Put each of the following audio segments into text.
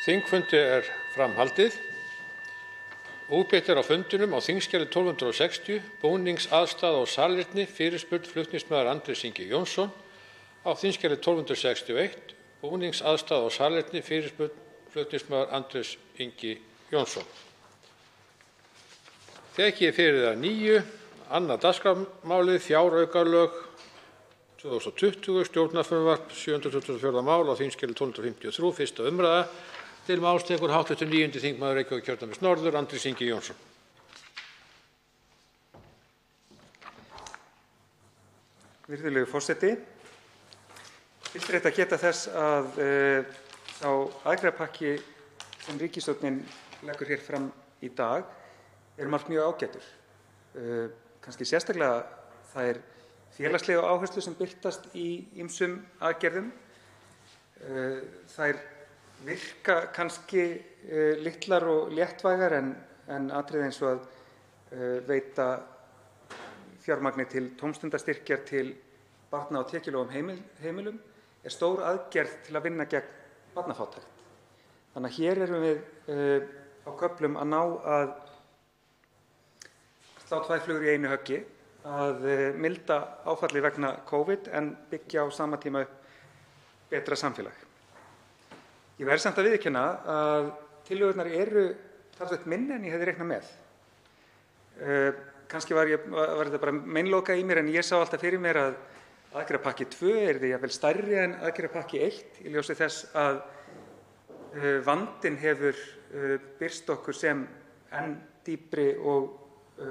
Þingfundi framhaldið. Útbeitt á fundinum á þingskjali 1260, búningsaðstaða og salerni, fyrirspurn flutningsmaður Andrés Ingi Jónsson. Á þingskjali 1261, búningsaðstaða og salerni, fyrirspurn flutningsmaður Andrés Ingi Jónsson. Þekki ég fyrir það nýju, annað dagskrármálið, fjáraukalög 2020, stjórnarfrumvarp 724. mál á þingskjali 1253, fyrsta umræða. Til máls tekur hv. 9. þingmaður Reykjavíkurkjördæmis norður, Andrés Ingi Jónsson. Virðulegur forseti. Fyrst er þetta að geta þess að sá aðgerðapakki sem ríkisstjórnin leggur hér fram í dag margt mjög ágætur. Kannski sérstaklega þær félagslegu áherslur sem birtast í ýmsum aðgerðum. Þær virka kannski litlar og léttvægar en atriði eins og að veita fjármagni til tómstundastyrkjar til barna á tekjulágum heimilum stór aðgerð til að vinna gegn barnafátækt. Þannig að hér erum við á köflum að ná að slá tvær flugur í einu höggi, að milda áfallið vegna COVID en byggja á sama tíma upp betra samfélag. Ég verð samt að viðurkenna að tillögurnar eru talsvert minni en ég hefði reiknað með. Kannski var þetta bara meinloka í mér en ég sá alltaf fyrir mér að aðgerðapakki 2 yrði jafnvel stærri en aðgerðapakki 1 í ljósi þess að vandinn hefur birst okkur sem enn dýpri og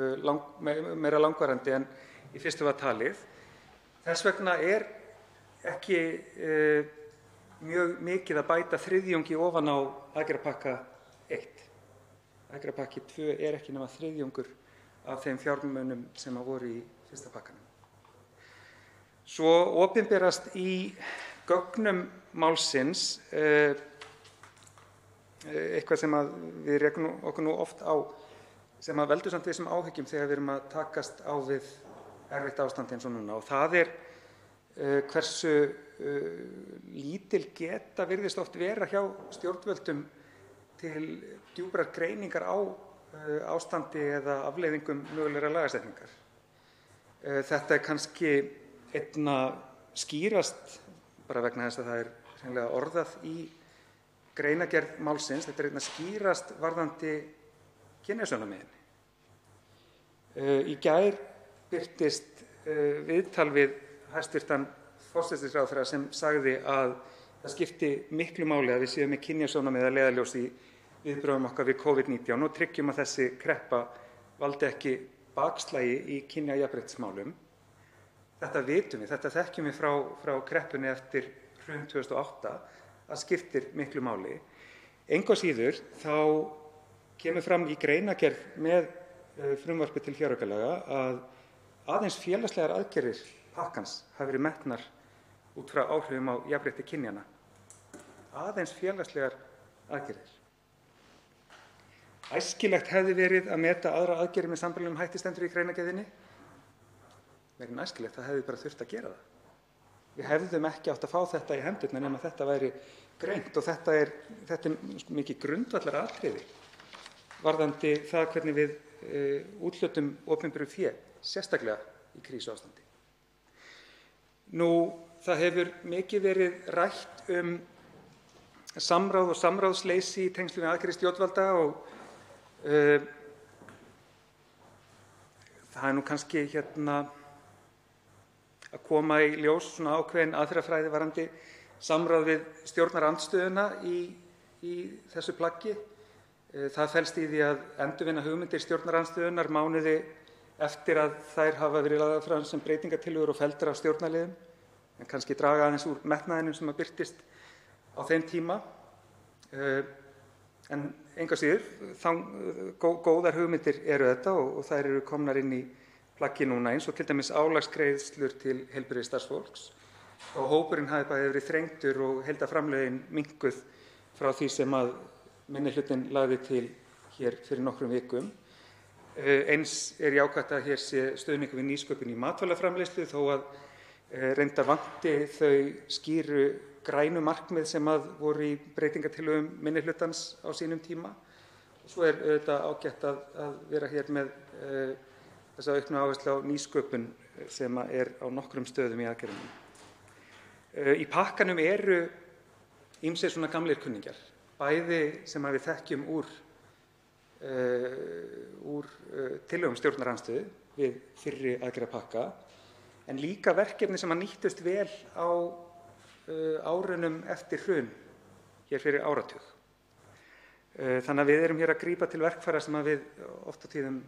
meira langvarandi en í fyrstu var talið. Þess vegna er ekki mjög mikið að bæta þriðjungi ofan á aðgerðapakka 1. Aðgerðapakki 2 ekki nema þriðjungur af þeim fjármunum sem voru í fyrsta pakkanum. Svo opinberast í gögnum málsins eitthvað sem við rekum okkur oft á sem veldur samt þessum áhyggjum þegar við erum að takast á við erfitt ástand eins og núna, og það hversu lítil geta virðist oft vera hjá stjórnvöldum til djúprar greiningar á ástandi eða afleiðingum mögulegra lagasetningar. Þetta kannski einna skýrast bara vegna þess að það hreinlega orðað í greinargerð málsins. Þetta einna skýrast varðandi kynjasjónarmiðin. Í gær birtist viðtal við hæstv. Forsætisráðherra sem sagði að það skipti miklu máli að við séum með kynjasjónarmið að leiðarljós í viðbrögðum okkar við COVID-19 og tryggjum að þessi kreppa valdi ekki bakslagi í kynjajafnréttismálum. Þetta vitum við, þetta þekkjum við frá kreppunni eftir hrun 2008, það skiptir miklu máli. Engu að síður þá kemur fram í greinargerð með frumvarpi til fjáraukalaga að aðeins félagslegar aðgerðir pakkans hafi verið metnar út frá áhrifum á jafnrétti kynjanna. Aðeins félagslegar aðgerðir. Æskilegt hefði verið að meta aðra aðgerðir með sambærilegum hætti stendur í greinargerðinni. Meira en æskilegt, það hefði bara þurft að gera það. Við hefðum ekki átt að fá þetta í hendurnar nema þetta væri greint, og þetta er mikið grundvallaratriði varðandi það hvernig við úthlutum opinberu fé, sérstaklega í krísuástandi. Það hefur mikið verið rætt samráð og samráðsleysi í tengslum við aðgerðir stjórnvalda og það kannski að koma í ljós svona ákveðin aðferðafræði varðandi samráð við stjórnarandstöðuna í þessu plaggi. Það felst í því að endurvinna hugmyndir stjórnarandstöðunnar mánuði eftir að þær hafa verið lagðar fram sem breytingartillögur og felldar af stjórnarliðum, en kannski draga aðeins úr metnaðinum sem birtist á þeim tíma. En engu að síður, góðar hugmyndir eru þetta og þær eru komnar inn í plaggi núna, eins og til dæmis álagsgreiðslur til heilbrigðisstarfsfólks. Og hópurinn hafi bæði verið þrengdur og heildarframlögin minnkuð frá því sem að minnihlutinn lagði til hér fyrir nokkrum vikum. Eins jákvætt að hér sé stuðningur við nýsköpun í matvælaframleiðslu þó að reyndar vanti þau skýru grænu markmið sem voru í breytingartillögum minnihlutans á sínum tíma. Og svo auðvitað ágætt að vera hér með þessa auknu áherslu á nýsköpun sem á nokkrum stöðum í aðgerðinni. Í pakkanum eru ýmsir svona gamlir kunningjar, bæði sem við þekkjum úr tillögum stjórnarandstöðu við fyrri aðgerðapakka, en líka verkefni sem nýttust vel á árunum eftir hrun hér fyrir áratug. Þannig að við erum hér að grípa til verkfæra sem við oft á tíðum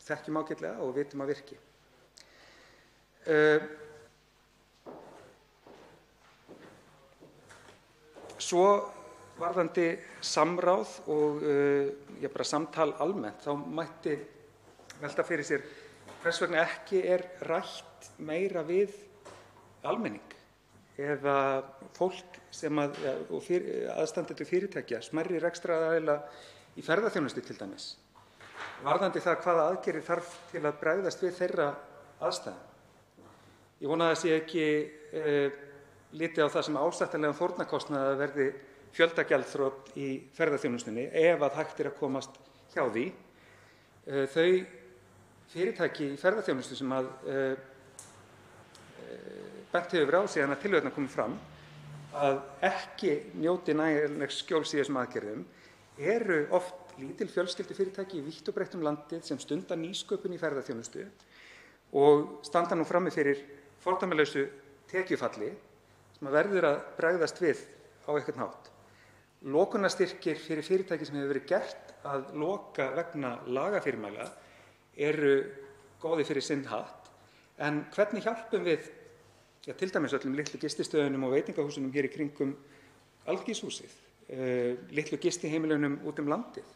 þekkjum ágætlega og vitum að virki. Svo varðandi samráð og bara samtal almennt, þá mætti velta fyrir sér hvers vegna ekki rætt meira við almenning eða fólk sem og aðstandendur fyrirtækja, smærri rekstraraðila í ferðaþjónustu til dæmis, varðandi það hvaða aðgerðir þarf til að bregðast við þeirra aðstæðum. Ég vona að það sé ekki litið á það sem ásættanlegan fórnarkostnað að verði fjöldagjaldþrot í ferðaþjónustunni ef hægt að komast hjá því. Þau fyrirtæki í ferðaþjónustu sem bent hefur verið á síðan að tillögurnar komu fram að ekki njóti nægilegs skjóls í þessum aðgerðum eru oft lítil fjölskyldufyrirtæki í vítt og breitt landið sem stunda nýsköpun í ferðaþjónustu og standa nú frammi fyrir fordæmalausu tekjufalli sem verður að bregðast við á einhvern hátt. Lokunarstyrkir fyrir fyrirtæki sem hefur verið gert að loka vegna lagafyrirmæla eru góðir fyrir sinn hatt, en hvernig hjálpum við til dæmis öllum litlu gististöðunum og veitingahúsunum hér í kringum Alþingishúsið, litlu gistiheimilunum út landið?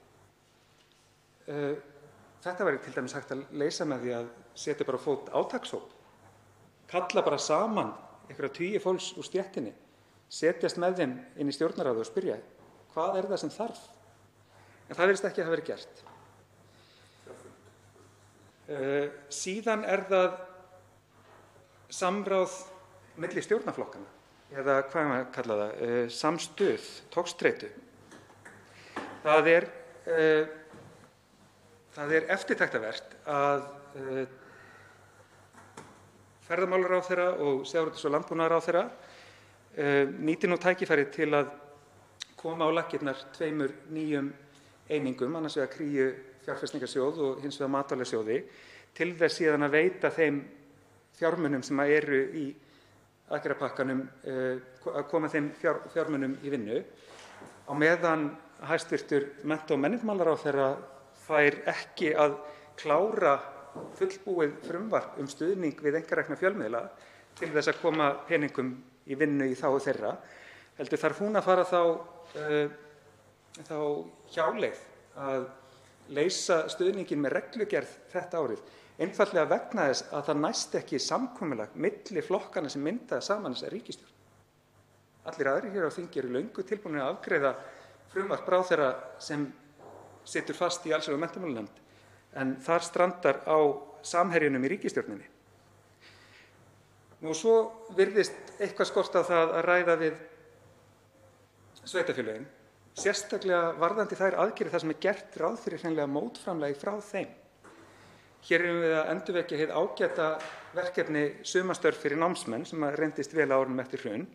Þetta væri til dæmis hægt að leysa með því að setja bara á fót átakshóp, kalla bara saman einhverja tugi fólks úr stéttinni, setjast með þeim inn í stjórnarráðið og spyrja hvað það sem þarf. En það virðist ekki hafa verið gert. Síðan það samráð milli stjórnarflokkanna eða hvað maður kalla það, samstuð, togstreitu. Það er eftirtektarvert að ferðamálaráðherra og sjávarútvegs- og landbúnaðarráðherra nýti nú tækifærið til að koma á laggirnar tveimur nýjum einingum, annars vegar Kríu fjárfestingarsjóð og hins vegar Matvælasjóði, til þess síðan að veita þeim fjármunum sem eru í aðgerðapakkanum, að koma þeim fjármunum í vinnu, á meðan hæstv. Mennta- og menningarmálaráðherra fær ekki að klára fullbúið frumvarp stuðning við einkarekna fjölmiðla til þess að koma peningum í vinnu í þágu þeirra, heldur þarf hún að fara þá hjáleið að leysa stuðninginn með reglugerð þetta árið, einfaldlega vegna þess að það næst ekki samkomulag milli flokkana sem mynda saman þessa ríkisstjórn. Allir aðrir hér á þingi eru löngu tilbúnir að afgreiða frumvarp ráðherra sem situr fast í allsherjar- og menntamálanefnd, en þar strandar á samherjunum í ríkisstjórninni. Svo virðist eitthvað skorta á það að ræða við sveitarfélögin, sérstaklega varðandi þær aðgerðir þar sem gert ráð fyrir hreinlega mótframlagi frá þeim. Hér erum við að endurvekja hið ágæta verkefni Sumarstörf fyrir námsmenn sem reyndist vel á árunum eftir hrun.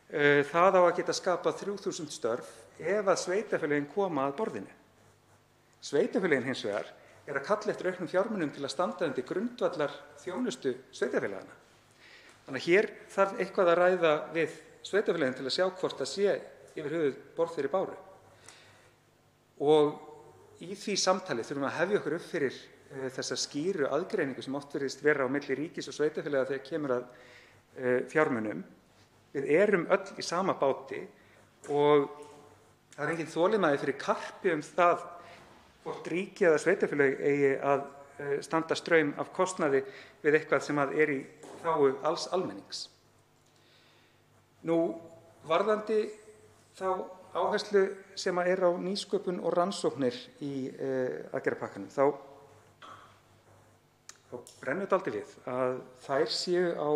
Það á að geta skapað 3.000 störf ef að sveitarfélögin koma að borðinu. Sveitarfélögin hins vegar að kalla eftir auknum fjármunum til að standa undir grundvallar þjónustu sveitarfélaganna. Þannig að hér þarf eitthvað að ræða við sveitarfélögin til að sjá hvort það sé yfir höfuð borð fyrir báru. Og í því samtali þurfum við að hefja okkur upp fyrir þessa skýru aðgreiningu sem oft virðist vera á milli ríkis og sveitarfélaga þegar kemur að fjármunum. Við erum öll í sama báti og það er engin þolinmæði fyrir karpi það hvort ríki eða sveitarfélög eigi að standa straum af kostnaði við eitthvað sem er í þágu alls almennings. Varðandi þá áherslu sem á nýsköpun og rannsóknir í aðgerðapakkanum, þá brennur dálítið við að þær séu á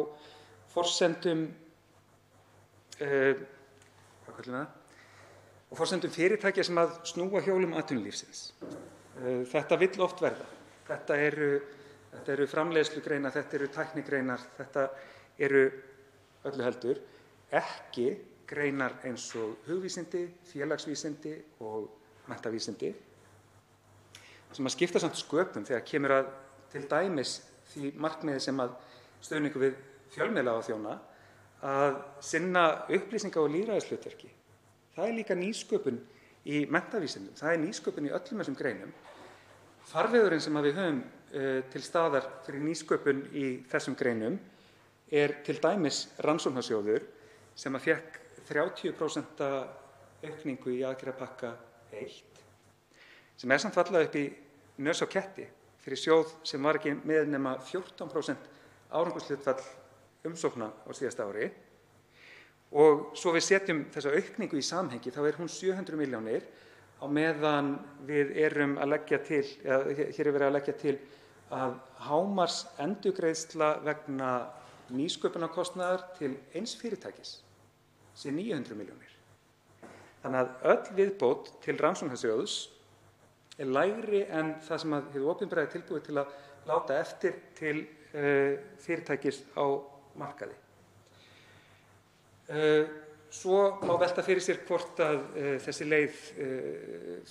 forsendum hvað kallum við það, og forsendum fyrirtækja sem að snúa hjólum atvinnulífsins. Þetta vill oft verða. Þetta eru framleiðslugreinar, þetta eru tæknigreinar, þetta eru öllu heldur ekki greinar eins og hugvísindi, félagsvísindi og menntavísindi sem að skipta samt sköpum þegar kemur að til dæmis því markmiði sem að stuðningur við fjölmiðla á að þjóna, að sinna upplýsinga- og lýðræðishlutverki. Það er líka nýsköpun í menntavísindum, það er nýsköpun í öllum þessum greinum. Farvegurinn sem við höfum til staðar fyrir nýsköpun í þessum greinum er til dæmis rannsóknarsjóður sem að fékk 30% aukningu í aðgerðapakka 1, sem er samt vallað upp í nös á ketti fyrir sjóð sem var ekki með nema 14% árangurshlutfall umsókna á síðasta ári. Og svo við setjum þessa aukningu í samhengi, þá er hún 700 milljónir á meðan við erum að leggja til, hér er verið að leggja til að hámars endurgreiðsla vegna nýsköpunarkostnaðar til eins fyrirtækis sé 900 milljónir. Þannig að öll viðbót til rannsóknarsjóðs er lægri en það sem að hið opinbera er tilbúið til að láta eftir til fyrirtækis á markaði. Svo má velta fyrir sér hvort að þessi leið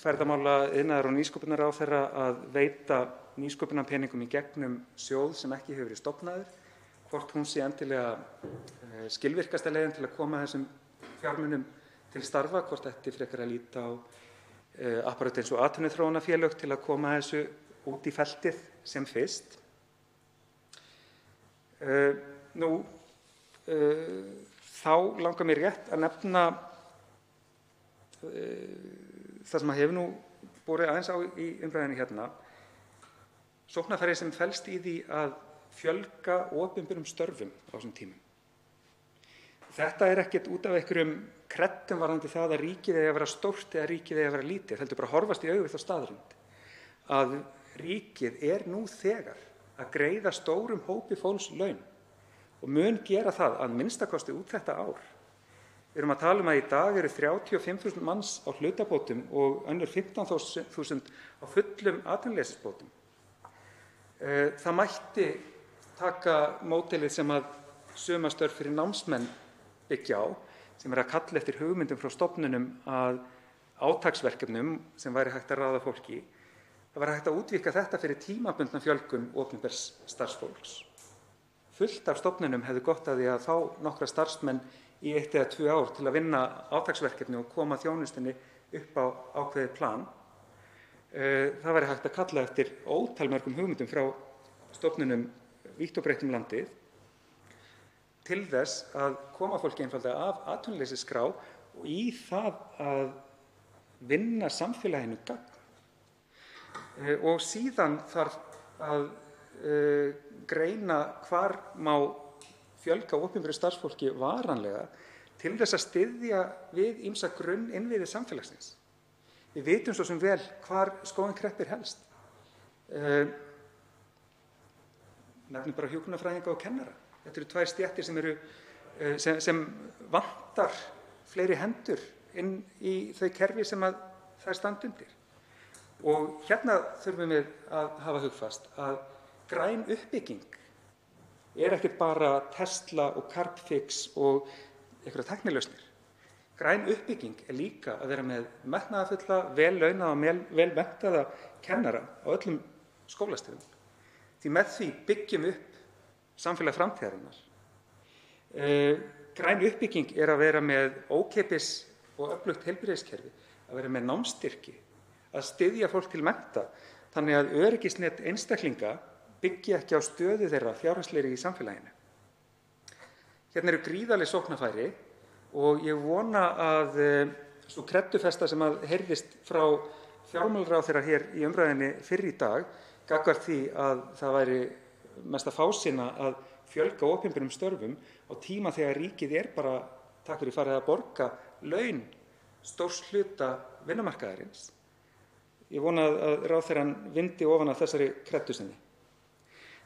ferðamála, iðnaðar- og nýsköpunarráðherra að veita nýsköpunarpeningum í gegnum sjóð sem ekki hefur verið stofnaður, hvort hún sé endilega skilvirkasta leiðin til að koma þessum fjármunum til starfa, hvort ætti frekar að líta á apparat eins og atvinnuþróunarfélög til að koma þessu út í feltið sem fyrst. Þá langar mér rétt að nefna það sem hefur nú borið aðeins á í umræðunni hérna, sóknarfæri sem felst í því að fjölga opinberum störfum á þessum tímum. Þetta er ekkert út af einhverjum kreddum varðandi það að ríkið eigi að vera stórt eða ríkið eigi að vera lítið, heldur bara að horfast í augu við þá staðreynd að ríkið er nú þegar að greiða stórum hópi fólks laun og mun gera það að minnstakosti út þetta ár. Við erum að tala að í dag eru 35.000 manns á hlutabótum og önnur 15.000 á fullum atvinnuleysisbótum. Það mætti taka módelið sem að sumastörf fyrir námsmenn byggja á, sem er að kalla eftir hugmyndum frá stofnunum að átaksverkefnum sem væri hægt að ráða fólki. Það væri hægt að útvíkka þetta fyrir tímabundna fjölgun opinbers starfsfólks. Fullt af stofnunum hefðu gott að því að fá nokkra starfsmenn í 1 eða 2 ár til að vinna átaksverkefni og koma þjónustunni upp á ákveðið plan. Það væri hægt að kalla eftir ótalmörgum hugmyndum frá stofnunum vítt og breitt um landið til þess að koma fólki einfaldlega af atvinnuleysisskrá og í það að vinna samfélaginu gagn. Og síðan þarf að greina hvar má fjölga opinberu starfsfólki varanlega til þess að styðja við ýmsa grunninnviði samfélagsins. Við vitum svo sem vel hvar skóinn kreppir helst. Nefnum bara hjúkrunarfræðinga og kennara. Þetta eru 2 stéttir sem vantar fleiri hendur inn í þau kerfi sem að þær standa undir. Og hérna þurfum við að hafa hugfast að græn uppbygging er ekkert bara Tesla og Carbfix og einhverjar tæknilausnir. Græn uppbygging er líka að vera með metnaðarfulla, vel launaða og vel menntaða kennara á öllum skólastigum. Því með því byggjum upp samfélag framtíðarinnar. Græn uppbygging er að vera með ókeypis og öflugt heilbrigðiskerfi, að vera með námsstyrki, að styðja fólk til mennta þannig að öryggisnet einstaklinga byggja ekki á stöðu þeirra fjárhagslegri í samfélaginu. Hérna eru gríðarleg sóknarfæri og ég vona að sú kreddufesta sem að heyrðist frá fjármálaráðherra hér í umræðunni fyrr í dag gagnvart því að það væri mesta fásinna að fjölga opinberum störfum á tíma þegar ríkið er bara takk fyrir farið að borga laun stórs hluta vinnumarkaðarins. Ég vona að ráðherrann vindi ofan af þessari kreddu sinni.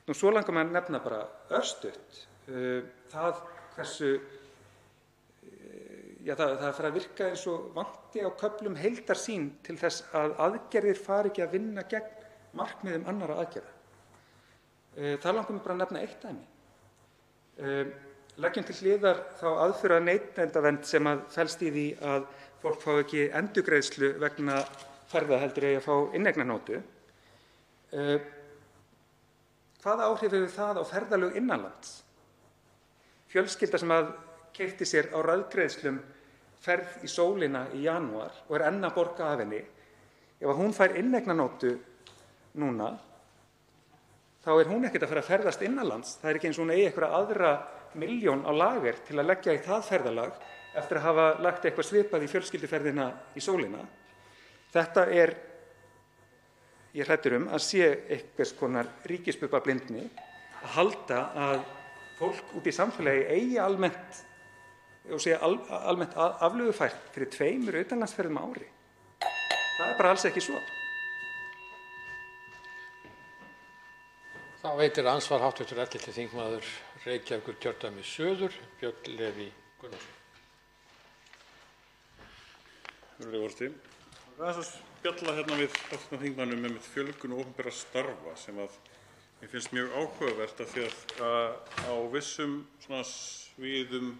Nú svo langar maður að nefna bara örstutt það hversu það er farið að virka eins og vanti á köflum heildarsýn til þess að aðgerðir fari ekki að vinna gegn markmiðum annarra aðgerða. Það langar mig bara að nefna eitt dæmi. Leggjum til hliðar þá aðför að neytendavernd sem felst í því að fólk fá ekki endurgreiðslu vegna ferða heldur eigi að fá inneignarnótu. Hvaða áhrif hefur það á ferðalög innanlands? Fjölskylda sem keypti sér á raðgreiðslum ferð í sólina í janúar og er enn að borga af henni, ef hún fær inneignarnótu núna, þá er hún ekkert að fara að ferðast innanlands. Það er ekki eins og hún eigi einhverja aðra milljón á lager til að leggja í það ferðalag eftir að hafa lagt eitthvað svipað í fjölskylduferðina í sólina. Þetta er, ég hræddur að sé einhvers konar ríkisbubbablindni að halda að fólk úti í samfélagi eigi almennt aflögufært fyrir 2 utanlandsferðum á ári. Það er bara alls ekki svo. Þá veitir ansvar hv. 11. þingmaður Reykjavíkurkjördæmis suður, Björn Leví Gunnarsson. Virðulegur forseti. Það er að spjalla hérna við hv. þingmannum með fjölgun opinberra starfa sem að mér finnst mjög áhugavert af því að á vissum svona sviðum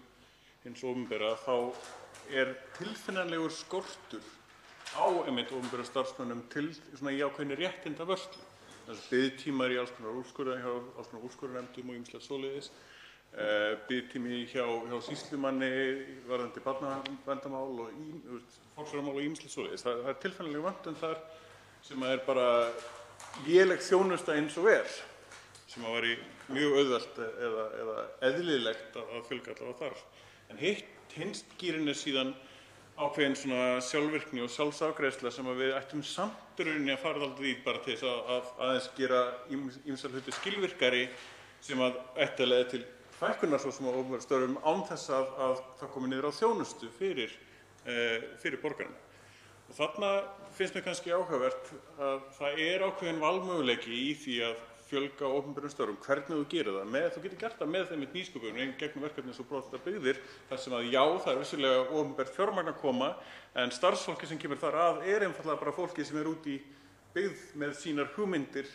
hins opinbera þá er tilfinnanlegur skortur á einmitt opinbera starfsmönnum til svona í ákveðinni réttindavörslu. Biðtímar í alls konar úrskurðarnefndum og ýmislegt svoleiðis, biðtími hjá sýslumanni varðandi barnaverndarmál og forsvaramál og ýmislegt svoleiðis. Það er tilfinnanleg vöntun þar sem er bara léleg þjónusta eins og sem að væri mjög auðvelt eða eðlilegt að fjölga allavega þar. En hinst gírinn er síðan ákveðin svona sjálfvirkni og sjálfsafgreiðsla sem að við ættum samt rauninni að fara dálítið í bara til þess að aðeins gera ýmsa hluti skilvirkari sem að ætti að leiða til fækkunar svo sem að opinberum störfum án þess að það komi niður á þjónustu fyrir borgarana. Og þarna finnst mér kannski áhugavert að það er ákveðin valmöguleiki í því að fjölga opinberum störfum, hvernig þú gerir það. Þú getur gert það með þeim nýsköpun gegnum verkefni eins og Brothættar byggðir, þar sem að já, það er vissulega opinbert fjármagn að koma, en starfsfólki sem kemur þar að er einfaldlega bara fólki sem er út í byggð með sínar hugmyndir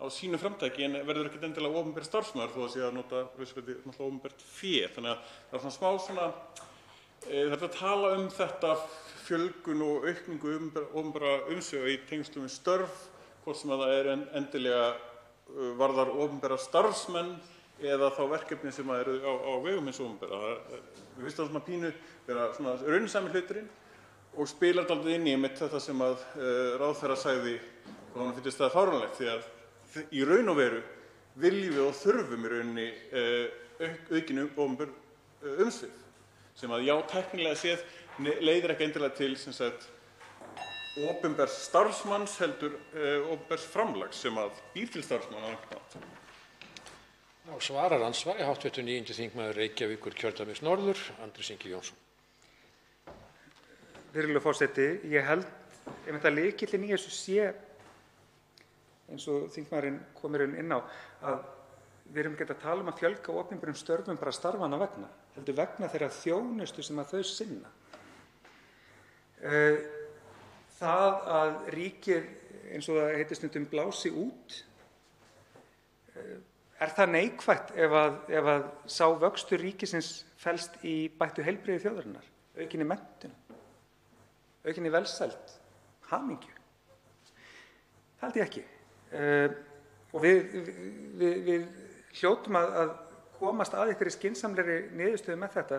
á sínu framtaki en verður ekkert endilega opinber starfsmaður þó að sé að nota náttúrulega opinbert fé. Þannig að það er svona smá svona, það er að tala þetta fjölgun og aukningu opinberra umsvifa í tengslum við störf, hvort sem að það er endilega varðar opinbera starfsmenn eða þá verkefni sem eru á vegum hins opinbera. Við finnst það svona pínu vera svona raunsæmi hluturinn og spilar dálítið inn í einmitt þetta sem að ráðherra sagði og hann finnst það fáránlegt því að í raun og veru viljum við og þurfum í rauninni aukinu opinber umsvif sem að já, tæknilega séð leiðir ekki endilega til sem sagt opinbers starfsmanns heldur opinbers framlags sem að býr til starfsmann á einhvern hátt. Svarar ansvari hv. 9. þingmaður Reykjavíkurkjördæmis norður, Andrés Ingi Jónsson. Virðulegur forseti, ég held einmitt að lykillinn í þessu sé eins og þingmaðurinn komur inn á að við erum ekki að tala að fjölga opinberum störfum bara starfanna vegna, heldur vegna þeirra þjónustu sem að þau sinna. Það að ríkið, eins og það heitir stundum, blási út, er það neikvætt ef að sá vöxtur ríkisins felst í bættu heilbrigði þjóðarinnar, aukinni menntun, aukinni velsæld, hamingju? Það held ég ekki. Og við hljótum að komast að einhverri skynsamlegri niðurstöðu með þetta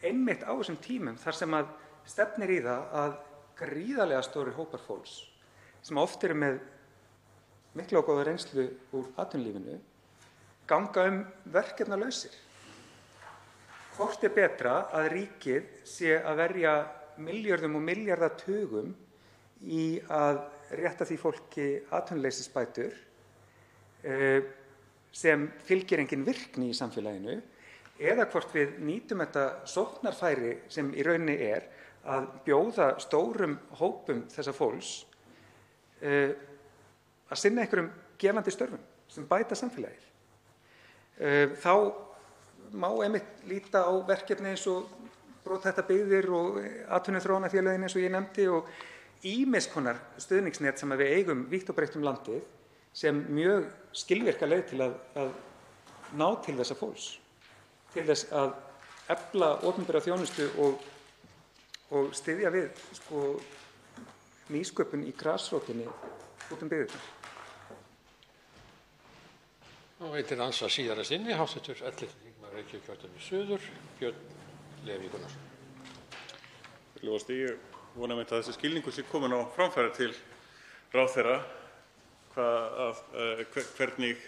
einmitt á þessum tímum þar sem að stefnir í það að gríðarlega stórir hópar fólks sem oft eru með mikla og góða reynslu úr atvinnulífinu ganga verkefnalausir. Hvort er betra að ríkið sé að verja milljörðum og milljarðatugum í að rétta því fólki atvinnuleysisbætur sem fylgir engin virkni í samfélaginu eða hvort við nýtum þetta sóknarfæri sem í rauninni er að bjóða stórum hópum þessa fólks að sinna einhverjum gefandi störfum sem bæta samfélagið. Þá má einmitt líta á verkefni eins og brothættar byggðir og atvinnuþróunarfélögin eins og ég nefndi og ýmiss konar stuðningsnet sem við eigum vítt og breitt um landið sem mjög skilvirka leið til að ná til þessa fólks, til þess að efla opinbera þjónustu og styðja við nýsköpun í grasrótinni út byggðirnar. Og veitir ansa síðara sinni, hv. 11. þingmaður Reykjavíkurkjördæmis suður, Björn Leví Gunnarsson. Ég vona að þessi skilningur sé komin á framfæri til ráðherra hvernig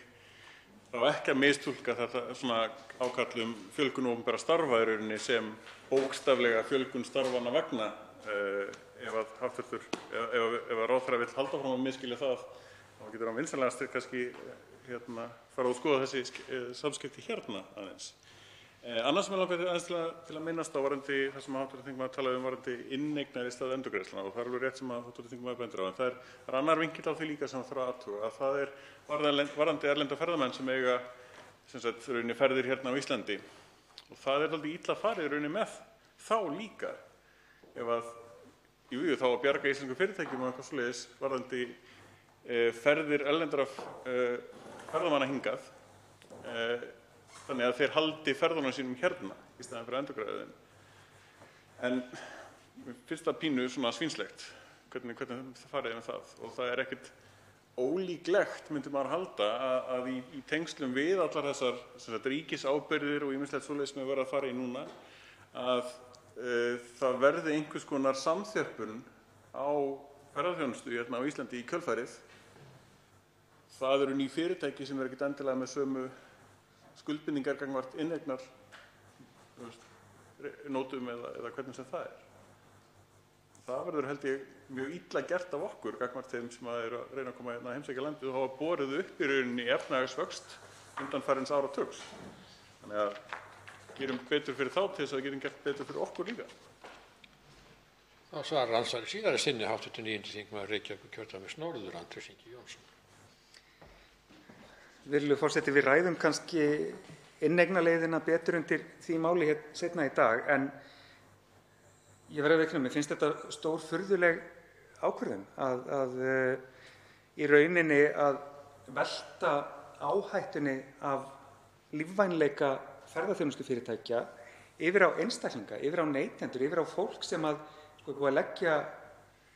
þá ekki að mistúlka þetta svona ákall fjölgun opinberra starfa í rauninni sem bókstaflega fjölgun starfanna vegna. Ef ráðherra vill halda fram að misskilja það, þá getur hann vinsamlegast kannski fara og skoða þessi samskipti aðeins. Annars sem ég langar aðeins til að minnast á varðandi það sem hv. þingmaður talaði varðandi inneignar í stað endurgreiðslna og það er alveg rétt sem hv. þingmaður bendir á, en það er annar vinkill á því líka sem þarf að athuga, að það er varðandi erlenda ferðamenn sem eiga rauninni ferðir á Íslandi og það er dálítið illa farið rauninni með þá líka. Ef þá að bjarga íslensku fyrirtækjum og eitthvað svoleiðis varðandi ferðir erlendra ferðamanna hingað, þannig að þeir haldi ferðunum sínum í staðinn fyrir endurgreiða þeim. En mér finnst það pínu svona svínslegt hvernig það farið með það og það er ekkert ólíklegt, myndi maður halda, að í tengslum við allar þessar ríkisábyrgðir og ýmislegt svoleiðis sem er verið að fara í núna, að það verði einhvers konar samþjöppun á ferðaþjónustu á Íslandi í kjölfarið. Það eru ný fyrirtæki sem eru ekkert endilega með sömu skuldbindingar gagnvart inneignar nótum eða hvernig sem það er. Það verður held ég mjög illa gert af okkur gagnvart þeim sem eru að reyna að koma að heimsækja landið og hafa borið upp í rauninni efnahagsvöxt undanfarins áratugs. Þannig að gerum betur fyrir þá til þess að getum gert betur fyrir okkur líka. Þá svarar andsvari síðara sinni hv. 9. þingmaður Reykjavíkurkjördæmis norður, Andrés Ingi Jónsson. Virðulegur forseti, við ræðum kannski inneignarleiðina betur undir því máli seinna í dag, en ég verð að viðurkenna, mér finnst þetta stórfurðuleg ákvörðun að í rauninni að velta áhættunni af lífvænleika ferðaþjónustufyrirtækja yfir á einstaklinga, yfir á neytendur, yfir á fólk sem er búið að leggja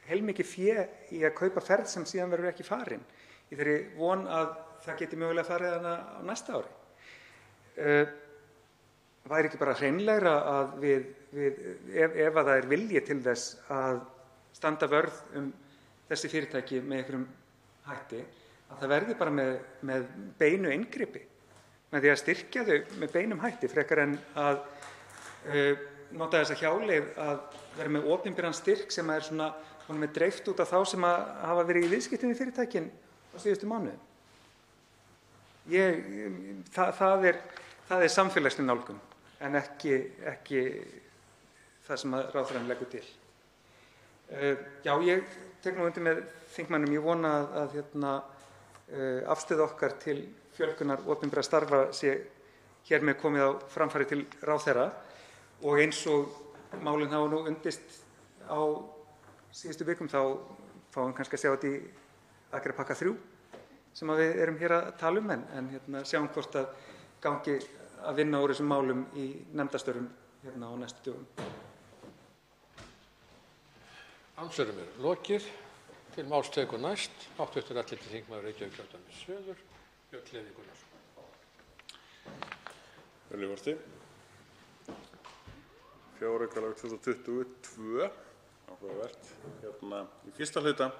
heilmikið fé í að kaupa ferð sem síðan verður ekki farin, í þeirri von að það geti mögulega farið hana á næsta ári. Væri ekki bara hreinlegra að ef það er vilji til þess að standa vörð þessi fyrirtæki með einhverjum hætti, að það verði bara með beinu inngripi, með því að styrkja þau með beinum hætti, frekar en að nota þessa hjáleið að vera með opinberan styrk sem er svona honum er dreift út á þá sem hafa verið í viðskiptum við fyrirtækin á síðustu mánuðum. Það er samfélagsleg nálgun en ekki það sem ráðherrann leggur til. Já, ég tek nú undir með þingmönnum. Ég vona að afstöðu okkar til fjölgunar opinberra starfa sé hér með komið á framfæri til ráðherra og eins og málin hafa nú undist á síðustu vikum þá fáum við kannski að sjá þetta í aðgerðapakka 3 sem við erum hér að tala en sjáum hvort að gangi að vinna úr þessum málum í nefndastörfum á næstu dögum. Andsvörum er lokið. Til máls tekur næst hv. 11. þingmaður Reykjavíkurkjördæmis suður, Björn Leví Gunnarsson. Virðulegur forseti. Fjáraukalög 2022, áhugavert. Í fyrsta hluta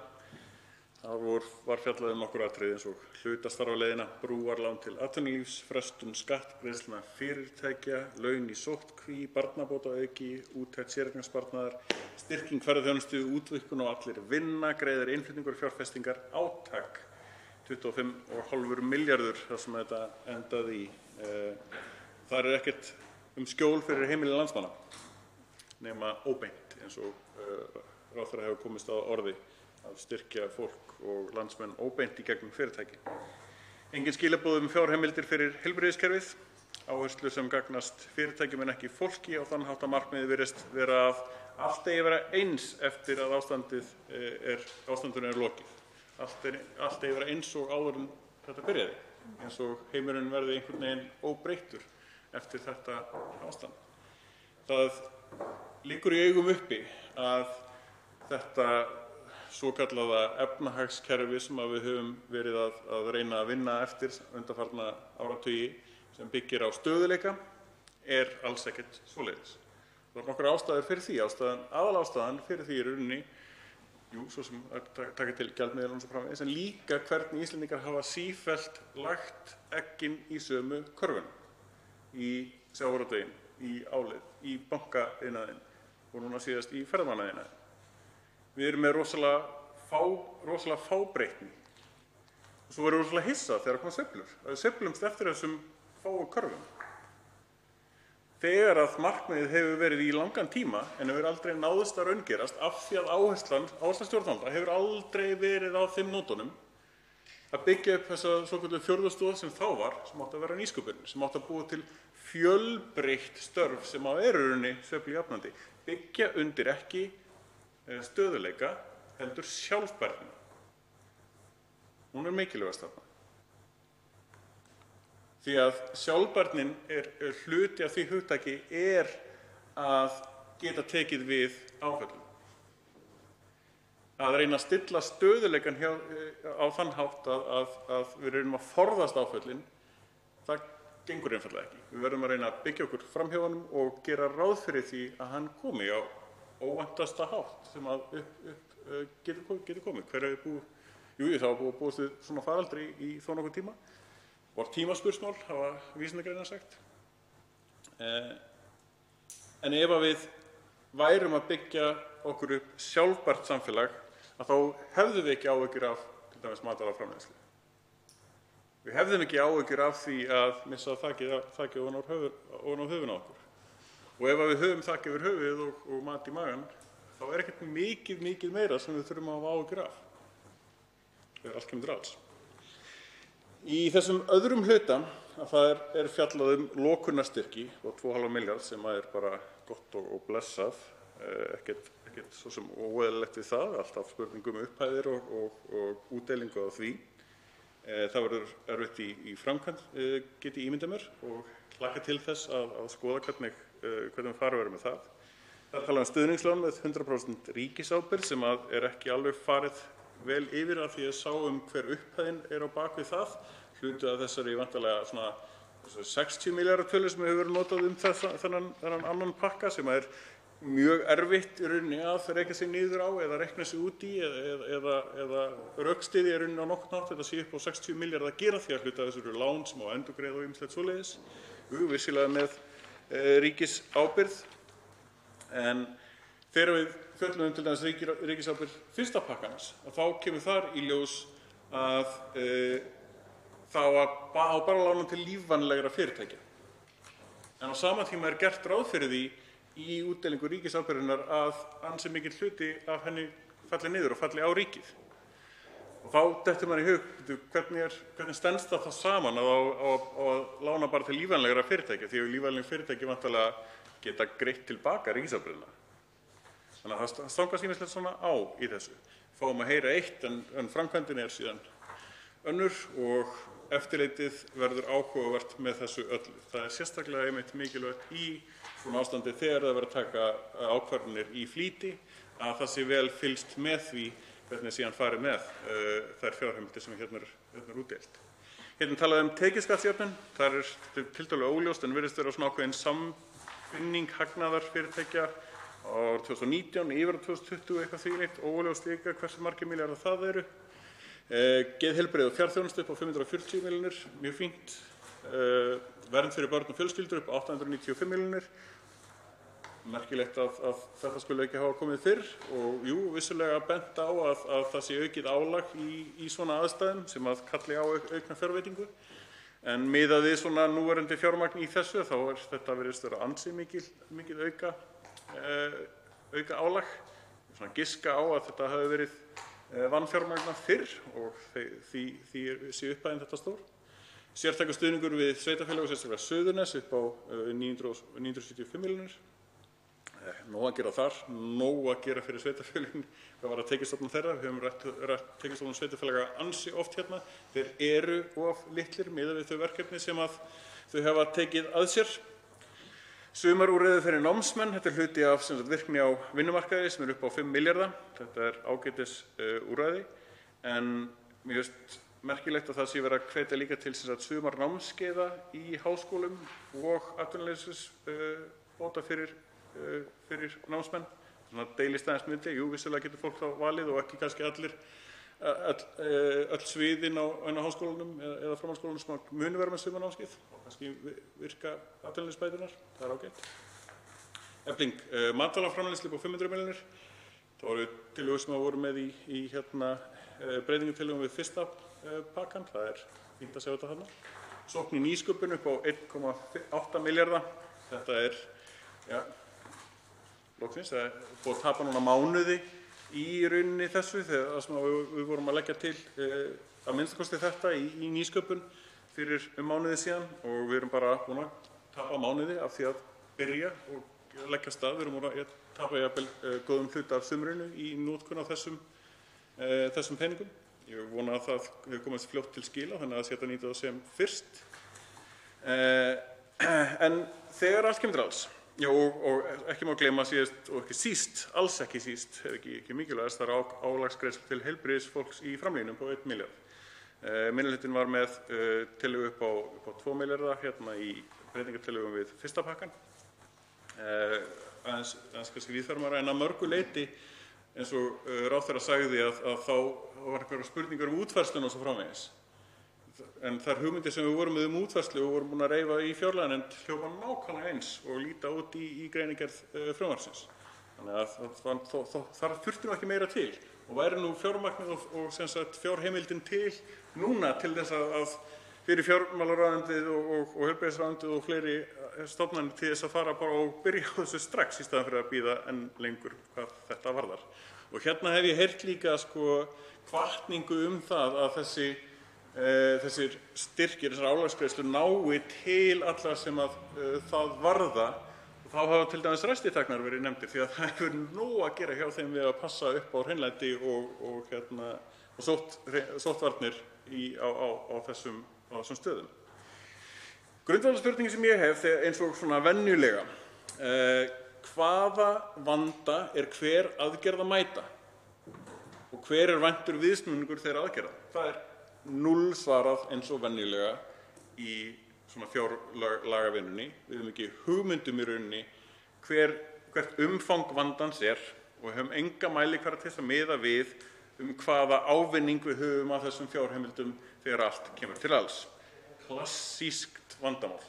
var fjallað nokkur atriði eins og hlutastarfaleiðina, brúarlán til atvinnulífs, frestun skattgreiðslna fyrirtækja, laun í sóttkví, barnabótaauki, úttekt séreignarsparnaðar, styrking ferðaþjónustu, útvíkkun og allir vinna, greiðari innflutningur, fjárfestingar, átak, 25,5 milljarður þar sem þetta endaði í. Það er ekkert skjól fyrir heimili landsmanna nema óbeint eins og ráðherra hefur komist að orði að styrkja fólk og landsmenn óbeint í gegnum fyrirtæki. Engin skilaboð fjárheimildir fyrir heilbrigðiskerfið, áherslur sem gagnast fyrirtækjum en ekki fólki á þann hátt að markmiðið virðist vera að allt eigi að vera eins eftir að ástandinu er lokið. Allt eigi að vera eins og áður en þetta byrjaði, eins og heimurinn verði einhvern veginn óbreyttur eftir þetta ástand. Það liggur í augum uppi að þetta svokallaða efnahagskerfi sem við höfum verið að reyna að vinna eftir undanfarna áratugi sem byggir á stöðugleika alls ekkert svoleiðis. Það er nokkrar ástæður fyrir því. Aðalástæðan fyrir því rauninni, svo sem að taka til gjaldmiðlar og svo framvegis, en líka hvernig Íslendingar hafa sífellt lagt eggin í sömu körfuna, í sjávarútveginn, í álið, í bankaiðnaðinn og núna síðast í ferðamannaiðnaðinn. Við erum með rosalega fábreytni. Og svo erum við rosalega hissa þegar koma sveiflur. Við sveiflumst eftir þessum fáu körfum. Þegar að markmiðið hefur verið í langan tíma en hefur aldrei náðist að raungerast af því að áherslan stjórnvalda hefur aldrei verið á þeim nótunum að byggja upp þessa svokölluðu fjórðu stoð sem þá var, sem átti að vera nýsköpun, sem átti að búa til fjölbreytt störf sem á rauninni sveiflujafnandi, byggja undir ekki stöðugleika heldur sjálfbærni. Hún mikilvægast þarna. Því að sjálfbærnin hluti af því hugtaki að geta tekið við áföllum. Að reyna að stilla stöðugleikann á þann hátt að við reynum að forðast áföllin, það gengur einfaldlega ekki. Við verðum að reyna að byggja okkur fram hjá honum og gera ráð fyrir því að hann komi á óvæntasta hátt sem að getur komið. Hver hefur búið? Jú, það var búist við svona faraldri í þó nokkuð tíma. Var tímaspursmál, hafa vísindagreinar sagt. En ef við værum að byggja okkur upp sjálfbært samfélag, þá hefðum við ekki áhyggjur af til dæmis matvælaframleiðslu. Við hefðum ekki áhyggjur af því að missa þakið ofan á höfðinu á okkur. Og ef við höfum þakið yfir höfuðið og mat í magann, þá ekkert mikið meira sem við þurfum að hafa áhyggjur af. Allt kemur til alls. Í þessum öðrum hluta það fjallað lokunarstyrki og 2,5 milljarð sem bara gott og blessað, ekkert svo sem óeðlilegt við það, alltaf spurningum upphæðir og útdeilingu á því. Það verður erfitt í framkvæmd, get ég ímyndað mér, og hlakka til þess að skoða hvernig farið verður með það. Það talað stuðningslán með 100% ríkisábyrgð sem ekki alveg farið vel yfir að því að sáum hver upphæðin á bak við það. Hluti af þessari vantarlega svona 60 milljarða tölu sem hefur verið notað þennan annan pakka sem mjög erfitt í rauninni að rekja sig niður á eða rekna sig út í eða rökstyðja í rauninni á nokkurn hátt. Þetta sé upp á 60 milljarða að gera því að hluti af þessu eru lán sem á endurgreiða og ýmislegt svoleiðis. Vissilega með ríkisábyrgð. En þegar við fjöllum til dæmis ríkisábyrgð fyrsta pakkans, þá kemur þar í ljós að það á bara lána til lífvænlegra fyrirtækja. En á sama tíma gert ráð fyrir því í útdeilingu ríkisábyrgðarinnar að ansi mikill hluti af henni falli niður og falli á ríkið. Og þá dettur manni í hug, hvernig stenst það saman að lána bara til lífvænlegra fyrirtækja, því að lífvænleg fyrirtæki vantarlega geta greitt tilbaka ríkisábyrgðina. Þannig að það stangast ýmislegt svona á í þessu. Fáum að heyra eitt en framkvæmdin síðan önnur og eftirlitið verður áhugavert með þessu öllu. Það sérstaklega einmitt mikilvægt í svona ástandi þegar það verður að taka ákvarðanir í flýti að það sé vel fylgst með því hvernig síðan farið með þær fjárheimildir sem hérna útdeilt. Hérna talaði tekjuskattsjöfnun. Það tiltölulega óljóst en virðist vera svona ákveðin samfinning hagnaðar fyrirtækja á 2019 yfir á 2020 eitthvað þvílíkt, óljóst líka hversu margir milljarðar það eru. Geðheilbrigði og fjarþjónustu upp á 540 milljónir, mjög fínt. Vernd fyrir börn og fjölskyldur upp á 895 milljónir. Merkilegt að þetta skulle ekki hafa komið fyrr og vissulega bent á að það sé aukið álag í svona aðstæðum sem kalli á aukna fjárveitingu. En miðað við svona núverandi fjármagn í þessu þá þetta virðist vera ansi mikið auka álag. Svona giska á að þetta hafi verið vanfjármagnað fyrr og því sé upphæðin þetta stór. Sértækur stuðningur við sveitarfélög og sérstaklega Suðurnes upp á 975 milljónir. Nóg að gera þar, nóg að gera fyrir sveitarfélögin. Hvað var að tekjustofnum þeirra? Við höfum rætt tekjustofnum sveitarfélaga ansi oft hérna. Þeir eru of litlir miðað við þau verkefni sem að þau hafa tekið að sér. Sumarúrræði fyrir námsmenn, þetta er hluti af virkni á vinnumarkaði sem upp á 5 milljarða. Þetta er ágætis úrræði, en mér finnst merkilegt að það sé verið að hvetja líka til sumarnámskeiða í háskólum og atvinnuleysisbóta fyrir námsmenn. Svona deilist aðeins milli. Jú, vissulega getur fólk þá valið og ekki kannski öll sviðin á háskólanum eða framhaldsskólanum sem munu vera með sumarnámskeið og kannski virka atvinnuleysisbæturnar. Það er ágætt. Efling matvælaframleiðslu upp á 500 milljónir. Það voru tillögur sem voru með í breytingartillögum við fyrsta pakkan. Það er fínt að sjá þetta þarna. Sókn í nýsköpun upp á 1,8 milljarða. Þetta er, loksins, það er búið að tapa núna mánuði í rauninni þessu þegar sem við vorum að leggja til að minnstakosti þetta í nýsköpun fyrir mánuði síðan og við erum bara búin að tapa mánuði af því að byrja og leggja stað. Við erum búin að tapa jafnvel góðum hluta af sumrinu í notkun á þessum peningum. Ég vona að það hefur komist fljótt til skila þannig að þetta nýta það sem fyrst. En þegar allt kemur til alls, og ekki má gleyma síðast og ekki síst, alls ekki síst, ekki mikilvægast, það er álagsgreiðslur til heilbrigðisfólks í framlínum upp á 1 milljarð. Minnihlutinn var með tillögu upp á 2 milljarða hérna í breytingartillögum við fyrsta pakkan. Aðeins kannski víðfærum að mörgu leyti eins og ráðherra sagði að þá var einhverjar spurningar útfærsluna og svo framvegis. En þær hugmyndir sem við vorum með útfærslu og vorum búin að reifa í fjárlaganefnd hljóma nákvæmlega eins og líta út í greinargerð frumvarpsins. Þannig að þar þurfti ekki meira til og væri nú fjármagnið og fjárheimildin til núna til þess að fyrir fjármálaráðuneytið og heilbrigðisráðuneytið og fleiri stofnanir til þess að fara bara og byrja á þessu strax í staðan fyrir að bíða enn lengur hvað þetta varðar. Og hérna hef ég heyrt líka hvatningu það að þessir styrkir, þessar álagsgreiðslur nái til allra sem að það varða. Og þá hafa til dæmis ræstiteknar verið nefndir því að það hefur nóg að gera hjá þeim við að passa upp á hreinlæti og sóttvarnir á þessum stöðum. Grundvallarspurningin sem ég hef eins og svona venjulega, hvaða vanda er hver aðgerð að mæta og hver er væntur viðsnúningur þeirra aðgerða? Það er null svarað eins og venjulega í svona fjárlagavinnunni. Við höfum ekki hugmyndum í rauninni hvert umfang vandans er og höfum enga mælikvarða til þess að miða við hvaða ávinning við höfum af þessum fjárheimildum þegar allt kemur til alls. Klassískt vandamál.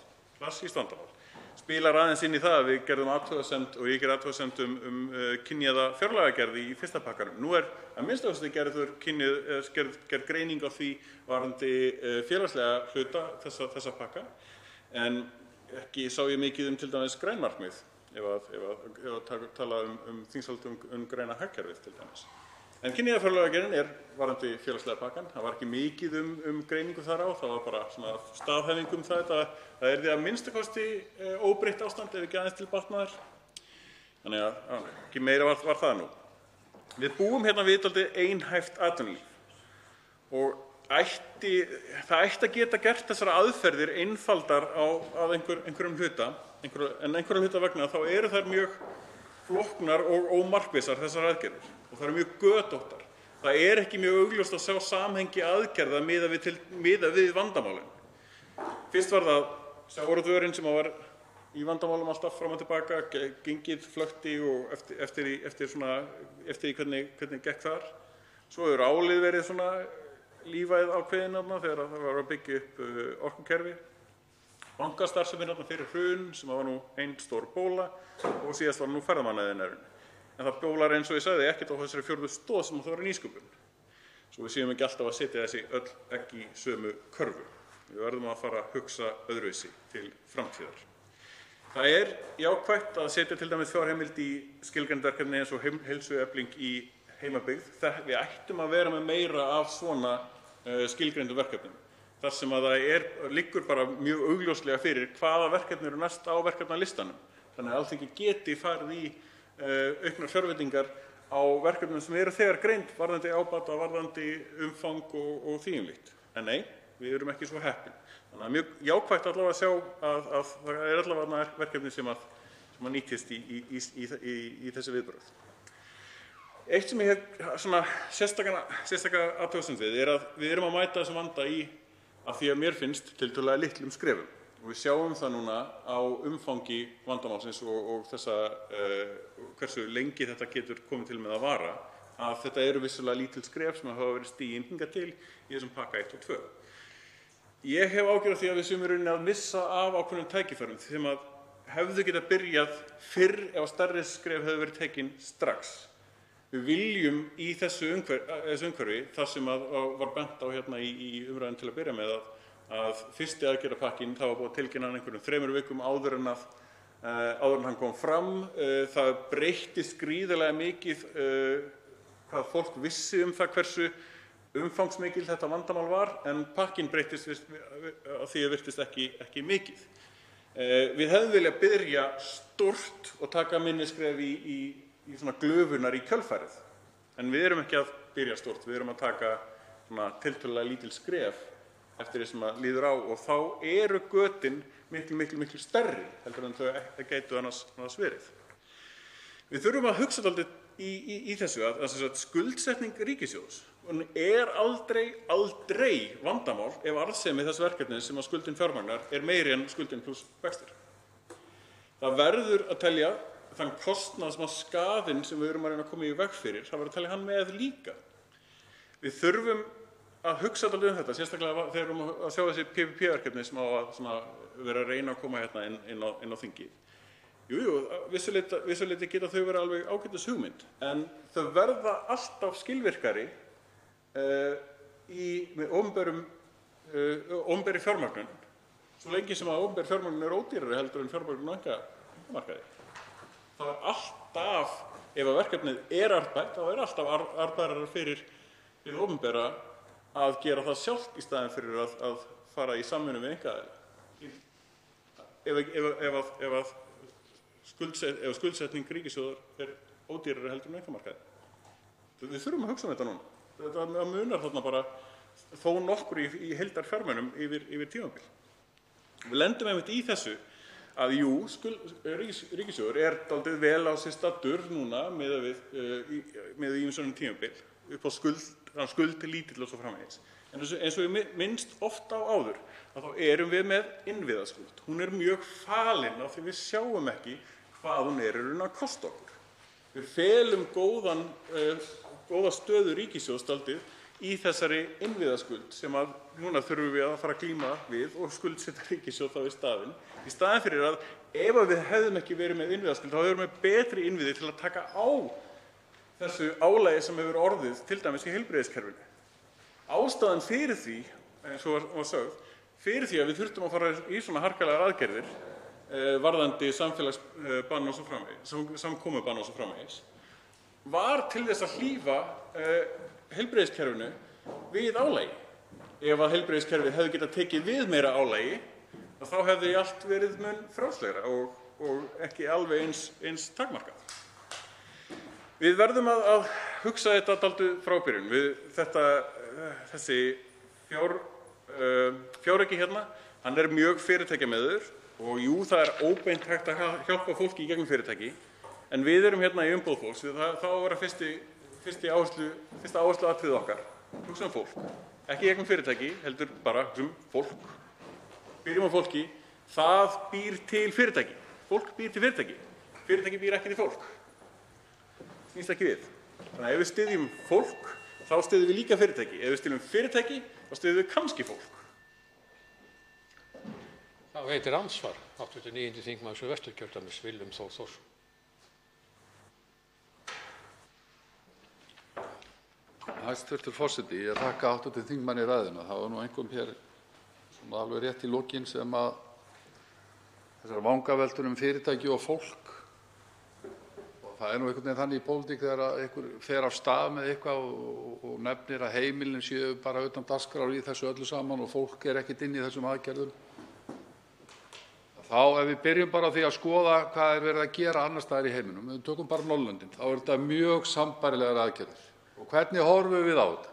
Spilar aðeins inn í það að við gerðum athugasemd og ég gerði athugasemd kynjaða fjárlagagerð í fyrsta pakkanum. Nú er að minnsta gerð greining á því varðandi félagslega hluta þessa pakka, en ekki sá ég mikið til dæmis græn markmið ef að tala þingsályktun græna hagkerfið til dæmis. En kynjaða fjárlagagerðin er varðandi félagslega pakkan. Það var ekki mikið greiningu þar á, það var bara svona staðhæfing það yrði að minnstakosti óbreytt ástand ef ekki aðeins til batnaðar. Þannig að ekki meira var það nú. Við búum hérna við dálítið einhæft atvinnulíf og það ætti að geta gert þessar aðferðir einfaldar að einhverjum hluta, en einhverjum hluta vegna þá eru þær mjög flóknar og ómarkvissar þessar aðgerðir og það eru mjög götóttar. Það er ekki mjög augljóst að sjá samhengi aðgerða miðað við vandamálin. Fyrst var það sjávarútvegurinn sem var í vandamálum alltaf fram og tilbaka, gengið flökti og eftir því hvernig gekk þar. Svo hefur álið verið svona lífæð ákveðin þegar það var að byggja upp orkukerfi. Bankastarfsemin fyrir hrun sem var nú ein stór bóla og síðast var nú ferðamannaiðnaðurinn. En það bólar eins og ég sagði ekkert á þessari fjórðu stoð sem það var nýsköpun. Svo við séum ekki alltaf að setja þessi öll egg í sömu körfu. Við verðum að fara að hugsa öðruvísi til framtíðar. Það er jákvætt að setja til dæmis fjárheimild í skilgreind verkefni eins og heilsuefling í heimabyggð. Við ættum að vera með meira af svona skilgreindu verkefnum. þar sem að það liggur bara mjög augljóslega fyrir hvaða verkefni eru næst á verkefnalistanum. Þannig að Alþingi geti farið í auknar fjárveitingar á verkefnum sem eru þegar greind varðandi ábata, varðandi umfang og því um líkt. En nei, við erum ekki svo heppin. Þannig að mjög jákvætt allavega að sjá að það allavega verkefni sem að nýtist í þessi viðbrögð. Eitt sem ég hef svona sérstaka athugasemd við að við erum að mæta þessum vanda af því að mér finnst tiltölulega litlum skrefum. Og við sjáum það núna á umfangi vandamálsins og þessa hversu lengi þetta getur komið til með að vara, að þetta eru vissulega lítil skref sem hafa verið stigin hingað til í þessum pakka 1 og 2. Ég hef ágjörð því að við séum í rauninni að missa af ákveðnum tækifærum sem að hefðu getað byrjað fyrr ef stærri skref hefðu verið tekin strax. Við viljum í þessu umhverfi, þar sem var bent á hérna í umræðin til að byrja með að fyrsti aðgerðapakkinn, það var búið að tilkynna hann einhverjum 3 vikum áður en hann kom fram. Það breyttist gríðarlega mikið hvað fólk vissi það hversu umfangsmikil þetta vandamál var, en pakkinn breyttist að því að virtist ekki mikið. Við hefðum viljað byrja stórt og taka minni skref í svona glöfunar í kjölfarið, en við erum ekki að byrja stórt, við erum að taka svona tiltölulega lítil skref eftir því sem að líður á, og þá eru götin miklu stærri heldur en þau gætu annars verið. Við þurfum að hugsa dálítið í þessu að skuldsetning ríkissjóðs aldrei vandamál ef arðsemi þess verkefnis sem að skuldin fjármagnar meiri en skuldin pluss vextir. Það verður að telja þann kostnað sem að skaðinn sem við erum að reyna að koma í veg fyrir, það verður að telja hann með líka. Við þurfum að hugsa þetta þetta, sérstaklega þegar við erum að sjá þessi PPP-verkefni sem á að vera að reyna að koma hérna inn á þingið. Jú, vissuleyti geta þau verið alveg ágætis hugmynd, en þau verða alltaf skilvirkari með opinberri fjármögnun, svo lengi sem að opinber fjármögnun ódýrari heldur en fjármögnun á einkamarkaði. Það alltaf, ef að verkefnið arðbært, þá alltaf arðbærara fyrir opinbera að gera það sjálft í staðinn fyrir að fara í samvinnu við einkaaðila. Ef skuldsetning ríkissjóðar ódýrari heldur en einkamarkaði. Við þurfum að hugsa þetta núna. Þetta munar þarna bara þó nokkur í heildarfjármunum yfir tímabil. Við lendum einmitt í þessu að ríkissjóður dálítið vel á sér staddur núna með ýmsum tímabil upp á skuld lítill og svo framvegis. En eins og við minnst oft á áður, að þá erum við með innviðaskuld. Hún mjög falin af því við sjáum ekki hvað hún að kosta okkur. Við felum góða stöðu ríkissjóðs dálítið í þessari innviðaskuld sem að núna þurfum við að fara að glíma við og skuldsetta ríkissjóð þá í staðinn fyrir að ef við hefðum ekki verið með innviðaskuld, þá hefðum við betri innviði til að taka á þessu álagi sem hefur orðið til dæmis í heilbrigðiskerfinu. Ástæðan fyrir því, eins og var sögð, fyrir því að við þurftum að fara í svona harkalegar aðgerðir varðandi samfélagsbann og svo framvegis, samkomubann og svo framvegis, var til þess að hlífa heilbrigðiskerfinu við álagi. Ef að heilbrigðiskerfið hefði getað tekið við meira álagi, þá hefði allt verið mun frjálslegra og ekki alveg eins takmarkað. Við verðum að hugsa þetta dálítið frá byrjun. Þessi fjárauki hérna, hann mjög fyrirtækjamiðugur og jú, það óbeint hægt að hjálpa fólki í gegnum fyrirtæki, en við erum hérna í umboð fólks, þá vera fyrsta áherslu atriðið okkar, hugsa fólk, ekki í gegnum fyrirtæki, heldur bara hugsa fólk. Byrjum á fólki, það býr til fyrirtæki, fólk býr til fyrirtæki, fyrirtæki býr ekki til fólk. Snýst ekki við. Þannig að ef við styðjum fólk, þá styðjum við líka fyrirtæki. Ef við styðjum fyrirtæki, þá styðjum við kannski fólk. Þá veitir ansvar, 89. þingmaður Suðvesturkjördæmis, Willum Þór Þórsson. Hæstvirtur forseti, ég þakka hv. þingmanni ræðuna. Það var nú einhverjum hér alveg rétt í lokin sem að þessar vangaveltur fyrirtæki og fólk. það nú einhvern veginn þannig í pólitík þegar einhver fer af stað með eitthvað og nefnir að heimilin séu bara utan dagskrár í þessu öllu saman og fólk ekkert inn í þessum aðgerðum. Þá ef við byrjum bara á því að skoða hvað verið að gera annars staðar í heiminum, við tökum bara Norðurlöndin, þá þetta mjög sambærilegar aðgerðir. Og hvernig horfum við á þetta?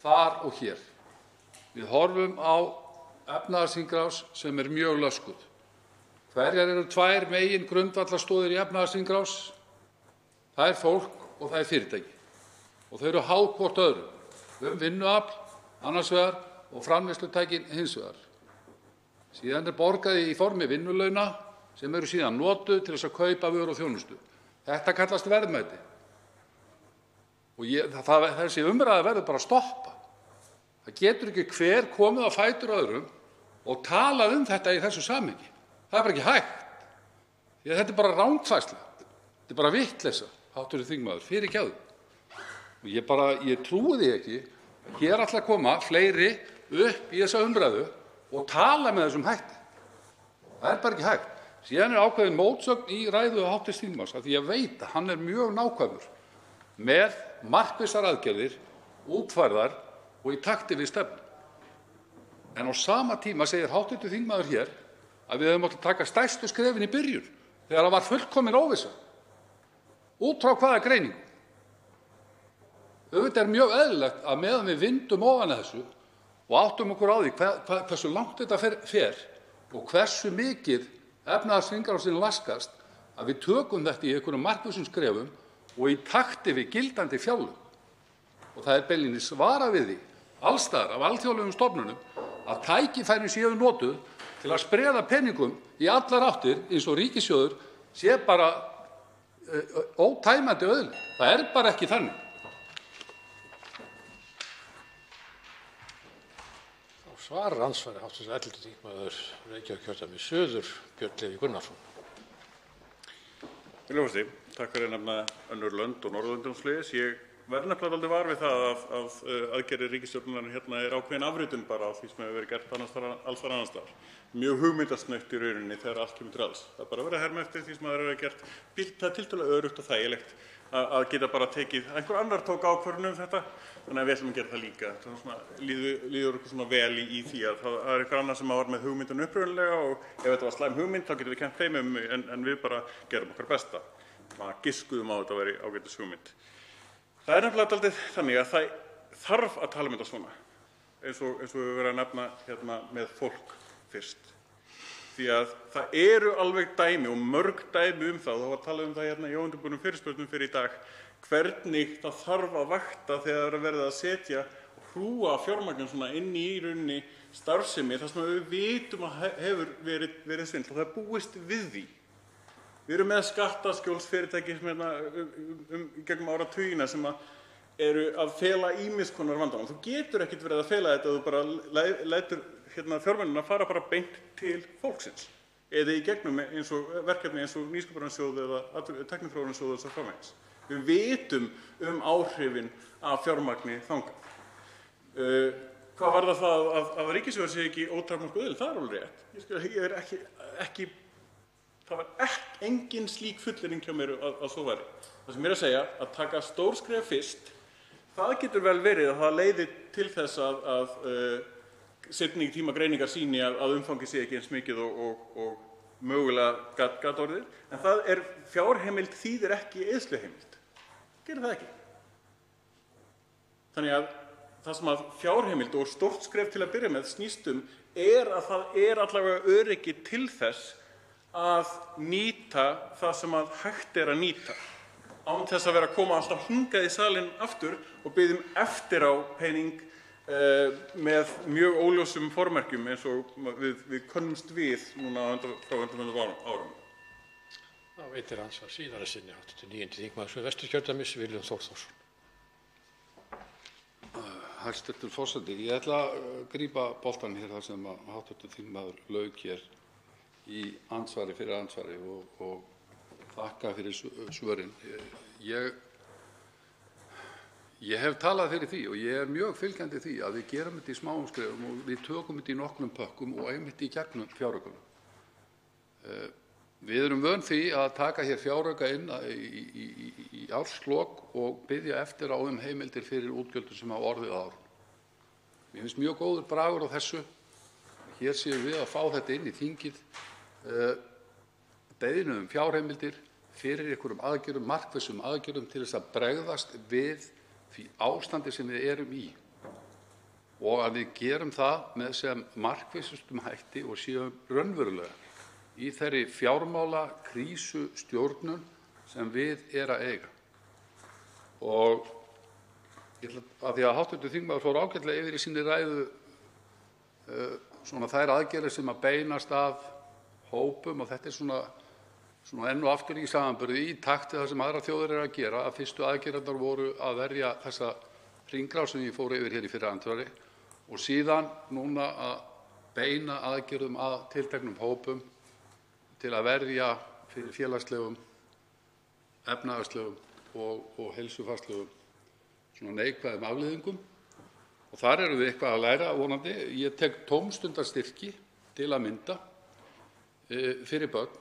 Þar og hér. Við horfum á efnahagshringrás sem mjög löskuð. Hverjar eru tvær megin grundvallarstoðir í efnahagshringrás? Það fólk og það fyrirtæki. Og þau eru háð hvort öðru. Vinnuafl annars vegar og framleiðslutækin hins vegar. Síðan borgað í formi vinnulauna sem eru síðan notuð til þess að kaupa vöru og þjónustu. Þetta kallast verðmæti. Og þessi umræða verður bara að stoppa. Það getur ekki hver komið á fætur öðrum og talað þetta í þessu samhengi. Það bara ekki hægt. Því að þetta bara rangfærsla. Þetta bara vitleysa, hv. þingmaður, fyrirgefðu. Og ég trúi því ekki. Hér ætla að koma fleiri upp í þessa umræðu og tala með þessum hætti. Það bara ekki hægt. Síðan ákveðin mótsögn í ræðu hv. þingmanns af því ég veit að hann mjög nákvæmur með markvissar aðgerðir, útfærðar og í takti við stefnu. En á sama tíma segir hv. þingmaður hér að við hefðum átt að taka stærstu skrefin í byrjun þegar það var fullkomin óvissa. Út frá hvaða greiningu? Auðvitað mjög eðlilegt að meðan við vindum ofan af þessu og áttum okkur á því hversu langt þetta fer og hversu mikið efnahagshringrásin laskast að við tökum þetta í einhverjum markvissum skrefum og í takti við gildandi fjárlög. Og það beinlínis svarað við því alls staðar af alþjóðlegum stofnunum að tækifærin séu notuð til að spreða peningum í allar áttir eins og ríkissjóður sé bara ótæmandi auðlind. Það bara ekki þannig. Svarar andsvari hv. 11. þingmaður Reykjavíkurkjördæmis suður, Björn Leví Gunnarsson. Virðulegur forseti, takk fyrir að nefna önnur lönd og Norðurlöndin og svoleiðis. Ég verð nefnilega dálítið var við það að aðgerðir ríkisstjórnarinnar hérna ákveðin afritun bara á því sem hefur verið gert alls staðar annars staðar. Mjög hugmyndasnautt í rauninni þegar allt kemur til alls. Það bara verið að herma eftir því sem það er gert. Það er tiltölulega öruggt og þægilegt að geta bara tekið, einhver annar tók ákvörðun þetta, þannig að við ætlum að gera það líka. Líður okkur svona vel í því að það er einhver annar sem var með hugmyndun upprunalega og ef þetta var slæm hugmynd þá getum við kennt þeim en við bara gerum okkar besta. Giskuðum á þetta að vera ágætis hugmynd. Það er nefnilega dálítið þannig að það þarf að tala þetta svona, eins og við verðum að nefna hérna með fólk fyrst. Því að það eru alveg dæmi og mörg dæmi það, og það var talað það hérna í óundirbúnum fyrirspurnum fyrir í dag, hvernig það þarf að vakta þegar verið að setja og hrúga fjármagn svona inn í rauninni starfsemi þar sem við vitum að hefur verið svindl og það búist við því. Við erum með skattaskjólsfyrirtæki sem gegnum áratugina sem eru að fela ýmiss konar vandamál. Þú getur ekkert verið að fela þetta ef þú bara lætur fjármunina fara bara beint til fólksins eða í gegnum verkefni eins og Nýsköpunarsjóð eða Tækniþróunarsjóð og svo framvegis. Við vitum áhrifin af fjármagni þangað. Hvað varðar það að ríkissjóður sé ekki ótakmörkuð auðlind? Það alveg rétt. Það var engin slík fullyrðing hjá mér að svo væri. Það sem ég að segja, að taka stór skref fyrst, það getur vel verið að það leiði til þess að seinni tíma greiningar sýni að umfangi sé ekki eins mikið og mögulega gat orðið, en það fjárheimild þýðir ekki eyðsluheimild. Gerir það ekki. Þannig að það sem að fjárheimild og stórt skref til að byrja með snýst að það allavega öryggi til þess að nýta það sem að hægt að nýta án þess að vera að koma alltaf hingað í salinn aftur og biðja eftir á pening með mjög óljósum formerkjum eins og við könnumst við núna frá undanfarnum árum. Þá veitir andsvar síðara sinni hv. 9. þingmaður Suðvesturkjördæmis Willum Þór Þórsson. Hæstv. forseti, ég ætla að grípa boltann hér þar sem hv. þingmaður lauk hér í andsvari fyrir andsvari og þakka fyrir svörin. Ég hef talað fyrir því og ég mjög fylgjandi því að við gerum þetta í smáum skrefum og við tökum þetta í nokkrum pökkum og einmitt í gegnum fjáraukann. Við erum vön því að taka hér fjárauka inn í árslok og biðja eftir á heimildir fyrir útgjöldum sem hafa orðið á árinu. Mér finnst mjög góður bragur á þessu. Hér séum við að fá þetta inn í þingið, beiðni fjárheimildir fyrir einhverjum aðgerðum, markvissum aðgerðum til þess að bregðast við því ástandi sem við erum í og að við gerum það með sem markvissustum hætti og séum raunverulega í þeirri fjármálakrísustjórnun sem við er að eiga. Og ég ætla, af því að hv. þingmaður fór ágætlega yfir í sinni ræðu svona þær aðgerðir sem að beinast að hópum, og þetta er svona enn og aftur í samanburði í takt við það sem aðrar þjóðir eru að gera, að fyrstu aðgerðirnar voru að verja þessa hringrás sem ég fór yfir hér í fyrra andsvari og síðan núna að beina aðgerðum að tilteknum hópum til að verja fyrir félagslegum, efnahagslegum og heilsufarslegum svona neikvæðum afleiðingum. Og þar erum við eitthvað að læra vonandi. Ég tek tómstundastyrki til að mynda fyrir börn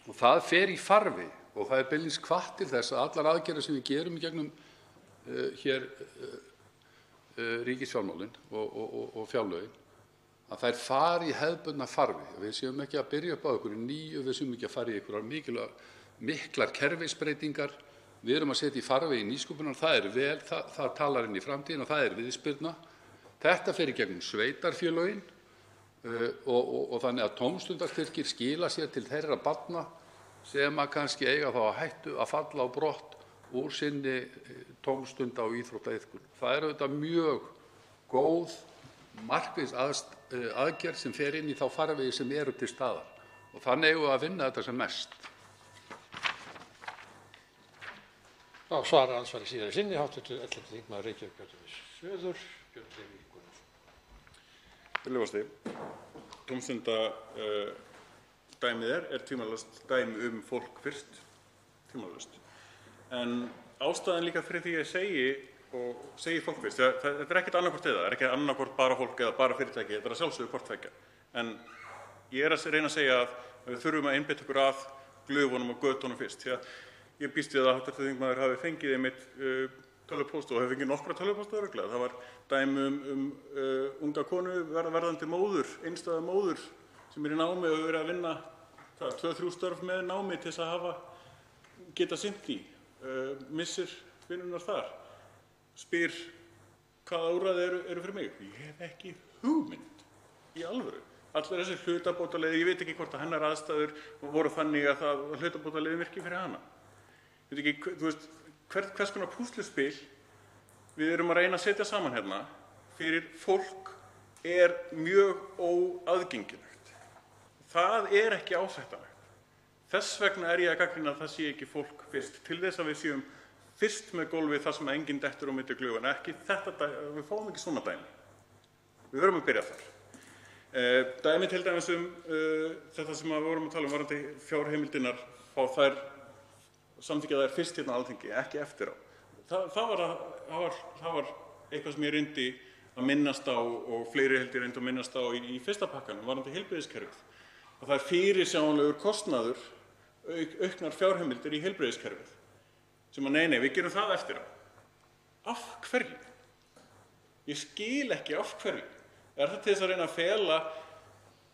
og það fer í farveg og það er beinlínis hvatt til þess að allar aðgerðir sem við gerum í gegnum hér ríkisfjármálin og fjárlögin, að þær fari í hefðbundna farveg. Við séum ekki að byrja upp á einhverju nýju, við séum ekki að fara í einhverjar miklar kerfisbreytingar. Við erum að setja í farveg í nýsköpunar, það er vel, það talar inn í framtíðina, það er viðspyrna. Þetta fer í gegnum sveitarfélögin og þannig að tómstundastyrkir skila sér til þeirra barna sem að kannski eiga þá að hættu að falla á brott úr sinni tómstunda- og íþróttaiðkun. Það er auðvitað mjög góð, markviss aðgerð sem fer inn í þá farvegi sem eru til staðar og þannig eigum við að vinna þetta sem mest. Svarar andsvari síðar í sinni, hv. 11. þingmaður Reykjavíkurkjördæmis suður, Björn Leví Gunnarsson. Virðulegur forseti, tómstundadæmið er tvímælalaust dæmi fólk fyrst, tvímælalaust. En ástæðan líka fyrir því ég segi fólk fyrst, þetta er ekkert annarkvort eða, það er ekki annarkvort bara fólk eða bara fyrirtæki, þetta er að sjálfsögðu hvort tveggja. En ég er að reyna að segja að við þurfum að einbeita okkur að glufunum og götunum fyrst, því að ég býst við að hv. þingmaður hafi fengið einmitt tölvupóst og hefur fengið nokkra tölvupósta örugglega. Það var dæmi unga konu, verðandi móður, einstæða móður sem er í námi og hefur verið að vinna 2-3 störf með námi til þess að geta sinnt því, missir vinnunnar þar, spyr hvaða úrræði eru fyrir mig. Ég hef ekki hugmynd í alvöru. Allir þessi hlutabótaleiðir, ég veit ekki hvort að hennar aðstæður voru þannig að það hlutabótaleiðin virki fyrir hana. Ég veit ekki, þú veist, hvers konar púsluspil við erum að reyna að setja saman hérna fyrir fólk er mjög óaðgengilegt. Það er ekki ásættanlegt. Þess vegna er ég að gagnrýna að það sé ekki fólk fyrst, til þess að við séum fyrst með gólfið þar sem enginn dettur á milli glufana, ekki þetta dæmi, við fáum ekki svona dæmi. Við verðum að byrja þar. Dæmi til dæmis þetta sem við vorum að tala varðandi fjárheimildirnar, fá þær samþykkja þær fyrst hérna á Alþingi, ekki eftir á. Það var eitthvað sem ég reyndi að minnast á og fleiri heldur reyndi að minnast á í fyrsta pakkanum varðandi heilbrigðiskerfið. Og það er fyrirsjáanlegur kostnaður, auknar fjárheimildir í heilbrigðiskerfið. Sem að nei, við gerum það eftir á. Af hverju? Ég skil ekki af hverju. Er það til þess að reyna að fela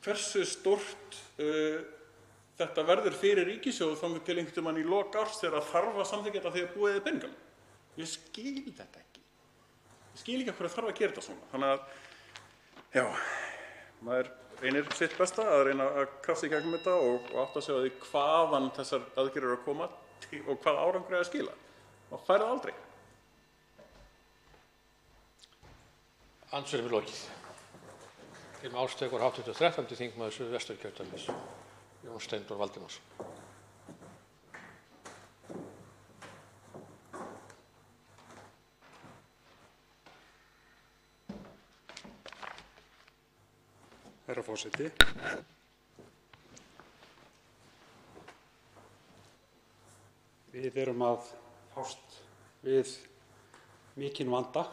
hversu stórt þetta verður fyrir ríkissjóð þangað til einhvern mann í lok árs þegar þarf að samþykkja þetta þegar búið er peningana? Ég skil þetta ekki. Ég skil ekki af hverju þarf að gera þetta svona. Þannig að, já, maður reynir sitt besta að reyna að krafsa í gegnum þetta og átta sig á því hvaðan þessar aðgerðir eru að koma og hvað árangur er að skila. Og fær það aldrei. Andsvörum er lokið. Til með ástekur hv. 13. þingmaður Suðvesturkjördæmis, Jón Steindór Valdimarsson. Herra forseti. Við erum að fást við mikinn vanda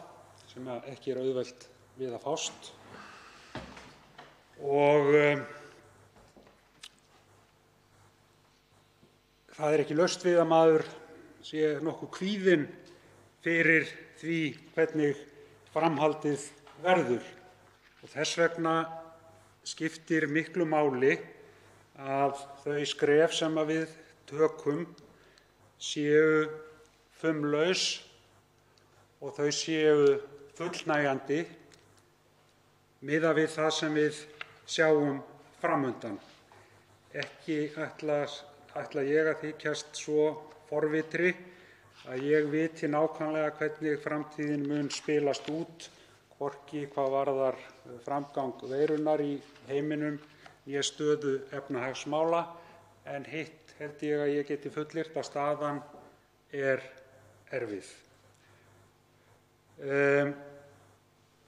sem ekki er auðvelt við að fást og það er ekki laust við að maður sé nokkuð kvíðinn fyrir því hvernig framhaldið verður. Og þess vegna skiptir miklu máli að þau skref sem við tökum séu fumlaus og þau séu fullnægjandi miðað við það sem við sjáum framundan. Ekki ætla ég að þykjast svo forvitri að ég viti nákvæmlega hvernig framtíðin mun spilast út, hvorki hvað varðar framgang veirunnar í heiminum né stöðu efnahagsmála, en hitt held ég að ég geti fullyrt að staðan er erfið.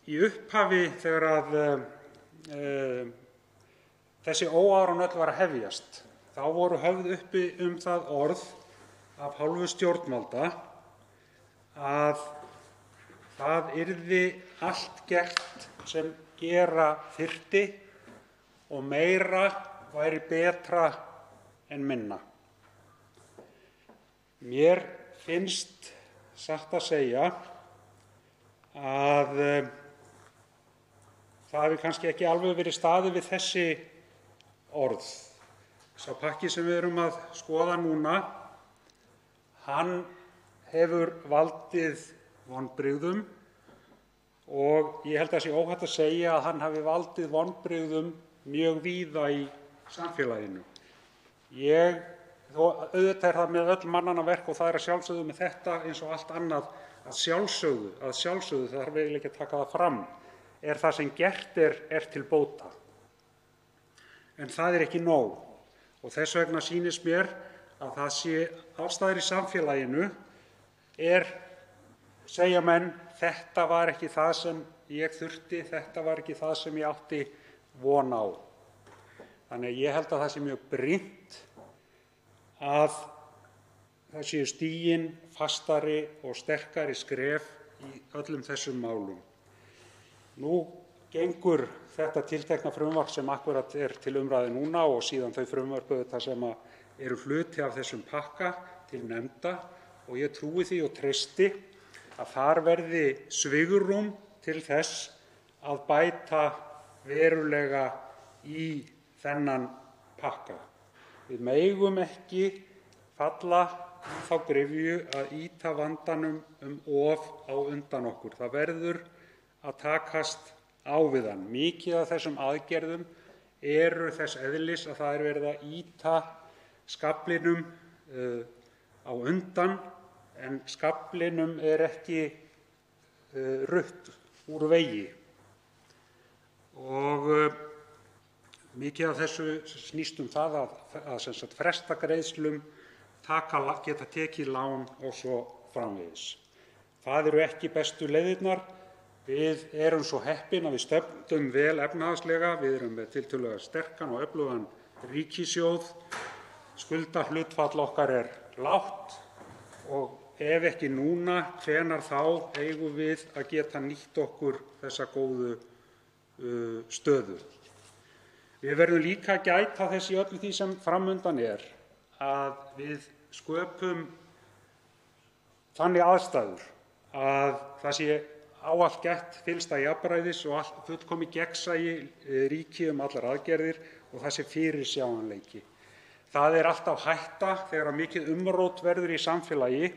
Í upphafi þegar þessi óáran öll var að hefjast, þá voru höfð uppi það orð af hálfu stjórnvalda að það yrði allt gert sem gera þyrfti og meira væri betra en minna. Mér finnst satt að segja að það hafi kannski ekki alveg verið staðið við þessi orð. Sá pakki sem við erum að skoða núna, hann hefur valdið vonbrigðum og ég held að það sé óhætt að segja að hann hafi valdið vonbrigðum mjög víða í samfélaginu. Auðvitað er það með öll mannanna verk og það er að sjálfsögðu með þetta eins og allt annað að sjálfsögðu það þarf eiginlega ekki að taka það fram, er það sem gert er til bóta. En það er ekki nóg og þess vegna sýnist mér að það sé ástæður í samfélaginu segja menn, þetta var ekki það sem ég þurfti, þetta var ekki það sem ég átti von á. Þannig að ég held að það sé mjög brýnt að það séu stigin fastari og sterkari skref í öllum þessum málum. Nú gengur þetta tiltekna frumvarp sem akkurat er til umræðu núna og síðan þau frumvörp sem eru hluti af þessum pakka til nefnda og ég trúi því og treysti að þar verði svigrúm til þess að bæta verulega í þennan pakka. Við megum ekki falla í þá gryfju að ýta vandanum of á undan okkur. Það verður að takast á við hann. Mikið af þessum aðgerðum eru þess eðlis að það er verið að ýta skaflinum á undan, en skaflinum er ekki rutt úr vegi. Og mikið af þessu snýst það að fresta greiðslum, geta tekið lán og svo framvegis. Það eru ekki bestu leiðirnar. Við erum svo heppin að við stöndum vel efnahagslega. Við erum með tiltölulega sterkan og öflugan ríkissjóð. Skuldahlutfall okkar er lágt og ef ekki núna, hvenær þá eigum við að geta nýtt okkur þessa góðu stöðu. Við verðum líka að gæta þess í öllu því sem framundan að við sköpum þannig aðstæður að það sé ávallt gætt fyllsta jafnræðis og fullkomið gegnsæi ríki allar aðgerðir og það sé fyrirsjáanleiki. Það er alltaf hætta þegar mikið umrót verður í samfélagi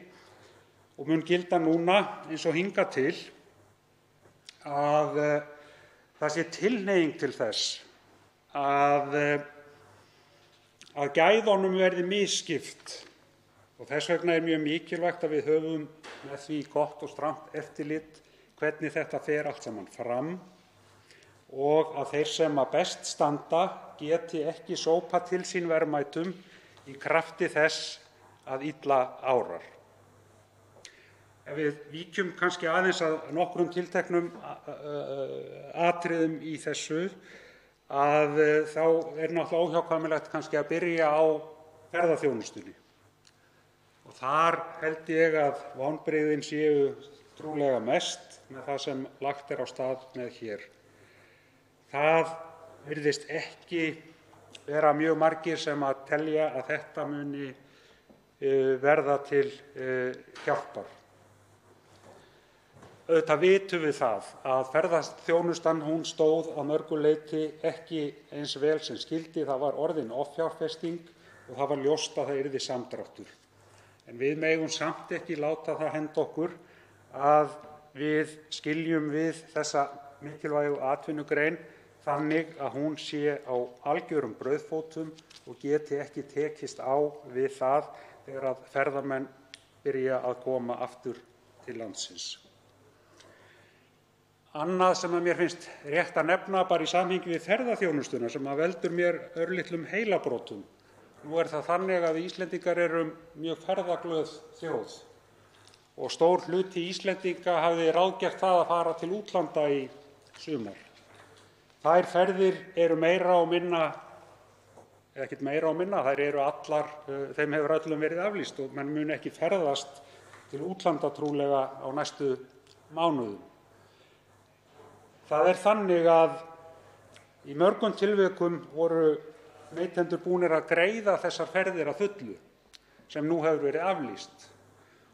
og mun gilda núna eins og hingað til að það sé tilhneiging til þess að gæðunum verði misskipt og þess vegna er mjög mikilvægt að við höfum með því gott og strangt eftirlit hvernig þetta fer allt saman fram og að þeir sem að best standa geti ekki sópað til sín verðmætum í krafti þess að illa árar. Ef við víkjum kannski aðeins að nokkrum tilteknum atriðum í þessu, þá er náttúrulega óhjákvæmilegt kannski að byrja á ferðaþjónustunni. Og þar held ég að vonbrigðin séu trúlega mest með það sem lagt er á stað með hér. Það virðist ekki vera mjög margir sem að telja að þetta muni verða til hjálpar. Auðvitað vitum við það að ferðaþjónustan stóð að mörgu leyti ekki eins vel sem skyldi. Það var orðin offjárfesting og það var ljóst að það yrði samdráttur. En við megum samt ekki láta það henda okkur að við skiljum við þessa mikilvægu atvinnugrein þannig að hún sé á algjörum brauðfótum og geti ekki tekist á við það þegar að ferðamenn byrja að koma aftur til landsins. Annað sem að mér finnst rétt að nefna bara í samhengi við ferðaþjónustuna sem að veldur mér örlitlum heilabrotum. Nú er það þannig að Íslendingar eru mjög ferðaglöð þjóð og stór hluti Íslendinga hafði ráðgert það að fara til útlanda í sumar. Þær ferðir eru meira og minna, eða ekkert meira og minna, þær eru allar, þeim hefur öllum verið aflýst og menn mun ekki ferðast til útlanda trúlega á næstu mánuðum. Það er þannig að í mörgum tilvikum voru neytendur búnir að greiða þessar ferðir að fullu sem nú hefur verið aflýst.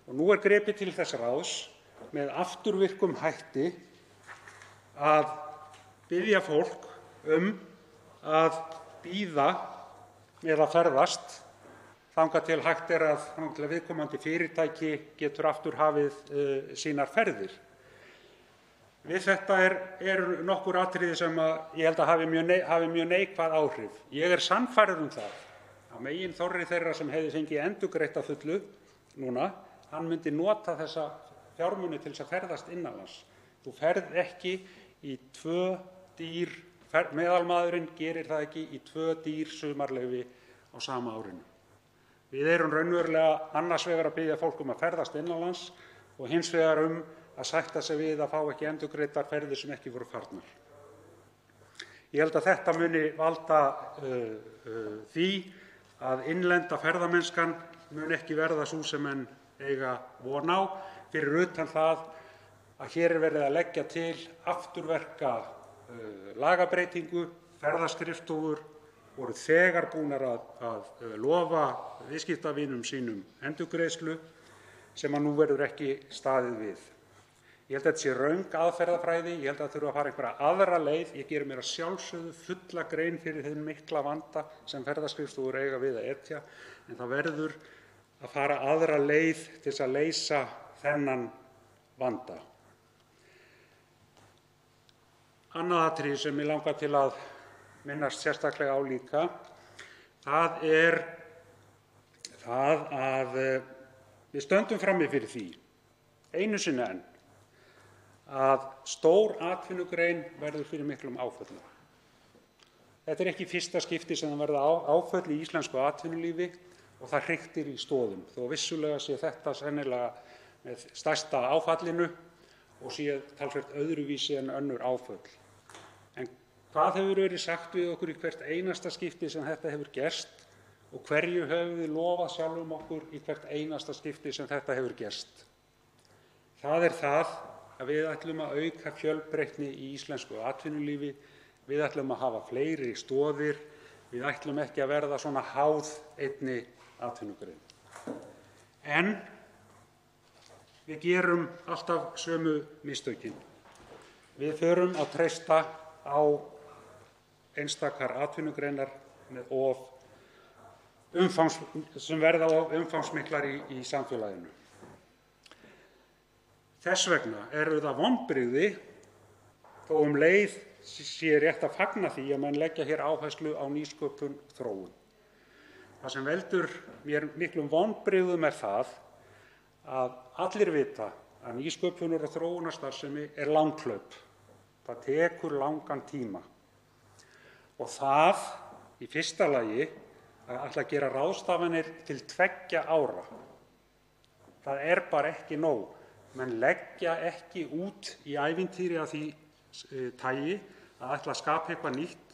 Og nú er gripið til þess ráðs með afturvirkum hætti að biðja fólk að bíða með að ferðast þangað til hægt er að viðkomandi fyrirtæki getur aftur hafið sínar ferðir. Við þetta eru nokkur atriði sem ég held að hafi mjög neikvæð áhrif. Ég er sannfærður það að meginþorri þeirra sem hefði fengið endurgreitt að fullu núna, hann myndi nota þessa fjármuni til þess að ferðast innanlands. Þú ferð ekki í 2 dýr, meðalmaðurinn gerir það ekki í 2 dýr sumarleyfi á sama árinu. Við erum raunverulega annars vegar að biðja fólk að ferðast innanlands og hins vegar að sætta sig við að fá ekki endurgreiddar ferðir sem ekki voru farnar. Ég held að þetta muni valda því að innlenda ferðamennskan mun ekki verða sú sem menn eiga von á, fyrir utan það að hér er verið að leggja til afturverka lagabreytingu. Ferðaskrifstofur voru þegar búnar að lofa viðskiptavinum sínum endurgreiðslu sem að nú verður ekki staðið við. Ég held að þetta sé röng aðferðafræði, ég held að það þurfi að fara einhverja aðra leið. Ég geri mér að sjálfsögðu fulla grein fyrir þeim mikla vanda sem ferðaskrifstofur eiga við að etja, en það verður að fara aðra leið til þess að leysa þennan vanda. Annað atriði sem mig langar til að minnast sérstaklega á líka, það er það að við stöndum frammi fyrir því, einu sinni enn, að stór atvinnugrein verður fyrir miklum áföllum. Þetta er ekki fyrsta skipti sem það verða áföll í íslensku atvinnulífi og það hriktir í stoðum. Þó vissulega sé þetta sennilega með stærsta áfallinu og sé talsvert öðruvísi en önnur áföll. En hvað hefur verið sagt við okkur í hvert einasta skipti sem þetta hefur gerst og hverju höfum við lofað sjálfum okkur í hvert einasta skipti sem þetta hefur gerst? Það er það að við ætlum að auka fjölbreytni í íslensku atvinnulífi, við ætlum að hafa fleiri stoðir, við ætlum ekki að verða svona háð einni atvinnugrein. En við gerum alltaf sömu mistökin. Við förum að treysta á einstakar atvinnugreinar sem verða of umfangsmiklar í samfélaginu. Þess vegna eru það vonbrigði þó leið sé rétt að fagna því að menn leggja hér áherslu á nýsköpun þróun. Það sem veldur mér miklum vonbrigðum það að allir vita að nýsköpunar- og þróunarstarfsemi er langhlaup. Það tekur langan tíma. Og það í fyrsta lagi að ætla að gera ráðstafanir til 2 ára. Það er bara ekki nóg. Menn leggja ekki út í ævintýri af því tagi að ætla að skapa eitthvað nýtt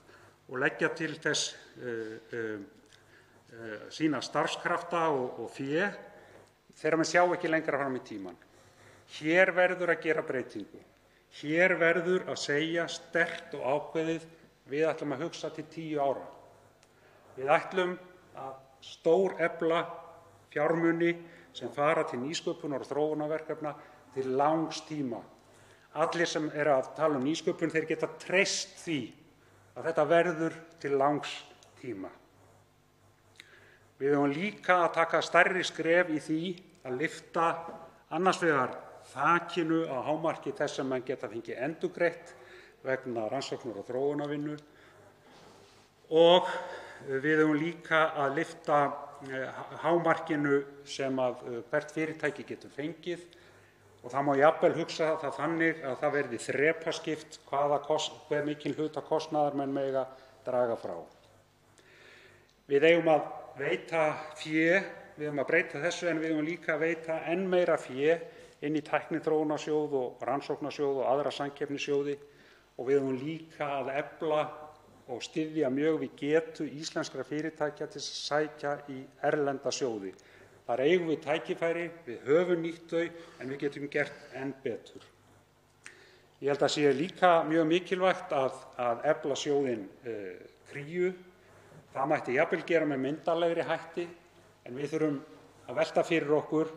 og leggja til þess sína starfskrafta og fé þegar menn sjá ekki lengra fram í tímann. Hér verður að gera breytingu. Hér verður að segja sterkt og ákveðið: við ætlum að hugsa til 10 ára. Við ætlum að stórefla fjármuni sem fara til nýsköpunar og þróunarverkefna til langs tíma. Allir sem eru að tala um nýsköpun, þeir geta treyst því að þetta verður til langs tíma. Við höfum líka að taka stærri skref í því að lyfta annars vegar þakinu á hámarki þess sem menn geta fengið endurgreitt vegna rannsóknar og þróunarvinnu og við höfum líka að lyfta hámarkinu sem að hvert fyrirtæki getur fengið og það má jafnvel hugsa það þannig að það verði þrepaskipt hve mikinn hluta kostnaðar menn mega draga frá. Við eigum að veita fé, við eigum að breyta þessu en við eigum líka að veita enn meira fé inn í tækniþróunarsjóð og rannsóknarsjóð og aðra samkeppnissjóði og við eigum líka að efla og styðja mjög við getu íslenskra fyrirtækja til að sækja í erlenda sjóði. Þar eigum við tækifæri, við höfum nýtt þau en við getum gert enn betur. Ég held að sé líka mjög mikilvægt að efla sjóðinn Kríu. Það mætti jafnvel gera með myndarlegri hætti en við þurfum að velta fyrir okkur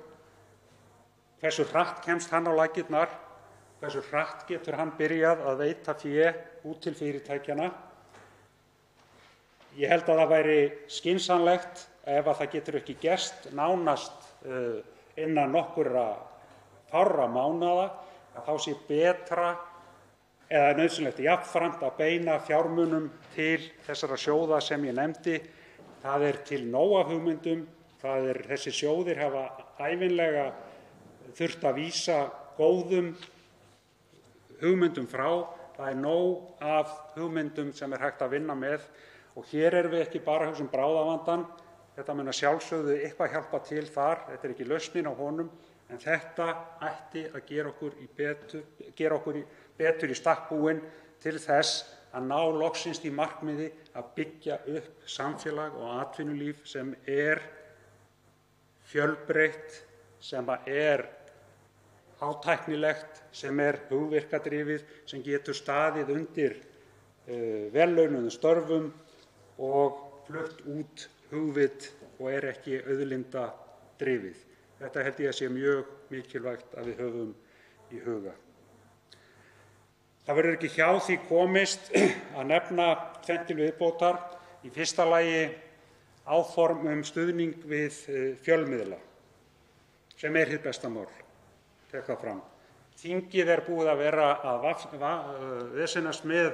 hversu hratt kemst hann á laggirnar, hversu hratt getur hann byrjað að veita fé út til fyrirtækjanna. Ég held að það væri skynsamlegt ef að það getur ekki gerst nánast innan nokkurra fárra mánaða að þá sé betra eða nauðsynlegt jafnframt að beina fjármunum til þessara sjóða sem ég nefndi. Það er til nóg af hugmyndum, þessi sjóðir hafa ævinlega þurft að vísa góðum hugmyndum frá. Það er nóg af hugmyndum sem er hægt að vinna með og hér erum við ekki bara að hugsa um bráðavandann. Þetta mun að sjálfsögðu eitthvað hjálpa til þar, þetta er ekki lausnin á honum, en þetta ætti að gera okkur betur í stakk búin til þess að ná loksins því markmiði að byggja upp samfélag og atvinnulíf sem er fjölbreytt, sem er hátæknilegt, sem er hugvirkadrifið, sem getur staðið undir vellaunuðum störfum og flutt út hugvit og er ekki auðlindadrifið. Þetta held ég að sé mjög mikilvægt að við höfum í huga. Það verður ekki hjá því komist að nefna tvennt til viðbótar. Í fyrsta lagi áform stuðning við fjölmiðla, sem er hið besta mál. Tek það fram. Þingið er búið að vera að vesenast með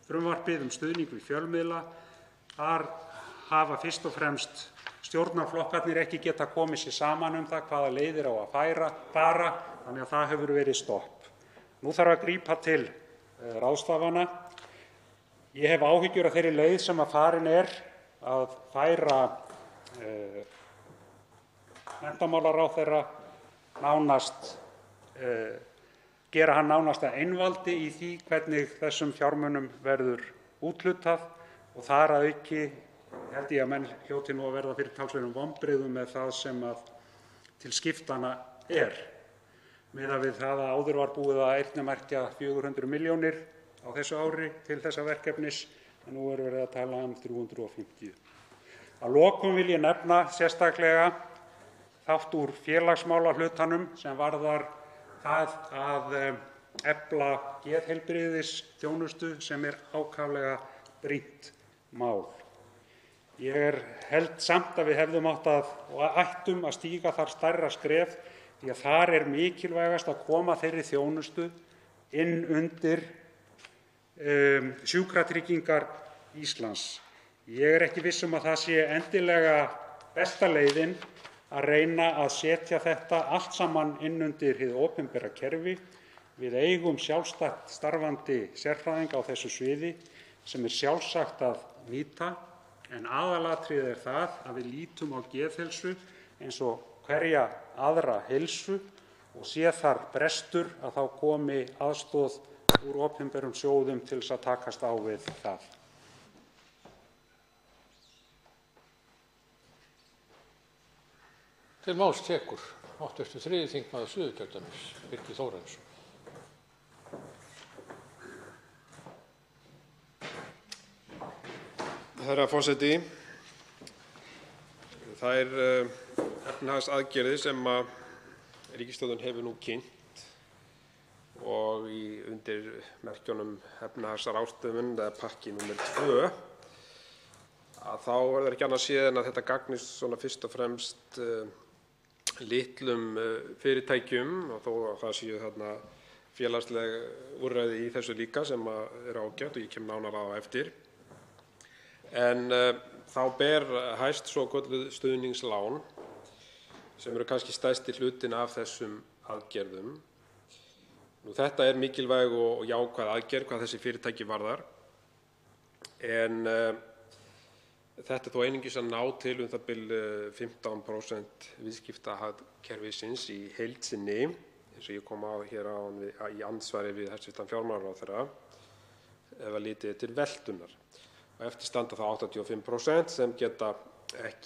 frumvarpið stuðning við fjölmiðla. Þar hafa fyrst og fremst stjórnarflokkarnir ekki geta komið sér saman um það hvaða leiðir á að fara, þannig að það hefur verið stopp. Nú þarf að grípa til ráðstafana. Ég hef áhyggjur af þeirri leið sem að farin er að færa menntamálaráðherra gera hann nánast að einvaldi í því hvernig þessum fjármunum verður úthlutað og þar að auki held ég að menn hljóti nú að verða fyrir talsverðum vonbrigðum með það sem að til skiptanna er. Miðað við það að áður var búið að eyrnamerkja 400 milljónir á þessu ári til þessa verkefnis en nú er verið að tala um 350. Að lokum vil ég nefna sérstaklega þátt úr félagsmálahlutanum sem varðar það að efla geðheilbrigðisþjónustu sem er ákaflega brýnt mál. Ég held samt að við hefðum átt og ættum að stíga þar stærra skref því að þar er mikilvægast að koma þeirri þjónustu inn undir Sjúkratryggingar Íslands. Ég er ekki viss um að það sé endilega besta leiðin að reyna að setja þetta allt saman inn undir hið opinbera kerfi. Við eigum sjálfstætt starfandi sérfræðinga á þessu sviði sem er sjálfsagt að nýta, en aðalatriðið er það að við lítum á geðheilsu eins og hverja aðra heilsu og sé þar brestur að þá komi aðstoð úr opinberum sjóðum til þess að takast á við það. Til máls tekur hv. 3. þingmaður Suðurkjördæmis, Birgir Þórarinsson. Herra forseti, þær efnahagsaðgerðir sem ríkisstjórnin hefur nú kynnt og undir merkjunum efnahagsráðstöfun eða pakki númer 2, þá verður ekki annað séð en að þetta gagnist svona fyrst og fremst litlum fyrirtækjum, og þó að það séu þarna félagsleg úrræði í þessu líka sem eru ágætt og ég kem nánar á eftir. En þá ber hæst svokölluð stuðningslán sem eru kannski stærsti hlutinn af þessum aðgerðum. Þetta er mikilvæg og jákvæð aðgerð hvað þessi fyrirtæki varðar, en þetta er þó einungis að ná til það bil 15% viðskiptahagkerfisins í heild sinni, eins og ég kom á hér í andsvari við hæstv. Fjármálaráðherra, ef að litið er til veltunnar. Og eftir standa þá 85% sem geta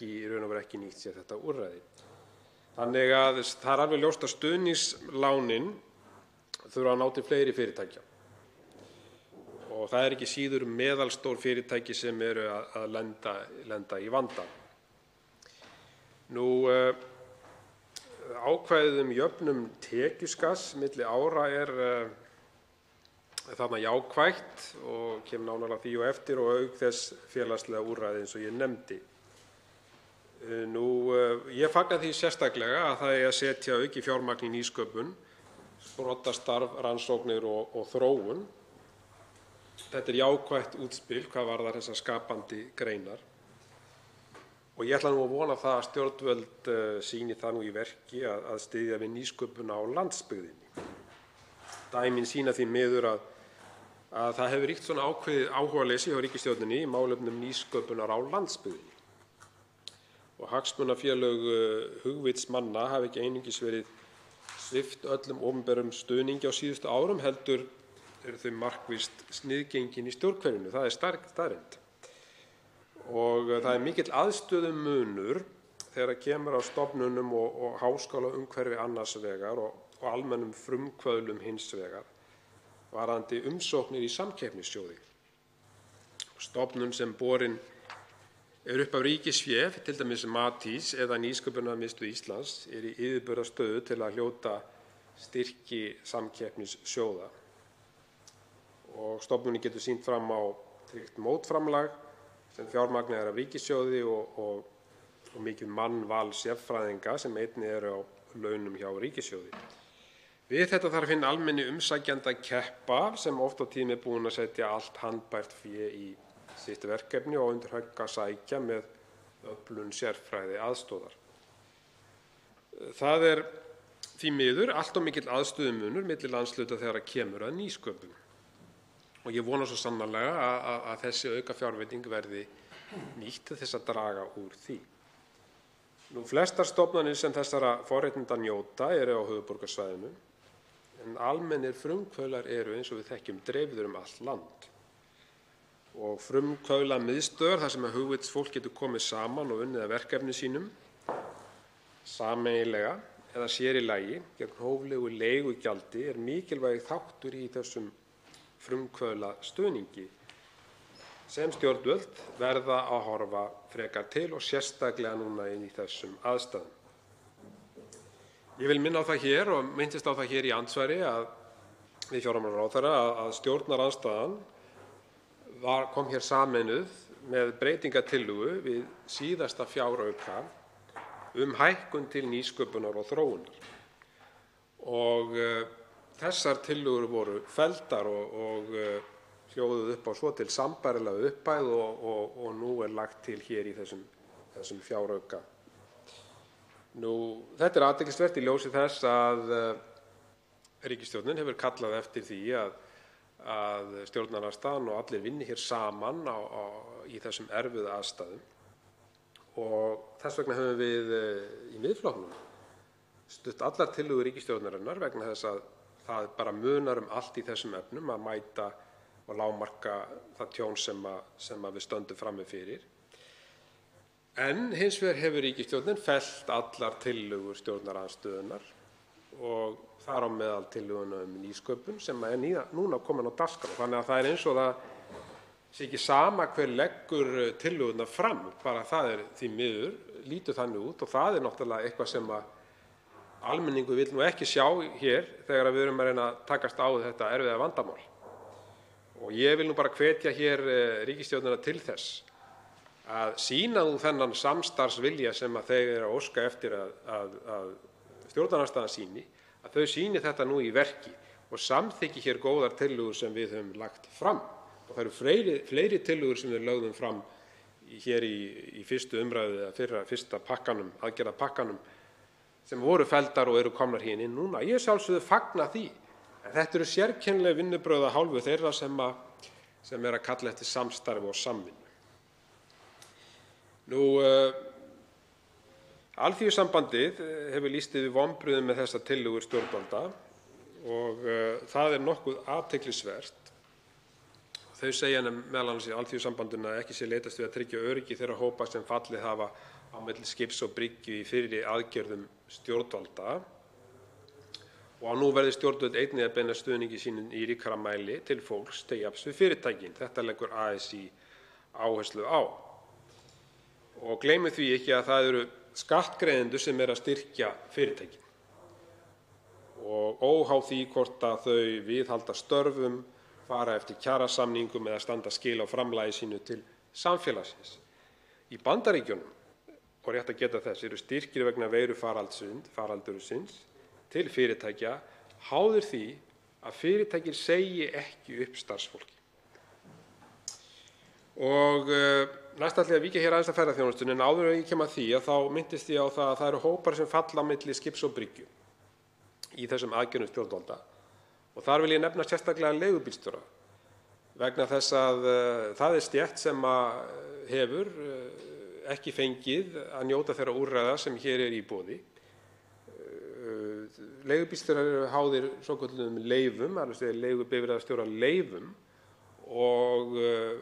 í raun og veru ekki nýtt sér þetta úrræði. Þannig að það er alveg ljóst að stuðningslánin þurfa að ná til fleiri fyrirtækja. Og það er ekki síður meðalstór fyrirtæki sem eru að lenda í vanda. Ákvæðið jöfnun tekjuskatts milli ára er þarna jákvætt og kem nánar að því á eftir, og auk þess félagslega úrræði eins og ég nefndi. Ég fagna því sérstaklega að það eigi að setja aukið fjármagn í nýsköpun, sprotastarf, rannsóknir og þróun. Þetta er jákvætt útspil hvað varðar þessar skapandi greinar. Og ég ætla að vona það að stjórnvöld sýni það í verki að styðja við nýsköpun á landsbyggðinni. Dæmin sýna því miður að það hefur ríkt svona ákveðið áhugaleysi hjá ríkisstjórninni í málefnum nýsköpunar á landsbyggðinni. Og hagsmunafélög hugvitsmanna hafa ekki einungis verið svipt öllum opinberum stuðningi á síðustu árum, heldur eru þau markvisst sniðgengin í stjórnkerfinu. Það er staðreynd. Og það er mikill aðstöðumunur þegar kemur á stofnunum og háskólaumhverfi annars vegar og almennum frumkvöðlum hins vegar varðandi umsóknir í samkeppnissjóði. Stofnun sem borin er upp af ríkisfé, til dæmis Matís eða Nýsköpunarmiðstöð Íslands, er í yfirburðastöðu til að hljóta styrki samkeppnissjóða. Og stofnunin getur sýnt fram á tryggt mótframlag sem fjármagnað er af ríkissjóði og mikið mannval sérfræðinga sem einnig eru á launum hjá ríkissjóði. Við þetta þarf hinn almenni umsækjandi að keppa sem oft á tíðum er búinn að setja allt handbært fé í sitt verkefni og undir högg að sækja með öflun sérfræði aðstoðar. Það er því miður allt of mikill aðstöðumunur milli landshluta þegar kemur að nýsköpun. Og ég vona svo sannarlega að þessi aukafjárveiting verði nýtt til þess að draga úr því. Flestar stofnanir sem þessara forréttinda njóta eru á höfuðborgarsvæðinu, en almennir frumkvöðlar eru, eins og við þekkjum, dreifðir allt land. Og frumkvöðlamiðstöðvar þar sem hugvitsfólk getur komið saman og unnið að verkefni sínum sameiginlega eða sér í lagi gegn hóflegu leigugjaldi er mikilvægur þáttur í þessum frumkvöðlastuðningi sem stjórnvöld verða að horfa frekar til og sérstaklega núna í þessum aðstæðum. Ég vil minna á það hér og minntist á það hér í andsvari við fjármálaráðherra að stjórnarandstaðan kom hér sameinuð með breytingartillögu við síðasta fjárauka hækkun til nýsköpunar og þróunar. Og þessar tillögur voru felldar og hljóðuðu upp á svo til sambærilega upphæð og nú er lagt til hér í þessum fjárauka. Þetta er athyglisvert í ljósi þess að ríkisstjórnin hefur kallað eftir því að stjórnarandstaðan og allir vinni hér saman í þessum erfiðu aðstæðum. Og þess vegna höfum við í Miðflokknum stutt allar tillögur ríkisstjórnarinnar vegna þess að það bara munar allt í þessum efnum að mæta og lágmarka það tjón sem við stöndum frammi fyrir. En hins vegar hefur ríkisstjórnin fellt allar tillögur stjórnarandstöðunnar og þar á meðal tillöguna nýsköpun sem er núna komin á dagskrá. Þannig að það er eins og það sé ekki sama hver leggur tillögurnar fram, bara það því miður lítur þannig út og það náttúrulega eitthvað sem almenningur vill nú ekki sjá hér þegar við erum að reyna að takast á við þetta erfiða vandamál. Og ég vil nú bara hvetja hér ríkisstjórnina til þess að sýna nú þennan samstarfsvilja sem þeir eru að óska eftir að stjórnarandstaðan sýni, að þau sýni þetta nú í verki og samþykki hér góðar tillögur sem við höfum lagt fram. Og það eru fleiri tillögur sem við lögðum fram hér í fyrstu umræðu eða fyrsta pakkanum, aðgerðapakkanum, sem voru felldar og eru komnar hér inn núna. Ég sjálfsögðu fagna því, en þetta eru sérkennileg vinnubrögð af hálfu þeirra sem eru að kalla eftir samstarfi og samvinnu. Alþýðusambandið hefur lýst yfir vonbrigðum með þessar tillögur stjórnvalda og það nokkuð athyglisvert. Þau segja meðal annars í Alþýðusambandinu að ekki sé leitast við að tryggja öryggi þeirra hópa sem fallið hafa á milli skips og bryggju í fyrri aðgerðum stjórnvalda og að nú verði stjórnvöld einnig að beina stuðningi sínum í ríkara mæli til fólks til jafns við fyrirtækin. Þetta leggur ASÍ áherslu á. Og gleymum því ekki að það eru skattgreiðendur sem eru að styrkja fyrirtækin og óháð því hvort að þau viðhalda störfum, fara eftir kjarasamningum eða standa skil á framlagi sínu til samfélagsins. Í Bandaríkjunum, og rétt að geta þess, eru styrkir vegna veirufaraldursins til fyrirtækja háðir því að fyrirtækin segi ekki upp starfsfólki. Og næst ætla ég að víkja hér aðeins að ferðaþjónustunni, en áður en ég kem að því þá minntist ég á það að það eru hópar sem falla á milli skips og bryggju í þessum aðgerðum stjórnvalda og þar vil ég nefna sérstaklega leigubílstjóra vegna þess að það stétt sem hefur ekki fengið að njóta þeirra úrræða sem hér í boði. Leigubílstjórar eru háðir svokölluðum leyfum, leigubifreiðastjóra leyfum og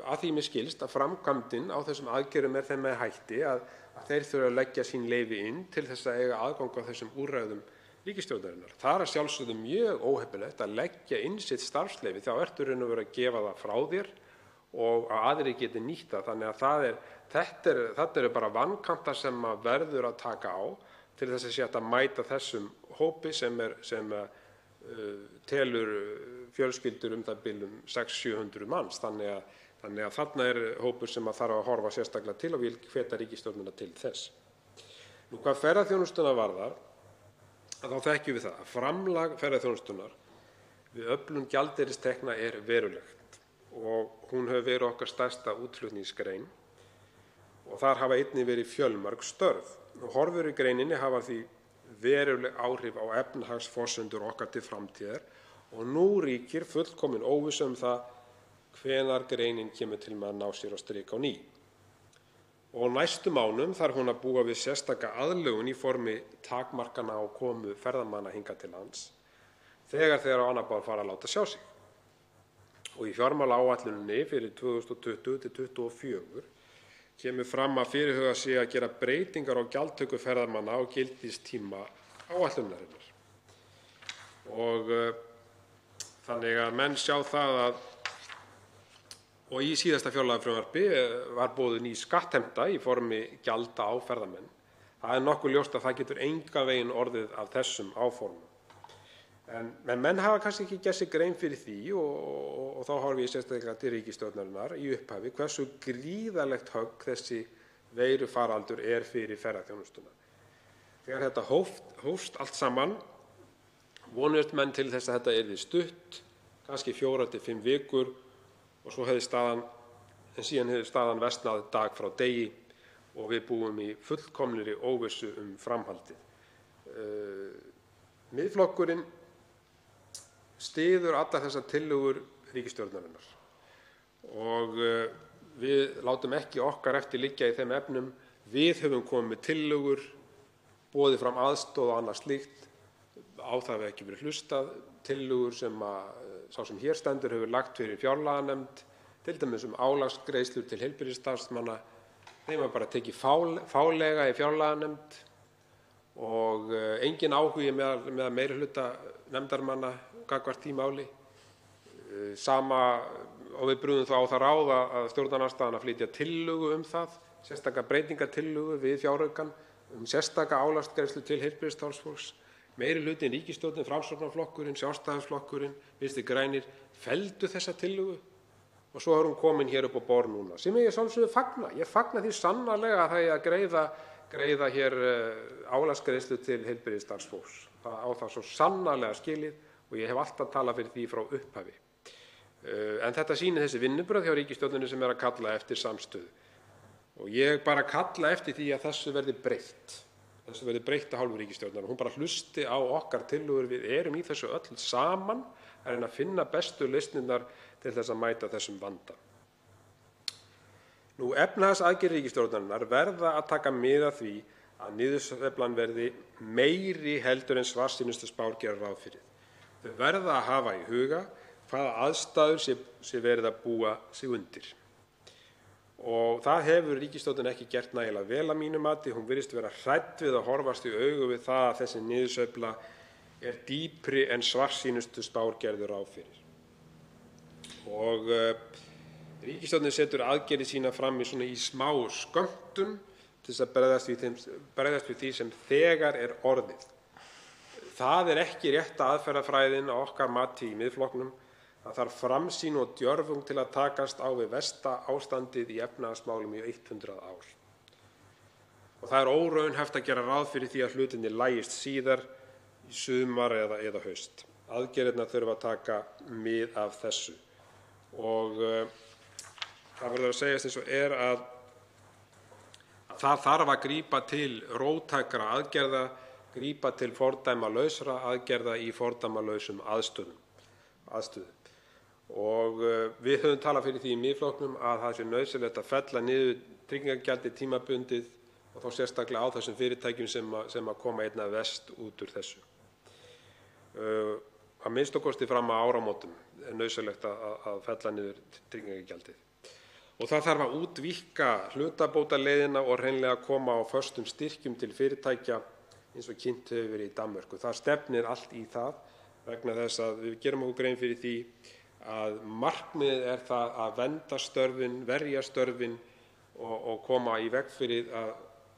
að því mér skilst að framkvæmdin á þessum aðgerðum þeim með hætti að þeir þurfa að leggja sín leyfi inn til þess að eiga aðgang að þessum úrræðum ríkisstjórnarinnar. Það að sjálfsögðu mjög óheppilegt að leggja inn sitt starfsleyfi, þá ertu raun og veru að gefa það frá þér og að aðrir geti nýtt það. Þannig að þetta eru bara vankantar sem verður að taka á til þess að sé hægt að mæta þessum hópi sem telur fjölskyldur það bil 600-700 manns. Þannig að þarna hópur sem þarf að horfa sérstaklega til og vil hvetja ríkisstjórnina til þess. Nú hvað ferðaþjónustuna varðar, þá þekkjum við það að framlag ferðaþjónustunnar við öflun gjaldeyristekna verulegt og hún hefur verið okkar stærsta útflutningsgrein og þar hafa einnig verið fjölmörg störf. Horfur í greininni hafa því veruleg áhrif á efnahagsforsendur okkar til framtíðar og nú ríkir fullkomin óvissa það hvenær greinin kemur til með að ná sér á strik á ný. Og næstu mánuðum þarf hún að búa við sérstaka aðlögun í formi takmarkana á komu ferðamanna hingað til lands þegar þeir á annað borð fara að láta sjá sig. Og í fjármálaáætluninni fyrir 2020–2024 kemur fram að fyrirhugað sé að gera breytingar á gjaldtöku ferðamanna á gildistíma áætlunarinnar. Og þannig að menn sjá það og í síðasta fjárlagafrumvarpi var boðuð ný skattheimta í formi gjalda á ferðamenn. Það nokkuð ljóst að það getur engan veginn orðið af þessum áformum. En menn hafa kannski ekki gert sér grein fyrir því og þá horfi ég sérstaklega til ríkisstjórnarinnar í upphafi hversu gríðarlegt högg þessi veirufaraldur fyrir ferðaþjónustuna. Þegar þetta hófst allt saman vonuðust menn til þess að þetta yrði stutt, kannski 4 til 5 vikur og svo síðan hefði staðan versnað dag frá degi og við búum í fullkomnri óvissu framhaldið. Miðflokkurinn styður allar þessar tillögur ríkisstjórnarinnar og við látum ekki okkar eftir liggja í þeim efnum. Við höfum komið með tillögur, boðið fram aðstoð og annað slíkt. Á það hefur ekki verið hlustað. Tillögur sem sá sem hér stendur hefur lagt fyrir fjárlaganefnd, til dæmis álagsgreiðslur til heilbrigðisstarfsmanna. Þeim var bara tekið fálega í fjárlaganefnd og engin áhugi með meirihluta nefndarmanna gagnvart því máli. Sama og við brugðum þá á það ráð að stjórnarandstaðan að flytja tillögu um það, sérstaka breytingartillögu við fjáraukann sérstaka álagsgreiðslu til heilbrigðisstarfsfólks. Meiri hlutinn ríkisstjórnin, Framsóknarflokkurinn, Sjálfstæðisflokkurinn, Vinstri grænir felldu þessa tillögu og svo hún komin hér upp á borð núna, sem ég sjálfsögðu fagna. Ég fagna því sannarlega að það eigi að greiða hér álagsgreiðslu til heilbrigðisstarfsfólks. Það á það svo sannarlega skilið og ég hef alltaf talað fyrir því frá upphafi. En þetta sýnir þessi vinnubrögð hjá ríkisstjórninni sem að kalla eftir samstöðu. Og ég bara kalla eftir því að þessu verði breytt. Þessu verði breytt af hálfu ríkisstjórnar. Hún bara hlusti á okkar tillögur. Við erum í þessu öll saman að reyna að finna bestu lausnirnar til þess að mæta þessum vanda. Efnahagsaðgerðir ríkisstjórnarinnar verða að taka mið af því að niðursveiflan verði meiri heldur en svartsýnustu spár gera ráð fyrir. Þau verða að hafa í huga hvaða aðstæður sé verið að búa sig undir. Og það hefur ríkisstjórnin ekki gert nægilega vel að mínu mati. Hún virðist vera hrædd við að horfast í augu við það að þessi niðursveifla er dýpri en svartsýnustu spár gerðu ráð fyrir. Og ríkisstjórnin setur aðgerðir sína fram í smá skömmtum til þess að bregðast við því sem þegar er orðið. Það er ekki rétta aðferðafræðin á okkar mati í Miðflokknum. Það þarf framsýni og djörfung til að takast á við versta ástandið í efnahagsmálum í 100 ár. Og það er óraunhæft að gera ráð fyrir því að hlutirnir lagist síðar í sumar eða haust. Aðgerðirnar þurfa að taka mið af þessu. Og það verður að segjast eins og að það þarf að grípa til róttækra aðgerða, grípa til fordæmalausra aðgerða í fordæmalausum aðstöðum. Og við höfum talað fyrir því í Miðflokknum að það sé nauðsynlegt að fella niður tryggingagjaldið tímabundið og þá sérstaklega á þessum fyrirtækjum sem að koma einna verst út úr þessu. Að minnsta kosti fram að áramótum er nauðsynlegt að fella niður tryggingagjaldið. Og það þarf að útvíkka hlutabótaleiðina og hreinlega koma á föstum styrkjum til fyrirtækja eins og kynnt hefur verið í Danmörku. Það stefnir allt í það vegna þess að við gerum okkur grein fyrir því að markmiðið er það að vernda störfin, verja störfin og koma í veg fyrir að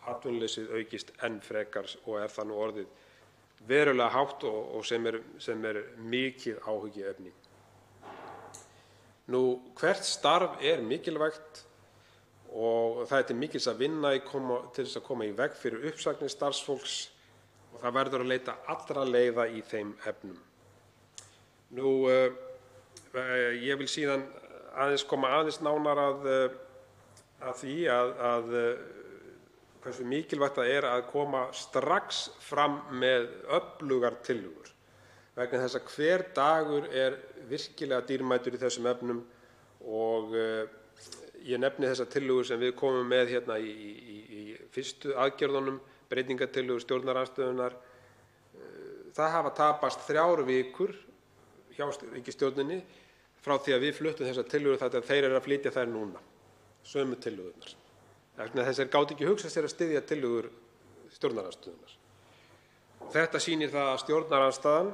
atvinnuleysið aukist enn frekar og er það nú orðið verulega hátt og sem er mikið áhyggjuefni. Hvert starf er mikilvægt og það er til mikils að vinna til þess að koma í veg fyrir uppsagnir starfsfólks og það verður að leita allra leiða í þeim efnum. Ég vil síðan koma aðeins nánar að því að hversu mikilvægt það er að koma strax fram með öflugar tillögur vegna þess að hver dagur er virkilega dýrmætur í þessum efnum og ég nefni þessar tillögur sem við komum með hérna í fyrstu aðgerðunum, breytingartillögur stjórnarandstöðunnar. Það hafa tapast 3 vikur hjá ríkisstjórninni frá því að við fluttum þessar tillögur þar til þeir eru að flytja þær núna, sömu tillögurnar. Þessir gátu ekki hugsað sér að styðja tillögur stjórnarandstöðunnar. Þetta sýnir það að stjórnarandstaðan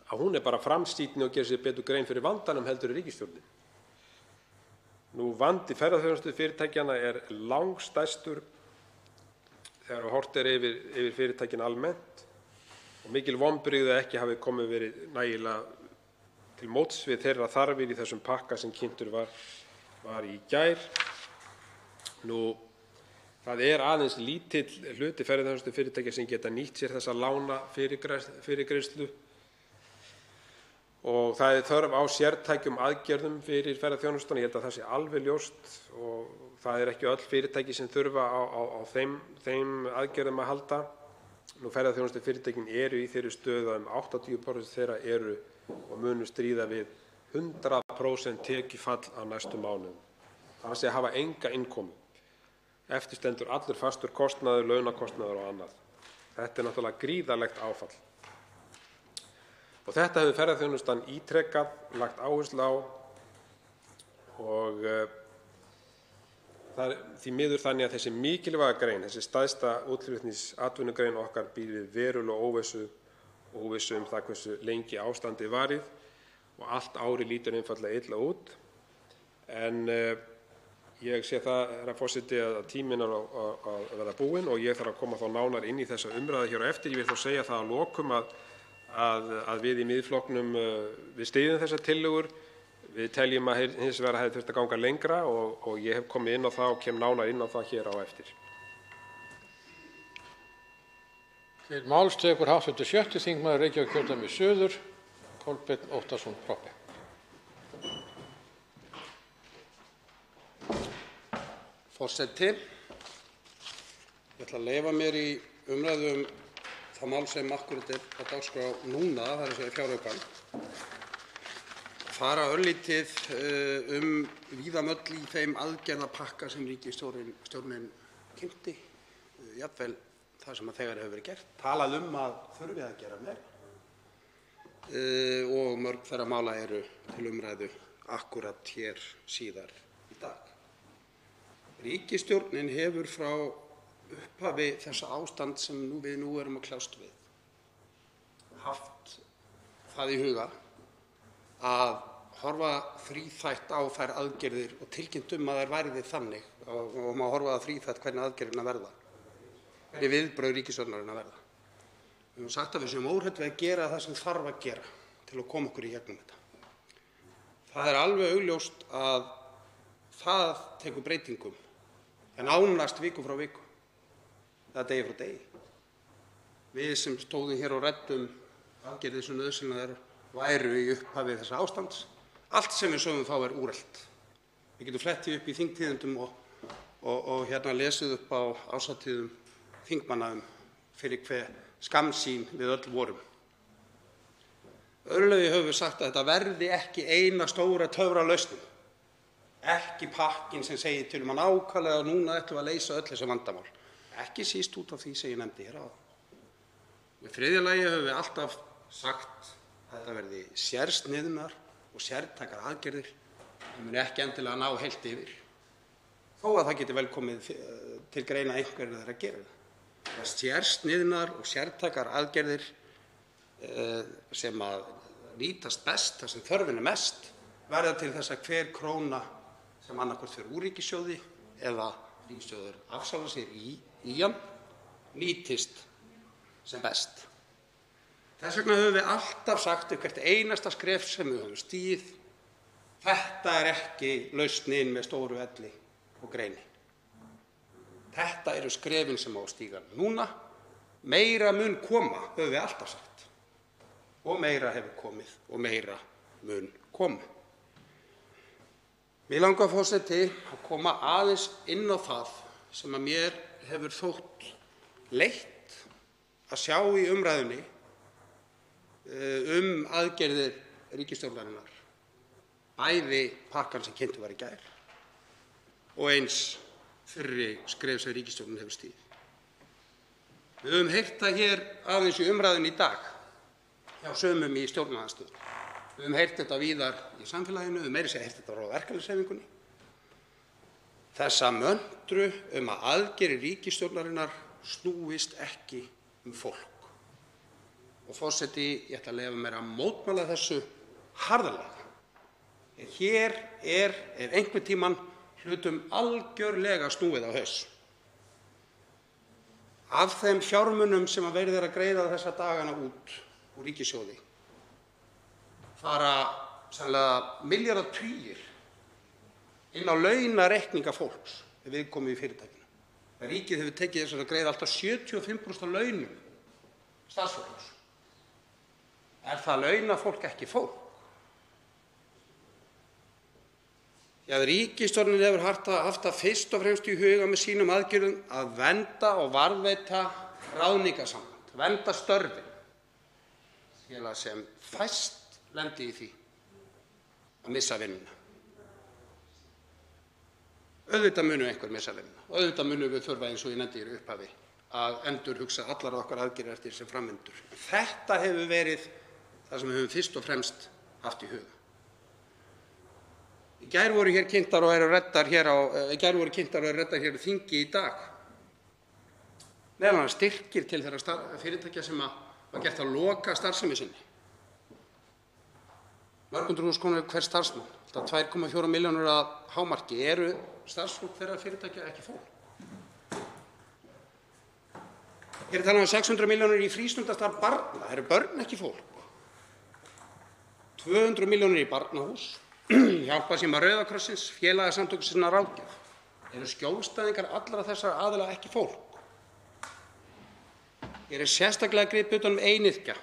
að hún er bara framsýnni og gerir sér betur grein fyrir vandanum heldur í ríkisstjórnin. Vandi ferðaþjónustufyrirtækjanna er langstærstur þegar horft er yfir fyrirtækin almennt og mikil vonbrigði að ekki hafi verið nægilega til móts við þeirra þarfir í þessum pakka sem kynntur var í gær. Það er aðeins lítill hluti ferðaþjónustufyrirtækja sem geta nýtt sér þessa lánafyrirgreiðslu og það er þörf á sértækum aðgerðum fyrir ferðaþjónustuna. Ég held að það sé alveg ljóst og það er ekki öll fyrirtæki sem þurfa á þeim aðgerðum að halda. Ferðaþjónustufyrirtækin eru í þeirri stöðu að 80% þeirra eru og munu stríða við 100% tekjufall á næstu mánuðum. Það sé að hafa enga innkomu. Eftir stendur allur fastur kostnaður, launakostnaður og annað. Þetta er náttúrulega gríðarlegt áfall. Og þetta hefur ferðaþjónustan ítrekað lagt áherslu á og það er því miður þannig að þessi mikilvæga grein, þessi stærsta útflutningsatvinnugrein okkar býr við verulega óvissu það hversu lengi ástandið varið og allt árið lítur einfaldlega illa út. En ég sé það, herra forseti, að tíminn er að verða búinn og ég þarf að koma þá nánar inn í þessa umræðu hér á eftir. Ég vil þó segja það að lokum að við í Miðflokknum við styðjum þessar tillögur. Við teljum að hins vegar hefði þurft að ganga lengra og ég hef komið inn á það og kem nánar inn á það hér á eftir. Til máls tekur hv. 6. þingmaður Reykjavíkurkjördæmis suður, Kolbeinn Óttarsson Proppé. Forseti. Ég ætla að leyfa mér í umræðu það mál sem akkúrat á dagskrá núna, það er að segja fjáraukann, fara örlítið víðamöll í þeim aðgerðapakka sem ríkisstjórnin kynnti, jafnvel það sem þegar hefur verið gert, talað að þurfi að gera meira og mörg þeirra mála eru til umræðu akkúrat hér síðar í dag. Ríkisstjórnin hefur frá upphafi þessa ástand sem við nú erum að kljást við haft það í huga að horfa þríþætt á þær aðgerðir og tilkynnt að þær værið þannig og maður horfa þríþætt hvernig aðgerðirnar verða, hvernig viðbrögð ríkisstjórnarinnar verða. Við höfum sagt að við séum óhrædd við að gera það sem þarf að gera til að koma okkur í gegnum þetta. Það er alveg augljóst að það tekur breytingum en nánast viku frá viku, eða degi frá degi. Við sem stóðum hér og ræddum aðgerðir sem nauðsynlegar væru í upphafi þessa ástands, allt sem við sögum þá er úrelt. Við getum flettið upp í þingtíðindum og lesið upp á ásatíðum þingmanna fyrir hve skammsýn við öll vorum. Öðrulega höfum við sagt að þetta verði ekki eina stóra töfralausnin, ekki pakkinn sem segir til að nákvæmlega núna ætlum við að leysa öll þessi vandamál, ekki síst út af því sem ég nefndi hér áðan. Í þriðja lagi höfum við alltaf sagt að þetta verði sérsniðnar og sértækar aðgerðir sem muni ekki endilega ná heilt yfir, þó að það geti vel komið til greina einhverju þeirra að gera það. Sérsniðnar og sértækar aðgerðir sem að nýtast best, þar sem þörfin er mest, verða til þess að hver króna sem annaðhvort fer úr ríkissjóði eða ríkissjóður afsalar sér í hann nýtist sem best. Þess vegna höfum við alltaf sagt hvert einasta skref sem við höfum stigið, þetta er ekki lausnin með stóru elli og greini. Þetta eru skrefin sem á að stíga núna, meira mun koma, höfum við alltaf sagt. Og meira hefur komið og meira mun koma. Mig langar, forseti, að koma aðeins inn á það sem að mér hefur þótt leitt að sjá í umræðunni aðgerðir ríkisstjórnarinnar, bæði pakkan sem kynntur var í gær og eins fyrri skref sem ríkisstjórnin hefur stigið. Við höfum heyrt það hér aðeins í umræðunni í dag hjá sumum í stjórnarandstöðu. Við höfum heyrt þetta víðar í samfélaginu, við meira að segja heyrt þetta frá verkalýðshreyfingunni. Þessa möntru að aðgerðir ríkisstjórnarinnar snúist ekki fólk. Og forseti, ég ætla að leyfa mér að mótmæla þessu harðlega. Hér ef einhvern tímann hlutum algjörlega snúið á haus. Af þeim fjármunum sem verið að greiða þessa dagana út úr ríkissjóði fara sennilega milljarðatugir inn á launareikninga fólks ef viðkomið í fyrirtækinu. Ríkið hefur tekið þess að greiða alltaf 75% af launum starfsfólks. Er það launafólk ekki fólk? Já, ríkisstjórnin hefur haft það fyrst og fremst í huga með sínum aðgerðum að vernda og varðveita ráðningarsamband, vernda störfin, til að sem fæst lendi í því að missa vinnuna. Auðvitað munu einhver missa vinnuna, auðvitað munu við þurfa eins og ég nefndi í upphafi að endurhugsa allar okkar aðgerðir eftir sem framvindur. Þetta hefur verið það sem við höfum fyrst og fremst haft í huga. Í gær voru kynntar og eru reddar hér á þingi í dag. Meðal annars styrkir til þeirra fyrirtækja sem var gert að loka starfsemi sinni. mörg hundruð þúsund krónur hver starfsmann, alltaf 2,4 milljónir að hámarki, eru starfsfólk þeirra fyrirtækja ekki fólk. Hér er talað um 600 milljónir í frístundastarf barna. Það eru börn ekki fólk. 200 milljónir í barnahús, hjálparsíma Rauða krossins, félagasamtök sinna ráðgjöf. Eru skjólstæðingar allra þessara aðila ekki fólk? Hér er sérstaklega gripið utan einyrkja.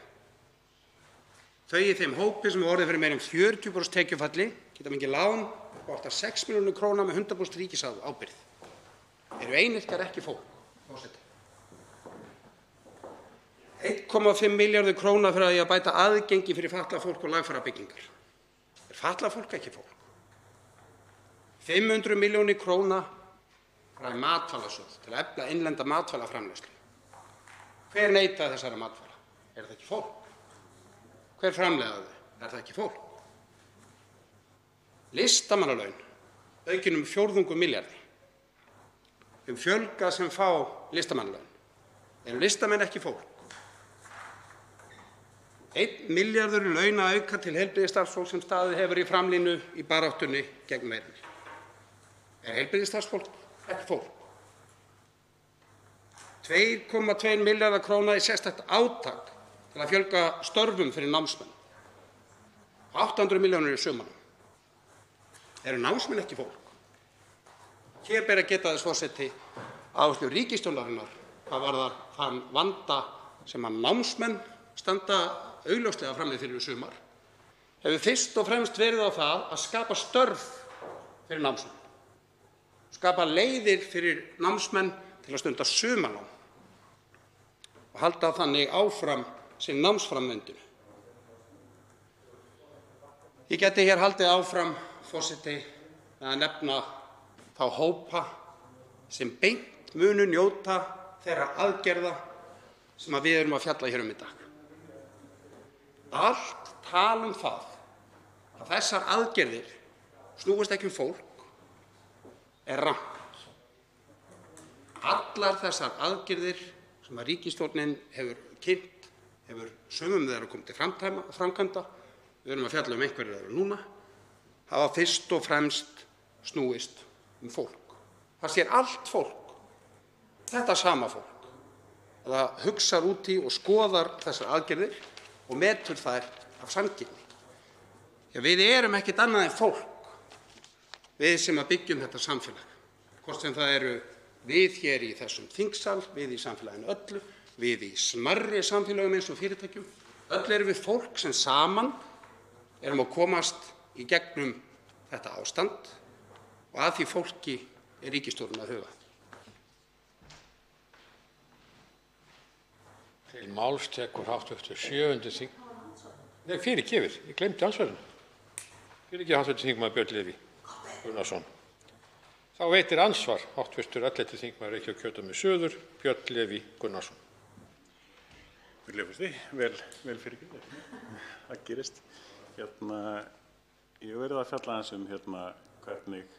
Þau í þeim hópi sem orðið fyrir meira en 40% tekjufalli geta fengið lán upp á allt að 6 milljónir króna með 100% ríkisábyrgð. Eru einyrkjar ekki fólk? Forseti. 1,5 milljarður króna fyrir að bæta aðgengi fyrir fatlað fólk og lagfæra byggingar. Er fatlað fólk ekki fólk? 500 milljónir króna frá matvælasjóð til að efla innlenda matvælaframleiðslu. Hver neytaði þessara matvæla? Er það ekki fólk? Hver framleiðaði þau? Er það ekki fólk? Listamannalaun aukin 4 milljarði. Fjölga sem fá listamannalaun. Eru listamenn ekki fólk? 1 milljarður í launaauka til heilbrigðisstarfsfólk sem staðið hefur í framlínu í baráttunni gegn veirunni. Er heilbrigðisstarfsfólk ekki fólk? 2,2 milljarðar króna í sérstakt átak til að fjölga störfum fyrir námsmenn. 800 milljónir í sumarnám. Eru námsmenn ekki fólk? Hér ber að geta þess forseti áherslu ríkisstjórnarinnar hvað varðar þann vanda sem að námsmenn standa augljóslega frammi fyrir í sumar, hefur fyrst og fremst verið á það að skapa störf fyrir námsmenn. Skapa leiðir fyrir námsmenn til að stunda sumarnám og halda þannig áfram sin námsframvindu. Ég geti hér haldið áfram, forseti, að nefna þá hópa sem beint munu njóta þeirra aðgerða sem við erum að fjalla hér í dag. Allt tal það að þessar aðgerðir snúist ekki fólk er rangt. Allar þessar aðgerðir sem að ríkisstjórnin hefur kynnt, hefur sumum þeirra komið til framkvæmda, við erum að fjalla einhverjir þeirra núna, hafa fyrst og fremst snúist fólk. Það sér allt fólk, þetta sama fólk, að það hugsar út í og skoðar þessar aðgerðir og metur þær af sanngirni. Við erum ekkert annað en fólk, við sem að byggjum þetta samfélag. Hvort sem það eru við hér í þessum þingsal, við í samfélaginu öllu, við í smærri samfélagum eins og fyrirtækjum. Öll erum við fólk sem saman erum að komast í gegnum þetta ástand og að því fólki er ríkisstjórnin að huga. Til máls tekur hv. 7. Nei, fyrirgefið, ég gleymdi ansvarinu. Fyrirgefið hv. þingmaður Björn Leví Gunnarsson. Þá veitir ansvar hv. 11. þingmaður Reykjavíkurkjördæmis suður, Björn Leví Gunnarsson. Vel fyrirgefið. Það gerist. Ég verið að fjalla aðeins hvernig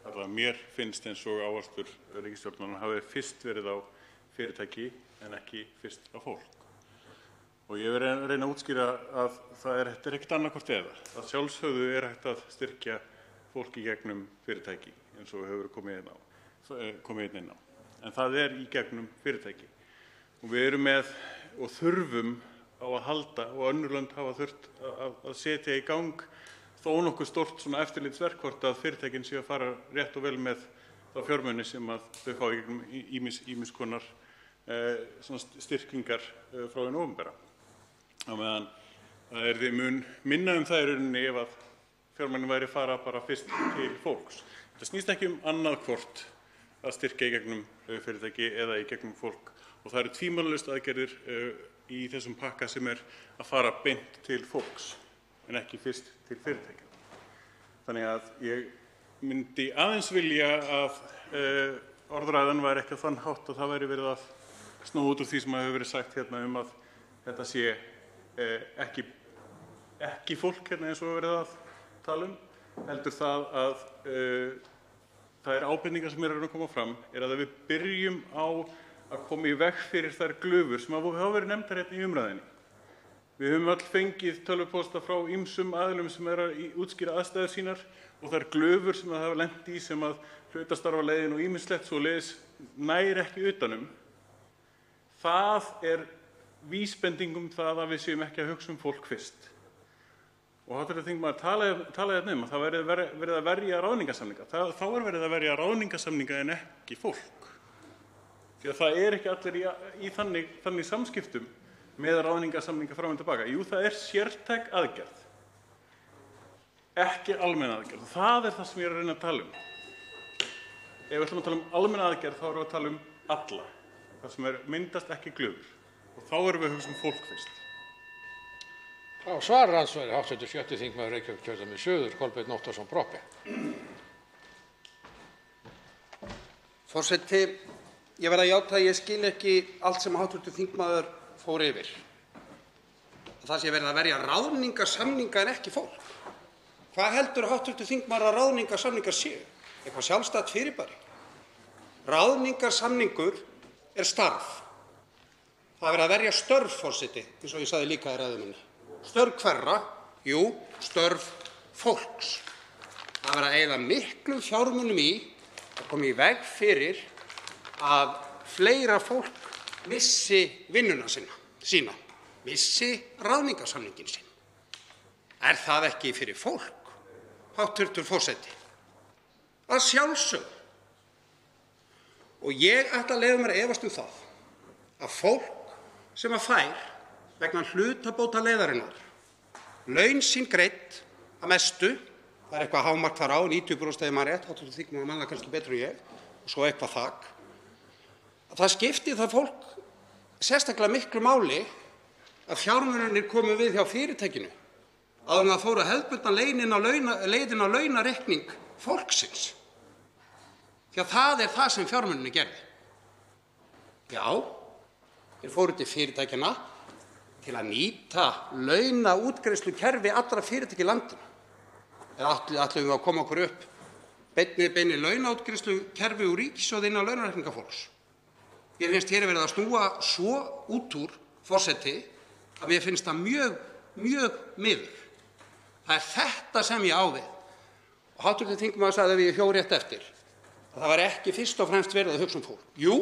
allavega mér finnst eins og áherslur ríkisstjórnarinnar hafi fyrst verið á fyrirtæki en ekki fyrst á fólk. Og ég verið að reyna að útskýra að þetta er ekkert annað hvort eða. Að sjálfsögðu er hægt að styrkja fólk í gegnum fyrirtæki eins og hefur komið inn á. En það er í gegnum fyrirtæki. Og við erum með og þurfum á að halda og önnur lönd hafa þurft að setja í gang þó nokkuð stórt svona eftirlitsverk hvort að fyrirtækin séu að fara rétt og vel með þá fjármuni sem að þau fá í gegnum ýmiss konar styrkingar frá hinu opinbera. Á meðan það yrði mun minna það í rauninni ef að fjármuni væri fara bara fyrst til fólks. Það snýst ekki annað hvort að styrkja í gegnum fyrirtæki eða í gegnum fólk og það eru tvímælalaust aðgerðir í þessum pakka sem er að fara beint til fólks en ekki fyrst til fyrirtækja. Þannig að ég myndi aðeins vilja að orðræðan væri ekki á þann hátt að það væri verið að snúa út úr því sem hefur verið sagt hérna að þetta sé ekki fólk eins og verið að tala heldur það að það er ábendingar sem eru að koma fram að við byrjum á að koma í veg fyrir þær glufur sem hafa verið nefndar hérna í umræðinni. Við höfum öll fengið tölvupósta frá ýmsum aðilum sem eru að útskýra aðstæður sínar og þær glufur sem það hafa lent í sem að hlutastarfaleiðin og ýmislegt svoleiðis nær ekki utanum. Það er vísbending það að við séum ekki að hugsa fólk fyrst. Og hv. þingmaður talaði að það verið að verja ráðningarsamninga. Þá er verið að verja ráðningarsamninga en ekki fólk. Því að það er ekki allir í þannig samskiptum með ráðningarsamninga fram og tilbaka. Jú, það er sértæk aðgerð, ekki almenn aðgerð. Það er það sem ég er að reyna að tala Ef við ætlum að tala almenn aðgerð, þá erum við að tala alla. Það sem myndast ekki glufur. Og þá erum við að hugsa fólk fyrst. Svarar andsvari hv. 6. þingmaður Reykjavíkurkjördæmis suður, Kolbeinn Óttarsson Proppé. Forseti, ég verð að játa að ég skil ekki allt sem hv. þingmaður fór yfir. Það sé verið að verja ráðningarsamninga en ekki fólk. Hvað heldur hv. þingmaður að ráðningarsamningar séu? Eitthvað sjálfstætt fyrirbæri? Ráðningarsamningur er starf. Það er verið að verja störf, forseti, eins og ég sagði líka í ræðu minni. Störf hverra? Jú, störf fólks. Það er verið að eyða miklum fjármunum í að koma í veg fyrir að fleira fólk missi vinnuna sína, missi ráðningarsamninginn sinn. Er það ekki fyrir fólk, hv. forseti? Að sjálfsögðu. Og ég ætla að leyfa mér að efast það að fólk sem að fær vegna hlutabótaleiðarinnar laun sín greidd að mestu, það er eitthvað hámark þar á, 90% ef maður rétt, hv. þingmaður manna kannski betur en ég, og svo eitthvað þak, að það skiptir það fólk sérstaklega miklu máli að fjármunirnir komu við hjá fyrirtækinu áður en það fóru hefðbundna leiðin á launareikning fólksins. Því að það er það sem fjármunirnir gerði. Já, þeir fóru til fyrirtækjanna til að nýta launaútgreiðslukerfi allra fyrirtækja í landinu. Eða ætlum við að koma okkur upp beinni launaútgreiðslukerfi úr ríkissjóði inn á launareikninga fólks. Mér finnst hér verið að snúa svo út úr, forseti, að mér finnst það mjög miður. Það er þetta sem ég á við. Og hv. þingmaður sagði að ég hjó rétt eftir að það var ekki fyrst og fremst verið að hugsa fólk. Jú,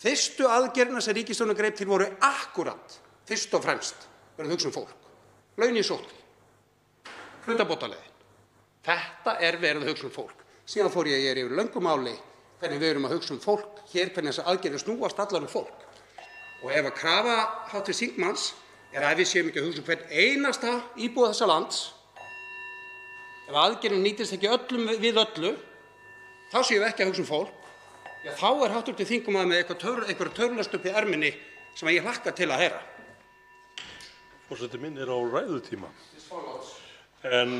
fyrstu aðgerðirnar sem ríkisstjórnin greip til voru akkúrat fyrst og fremst verið að hugsa fólk. Laun í sóttkví, hlutabótaleiðin. Þetta er verið að hugsa fólk. Síðan fór ég yfir löngu máli hvernig við erum að hugsa fólk hér, hvernig þessar aðgerðir snúast allar fólk. Og ef að krafa hv. þingmanns er að við séum ekki að hugsa hvern einasta íbúa þessa lands, ef aðgerðin nýtist ekki öllum við öllu, þá séum við ekki að hugsa fólk. Já, þá er hv. þingmaður með eitthvað törlast upp í erminni sem ég hlakka til að heyra. Forseti minn er á ræðutíma. En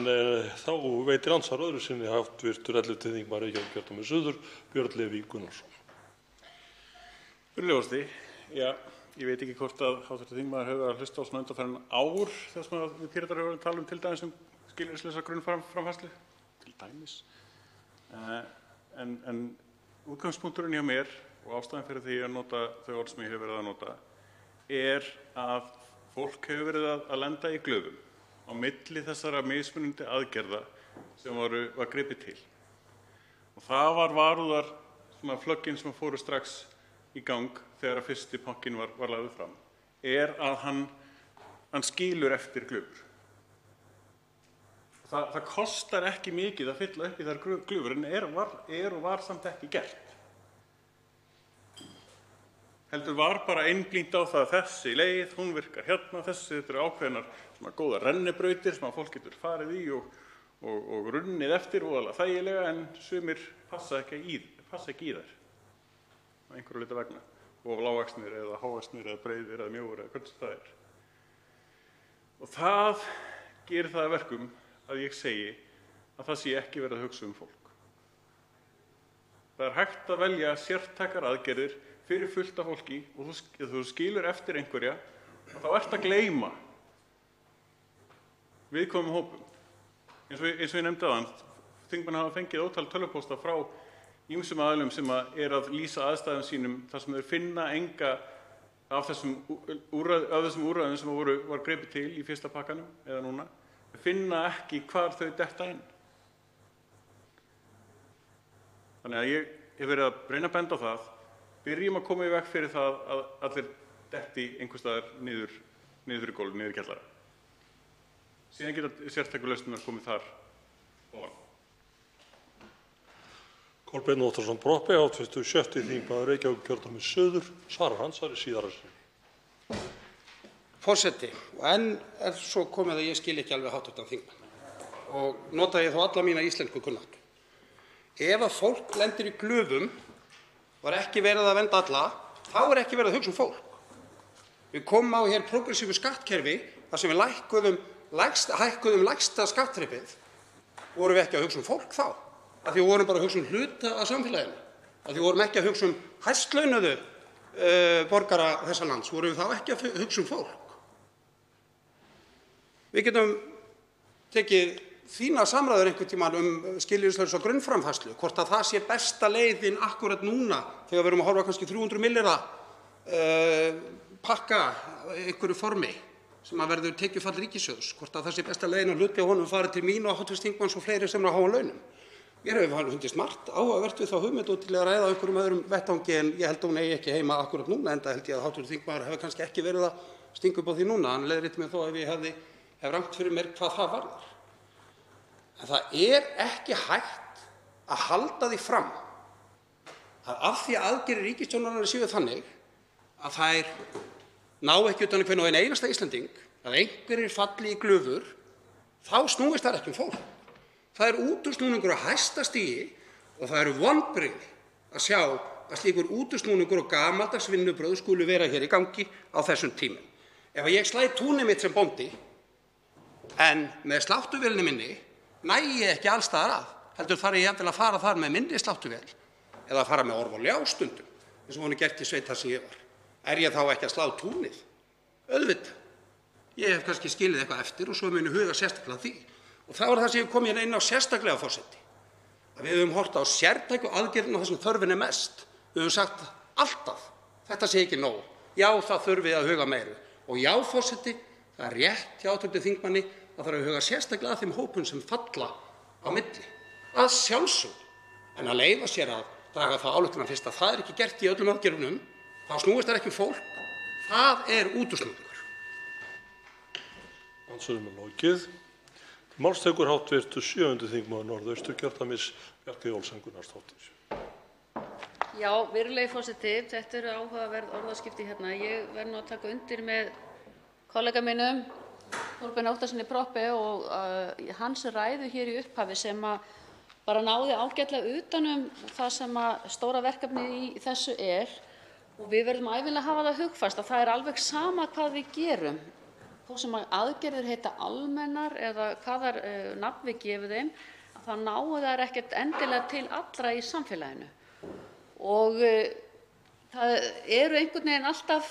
þá veitir andsvar öðru sinni hv. 11. þingmaður Reykjavíkurkjördæmis suður, Björn Leví Gunnarsson. Virðulegur forseti, ég veit ekki hvort að hv. þingmaður hefur að hlusta á svona undanfarin ár þar sem við Píratar höfum að tala til dæmis skilyrðislausa grunnframfærslu, til dæmis. En útgangspunkturinn hjá mér og ástæðan fyrir því að nota þau orð sem ég hef verið að nota er að fólk hefur verið að lenda í glufum á milli þessara mismunandi aðgerða sem var gripið til. Og það var varúðar flöggin sem fóru strax í gang þegar að fyrsti pakkinn var lagður fram, er að hann skilur eftir glufur. Það kostar ekki mikið að fylla upp í þær glufur en var samt ekki gert. Heldur var bara einblínt á það að þessi leið, hún virkar hérna, þetta eru ákveðnar góðar rennibrautir sem að fólk getur farið í og runnið eftir voðalega þægilega, en sumir passa ekki í þær á einhverju leyti vegna, of lágvaxnir eða hávaxnir eða breiðir eða mjóir eða hvernig það er. Og það gerir það að verkum að ég segi að það sé ekki verið að hugsa fólk. Það er hægt að velja sértækar aðgerðir fyrir fullt af fólki og þú skilur eftir einhverja og þá ert að gleyma viðkvæmum hópum. Eins og ég nefndi áðan, þingmenn hafa fengið ótal tölvupósta frá ýmsum aðilum sem að lýsa aðstæðum sínum þar sem þeir finna enga af þessum úrræðum sem var gripið til í fyrsta pakkanum eða núna, finna ekki hvar þau detta inn. Þannig að ég hef verið að reyna að benda á það, byrjum að koma í veg fyrir það að allir detti einhvers staðar niður fyrir gólf, niður í kjallara. Síðan geta sértæku lausnirnar komið þar ofan. Kolbeinn Óttarsson Proppé, 86. þingmaður Reykjavíkurkjördæmis suður, svarar hans var í síðara sinni. Forseti, og enn svo komið að ég skil ekki alveg hv. þingmann og nota ég þá alla mína íslensku kunnáttu. Ef að fólk lendir í glufum var ekki verið að vernda alla, þá ekki verið að hugsa fólk. Við komum á hér progressífu skattkerfi þar sem við hækkuðum lægsta skattþrepið, vorum við ekki að hugsa fólk þá. Af því við vorum bara að hugsa hluta af samfélaginu. Af því við vorum ekki að hugsa hæstlaunuðu borgara þessa lands, vorum við þá ekki að hugsa fólk. Við getum tekið þína samræður einhvern tímann skilyrðislausa grunnframfærslu, hvort að það sé besta leiðin akkúrat núna þegar við erum að horfa kannski 300 milljarða pakka einhverju formi sem að verður tekjufall ríkissjóðs, hvort að það sé besta leiðin að hluti á honum farið til mín og hv. þingmanns og fleiri sem eru að háa launum. Mér hefur fundist margt áhugavert við þá hugmynd og til að ræða á einhverjum öðrum vettvangi en ég held að hún eigi ekki heima akkúrat núna, enda held ég að hv. þingmaður hefur kannski ekki verið að stinga upp á því núna, hann leiðrétti mig þó ef ég hef rangt fyrir mér hvað það varðar. En það ekki hægt að halda því fram að af því að aðgerðir ríkisstjórnarinnar séu þannig að þær ná ekki utan um hvern og einn einasta Íslending, að einhverjir falli í glufur, þá snúist það ekki fólk. Það útúrsnúningur á hæsta stigi og það eru vonbrigði að sjá að slíkur útúrsnúningur og gamaldags vinnubrögð skulu vera hér í gangi á þessum tímum. Ef ég slæ túnið mitt sem bóndi en með sláttuvélinni minni næ ég ekki alls staðar að, heldur þarf ég jafnvel að fara þar með minni sláttuvél eða að fara með orf og ljá stundum, eins og hún gert í sveit þar sem ég var. Ég þá ekki að slá túnið? Auðvitað. Ég hef kannski skilið eitthvað eftir og svo muni huga sérstaklega að því. Og það það sem ég kom inn á sérstaklega, forseti, að við höfum horft á sértæku aðgerðina þar sem þörfin mest. Við höfum sagt alltaf, þetta sé ekki nóg. Já, það þurfi að huga meiru. Og já, forseti, það rétt hjá hv. þingmanni að það að huga sérstaklega að þeim hópum sem falla á milli. Að sjálfsögðu. En að leyfa sér að draga það ályktun fyrst að það ekki gert í öllum aðgerðunum, þá snúist það ekki fólk. Það útúrsnúningur. Andsvörum lokið. Máls tekur hv. 7. þingmaður Norðausturkjördæmis Bjarkey Olsen Gunnarsdóttir. Já, virðulegi forseti, þetta eru áhugaverð orðaskipti hérna. Ég verð nú að taka undir með kollega mínum, Kolbeini Óttarsyni Proppé og hans ræðu hér í upphafi sem bara náði ágætlega utan það sem stóra verkefnið í þessu og við verðum ævinlega að hafa það hugfast að það alveg sama hvað við gerum. Þó sem aðgerðir heita almennar eða hvaða nafn við gefum þeim, þá náu þær ekkert endilega til allra í samfélaginu. Og það eru einhvern veginn alltaf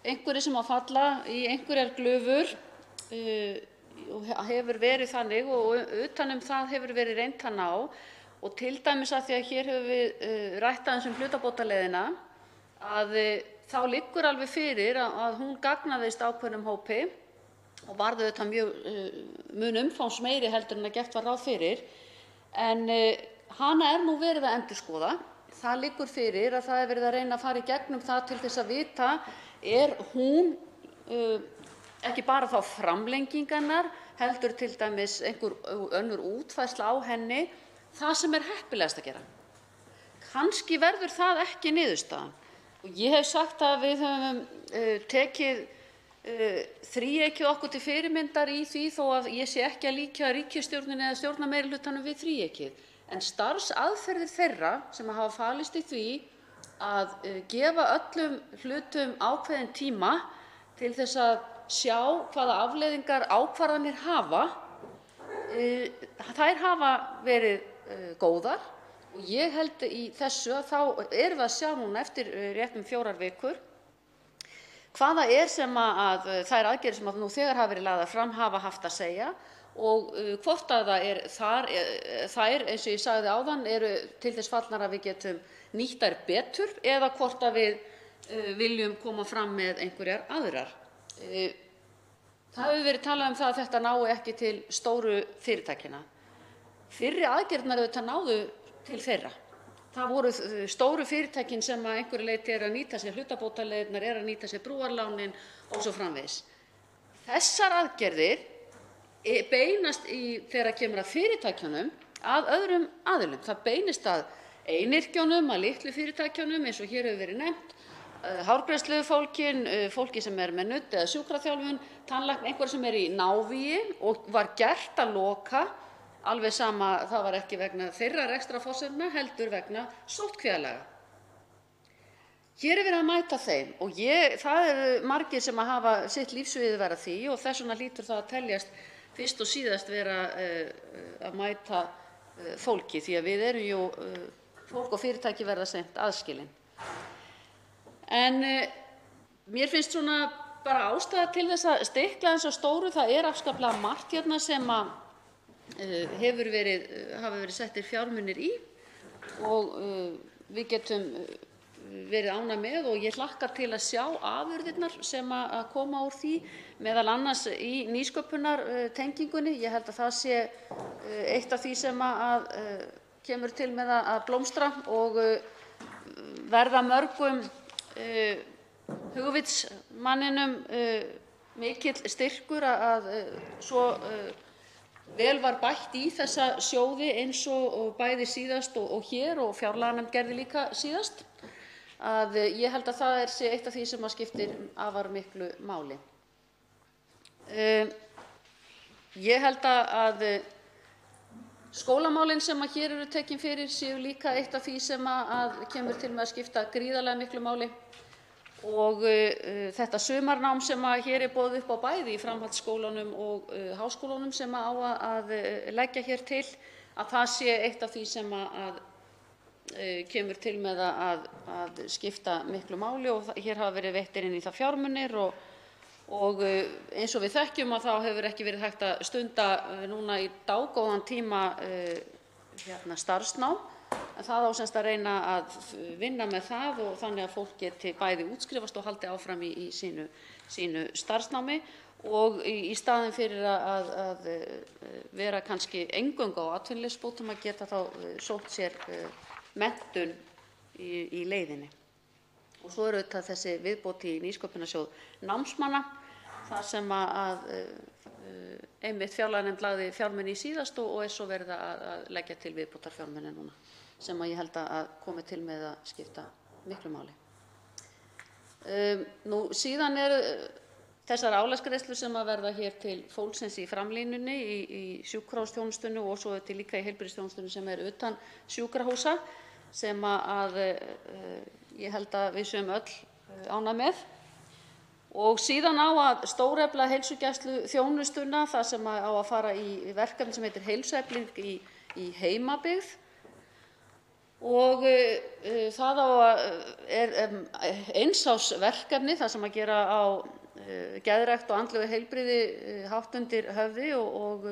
einhverjir sem að falla í einhverjar glufur og hefur verið þannig og utan það hefur verið reynt að ná og til dæmis að því að hér höfum við rætt aðeins hlutabótaleiðina að þá liggur alveg fyrir að hún gagnaðist ákveðnum hópi og varð auðvitað mun umfangsmeiri heldur en að gert var ráð fyrir en hana nú verið að endurskoða. Það liggur fyrir að það verið að reyna að fara í gegnum það til þess að vita hún ekki bara þá framlengingarnar heldur til dæmis einhver önnur útfærsla á henni það sem heppilegast að gera. Kannski verður það ekki niðurstaðan. Og ég hef sagt að við höfum tekið þríeykið okkur til fyrirmyndar í því þó að ég sé ekki að líkja ríkisstjórninni eða stjórnarmeirihlutanum við þríeykið. En starfsaðferðir þeirra sem hafa falist í því að gefa öllum hlutum ákveðinn tíma til þess að sjá hvaða afleiðingar ákvarðanir hafa, þær hafa verið góðar og ég held í þessu að þá erum við að sjá núna eftir rétt 4 vikur hvaða sem að þær aðgerðir sem nú þegar hafa verið lagðar fram hafa haft að segja og hvort að þær, eins og ég sagði áðan, eru til þess fallnar að við getum nýtt þær betur eða hvort að við viljum koma fram með einhverjar aðrar. Það hefur verið talað um það að þetta nái ekki til stóru fyrirtækjanna. Fyrri aðgerðirnar auðvitað náðu til þeirra. Það voru stóru fyrirtækin sem að einhverju leyti að nýta sér hlutabótaleiðirnar, að nýta sér brúarlánin og svo framvegis. Þessar aðgerðir beinast þegar kemur að fyrirtækjunum að öðrum aðilum. Það beinist að einyrkjunum, að litlu fyrirtækjunum eins og hér hefur verið nefnt, hárgreiðslufólkin, fólki sem með nudd eða sjúkraþjálfun, tannlækni, einhver sem í návígi og var gert að loka, alveg sama, það var ekki vegna þeirra rekstrarforsendna heldur vegna sóttkvíarlaga. Hér verið að mæta þeim og það eru margir sem hafa sitt lífsviðurværi því og þess vegna hlýtur það að teljast fyrst og síðast vera að mæta fólki því að við erum jú, fólk og fyrirtæki verða seint aðskilin. En mér finnst svona bara ástæða til þess að stikla eins og stóru. Það afskaplega margt hérna sem að hafa verið settir fjármunir í og við getum verið ánægð með og ég hlakka til að sjá afurðirnar sem að koma úr því, meðal annars í nýsköpunartengingunni. Ég held að það sé eitt af því sem að kemur til með að blómstra og verða mörgum hugvitsmanninum mikill styrkur að svo vel var bætt í þessa sjóði eins og bæði síðast og hér og fjárlaganefnd gerði líka síðast. Að ég held að það sé eitt af því sem að skiptir afar miklu máli. Ég held að skólamálin sem að hér eru tekin fyrir séu líka eitt af því sem að kemur til með að skipta gríðarlega miklu máli og þetta sumarnám sem að hér boðið upp á bæði í framhaldsskólunum og háskólunum sem á að leggja hér til, að það sé eitt af því sem að kemur til með að skipta miklu máli og hér hafa verið veittir inn í það fjármunir og eins og við þekkjum að þá hefur ekki verið hægt að stunda núna í dágóðan tíma starfsnám, en það á semst að reyna að vinna með það og þannig að fólk geti bæði útskrifast og haldi áfram í sínu starfsnámi og í staðinn fyrir að vera kannski eingöngu á atvinnuleysisbótum að geta þá sótt sér menntun í leiðinni. Og svo auðvitað þessi viðbót í nýsköpunarsjóð námsmanna, þar sem að einmitt fjárlaganefnd lagði fjármuni í síðast og svo verið að leggja til viðbótarfjármuni núna, sem að ég held að komi til með að skipta miklu máli. Síðan þessar álagsgreiðslur sem að verða hér til fólksins í framlínunni í sjúkrahúsþjónustunni og svo þetta líka í heilbrigðisþjónustunni sem utan sjúkrahúsa, sem að ég held að við séum öll ánægð með. Og síðan á að stórefla heilsugæsluþjónustuna, það sem á að fara í verkefni sem heitir heilsuefling í heimabyggð. Og það eins árs verkefni, það sem að gera á geðrækt og andlegu heilbrigði hátt undir höfði og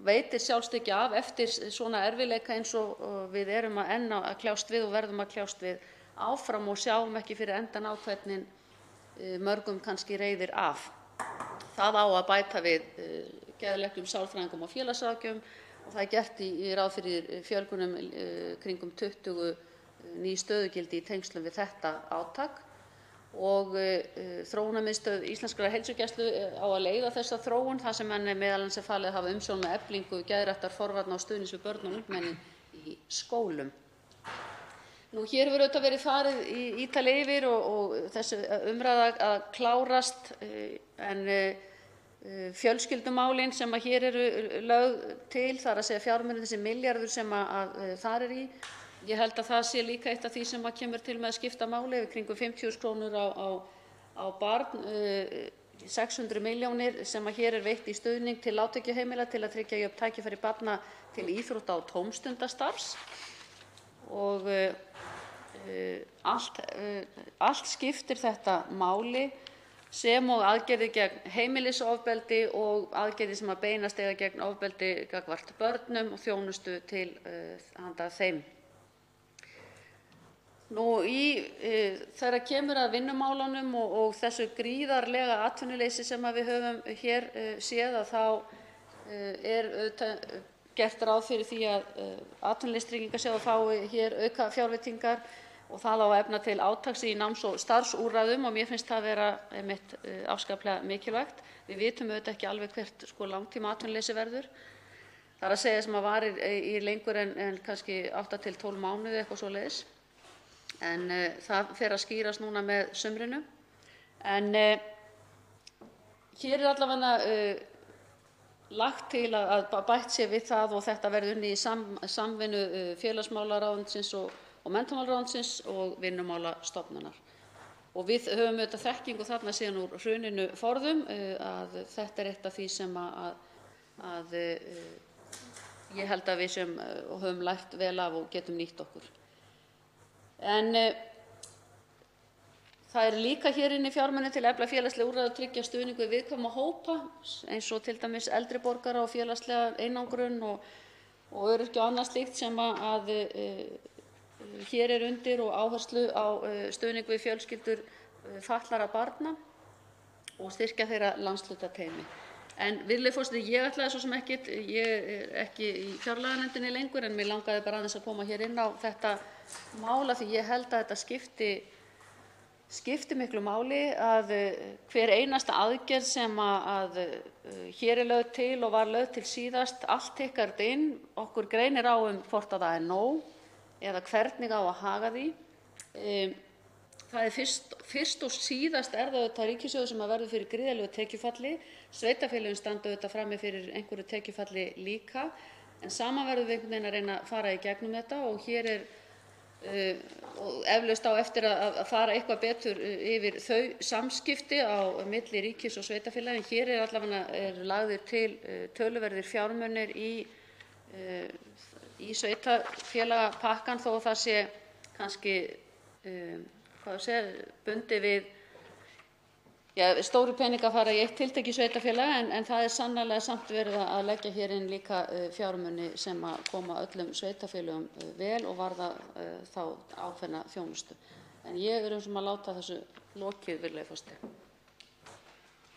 veitir sjálfstykki af eftir svona erfiðleika eins og við erum enn að kljást við og verðum að kljást við áfram og sjáum ekki fyrir endan á hvernig mörgum kannski reiðir af. Það á að bæta við geðlæknum, sálfræðingum og félagsráðgjöfum og það gert í ráð fyrir fjölgunum kringum 20 ný stöðugildi í tengslum við þetta átak og Þróunarmiðstöð íslenskrar heilsugæslu á að leiða þessa þróun, þar sem henni meðal annars falið að hafa umsjón með eflingu geðræktar, forvarna og stuðnings við börn og ungmenni í skólum. Hér hefur auðvitað verið farið ítarlega yfir og þessi umræða að klárast, en fjölskyldumálin sem að hér eru lögð til, þar að segja fjármunir, þessi milljarður sem að þar í, ég held að það sé líka eitt af því sem að kemur til með að skipta máli, yfir kringum 50.000 krónur á barn, 600 milljónir sem að hér veitt í stuðning til lágtekjuheimila til að tryggja jöfn tækifæri barna til íþrótta og tómstundastarfs og allt skiptir þetta máli, sem og aðgerðir gegn heimilisofbeldi og aðgerðir sem að beinast gegn ofbeldi gagnvart börnum og þjónustu til handa þeim. Þegar kemur að vinnumálunum og þessu gríðarlega atvinnuleysi sem við höfum hér séð, að þá auðvitað gert ráð fyrir því að Atvinnuleysistryggingasjóður fái hér aukafjárveitingar og það á að efna til átaks í náms- og starfsúrræðum og mér finnst það vera einmitt afskaplega mikilvægt. Við vitum auðvitað ekki alveg hvert langtíma atvinnuleysi verður. Það er að segja sem að varir í lengur en kannski 8 til 12 mánuði, eitthvað svoleiðis. En það fer að skýrast núna með sumrinu. En hér allavega lagt til að bætt sé við það og þetta verði unnið í samvinnu félagsmálaráðuneytisins og menntamálaráðuneytisins og Vinnumálastofnunar. Og við höfum auðvitað þekkingu þarna síðan úr hruninu forðum að þetta eitt af því sem að ég held að við sem höfum lært vel af og getum nýtt okkur. En það líka hér inni fjármuni til að efla félagsleg úrræði og tryggja stuðning við viðkvæma hópa eins og til dæmis eldri borgara og félagslega einangrun og öryrkja og annað slíkt sem að hér undir og áherslu á stuðning við fjölskyldur fatlaðra barna og styrkja þeirra landshlutaheima. En virðulegi forseti, ég ætlaði svo sem ekkert, ég ekki í fjárlaganefndinni lengur en mig langaði bara aðeins að koma hér inn á þetta mál því ég held að þetta skipti miklu máli að hver einasta aðgerð sem að hér lögð til og var lögð til síðast, allt tikkar þetta inn, okkur greinir á hvort að það nóg eða hvernig á að haga því. Það fyrst og síðast það auðvitað ríkissjóður sem verður fyrir gríðarlegu tekjufalli. Sveitarfélögin standa auðvitað frammi fyrir einhverju tekjufalli líka, en saman verðum við einhvern veginn að reyna að fara í gegnum þetta og hér og eflaust á eftir að fara eitthvað betur yfir þau samskipti á milli ríkis og sveitarfélaga. En hér allavega lagðir til töluverðir fjármunir í sveitarfélagapakkann þó að það sé kannski bundið við stóru peningar fara í eitt tiltekið sveitarfélag en það sannarlega samt verið að leggja hér inn líka fjármuni sem að koma öllum sveitarfélögum vel og varða þá ákveðna þjónustu. En ég sem að láta þessu lokið, virðulegi forseti.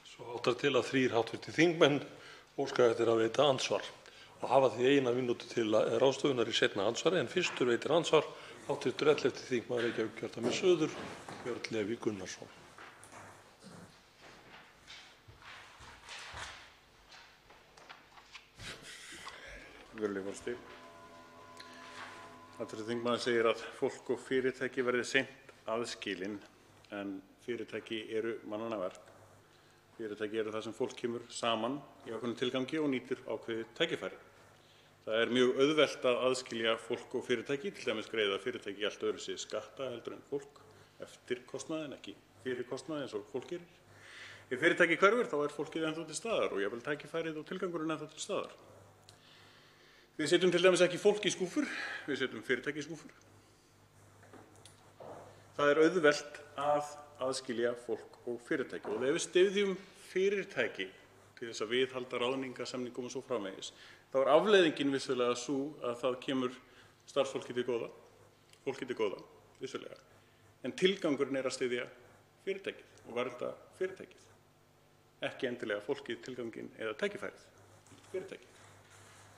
Svo háttar til að 3 hv. þingmenn óska eftir að veita andsvar og hafa því 1 mínútu til ráðstöfunar í seinna andsvari en fyrstur veitir andsvar hv. 11. þingmaður Reykjavíkurkjördæmis suður, Björn Leví Gunnarsson. Virðulegi forseti. Hv. þingmaður segir að fólk og fyrirtæki verði seint aðskilin en fyrirtæki eru mannanna verk. Fyrirtæki eru það sem fólk kemur saman í ákveðnum tilgangi og nýtir ákveðið tækifæri. Það er mjög auðvelt að aðskilja fólk og fyrirtæki, til dæmis greiða fyrirtæki allt öðruvísi skatta heldur en fólk eftir kostnaði en ekki fyrir kostnaði eins og fólk gerir. Ef fyrirtæki hverfur þá fólkið ennþá til staðar og jafnvel tækifærið og tilgangurinn ennþá til staðar. Við setjum til dæmis ekki fólk í skúffur, við setjum fyrirtæki í skúffur. Það er auðvelt að aðskilja fólk og fyrirtæki og ef við styðjum fyrirtæki til þess að viðhalda ráðningarsamningum og svo framvegis, þá afleiðingin vissulega sú að það kemur starfsfólki til góða, fólki til góða, vissulega. En tilgangurinn að styðja fyrirtækið og vernda fyrirtækið, ekki endilega fólkið, tilganginn eða tækifærið, fyrirtækið.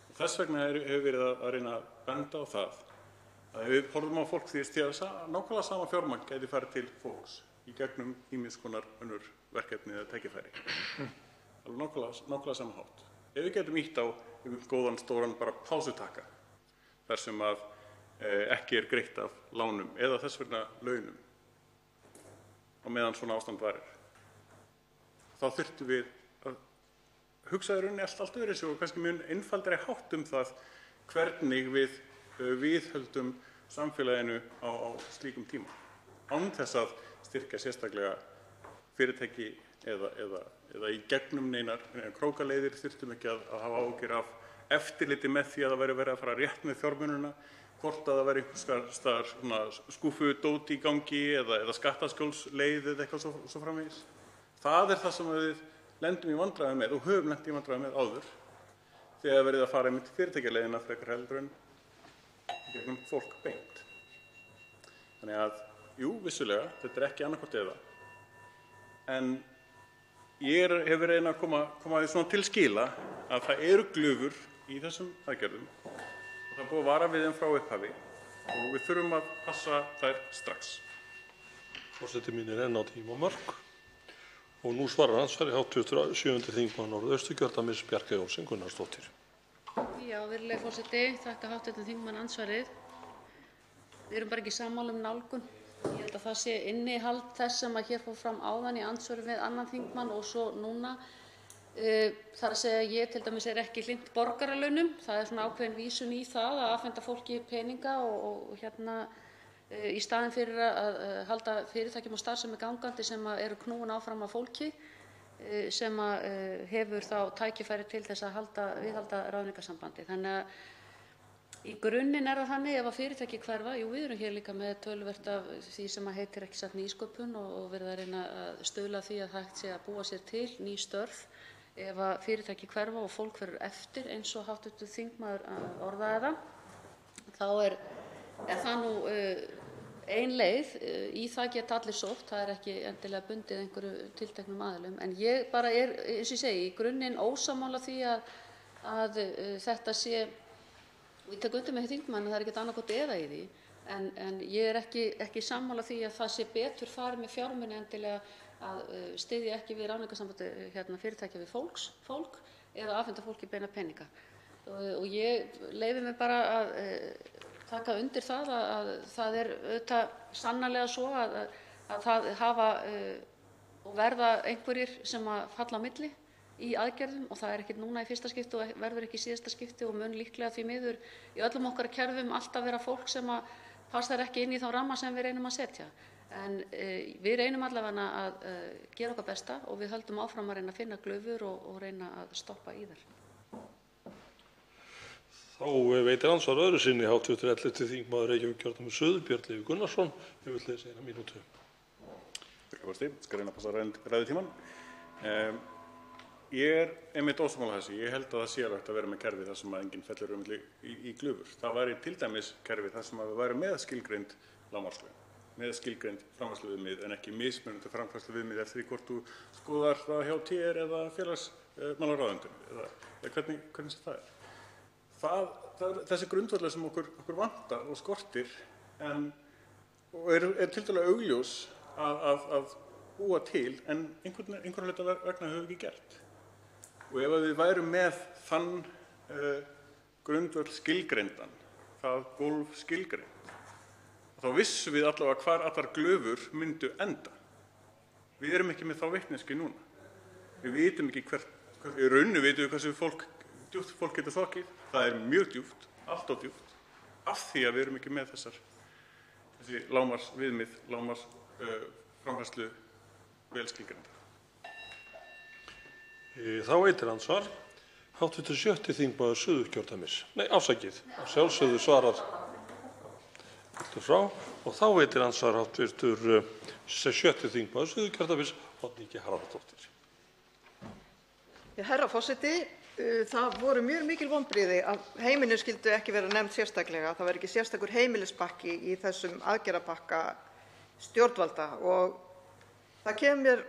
Og þess vegna hefur verið að reyna að benda á það að ef við horfum á fólk því að nákvæmlega sama fjármagn gæti farið til fólks í gegnum ýmiss konar önnur verkefni eða tækifæri. Alveg nákvæmlega sama hátt. Ef við getum ýtt á góðan stóran bara pásutakka þar sem að ekki greitt af lánum eða þess vegna launum á meðan svona ástand varir, þá þyrftum við að hugsa í rauninni allt öðruvísi og kannski mjög einfaldari hátt það hvernig við viðhöldum samfélaginu á slíkum tíma. Án þess að styrkja sérstaklega fyrirtæki eða í gegnum neinar krókaleiðir þyrftum ekki að hafa áhyggjur af eftirliti með því að það væri verið að fara rétt með fjármunina, hvort að það væri einhvers staðar skúffudót í gangi eða skattaskjólsleið eða eitthvað svo framvegis. Það það sem við lendum í vandræðum með og höfum lent í vandræðum með áður þegar verið að fara einmitt fyrirtækjaleiðina frekar heldur en gegnum fólk beint. Þannig að, jú, vissulega, þetta ekki annaðhvort eða. En ég hef verið að koma því svona til skila að það eru glufur í þessum aðgerðum og það er búið að vara við þeim frá upphafi og við þurfum að passa þær strax. Forseti mín enn á tímamörk og nú svarar andsvari hv. 7. þingmaður Norðausturkjördæmis Bjarkey Olsen Gunnarsdóttir. Já, virðulegi forseti, þakka hv. þingmanni andsvarið. Við erum bara ekki sammála nálgun. Ég held að það sé innihald þess sem hér fór fram áðan í andsvörum við annan þingmann og svo núna. Þar að segja ég til dæmis ekki hlynnt borgaralaunum. Það er svona ákveðin vísun í það að afhenda fólki peninga og í staðinn fyrir að halda fyrirtækjum og starfsemi gangandi sem eru knúin áfram af fólki sem hefur þá tækifæri til þess að viðhalda ráðningarsambandi. Þannig að í grunninn er það þannig ef að fyrirtæki hverfa, jú við erum hér líka með töluvert af því sem heitir ekki satt nýsköpun og verið að reyna að stuðla að því að hægt sé að búa sér til ný störf ef að fyrirtæki hverfa og fólk verður eftir eins og hv. þingmaður orðaði það. Þá er það nú ein leið, í það geta allir sótt, það er ekki endilega bundið einhverju tilteknum aðilum. En ég bara eins og ég segi, í grunninn ósammála því að þetta sé, og ég tek undir með þingmann að það er ekkert annaðhvort eða í því, en ég er ekki sammála því að það sé betur farið með fjármuni endilega að styðja ekki við ráðningarsambandi fyrirtækja við fólk eða afhenda fólki beina peninga. Og ég leyfi mér bara að taka undir það að það er auðvitað sannarlega svo að það hafa og verða einhverjir sem að falla á milli í aðgerðum og það er ekkert núna í fyrsta skipti og verður ekki í síðasta skipti og mun líklega því miður í öllum okkar kerfum alltaf vera fólk sem að passar ekki inn í þá ramma sem við reynum að setja. En við reynum allavega að gera okkar besta og við höldum áfram að reyna að finna glufur og reyna að stoppa í þær. Þá veitir andsvar öðru sinni hv. 11. þingmaður Reykjavíkurkjördæmis suður Björn Leví Gunnarsson. Ég vil lesa eina mínútu. Skal reyna að passa ræðutímann. Ég einmitt ósammála þessu. Ég held að það sé alveg að vera með kerfi þar sem enginn fellur í glufur. Það væri til dæmis kerfi þar sem við værum með skilgreind lágmarkslaun, með skilgreind framfærsluviðmið en ekki mismunandi framfærsluviðmið eftir því hvort þú skoðar það hjá TR eða félagsmálaráðuneytinu eða hvernig sem það er. Þessi grundvöllur sem okkur vantar og skortir og er tiltölulega augljós að búa til en einhverja hluta vegna höfum við ekki gert. Og ef við værum með þann grundvöll skilgreindan, það gólf skilgreind, þá vissum við allavega hvar allar glufur myndu enda. Við erum ekki með þá vitneskju núna. Við vitum ekki í rauninu vitum við hversu djúpt fólk getur þokið. Það er mjög djúpt, allt of djúpt, af því að við erum ekki með þessi lágmarksviðmið, framfærslu vel skilgreinda. Þá veitir andsvar hv. 7. þingmaður Suðurkjördæmis. Nei, afsakið. Að sjálfsögðu svarar frá og þá veitir andsvar hv. 7. þingmaður Suðurkjördæmis Oddný G. Harðardóttir. Herra forseti, það voru mjög mikil vonbrigði að heimilin skyldu ekki vera nefnd sérstaklega. Það var ekki sérstakur heimilispakki í þessum aðgerðapakka stjórnvalda og það kemur mér,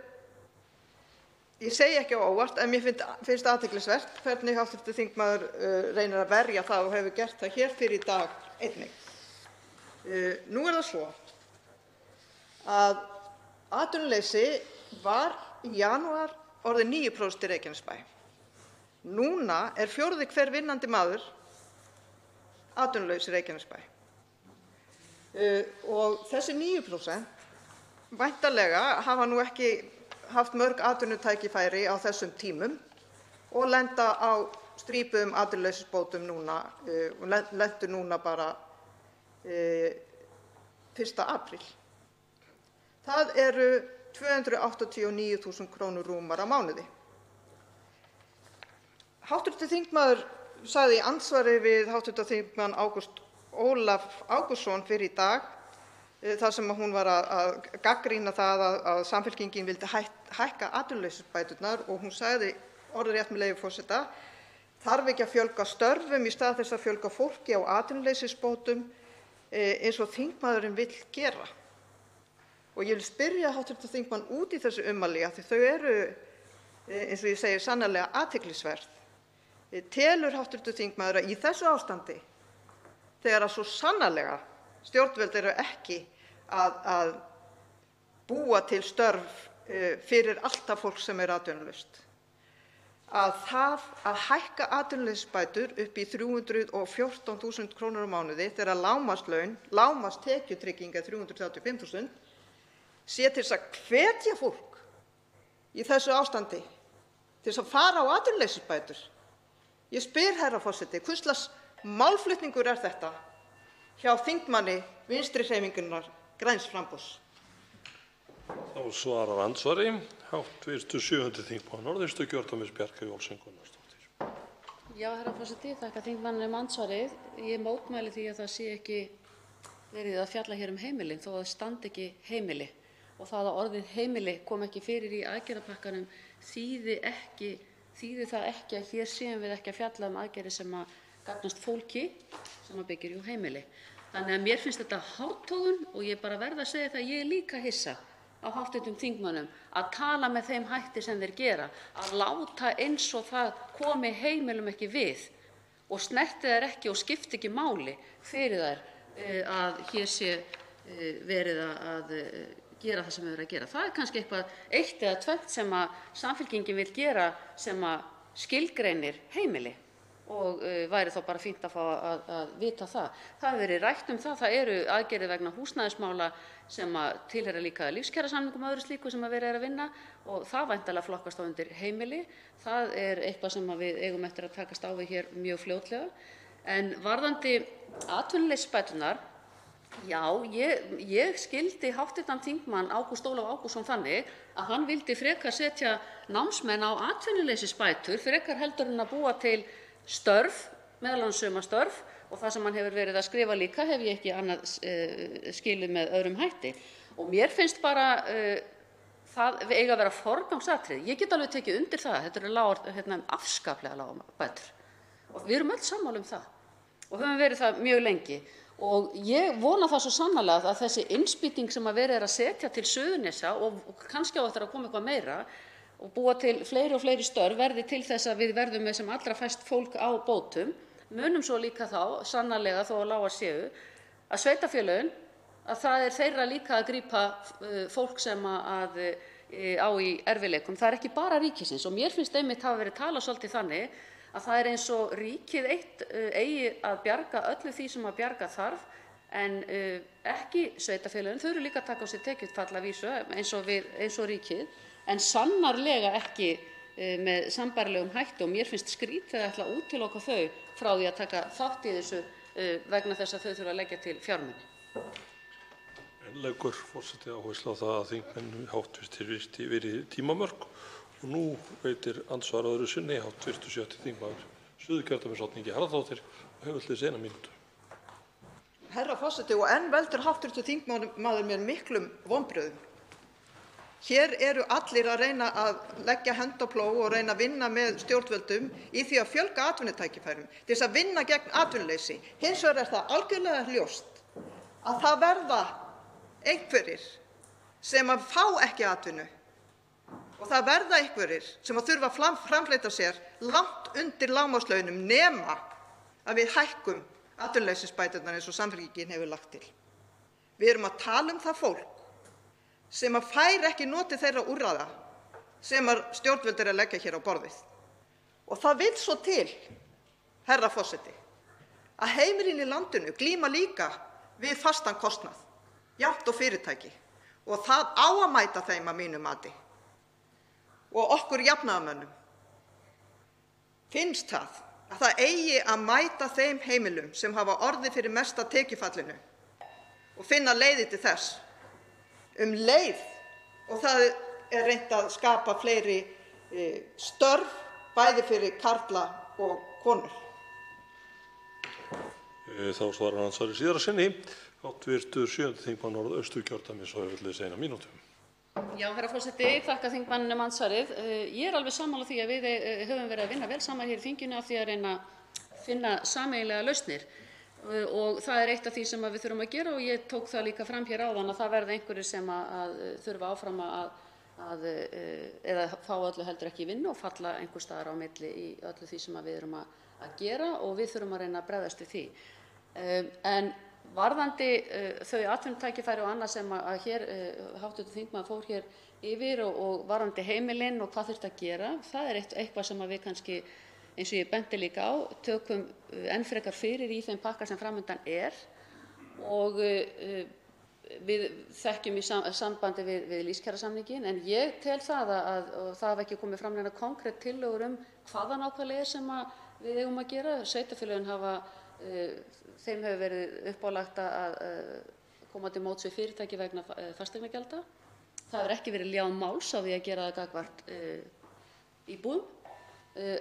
ég segi ekki á óvart, en mér finnst athyglisvert hvernig hv. þingmaður reynir að verja það og hefur gert það hér fyrir í dag einnig. Nú er það svo að atvinnuleysi var í janúar orðið 9% í Reykjanesbæ. Núna er fjórði hver vinnandi maður atvinnulaus í Reykjanesbæ. Og þessi 9% væntanlega hafa nú ekki haft mörg atvinnutækifæri á þessum tímum og lenda á strípuðum atvinnuleysisbótum núna og lentu núna bara 1. apríl. Það eru 289.000 kr. rúmar á mánuði. Hv. þingmaður sagði í andsvari við hv. þingmann Ágúst Ólaf Ágústsson fyrr í dag þar sem hún var að gagnrýna það að Samfylkingin vildi hækka atvinnuleysisbæturnar og hún sagði orðrétt með leyfi forseta: „Þarf ekki að fjölga störfum í stað þess að fjölga fólki á atvinnuleysisbótum? eins og þingmaðurinn vill gera. Og ég vil spyrja hv. þingmann út í þessu ummæli af því þau eru, eins og ég segi, sannarlega athyglisverð. Telur hv. þingmaður að í þessu ástandi, þegar svo sannarlega stjórnvöld eru ekki að búa til störf fyrir allt það fólk sem er atvinnulaust, að það að hækka atvinnuleysisbætur upp í 314.000 kr. á mánuði þegar lágmarkstekjutrygging er 335.000 sé til þess að hvetja fólk í þessu ástandi til þess að fara á atvinnuleysisbætur. Ég spyr, herra forseti, hvers lags málflutningur er þetta hjá þingmanni Vinstrihreyfingarinnar – græns framboðs? Þá svarar andsvari hv. 7. þingmaður Norðausturkjördæmis, Bjarkey Olsen Gunnarsdóttir. Já, herra forseti, þakka þingmanninum andsvarið. Ég mótmæli því að það sé ekki verið að fjalla hér heimilin þó að það standi ekki heimili. Og það að orðið heimili kom ekki fyrir í aðgerðapakkanum þýðir það ekki að hér séum við ekki að fjalla aðgerðir sem að gagnast fólki sem að byggir heimili. Þannig að mér finnst þetta hártogun og ég bara verð að segja það að ég er líka hissa á hv. þingmönnum að tala með þeim hætti sem þeir gera, að láta eins og það komi heimilum ekki við og snerti þær ekki og skipti ekki máli fyrir þær að hér sé verið að gera það sem við erum að gera. Það er kannski eitthvað eitt eða tvennt sem að Samfylkingin vill gera sem að skilgreinir heimili og væri þá bara fínt að fá að vita það. Það hefur verið rætt það. Það eru aðgerðir vegna húsnæðismála sem að tilheyra líka lífskjarasamningum og öðru slíku sem að verið að vinna og það væntanlega flokkast á undir heimili. Það er eitthvað sem að við eigum eftir að takast á við hér mjög fljótlega. En varðandi atvinnuleysisbæturnar, já, ég skildi hv. þingmann Ágúst Ólaf Ágústsson þannig að hann vildi frekar setja námsmenn á atvinnuleysisbætur frekar heldur en að búa til störf, meðal annars sumarstörf, og það sem hann hefur verið að skrifa líka hef ég ekki annað skilið með öðrum hætti. Og mér finnst bara það eiga að vera forgangsatriði. Ég get alveg tekið undir það, þetta eru lágar, afskaplega lágar bætur. Og við erum öll sammála það og höfum verið það mjög lengi. Og ég vona það svo sannarlega að þessi innspýting sem að verið er að setja til Suðurnesja og kannski á eftir að koma eitthvað meira og búa til fleiri og fleiri störf verði til þess að við verðum með sem allra fæst fólk á bótum. Munum svo líka þá, sannarlega þó að lágar séu, að sveitarfélögin, að það er þeirra líka að grípa fólk sem að á í erfiðleikum. Það er ekki bara ríkisins og mér finnst einmitt hafa verið talað svolítið þannig að það er eins og ríkið eitt eigi að bjarga öllu því sem að bjarga þarf en ekki sveitarfélögin. Þau eru líka að taka á sig tekjufall að vísu eins og ríkið en sannarlega ekki með sambærilegum hætti og mér finnst skrýtið að ætla að útiloka þau frá því að taka þátt í þessu vegna þess að þau þurfa að leggja til fjármuni. En leggur forseti áherslu á það að þingmenn háttvirtir verið tímamörk og nú veitir andsvar öðru sinni háttvirtur 7. þingmaður Suðurkjördæmis Oddný Harðardóttir og hefur til þess 1 mínútu. Herra forseti, og enn veldur hv. þingmaður mér miklum vonbrigðum. Hér eru allir að reyna að leggja hönd á plóg og reyna að vinna með stjórnvöldum í því að fjölga atvinnutækifærum, til þess að vinna gegn atvinnuleysi. Hins vegar er það algjörlega ljóst að það verða einhverjir sem að fá ekki atvinnu og það verða einhverjir sem að þurfa að framfleyta sér langt undir lágmarkslaunum nema að við hækkum atvinnuleysisbæturnar eins og Samfylkingin hefur lagt til. Við erum að tala það fólk sem að fær ekki notið þeirra úrræða sem að stjórnvöld eru að leggja hér á borðið. Og það vill svo til, herra forseti, að heimilin í landinu glíma líka við fastan kostnað, jafnt og fyrirtæki, og það á að mæta þeim að mínu mati. Og okkur jafnaðarmönnum finnst það að það eigi að mæta þeim heimilum sem hafa orðið fyrir mesta tekjufallinu og finna leiðir til þess leið og það er reynt að skapa fleiri störf bæði fyrir karla og konur. Þá svarar andsvari síðara sinni háttvirtur 7. þingmaður Norðausturkjördæmis og hefur til þess 1 mínútu. Já, herra forseti, þakka þingmanninum andsvarið. Ég er alveg sammála því að við höfum verið að vinna vel saman hér í þinginu af því að reyna að finna sameiginlegar lausnir. og það er eitt af því sem við þurfum að gera og ég tók það líka fram hér áðan að það verði einhverjir sem að þurfa áfram eða fá öllu heldur ekki vinnu og falla einhvers staðar á milli í öllu því sem við erum að gera og við þurfum að reyna að bregðast við því. En varðandi þau atvinnutækifæri og annað sem að hér hv. þingmaður fór hér yfir og varðandi heimilin og hvað þurfti að gera, það er eitthvað sem við kannski, eins og ég benti líka á, tökum enn frekar fyrir í þeim pakka sem framundan og við þekkjum í sambandi við lífskjarasamninginn, en ég tel það að það hafa ekki komið fram neina konkrét tillögur hvaða nákvæmlega sem við eigum að gera. Sveitarfélögin þeim hefur verið uppálagt að koma til móts við fyrirtæki vegna fasteignagjalda. Það hefur ekki verið lján máls á því að gera það gagnvart íbúðum.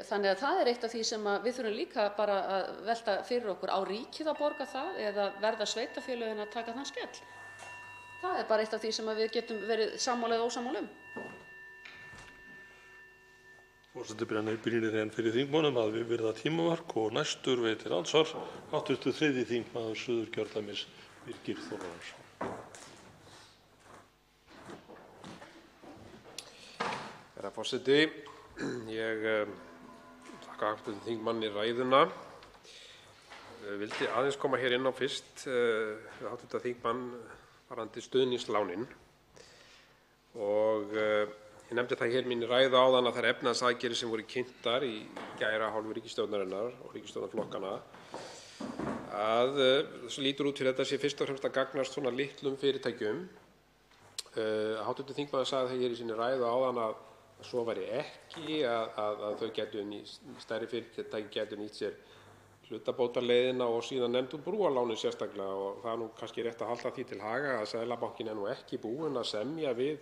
Þannig að það er eitt af því sem við þurfum líka bara að velta fyrir okkur, á ríkið að borga það eða verða sveitarfélögin að taka þann skell? Það er bara eitt af því sem við getum verið sammála eða ósammála Forseti brýnir enn fyrir þingmönnum að við virða tímamark og næstur veitir andsvar hv. 3. þingmaður Suðurkjördæmis Birgir Þórarinsson. Herra forseti, ég þakka hv. þingmanni ræðuna. Vildi aðeins koma hér inn á fyrst hv. þingmann varðandi stuðningslánin og ég nefndi það hér mín ræðu áðan að þær efnahagsaðgerðir sem voru kynntar í gær af hálfu ríkisstjórnarinnar og ríkisstjórnarflokkanna að það lítur út fyrir þetta sé fyrst og fremst að gagnast svona litlum fyrirtækjum. Hv. þingmaður sagði það hér í sinni ræðu áðan að svo væri ekki, að þau gætu stærri fyrirtæki gætu nýtt sér hlutabótaleiðina og síðan nefndu brúarlánin sérstaklega og það er kannski rétt að halda því til haga að Seðlabankinn er ekki búinn að semja við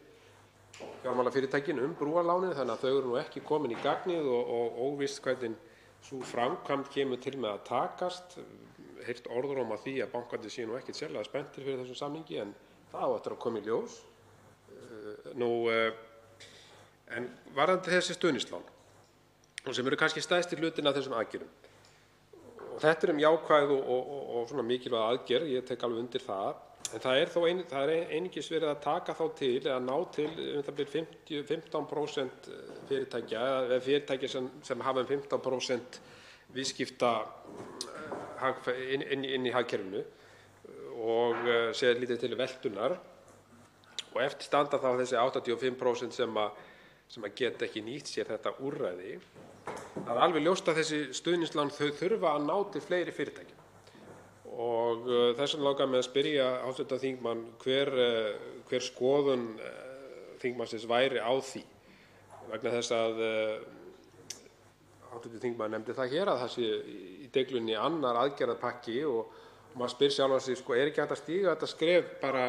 fjármálafyrirtækin brúarlánin þannig að þau eru ekki komin í gagnið og óvíst hvernig sú framkvæmd kemur til með að takast. Heyrt orðróma því að bankarnir séu ekkert sérlega spenntir fyrir þessum samningi en það á eftir að koma í ljós. En varðandi þessi stuðningslán sem eru kannski stærsti hlutin af þessum aðgerðum og þetta er jákvæð og svona mikilvæg aðgerð, ég tek alveg undir það. En það er þó einungis verið að taka þá til eða ná til 15% fyrirtækja eða fyrirtækja sem hafa 15% viðskipta inn í hagkerfinu og séð lítið til veltunnar og eftir standa þá þessi 85% sem geta ekki nýtt sér þetta úrræði. Það er alveg ljóst að þessi stuðningslán þau þurfa að ná til fleiri fyrirtækja. Og þess vegna langar mig að spyrja hv. þingmann hver skoðun þingmannsins væri á því vegna þess að hv. þingmaður nefndi það hér að það sé í deiglunni annar aðgerðapakki og maður spyr sjálfan sig er ekki hægt að stíga þetta skref bara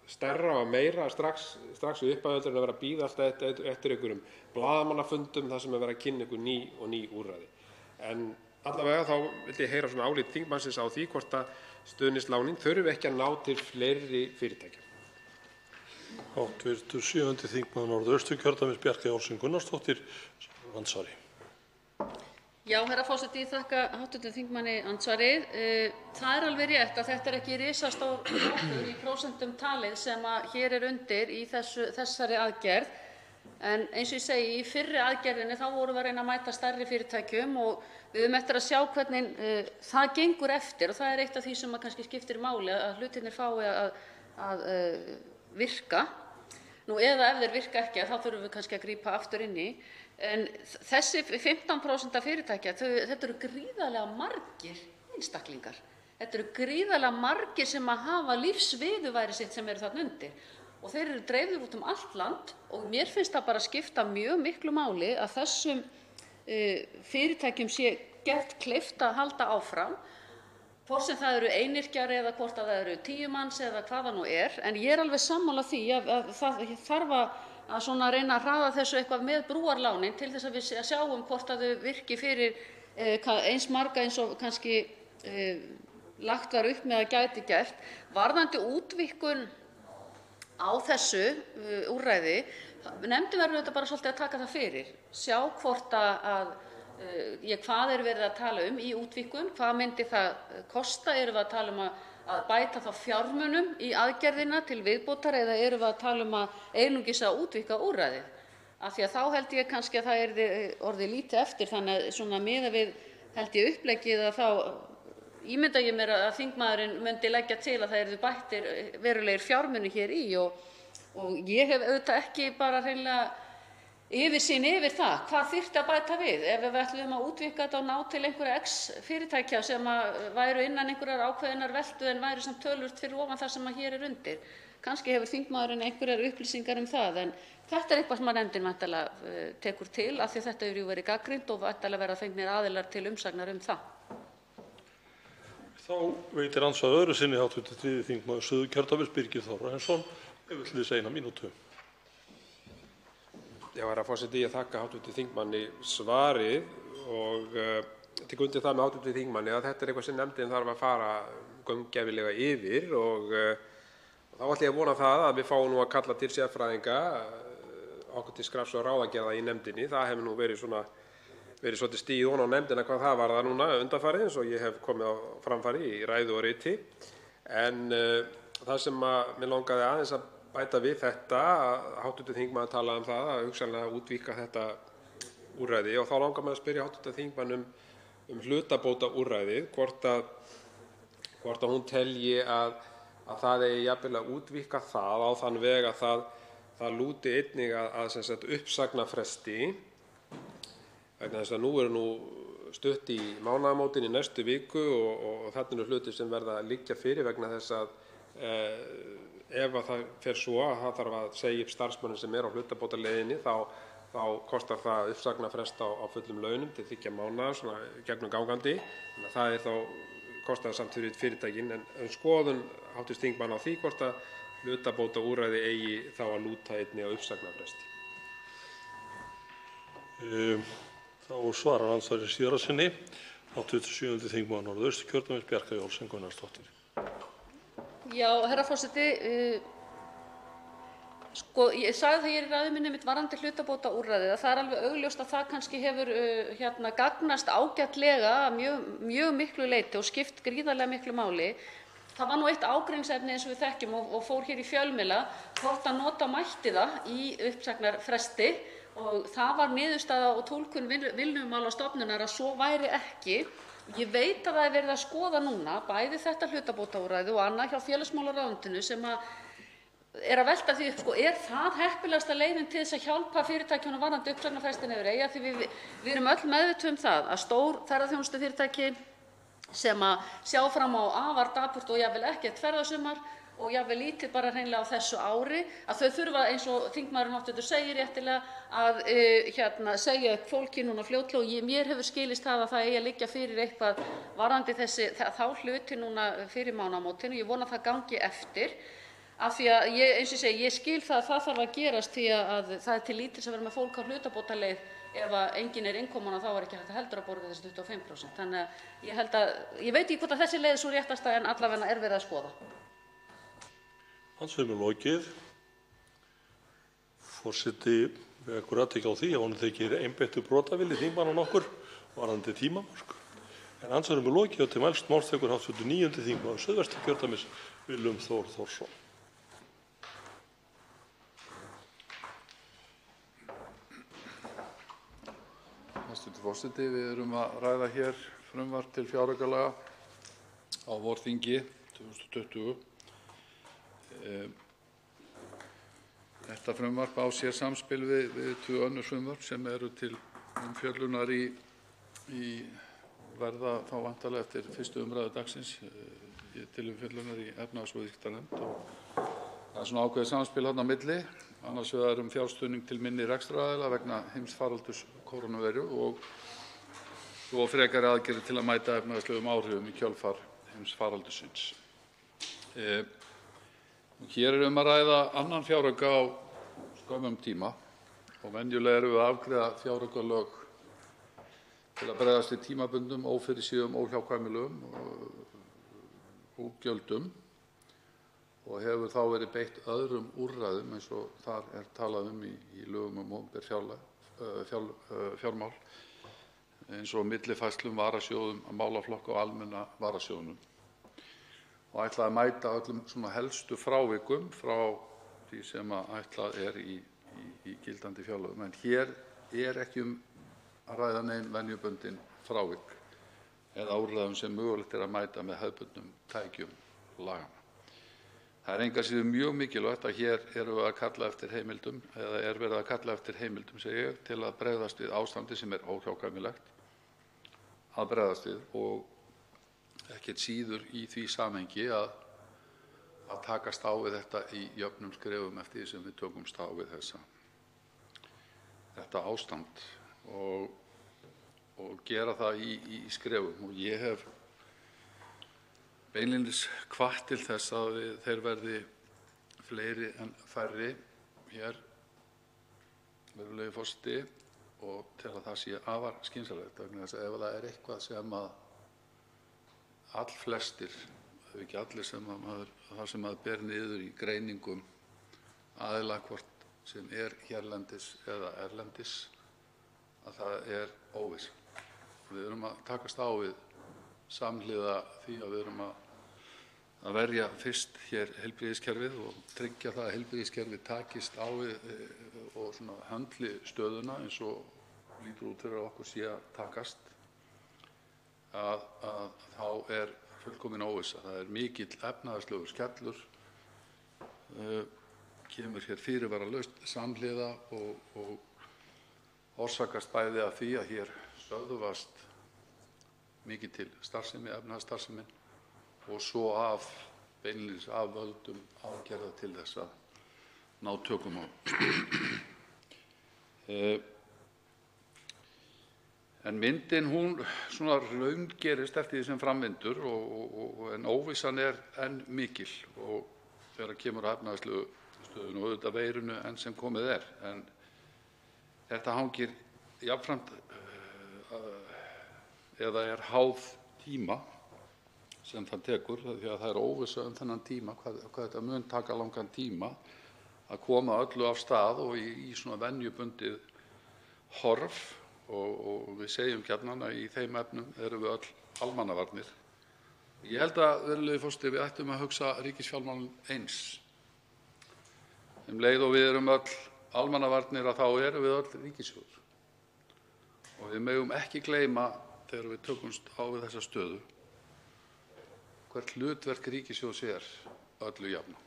stærra og meira strax í upphafi en að vera að bíða alltaf eftir einhverjum blaðamannafundum þar sem er verið að kynna einhver ný úrræði. En allavega þá vildi ég heyra svona álit þingmannsins á því hvort að stuðningslánin þurfi ekki að ná til fleiri fyrirtækja. Hv. 7. þingmaður Norðausturkjördæmis Bjarkey Olsen Gunnarsdóttir andsvari. Já, herra forseti, ég þakka hv. þingmanni andsvarið. Það er alveg rétt að þetta er ekki risastór hópur í prósentum talið sem hér er undir í þessari aðgerð. En eins og ég segi, í fyrri aðgerðinni þá vorum við að reyna að mæta stærri fyrirtækjum og við höfum eftir að sjá hvernig það gengur eftir og það er eitt af því sem kannski skiptir máli að hlutirnir fái að virka. Eða ef þeir virka ekki þá þurfum við kannski að grípa aftur inn í. En þessi 15% af fyrirtækja, þetta eru gríðarlega margir einstaklingar. Þetta eru gríðarlega margir sem hafa lífsviðurværi sitt sem eru þarna undir. Og þeir eru dreifðir út allt land og mér finnst það bara skipta mjög miklu máli að þessum fyrirtækjum sé gert kleift að halda áfram, hvort sem það eru einyrkjar eða hvort það eru 10 manns eða hvað það nú er. En ég er alveg sammála því að það þarf að svona reyna að hraða þessu eitthvað með brúarlánin til þess að við sjáum hvort að þau virki fyrir eins marga eins og kannski lagt var upp með að gæti gert. Varðandi útvíkkun á þessu úrræði, nefndin verður þetta bara svolítið að taka það fyrir, sjá hvort að hvað er verið að tala um í útvíkkun, hvað myndi það kosta, erum við að tala um að bæta þá fjármunum í aðgerðina til viðbótar eða erum við að tala um að einungis að útvíkka úrræðið? Af því að þá held ég kannski að það yrði orðið lítið eftir, þannig að svona miðað við held ég uppleggið að þá ímynda ég mér að þingmaðurinn myndi leggja til að það yrðu bættir verulegir fjármunir hér í og ég hef auðvitað ekki bara hreinlega yfirsýn yfir það hvað þyrfti að bæta við ef við ætluðum að útvíkka þetta og ná til einhverja X fyrirtækja sem væru innan einhverjar ákveðinnar veltu en væru samt töluvert fyrir ofan það sem hér er undir. Kannski hefur þingmaðurinn einhverjar upplýsingar um það, en þetta er eitthvað sem nefndin væntanlega tekur til af því að þetta hefur jú verið gagnrýnt og væntanlega verða fengnir aðilar til umsagnar um það. Þá veitir andsvar öðru sinni hv. 3. þingmaður Suðurkjördæmis Birgir Þórarinsson. Hefur til 1 mínútu. Já, herra forseti, ég þakka hv. þingmanni svarið og tek undir það með hv. þingmanni að þetta er eitthvað sem nefndin þarf að fara gaumgæfilega yfir og þá ætla ég að vona það að við fáum nú að kalla til sérfræðinga okkur til skrafs og ráðagerða í nefndinni. Það hefur nú verið svolítið stigið ofan á nefndina hvað það varðar núna undanfarið eins og ég hef komið á framfæri í ræðu og riti. En það sem mig langaði aðeins að bæta við þetta, hv. þingmaður talaði um það að hugsanlega útvíkka þetta úrræði og þá langar mig að spyrja hv. þingmann um hlutabótaúrræðið, hvort að hún telji að það eigi jafnvel að útvíkka það á þann veg að það lúti einnig að sem sagt uppsagnarfresti vegna þess að nú er stutt í mánaðamótin í næstu viku og þarna eru hlutir sem verða að liggja fyrir vegna þess að ef að það fer svo að það þarf að segja upp starfsmönnum sem er á hlutabótaleiðinni þá kostar það uppsagnarfrest á fullum launum til 3 mánaða svona gegnum gangandi. Þannig að það er þá kostar það samt fyrir fyrirtækin en skoðun hv. þingmann á því hvort að hlutabótaúrræði eigi þá að lúta einnig á uppsagnarfresti. Þá svarar andsvari síðara sinni hv. 7. þingmaður Norðausturkjördæmis Bjarkey Olsen Gunnarsdóttir. Já, herra forseti, ég sagði það hér í ræðu minni varðandi hlutabótaúrræðið að það er alveg augljóst að það kannski hefur gagnast ágætlega að mjög miklu leyti og skipt gríðarlega miklu máli. Það var nú eitt ágreiningsefni eins og við þekkjum og fór hér í fjölmiðla hvort að nota mætti það í uppsagnarfresti og það var niðurstaða og túlkun Vinnumálastofnunar að svo væri ekki. Ég veit að það er verið að skoða núna bæði þetta hlutabótaúrræði og annað hjá félagsmálaráðuneytinu sem er að velta því upp, er það heppilegasta leiðin til þess að hjálpa fyrirtækjunum varðandi uppsagnarfrestina yfir eigi? Því við erum öll meðvituð um það að stór ferðaþjónustufyrirtæki sem sjá fram á afar dapurt og jafnvel ekkert ferðasumar og jafnvel lítið bara hreinlega á þessu ári, að þau þurfa eins og þingmaðurinn hv. segir réttilega að segja upp fólki núna fljótlega og mér hefur skilist það að það eigi að liggja fyrir eitthvað varðandi þá hluti núna fyrir mánaðamótin og ég vona að það gangi eftir. Af því að eins og ég segi, ég skil það að það þarf að gerast því að það er til lítils að vera með fólk á hlutabótaleið ef að enginn er innkominn og þá er ekki hægt að heldur að borga þessi 25%. Þannig að ég veit ekki hvort að þessi leið er sú réttasta en allavega er verið að skoða. Andsvari lokið. Forseti vekur athygli á því að honum þykir einbeittur brotavilji þingmanna nokkur varðandi tímamörk. En andsvari lokið og til mælst máls tekur hv. 9. þingmaður Suðvesturkjördæmis Willum Þór Þórsson. Hæstv. forseti, við erum að ræða hér frumvarp til fjáraukalaga á vorþingi 2020. Þetta frumvarp á sér samspil við 2 önnur frumvörp sem eru til umfjöllunar verða þá væntanlega eftir 1. umræðu dagsins til umfjöllunar í efnahags- og viðskiptanefnd og það er svona ákveðið samspil þarna á milli. Annars vegar fjárstuðning til minni rekstraraðila vegna heimsfaraldurs kórónuveiru og svo frekari aðgerðir til að mæta efnahagslegum áhrifum í kjölfar heimsfaraldursins. Hér er að ræða annan fjárauka á skömmum tíma og venjulega erum við að afgreiða fjáraukalög til að bregðast við tímabundnum, ófyrirséðum, óhjákvæmilegum útgjöldum og hefur þá verið beitt öðrum úrræðum eins og þar er talað í lögum opinber fjármál eins og millifærslum, varasjóðum, málaflokka og almenna varasjóðnum og ætla að mæta öllum svona helstu frávikum frá því sem ætlað er í gildandi fjárlögum. En hér er ekki að ræða nein venjubundin frávik eða úrræðum sem mögulegt er að mæta með hefðbundnum tækjum laganna. Það er engu að síður mjög mikilvægt að hér erum við að kalla eftir heimildum, eða er verið að kalla eftir heimildum, segi ég, til að bregðast við ástandi sem er óhjákvæmilegt að bregðast við og ekkert síður í því samhengi að takast á við þetta í jöfnum skrefum eftir því sem við tökumst á við þetta ástand og gera það í skrefum. Og ég hef beinlínis hvatt til þess að þeir verði fleiri en færri hér, virðulegi forseti, og til að það sé afar skynsamlegt vegna þess að ef það er eitthvað sem að allflestir, ef ekki allir, það sem maður ber niður í greiningum aðila hvort sem er hérlendis eða erlendis, að það er óvissa. Við erum að takast á við samhliða því að við erum að verja fyrst hér heilbrigðiskerfið og tryggja það að heilbrigðiskerfið takist á við og svona höndli stöðuna eins og lítur út fyrir að okkur sé að takast, að þá er fullkomin óvissa. Það er mikill efnahagslegur skellur, kemur hér fyrirvaralaust samhliða og orsakast bæði af því að hér stöðvast mikið til starfsemi, efnahagsstarfsemi og svo beinlínis af völdum aðgerða til þess að ná tökum á. En myndin hún svona raungerist eftir því sem framvindur en óvissan er enn mikil og þegar kemur að efnahagslegu stöðunni og auðvitað veirunu enn sem komið er. En þetta hangir jafnframt eða er háð tíma sem það tekur, því að það er óvissa þennan tíma, hvað þetta mun taka langan tíma að koma öllu af stað og í svona venjubundið horf og við segjum gjarnan að í þeim efnum erum við öll almannavarnir. Ég held að, virðulegi forseti, við ættum að hugsa ríkisfjármálin eins. Leið og við erum öll almannavarnir að þá erum við öll ríkissjóður. Og við megum ekki gleyma þegar við tökumst á við þessa stöðu hvert hlutverk ríkissjóðs er öllu jafna.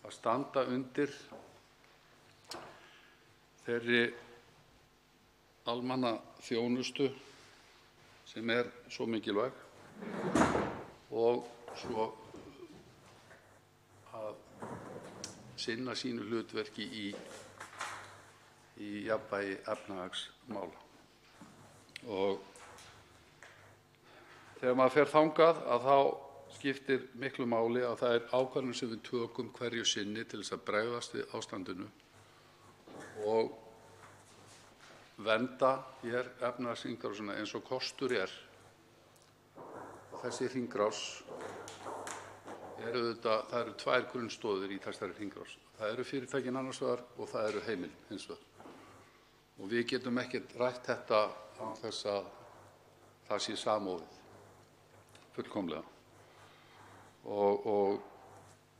Að standa undir þeirri almannaþjónustu sem er svo mikilvæg og svo að sinna sínu hlutverki í jafnvægi efnahagsmála. Og þegar maður fer þangað að þá skiptir miklu máli að það er ákvarðanir sem við tökum hverju sinni til þess að bregðast við ástandinu og vernda hér efnahagshringrásina eins og kostur er. Þessi hringrás það eru tvær grunnstoðir í þessari hringrás. Það eru fyrirtækin annars vegar og það eru heimilin hins vegar. Og við getum ekkert rætt þetta án þess að það sé samofið fullkomlega. Og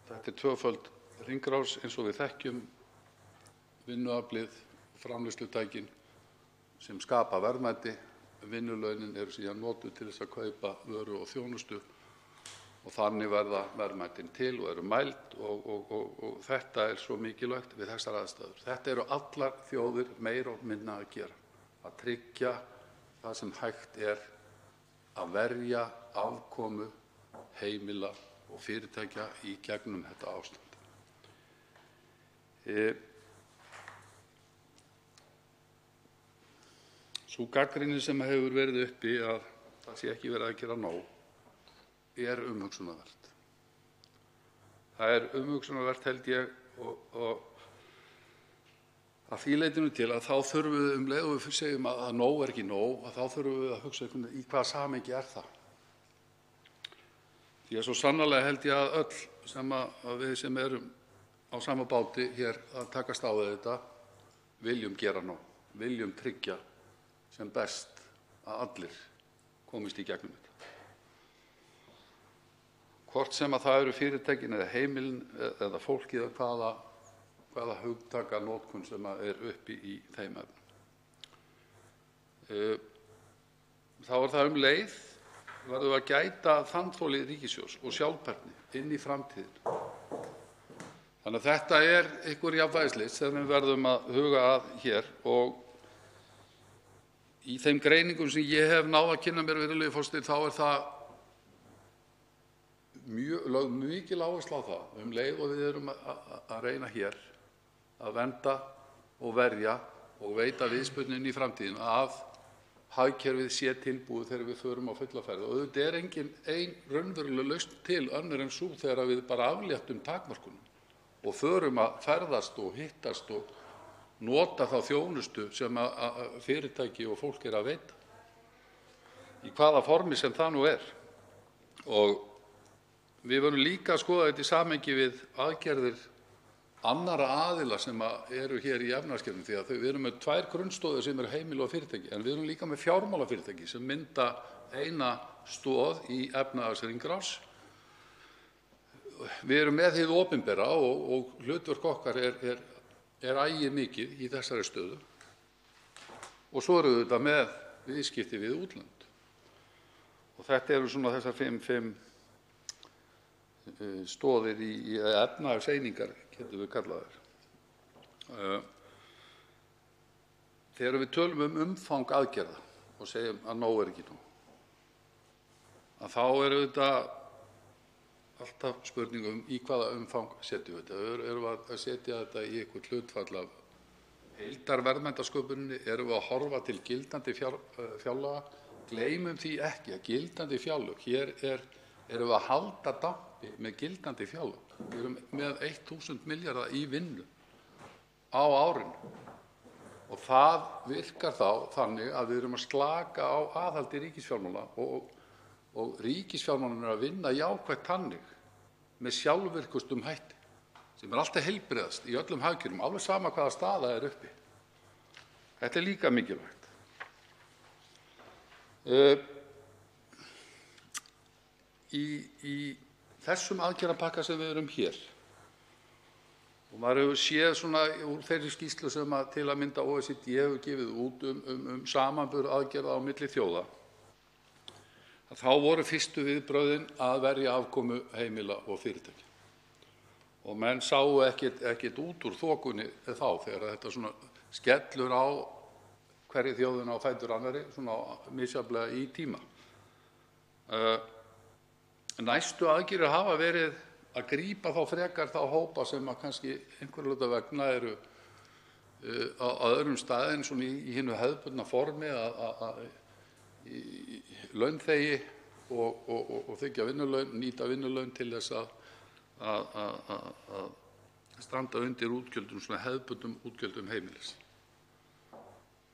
þetta er tvöföld hringrás eins og við þekkjum, vinnuaflið, framleiðslutækin sem skapa verðmæti, vinnulaunin eru síðan notuð til þess að kaupa vöru og þjónustu og þannig verða verðmætin til og eru mæld og þetta er svo mikilvægt við þessar aðstæður. Þetta eru allar þjóðir meira og minna að gera, að tryggja það sem hægt er að verja afkomu heimila og fyrirtækja í gegnum þetta ástand. Sú gagnrýni sem hefur verið uppi að það sé ekki verið að gera nóg er umhugsunarvert. Það er umhugsunarvert held ég og að því leytinu til að þá þurfum við leið og við segjum að nóg er ekki nóg, að þá þurfum við að hugsa í hvaða samhengi er það. Því að svo sannarlega held ég að öll að við sem erum á sama báti hér að takast á við þetta viljum gera nóg, viljum tryggja sem best að allir komist í gegnum þetta. Hvort sem að það eru fyrirtækin eða heimilin eða fólkið eða hvaða hugtakanotkun sem uppi í þeim efnum. Þá það leið verðum við að gæta þandþoli ríkissjóðs og sjálfbærni inn í framtíðina. Þannig að þetta einhver jafnvægislist sem við verðum að huga að hér, og í þeim greiningum sem ég hef náð að kynna mér, virðulegi forseti, þá það lögð mikil áhersla á það leið og við erum að reyna hér að vernda og verja og veita viðspyrnu inn í framtíðina að hagkerfið sé tilbúið þegar við förum á fulla ferð. Og auðvitað engin ein raunveruleg lausn til önnur en sú þegar við bara afléttum takmörkunum og förum að ferðast og hittast og nota þá þjónustu sem fyrirtæki og fólk að veita, í hvaða formi sem það nú er. Og við verðum líka að skoða þetta í samhengi við aðgerðir annarra aðila sem eru hér í efnahagskerfinu, því að við erum með tvær grunnstoðir sem eru heimili og fyrirtæki, en við erum líka með fjármálafyrirtæki sem mynda eina stoð í efnahagshringrás. Við erum með hið opinbera og hlutverk okkar ægir mikið í þessari stöðu. Og svo erum við þetta með viðskipti við útlönd. Og þetta eru svona þessar fimm stoðir í efnahagseiningar, getum við kallað þær. Þegar við tölum umfang aðgerða og segjum að nóg ekki nóg, að þá þetta alltaf spurning í hvaða umfang setjum við þetta. Erum við að setja þetta í eitthvert hlutfall af heildarverðmætasköpuninni? Erum við að horfa til gildandi fjárlaga? Gleymum því ekki að gildandi fjárlög, hér erum við að halda dampi með gildandi fjárlög. Við erum með 1.000 milljarða í vinnu á árinu og það virkar þá þannig að við erum að slaka á aðhaldi ríkisfjármála og ríkisfjármálin að vinna jákvætt þannig með sjálfvirkustum hætti sem alltaf heilbrigðast í öllum hagkerfum, alveg sama hvaða staða uppi. Þetta líka mikilvægt. Í þessum aðgerðapakka sem við erum hér, og maður hefur séð svona úr þeirri skýrslu sem til að mynda OECD hefur gefið út samanburð aðgerða á milli þjóða, þá voru fyrstu viðbrögðin að verja afkomu heimila og fyrirtækja. Og menn sáu ekkert út úr þokunni þá þegar þetta svona skellur á hverri þjóðina á fætur annarri, svona misjafnlega í tíma. Næstu aðgerðir hafa verið að grípa þá frekar þá hópa sem kannski einhverra hluta vegna eru á öðrum stað en svona í hinu hefðbundna formi að launþegi og þiggja vinnulaun, nýta vinnulaun til þess að standa undir útgjöldum, svona hefðbundnum útgjöldum heimilis.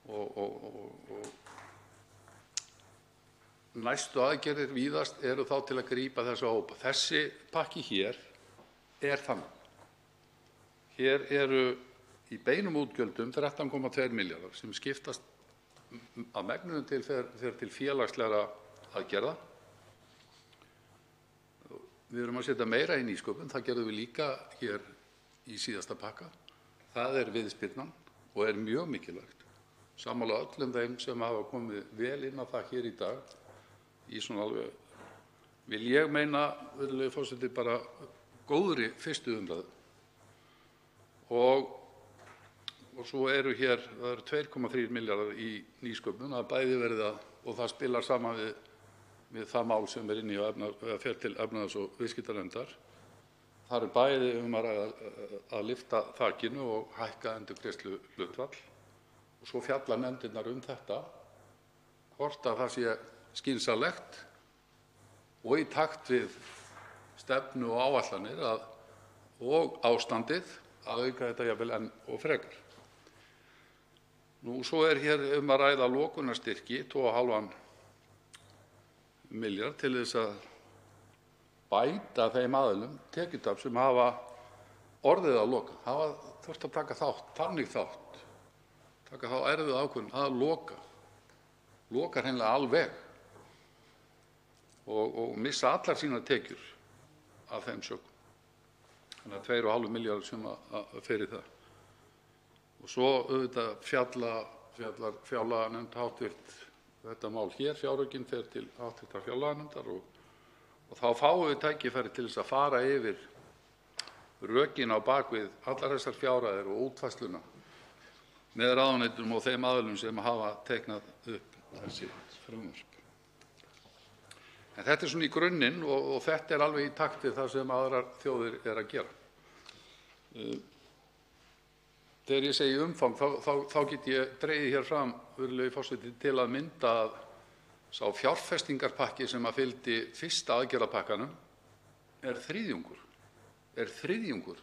Og næstu aðgerðir víðast eru þá til að grípa þessa hópa. Þessi pakki hér þannig. Hér eru í beinum útgjöldum 13,2 milljarðar sem skiptast að megninu til félagslegra aðgerða. Við erum að setja meira í nýsköpun, það gerðum við líka hér í síðasta pakka. Það viðspyrnan og mjög mikilvægt. Sammála öllum þeim sem hafa komið vel inn á það hér í dag. Í svona alveg, vil ég meina, virðulegi forseti, bara góðri fyrstu umræðu. Og svo eru hér, það eru 2,3 milljarðar í nýsköpun, að bæði verið og það spilar saman við það mál sem inni á fer til efnahags- og viðskiptanefndar. Það bæði að lyfta þakinu og hækka endurgreiðsluhlutfall. Og svo fjalla nefndirnar þetta, hvort að það sé skynsamlegt og í takt við stefnu og áætlanir og ástandið að auka þetta jafnvel enn og frekar. Svo hér að ræða lokunarstyrki, 2,5 milljarð til þess að bæta þeim aðilum tekjutap sem hafa orðið að loka, hafa þurft að taka þátt, taka þá erfiðu ákvörðun að loka loka hreinlega alveg og missa allar sínar tekjur af þeim sökum. Þannig að 2,5 milljarðar sem að fer í það. Og svo auðvitað fjallar fjárlaganefnd háttvirt þetta mál hér, fjáraukinn fer til háttvirtrar fjárlaganefndar og þá fáum við tækifæri til þess að fara yfir rökin á bak við allar þessar fjárhæðir og útfærsluna með ráðuneytum og þeim aðilum sem hafa teiknað upp þessi frumvörp. En þetta er svona í grunninn og þetta er alveg í takt við það sem aðrar þjóðir eru að gera. Þegar ég segi umfang þá get ég dregið hér fram, virðulegi forseti, til að mynda að sá fjárfestingarpakki sem að fylgdi fyrsta aðgerðapakkanum er þriðjungur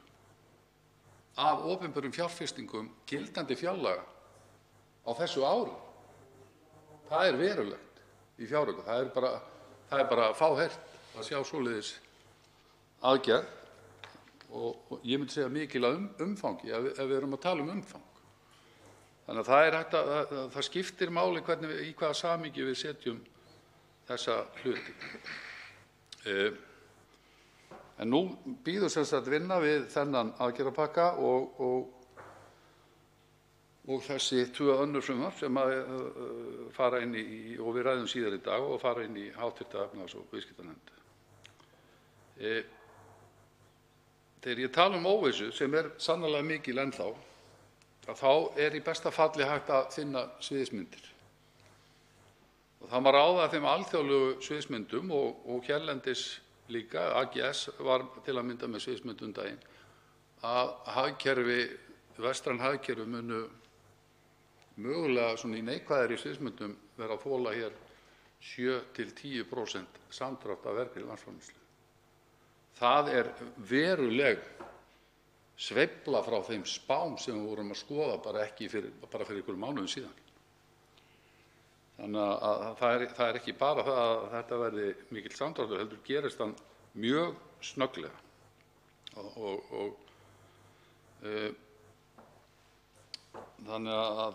af opinberum fjárfestingum gildandi fjárlaga á þessu ári. Það er verulegt í fjárauka. Það er bara fáheyrt að sjá svoleiðis aðgerð og ég myndi segja mikil umfangi ef við erum að tala umfang. Þannig að það skiptir máli í hvaða samhengi við setjum þessa hluti. En nú bíður sem sagt vinna við þennan aðgerðapakka og þessi 2 önnur frumvörp sem fara inn í, og við ræðum síðar í dag, og fara inn í hv. efnahags- og viðskiptanefnd. Þegar ég tala óvissu, sem er sannarlega mikil ennþá, þá er í besta falli hægt að finna sviðsmyndir. Og það má ráða þeim alþjóðlegu sviðsmyndum og hérlendis líka, AGS var til að mynda með sviðsmynd daginn, að vestræn hagkerfi munu mögulega svona í neikvæðari sviðsmyndum vera að þola hér 7–10% samdrátt af vergri landsframleiðslu. Það er veruleg sveifla frá þeim spám sem við vorum að skoða bara fyrir einhverjum mánuðum síðan. Þannig að það er ekki bara það að þetta verði mikill samdráttur, heldur gerist hann mjög snögglega. Þannig að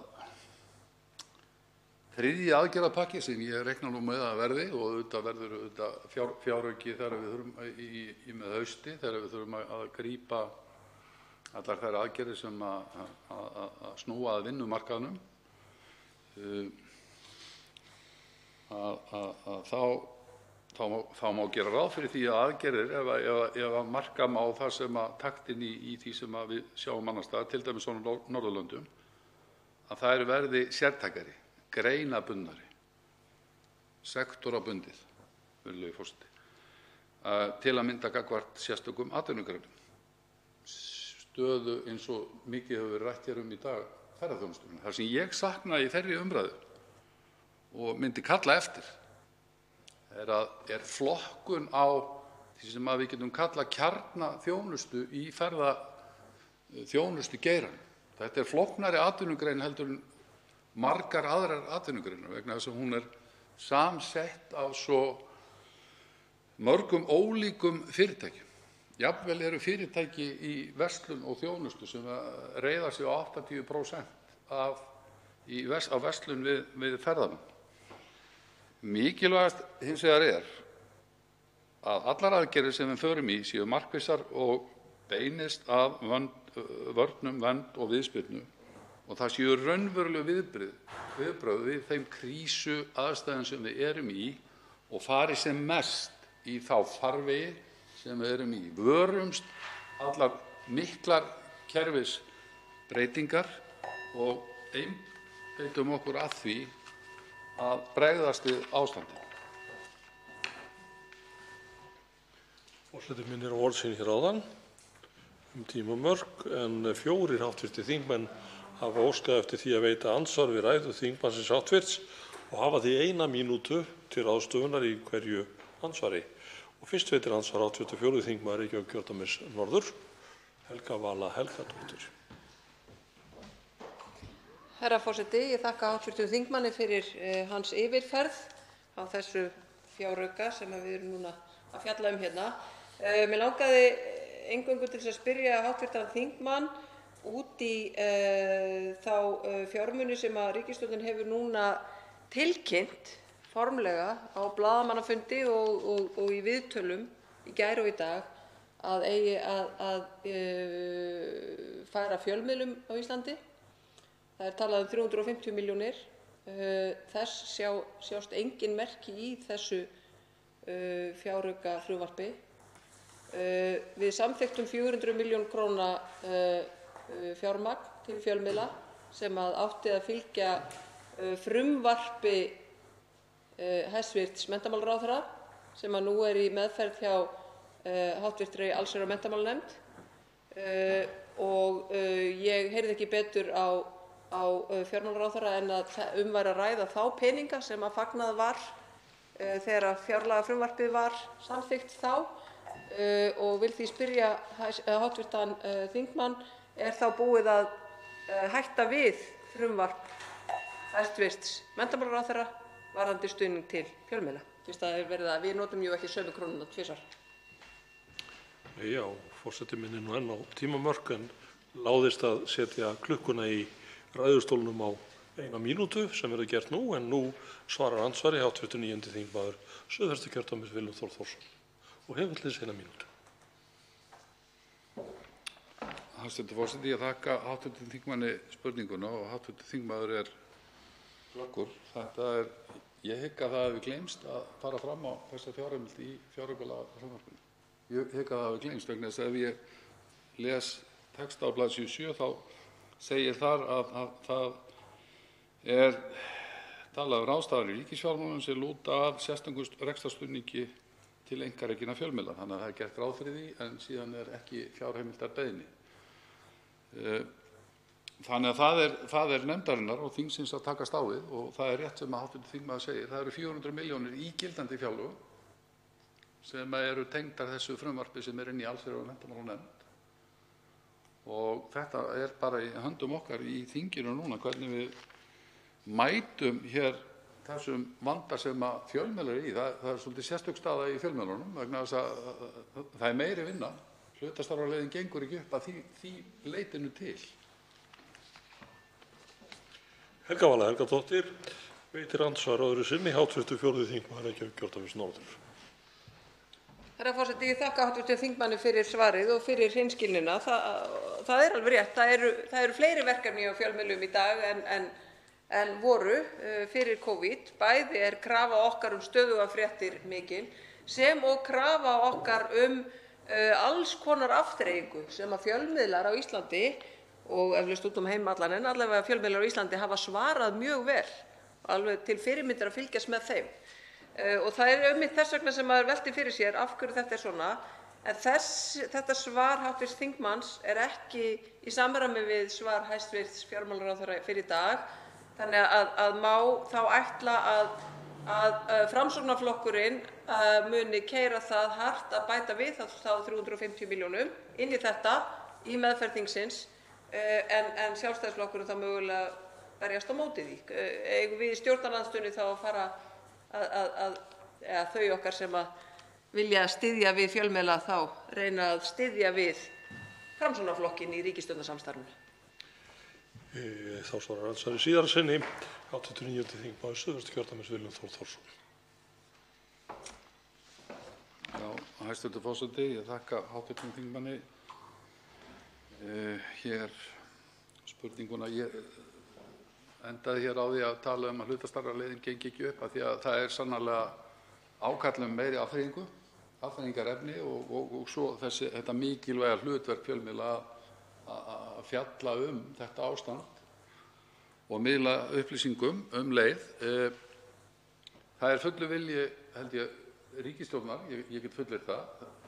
þriðji aðgerðapakki sem ég reikna nú með að verði, og auðvitað verður fjárauki þegar við þurfum með hausti, þegar við þurfum að grípa allar þær aðgerðir sem að snúa að vinnumarkaðnum, þá má gera ráð fyrir því að aðgerðir, ef að marka má það sem að taktinn í því sem að við sjáum annars staðar, til dæmis á Norðurlöndum, að þær verði sértækari, greinabundnari, sektorabundið, virðulegi forseti, til að mynda gagnvart sérstökum atvinnugreinum, stöðu eins og mikið hefur verið rætt hér í dag, ferðaþjónustunnar. Það sem ég sakna í þeirri umræðu og myndi kalla eftir er flokkun á því sem við getum kallað kjarnaþjónustu í ferðaþjónustugeiranum. Þetta er flóknari atvinnugrein heldur en margar aðrar atvinnugreinar vegna þess að hún er samsett af svo mörgum ólíkum fyrirtækjum. Jafnvel eru fyrirtæki í verslun og þjónustu sem reiða sig á 80% af verslun við ferðamenn. Mikilvægast hins vegar að allar aðgerðir sem við förum í séu markvissar og beinist að vörnum, vernd og viðspyrnu, og það séu raunveruleg viðbrögð við þeim krísuaðstæðum sem við erum í og fari sem mest í þá farvegi sem við erum í. Vörumst allar miklar kerfisbreytingar og einbeitum okkur að því að bregðast við ástandinu. Forseti minnir á orð sín hér áðan tímamörk, en 4 hv. þingmenn hafa óskað eftir því að veita andsvar við ræðu þingmannsins hv. og hafa því 1 mínútu til ráðstöfunar í hverju andsvari. Og fyrst veitir andsvar hv. 4. þingmaður Reykjavíkurkjördæmis norður, Helga Vala Helgadóttir. Herra forseti, ég þakka hv. þingmanni fyrir hans yfirferð á þessu fjárauka sem við erum núna að fjalla hérna. Mig langaði eingöngu til að spyrja hv. þingmann út í þá fjármuni sem að ríkisstjórnin hefur núna tilkynnt formlega á blaðamannafundi og í viðtölum í gær og í dag að eigi að færa fjölmiðlum á Íslandi. Það talað 350 milljónir. Þess sjást engin merki í þessu fjáraukafrumvarpi. Við samþykktum 400 milljón króna fjármagn til fjölmiðla sem átti að fylgja frumvarpi hæstv. Menntamálaráðherra sem nú í meðferð hjá hv. allsherjar- og menntamálanefnd og ég heyrði ekki betur á fjármálaráðherra en að væri að ræða þá peninga sem fagnað var þegar fjárlagafrumvarpið var samþykkt þá og vil því spyrja hv. þingmann, þá búið að hætta við frumvarp hæstv. menntamálaráðherra varðandi stuðning til fjölmiðla? Fyrst það verið að við notum jú ekki sömu krónuna tvisvar. Já, forseti minn nú enn á tímamörk en láðist að setja klukkuna í ræðustólnum á 1 mínútu sem verður gert nú, en nú svarar andsvari hv. 9. þingmaður Suðvesturkjördæmis Willum Þór Þórsson og hefur til þess 1 mínútu. Hæstv. forseti, ég þakka hv. þingmanni spurninguna og hv. þingmaður glöggur. Ég hygg að það hafi gleymst að fara fram á þessa fjárheimild í fjáraukalagafrumvarpinu. Ég hygg að það hafi gleymst vegna þess að ef ég les texta á bls. 7 þá segir þar að það talað ráðstafanir í ríkisfjármálum sem lúta að sérstökum rekstrarstuðningi til einkarekinna fjölmiðla. Þannig að það gert ráð fyrir því en síðan ekki fjárheimildarbeiðni. Þannig að það nefndarinnar og þingsins að takast á við og það rétt sem hv. þingmaður segir. Það eru 400 milljónir í gildandi fjárlögum sem eru tengdar þessu frumvarpi sem inni í allsherjar- og menntamálanefnd. Og þetta bara í höndum okkar í þinginu núna hvernig við mætum hér þessum vanda sem fjölmiðlar í. Það svolítið sérstök staða í fjölmiðlunum vegna þess að það meiri vinna. Hlutastarfaleiðin gengur ekki upp að því leytinu til. Helga Vala Helgadóttir veitir andsvar öðru sinni, hv. 4. þingmaður Reykjavíkurkjördæmis norður. Herra forseti, ég þakka hv. þingmanni fyrir svarið og fyrir hreinskilnina. Það alveg rétt, það eru fleiri verkefni á fjölmiðlum í dag en voru fyrir Covid. Bæði krafa okkar stöðugar fréttir mikil sem og krafa okkar alls konar afþreyingu sem fjölmiðlar á Íslandi og eflaust út heim allan en allavega fjölmiðlar á Íslandi hafa svarað mjög vel, alveg til fyrirmyndar að fylgjast með þeim. Og það einmitt þess vegna sem maður veltir fyrir sér af hverju þetta svona. En þetta svar hv. þingmanns ekki í samræmi við svar hæstv. fjármálaráðherra fyrir í dag. Þannig að má þá ætla að Framsóknarflokkurinn muni keyra það hart að bæta við þá 350 milljónum inn í þetta í meðferð þingsins en Sjálfstæðisflokkurinn þá mögulega berjast á móti því. Eigum við í stjórnarandstöðunni þá að fara þau okkar sem vilja styðja við fjölmiðla þá reyna að styðja við Framsóknarflokkinn í ríkisstjórnarsamstarfinu? Þá svarar andsvari síðara sinni hv. 9. þingmaður Suðvesturkjördæmis Willum Þór Þórsson. Já, hæstv. forseti, ég þakka hv. þingmanni hér spurninguna. Ég endaði hér á því að tala að hlutastarfaleiðin gengi ekki upp af því að það sannarlega ákall meiri afþreyingarefni og svo þetta mikilvæga hlutverk fjölmiðla að fjalla þetta ástand og miðla upplýsingum leið. Það fullur vilji, held ég, ríkisstjórnar, ég get fullyrt það,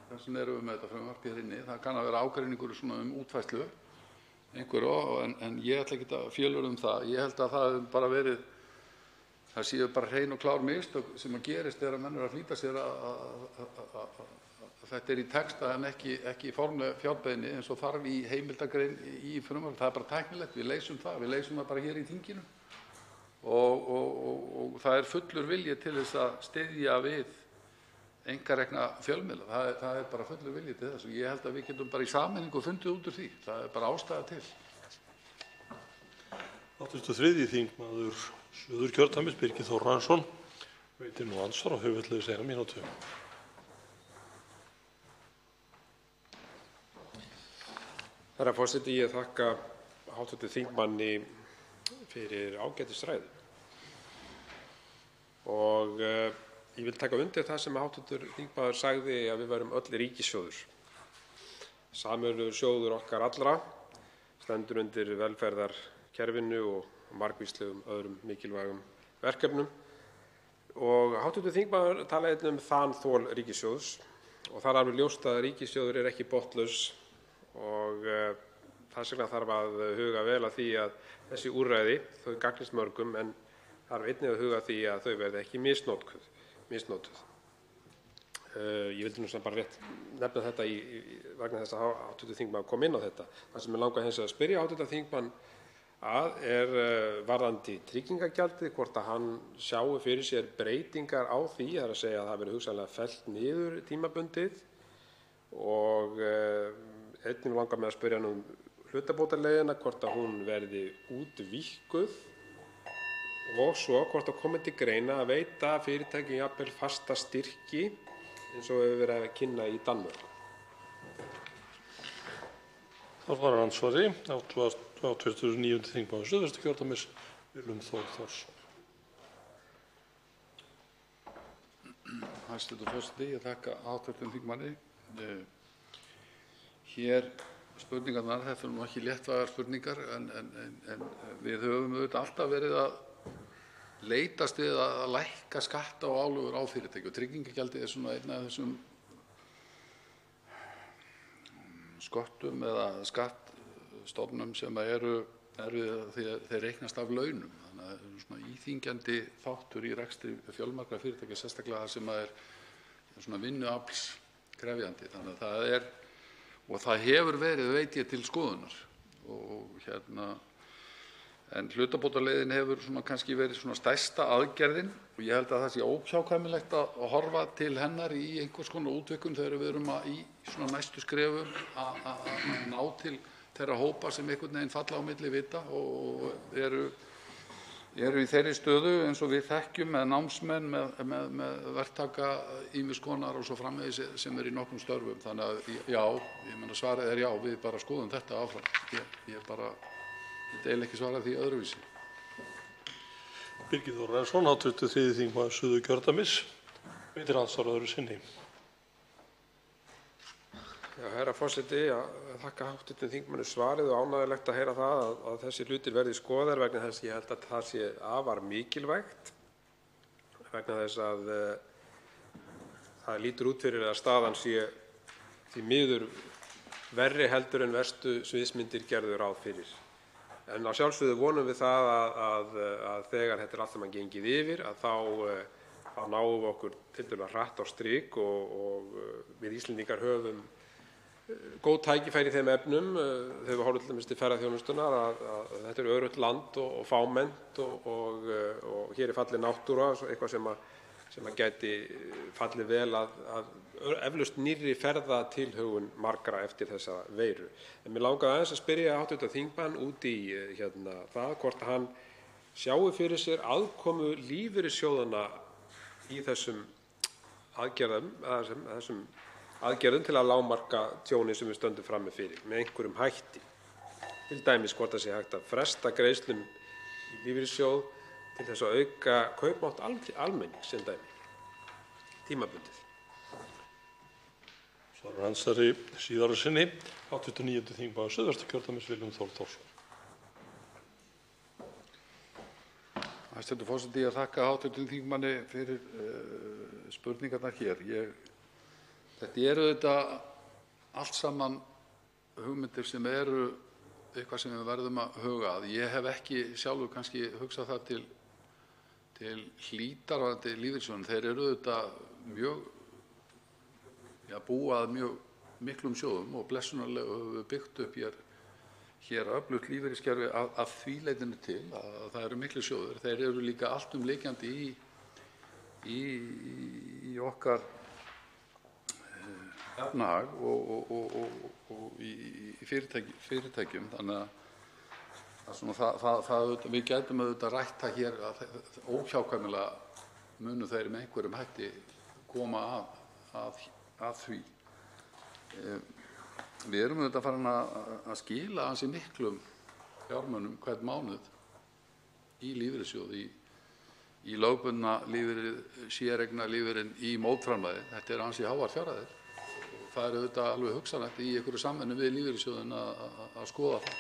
þess vegna erum við með þetta frumvarp hér inni. Það kann að vera ágreiningur útfærslu einhverju en ég ætla ekki að fjölyrða það. Ég held að það séu bara hrein og klár mistök sem gerist þegar menn eru að flýta sér að þetta í texta en ekki formleg fjárbeiðni eins og þarf í heimildargrein í frumvarpi. Það bara tæknilegt, við leysum það bara hér í þinginu og það fullur vilji til þess að styðja við einkarekna fjölmiðla. Það bara fullur vilji til þess og ég held að við getum bara í sameiningu fundið út úr því. Það bara ástæða til. 3. þingmaður Suðurkjördæmis, Birgir Þór Rannsson, veitir nú andsvar og hefur ætlaðist 1 mínútu. Herra forseti, ég þakka hv. þingmanni fyrir ágætisræðu og ég vil taka undir það sem hv. þingmaður sagði að við værum öll ríkissjóður. Sameiginlegur sjóður okkar allra stendur undir velferðarkerfinu og margvíslegum öðrum mikilvægum verkefnum. Og hv. þingmaður talaði einnig þanþol ríkissjóðs og það er alveg ljóst að ríkissjóður er ekki botnlaus og þess vegna þarf að huga vel að því að þessi úrræði, þau gagnist mörgum en þarf einnig að huga að því að þau verði ekki misnotuð. Ég vildi nú bara rétt nefna þetta vegna þess að hv. þingmaður kom inn á þetta. Það sem mig langar hins vegar að spyrja hv. þingmann er varðandi tryggingagjaldið, hvort að hann sjái fyrir sér breytingar á því, það er að segja að það verði hugsanlega fellt niður tímabundið og einnig langar mig að spyrja hann um hlutabótaleiðina, hvort að hún verði útvíkkuð og svo hvort að komi til greina að veita fyrirtækjum jafnvel fasta styrki eins og hefur verið að kynna í Danmörku. Þá svarar andsvari á 29. þingmaður Suðvesturkjördæmis, Willum Þór Þórsson. Hæstv. forseti, ég þakka hv. þingmanni. Hér spurningarnar, þetta eru nú ekki léttvægar spurningar en við höfum auðvitað alltaf verið að leitast við að lækka skatta og álögur á fyrirtæki og tryggingagjaldið er svona einn af þessum sköttum eða skattstofnum sem eru því að þeir reiknast af launum. Þannig að það er svona íþyngjandi þáttur í rekstri fjölmargra fyrirtækja, sérstaklega það sem er svona vinnuaflskrefjandi. Þannig að það hefur verið, veit ég, til skoðunar en hlutabótaleiðin hefur svona kannski verið svona stærsta aðgerðin og ég held að það sé óhjákvæmilegt að horfa til hennar í einhvers konar útvikun þegar við erum í svona næstu skrefum að ná til þeirra hópa sem einhvern veginn falla á milli vita og eru í þeirri stöðu eins og við þekkjum með námsmenn, með verktaka ýmiss konar og svo framvegis sem í nokkrum störfum. Þannig að já, ég meina svarið já, við bara skoðum þetta áfram. Ég deili ekki svarað því öðruvísi. Birgir Þór Rannsson, 3. þingmaður Suðurkjördæmis, veitir andsvar öðru sinni. Herra forseti, þakka hv. þingmanni svarið og ánægjulegt að heyra það að þessi hlutir verði skoðaðir vegna þess að ég held að það sé afar mikilvægt vegna þess að það lítur út fyrir að staðan sé því miður verri heldur en verstu sviðsmyndir gerðu ráð fyrir. En að sjálfsögðu vonum við það að þegar þetta allt saman gengið yfir að þá náum við okkur tiltölulega hratt á strik og við Íslendingar höfum góð tækifæri í þeim efnum þegar við horfum til ferðaþjónustunnar að þetta er öruggt land og fámennt og hér er falleg náttúra, eitthvað sem gæti fallið vel að eflaust nýrri ferðatilhögun margra eftir þessa veiru. En mér langaði aðeins að spyrja hv. þingmann út í það hvort hann sjái fyrir sér aðkomu lífeyrissjóðanna í þessum aðgerðum til að lágmarka tjónið sem við stöndum frammi fyrir með einhverjum hætti. Til dæmis hvort það sé hægt að fresta greiðslum í lífeyrissjóð til þess að auka kaupmátt almennings sem dæmi, tímabundið. Svarar andsvari síðar á sinni, 9. þingmaður Suðvesturkjördæmis, Willum Þór Þórsson. Hæstv. forseti, ég þakka hv. þingmanni fyrir spurningarnar hér. Þetta eru auðvitað allt saman hugmyndir sem eru eitthvað sem við verðum að huga að. Ég hef ekki sjálfur kannski hugsað það til hlítar varðandi lífeyrissjóðina. Þeir eru auðvitað búa að mjög miklum sjóðum og blessunarlega höfum við byggt upp hér öflugt lífeyriskerfi að því leytinu til að það eru miklir sjóðir. Þeir eru líka alltumlykjandi í okkar efnahag og í fyrirtækjum. Þannig Við gætum auðvitað rætt það hér að óhjákvæmilega munu þeir með einhverjum hætti koma að því. Við erum auðvitað farin að skila ansi miklum fjármunum hvern mánuð í lífeyrissjóði, í lögbundna lífeyrið, séreignarlífeyrinn, í mótframlagi. Þetta eru ansi háar fjárhæðir. Það er auðvitað alveg hugsanlegt í einhverju samvinnu við lífeyrissjóðinn að skoða það.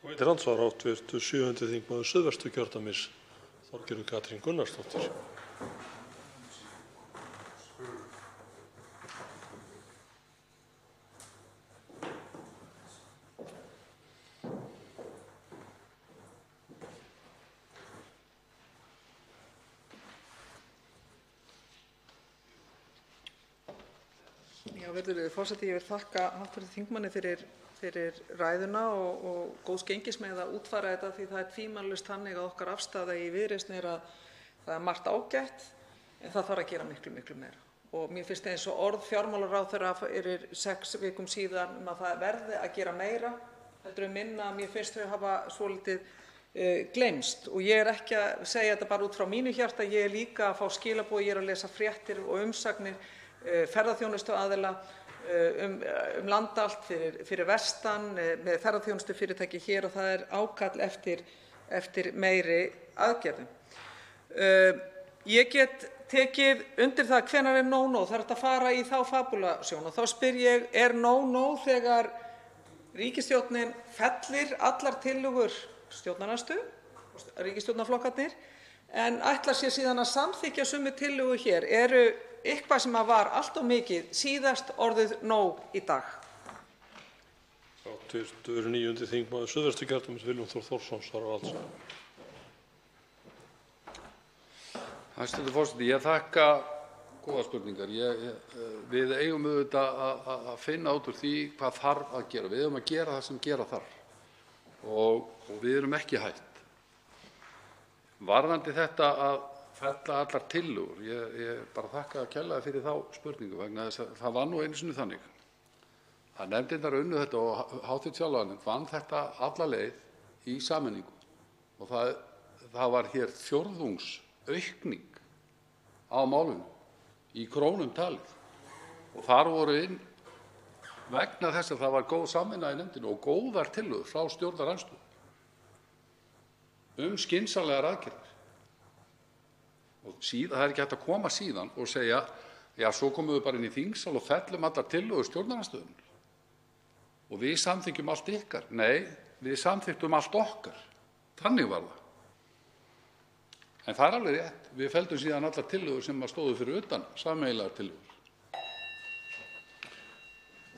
Veitir andsvar hv. 7. þingmaður Suðvesturkjördæmis, Þorgerður Katrín Gunnarsdóttir. Virðulegur forseti, ég vil þakka hv. þingmanni fyrir ræðuna og góðs gengis með að útfæra þetta, því það er tvímælalaust þannig að okkar afstaða í Viðreisn er að það er margt ágætt en það þarf að gera miklu meira. Og mér finnst eins og orð fjármálaráðherra fyrir 6 vikum síðan að það verði að gera meira heldur en minna, mér finnst þau hafa svolítið gleymst. Og ég er ekki að segja þetta bara út frá mínu hjarta, ég er líka að fá skilaboð, ég er að lesa fréttir og umsagnir ferðaþjónustuaðila um land allt fyrir vestan með ferðaþjónustufyrirtæki hér og það er ákall eftir meiri aðgerðum. Ég get tekið undir það hvenær er nóg. Það er hægt að fara í þá fabúlasjón og þá spyr ég, er nóg þegar ríkisstjórnin fellir allar tillögur stjórnarandstöðu, ríkisstjórnarflokkarnir, en ætlar sér síðan að samþykkja sömu tillögu hér? Eru eitthvað sem var allt of mikið síðast orðið nóg í dag? Hv. 9. þingmaður Suðvesturkjördæmis, Willum Þór Þórsson, svarar andsvar. Hæstv. forseti, ég þakka góðar spurningar. Við eigum auðvitað að finna út úr því hvað þarf að gera. Við eigum að gera það sem gera þarf og við erum ekki hætt. Varðandi þetta að fella allar tillögur, ég bara þakka kærlega fyrir þá spurningu vegna þess að það var nú einu sinni þannig að nefndirnar unnu þetta og hv. fjárlaganefnd vann þetta alla leið í sameiningu og það var hér fjórðungsaukning á málinu í krónum talið og þar voru inn vegna þess að það var góð samvinna í nefndinni og góðar tillögur frá stjórnarandstöðu skynsamlegar aðgerðir. Og það er ekki hægt að koma síðan og segja, já, svo komum við bara inn í þingsal og fellum allar tillögur stjórnarandstöðunnar og við samþykkjum allt ykkar. Nei, við samþykktum allt okkar. Þannig var það. En það er alveg rétt. Við felldum síðan allar tillögur sem stóðu fyrir utan sameiginlegar tillögur.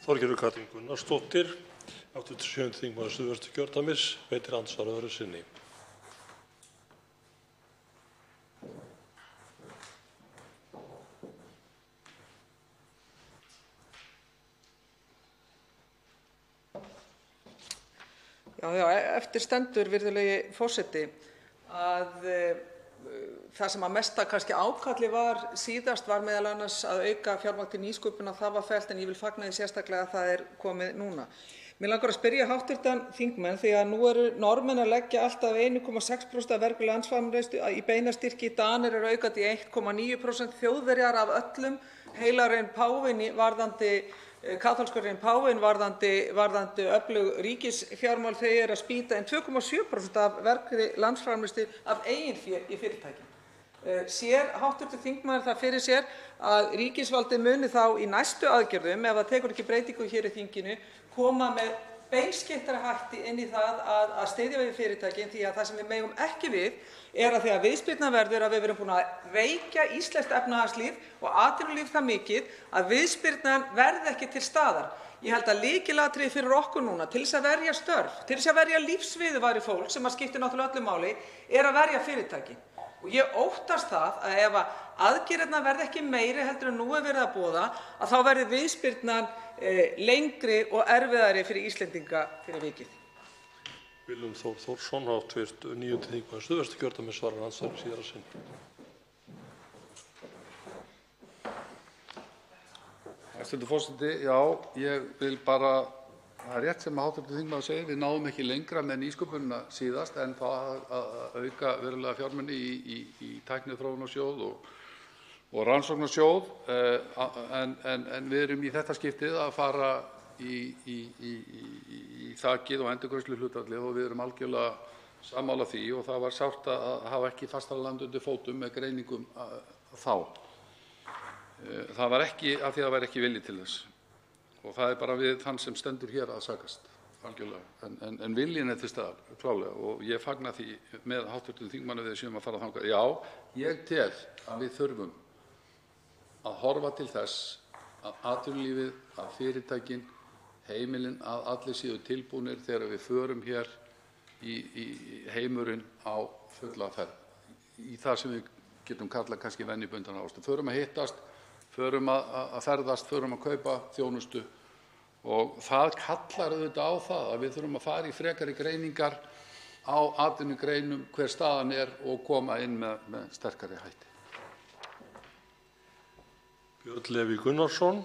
Þorgerður Katrín Gunnarsdóttir, hv. 7. þingmaður Suðvesturkjördæmis, veitir andsvar öðru sinni. Já, eftir stendur, virðulegi forseti, að það sem að mesta kannski ákalli var síðast var meðal annars að auka fjármagn til nýsköpunar. Það var fellt en ég vil fagna því sérstaklega að það er komið núna. Mig langar að spyrja hv. þingmenn, því að nú eru Norðmenn að leggja alltaf 1,6% af vergri landsframleiðslu í beina styrki, Danir eru aukað í 1,9%, Þjóðverjar af öllum, heilarinn páfinn kaþólskurinn páfinn varðandi öflug ríkisfjármál, þau eru að spýta inn 2,7% af vergri landsframleiðslu af eigin fé í fyrirtækjum. Sér hv. þingmaður það fyrir sér að ríkisvaldið muni þá í næstu aðgerðum, ef það tekur ekki breytingu hér í þinginu, koma með beinskeyttari hætti inn í það að styðja við fyrirtækin, því að það sem við megum ekki við er að þegar viðspyrnan verður, að við verum búin að veikja íslenskt efnahagslíf og atvinnulíf það mikið að viðspyrnan verði ekki til staðar. Ég held að lykilatriði fyrir okkur núna til þess að verja störf, til þess að verja lífsviðurværi fólks, sem skiptir náttúrulega öllu máli, er að verja fyrirtækin. Og ég óttast það að ef aðgerðirnar verði ekki meiri heldur en nú er verið að boða, að þá verði viðspyrnan lengri og erfiðari fyrir Íslendinga fyrir vikið. Willum Þór Þórsson, hv. 9. þingmaður Suðvesturkjördæmis, svarar andsvari síðara sinni. Hæstv. forseti, já, ég vil bara Það er rétt sem hv. þingmaður segir, við náðum ekki lengra með nýsköpunina síðast en þá að auka verulega fjármuni í Tækniþróunarsjóð og Rannsóknasjóð, en við erum í þetta skiptið að fara í þakið og endurgreiðsluhlutfallið og við erum algjörlega sammála því og það var sárt að hafa ekki fastara land undir fótum með greiningum þá. Það var ekki af því að það væri ekki vilji til þess. Og það er bara við þann sem stendur hér að sakast, algjörlega. En viljinn er til staðar, klárlega, og ég fagna því með hv. þingmanni við séum að fara þangað. Já, ég tel að við þurfum að horfa til þess að atvinnulífið, að fyrirtækin, heimilin, að allir séu tilbúnir þegar við förum hér í heimurinn á fulla ferð. Í það sem við getum kallað kannski venjubundna ástand. Förum að hittast, förum að ferðast, förum að kaupa þjónustu og það kallar auðvitað á það að við þurfum að fara í frekari greiningar á atvinnugreinum hver staðan er og koma inn með sterkari hætti. Björn Leví Gunnarsson,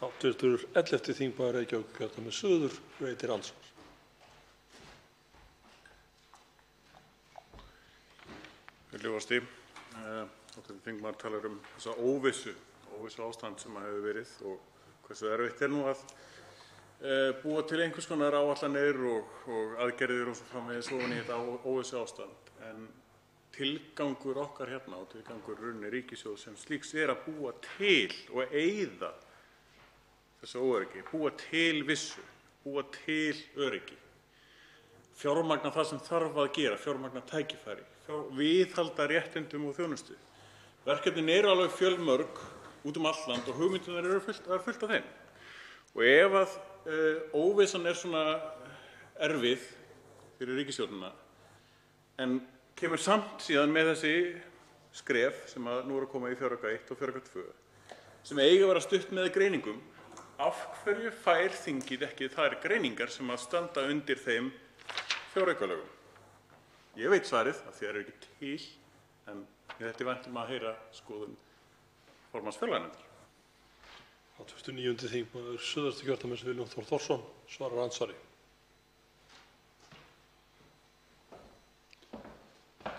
hv. 11. þingmaður Reykjavíkurkjördæmis suður, veitir andsvar. Virðulegur forseti, hv. þingmaður talar þessa óvissu ástand sem hefur verið og hversu erfitt nú að búa til einhvers konar áætlanir og aðgerðir og svo framvegis ofan í þetta óvissu ástand. En tilgangur okkar hérna og tilgangur ríkissjóðs sem slíks að búa til og eyða þessu óöryggi, búa til vissu, búa til öryggi, fjármagna það sem þarf að gera, fjármagna tækifæri, viðhalda réttindum og þjónustu. Verkefnin alveg fjölmörg út allt land og hugmyndirnar fullt af þeim. Og ef að óvissan svona erfið fyrir ríkisstjórnina en kemur samt síðan með þessi skref sem að nú að koma í fjárauka 1 og fjárauka 2 sem eiga að vera stutt með greiningum, af hverju fær þingið ekki þær greiningar sem að standa undir þeim fjáraukalögum? Ég veit svarið að því eru ekki til, en þetta er vænt að heyra skoðun formanns fjárlaganefndar. Hv. 9. þingmaður Suðvesturkjördæmis Willum Þór Þórsson svarar andsvari.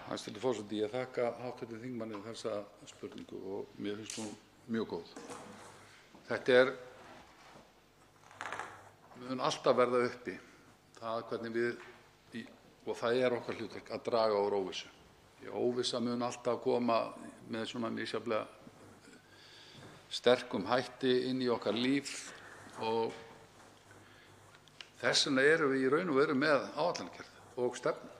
Hæstv. forseti, ég þakka hv. þingmanni þessa spurningu og mér finnst hún mjög góð. Þetta mun alltaf verða uppi það hvernig við, og það er okkar hlutverk að draga úr óvissu. Óvissa mun alltaf koma með svona misjafnlega sterkum hætti inn í okkar líf og þess vegna erum við í raun og veru með áætlanagerð og stefnu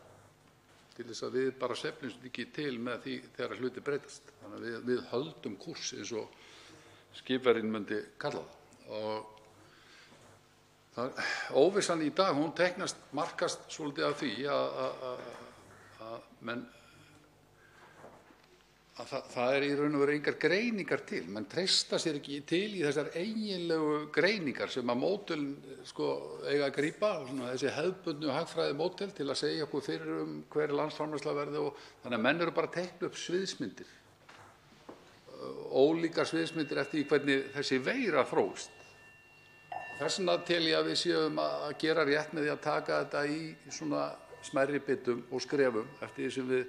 til þess að við bara sveiflumst ekki til með því þegar hlutir breytast. Þannig að við höldum kúrs eins og skipverjinn myndi kalla það. Og óvissan í dag, hún markast svolítið af því að það er í raun og veru engar greiningar til. Menn treysta sér ekki til í þessar eiginlegu greiningar sem að módelin eiga að grípa, þessi hefðbundnu hagfræðimódel til að segja okkur fyrir hver landsframleiðsla verði og þannig að menn eru bara að teikna upp sviðsmyndir, ólíkar sviðsmyndir eftir því hvernig þessi veira þróast. Þess vegna tel ég að við séum að gera rétt með því að taka þetta í svona smærri bitum og skrefum eftir því sem við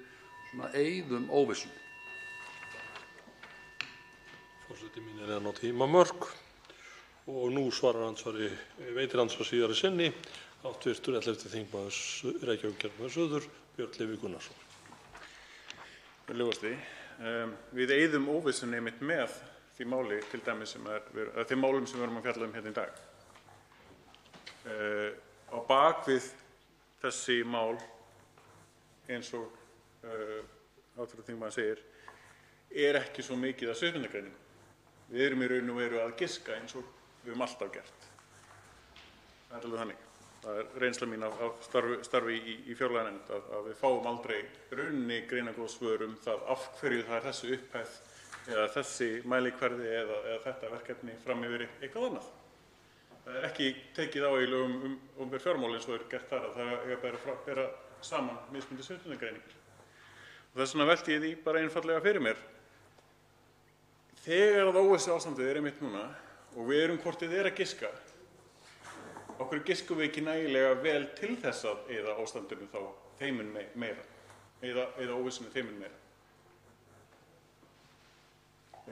eyðum óvissum. Forseti mín er enn á tímamörk og nú veitir andsvar síðari sinni hv. 11. þingmaður Reykjavíkurkjördæmis suður, Björn Leví Gunnarsson. Virðulegur forseti, við eyðum óvissunni einmitt með því máli til dæmis þeim málum sem við erum að fjalla hérna í dag. Á bak við þessi mál eins og hv. þingmaður segir ekki svo mikið af sviðsmyndagreiningum. Við erum í raun og veru að giska eins og við höfum alltaf gert. Það er alveg þannig. Það er reynsla mín af starfi í fjárlaganefnd að við fáum aldrei rauninni greinargóð svör það af hverju það er þessi upphæð eða þessi mælikvarði eða þetta verkefni fram yfir eitthvað annað. Það er ekki tekið á í lögum opinber fjármál eins og er gert þar að það eiga að bera saman mismunandi sviðsmyndagreiningar. Þess vegna velti ég því bara einfaldlega fyrir mér. Þegar óvissu ástandið einmitt núna og við erum hvort þið að giska, Okkur giskum við ekki nægilega vel til þess að eyða ástandinu þá þeim mun meira, eyða óvissunni þeim mun meira.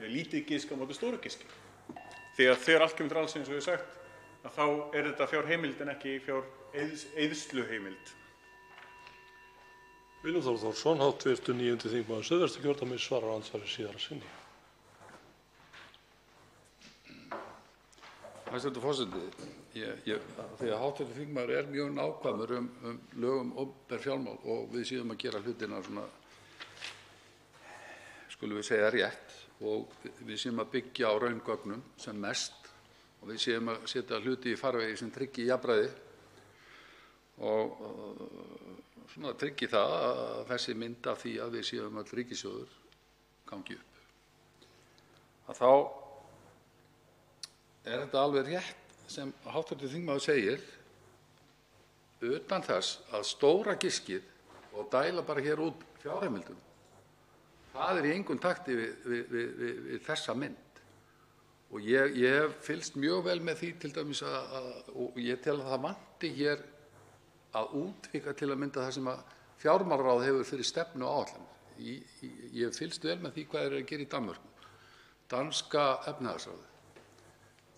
Lítið gisk á móti stóru giski. Þegar allt kemur til alls eins og ég hef sagt, að þá þetta fjárheimild en ekki fjáreyðsluheimild. Willum Þór Þórsson, hv. 9. þingmaður Suðvesturkjördæmis, svarar andsvari síðara sinni. Hæstv. Forseti, því að hv. þingmaður er mjög nákvæmur lög opinber fjármál og við séum að gera hlutina svona, skulum við segja, rétt og við séum að byggja á raungögnum sem mest og við séum að setja hluti í farvegi sem tryggi jafnræði og svona tryggi það að þessi mynd af því að við séum öll ríkissjóður gangi upp. Að þá er þetta alveg rétt sem hv. þingmaður segir, utan þess að stóra giskið og dæla bara hér út fjárheimildum, það í engum takti við þessa mynd. Og ég hef fylgst mjög vel með því til dæmis og ég tel að það vanti hér að útvika til að mynda það sem að fjármálaráð hefur fyrir stefnu og áætlanir. Ég hef fylgst vel með því hvað þeir eru að gera í Danmörku, danska efnahagsráðið.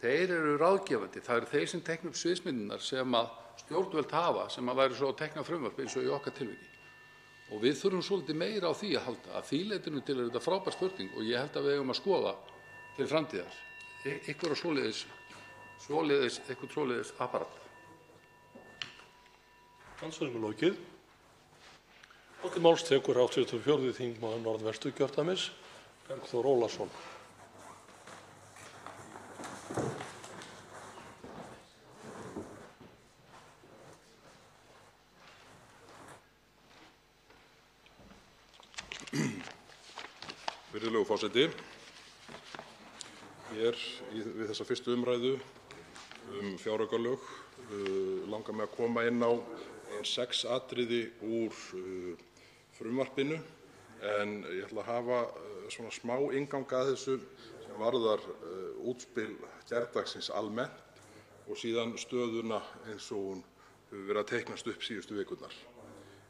Þeir eru ráðgefandi, það eru þeir sem teikna upp sviðsmyndirnar sem að stjórnvöld hafa, sem að væri svo að teikna frumvarp eins og í okkar tilviki. Og við þurfum svolítið meira á því að halda. Að því leytinu til þetta frábær spurning og ég held að við eigum að skoða til framtíðar eitthvað svoleiðis apparat. Andsvarinu lokið. Til máls tekur 84. þingmaður Norðvesturkjördæmis, Bergþór Ólason. Virðulegur forseti, hér við þessa fyrstu umræðu fjáraukalög langar mig að koma inn á 6 atriði úr frumvarpinu en ég ætla að hafa svona smá inngang að þessu sem varðar útspil gærdagsins almennt og síðan stöðuna eins og hún hefur verið að teiknast upp síðustu vikurnar.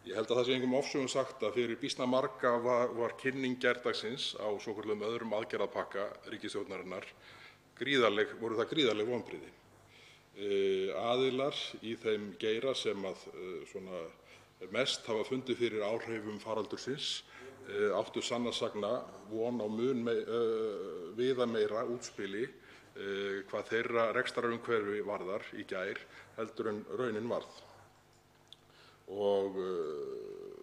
Ég held að það sé engum ofsögum sagt að fyrir býsna marga var kynning gærdagsins á svokölluðum öðrum aðgerðapakka ríkisstjórnarinnar voru það gríðarleg vonbrigði. Aðilar í þeim geira sem að svona mest hafa fundið fyrir áhrifum faraldursins áttu sannast sagna von á mun viðameira útspili hvað þeirra rekstrarumhverfi varðar í gær heldur en raunin varð. Og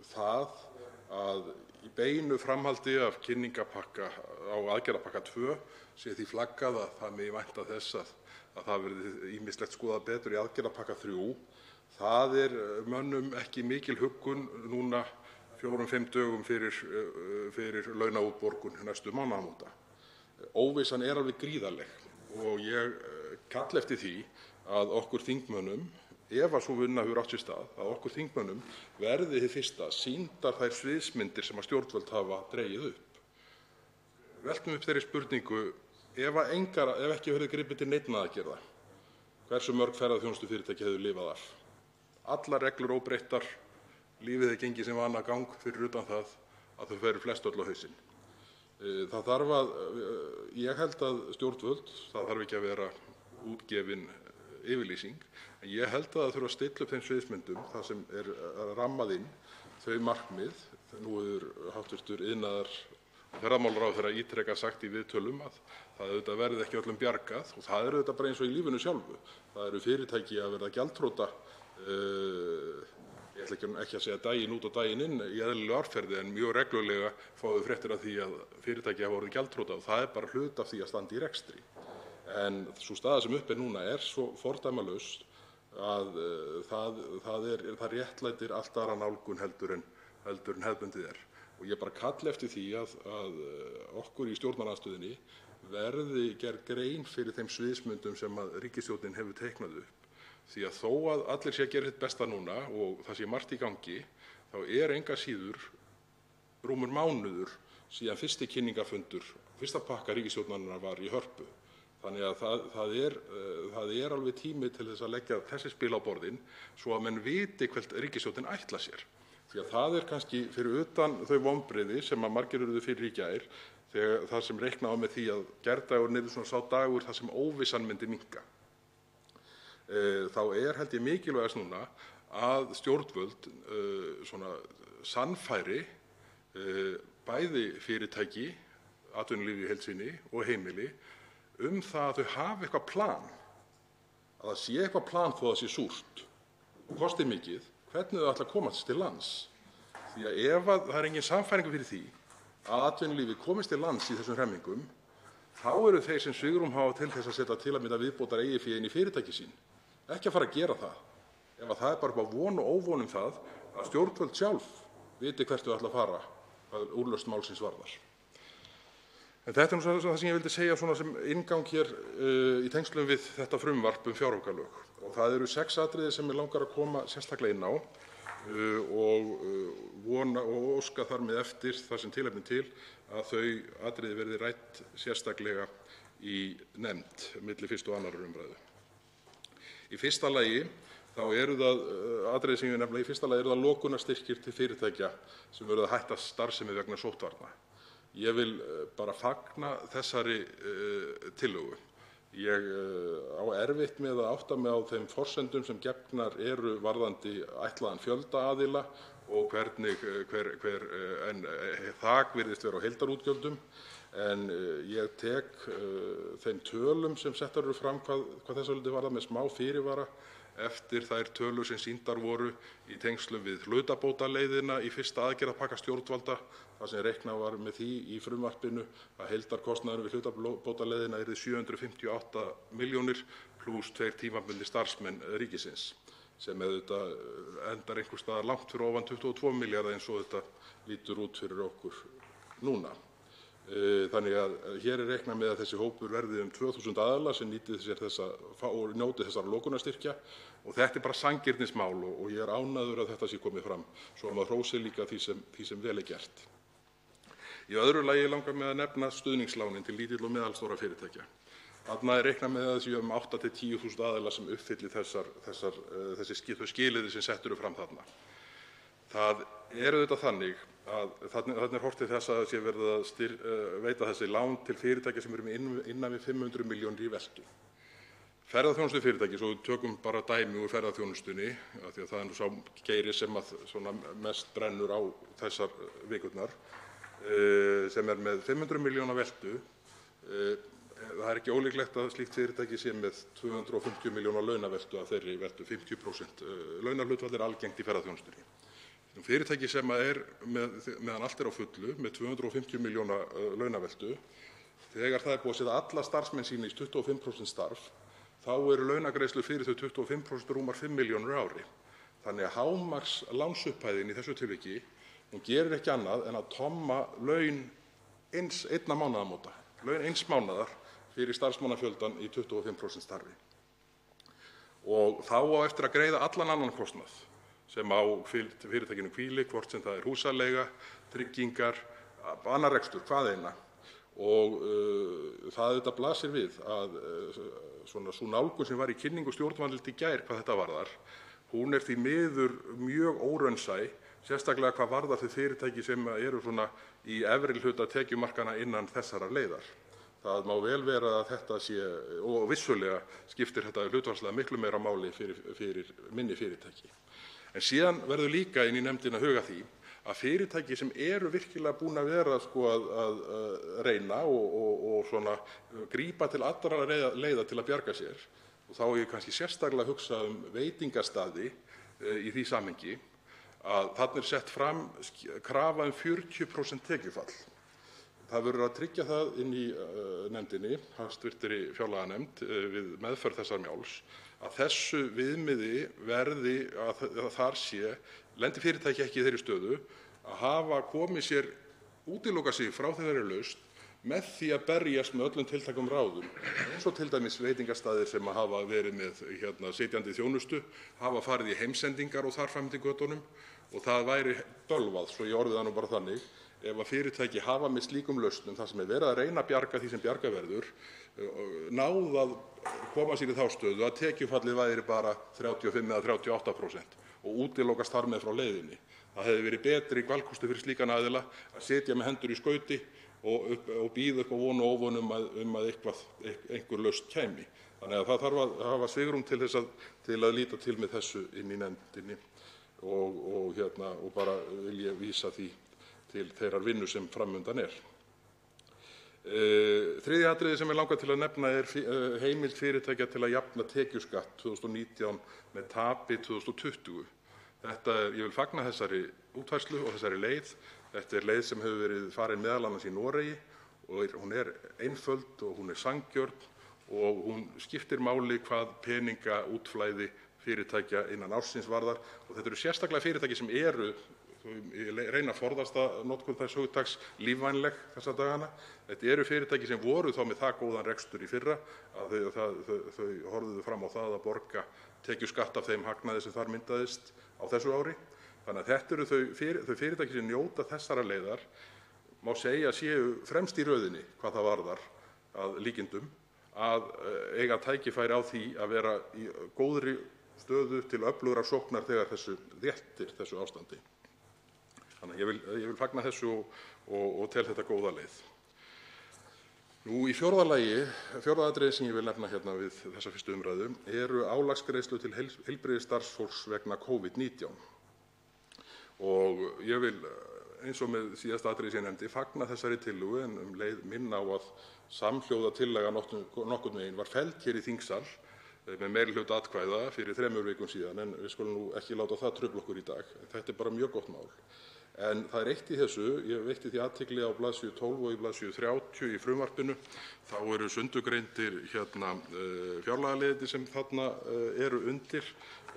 það að í beinu framhaldi af kynningapakka á aðgerðapakka 2 sé því flaggað að það megi vænta þess að það verði ýmislegt skoðað betur í aðgerðapakka 3. Það mönnum ekki mikil huggun núna 4-5 dögum fyrir launaútborgun næstu mánaðamóta. Óvissan alveg gríðarleg og ég kalla eftir því að okkur þingmönnum, ef að sú vinna hefur átt sér stað, að okkur þingmönnum verði hið fyrsta sýndar þær sviðsmyndir sem að stjórnvöld hafa dregið upp. Veltum upp þeirri spurningu, ef ekki verður gripið til neinna aðgerða, hversu mörg ferðaþjónustufyrirtæki hefðu lifað af? Allar reglur óbreyttar, lífið er gengið sem vanagang fyrir utan það að þau færu flest öll á hausinn. Það þarf ég held að stjórnvöld, það þarf ekki að vera útgefin yfirlýsing, en ég held að það þurfi að stilla upp þeim sviðsmyndum þar sem rammað inn þau markmið. Nú hefur hv. iðnaðar- og ferðamálaráðherra ítrekað sagt í viðtölum að það auðvitað verði ekki öllum bjargað og það auðvitað bara eins og í lífinu sjálfu. Það eru fyrirtæki að verða gjaldþrota, ég ætla ekki að segja daginn út og daginn inn í eðlilegu árferði en mjög reglulega fáum við fréttir af því að fyrirtæki hafa orðið gjaldþrota og það bara hluti af því að standa í rekstri. En sú staða sem uppi núna svo fordæmalaus að það réttlætir allt aðra nálgun heldur en hefðbundið er. Og ég bara kalla eftir því að okkur í stjórnarandstöðunni verði gerð grein fyrir þeim sviðsmyndum sem að ríkisstjórnin hefur teiknað upp. Því að þó að allir sé að gera sitt besta núna og það sé margt í gangi, þá engu að síður rúmur mánuður síðan fyrsti kynningarfundur fyrsta pakka ríkisstjórnarinnar var í Hörpu. Þannig að það er alveg tími til þess að leggja þessi spil á borðin svo að menn viti hvert ríkisstjórnin ætlar sér. Því að það er kannski fyrir utan þau vonbrigði sem að margir urðu fyrir í gær, þar sem reiknað var með því að gærdagurinn yrði svona sá dagur þar sem óvissan myndi minnka. Þá held ég mikilvægast núna að stjórnvöld sannfæri bæði fyrirtæki, atvinnulíf í heild sinni og heimili það að þau hafi eitthvað plan, að það sé eitthvað plan þó það sé súrt og kosti mikið, hvernig þau ætla að komast til lands. Því að ef það er engin sannfæring fyrir því að atvinnulífið komist til lands í þessum hremmingum, þá eru þeir sem svigrúm hafa til þess að setja til að mynda viðbótar eigið fé inn í fyrirtæki sín ekki að fara að gera það. Ef það er bara upp á von og óvon það að stjórnvöld sjálf viti hvert þau ætla að fara hvað úrlausn málsins varðar. En þetta er það sem ég vildi segja sem inngang hér í tengslum við þetta frumvarp fjáraukalög. Og það eru 6 atriði sem mig langar að koma sérstaklega inn á og vona og óska þar með eftir þar sem tilefni til að þau atriði verði rædd sérstaklega í nefnd milli 1. og 2. umræðu. Í fyrsta lagi þá eru það atriði sem ég nefna. Í fyrsta lagi eru það lokunarstyrkir til fyrirtækja sem verða að hætta starfsemi vegna sóttvarna. Ég vil bara fagna þessari tillögu. Ég á erfitt með að átta mig á þeim forsendum sem gefnar eru varðandi ætlaðan fjölda aðila og hvernig þak virðist vera á heildarútgjöldum, en ég tek þeim tölum sem settar eru fram hvað þessu varðar með smá fyrirvara eftir þær tölur sem sýndar voru í tengslum við hlutabótaleiðina í fyrsta aðgerðapakka stjórnvalda, þar sem reiknað var með því í frumvarpinu að heildarkostnaðurinn við hlutabótaleiðina yrði 758 milljónir plús 2 tímabundnir starfsmenn ríkisins, sem auðvitað endar einhvers staðar langt fyrir ofan 22 milljarða eins og þetta lítur út fyrir okkur núna. Þannig að hér er reiknað með að þessi hópur verði 2000 aðilar sem nýti sér og njóti þessara lokunarstyrkja, og þetta er bara sanngirnismál og ég er ánægður að þetta sé komið fram svo að maður hrósi líka því sem vel er gert. Í öðru lagi langar mig að nefna stuðningslánin til lítil og meðalstórra fyrirtækja. Þarna er reiknað með að það séu 8 til 10.000 aðilar sem uppfylli þau skilyrði sem sett eru fram þarna. Það er auðvitað þannig að þarna er horft til þess að það sé verið að veita þessi lán til fyrirtækja sem eru innan við 500 milljónir í veltu. Ferðaþjónustufyrirtæki, svo við tökum bara dæmi úr ferðaþjónustunni, af því að það er sá geiri sem mest brennur á þessar vikurnar, sem er með 500 milljóna veltu. Það er ekki ólíklegt að slíkt fyrirtæki sé með 250 milljóna launaveltu af þeirri veltu. 50% launahlutfall er algengt í ferðaþjónustunni. Fyrirtæki sem er meðan allt er á fullu með 250 milljóna launaveltu, þegar það er búið að setja alla starfsmenn sína í 25% starf, þá eru launagreiðslur fyrir þau 25% rúmar 5 milljónir á ári. Þannig að hámarks lánsupphæðin í þessu tilviki, hún gerir ekki annað en að tomma laun einna mánaðamóta, laun eins mánaðar fyrir starfsmannafjöldan í 25% starfi. Og þá á eftir að greiða allan annan kostnað sem á fyrirtækinu hvíli, hvort sem það er húsaleiga, tryggingar, annar rekstur, hvað eina. Og það auðvitað blasir við að sú nálgun sem var í kynningu stjórnvalda í gær hvað þetta varðar, hún er því miður mjög óraunsæ, sérstaklega hvað varðar þau fyrirtæki sem eru í efri hluta tekjumarkana innan þessarar leiðar. Það má vel vera að þetta sé, og vissulega skiptir þetta hlutfallslega miklu meira máli fyrir minni fyrirtæki. En síðan verður líka inn í nefndina að huga því að fyrirtæki sem eru virkilega búin að vera að reyna og grípa til allra leiða til að bjarga sér, og þá er ég kannski sérstaklega að hugsa veitingastaði í því samhengi, að þarna er sett fram krafa 40% tekjufall. Það verður að tryggja það inn í nefndinni, hæstvirtri fjárlaganefnd, við meðferð þessa máls, að þessu viðmiði verði að þar lendi fyrirtæki ekki í þeirri stöðu að hafa komið sér, útiloka sig frá þeirri lausn með því að berjast með öllum tiltækum ráðum, eins og til dæmis veitingastaðir sem hafa verið með sitjandi þjónustu, hafa farið í heimsendingar og þar fram eftir götunum, og það væri bölvað, svo ég orði það nú bara þannig, ef að fyrirtæki hafa með slíkum lausnum, þar sem verið að reyna að bjarga því sem bjarga verður, náð að koma sér í þá stöðu að tekjufallið væri bara 35 eða 38% og útilokast þar með frá leiðinni. Það hefði verið betri valkostur fyrir slíkan aðila að sitja með hendur í skauti og bíða upp á von og óvon að einhver lausn kæmi. Þannig að það þarf að hafa svigrúm til að líta til með þessu inn í nefndinni og bara vil ég vísa því til þeirrar vinnu sem framundan er. Þriðja atriði sem ég langar til að nefna er heimild fyrirtækja til að jafna tekjuskatt 2019 með tapi 2020. Ég vil fagna þessari útfærslu og þessari leið. Þetta er leið sem hefur verið farin meðal annars í Noregi og hún er einföld og hún er sanngjörn og hún skiptir máli hvað peningaútflæði fyrirtækja innan ársins varðar. Og þetta eru sérstaklega fyrirtæki sem eru, ég reyna að forðast að notkun þess hugtaks, lífvænleg þessa dagana. Þetta eru fyrirtæki sem voru þá með það góðan rekstur í fyrra að þau horfðu fram á það að borga tekjuskatt af þeim hagnaði sem þar myndaðist á þessu ári. Þannig að þetta eru þau fyrirtæki sem njóta þessara leiðar, má segja séu fremst í röðinni hvað það varðar að líkindum, að eiga tækifæri á því að vera í góðri stöðu til öflugrar sóknar þegar þessu réttir þessu ástandi. Þannig að ég vil fagna þessu og tel þetta góða leið. Í fjórða atriði sem ég vil nefna hérna við þessa fyrstu umræðu eru álagsgreiðslur til heilbrigðisstarfsfólks vegna COVID-19. Og ég vil, eins og með síðasta atriði sem ég nefndi, fagna þessari tillögu en leið minna á að samhljóða tillaga nokkurn veginn var felld hér í þingsal með meirihluta atkvæða fyrir 3 vikum síðan, en við skulum nú ekki láta það trufla okkur í dag. Þetta er bara mjög gott mál. En það er eitt í þessu, ég veitti því athygli á blaðsíðu 12 og í blaðsíðu 30 í frumvarpinu, þá eru sundurgreindir fjárlagaliðir sem þarna eru undir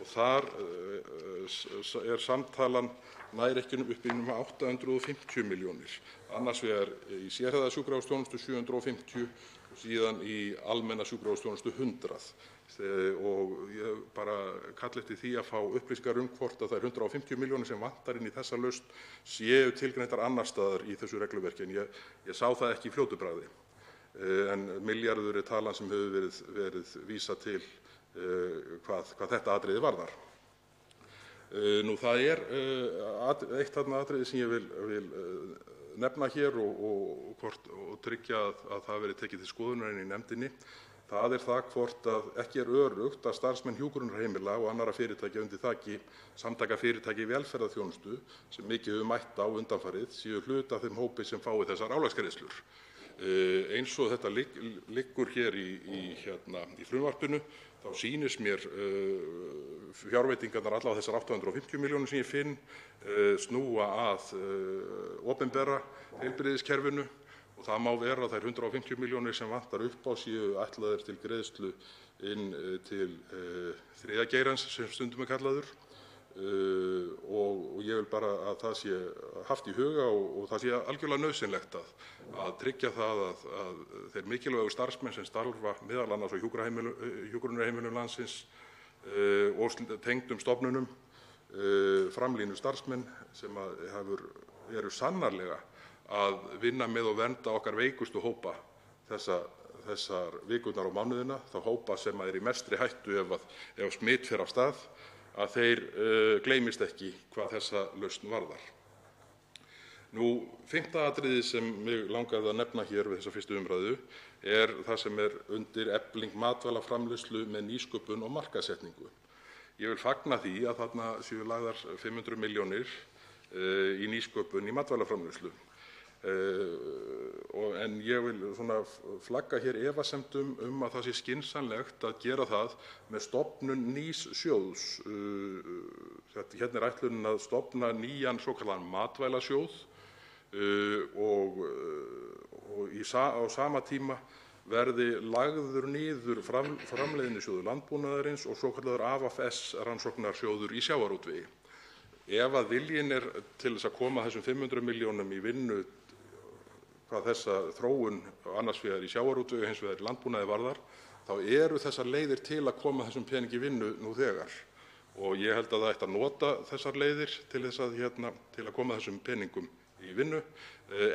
og þar er samtalan nær ekki upp í 850 milljónir. Annars vegar í sérhæfða sjúkrahúsþjónustu 750 og síðan í almenna sjúkrahúsþjónustu 100. Og ég bara kalla eftir því að fá upplýsingar hvort að þær 150 milljónir sem vantar inn í þessa lausn séu tilgreindar annars staðar í þessu regluverki, en ég sá það ekki í fljótu bragði. En milljarður er talan sem hefur verið vísað til hvað þetta atriði varðar. Það er eitt þarna atriði sem ég vil nefna hér og tryggja að það verði tekið til skoðunar inn í nefndinni. Það er það hvort að ekki er öruggt að starfsmenn hjúkrunarheimila og annarra fyrirtækja undir þaki Samtaka fyrirtækja í velferðarþjónustu, sem mikið hefur mætt á undanfarið, séu hluti af þeim hópi sem fái þessar álagsgreiðslur. Eins og þetta liggur hér í frumvarpinu, þá sýnist mér fjárveitingarnar alla á þessar 850 milljónir sem ég finn snúa að opinbera heilbrigðiskerfinu. Og það má vera að þær 150 milljónir sem vantar upp á séu ætlaðar til greiðslu inn til þriðja geirans sem stundum er kallaður. Og ég vil bara að það sé haft í huga og það sé algjörlega nauðsynlegt að tryggja það að þeir mikilvægu starfsmenn sem starfa meðal annars á hjúkrunarheimilum landsins og tengdum stofnunum, framlínu starfsmenn sem eru sannarlega að vinna með og vernda okkar veikustu hópa þessar vikurnar og mánuðina, þá hópa sem eru í mestri hættu ef smitt fer af stað, að þeir gleymist ekki hvað þessa lausn varðar. Fimmta atriði sem mig langaði að nefna hér við þessa fyrstu umræðu er það sem er undir efling matvælaframleiðslu með nýsköpun og markaðssetningu. Ég vil fagna því að þarna séu lagðar 500 milljónir í nýsköpun í matvælaframleiðslu. En ég vil flagga hér efasemdum að það sé skynsamlegt að gera það með stofnun nýs sjóðs. Hérna er ætlunin að stofna nýjan svokallaðan matvælasjóð og á sama tíma verði lagður niður framleiðnisjóður landbúnaðarins og svokallaður AFS rannsóknarsjóður í sjávarútvegi. Ef að viljinn er til þess að koma þessum 500 milljónum í vinnu hvað þessa þróun annars vegar í sjávarútvegi og hins vegar í landbúnaði varðar, þá eru þessar leiðir til að koma þessum peningi í vinnu nú þegar. Og ég held að það ætti að nota þessar leiðir til að koma þessum peningum í vinnu,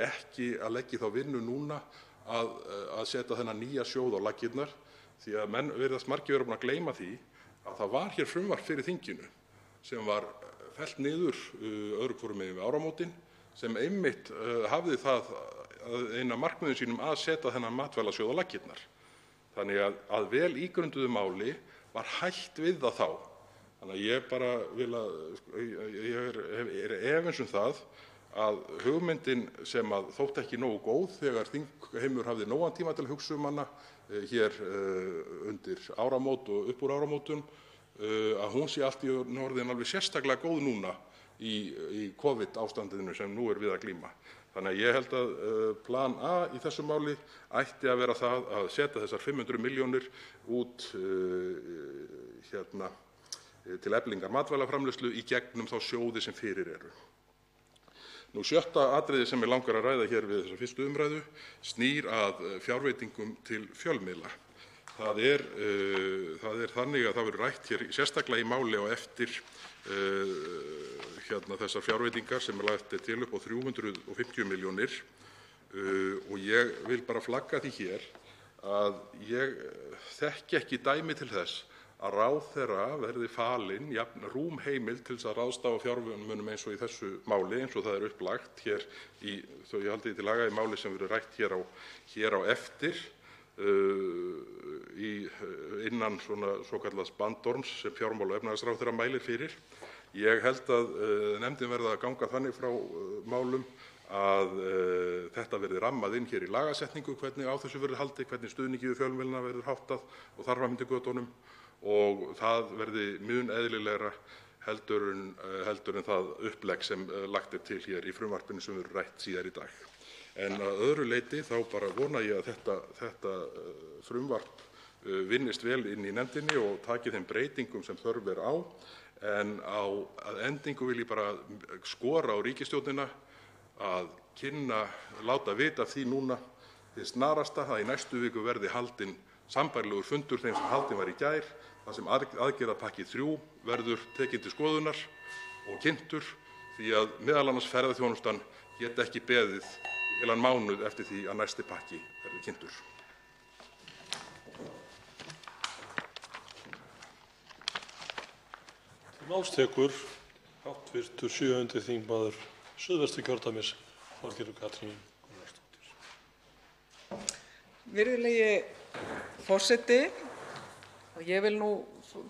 ekki að leggja í þá vinnu núna að setja þennan nýja sjóð á laggirnar, því að menn virðast margir vera búin að gleyma því að það var hér frumvarp fyrir þinginu sem var fellt niður öðru hvoru megin við áramótin, sem einmitt hafði það ein af markmiðum sínum að setja þennan matvælasjóð á laggirnar. Þannig að vel ígrunduðu máli var hætt við það þá. Þannig að ég bara ég er efins það að hugmyndin sem að þótti ekki nógu góð þegar þingheimur hafði nógan tíma til að hugsa hana hér undir áramót og upp úr áramótum, að hún sé allt í orðin alveg sérstaklega góð núna í COVID-ástandinu sem nú við að glíma. Þannig að ég held að plan A í þessu máli ætti að vera það að setja þessar 500 milljónir út til eflingar matvælaframleiðslu í gegnum þá sjóði sem fyrir eru. Nú, sjötta atriði sem mig langar að ræða hér við þessa fyrstu umræðu snýr að fjárveitingum til fjölmiðla. Það er þannig að það verður rætt hér sérstaklega í máli á eftir þessar fjárveitingar sem lagt til upp á 350 milljónir, og ég vil bara flagga því hér að ég þekki ekki dæmi til þess að ráðherra verði falin jafn rúm heimild til þess að ráðstafa fjármunum eins og í þessu máli, eins og það er upplagt hér þó ég haldi því til laga í máli sem verður rætt hér á eftir, innan svokallaðs bandorms sem fjármála- og efnahagsráðherra mælir fyrir. Ég held að nefndin verði að ganga þannig frá málum að þetta verði rammað inn hér í lagasetningu, hvernig á þessu verður haldið, hvernig stuðningi við fjölmiðlana verður háttað og þar fram eftir götunum, og það verði mun eðlilegra heldur en það upplegg sem lagt er til hér í frumvarpinu sem verður rætt síðar í dag. En að öðru leyti þá bara vona ég að þetta frumvarp vinnist vel inn í nefndinni og taki þeim breytingum sem þörf er á. En að endingu vil ég bara skora á ríkisstjórnina að láta vita af því núna hið snarasta að í næstu viku verði haldinn sambærilegur fundur þeim sem haldinn var í gær, þar sem aðgerðapakki 3 verður tekinn til skoðunar og kynntur, því að meðal annars ferðaþjónustan geti ekki beðið í heilan mánuð eftir því að næsti pakki verði kynntur. Til máls tekur hv. 7. þingmaður Suðvesturkjördæmis, Þorgerður Katrín Gunnarsdóttir. Virðulegi forseti, ég vil nú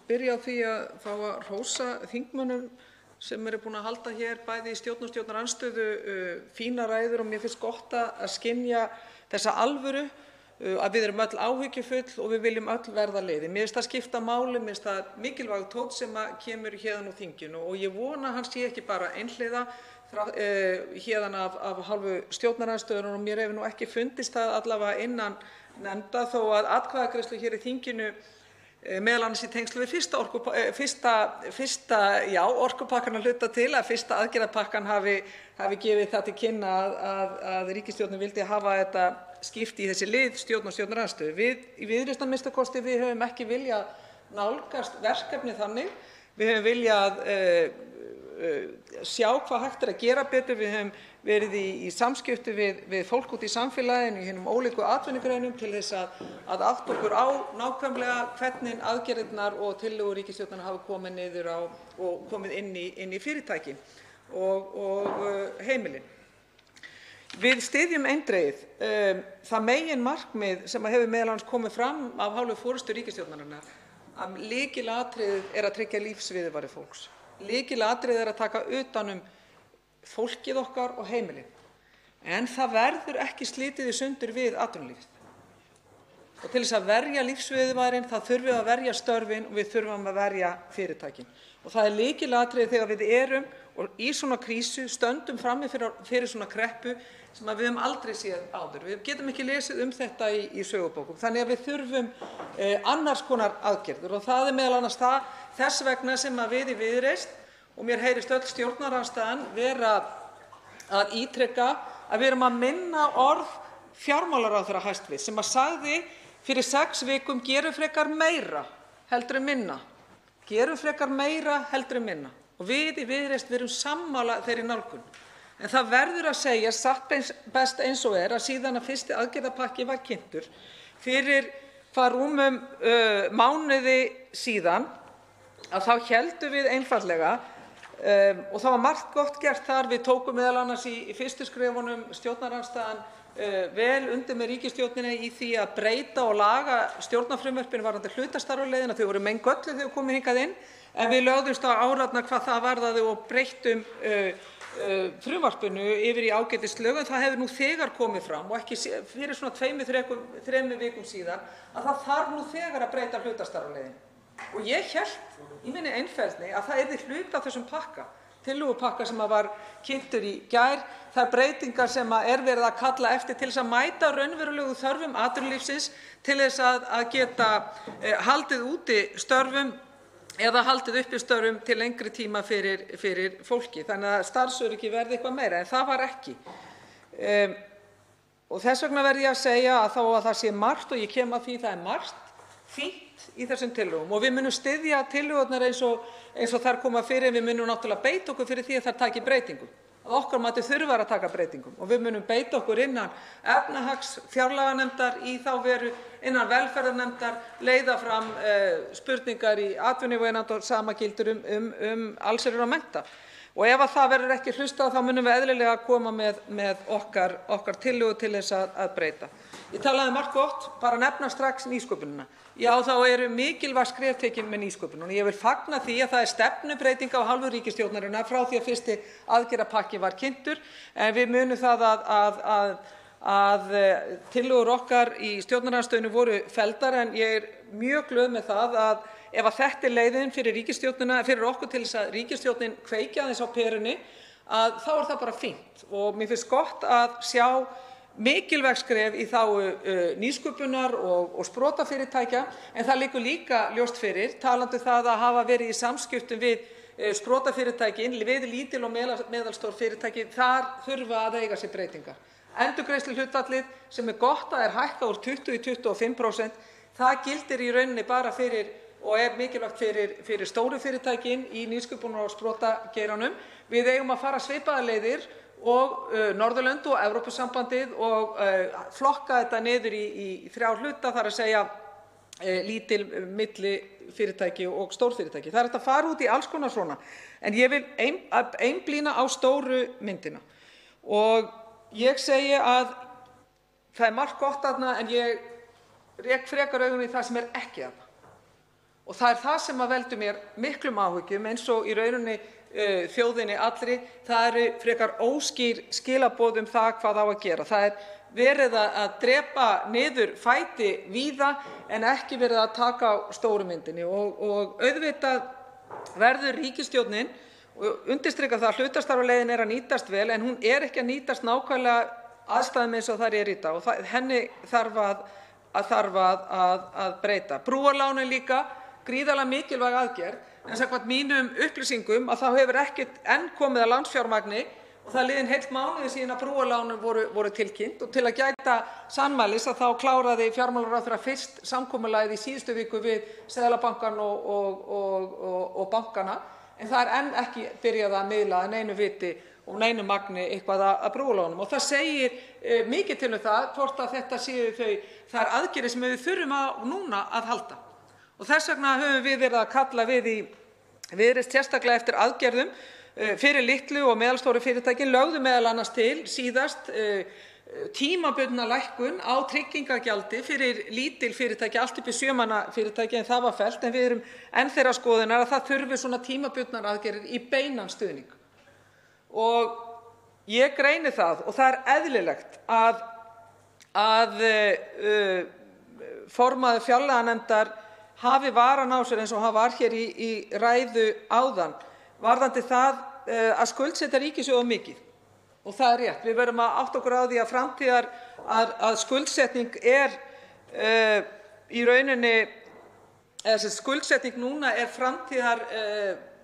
byrja á því að fá að hrósa þingmönnum sem eru búin að halda hér bæði í stjórn og stjórnarandstöðu fínar ræður, og mér finnst gott að skynja þessa alvöru, að við erum öll áhyggjufull og við viljum öll verða leiðir. Mér finnst það skipta máli, mér finnst það mikilvægur tónn sem kemur héðan úr þinginu, og ég vona að hann sé ekki bara einhliða héðan af hálfu stjórnarandstöðunnar, og mér hefur nú ekki fundist það allavega innan nefnda, þó að atkvæðagreiðslu hér í þinginu meðal annars í tengslum við fyrsta orkupakkann að hluta til, að fyrsta aðgerðapakkann hafi gefið það til kynna að ríkisstjórnin vildi hafa þetta skipt í þessi lið stjórn og stjórnarandstöðu. Við í Viðreisn a.m.k. við höfum ekki viljað nálgast verkefnið þannig. Við höfum viljað sjá hvað hægt er að gera betur. Við höfum verið í samskipti við fólk út í samfélaginu, í hinum ólíku atvinnugreinum, til þess að átta okkur á nákvæmlega hvernig aðgerðirnar og tillögur ríkisstjórnarinnar hafa komið niður á og komið inn í fyrirtækin og heimilin. Við styðjum eindregið það meginmarkmið sem hefur meðal annars komið fram af hálfu forystu ríkisstjórnarinnar, að lykilatriðið er að tryggja lífsviðurværi fólks. Lykilatriðið er að taka utan um fólkið okkar og heimilin. En það verður ekki slitið í sundur við atvinnulífið. Og til þess að verja lífsviðurværin þá þurfum við að verja störfin og við þurfum að verja fyrirtækin. Og það er lykilatriðið þegar við erum í svona krísu, stöndum frammi fyrir svona kreppu sem við höfum aldrei séð áður. Við getum ekki lesið um þetta í sögubókum. Þannig að við þurfum annars konar aðgerðir, og það er meðal annars þess vegna sem við í Viðreisn, og mér heyrist öll stjórnarandstaðan vera að ítreka, að við erum að minna orð fjármálaráðherra hæstv. Sem að sagði fyrir 6 vikum: gerum frekar meira heldur en minna. Gerum frekar meira heldur en minna. Og við í Viðreisn erum sammála þeirri nálgun. En það verður að segja satt best eins og er að síðan að fyrsti aðgerðapakki var kynntur fyrir rúmum mánuði síðan, að þá héldum við einfaldlega, og það var margt gott gert þar. Við tókum meðal annars í fyrstu skrefunum stjórnarandstaðan vel undir með ríkisstjórninni í því að breyta og laga stjórnarfrumvörpin varðandi hlutastarfaleiðina. Þau voru meingölluð þegar við komum hingað inn, en við lögðumst á árarnar hvað það varðaði og breyttum frumvarpinu yfir í ágætislög. En það hefur nú þegar komið fram, og ekki fyrir svona 2-3 vikum síðan, að það þarf nú þegar að breyta hlutastarfaleiðinni. Og ég hélt í minni einfeldni að það yrði hluti af þessum pakka, tillögupakka sem var kynntur í gær, þær breytingar sem er verið að kalla eftir til þess að mæta raunverulegu þörfum atvinnulífsins, til þess að geta haldið úti störfum eða haldið uppi störfum til lengri tíma fyrir fólki. Þannig að starfsöryggi verði eitthvað meira, en það var ekki. Og þess vegna verð ég að segja að þó að það sé margt, og ég kem að því, það er margt fínt í þessum tillögum, og við munum styðja tillögurnar eins og þær koma fyrir, en við munum náttúrulega beita okkur fyrir því að þær taki breytingum. Að okkar mati þurfa að taka breytingum, og við munum beita okkur innan efnahags-, fjárlaganefndar í þá veru, innan velferðarnefndar, leiða fram spurningar í atvinnuveganefnd og sama gildir allsherjar og mennta. Og ef að það verður ekki hlustað, þá munum við eðlilega koma með okkar tillögu til þess að breyta. Ég talaði margt gott, bara nefna strax nýsköpunina. Já, þá eru mikilvæg skref tekin með nýsköpun, og ég vil fagna því að það er stefnubreyting af hálfu ríkisstjórnarinnar frá því að fyrsti aðgerðapakki var kynntur. En við munum það að tillögur okkar í stjórnarandstöðunni voru felldar, en ég er mjög glöð með það að ef að þetta er leiðin fyrir ríkisstjórnina, fyrir okkur til þess að ríkisstjórnin kveiki aðeins á perunni, að þá er það bara fínt. Og mér finnst gott að sjá mikilvæg skref í þágu nýsköpunar og sprotafyrirtækja, en það liggur líka ljóst fyrir, talandi það að hafa verið í samskiptum við sprotafyrirtækin, við lítil og meðalstór fyrirtæki, þar þurfa að eiga sér breytingar. Endurgreiðsluhlutfallið, sem er gott að er hækkað úr 20% í 25%, það gildir í rauninni bara fyrir og er mikilvægt fyrir stóru fyrirtækin í nýsköpunar- og sprotageiranum. Við eigum að fara svipaðar leiðir og Norðurlönd og Evrópusambandið og flokka þetta niður í 3 hluta, þar að segja lítil, millifyrirtæki og stórfyrirtæki. Það er hægt að fara út í alls konar svona, en ég vil einblína á stóru myndina. Og ég segi að það er margt gott þarna, en ég rek frekar augun í það sem er ekki þarna. Og það er það sem veldur mér miklum áhyggjum, eins og í rauninni þjóðinni allri. Það eru frekar óskýr skilaboð það hvað á að gera. Það er verið að drepa niður fæti víða, en ekki verið að taka á stóru myndinni. Og auðvitað verður ríkisstjórnin, og undirstrika það að hlutastarfaleiðin er að nýtast vel, en hún er ekki að nýtast nákvæmlega aðstæðum eins og þær eru í dag, og henni þarf að breyta. Brúarlánin líka, gríðarlega mikilvæg aðgerð, en samkvæmt mínum upplýsingum að þá hefur ekkert enn komið að lánsfjármagni, og það er liðinn heill mánuður síðan að brúarlánin voru tilkynnt. Og til að gæta sannmælis að þá kláraði fjármálaráðherra fyrst samkomulagið í síðustu viku við Seðlabankann og bankana, en það er enn ekki byrjað að miðla neinu viti og neinu magni eitthvað að brúarlánum. Og það segir mikið til það hvort að þetta séu þær aðgerðir sem við þurfum núna að halda. Og þess vegna höfum við verið að kalla við í Viðreisn sérstaklega eftir aðgerðum fyrir litlu og meðalstóru fyrirtækin, lögðum meðal annars til síðast tímabundna lækkun á tryggingagjaldi fyrir lítil fyrirtæki, allt upp í 7 manna fyrirtæki, en það var fellt. En við erum enn þeirrar skoðunar að það þurfi svona tímabundnar aðgerðir í beinan stuðning. Og ég greini það, og það er eðlilegt að formaður fjárlaganefndar hafi varann á sér, eins og hann var hér í ræðu áðan, varðandi það að skuldsetja ríkissjóð of mikið. Og það er rétt, við verðum að átta okkur á því að að skuldsetning er í rauninni, skuldsetning núna er framtíðar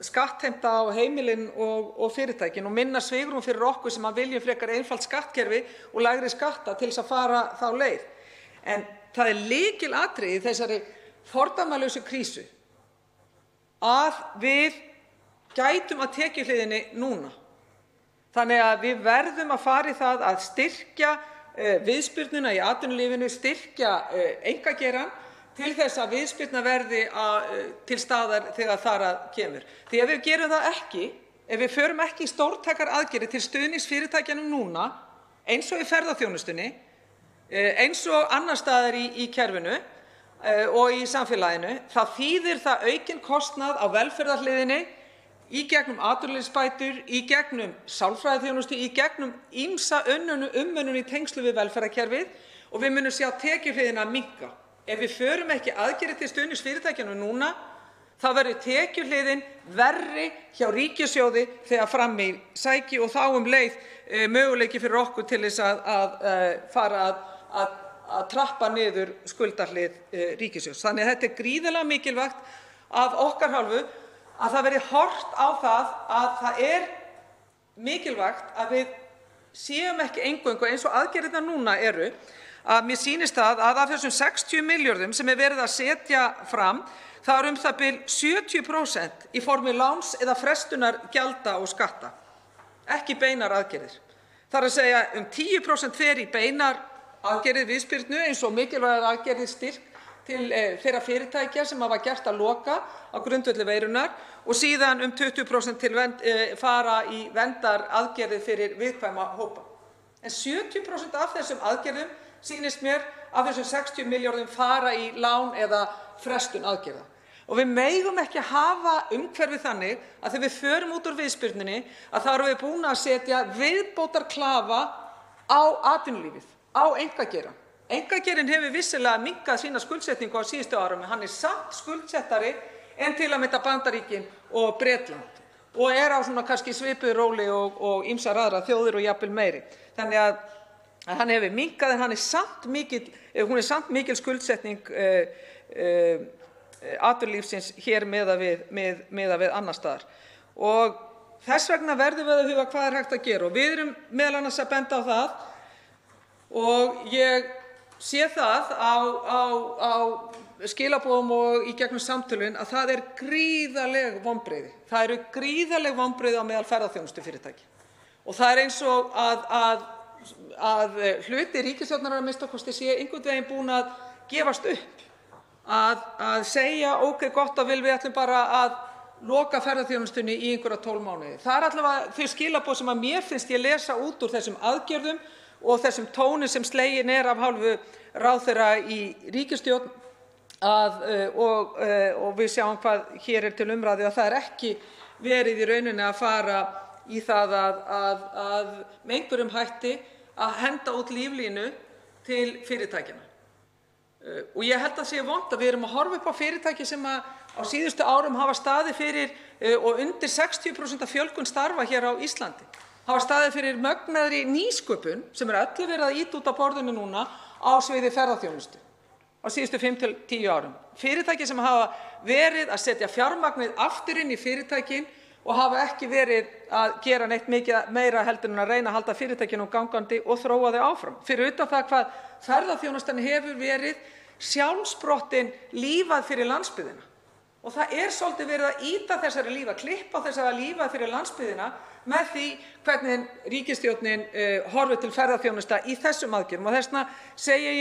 skattheimta á heimilin og fyrirtækin, og minna svigrúm fyrir okkur sem viljum frekar einfalt skattkerfi og lægri skatta til þess að fara þá leið. En það er lykilatriði í þessari fordæmalausu krísu að við gætum að tekjuhliðinni núna. Þannig að við verðum að fara í það að styrkja viðspyrnuna í atvinnulífinu, styrkja einkageirann til þess að viðspyrna verði til staðar þegar þar að kemur. Því ef við gerum það ekki, ef við förum ekki í stórtækar aðgerðir til stuðnings fyrirtækjunum núna, eins og í ferðaþjónustunni, eins og annars staðar í kerfinu og í samfélaginu, það þýðir það aukinn kostnað á velferðarhliðinni í gegnum atvinnuleysisbætur, í gegnum sálfræðiþjónustu, í gegnum ýmsa umönnun í tengslum við velferðarkerfið og við munum sjá tekjuhliðina minnka. Ef við förum ekki aðgerðir til stuðnings fyrirtækjunum núna, þá verður tekjuhliðin verri hjá ríkissjóði þegar fram í sæki og þá leið möguleiki fyrir okkur til þess að fara að trappa niður skuldahlið ríkissjóðs. Þannig að þetta er gríðarlega mikilvægt af okkar hálfu að það verði horft á að það er mikilvægt að við séum ekki eingöngu eins og aðgerðirnar núna eru, að mér sýnist það að af þessum 60 milljörðum sem verið að setja fram, það er það bil 70% í formi láns eða frestunar gjalda og skatta, ekki beinar aðgerðir. Það er að segja 10% fer í beinar aðgerðir viðspyrnu eins og mikilvægar aðgerðir styrk til þeirra fyrirtækja sem hafa gert að loka á grundvelli veirunnar og síðan 20% til fara í verndaraðgerðir fyrir viðkvæma hópa. En 70% af þessum aðgerðum sýnist mér af þessum 60 milljörðum fara í lán eða frestun aðgerða. Og við megum ekki hafa umhverfið þannig að þegar við förum út úr viðspyrnunni að þá erum við búin að setja viðbótarklafa á atvinnulífið, á einkageirann. Einkageirinn hefur vissulega minnkað sína skuldsetningu á síðustu árum, en hann er samt skuldsettari en til að mynda Bandaríkin og Bretland og er á svona kannski svipuðu róli og ýmsar aðrar þjóðir og jafnvel meiri. Þannig að hann hefur minnkað en hún er samt mikil skuldsetning atvinnulífsins hér miðað við annars staðar. Og þess vegna verðum við að huga hvað er hægt að gera og við erum meðal annars að benda á það og ég sé það á skilaboðum og í gegnum samtölin að það er gríðarleg vonbrigði. Það eru gríðarleg vonbrigði á meðal ferðaþjónustufyrirtækja. Og það er eins og að hluti ríkisstjórnarinnar að minnsta kosti sé einhvern veginn búin að gefast upp. Að segja, ok, gott og vel, við ætlum bara að loka ferðaþjónustunni í einhverja 12 mánuði. Það er allavega þau skilaboð sem að mér finnst ég lesa út úr þessum aðgerðum og þessum tóni sem sleginn er af hálfu ráðherra í ríkisstjórn og við sjáum hvað hér er til umræðu að það er ekki verið í rauninni að fara í það að með einhverjum hætti að henda út líflínu til fyrirtækjanna. Og ég held að sé vont að við erum að horfa upp á fyrirtæki sem á síðustu árum hafa staðið fyrir og undir 60% af fjölgun starfa hér á Íslandi. Hafa staðið fyrir mögnaðri nýsköpun sem er öllu verið að ýta út á borðinu núna á sviði ferðaþjónustu á síðustu 5 til 10 árum. Fyrirtæki sem hafa verið að setja fjármagnið aftur inn í fyrirtækin og hafa ekki verið að gera neitt mikið meira heldur en að reyna að halda fyrirtækinu gangandi og þróa þau áfram. Fyrir utan það hvað ferðaþjónustan hefur verið sjálfsprottin lífað fyrir landsbyggðina. Og það er svolítið verið að ýta þessari lífa, klippa þessari lífað fyrir landsbyggðina með því hvernig ríkisstjórnin horfir til ferðaþjónusta í þessum aðgerðum. Og þess vegna segi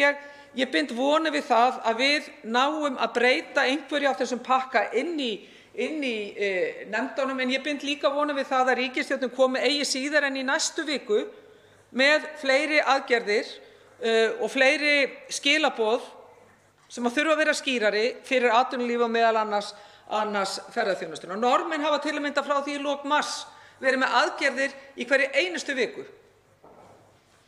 ég bind vonir við það að við náum að breyta einhverju af þessum pakka inn í nefndunum, en ég bind líka vonir við það að ríkisstjórnin komi eigi síðar en í næstu viku með fleiri aðgerðir og fleiri skilaboð sem að þurfa að vera skýrari fyrir atvinnulíf og meðal annars ferðaþjónustuna. Norðmenn hafa til að mynda frá því í lok mars verið með aðgerðir í hverri einustu viku,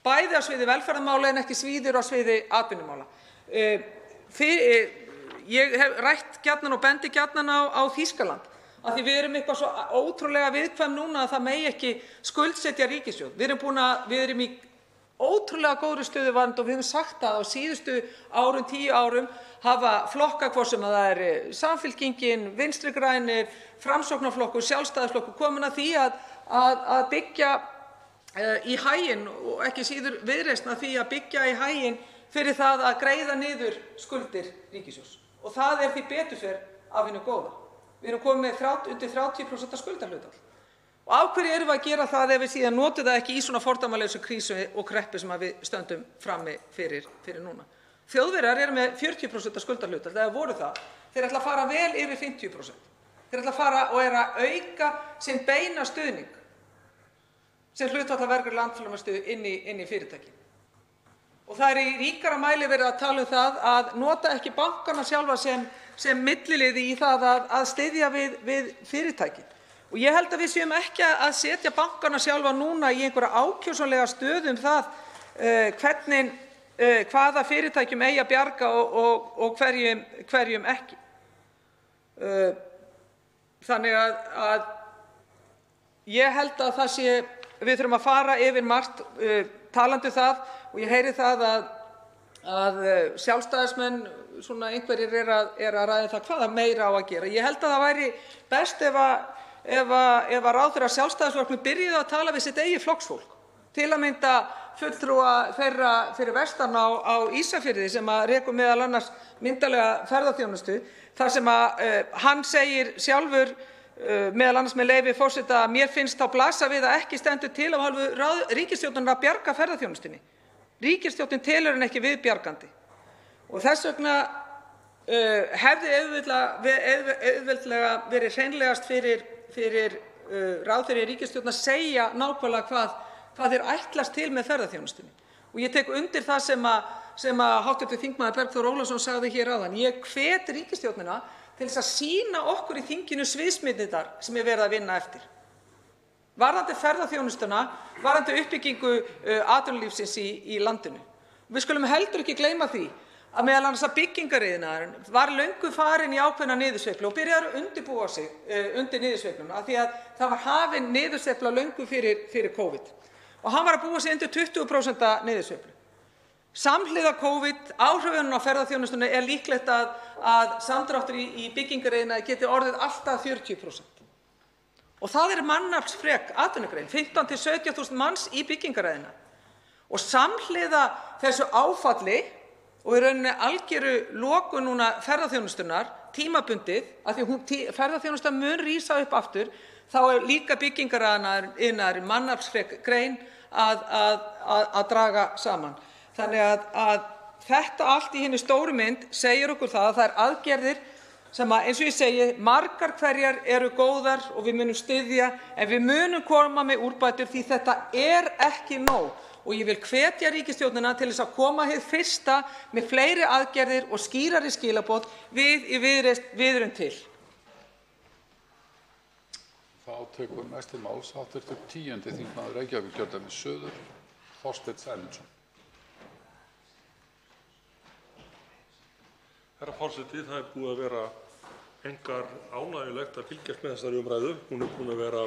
bæði á sviði velferðarmála en ekki síður á sviði atvinnumála. Ég hef rætt gjarnan og bendi gjarnan á Þýskaland, af því við erum eitthvað svo ótrúlega viðkvæm núna að það megi ekki skuldsetja ríkissjóð. Við erum í ótrúlega góðri stöðu varðandi og við höfum sagt að á síðustu 10 árum hafa flokkar, hvort sem það er Samfylkingin, Vinstri grænir, Framsóknarflokkur, Sjálfstæðisflokkur, komin að því að byggja í haginn og ekki síður Viðreisn að því að byggja í haginn fyrir það að greiða niður skuldir ríkissjóðs. Og það er því betur fer af hinu góða. Við erum komin með undir 30% skuldahlutfall. Og af hverju erum við að gera það ef við síðan notum það ekki í svona fordæmalausu krísu og kreppu sem við stöndum frammi fyrir núna? Þjóðverjar eru með 40% skuldahlutfall, eða voru það. Þeir ætla að fara vel yfir 50%. Þeir ætla að fara og eru að auka sinn beina stuðning sem hlutfall af vergri landsframleiðslu inn í fyrirtækin. Og það er í ríkara mæli verið að tala það að nota ekki bankana sjálfa sem milliliði í það að styðja við fyrirtækin. Og ég held að við séum ekki að setja bankana sjálfa núna í einhverja ákjósanlega stöðu hvaða fyrirtækjum eigi að bjarga og hverjum ekki. Þannig að ég held að við þurfum að fara yfir margt talandi það, og ég heyri það að sjálfstæðismenn einhverjir er að ræða það hvaða meira á að gera. Ég held að það væri best ef ráðherra Sjálfstæðisflokksins byrjuðu að tala við sitt eigið flokksfólk, til að mynda fulltrúa þeirra fyrir vestan á Ísafirði sem rekur meðal annars myndarlega ferðaþjónustu, þar sem hann segir sjálfur meðal annars með leyfi forseta að mér finnst þá blasa við að ekki stendur til af hálfu ríkisstjórnarinnar að bjarga ferðaþjónustunni. Ríkisstjórnin telur henni ekki viðbjargandi. Og þess vegna hefði auðveldlega verið hreinlegast fyrir ráðherra í ríkisstjórn að segja nákvæmlega hvað þeir ætlast til með ferðaþjónustunni. Og ég tek undir það sem hv. þingmaður Bergþór Ólason sagði hér áðan. Ég hvet ríkisstjórnina til þess að sýna okkur í þinginu sviðsmyndirnar sem verið að vinna eftir. Varðandi ferðaþjónustuna, varðandi uppbyggingu atvinnulífsins í landinu. Við skulum heldur ekki gleyma því að meðal annars að byggingariðnaðurinn var löngu farinn í ákveðna niðursveiflu og byrjaði að undirbúa sig undir niðursveifluna, af því að það var hafin niðursveifla löngu fyrir COVID. Og hann var að búa sig undir 20% niðursveiflu. Samhliða COVID, áhrifunum á ferðaþjónustuna er líklegt að samdráttur í byggingariðnaði geti orðið alltaf 40%. Og það er mannaflsfrek atvinnugrein, 15.000 til 17.000 manns í byggingariðnaði. Og samhliða þessu áfalli og í rauninni algjöru lokun núna ferðaþjónustunnar, tímabundið, af því ferðaþjónustan mun rísa upp aftur, þá er líka byggingariðnaðurinn mannaflsfrek grein að draga saman. Þannig að þetta allt í hinni stóru mynd segir okkur það að það er aðgerðir sem eins og ég segi, margar hverjar eru góðar og við munum styðja, en við munum koma með úrbætur því þetta er ekki nóg. Og ég vil hvetja ríkisstjórnina til þess að koma hið fyrsta með fleiri aðgerðir og skýrari skilaboð við í Viðreisn viðrum til. Þá tekur næsti máls hv. 10. þingmaður Reykjavíkurkjördæmis suður, Þorsteinn Sæmundsson. Herra forseti, það er búið að vera einkar ánægjulegt að fylgjast með þessari umræðu. Hún er búin að vera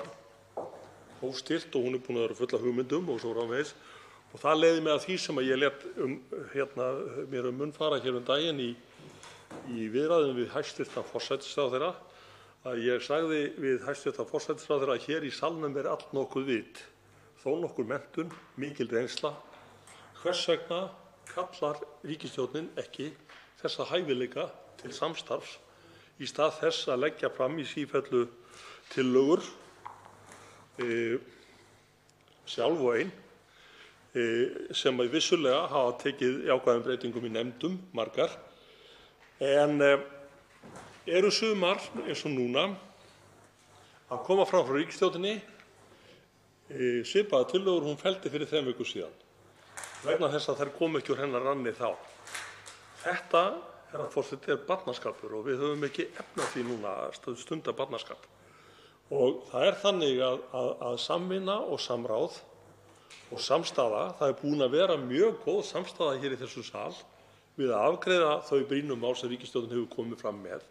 hófstillt og hún er búin að vera full af hugmyndum og svo framvegis. Og það leiðir mig að því sem ég lét mér munn fara hér daginn í viðræðum við hæstv. Forsætisráðherra, að ég sagði við hæstv. Forsætisráðherra að hér í salnum er allnokkuð vit, þó nokkur menntun, mikil reynsla. Hvers vegna kallar ríkisstjórnin ekki þessa hæfileika til samstarfs í stað þess að leggja fram í sífellu tillögur sjálf og ein sem vissulega hafa tekið jákvæðum breytingum í nefndum, margar, en eru sumar eins og núna að koma fram frá ríkisstjórninni svipaðar tillögur hún felldi fyrir 3 vikum síðan, vegna þess að þær komu ekki úr hennar ranni þá. Þetta, herra forseti, er barnaskapur og við höfum ekki efni á því núna að stunda barnaskap. Og það er þannig að samvinna og samráð og samstaða, það er búin að vera mjög góð samstaða hér í þessu sal við að afgreiða þau brýnu mál sem ríkisstjórnin hefur komið fram með.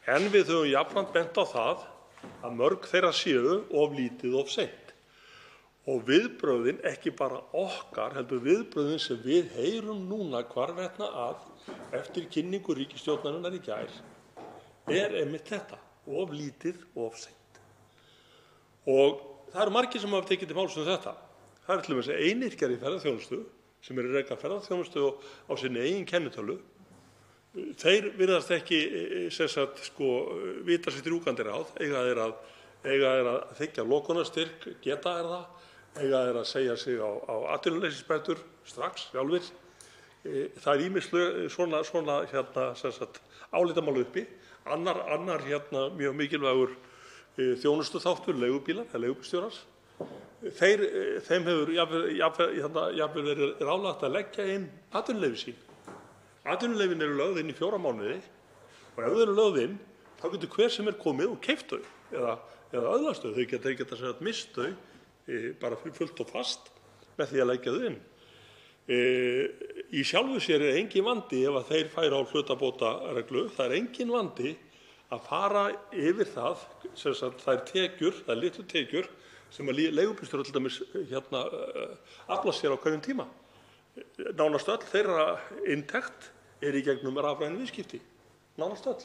En við höfum jafnframt bent á það að mörg þeirra séu of lítið of seint. Og viðbrögðin, ekki bara okkar, heldur viðbrögðin sem við heyrum núna hvarvetna að eftir kynningu ríkisstjórnarinnar í gær, er einmitt þetta, of lítið of seint. Og það eru margir sem hafa tekið til máls um þetta. Það eru til dæmis einyrkjar í ferðaþjónustu sem eru að reka ferðaþjónustu á sinni eigin kennitölu. Þeir virðast ekki vita sitt rjúkandi ráð, eiga þeir að eiga þeir að þiggja lokunarstyrk, geta þeir það, eiga þeir að segja sig á atvinnuleysisbætur strax sjálfir. Það ýmis svona álitamál uppi. Annar mjög mikilvægur þjónustuþáttur, leigubílar eða leigubílstjórar. Þeim hefur jafnvel verið ráðlagt að leggja inn atvinnuleyfi sín. Atvinnuleyfin eru lögð inn í 4 mánuði og ef þau eru lögð inn þá getur hver sem komið og keypt þau eða öðlast þau. Þau geta mist þau bara fullt og fast með því að leggja þau inn. Í sjálfu sér engin vandi ef að þeir færa á hlutabótareglu. Það engin vandi að fara yfir það, þær tekjur, þær litlu tekjur sem að leigubílstjórar til dæmis afla sér á hverjum tíma. Nánast öll þeirra inntekt í gegnum rafræn viðskipti. Nánast öll.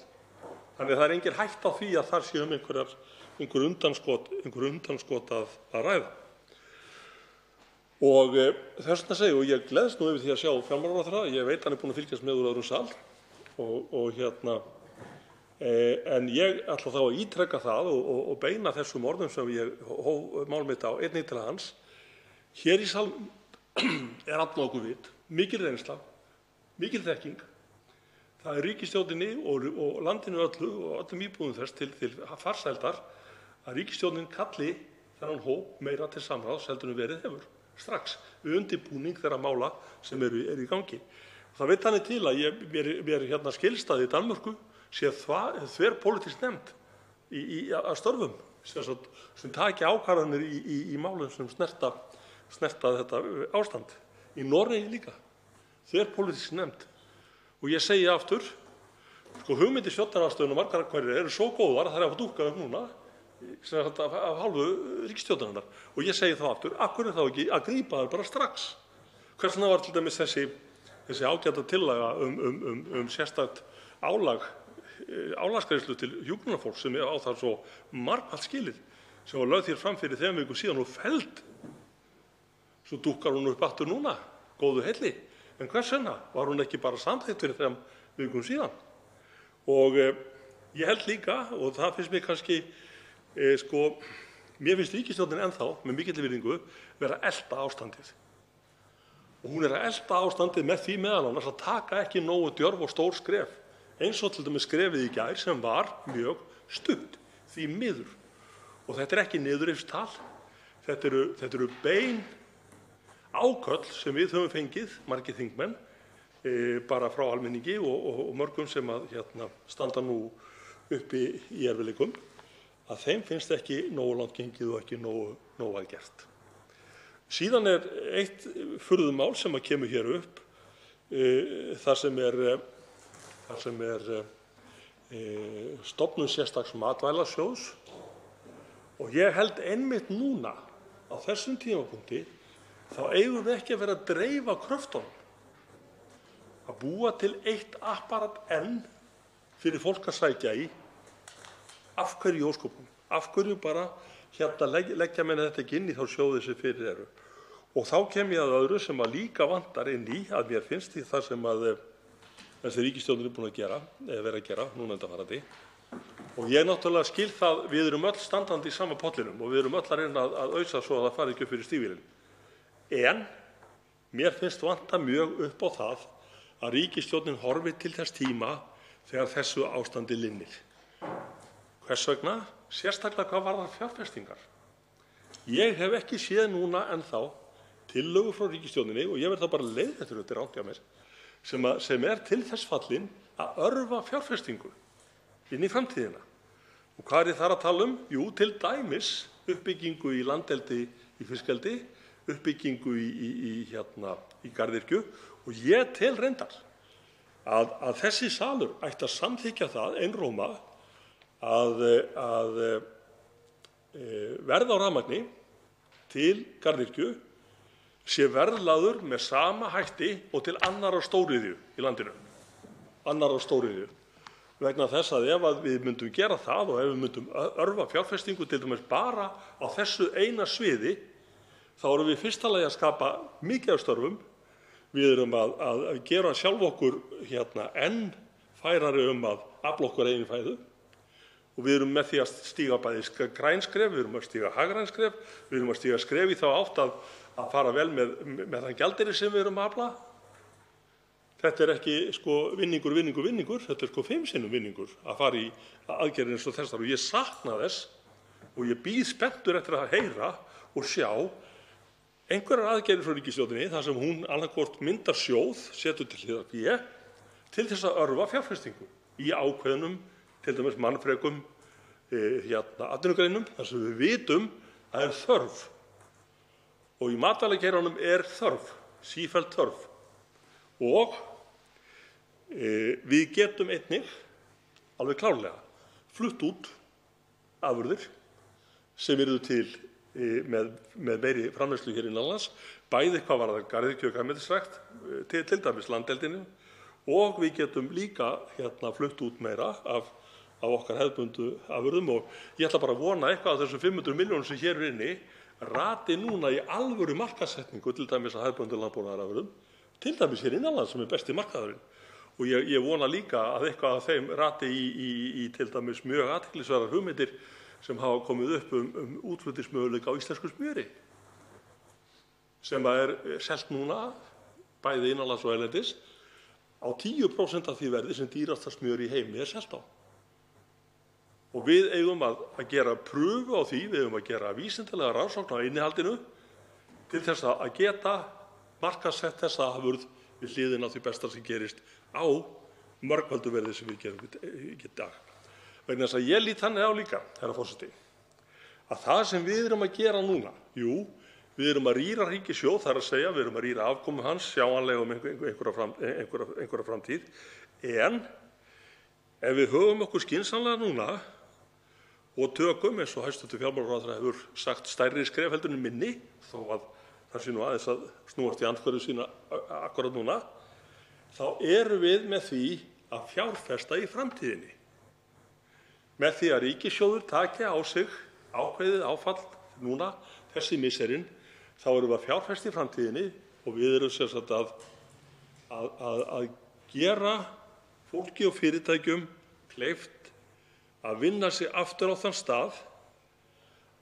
Þannig að það engin hætta á því að þar sé einhver undanskot að ræða. Og þess vegna segi ég gleðst nú yfir því að sjá fjármálaráðherra. Ég veit hann búinn að fylgjast með úr öðrum sal en ég ætla þá að ítreka það og beina þessum orðum sem ég hóf mál mitt á einnig til hans. Hér í sal allnokkuð vit, mikil reynsla, mikil þekking. Það ríkisstjórninni og landinu öllu og öllum íbúum þess til farsældar að ríkisstjórnin kalli þennan hóp meira til samráðs heldur en verið hefur strax við undirbúning þeirra mála sem eru í gangi. Það veit þannig til að mér skilst að í Danmörku sé þverpólitísk nefnd að störfum sem taki ákvarðanir í málum sem snerta þetta ástand. Í Noregi líka, þverpólitísk nefnd. Og ég segi aftur, hugmyndir stjórnarandstöðunnar margar hverjar eru svo góðar að það að dúkka upp núna af hálfu ríkisstjórnarinnar. Og ég segi þá aftur, af hverju þá ekki að grípa þær bara strax? Hvers vegna var til dæmis þessi ágæta tillaga sérstakt álagsgreiðslu til hjúkrunarfólks sem á það svo margfalt skilið, sem var lögð hér fram fyrir 3 vikum síðan og felld. Svo dúkkar hún upp aftur núna, góðu heilli. En hvers vegna var hún ekki bara samþykkt fyrir 3 vikum síðan? Og ég held líka, og það finnst mér kannski, mér finnst ríkisstjórnin ennþá, með mikilli virðingu, vera að elta ástandið. Og hún að elta ástandið með því meðal annars að taka ekki nógu djörf og stór skref, eins og til dæmis skrefið í gær sem var mjög stutt, því miður. Og þetta ekki niðurrifstal, þetta eru bein áköll sem við höfum fengið, margir þingmenn, bara frá almenningi og mörgum sem standa nú uppi í erfiðleikum, að þeim finnst ekki nógu langt gengið og ekki nógu að gert. Síðan eitt furðumál sem kemur hér upp, þar sem er stofnun sérstaks matvælasjóðs og ég held einmitt núna á þessum tímapunkti þá eigum við ekki að vera að dreifa kröftunum. Að búa til eitt apparat enn fyrir fólk að sækja í. Af hverju í ósköpunum? Af hverju bara leggja menn þetta ekki inn í þá sjóði sem fyrir eru? Og þá kem ég að öðru sem að líka vantar inn í að mér finnst í það sem að þessi ríkisstjórnin búin að gera, eða vera að gera, núna undanfarandi. Og ég náttúrulega skil það, við erum öll standandi í sama potlinum og við erum öll að reyna að ausa svo að það fari ekki upp fyrir stígvélin. En mér finnst vanta mjög upp á það að ríkisstjórnin horfi til þess tíma þegar þessu ástandi linnir. Hvers vegna? Sérstaklega hvað varðar fjárfestingar. Ég hef ekki séð núna ennþá tillögu frá ríkisstjórninni og ég verð þá bara leiðréttur þetta rangt hjá mér sem til þess fallin að örva fjárfestingu inn í framtíðina. Og hvað ég þar að tala um? Jú, til dæmis uppbyggingu í landeldi í fiskeldi, uppbyggingu í garðyrkju og ég tel reyndar að þessi salur ætti að samþykkja það einróma að verð á rafmagni til garðyrkju sé verðlagður með sama hætti og til annarrar stóriðju í landinu. Annarrar stóriðju. Vegna þess að ef við myndum gera það og ef við myndum örva fjárfestingu til dæmis bara á þessu eina sviði, þá erum við fyrsta lagi að skapa mikið af störfum. Við erum að gera sjálf okkur enn færari að afla okkur eigin fæðu og við erum með því að stíga bæði græn skref, við erum að stíga hagræn skref, við erum að stíga skref í þá átt að fara vel með þann gjaldeyri sem við erum að afla. Þetta er ekki vinningur, þetta er 5 sinnum vinningur að fara í aðgerðir eins og þessar, og ég sakna þess og ég bíð spenntur eftir að heyra og sjá einhverjar aðgerðir frá ríkisstjórninni þar sem hún annaðhvort myndar sjóð, setur til hliðar fé til þess að örva fjárfestingu í ákveðnum, til dæmis mannfrekum atvinnugreinum, þar sem við vitum að er þörf. Og í matvælageiranum er þörf, sífelld þörf. Og við getum einnig, alveg klárlega, flutt út afurðir sem eru til með meiri framleiðslu hér innanlands, bæði hvað varðar garðyrkju og grænmetisrækt, til dæmis landeldinu, og við getum líka flutt út meira af okkar hefðbundnu afurðum, og ég ætla bara að vona eitthvað af þessum 500 milljónum sem hér er inni rati núna í alvöru markaðssetningu, til dæmis að hefðbundnu landbúnaðarafurðum, til dæmis hér innanlands sem er besti markaðurinn. Og ég vona líka að eitthvað af þeim rati í til dæmis mjög athyglisverðar hugmyndir sem hafa komið upp útflutningsmöguleika á íslensku smjöri, sem er selt núna bæði innanlands og erlendis á 10% af því verði sem dýrasta smjör í heimi er selt á. Og við eigum að gera prufu á því, við eigum að gera vísindalega rannsókn á innihaldinu til þess að geta markaðssett þessa afurð við hliðina á því besta sem gerist á mörgfaldu verði sem við gerum í dag. Vegna þess að ég lít þannig á líka, herra forseti, að það sem við erum að gera núna, við erum að rýra ríkissjóð, það er að segja, við erum að rýra afkomu hans sjáanlega einhverja framtíð, en ef við höfum okkur skynsamlega núna og tökum, eins og hæstv. Fjármálaráðherra hefur sagt, stærri skref heldur en minni, þó að það sé nú aðeins að snúast í andhverfu sína akkurat núna, þá erum við með því að fjárfesta í framtíðinni. Með því að ríkissjóður taki á sig ákveðið áfall núna þessi misserinn, þá erum við að fjárfesta í framtíðinni og við erum sem sagt að gera fólki og fyrirtækjum kleift að vinna sig aftur á þann stað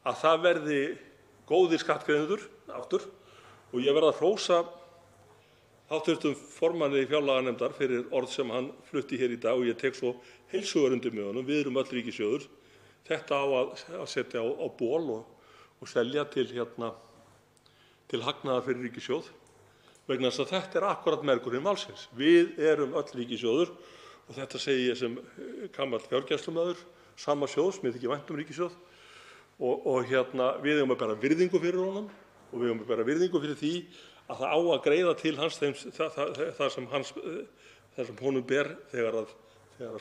að það verði góðir skattgreiðendur aftur. Og ég verð að hrósa hv. formanni fjárlaganefndar fyrir orð sem hann flutti hér í dag, og ég tek svo heils hugar undir með honum. Við erum öll ríkissjóður. Þetta á að setja á bol og selja til hagnaðar fyrir ríkissjóð, vegna þess að þetta er akkúrat mergurinn málsins. Við erum öll ríkissjóður, og þetta segi ég sem gamall fjárgæslumaður sama sjóðs, mér þykir vænt ríkissjóð, og við eigum að bera virðingu fyrir honum og við eigum að bera virðingu fyrir því að það á að greiða til hans það sem honum ber þegar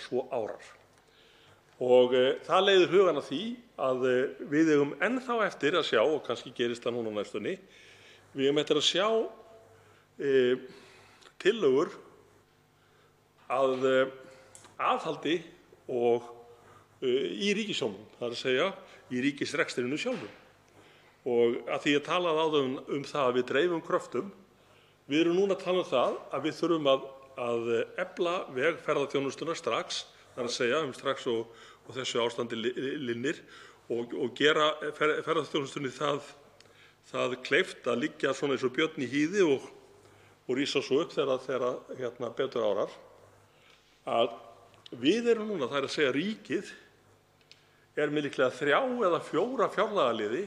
svo árar. Og það leiðir hugann að því að við eigum ennþá eftir að sjá, og kannski gerist það núna á næstunni, við eigum eftir að sjá tillögur að aðhaldi og í ríkissjónum, það er að segja í ríkisrekstrinum sjálfum. Og að því ég talaði áðan það að við dreifum kröftum, við erum núna að tala það að við þurfum að efla vegferðaþjónustuna strax, það er að segja strax og þessu ástandi linnir, og gera ferðaþjónustunni það kleift að liggja svona eins og björn í hýði og rísa svo upp þegar betur árar. Að við erum núna, það er að segja ríkið, er með líklega 3 eða 4 fjárlagaliði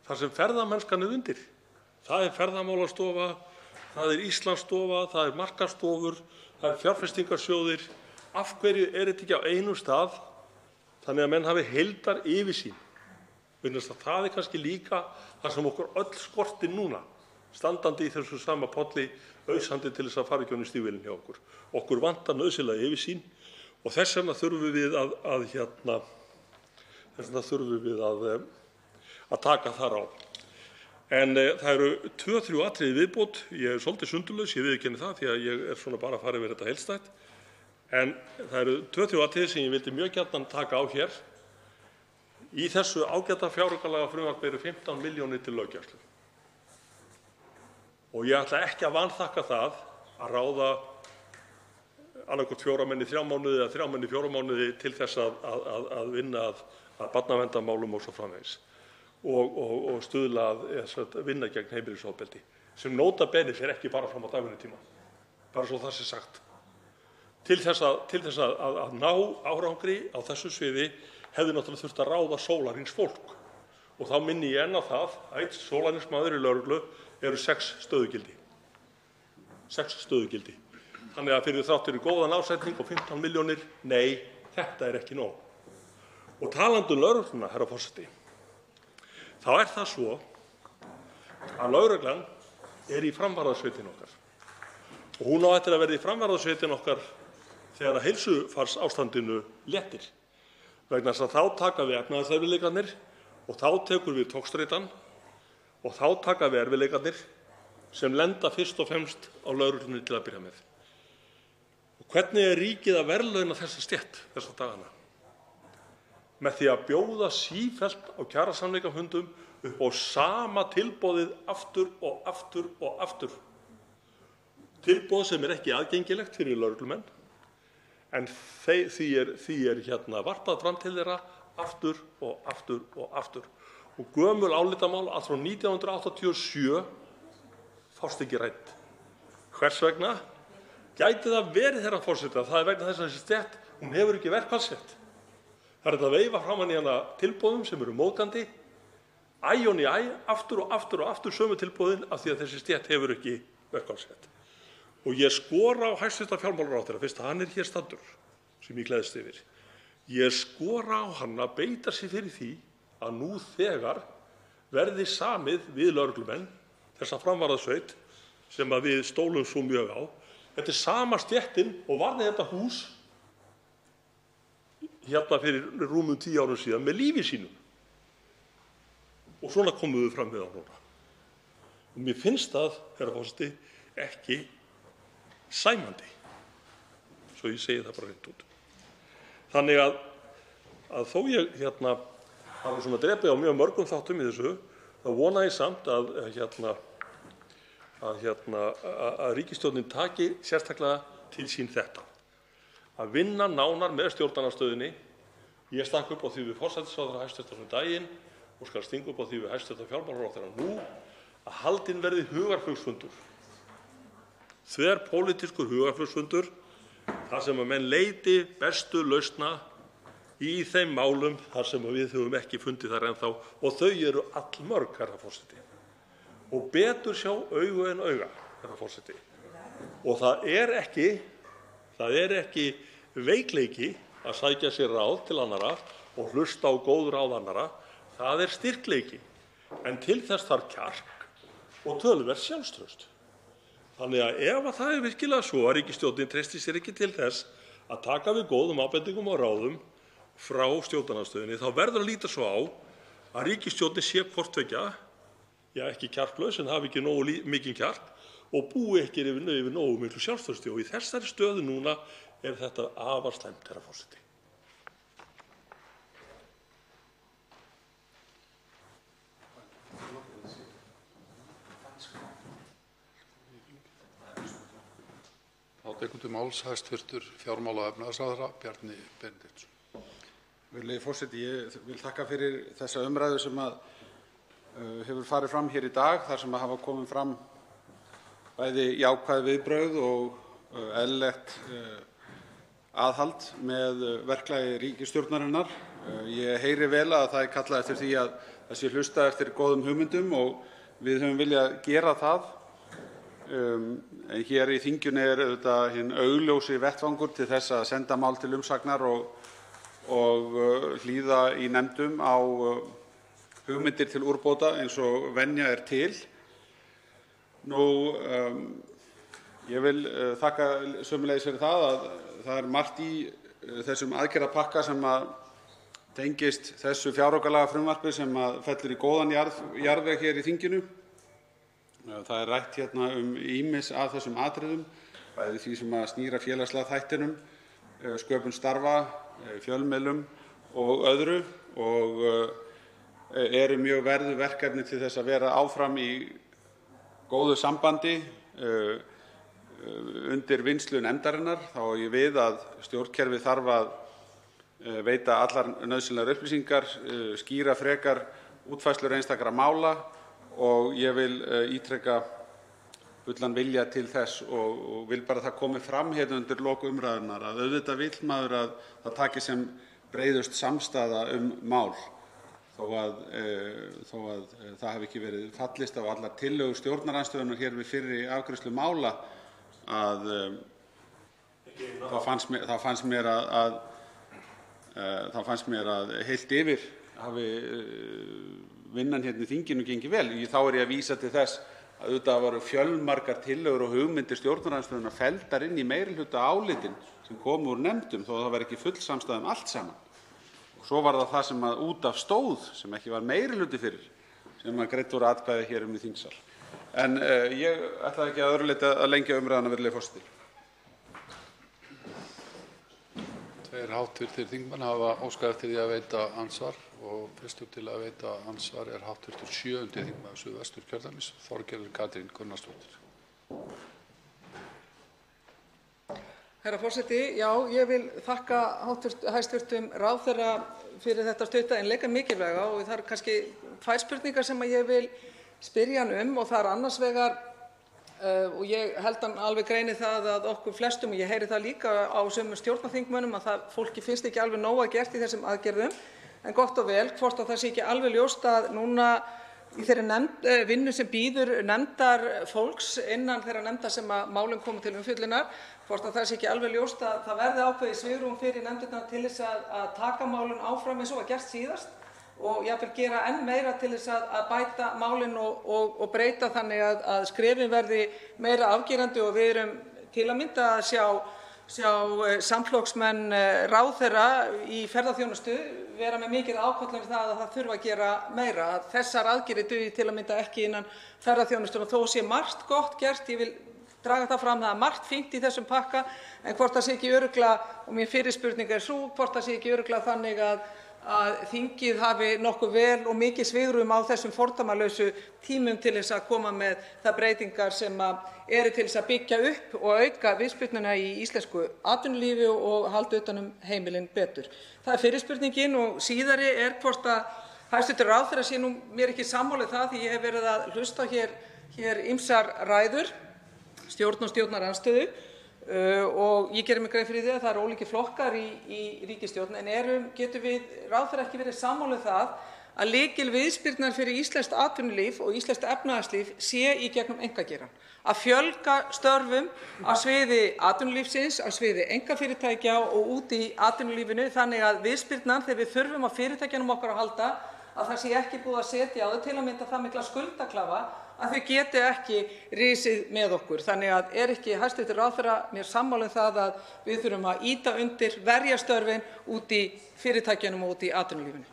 þar sem ferðamennskan er undir. Það er ferðamálastofa, það er Íslandsstofa, það er markaðsstofur, það er fjárfestingarsjóðir. Af hverju er þetta ekki á einum stað þannig að menn hafi heildaryfirsýn? Vegna þess að það er kannski líka það sem okkur öll skortir núna, standandi í þessu sama polli, ausandi til þess að fara ekki ofan í stígvélin hjá okkur. Okkur vantar nauðsynlega yfirsýn og þess vegna þurfum við að taka þar á. En það eru 2-3 atriði viðbót. Ég er svolítið sundurlaus, ég viðurkenni það, því að ég er svona bara að fara yfir þetta heildstætt. En það eru 2-3 atriði sem ég vildi mjög gjarnan taka á hér. Í þessu ágæta fjáraukalagafrumvarpi eru 15 milljónir til löggæslu. Og ég ætla ekki að vanþakka það að ráða annaðhvort 4 menn í 3 mánuði eða 3 menn í 4 mánuði til þess að vinna að barnaverndarmálum og svo framvegis og stuðla að vinna gegn heimilisofbeldi, sem nota bene fer ekki bara fram á dagvinnutíma, bara svo það sé sagt. Til þess að ná árangri á þessu sviði hefði náttúrulega þurft að ráða sólarhringsfólk og þá minni ég enn á það að einn sólarhringsmaður í lögreglu eru 6 stöðugildi. 6 stöðugildi. Þannig að fyrir þrátt fyrir góðan ásetning og 15 milljónir, nei, þetta er ekki nóg. Og talandi um lögregluna, herra forseti, þá er það svo að lögreglan er í framvarðasveitin okkar og hún á eftir að verða í framvarðasveitin okkar þegar að heilsufarsástandinu léttir, vegna þess að þá taka við efnahagserfiðleikarnir og þá tekur við togstreitan og þá taka við erfiðleikarnir sem lenda fyrst og fremst á lögreglunni til að byrja með. Og hvernig er ríkið að verðlauna þessa stétt þessa dagana? Með því að bjóða sífellt á kjarasamningafundum upp á sama tilboðið aftur og aftur og aftur. Tilboð sem er ekki aðgengilegt fyrir lögreglumenn, en því er varpað fram til þeirra aftur og aftur og aftur. Og gömul álitamál allt frá 1987 fást ekki rædd. Hvers vegna? Gæti það verið, herra forseti, að það er vegna þess að þessi stétt, hún hefur ekki verkfallsrétt. Það er þetta að veifa framan í hana tilboðum sem eru móðgandi, æ og ní æ, aftur og aftur og aftur sömu tilboðin af því að þessi stétt hefur ekki verkfallsrétt. Og ég skora á hæstv. Fjármálaráðherra, fyrst að hann er hér staddur, sem ég gleðst yfir. Ég skora á hann að beita sig fyrir því að nú þegar verði samið við lögreglumenn, þessa framvarðasveit sem að við stólum svo mjög á. Þetta er sama stéttin og varði þetta hús fyrir rúmum 10 árum síðan með lífi sínum. Og svona komum við fram við á núna. Og mér finnst það, herra forseti, ekki sæmandi. Svo ég segi það bara hreint út. Þannig að þó ég hafi svona drepið á mjög mörgum þáttum í þessu, þá vona ég samt að ríkisstjórnin taki sérstaklega til sín þetta. Að vinna nánar með stjórnarandstöðunni. Ég stakk upp á því við forsætisráðherra hæstv. Daginn og skal stinga upp á því við hæstv. Fjármálaráðherra nú að haldinn verði hugarflugsfundur. Þverpólitískur hugarflugsfundur þar sem að menn leiti bestu lausna í þeim málum þar sem við höfum ekki fundið þar ennþá og þau eru allmörg, herra forseti. Og betur sjá augu en auga, herra forseti. Og það er ekki veikleiki að sækja sér ráð til annarra og hlusta á góð ráð annarra. Það er styrkleiki, en til þess þarf kjark og töluvert sjálfstraust. Þannig að ef það er virkilega svo að ríkisstjórnin treystir sér ekki til þess að taka við góðum ábendingum og ráðum frá stjórnarandstöðunni, þá verður að líta svo á að ríkisstjórnin sé hvort tveggja, ekki kjarklaus en hafi ekki nógu mikinn kjark og búi ekki yfir nógu miklu sjálfstrausti. Og í þessari stöðu núna er þetta afar slæmt, herra forseti. Tekur til máls hæstv. Fjármála- og efnahagsráðherra Bjarni Benediktsson. Virðulegi forseti, ég vil þakka fyrir þessa umræðu sem hefur farið fram hér í dag, þar sem hafa komið fram bæði jákvæð viðbrögð og eðlilegt aðhald með verklagi ríkisstjórnarinnar. Ég heyri vel að það er kallað eftir því að það sé hlustað eftir góðum hugmyndum og við höfum viljað gera það. En hér í þinginu er auðvitað hinn augljósi vettvangur til þess að senda mál til umsagnar og hlýða í nefndum á hugmyndir til úrbóta eins og venja er til. Ég vil þakka sömuleiðis fyrir það að það er margt í þessum aðgerðapakka sem tengist þessu fjáraukalagafrumvarpi sem fellur í góðan jarðveg hér í þinginu. Það er rætt hérna ýmis af þessum atriðum, bæði því sem snýr að félagslega þættinum, sköpun starfa, fjölmiðlum og öðru, og eru mjög verðug verkefni til þess að vera áfram í góðu sambandi undir vinnslu nefndarinnar þá á ég við að stjórnkerfið þarf að veita allar nauðsynlegar upplýsingar, skýra frekar útfærslur einstakra mála og ég vil ítreka fullan vilja til þess og vil bara það komi fram hérna undir lok umræðunnar að auðvitað vill maður að það taki sem breiðust samstaða mál þó að það hafi ekki verið fallist á allar tillögur stjórnarandstöðunnar hér við fyrri afgreiðslu mála að þá fannst mér að heilt yfir hafi vinnan hérna í þinginu gengið vel. Þá er ég að vísa til þess að auðvitað voru fjölmargar tillögur og hugmyndir stjórnarandstöðunnar felldar inn í meirihlutaálitin sem komu úr nefndum þó að það var ekki full samstaða allt saman. Og svo var það sem að út af stóð, sem ekki var meirihluti fyrir, sem að greidd voru atkvæði hér í þingsal. En ég ætla ekki að öðru leyti að lengja umræðuna, virðulegi forseti. Tveir hv. Þingmenn hafa óskað eftir því að veita andsvar og fyrstur til að veita andsvar er hv. 7. þingmaður Suðvesturkjördæmis, Þorgerður Katrín Gunnarsdóttir. Herra forseti, já, ég vil þakka hæstv. Ráðherra fyrir þetta stutta en líka mikilvæga og það eru kannski tvær spurningar sem ég vil spyrja hann og það er annars vegar og ég held hann alveg greini það að okkur flestum, og ég heyri það líka á sumum stjórnarþingmönnum, að það fólki finnst ekki alveg nóg að gert í þessum aðgerðum, en gott og vel, hvort að það sé ekki alveg ljóst að núna í þeirri vinnu sem bíður nefndar fólks innan þeirra nefnda sem að málin komu til umfjöllunar, hvort að það sé ekki alveg ljóst að það verði ákveðið svigrúm fyrir nefndirnar til þess að taka málin áfram eins og var gert síðast og jafnvel gera enn meira til þess að bæta málin og breyta þannig að skrefin verði meira afgerandi og við erum til að mynda að sjá samflokksmenn ráðherra í ferðaþjónustu vera með mikið ákall það að það þurfi að gera meira, að þessar aðgerðir dugi til að mynda ekki innan ferðaþjónustunnar þó sé margt gott gert. Ég vil draga það fram, það er margt fínt í þessum pakka, en hvort það sé ekki örugglega, og mín fyrirspurning er sú, hvort það sé ekki örugglega þannig að þingið hafi nokkuð vel og mikið svigrúm á þessum fordæmalausu tímum til þess að koma með þær breytingar sem eru til þess að byggja upp og auka viðspyrnuna í íslensku atvinnulífi og halda utan heimilin betur. Það er fyrri spurningin og síðari er hvort að hæstv. Ráðherra sé nú mér ekki sammála það því ég hef verið að hlusta hér ýmsar ræður stjórn og stjórnarandstöðu og ég geri mér grein fyrir því að það eru ólíkir flokkar í ríkisstjórn, en getum við ráðherra ekki verið sammála það að lykilviðspyrnan fyrir íslenskt atvinnulíf og íslenskt efnahagslíf sé í gegnum einkageirann, að fjölga störfum á sviði atvinnulífsins, á sviði einkafyrirtækja og út í atvinnulífinu, þannig að viðspyrnan þegar við þurfum á fyrirtækjunum okkar að halda, að það sé ekki búið að setja á þau til að mynda það mikla skuldaklafa að þau geti ekki risið með okkur. Þannig að er ekki hæstv. Ráðherra mér sammála það að við þurfum að ýta undir, verja störfin út í fyrirtækjunum og út í atvinnulífinu.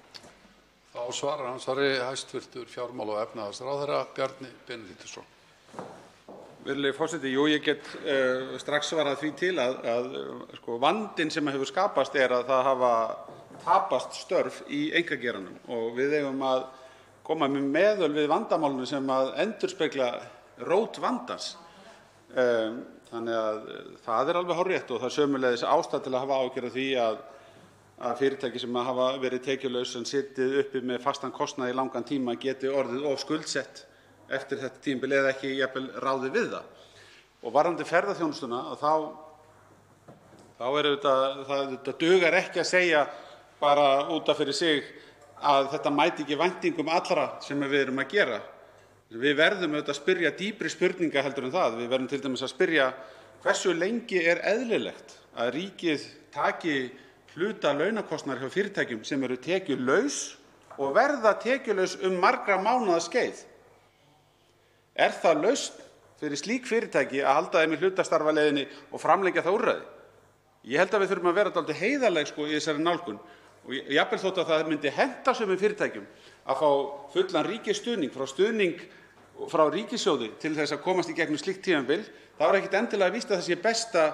Þá svarar andsvari hæstv. Fjármála- og efnahagsráðherra Bjarni Benediktsson. Virðulegi forseti, jú, ég get strax svarað því til að vandinn sem hefur skapast er að það hafa tapast störf í einkageiranum og við eigum að koma með meðöl við vandamálinu sem að endurspegla rót vandans. Þannig að það er alveg hárrétt og það er sömuleiðis ástæða til að hafa áhyggjur af því að fyrirtæki sem hafa verið tekjulaus en setið uppi með fastan kostnað í langan tíma geti orðið of skuldsett eftir þetta tímabil eða ekki jafnvel ráðið við það. Og varðandi ferðaþjónustuna þá er það dugar ekki að segja bara út af fyrir sig að þetta mæti ekki væntingum allra sem við erum að gera. Við verðum auðvitað að spyrja dýpri spurninga heldur en það. Við verðum til dæmis að spyrja hversu lengi er eðlilegt að ríkið taki hluta launakostnaðar hjá fyrirtækjum sem eru tekjulaus og verða tekjulaus margra mánaða skeið. Er það lausn fyrir slík fyrirtæki að halda þeim í hlutastarfaleiðinni og framlengja það úrræði? Ég held að við þurfum að vera dálítið heiðarleg í þessari nálgun. Og jafnvel þótt að það myndi henta sumum fyrirtækjum að fá fullan ríkisstuðning frá ríkissjóði til þess að komast í gegnum slíkt tímabil, þá er ekkert endilega víst að það sé besta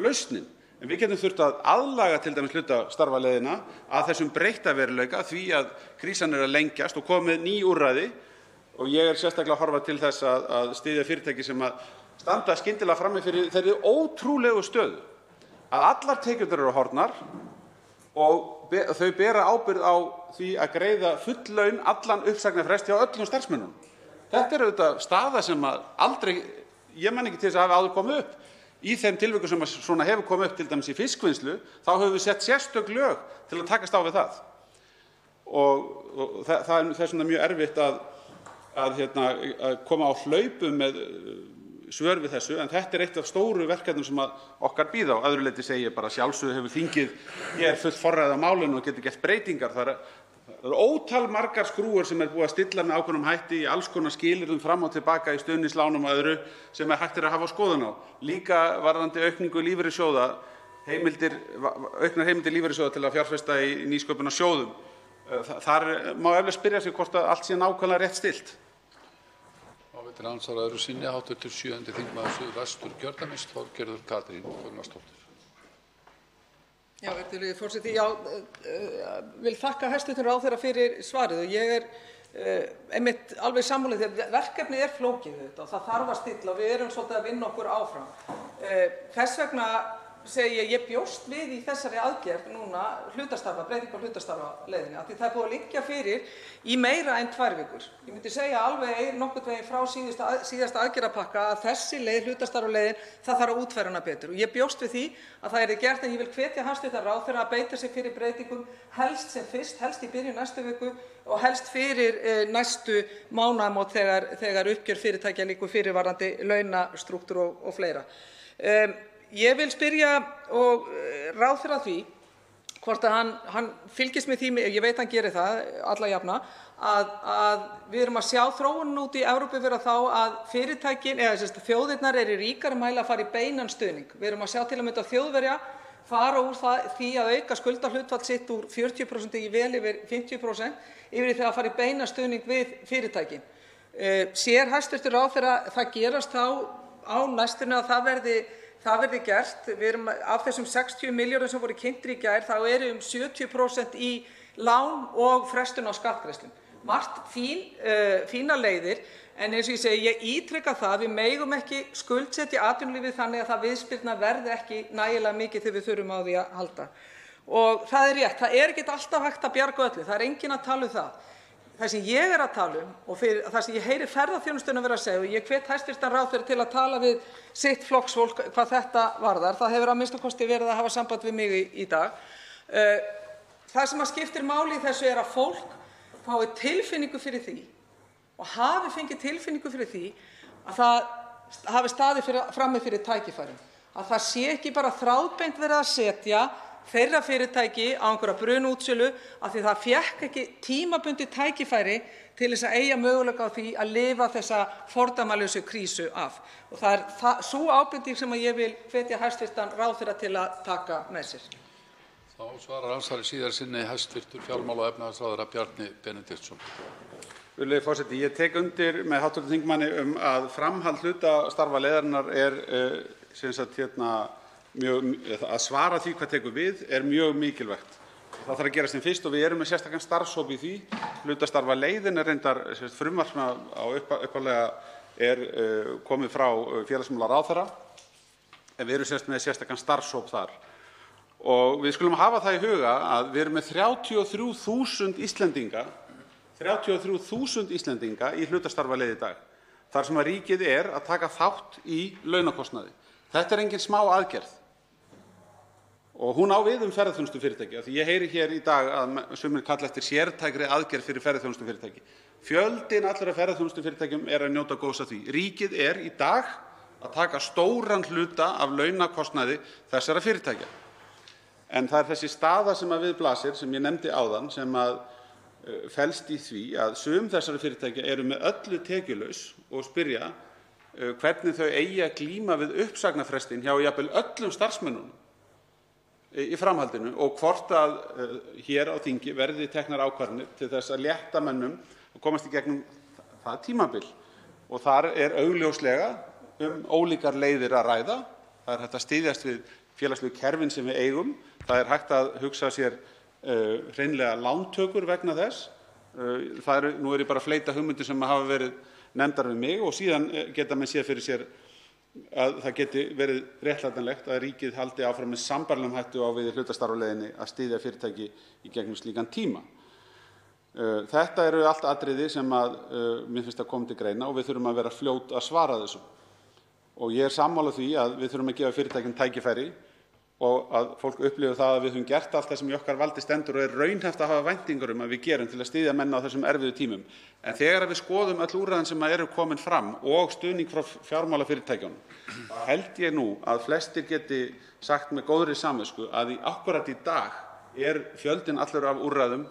lausnin. En við getum þurft að aðlaga til dæmis hlutastarfaleiðina að þessum breytta veruleika því að krísan er að lengjast og komið ný úrræði og ég er sérstaklega að horfa til þess að styðja fyrirtæki sem standa skyndilega frammi fyrir þeirri ótrúlegu stöðu að allar tekjurnar eru horfnar og þau bera ábyrgð á því að greiða full laun allan uppsagnarfrest hjá öllum starfsmönnum. Þetta er auðvitað staða sem aldrei, ég man ekki til þess að hafa áður komið upp. Í þeim tilvikum sem svona hefur komið upp, til dæmis í fiskvinnslu, þá höfum við sett sérstök lög til að takast á við það. Og það er þess vegna mjög erfitt að koma á hlaupum með svör við þessu, en þetta er eitt af stóru verkefnum sem okkar bíða. Á öðru leyti segi ég bara sjálfsögðu hefur þingið hér fullt forræði á málinu og getur gert breytingar. Það eru ótal margar skrúfur sem búið að stilla með ákveðnum hætti í alls konar skilyrðum fram og tilbaka í stuðningslánum og öðru sem hægt að hafa skoðun á. Líka varðandi aukningu lífeyrissjóða, auknar heimildir lífeyrissjóða til að fjárfesta í nýsköpunarsjóðum. Þar má eflaust spyrja sig hvort að allt sé nákvæmlega rétt stillt. Til andsvara öðru sinni hv. 7. þingmaður Suðvesturkjördæmis, Þorgerður Katrín Gunnarsdóttir. Já, virðulegi forseti. Já, vil þakka hæstv. Ráðherra fyrir svarið og ég er einmitt alveg sammála því að verkefnið er flókið og það þarf að stilla og við erum svolítið að vinna okkur áfram. Þess vegna segi ég bjóst við í þessari aðgerð núna breytingu á hlutastarfaleiðinni af því það er búið að liggja fyrir í meira en 2 vikur. Ég myndi segja alveg nokkurn veginn frá síðasta aðgerðapakka að þessi leið, hlutastarfaleiðin, það þarf að útfæra hana betur og ég bjóst við því að það yrði gert en ég vil hvetja hæstv. Ráðherra að beita sig fyrir breytingum helst sem fyrst, helst í byrjun næstu viku og helst fyrir næstu mánaðamót þegar uppgjör fyrirtækja liggur fyrir varðandi launastrúktúr og fleira. Ég vil spyrja ráðherra því hvort að hann fylgist með því, ég veit hann gerir það alla jafna, að við erum að sjá þróunin út í Evrópu vera þá að fyrirtækin, þjóðirnar eru í ríkari mæli að fara í beinan stuðning. Við erum að sjá til að mynda Þjóðverja fara úr því að auka skuldahlutfall sitt úr 40% í vel yfir 50% yfir í það að fara í beinan stuðning við fyrirtækin. Sér hæstv. Ráðherra það gerast þá á næstunni að það verði gert. Við erum af þessum 60 milljörðum sem voru kynntir í gær, þá eru 70% í lán og frestun á skattgreiðslum. Margt fínar leiðir, en eins og ég segi, ég ítreka það að við megum ekki skuldsetja atvinnulífið þannig að það viðspyrna verði ekki nægilega mikið þegar við þurfum á því að halda. Og það er rétt, það er ekki alltaf hægt að bjarga öllu, það er enginn að tala um það. Það sem ég er að tala og það sem ég heyri ferðaþjónustuna vera að segja og ég hvet hæstv. Ráðherra til að tala við sitt flokksfólk hvað þetta varðar. Það hefur að minnsta kosti verið að hafa samband við mig í dag. Það sem skiptir máli í þessu er að fólk fái tilfinningu fyrir því og hafi fengið tilfinningu fyrir því að það hafi staðið frammi fyrir tækifærum. Að það sé ekki bara þráðbeint verið að setja þeirra fyrirtæki á einhverja brunútsölu af því það fékk ekki tímabundið tækifæri til þess að eiga möguleika á því að lifa þessa fordæmalausu krísu af. Og það er sú ábending sem ég vil hvetja hæstv. Ráðherra til að taka með sér. Þá svarar andsvari síðar sinni hæstv. Fjármála- og efnahagsráðherra Bjarni Benediktsson. Virðulegi forseti, ég tek undir með hv. þingmanni að framhald hlutastarfaleiðarinnar er að svara því hvað tekur við er mjög mikilvægt. Það þarf að gera sem fyrst og við erum með sérstakan starfshóp í því. Hlutastarfaleiðin er reyndar frumvarp sem á upphaflega er komið frá félagsmálaráðherra, en við erum með sérstakan starfshóp þar. Og við skulum hafa það í huga að við erum með 33.000 Íslendinga í hlutastarfaleið í dag, þar sem að ríkið er að taka þátt í launakostnaði. Þetta er engin smá aðgerð. Og hún á við ferðaþjónustufyrirtæki. Því ég heyri hér í dag að sumir kalla eftir sértækri aðgerð fyrir ferðaþjónustufyrirtæki. Fjöldinn allra ferðaþjónustufyrirtækjum er að njóta góðs af því. Ríkið er í dag að taka stóran hluta af launakostnaði þessara fyrirtækja. En það er þessi staða sem við blasir, sem ég nefndi áðan, sem felst í því að sum þessara fyrirtækja eru með öllu tekjulaus og spyrja hvernig þau eigi að glíma við uppsagnarfrestinn hjá jafnvel öllum starfsmönnunum í framhaldinu og hvort að hér á þingi verði teknar ákvarðanir til þess að létta mönnum og komast í gegnum það tímabil. Og þar er augljóslega ólíkar leiðir að ræða. Það er hægt að styðjast við félagslegu kerfin sem við eigum. Það er hægt að hugsa sér hreinlega lántökur vegna þess. Nú er ég bara að fleyta hugmyndir sem hafa verið nefndar við mig og síðan geta menn séð fyrir sér að það geti verið réttlætanlegt að ríkið haldi áfram með sambærilegum hætti á við í hlutastarfaleiðinni að styðja fyrirtæki í gegnum slíkan tíma. Þetta eru allt atriði sem mér finnst að koma til greina og við þurfum að vera fljót að svara þessu. Og ég er sammála því að við þurfum að gefa fyrirtækjum tækifæri og að fólk upplifi það að við höfum gert allt það sem í okkar valdi stendur og er raunhæft að hafa væntingar að við gerum til að styðja menn á þessum erfiðu tímum. En þegar við skoðum öll úrræðin sem eru komin fram og stuðning frá fjármálafyrirtækjunum, held ég nú að flestir geti sagt með góðri samvisku að akkúrat í dag er fjöldinn allur af úrræðum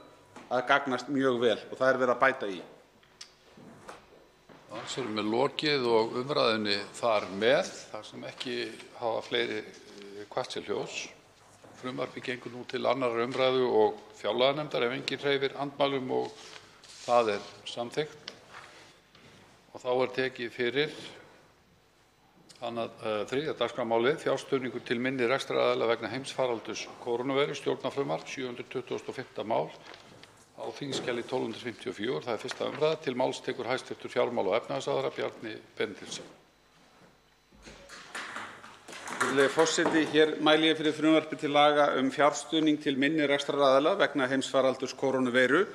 að gagnast mjög vel og það er verið að bæta í. Svo erum við lokið og umræðunni þar með, þar sem ekki hafa fleiri hvatt sér hljós. Frumvarpið gengur nú til 2. umræðu og fjárlaganefndar ef enginn hreyfir andmælum og það er samþykkt. Og þá er tekið fyrir 3. dagskrármálið, fjárstuðningur til minni rekstraraðila vegna heimsfaraldurs kórónuveiru, stjórnarfrumvarp 725. mál á þingskjali 1254. Það er 1. umræða. Til máls tekur hæstv. fjármála- og efnahagsráðherra Bjarni Benediktsson. Virðulegi forseti, hér mæli ég fyrir frumvarpi til laga fjárstuðning til minni rekstraraðila vegna heimsfaraldurs kórónuveiru.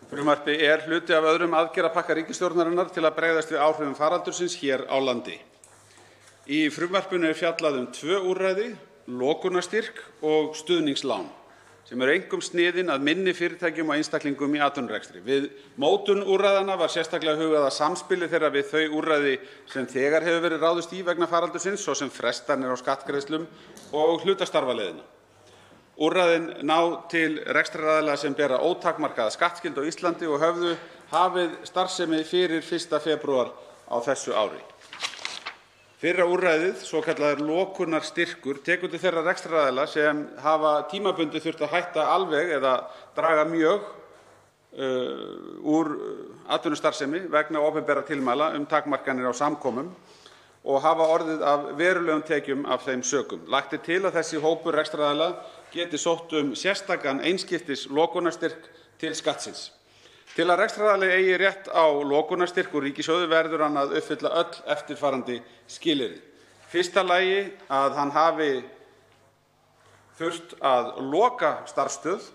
Frumvarpið er hluti af öðrum aðgerðapakka ríkisstjórnarinnar til að bregðast við áhrifum faraldursins hér á landi. Í frumvarpinu er fjallað 2 úrræði, lokunarstyrk og stuðningslán, sem eru einkum sniðin að minni fyrirtækjum og einstaklingum í atvinnurekstri. Við mótun úrræðanna var sérstaklega hugað að samspili þeirra við þau úrræði sem þegar hefur verið ráðist í vegna faraldursins, svo sem frestanir á skattgreiðslum og hlutastarfaleiðina. Úrræðin ná til rekstraraðila sem bera ótakmarkaða skattskyldu á Íslandi og höfðu hafið starfsemi fyrir 1. febrúar á þessu ári. Fyrra úrræðið, svokallaður lokunarstyrkur, tekur til þeirra rekstraraðila sem hafa tímabundið þurft að hætta alveg eða draga mjög úr atvinnustarfsemi vegna opinberra tilmæla takmarkanir á samkomum og hafa orðið af verulegum tekjum af þeim sökum. Lagt er til að þessi hópur rekstraraðila geti sótt sérstakan einskiptis lokunarstyrk til Skattsins. Til að rekstraraðili eigi rétt á lokunarstyrk úr ríkissjóði verður hann að uppfylla öll eftirfarandi skilyrði. Fyrsta lagi að hann hafi þurft að loka starfsstöð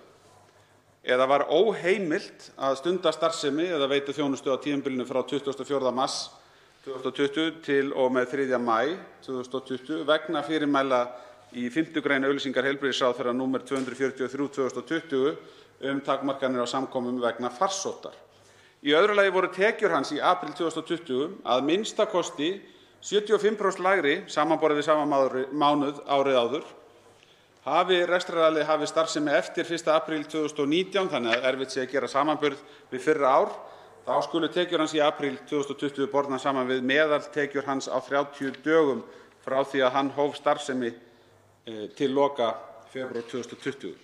eða var óheimilt að stunda starfsemi eða veita þjónustu á tímabilinu frá 24. mars 2020 til og með 3. maí 2020 vegna fyrirmæla í 5. grein auglýsingar heilbrigðisráðherra nr. 243/2020 takmarkanir á samkomum vegna farsóttar. Í öðru lagi voru tekjur hans í apríl 2020 að minnsta kosti 75% lægri samanborið við sama mánuð árið áður. Hafi rekstraraðili hafið starfsemi eftir 1. apríl 2019, þannig að erfitt sé að gera samanburð við fyrra ár, þá skulu tekjur hans í apríl 2020 bornar saman við meðaltekjur hans á 30 dögum frá því að hann hóf starfsemi til loka febrúar 2020.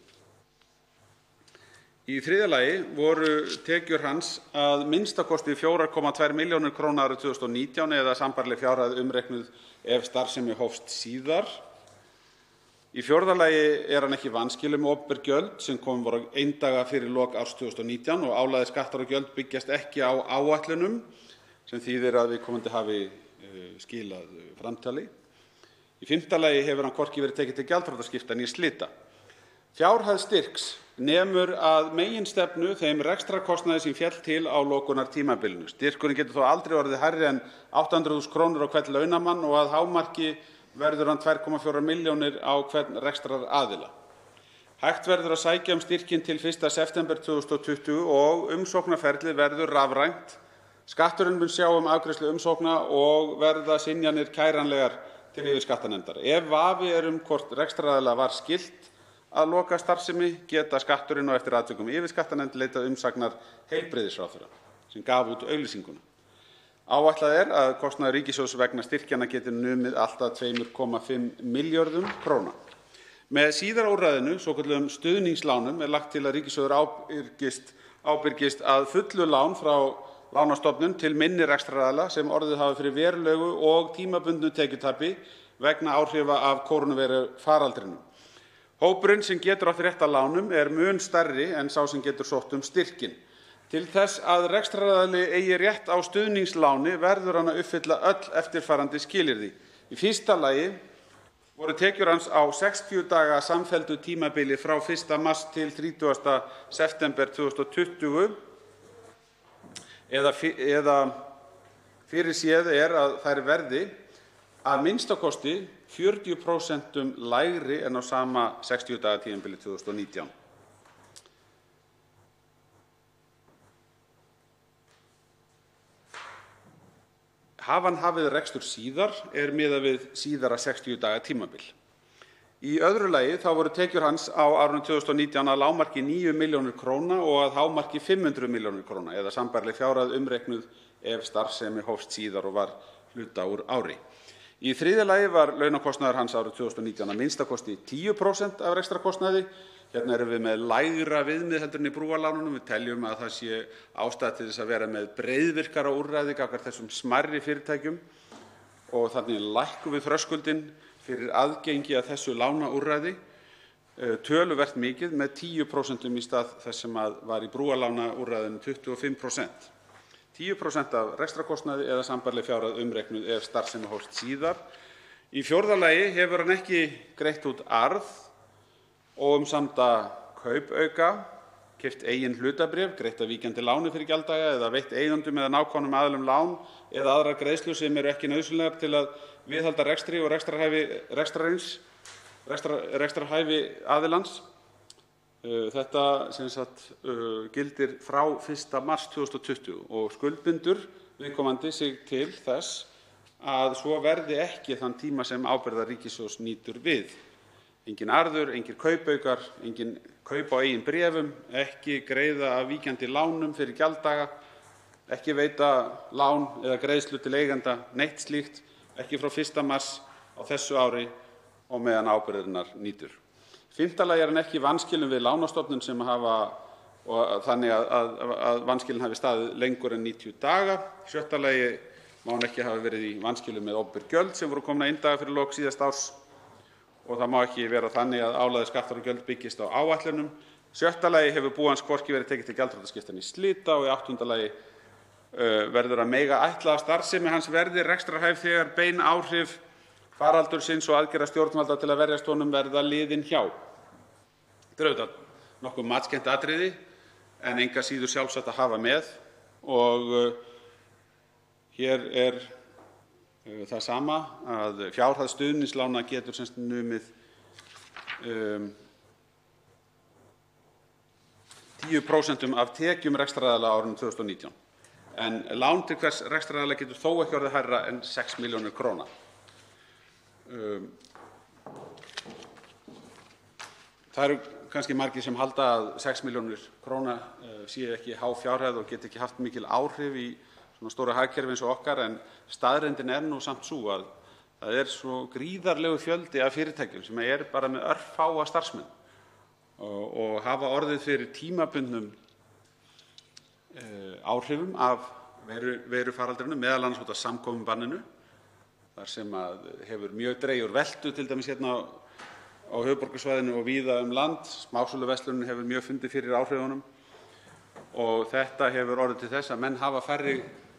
Í þriðja lagi voru tekjur hans að minnsta kosti 4,2 milljónir króna árið 2019 eða sambærileg fjárhæð umreiknuð ef starfsemi hófst síðar. Í fjórða lagi er hann ekki vanskilinn með opinber gjöld sem komin voru eindaga fyrir lok árs 2019 og álagðir skattar og gjöld byggjast ekki á áætlunum sem þýðir að viðkomandi hafi skilað framtali. Í fimmta lagi hefur hann hvorki verið tekið til gjaldþrotaskipta né slita. Fjárhæð styrks nemur að meginstefnu þeim rekstrarkostnaði sem féll til á lokunartímabilinu. Styrkurinn getur þó aldrei orðið hærri en 800.000 krónur á hvern launamann og að hámarki verður hann 2,4 milljónir á hvern rekstraraðila. Hægt verður að sækja styrkinn til 1. september 2020 og umsóknarferlið verður rafrænt. Skatturinn mun sjá afgreiðslu umsókna og verða synjanir kæranlegar til yfirskattanefndar. Ef vafi er hvort rekstraraðila var skylt að loka starfsemi geta Skatturinn og eftir atvikum yfirskattanefnd leitað umsagnar heilbrigðisráðherra sem gaf út auglýsinguna. Áætlað er að kostnaður ríkissjóðs vegna styrkjanna geti numið allt að 2,5 milljörðum króna. Með síðara úrræðinu, svokölluðum stuðningslánum, er lagt til að ríkissjóður ábyrgist að fullu lán frá lánastofnun til minni rekstraraðila sem orðið hafa fyrir verulegu og tímabundnu tekjutapi vegna áhrifa af kórónuveirufaraldrinum. Hópurinn sem getur átt rétt að lánum er mun stærri en sá sem getur sótt styrkinn. Til þess að rekstraraðili eigi rétt á stuðningsláni verður hann að uppfylla öll eftirfarandi skilyrði. Í fyrsta lagi voru tekjur hans á 60 daga samfelldu tímabili frá 1. mars til 30. september 2020 eða fyrirséð að þær verði að minnsta kosti 40% lægri en á sama 60 daga tímabili 2019. Hafi hann hafið rekstur síðar miðað við síðara 60 daga tímabil. Í öðru lagi þá voru tekjur hans á árinu 2019 að lágmarki 9 milljónir króna og að hámarki 500 milljónir króna eða sambærileg fjárhæð umreiknuð ef starfsemi hófst síðar og var hluta úr ári. Í þriðja lagi var launakostnaður hans árið 2019 að minnsta kosti 10% af rekstrarkostnaði. Hérna erum við með lægra viðmið heldur en í brúarlánunum. Við teljum að það sé ástæða til þess að vera með breiðvirkara úrræði gagnvart þessum smærri fyrirtækjum og þannig lækkum við þröskuldinn fyrir aðgengi að þessu lánaúrræði töluvert mikið með 10% í stað þess sem var í brúarlánaúrræðinu 25%. 10% af rekstrarkostnaði eða sambærileg fjárhæð umreiknuð ef starfsemi hófst síðar. Í fjórða lagi hefur hann ekki greitt út arð og samda kaupauka, keypt eigin hlutabréf, greitt af víkjandi láni fyrir gjalddaga eða veitt eigendum eða nákomnum aðilum lán eða aðrar greiðslur sem eru ekki nauðsynlegar til að viðhalda rekstri og rekstrarhæfi aðilans. Þetta gildir frá 1. mars 2020 og skuldbindur viðkomandi sig til þess að svo verði ekki þann tíma sem ábyrgðar ríkissjóðs nýtur við. Engin arður, engir kaupaukar, engin kaup á eigin bréfum, ekki greiða af víkjandi lánum fyrir gjalddaga, ekki veita lán eða greiðslu til eigenda, neitt slíkt, ekki frá 1. mars á þessu ári og meðan ábyrgðarinnar nýtur. Í fimmta lagi hann ekki vanskilinn við lánastofnun sem þannig að vanskilinn hafi staðið lengur en 90 daga. Í sjötta lagi má hann ekki hafa verið í vanskilum með opinber gjöld sem voru komin inn daga fyrir lok síðasta árs og það má ekki vera þannig að álagðir skattar og gjöld byggist á áætlunum. Í sjötta lagi hefur bú hans hvorki verið tekið til gjaldþrotaskipta né slita og í áttunda lagi verður að mega ætla að starfsemi hans verði rekstrarhæf þegar bein áhrif faraldursins og aðgerða stjórnvalda til að verjast honum verða liðin hjá. Þetta er auðvitað nokkuð matskennt atriði en enga síður sjálfsagt að hafa með og hér það sama að fjárhæð stuðningslána getur numið 10% af tekjum rekstraraðila á árinu 2019 en lán til hvers rekstraraðila getur þó ekki orðið hærra en 6 milljónir króna. Það eru kannski margir sem halda að 6 milljónir króna sé ekki há fjárhæð og geti ekki haft mikil áhrif í svona stóru hagkerfi eins og okkar en staðreyndin nú samt sú að það svo gríðarlegu fjöldi af fyrirtækjum sem bara með örfáa starfsmenn og hafa orðið fyrir tímabundnum áhrifum af veirufaraldrinum, meðal annars út af samkomubanninu, þar sem hefur mjög dregið úr veltu til dæmis hérna á höfuðborgarsvæðinu og víða land. Smásöluverslunin hefur mjög fundið fyrir áhrifunum og þetta hefur orðið til þess að menn hafa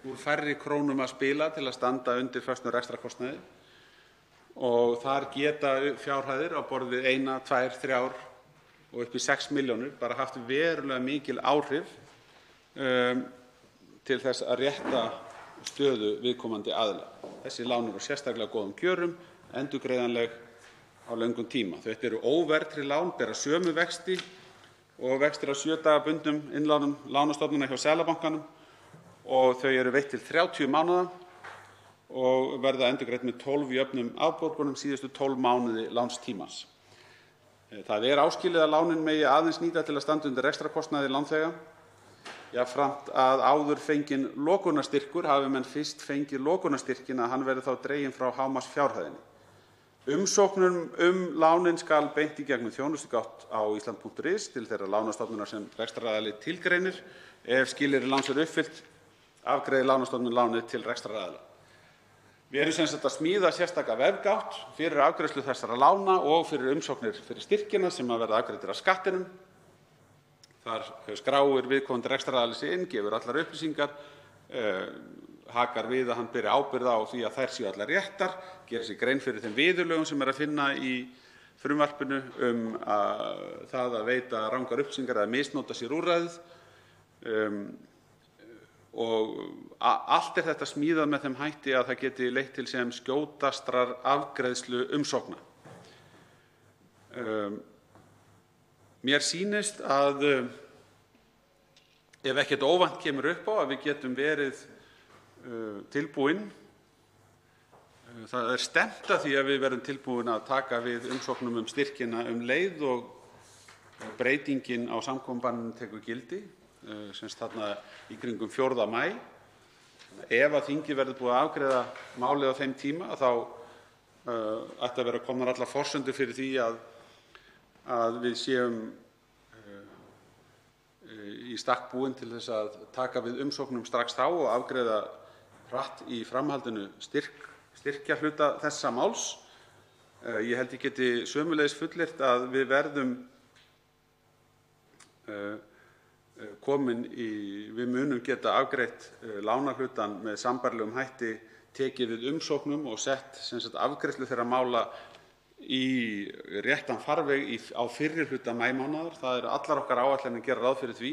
úr færri krónum að spila til að standa undir föstum rekstrarkostnaði og þar geta fjárhæðir á borð við 1, 2, 3 og upp í 6 milljónir bara haft verulega mikil áhrif til þess að rétta stöðu viðkomandi aðila. Þessi lán eru á sérstaklega góðum kjörum, endurgreiðanleg á löngum tíma. Þetta eru óverðtryggð lán, bera sömu vexti og vextir á 7 daga bundnum innlánum lánastofnana hjá Seðlabankanum og þau eru veitt til 30 mánaða og verða endurgreidd með 12 jöfnum afborgunum síðustu 12 mánuði lánstímans. Það áskilið að lánin megi aðeins nýta til að standa undir rekstrarkostnaði lánþega. Jafnframt að áður fenginn lokunarstyrkur hafi menn fyrst fengið lokunarstyrkinn að hann verði þá dreginn frá hámarksfjárhæðinni. Umsóknum lánin skal beint í gegnum þjónustugátt á island.is til þeirra lánastofnunar sem rekstraraðili tilgreinir. Ef skilyrði láns uppfyllt afgreiðir lánastofnun lánið til rekstraraðila. Við erum sem sagt að smíða sérstaka vefgátt fyrir afgreiðslu þessara lána og fyrir umsóknir fyrir styrkina sem verða afgreiddir af Skattinum. Þar skráir viðkomandi rekstraraðili sig inn, gefur allar upplýsingar, hakar við að hann beri ábyrgð á því að þær séu allar réttar, geri sér grein fyrir þeim viðurlögum sem að finna í frumvarpinu það að veita rangar upplýsingar eða misnota sér úrræðið. Og allt þetta smíðað með þeim hætti að það geti leitt til sem skjótastrar afgreiðslu umsókna. Mér sýnist að ef ekkert óvænt kemur upp á að við getum verið tilbúin, það stefnt að því að við verðum tilbúin að taka við umsóknum styrkina leið og breytingin á samkomubanninu tekur gildi, semst þarna í kringum 4. maí. Ef að þingið verður búið að afgreiða málið á þeim tíma þá ætti að vera komnar allar forsendur fyrir því að við séum í stakk búin til þess að taka við umsóknum strax þá og afgreiða hratt í framhaldinu styrkja hluta þessa máls. Ég held ég geti sömuleiðis fullyrt að við verðum við munum geta afgreitt lánahlutann með sambærilegum hætti, tekið við umsóknum og sett afgreiðslu þeirra mála í réttan farveg á fyrri hluta maímánaðar. Það eru allar okkar áætlanir gera ráð fyrir því.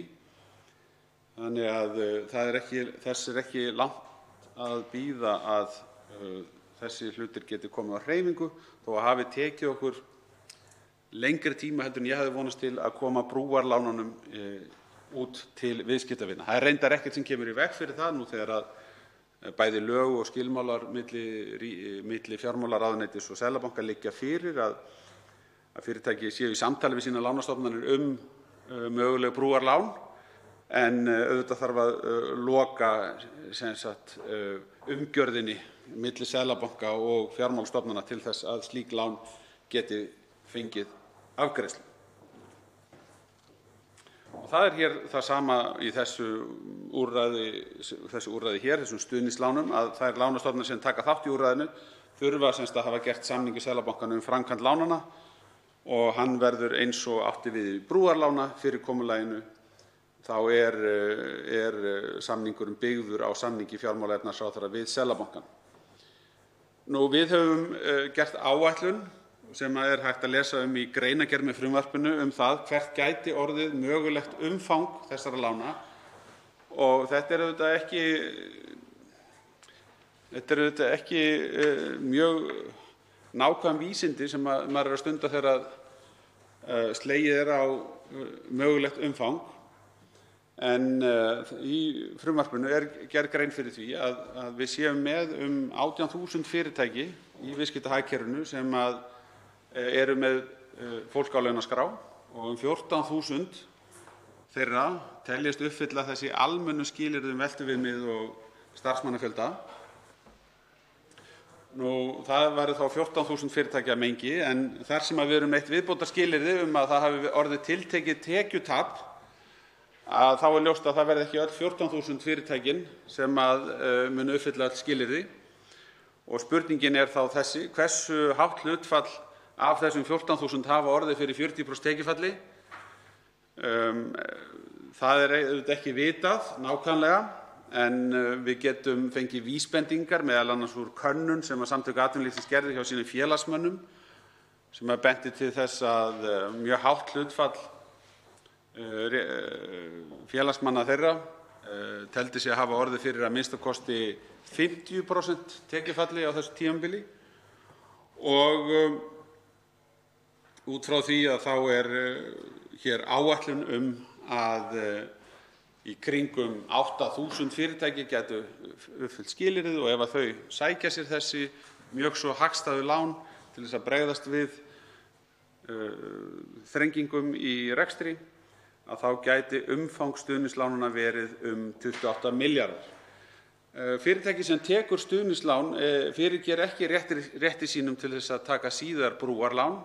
Þannig að þess er ekki langt að bíða að þessi hlutir geti komið á hreyfingu þó að hafi tekið okkur lengri tíma heldur en ég hefði vonast til að koma brúarlánunum út til viðskiptavina. Það er reyndar ekkert sem kemur í veg fyrir það nú þegar að bæði lög og skilmálar milli fjármálaráðuneytis og Seðlabanka liggja fyrir að fyrirtæki séu í samtali við sínar lánastofnanir möguleg brúarlán, en auðvitað þarf að loka umgjörðinni milli Seðlabanka og fjármálastofnana til þess að slík lán geti fengið afgreiðslu. Og það er hér það sama í þessu úrræði hér, þessum stuðningslánum, að þær lánastofnanir sem taka þátt í úrræðinu þurfa að hafa gert samning við Seðlabankann framkvæmd lánanna og hann verður eins og átti við í brúarlána fyrirkomulaginu. Þá er samningurinn byggður á samningi fjármála- og efnahagsráðherra við Seðlabankann. Við höfum gert áætlun sem er hægt að lesa í greinargerð með frumvarpinu það hvert gæti orðið mögulegt umfang þessara lána, og þetta er auðvitað ekki mjög nákvæm vísindi sem maður er að stunda þegar slegið er á mögulegt umfang. En í frumvarpinu er gerð grein fyrir því að við séum með 18.000 fyrirtæki í viðskiptahagkerfinu sem eru með fólk á launaskrá og 14.000 þeirra teljast uppfylla þessi almennu skilyrði veltuviðmið og starfsmannafjölda. Það væru þá 14.000 fyrirtækja mengi, en þar sem við erum eitt viðbótarskilyrði að það hafi orðið tiltekið tekjutap, þá er ljóst að það verði ekki öll 14.000 fyrirtækin sem munu uppfylla öll skilyrði. Og spurningin er þá þessi: hversu hátt hlutfall af þessum 14.000 hafa orðið fyrir 40% tekjufalli? Það er auðvitað ekki vitað nákvæmlega, en við getum fengið vísbendingar, meðal annars úr könnun sem Samtök atvinnulífsins gerðu hjá sínum félagsmönnum, sem benti til þess að mjög hátt hlutfall félagsmanna þeirra teldi sig að hafa orðið fyrir að minnsta kosti 50% tekjufalli á þessu tímabili. Og út frá því að þá er hér áætlun að í kringum 8.000 fyrirtæki gætu uppfyllt skilyrðið, og ef að þau sækja sér þessi mjög svo hagstæðu lán til þess að bregðast við þrengingum í rekstri, að þá gæti umfang stuðningslánanna verið 28 milljarðar. Fyrirtæki sem tekur stuðningslán fyrirger ekki rétti sínum til þess að taka síðar brúarlán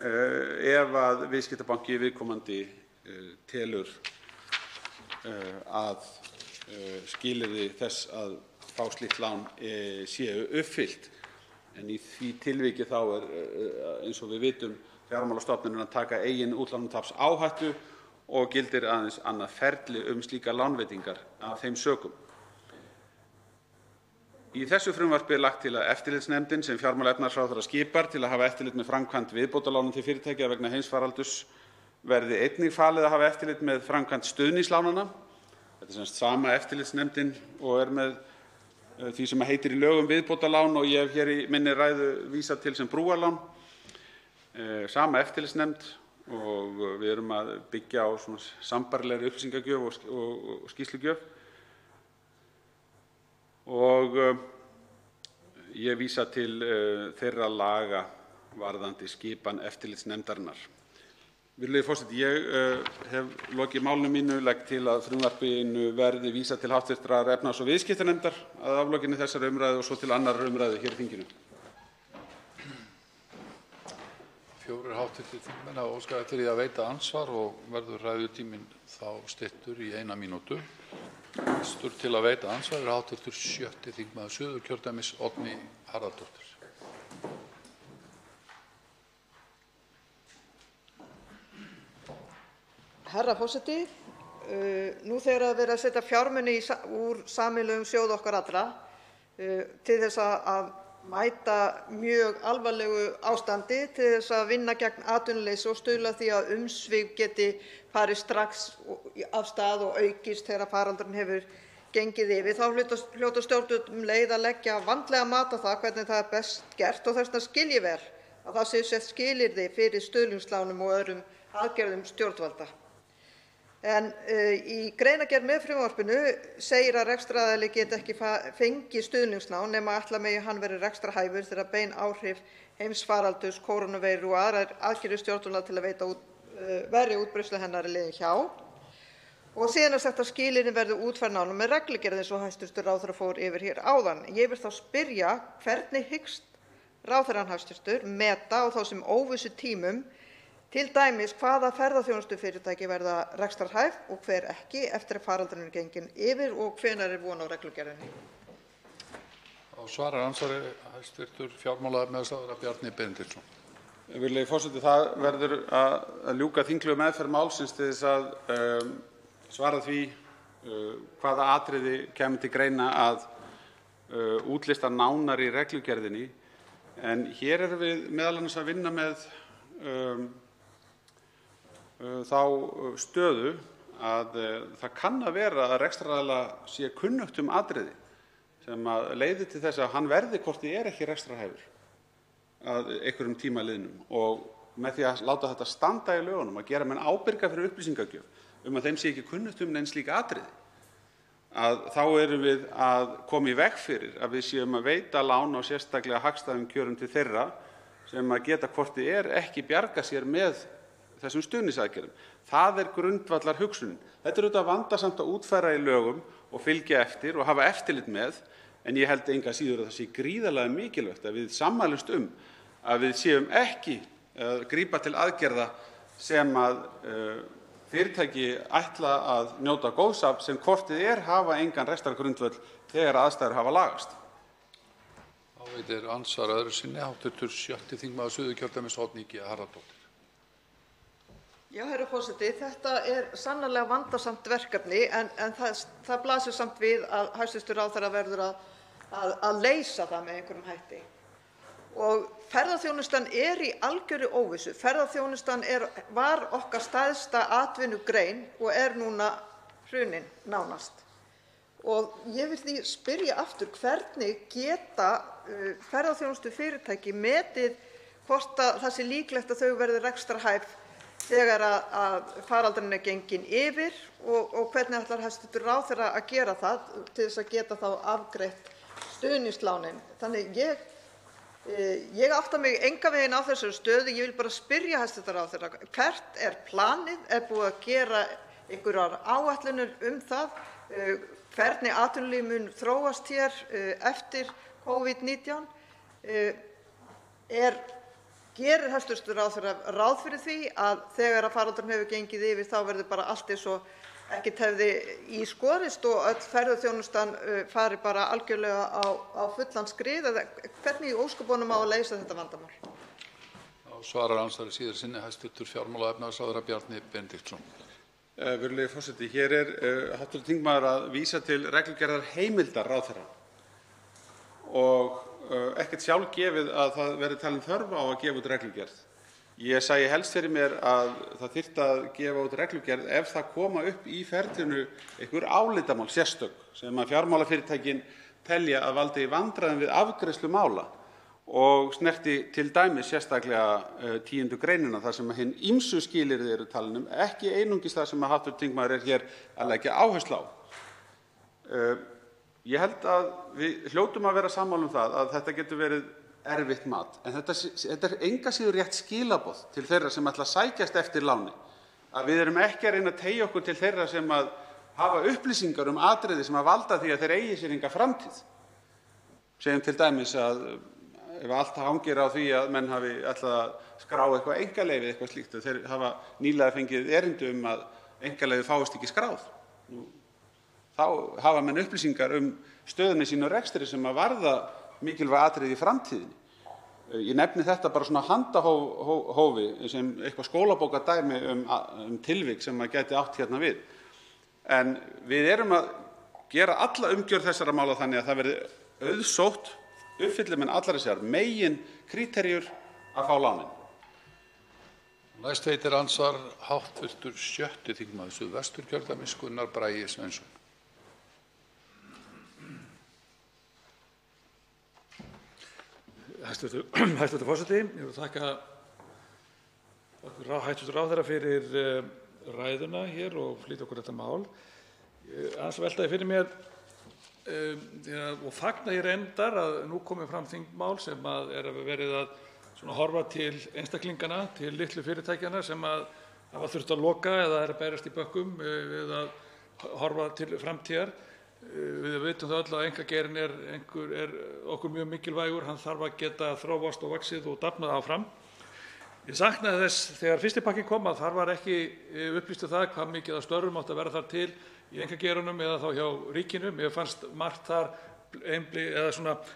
ef að viðskiptabanki viðkomandi telur að skilyrði þess að fá slíkt lán séu uppfyllt. En í því tilviki þá er, eins og við vitum, Fjármálastofnunin að taka eigin útlánatapsáhættu og gildir aðeins annað ferli slíkar lánveitingar af þeim sökum. Í þessu frumvarpi er lagt til að eftirlitsnefndin sem fjármála- og efnahagsráðherra skipar til að hafa eftirlit með framkvæmd viðbótarlána til fyrirtækja vegna heimsfaraldurs verði einnig falið að hafa eftirlit með framkvæmd stuðningslánanna. Þetta er sem sagt sama eftirlitsnefndin og er með því sem heitir í lögum viðbótarlán og ég hef hér í minni ræðu vísað til sem brúarlán. Sama eftirlitsnefnd og við erum að byggja á svona sambærilegri upplýsingagjöf og skýrslugjöf. Og ég vísa til þeirra laga varðandi skipan eftirlitsnefndarinnar. Virðulegi forseti, ég hef lokið málinu mínu, legg til að frumvarpinu verði vísað til hv. efnahags- og viðskiptanefndar að aflokinni þessari umræðu og svo til annarrar umræðu hér í þinginu. 4 hv. þingmenn hafa óskað eftir því að veita andsvar og verður ræðutíminn þá styttur í 1 mínútu. Fyrstur til að veita andsvar er hv. 6. þingmaður Suðurkjördæmis, Oddný Harðardóttir. Herra forseti. Nú þegar verið að setja fjármuni úr sameiginlegum sjóði okkar allra til þess að mæta mjög alvarlegu ástandi, til þess að vinna gegn atvinnuleysi og stuðla að því að umsvif geti farið strax af stað og aukist þegar faraldurinn hefur gengið yfir, þá hljóta stjórnvöld leið að leggja vandlega mat á það hvernig það er best gert og þess vegna skil ég vel að það sé sett skilyrði fyrir stuðningslánum og öðrum aðgerðum stjórnvalda. En í greinargerð með frumvarpinu segir að rekstraraðili geti ekki fengið stuðningslán nema ætla megi hann verði rekstrarhæfur þegar bein áhrif heimsfaraldurs kórónuveiru og aðrar aðgerðir stjórnvalda til að verja útbreiðslu hennar er liðin hjá. Og síðan er sagt að skilyrðin verði útfærð nánar með reglugerð eins og hæstv. Ráðherra fór yfir hér áðan. Ég vil þá spyrja hvernig hyggst ráðherrann hæstv. Meta á þessum óvissu tímum til dæmis hvaða ferðaþjónustufyrirtæki verða rekstrarhæf og hver ekki eftir að faraldurinn er genginn yfir og hvenær er von á reglugerðinni? Svarar andsvari hæstv. fjármála- og efnahagsráðherra Bjarni Benediktsson. Virðulegi forseti, það verður að ljúka þinglegu meðferð málsins til þess að svara því hvaða atriði kemur til greina að útlista nánar í reglugerðinni. En hér erum við meðal annars að vinna með þá stöðu að það kann að vera að rekstraraðila sé kunnugt atriði sem leiðir til þess að hann verði hvort eð er ekki rekstrarhæfur að einhverjum tíma liðnum, og með því að láta þetta standa í lögunum, að gera menn ábyrga fyrir upplýsingagjöf að þeim sé ekki kunnugt nein slík atriði, að þá erum við að koma í veg fyrir að við séum að veita lán á sérstaklega hagstæðum kjörum til þeirra sem að geta hvort eð er ekki bjarga sér með þessum stuðningsaðgerðum. Það er grundvallarhugsunin. Þetta er auðvitað vandasamt að útfæra í lögum og fylgja eftir og hafa eftirlit með, en ég held engu að síður að það sé gríðarlega mikilvægt að við sammælumst að við séum ekki að grípa til aðgerða sem að fyrirtæki ætla að njóta góðs af sem hvort eð er hafa engan rekstrargrundvöll þegar aðstæður hafa lagast. Þá veitir andsvar öðru sinni hv. 6. þingmaður Suðurkjördæmis, Oddný G. Harðardóttir. Já, herra forseti, þetta er sannarlega vandasamt verkefni en það blasir samt við að hæstv. Ráðherra verður að leysa það með einhverjum hætti. Og ferðaþjónustan er í algjörri óvissu. Ferðaþjónustan var okkar stærsta atvinnugrein og er núna hrunin nánast. Og ég vil því spyrja aftur, hvernig geta ferðaþjónustufyrirtæki metið hvort það sé líklegt að þau verði rekstrarhæf þegar að faraldurinn er genginn yfir og hvernig ætlar hæstv. Ráðherra að gera það til þess að geta þá afgreitt stuðningslánin? Þannig ég átta mig engan veginn á þessari stöðu. Ég vil bara spyrja hæstv. Ráðherra, hvert er planið? Er búið að gera einhverjar áætlanir það hvernig atvinnulíf mun þróast hér eftir Covid-19? Gerir hæstv. Ráðherra ráð fyrir því að þegar að faraldurinn hefur gengið yfir þá verði bara allt eins og ekkert hefði í skorist og öll ferðaþjónustan fari bara algjörlega á fullan skrið? Hvernig í ósköpunum á að leysa þetta vandamál? Þá svarar andsvari síðar sinni hæstv. fjármála- og efnahagsráðherra Bjarni Benediktsson. Virðulegi forseti, hér er hv. þingmaður að vísa til reglugerðar heimildar ráðherra. og ekkert sjálfgefið að það verði talin þörf á að gefa út reglugerð. Ég sæi helst fyrir mér að það þyrfti að gefa út reglugerð ef það koma upp í ferlinu einhver álitamál sérstök sem að fjármálafyrirtækin telja að valdi vandræðum við afgreiðslu mála og snerti til dæmis sérstaklega 10. greinina þar sem hin ýmsu skilyrði eru talin ekki einungis það sem hv. þingmaður hér að leggja áherslu á. Ég held að við hljótum að vera sammála það að þetta getur verið erfitt mat, en þetta enga síður rétt skilaboð til þeirra sem ætla að sækjast eftir láni, að við erum ekki að reyna að teygja okkur til þeirra sem að hafa upplýsingar atriði sem að valda því að þeir eigi sér enga framtíð. Segjum til dæmis að ef allt hangir á því að menn hafi ætlað að skrá eitthvað einkaleyfi eitthvað slíkt, þeir hafa nýlega fengið erindi að einkaleyfi fáist ekki skráð. Þá hafa menn upplýsingar stöðuna sína og rekstri sem að varða mikilvæg atriði í framtíðinni. Ég nefni þetta bara svona handahófi sem eitthvað skólabókardæmi tilvik sem að gæti átt hérna við. En við erum að gera alla umgjörð þessara mála þannig að það verði auðsótt, uppfylli menn allar þessar megin kríteríur að fá lánin. Næst veitir andsvar hv. 6. þingmaður Suðvesturkjördæmis Gunnar Bragi Sveinsson. Hæstv. forseti. Ég vil þakka hæstv. ráðherra fyrir ræðuna hér og flytja okkur þetta mál. Aðeins veltaði fyrir mér og fagna ég reyndar að nú komið fram þingmál sem að verið að horfa til einstaklingana, til litlu fyrirtækjanna sem að hafa þurft að loka eða að berast í bökkum við að horfa til framtíðar. Við vitum það öll að einkageirinn er okkur mjög mikilvægur, hann þarf að geta þróast og vaxið og dafnað áfram. Ég saknaði þess þegar fyrsti pakkinn kom að þar var ekki upplýst það hvað mikið af störfum átti að vera þar til í einkageiranum eða þá hjá ríkinu. Mér fannst margt þar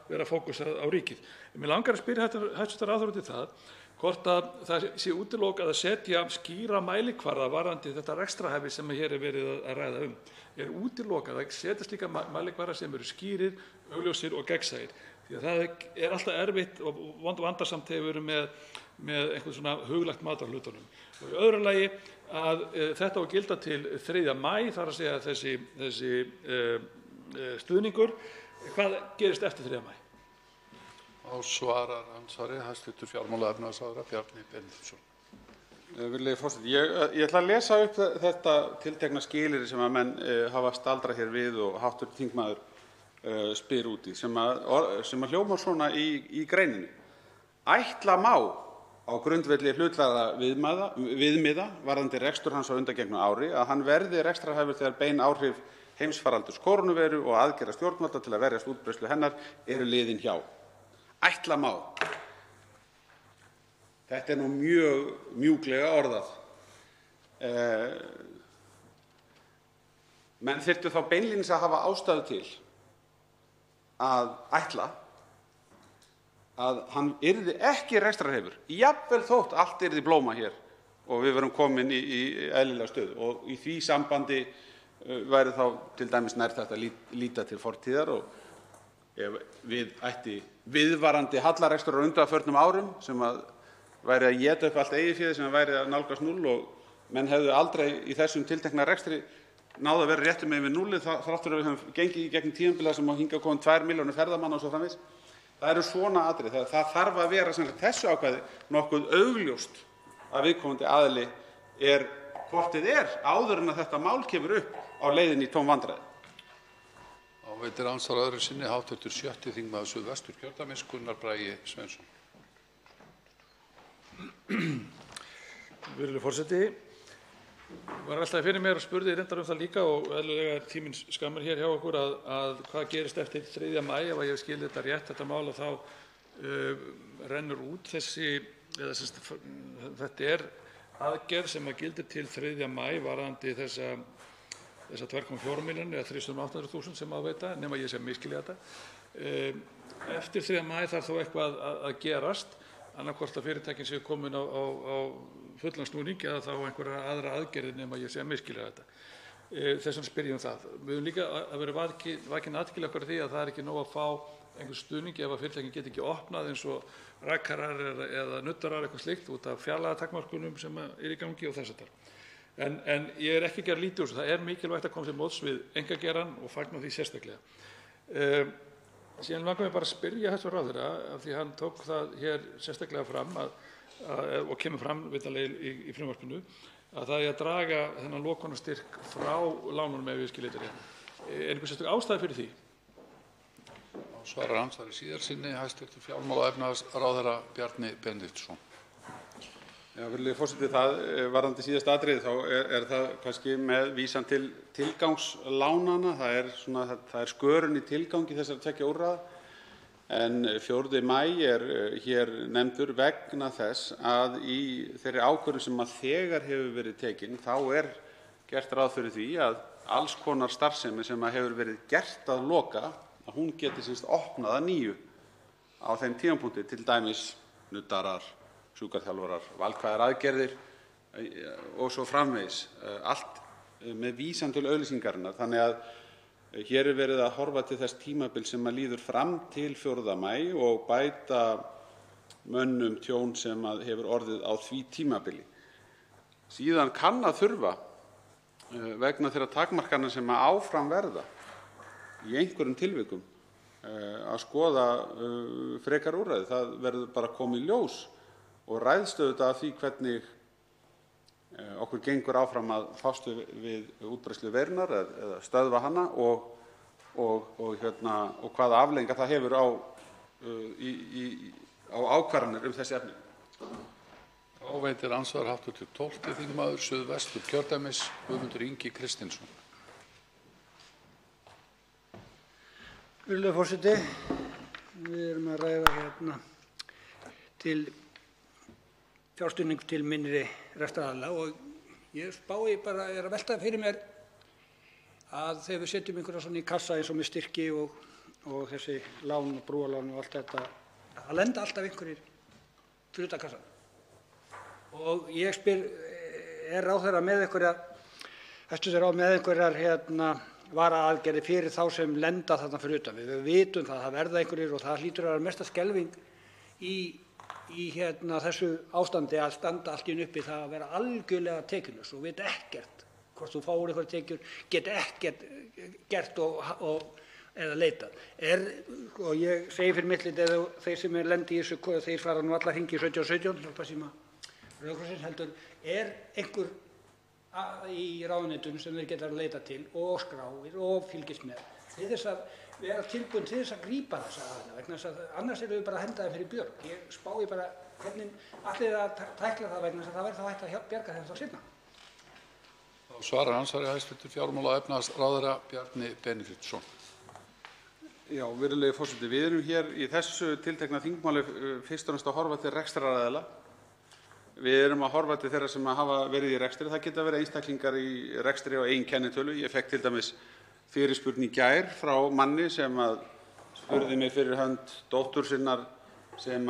vera fókusað á ríkið. Mér langar að spyrja hæstv. ráðherra út í það hvort að það sé útilokað að setja skýra mælikvarða varðandi þetta rekstrarhæfi sem hér er verið að ræða Er útilokað að setja slíka mælikvarða sem eru skýrir, augljósir og gegnsæir? Því að það er alltaf erfitt og vandasamt þegar við erum með einhvern svona huglagt mat á hlutunum. Og í öðru lagi að þetta á að gilda til 3. maí, þar að segja þessi stuðningur. Hvað gerist eftir 3. maí? Svarar andsvari hæstv. fjármála- og efnahagsráðherra Bjarni Benediktsson. Virðulegi forseti, ég ætla að lesa upp þetta tiltekna skilyrði sem að menn hafa staldrað hér við og hv. þingmaður spyr út í, sem að hljómar svona í greininni. Ætla má á grundvelli hlutlægra viðmiða varðandi rekstur hans á undangengnu ári að hann verði rekstrarhæfur þegar bein áhrif heimsfaraldurs kórónuveiru og aðgerða stjórnvalda til að verjast útbreiðslu hennar eru liðin hjá. Ætla má. Þetta er nú mjög mjúklega orðað. Menn þyrftu þá beinlínis að hafa ástæðu til að ætla að hann yrði ekki rekstrarhæfur, jafnvel þótt allt yrði blóma hér og við verum komin í eðlilega stöðu. Og í því sambandi væri þá til dæmis nærtækt að líta til fortíðar og ef við ætti viðvarandi hallarekstur á undanförnum árum sem að væri að éta upp allt eigið féð sem væri að nálgast 0 og menn hefðu aldrei í þessum tiltekna rekstri náð að vera réttum megin við 0 þrátt fyrir að við höfum gengið í gegnum tímabila sem á hingað komin 2 milljónir ferðamanna og svo framvegis. Það eru svona atriði. Það þarf að vera þessu ákvæði nokkuð augljóst að viðkomandi aðili hvort þið áður en að þetta mál kemur upp á leiðinni í tóm vandræði. Veitir andsvar öðru sinni hv. 6. þingmaður Suðvesturkjördæmis Gunnar Bragi Sveinsson. Virðulegur forseti. Var alltaf fyrir mér og spurði reyndar það líka og eðlilega er tíminn skammur hér hjá okkur að hvað gerist eftir 3. maí ef ég skil þetta rétt, þetta mál og þá rennur út þetta er aðgerð sem að gildir til 3. maí varðandi þessa 2,4 milljónir eða 3.800.000 sem að veita, nema ég sé að miskilja þetta. Eftir 3. maí þarf þó eitthvað að gerast, annaðhvort að fyrirtækin séu komin á fullan snúning eða þá einhverja aðra aðgerðir nema ég sé að miskilja þetta. Þess vegna spyr ég það. Við höfum líka að vera vakin athygli okkar því að það er ekki nóg að fá einhvern stuðning ef að fyrirtækin geta ekki opnað eins og rakarar eða nuttarar eitthvað slíkt út af fjarlægðartakmörkunum sem í gangi og þess háttar. En ég er ekki að gera lítið úr þessu. Það er mikilvægt að koma til móts við einkageirann og fagna því sérstaklega. Síðan langar mig bara að spyrja hæstv. Ráðherra, af því hann tók það hér sérstaklega fram og kemur fram vitanlega í frumvarpinu, að það er að draga þennan lokunarstyrk frá lánunum ef ég skil þetta rétt. Er einhver sérstök ástæða fyrir því? Svarar andsvari síðar sinni hæstv. Fjármála- og efnahagsráðherra Bjarni Benediktsson. Já, virðulegi forseti, það varðandi síðasta atriði þá er það kannski með vísan til tilgangslánanna. Það er skörun í tilgangi þessara tveggja úrræða. En 4. maí er hér nefndur vegna þess að í þeirri ákvörðun sem þegar hefur verið tekin þá er gert ráð fyrir því að alls konar starfsemi sem hefur verið gert að loka, að hún geti opnað að nýju á þeim tímapunkti, til dæmis nuttarar, sjúkraþjálfarar, valkvæðar aðgerðir og svo framvegis, allt með vísan til auglýsingarinnar. Þannig að hér er verið að horfa til þess tímabils sem líður fram til 4. maí og bæta mönnum tjón sem hefur orðið á því tímabili. Síðan kann að þurfa vegna þeirra takmarkana sem áfram verða í einhverjum tilvikum að skoða frekar úrræði. Það verður bara að koma í ljós og ræðst auðvitað af því hvernig okkur gengur áfram að fást við útbreiðslu veirunnar eða stöðva hana og hvaða afleiðingar það hefur á ákvarðanir þessi efni. Þá veitir andsvar hv. 12. þingmaður Suðvesturkjördæmis, Guðmundur Ingi Kristinsson. Virðulegur forseti, við erum að ræða til fjárstuðning til minni rekstraraðila og ég spái bara, er að velta fyrir mér að þegar við setjum einhverja svona í kassa eins og með styrki og þessi lán og brúarlán og allt þetta, það lenda alltaf einhverjir fyrir utan kassann. Og ég spyr, er ráðherra með einhverjar varaaðgerðir fyrir þá sem lenda þarna fyrir utan? Við vitum það verða einhverjir og það hlýtur að vera mesta skelfing í þessu ástandi að standa allt í einu uppi það að vera algjörlega tekjulaus og vita ekkert hvort þú fáir einhverjar tekjur, geta ekkert gert eða leitað. Og ég segi fyrir mitt liti, þeir sem lendi í þessu, þeir fara nú alla hringi í 1717, hjálparsíma Rauða krossins, heldur, einhver í ráðuneytum sem þeir geta að leita til og skráir og fylgist með til þess að vera tilbúin til þess að grípa þessa aðila, vegna þess að annars erum við bara að henda þeim fyrir björg. Ég spái bara hvernig allir að tækla það, vegna þess að það verður þá hægt að bjarga þeim þá seinna. Þá svarar andsvari hæstv. Fjármála- og efnahagsráðherra Bjarni Benediktsson. Já, virðulegi forseti, við erum hér í þessu tiltekna þingmáli fyrst og fremst að horfa til rekstraraðila. Við erum að horfa til þeirra sem hafa verið í rekstri. Það geta verið einstaklingar í rekstri á eigin kennitölu. Ég fékk til dæmis fyrirspurn í gær frá manni sem spurði mig fyrir hönd dóttur sinnar sem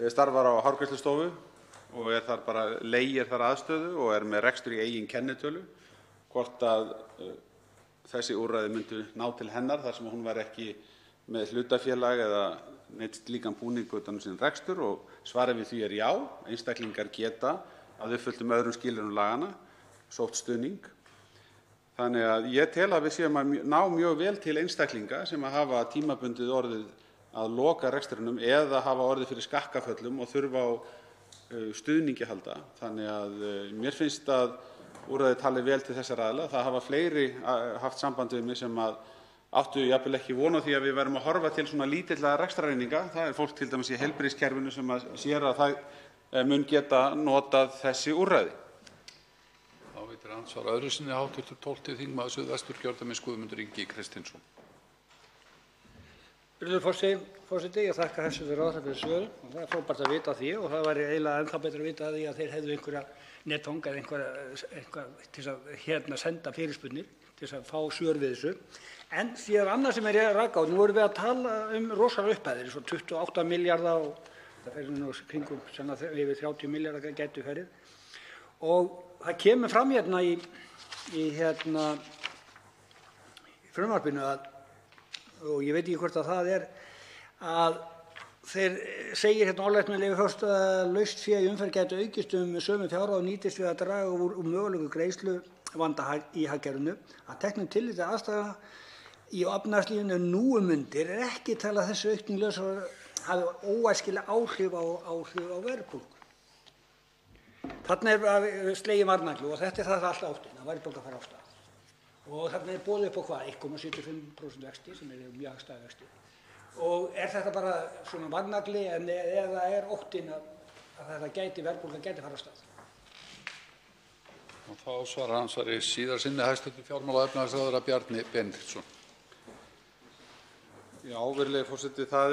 starfar á hárgreiðslustofu og þar bara leigir þar aðstöðu og er með rekstur í eigin kennitölu, hvort að þessi úrræði myndu ná til hennar þar sem hún var ekki með hlutafélag eða neitt slíkan búning utan sinn rekstur, og svarið við því er já. Einstaklingar geta að uppfylltum öðrum skilyrðum laganna sótt stuðning. Þannig að ég tel að við séum að ná mjög vel til einstaklinga sem hafa tímabundið orðið að loka rekstrinum eða hafa orðið fyrir skakkaföllum og þurfa á stuðningi að halda. Þannig að mér finnst að úrræðið tali vel til þessara aðila. Það hafa fleiri haft samband við mig sem áttu jafnvel ekki von á því að við værum að horfa til svona lítilla rekstrareininga. Það er fólk til dæmis í heilbrigðiskerfinu sem sér að það mun geta notað þessi úrræði. Þá veitir andsvar öðru sinni hv. 12. þingmaður Suðvesturkjördæmis, Guðmundur Ingi Kristinsson. Virðulegur forseti, ég þakka hæstv. ráðherra fyrir svörin og það er frábært að vita af því og það væri eiginlega ennþá betra að vita af því að þeir hefðu einhverja netfang eða eitthvað til að senda fyrirspurnir til að fá svör við þessu. En síðan annað sem ég að raka á, nú erum við að tala rosalega upphæðir, svo 28 milljarða og það fer nú kringum yfir 30 milljarða gætu ferið. Og það kemur fram í frumvarpinu að og ég veit ekki hvort að það að þeir segir hérna orðrétt með leyfi forseta að laust fé í umferð gæti aukist sömu fjárhæð og nýtist við að draga úr mögulegu greiðsluvanda í hagkerfinu. Að teknu tilliti til aðstæðna í efnahagslífinu nú um mundir ekki talið að þessi aukning lausra hafi óæskileg áhrif á verðbólgu. Þarna slegin varnagli og þetta það alltaf áttin að verðbólga fara af stað. Og þarna boðið upp á hvað? 1,75% vexti sem mjög hagstæðir vextir. Og þetta bara svona varnagli eða óttinn að þetta verðbólga gæti fara af stað? Og þá svarar ansvari síðar sinni hæstv. Fjármála- og efnahagsráðherra Bjarni Benediktsson. Já, virðulegi forseti, það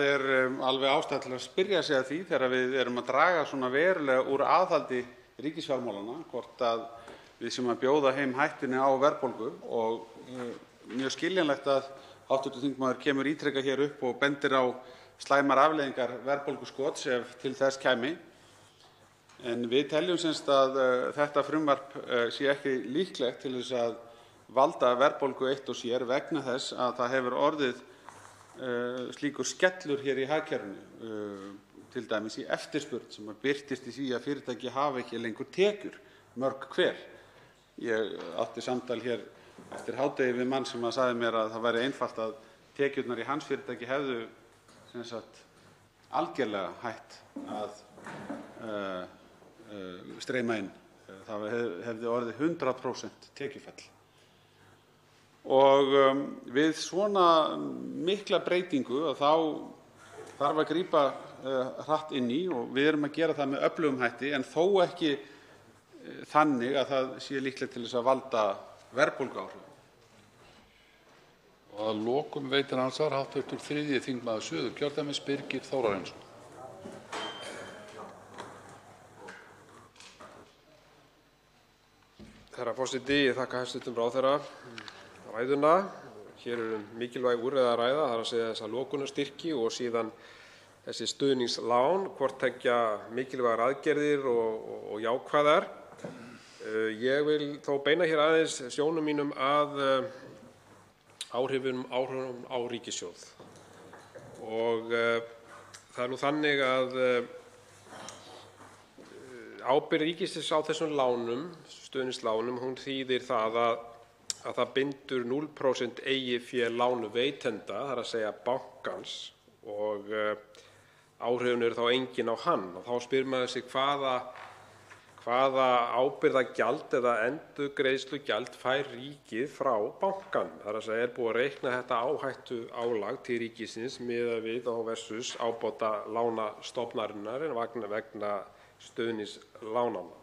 alveg ástæða til að spyrja sig að því þegar við erum að draga svona verulega úr aðhaldi ríkisfjármálanna, hvort að við sem að bjóða heim hættunni á verðbólgu og mjög skiljanlegt að hv. þingmaður kemur ítrekað hér upp og bendir á slæmar afleiðingar verðbólguskots ef til þess kæmi. En við teljum semst að þetta frumvarp sé ekki líklegt til þess að valda verðbólgu eitt og sér vegna þess að það hefur orðið slíkur skellur hér í hagkerfinu, til dæmis í eftirspurn sem birtist í því að fyrirtæki hafa ekki lengur tekjur, mörg hver. Ég átti samtal hér eftir hádegi við mann sem sagði mér að það væri einfalt að tekjurnar í hans fyrirtæki hefðu sem sagt algerlega hætt að streyma inn. Það hefði orðið 100% tekjufall. Og við svona mikla breytingu þá þarf að grípa hratt inn í og við erum að gera það með öflugum hætti en þó ekki þannig að það sé líklegt til þess að valda verðbólguáhrifum. Og að lokum veitir andsvar hv. 3. þingmaður Suðurkjördæmis Birgir Þórarinsson. Herra forseti, ég þakka hæstv. Ráðherra ræðuna. Hér mikilvæg úrræði að ræða, það er að segja þessa lokunarstyrki og síðan þessi stuðningslán, hvort tveggja mikilvægar aðgerðir og jákvæðar. Ég vil þó beina hér aðeins sjónum mínum að áhrifum á ríkissjóð. Og það er nú þannig að ábyrgð ríkisins á þessum lánum, stuðningslánum, hún þýðir það að það bindur 0% eigið fé lánuveitenda, það er að segja bankans, og áhrifin eru þá engin á hann. Og þá spyr maður sig hvaða ábyrgðargjald eða endurgreiðslugjald fær ríkið frá bankanum. Það er að segja búið að reikna þetta áhættuálag til ríkisins miðað við versus ábótalánastofnunarinnar vegna stuðningslánanna.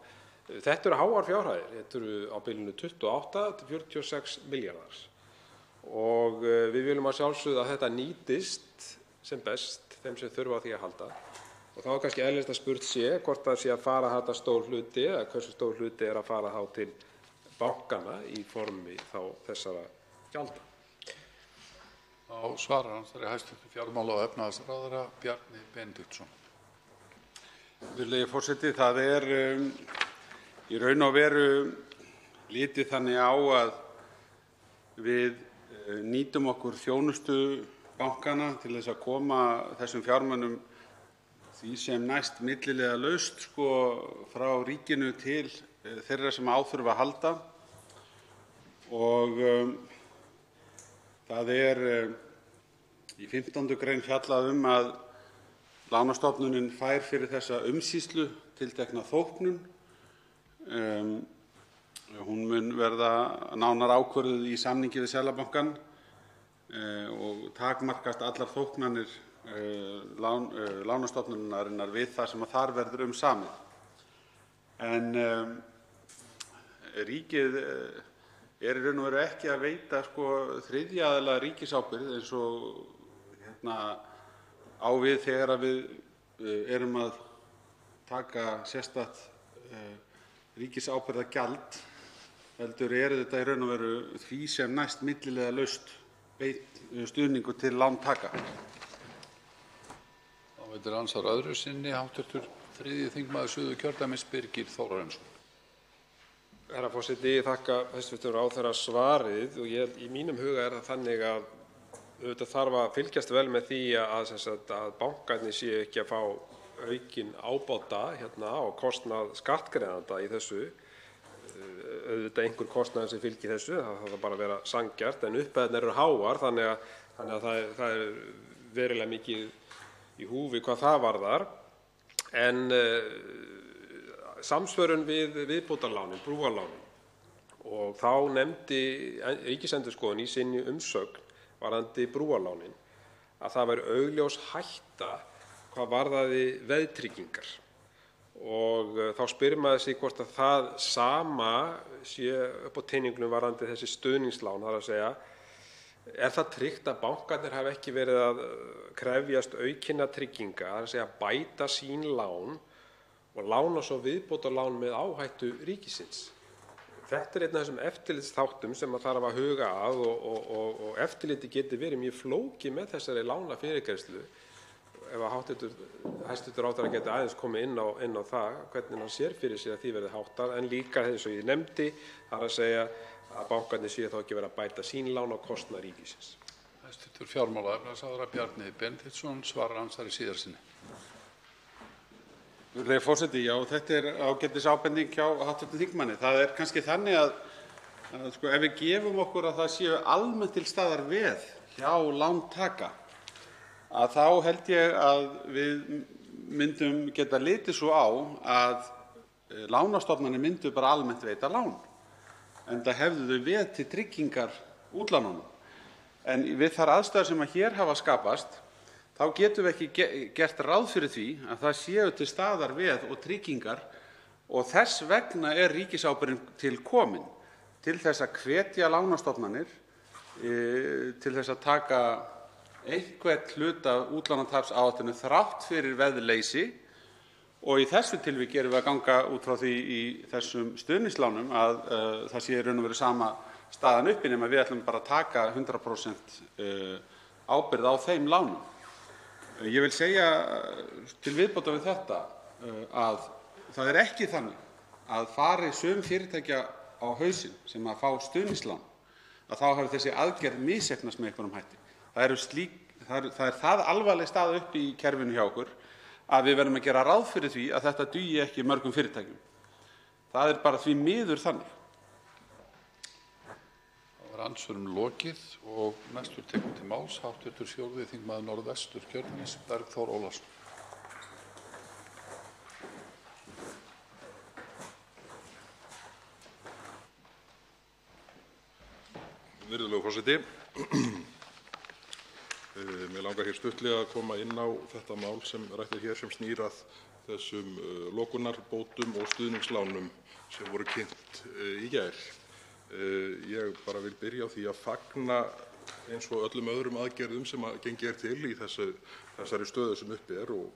Þetta eru háar fjárhæðir. Þetta eru á bilinu 28 til 46 milljarðar. Og við viljum að sjálfsögðu að þetta nýtist sem best þeim sem þurfa á því að halda. Og þá er kannski eðlilegt að spurt sé hvort það sé að fara þetta stór hluti eða hversu stór hluti er að fara þá til bankana í formi þá þessara gjalda. Þá svarar ansvari hæstv. Fjármála- og efnahagsráðherra Bjarni Benediktsson. Virðulegi forseti, það í raun og veru litið þannig á að við nýtum okkur þjónustu bankana til þess að koma þessum fjármunum því sem næst milliliðalaust frá ríkinu til þeirra sem á þurfa að halda. Og það í 15. grein fjallað að lánastofnunin fær fyrir þessa umsýslu tiltekna þóknun. Hún mun verða nánar ákvörðuð í samningi við Seðlabankann og takmarkast allar þóknanir lánastofnunarinnar við það sem þar verður samið. En ríkið í raun og veru ekki að veita þriðja aðila ríkisábyrgð eins og á við þegar við erum að taka sérstakt ríkisábyrgðargjald, heldur þetta í raun og veru því sem næst milliliðalaust stuðningur til lántaka. Þá veitir andsvar öðru sinni hv. 3. þingmaður Suðurkjördæmis Birgir Þórarinsson. Herra forseti, ég þakka hæstv. ráðherra svarið og í mínum huga er það þannig að auðvitað þarf að fylgjast vel með því að bankarnir séu ekki að fá aukinn ábata á kostnað skattgreiðenda í þessu. Auðvitað einhver kostnaður sem fylgir þessu, það þarf bara að vera sanngjarnt, en upphæðirnar eru háar þannig að það er verulega mikið í húfi hvað það varðar. En samsvörun við viðbótarlánin, brúarlánin, og þá nefndi Ríkisendurskoðun í sinni umsögn varðandi brúarlánin að það væri augljós hætta hvað varðaði veðtryggingar. Og þá spyr maður sig hvort að það sama sé upp á teningnum varðandi þessi stuðningslán, það er að segja, er það tryggt að bankarnir hafi ekki verið að krefjast aukinna trygginga, það er að segja bæta sín lán og lána svo viðbótarlán með áhættu ríkisins. Þetta er einn af þessum eftirlitsþáttum sem maður þarf að huga að og eftirliti getur verið mjög flókið með þessari lánafyrirgreiðslu. Ef hæstv. Ráðherra geti aðeins komið inn á það hvernig hann sér fyrir sér að því verði háttað, en líka eins og ég nefndi, það er að segja að bankarnir séu þá ekki verið að bæta sín lán á kostnað ríkisins. Hæstv. Fjármála- og efnahagsráðherra Bjarni Benediktsson svarar andsvari síðar sinni. Virðulegi forseti, já, þetta er ágætis ábending hjá hv. þingmanni. Það er kannski þannig að ef við gefum okkur að það séu almennt til staðar veð hjá lántaka, að þá held ég að við myndum geta litið svo á að lánastofnanir myndu bara almennt veita lán, enda hefðu þau veð til tryggingar útlánunum. En við þær aðstæður sem hér hafa skapast, þá getum við ekki gert ráð fyrir því að það séu til staðar veð og tryggingar, og þess vegna er ríkisábyrgðin til komin til þess að hvetja lánastofnanir til þess að taka einhvern hluta af útlánatapsáhættunni þrátt fyrir veðleysi. Og í þessu tilviki erum við að ganga út frá því í þessum stuðningslánum að það sé í raun og veru sama staðan uppi, nema við ætlum bara að taka 100% ábyrgð á þeim lánum. Ég vil segja til viðbótar við þetta að það er ekki þannig að fari sum fyrirtækja á hausinn sem að fá stuðningslán að þá hafi þessi aðgerð misheppnast með einhverjum hætti. Það er það alvarleg staða uppi í kerfinu hjá okkur að við verðum að gera ráð fyrir því að þetta dugi ekki mörgum fyrirtækjum. Það er bara því miður þannig. Það var andsvörum lokið og næstur tekur til máls hv. 4. þingmaður Norðvesturkjördæmis, Bergþór Ólason. Virðulegur forseti. Mér langar hér stuttlega að koma inn á þetta mál sem rætt er hér sem snýr að þessum lokunarbótum og stuðningslánum sem voru kynnt í gær. Ég bara vil byrja á því að fagna eins og öllum öðrum aðgerðum sem gengið er til í þessari stöðu sem uppi er og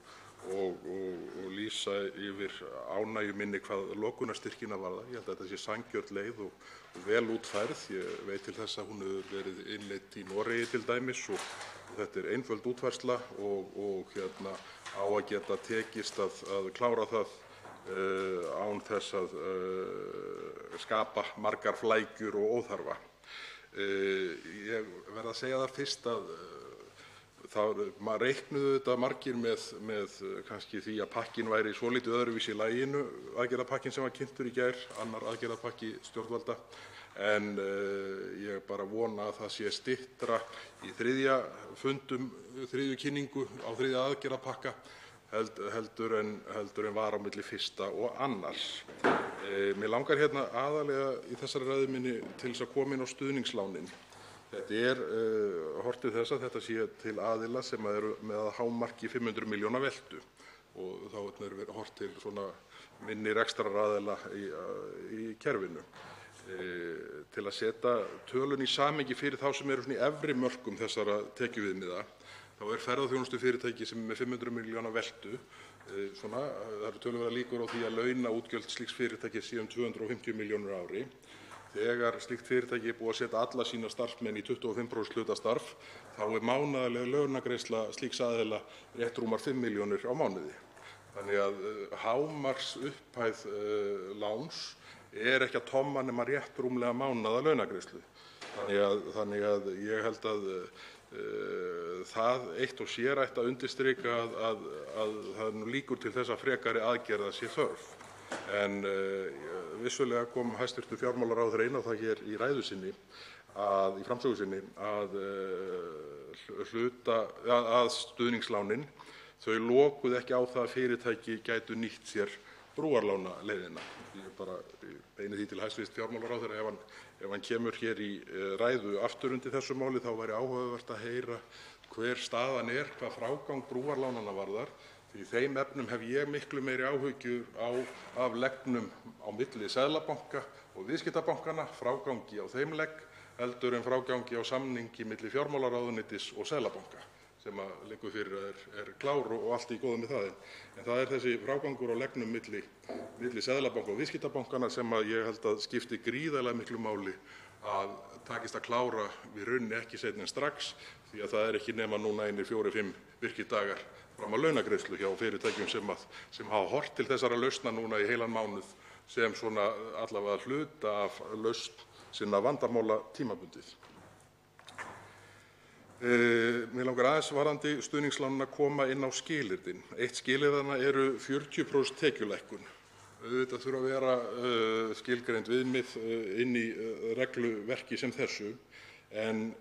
lýsa yfir ánægju minni hvað lokunarstyrkina varðar. Ég held að þetta sé sanngjörn leið og vel útfærð. Ég veit til þess að hún hefur verið innleidd í Noregi til dæmis og þetta er einföld útfærsla og á að geta tekist að klára það án þess að skapa margar flækjur og óþarfa. Ég verð að segja það fyrst að maður reiknuðu þetta margir með kannski því að pakkinn væri svolítið öðruvísi í laginu, aðgerðapakkinn sem var kynntur í gær, annar aðgerðapakki stjórnvalda, en ég bara vona að það sé styttra í þriðju kynningu á þriðja aðgerðapakka heldur en var á milli fyrsta og annars. Mér langar hérna aðallega í þessari ræðu minni til þess að koma inn á stuðningslánin. Þetta er horft til þess að þetta sé til aðila sem eru með að hámarki 500 milljóna veltu og þá er horft til svona minni rekstraraðila í kerfinu. Til að setja tölun í samhengi fyrir þá sem eru svona í efri mörkum þessara tekjuviðmiða, þá er ferðaþjónustufyrirtæki sem er með 500 milljóna veltu. Það eru töluverðar líkur á því að launaútgjöld slíks fyrirtækis séu 250 milljónir á ári. Þegar slíkt fyrirtæki er búið að setja alla sína starfsmenn í 25% hlutastarf, þá er mánaðarleg launagreiðsla slíks aðila rétt rúmar 5 milljónir á mánuði. Þannig að hámarks upphæð láns er ekki að tomma nema rétt rúmlega mánaðar launagreiðslu. Þannig að ég held að það eitt og sér ætti að undirstrika að það er nú líkur til þess að frekari aðgerða sé þörf. En vissulega kom hæstv. Fjármálaráðherra inn á það hér í ræðu sinni, í framsögu sinni, að stuðningslánin, þau lokuðu ekki á það að fyrirtæki gætu nýtt sér brúarlánaleiðina. Ég bara beini því til hæstv. Fjármálaráðherra ef hann kemur hér í ræðu aftur undir þessu máli þá væri áhugavert að heyra hver staðan er hvað frágang brúarlánanna varðar, því í þeim efnum hef ég miklu meiri áhyggjur af leggnum á milli Seðlabanka og viðskiptabankana, frágangi á þeim legg, heldur en frágangi á samningi milli fjármálaráðuneytis og Seðlabanka sem liggur fyrir er klár og allt í góðu með það. En það er þessi frágangur á leggnum milli Seðlabanka og viðskiptabankana sem ég held að skipti gríðarlega miklu máli að takist að klára í rauninni ekki seinna en strax, því að það er ekki nema núna einir 4-5 virkidagar fram að launagreiðslu hjá fyrirtækjum sem hafa horft til þessara lausna núna í heilan mánuð sem svona allavega hluta af lausn sinna vandamála tímabundið. Mig langar aðeins varðandi stuðningslánanna að koma inn á skilyrðin. Eitt skilyrðanna eru 40% tekjulækkun. Auðvitað þurfa að vera skilgreind viðmið inn í regluverki sem þessu, en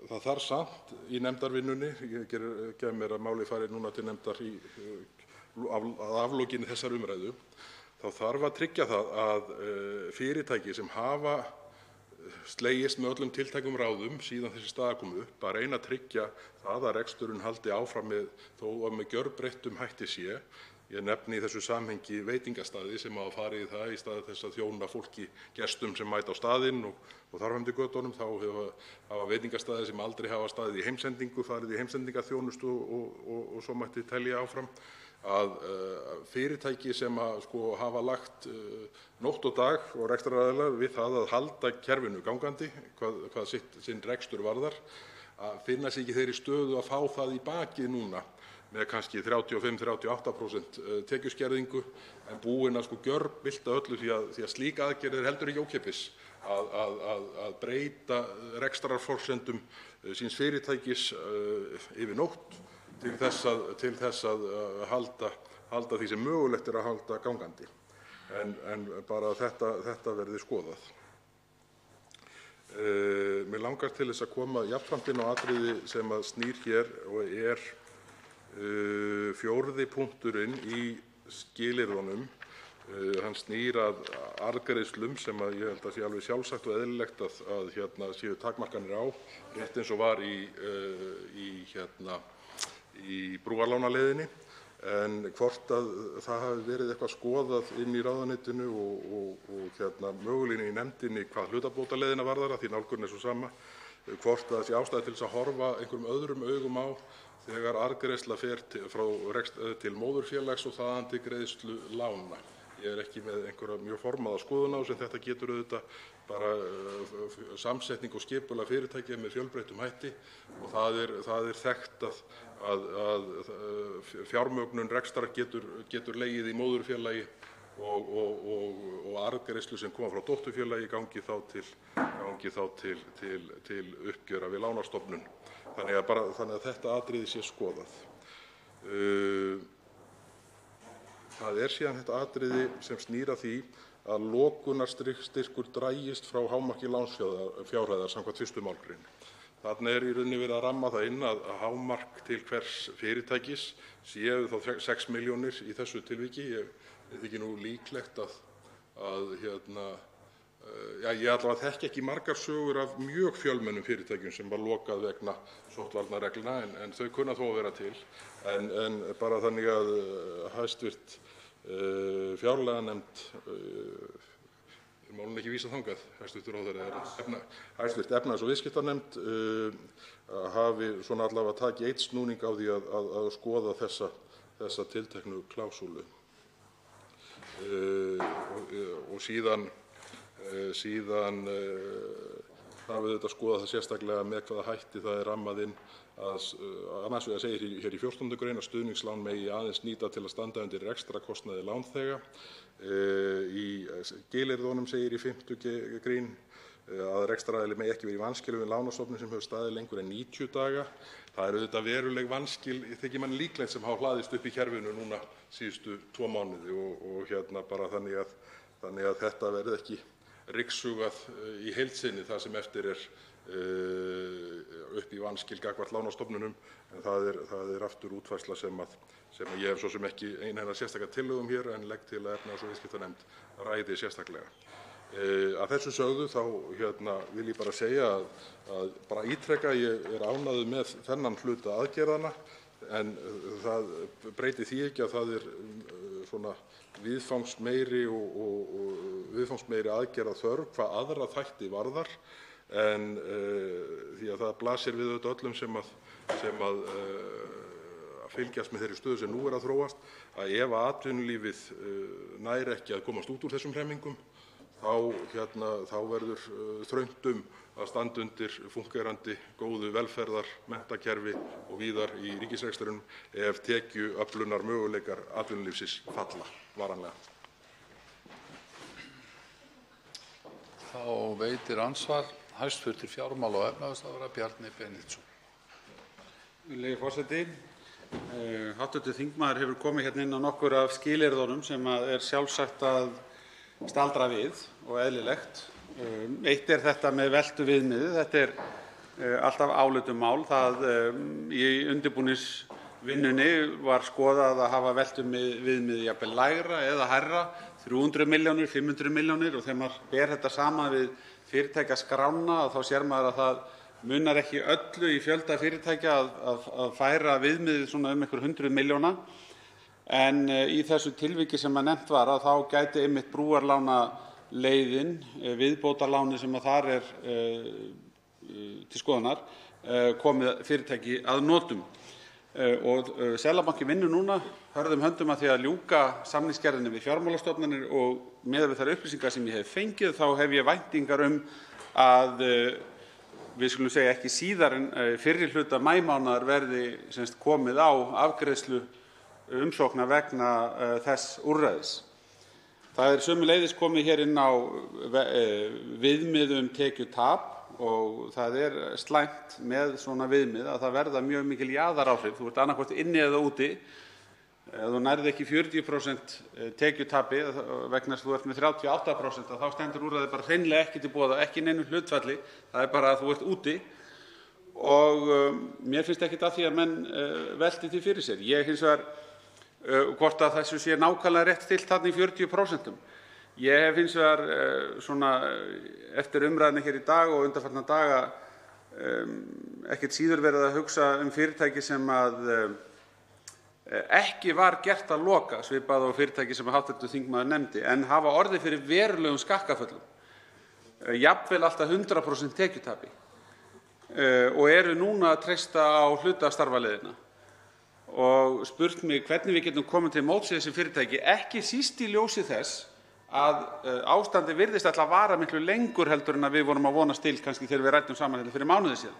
það þarf samt í nefndarvinnunni, ég gef mér að málið fari núna til nefndar að aflokinni þessar umræðu, þá þarf að tryggja það að fyrirtæki sem hafa slegist með öllum tiltækum ráðum síðan þessi staða kom upp, að reyna að tryggja það að reksturinn haldi áfram þó að með gjörbreyttum hætti sé. Ég nefni í þessu samhengi veitingastaði sem hafa farið í það í stað þess að þjóna fólki, gestum sem mæta á staðinn og þar fram eftir götunum, þá hafa veitingastaðir sem aldrei hafa staðið í heimsendingu farið í heimsendingaþjónustu og svo mætti telja áfram. Að fyrirtæki sem hafa lagt nótt og dag og rekstraraðilar við það að halda kerfinu gangandi hvað sinn rekstur varðar, að finna sig ekki þeirri stöðu að fá það í bakið núna með kannski 35–38% tekjuskerðingu, en búin að gjörbylta öllu því að slík aðgerð er heldur ekki ókeypis að breyta rekstrarforsendum síns fyrirtækis yfir nótt til þess að halda því sem mögulegt er að halda gangandi. En bara þetta verði skoðað. Mig langar til þess að koma jafnframt inn á atriði sem að snýr hér og er 4. punkturinn í skilyrðunum. Hann snýr að arðgreiðslum sem að ég held að sé alveg sjálfsagt og eðlilegt að séu takmarkanir á, rétt eins og var í brúarlánaleiðinni, en hvort að það hafi verið eitthvað skoðað inn í ráðuneytinu og mögulega í nefndinni hvað hlutabótaleiðina varðar, því nálgunin er svo sama, hvort að það sé ástæða til þess að horfa einhverjum öðrum augum á þegar arðgreiðsla fer til móðurfélags og þaðan til greiðslu lána. Ég er ekki með einhverja mjög formaða skoðun á sem þetta getur auðvitað bara samsetning og skipulag fyrirtækja með fjölbreyttum hætti, og það er þekkt að fjármögnun rekstrar getur legið í móðurfélagi og arðgreiðslur sem koma frá dótturfélagi gangi þá til uppgjöra við lánastofnun. Þannig að þetta atriði sé skoðað. Það er síðan þetta atriði sem snýr að því að lokunarstyrkur dragist frá hámarki lánsfjárhæðar samkvæmt 1. málsgrein. Þarna er í rauninni verið að ramma það inn að hámark til hvers fyrirtækis séu þá 6 milljónir í þessu tilviki. Ég þykir nú líklegt ég allavega þekki ekki margar sögur af mjög fjölmennum fyrirtækjum sem var lokað vegna sóttvarnareglna, en þau kunna þó að vera til. En bara þannig að hæstv. Fjárlaganefnd, er málinu ekki vísað þangað, hæstv. ráðherra, hæstv. Efnahags- og viðskiptanefnd hafi svona allavega takið einn snúning á því að skoða þessa tilteknu klásúlu. Og síðan þarf auðvitað að skoða það sérstaklega með hvaða hætti það er rammað inn. Annars vegar segir hér í 14. grein að stuðningslán megi aðeins nýta til að standa undir rekstrarkostnaði lánþega. Í skilyrðunum segir í 5. grein að rekstraraðili megi ekki vera í vanskilum við lánastofnun sem hefur staðið lengur en 90 daga. Það eru auðvitað veruleg vanskil, þykir manni líklegt, sem hafa hlaðist upp í kerfinu núna síðustu 2 mánuði og bara þannig að þetta verði ekki rykssugað í heild sinni það sem eftir upp í vanskil gagnvart lánastofnunum. En það er aftur útfærsla sem ég hef svo sem ekki einhverja sérstaka tillögum hér en legg til að efnahags- og viðskiptanefnd ræði sérstaklega. Að þessu sögðu þá vil ég bara segja að bara ítreka ég ánægður með þennan hluta aðgerðanna en það breytir því ekki að það svona viðfangsmeiri og viðfangsmeiri aðgerða þörf hvað aðra þætti varðar en því að það blasir við öllum sem að fylgjast með þeirri stöðu sem nú að þróast að ef atvinnulífið nær ekki að komast út úr þessum hremmingum þá verður þröngt að standa undir fúnkerandi góðu velferðar menntakerfi og víðar í ríkisrekstrinum ef tekjuöflunar möguleikar atvinnulífsins falla varanlega. Þá veitir andsvar hæstv. Fjármála- og efnahagsráðherra Bjarni Benediktsson. Virðulegi forseti. Hv. þingmaður hefur komið hérna inn á nokkur af skilyrðunum sem sjálfsagt að staldra við og eðlilegt. Eitt þetta með veltuviðmiðið. Þetta alltaf álitamál. Í undirbúningsvinnunni var skoðað að hafa veltuviðmiðið jafnvel lægra eða hærra, 300 milljónir, 500 milljónir og þegar maður ber þetta saman við fyrirtækjaskrána þá sér maður að það munar ekki öllu í fjölda fyrirtækja að færa viðmiðið svona einhver 100 milljóna. En í þessu tilviki sem nefnt var að þá gæti einmitt brúarlánaleiðin, viðbótarláni sem þar til skoðunar, komið fyrirtæki að notum. Og Seðlabankinn vinnur núna hörðum höndum að því að ljúka samningsgerðinni við fjármálastofnanir og miðað við þær upplýsingar sem ég hef fengið þá hef ég væntingar að við skulum segja ekki síðar en fyrri hluta maímánaðar verði komið á afgreiðslu umsókna vegna þess úrræðis. Það sömuleiðis komið hér inn á viðmið tekjutap og það slæmt með svona viðmið að það verða mjög mikil jaðaráhrif. Þú ert annaðhvort inni eða úti. Ef þú nærð ekki 40% tekjutapi vegna þess að þú ert með 38% þá stendur úrræðið bara hreinlega ekki til boða, ekki í neinu hlutfalli. Það bara að þú ert úti. Og mér finnst ekkert að því að menn velti því fyrir sér. Ég hins vegar hvort að þessu sé nákvæmlega rétt stillt þarna í 40%. Ég hef hins vegar eftir umræðuna hér í dag og undanfarna daga ekkert síður verið að hugsa fyrirtæki sem ekki var gert að loka, svipað á fyrirtæki sem hv. þingmaður nefndi, en hafa orðið fyrir verulegum skakkaföllum, jafnvel allt að 100% tekjutapi og eru núna að treysta á hlutastarfaleiðina og spurt mig hvernig við getum komið til móts við þessi fyrirtæki, ekki síst í ljósi þess að ástandið virðist ætla að vara miklu lengur heldur en að við vorum að vonast til kannski þegar við ræddum saman fyrir mánuði síðan.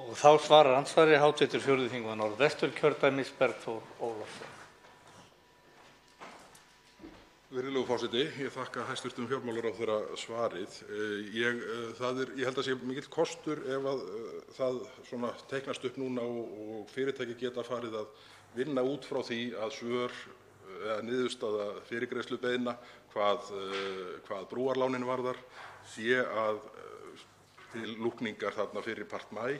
Og þá svarar andsvari hv. 4. þingmaður Norðvesturkjördæmis Bergþór Ólason. Virðulegur forseti, ég þakka hæstv. Fjármálaráðherra svarið. Ég held að sé mikill kostur ef að það svona teiknast upp núna og fyrirtæki geta farið að vinna út frá því að svör eða niðurstaða fyrirgreiðslubeiðna hvað brúarlánin varðar sé að til lúkningar þarna fyrir part maí.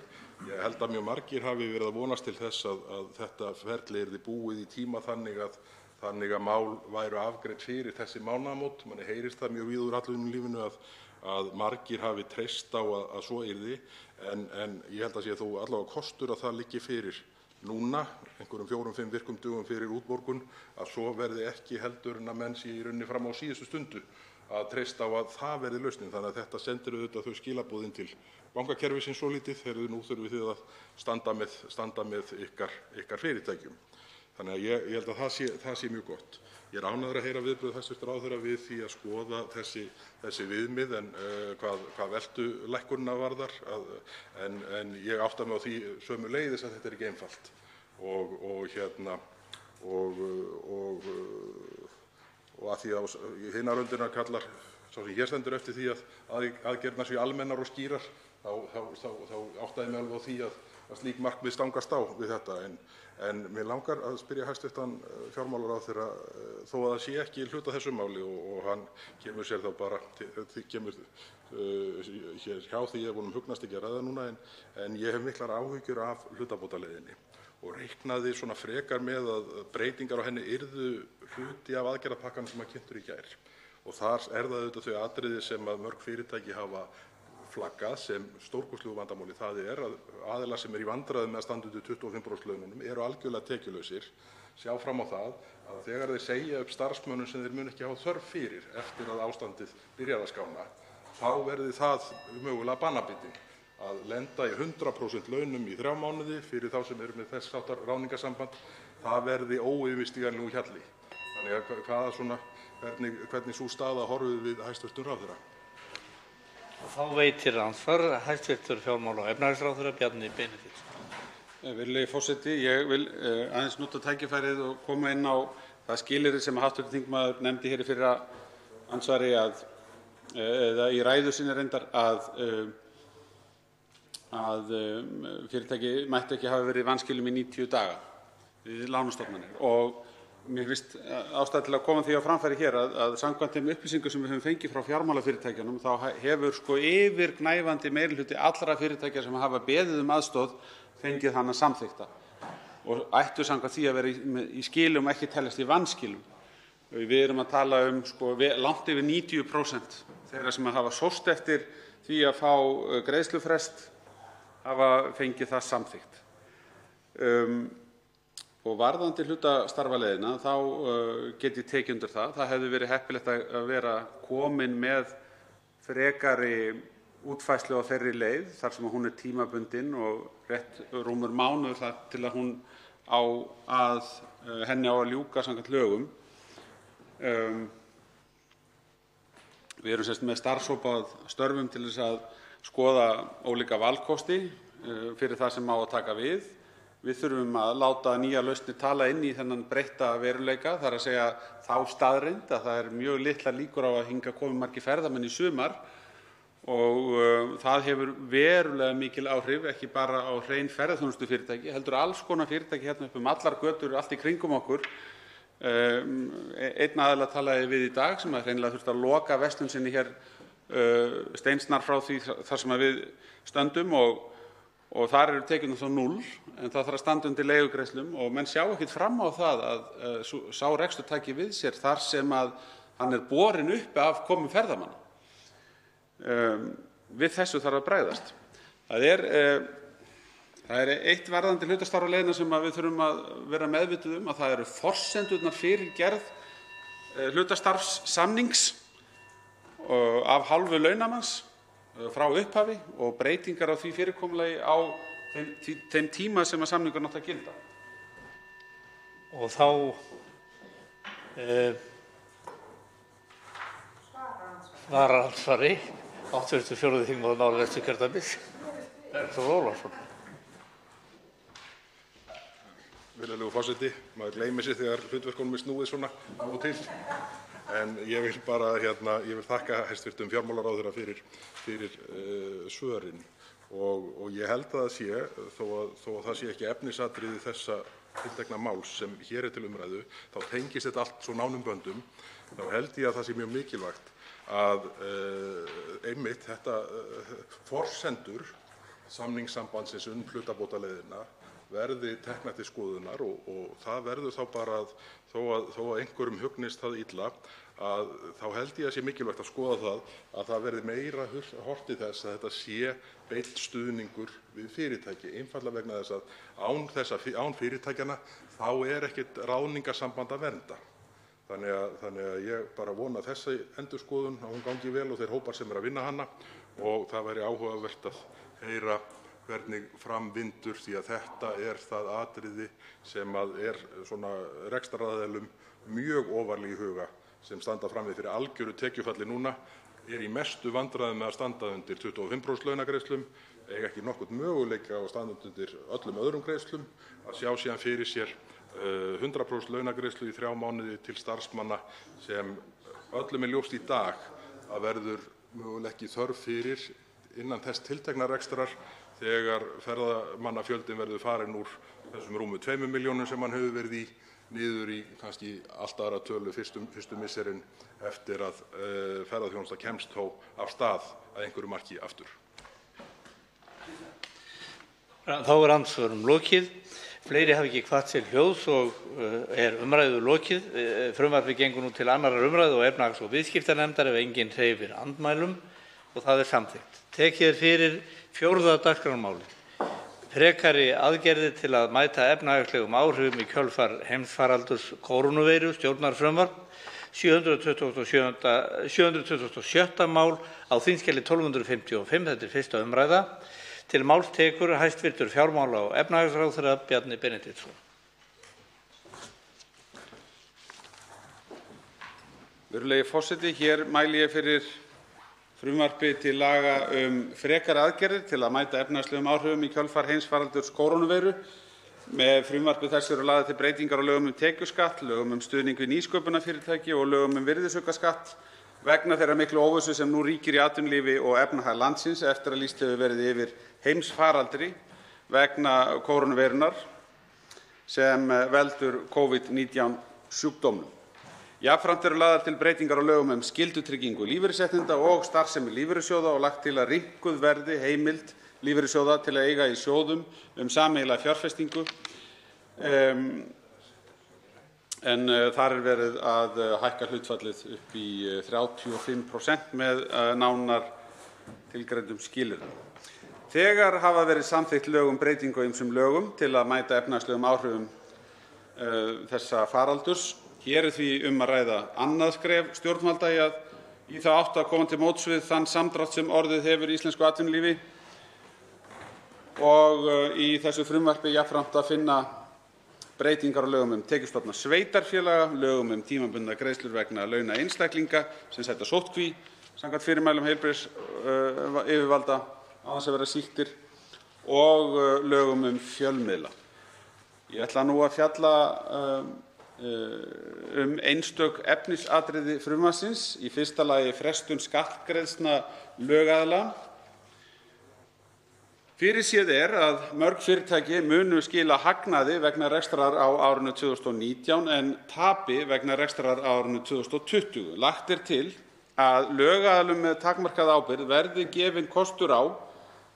Ég held að mjög margir hafi verið að vonast til þess að þetta ferli yrði búið í tíma þannig að mál væru afgreidd fyrir þessi mánaðamót. Manni heyrist það mjög víða úr atvinnulífinu að margir hafi treyst á að svo yrði en ég held að sé þó allavega kostur að það liggi fyrir núna, einhverjum 4-5 virkum dögum fyrir útborgun, að svo verði ekki heldur en að menn sé í rauninni fram á síðustu stundu að treysta á að það verði lausnin. Þannig að þetta sendir auðvitað þau skilaboðin til bankakerfisins svolítið þegar nú þurfið þið að standa með ykkar fyrirtækjum. Þannig að ég held að það sé mjög gott. Ég ánægður að heyra viðbrögð hæstv. Ráðherra við því að skoða þessi viðmið en hvað veltulækkunina varðar en ég átta mig á því sömuleiðis að þetta ekki einfalt og og að því að í hinar öndina kallar sá sem hér stendur eftir því að aðgerðirnar séu almennar og skýrar, þá áttaði mig alveg á því að slík markmið stangast á við þetta. En mig langar að spyrja hæstv. Fjármálaráðherra, þó að það sé ekki hluti af þessu máli og hann kemur sér þá bara kemur hér hjá því að vonum hugnast ekki að ræða núna, en ég hef miklar áhyggjur af hlutabótaleiðinni og reiknaði svona frekar með að breytingar á henni yrðu hluti af aðgerðapakkanum sem kynntur í gær. Og þar er það auðvitað þau atriði sem að mörg fyrirtæki hafa flaggað sem stórkostlegu vandamáli. Það er að aðilar sem eru í vandræðum með að standa undir 25% laununum eru algjörlega tekjulausir, sjá fram á það að þegar þeir segja upp starfsmönnum sem þeir munu ekki hafa þörf fyrir eftir að ástandið byrjar að skána, þá verði það mögulega banabitinn að lenda í 100% launum í 3 mánuði fyrir þá sem eru með þess háttar ráðningarsamband. Það verði óyfirstíganlegur hjalli. Þannig að hvernig sú staða horfir við hæstv. Ráðherra? Þá veitir andsvar hæstv. Fjármála- og efnahagsráðherra Bjarni Benediktsson. Virðulegi forseti, ég vil aðeins nota tækifærið og koma inn á það skilyrði sem hv. þingmaður nefndi hér í fyrra andsvari eða í ræðu sinni reyndar að fyrirtæki mættu ekki hafa verið í vanskilum í 90 daga við lánastofnanir. Og mér finnst ástæða til að koma því á framfæri hér að samkvæmt þeim upplýsingum sem við höfum fengið frá fjármálafyrirtækjunum þá hefur yfirgnæfandi meirihluti allra fyrirtækja sem hafa beðið aðstoð fengið hana samþykkta og ættu samkvæmt því að vera í skilum, ekki teljast í vanskilum. Við erum að tala langt yfir 90% þeirra sem hafa sóst eftir því að fá greiðslufrest hafa fengið það samþykkt. Og varðandi hlutastarfaleiðina þá get ég tekið undir það. Það hefði verið heppilegt að vera komin með frekari útfærslu á þeirri leið þar sem hún er tímabundin og rétt rúmur mánuður þar til að henni á að ljúka samkvæmt lögum. Við erum með starfshóp að störfum til þess að skoða ólíka valkosti fyrir það sem á að taka við. Við þurfum að láta nýjar lausnir tala inn í þennan breytta veruleika, það er að segja þá staðreynd að það er mjög litlar líkur á að hingað komi margir ferðamenn í sumar og það hefur verulega mikil áhrif, ekki bara á hrein ferðaþjónustufyrirtæki, heldur alls konar fyrirtæki hérna upp allar götur, allt í kringum okkur. Einn aðila talaði við í dag sem hreinlega þurfti að loka verslun sinni hér steinsnar frá því þar sem við stöndum og þar eru tekjurnar þá 0, en það þarf að standa undir leigugreiðslum og menn sjá ekkert fram á það að sá rekstur taki við sér þar sem að hann er borinn uppi af komu ferðamanna. Við þessu þarf að bregðast. Það er eitt varðandi hlutastarfaleiðina sem við þurfum að vera meðvituð að það eru forsendurnar fyrir gerð hlutastarfssamnings af hálfu launamanns frá upphafi og breytingar á því fyrirkomulagi á þeim tíma sem að samningurinn átti að gilda. Og þá svarar andsvari hv. 4. þingmaður Norðvesturkjördæmis, Bergþór Ólason. Virðulegur forseti, maður gleymir sér þegar hlutverkunum er snúið svona af og til. En ég vil bara ég vil þakka hæstv. Fjármálaráðherra fyrir svörin og ég held að það sé, þó að það sé ekki efnisatriði þessa tiltekna máls sem hér er til umræðu, þá tengist þetta allt svo nánum böndum. Þá held ég að það sé mjög mikilvægt að einmitt þetta forsendur samningssambandsins hlutabótaleiðina verði teknar til skoðunar og það verður þá bara að þó að einhverjum hugnist það illa þá held ég að sé mikilvægt að skoða að það verði meira horft til þess að þetta sé beinn stuðningur við fyrirtæki, einfaldlega vegna þess að án fyrirtækjanna þá er ekkert ráðningarsamband að vernda. Þannig að ég bara vona þessi endurskoðun að hún gangi vel og þeir hópar sem eru að vinna hana og það væri áhugavert að heyra hvernig fram vindur því að þetta er það atriði sem er svona rekstraraðilum mjög ofarlega í huga sem standa frammi fyrir algjöru tekjufalli núna, í mestu vandræðum með að standa undir 25% launagreiðslum, eiga ekki nokkurn möguleika á að standa undir öllum öðrum greiðslum, að sjá síðan fyrir sér 100% launagreiðslu í 3 mánuði til starfsmanna sem öllum ljóst í dag að verður mögulega ekki þörf fyrir innan þess tiltekna rekstrar þegar ferðamannafjöldinn verður farinn úr þessum rúmu 2 milljónum sem hann hefur verið í niður í kannski allt aðra tölu fyrstu misserin eftir að ferðaþjónusta kemst þó af stað að einhverju marki aftur. Þá andsvörum lokið. Fleiri hafa ekki hvatt til hljóðs og umræðu lokið. Frumvarpið gengur nú til 2. umræðu og efnahags- og viðskiptanefndar ef enginn hreyfir andmælum og það samþykkt. Tekið fyrir 4. dagskrármálið. Frekari aðgerðir til að mæta efnahagslegum áhrifum í kjölfar heimsfaraldurs kórónuveiru, stjórnarfrumvarp, 727. mál á þingskjali 1255, þetta er 1. umræða. Til máls tekur hæstvirtur fjármála- og efnahagsráðherra Bjarni Benediktsson. Virðulegi forseti, hér mæli ég fyrir frumvarpi til laga frekari aðgerðir til að mæta efnahagslegum áhrifum í kjölfar heimsfaraldurs kórónuveiru. Með frumvarpi þessu eru lagðar til breytingar á lögum tekjuskatt, lögum stuðning við nýsköpunarfyrirtæki og lögum virðisaukaskatt vegna þeirrar miklu óvissu sem nú ríkir í atvinnulífi og efnahag landsins eftir að lýst hefur verið yfir heimsfaraldri vegna kórónuveirunnar sem veldur COVID-19 sjúkdómnum. Jafnframt eru lagðar til breytingar á lögum skyldutryggingu lífeyrisréttinda og starfsemi lífeyrissjóða og lagt til að rýmkuð verði heimild lífeyrissjóða til að eiga í sjóðum sameiginlega fjárfestingu. En þar er verið að hækka hlutfallið upp í 35% með nánar tilgreindum skilyrðum. Þegar hafa verið samþykkt lög breytingu á ýmsum lögum til að mæta efnahagslegum áhrifum þessa faraldurs. Hér er því að ræða annað skref stjórnvalda í þá átt að koma til móts við þann samdrátt sem orðið hefur í íslensku atvinnulífi og í þessu frumvarpi jafnframt að finna breytingar á lögum tekjustofna sveitarfélaga, lögum tímabundnar greiðslur vegna launa einstaklinga sem sæta sóttkví samkvæmt fyrirmælum heilbrigðisyfirvalda án þess að vera sýktir og lögum fjölmiðla. Ég ætla nú að fjalla einstök efnisatriði frumvarpsins. Í fyrsta lagi frestun skattgreiðslna lögaðila. Fyrirséð er að mörg fyrirtæki munu skila hagnaði vegna rekstrar á árinu 2019 en tapi vegna rekstrar á árinu 2020. Lagt er til að lögaðilum með takmarkaða ábyrgð verði gefinn kostur á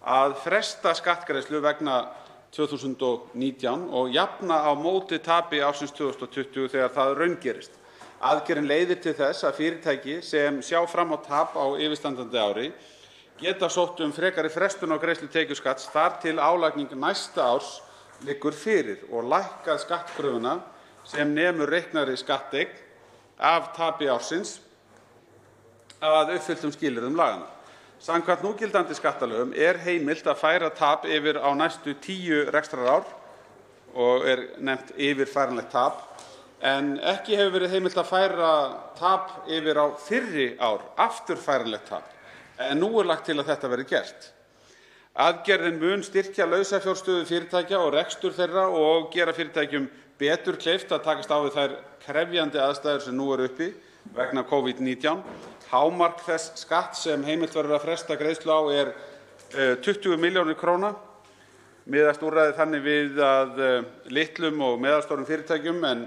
að fresta skattgreiðslu vegna 2019 og jafna á móti tapi ársins 2020 þegar það raungerist. Aðgerðin leiðir til þess að fyrirtæki sem sjá fram á tap á yfirstandandi ári geta sótt frekari frestun á greiðslu tekjuskatts þar til álagning næsta árs liggur fyrir og lækkað skattkröfuna sem nemur reiknaðri skatteign af tapi ársins að uppfylltum skilyrðum laganna. Samkvæmt núgildandi skattalögum er heimilt að færa tap yfir á næstu 10 rekstrarár og er nefnt yfirfæranlegt tap, en ekki hefur verið heimilt að færa tap yfir á fyrri ár, afturfæranlegt tap. En nú er lagt til að þetta verði gert. Aðgerðin mun styrkja lausafjárstöðu fyrirtækja og rekstur þeirra og gera fyrirtækjum betur kleift að takast á við þær krefjandi aðstæður sem nú eru uppi vegna COVID-19. Hámark þess skatts sem heimilt verður að fresta greiðslu á er 20 milljónir króna. Miðast úrræðið þannig við að litlum og meðalstórum fyrirtækjum en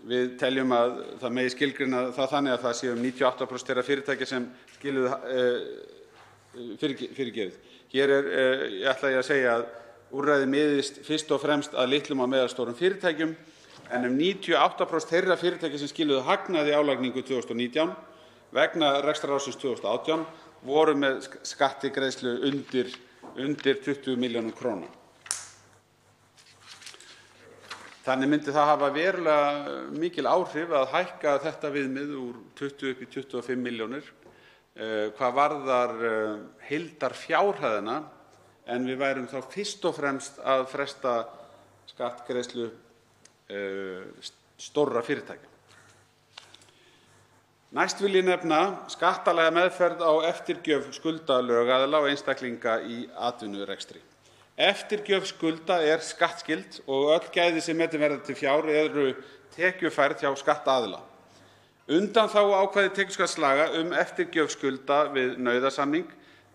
við teljum að það megi skilgreina það þannig að það séu 98% þeirra fyrirtækja sem skiluðu fyrirgefið. Hér ætla ég að segja að úrræðið miðist fyrst og fremst að litlum og meðalstórum fyrirtækjum en 98% þeirra fyrirtækja sem skiluðu hagnaði í álagningu 2019 vegna rekstrarársins 2018 voru með skattigreiðslu undir 20 milljónum króna. Þannig myndi það hafa verulega mikil áhrif að hækka þetta viðmið úr 20 upp í 25 milljónir hvað varðar heildarfjárhæðina en við værum þá fyrst og fremst að fresta skattgreiðslu stórra fyrirtækja. Næst vil ég nefna skattalega meðferð á eftirgjöf skulda lögaðila og einstaklinga í atvinnurekstri. Eftirgjöf skulda er skattskyld og öll gæði sem metin verða til fjár eru tekjufærð hjá skattaðila. Undanþáguákvæði tekjuskattslaga eftirgjöf skulda við nauðasamning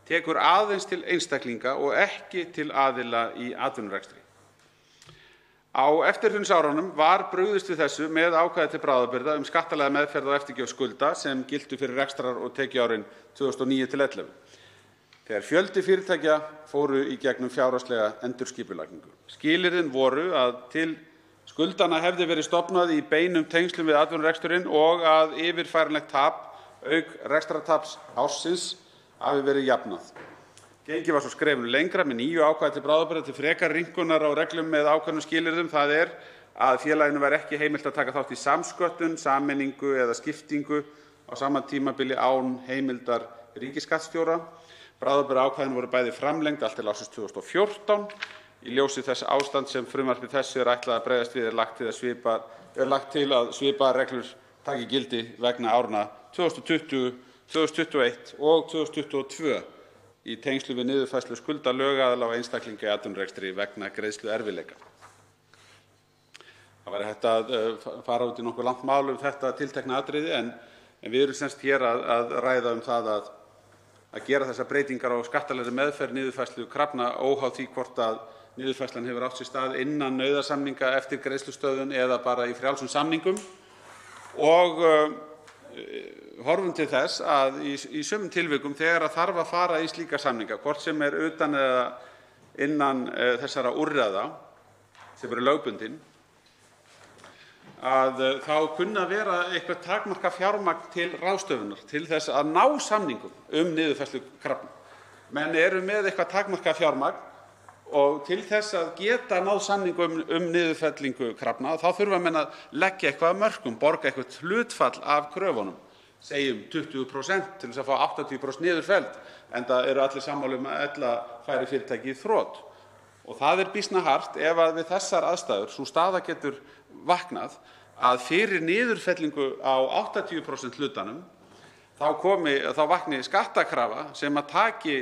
tekur aðeins til einstaklinga og ekki til aðila í atvinnurekstri. Á eftirhrunsárunum var brugðist við þessu með ákvæði til bráðabirgða skattalega meðferð á eftirgjöf skulda sem giltu fyrir rekstrar- og tekjuárin 2009–11, þegar fjöldi fyrirtækja fóru í gegnum fjárhagslega endurskipulagningu. Skilyrðin voru að til skuldana hefði verið stofnað í beinum tengslum við atvinnureksturinn og að yfirfæranlegt tap auk rekstrartaps ársins hafi verið jafnað. Gengið var svo skrefinu lengra með nýju ákvæði til bráðabirgða til frekari rýmkunar á reglum með ákveðnum skilyrðum, það er að félaginu væri ekki heimilt að taka þátt í samsköttun, sameiningu eða skiptingu á sama tímabili án heimildar ríkisskattstjóra. Bráðabirgðaákvæðin voru bæði framlengd allt til ársins 2014. Í ljósi þess ástands sem frumvarpi þessu er ætlað að bregðast við er lagt til að svipaðar reglur taki gildi vegna áranna 2020, 2021 og 2022 í tengslum við niðurfærslu skulda lögaðila og einstaklinga í atvinnurekstri vegna greiðsluerfiðleika. Það væri hægt að fara út í nokkuð langt mál þetta tiltekna atriði en við erum semst hér að ræða það að gera þessar breytingar á skattalegri meðferð niðurfærslu krafna óháð því hvort að niðurfærslan hefur átt sér stað innan nauðasamninga eftir greiðslustöðvun eða bara í frjálsum samningum og horfum til þess að í sumum tilvikum þegar þarf að fara í slíka samninga, hvort sem er utan eða innan þessara úrræða sem eru lögbundin, að þá kunna að vera eitthvað takmarkað fjármagn til ráðstöfunar til þess að ná samningum niðurfærslu krafna. Menn eru með eitthvað takmarkað fjármagn og til þess að geta náð samningum niðurfellingu krafna þá þurfa menn að leggja eitthvað af mörkum, borga eitthvað hlutfall af kröfunum, segjum 20% til þess að fá 80% niðurfelld, enda eru allir sammála að ella færi fyrirtæki í þrot. Og það er býsna hart ef að við þessar aðstæður sú staða getur vaknað að fyrir niðurfellingu á 80% hlutanum þá vakni skattakrafa sem að taki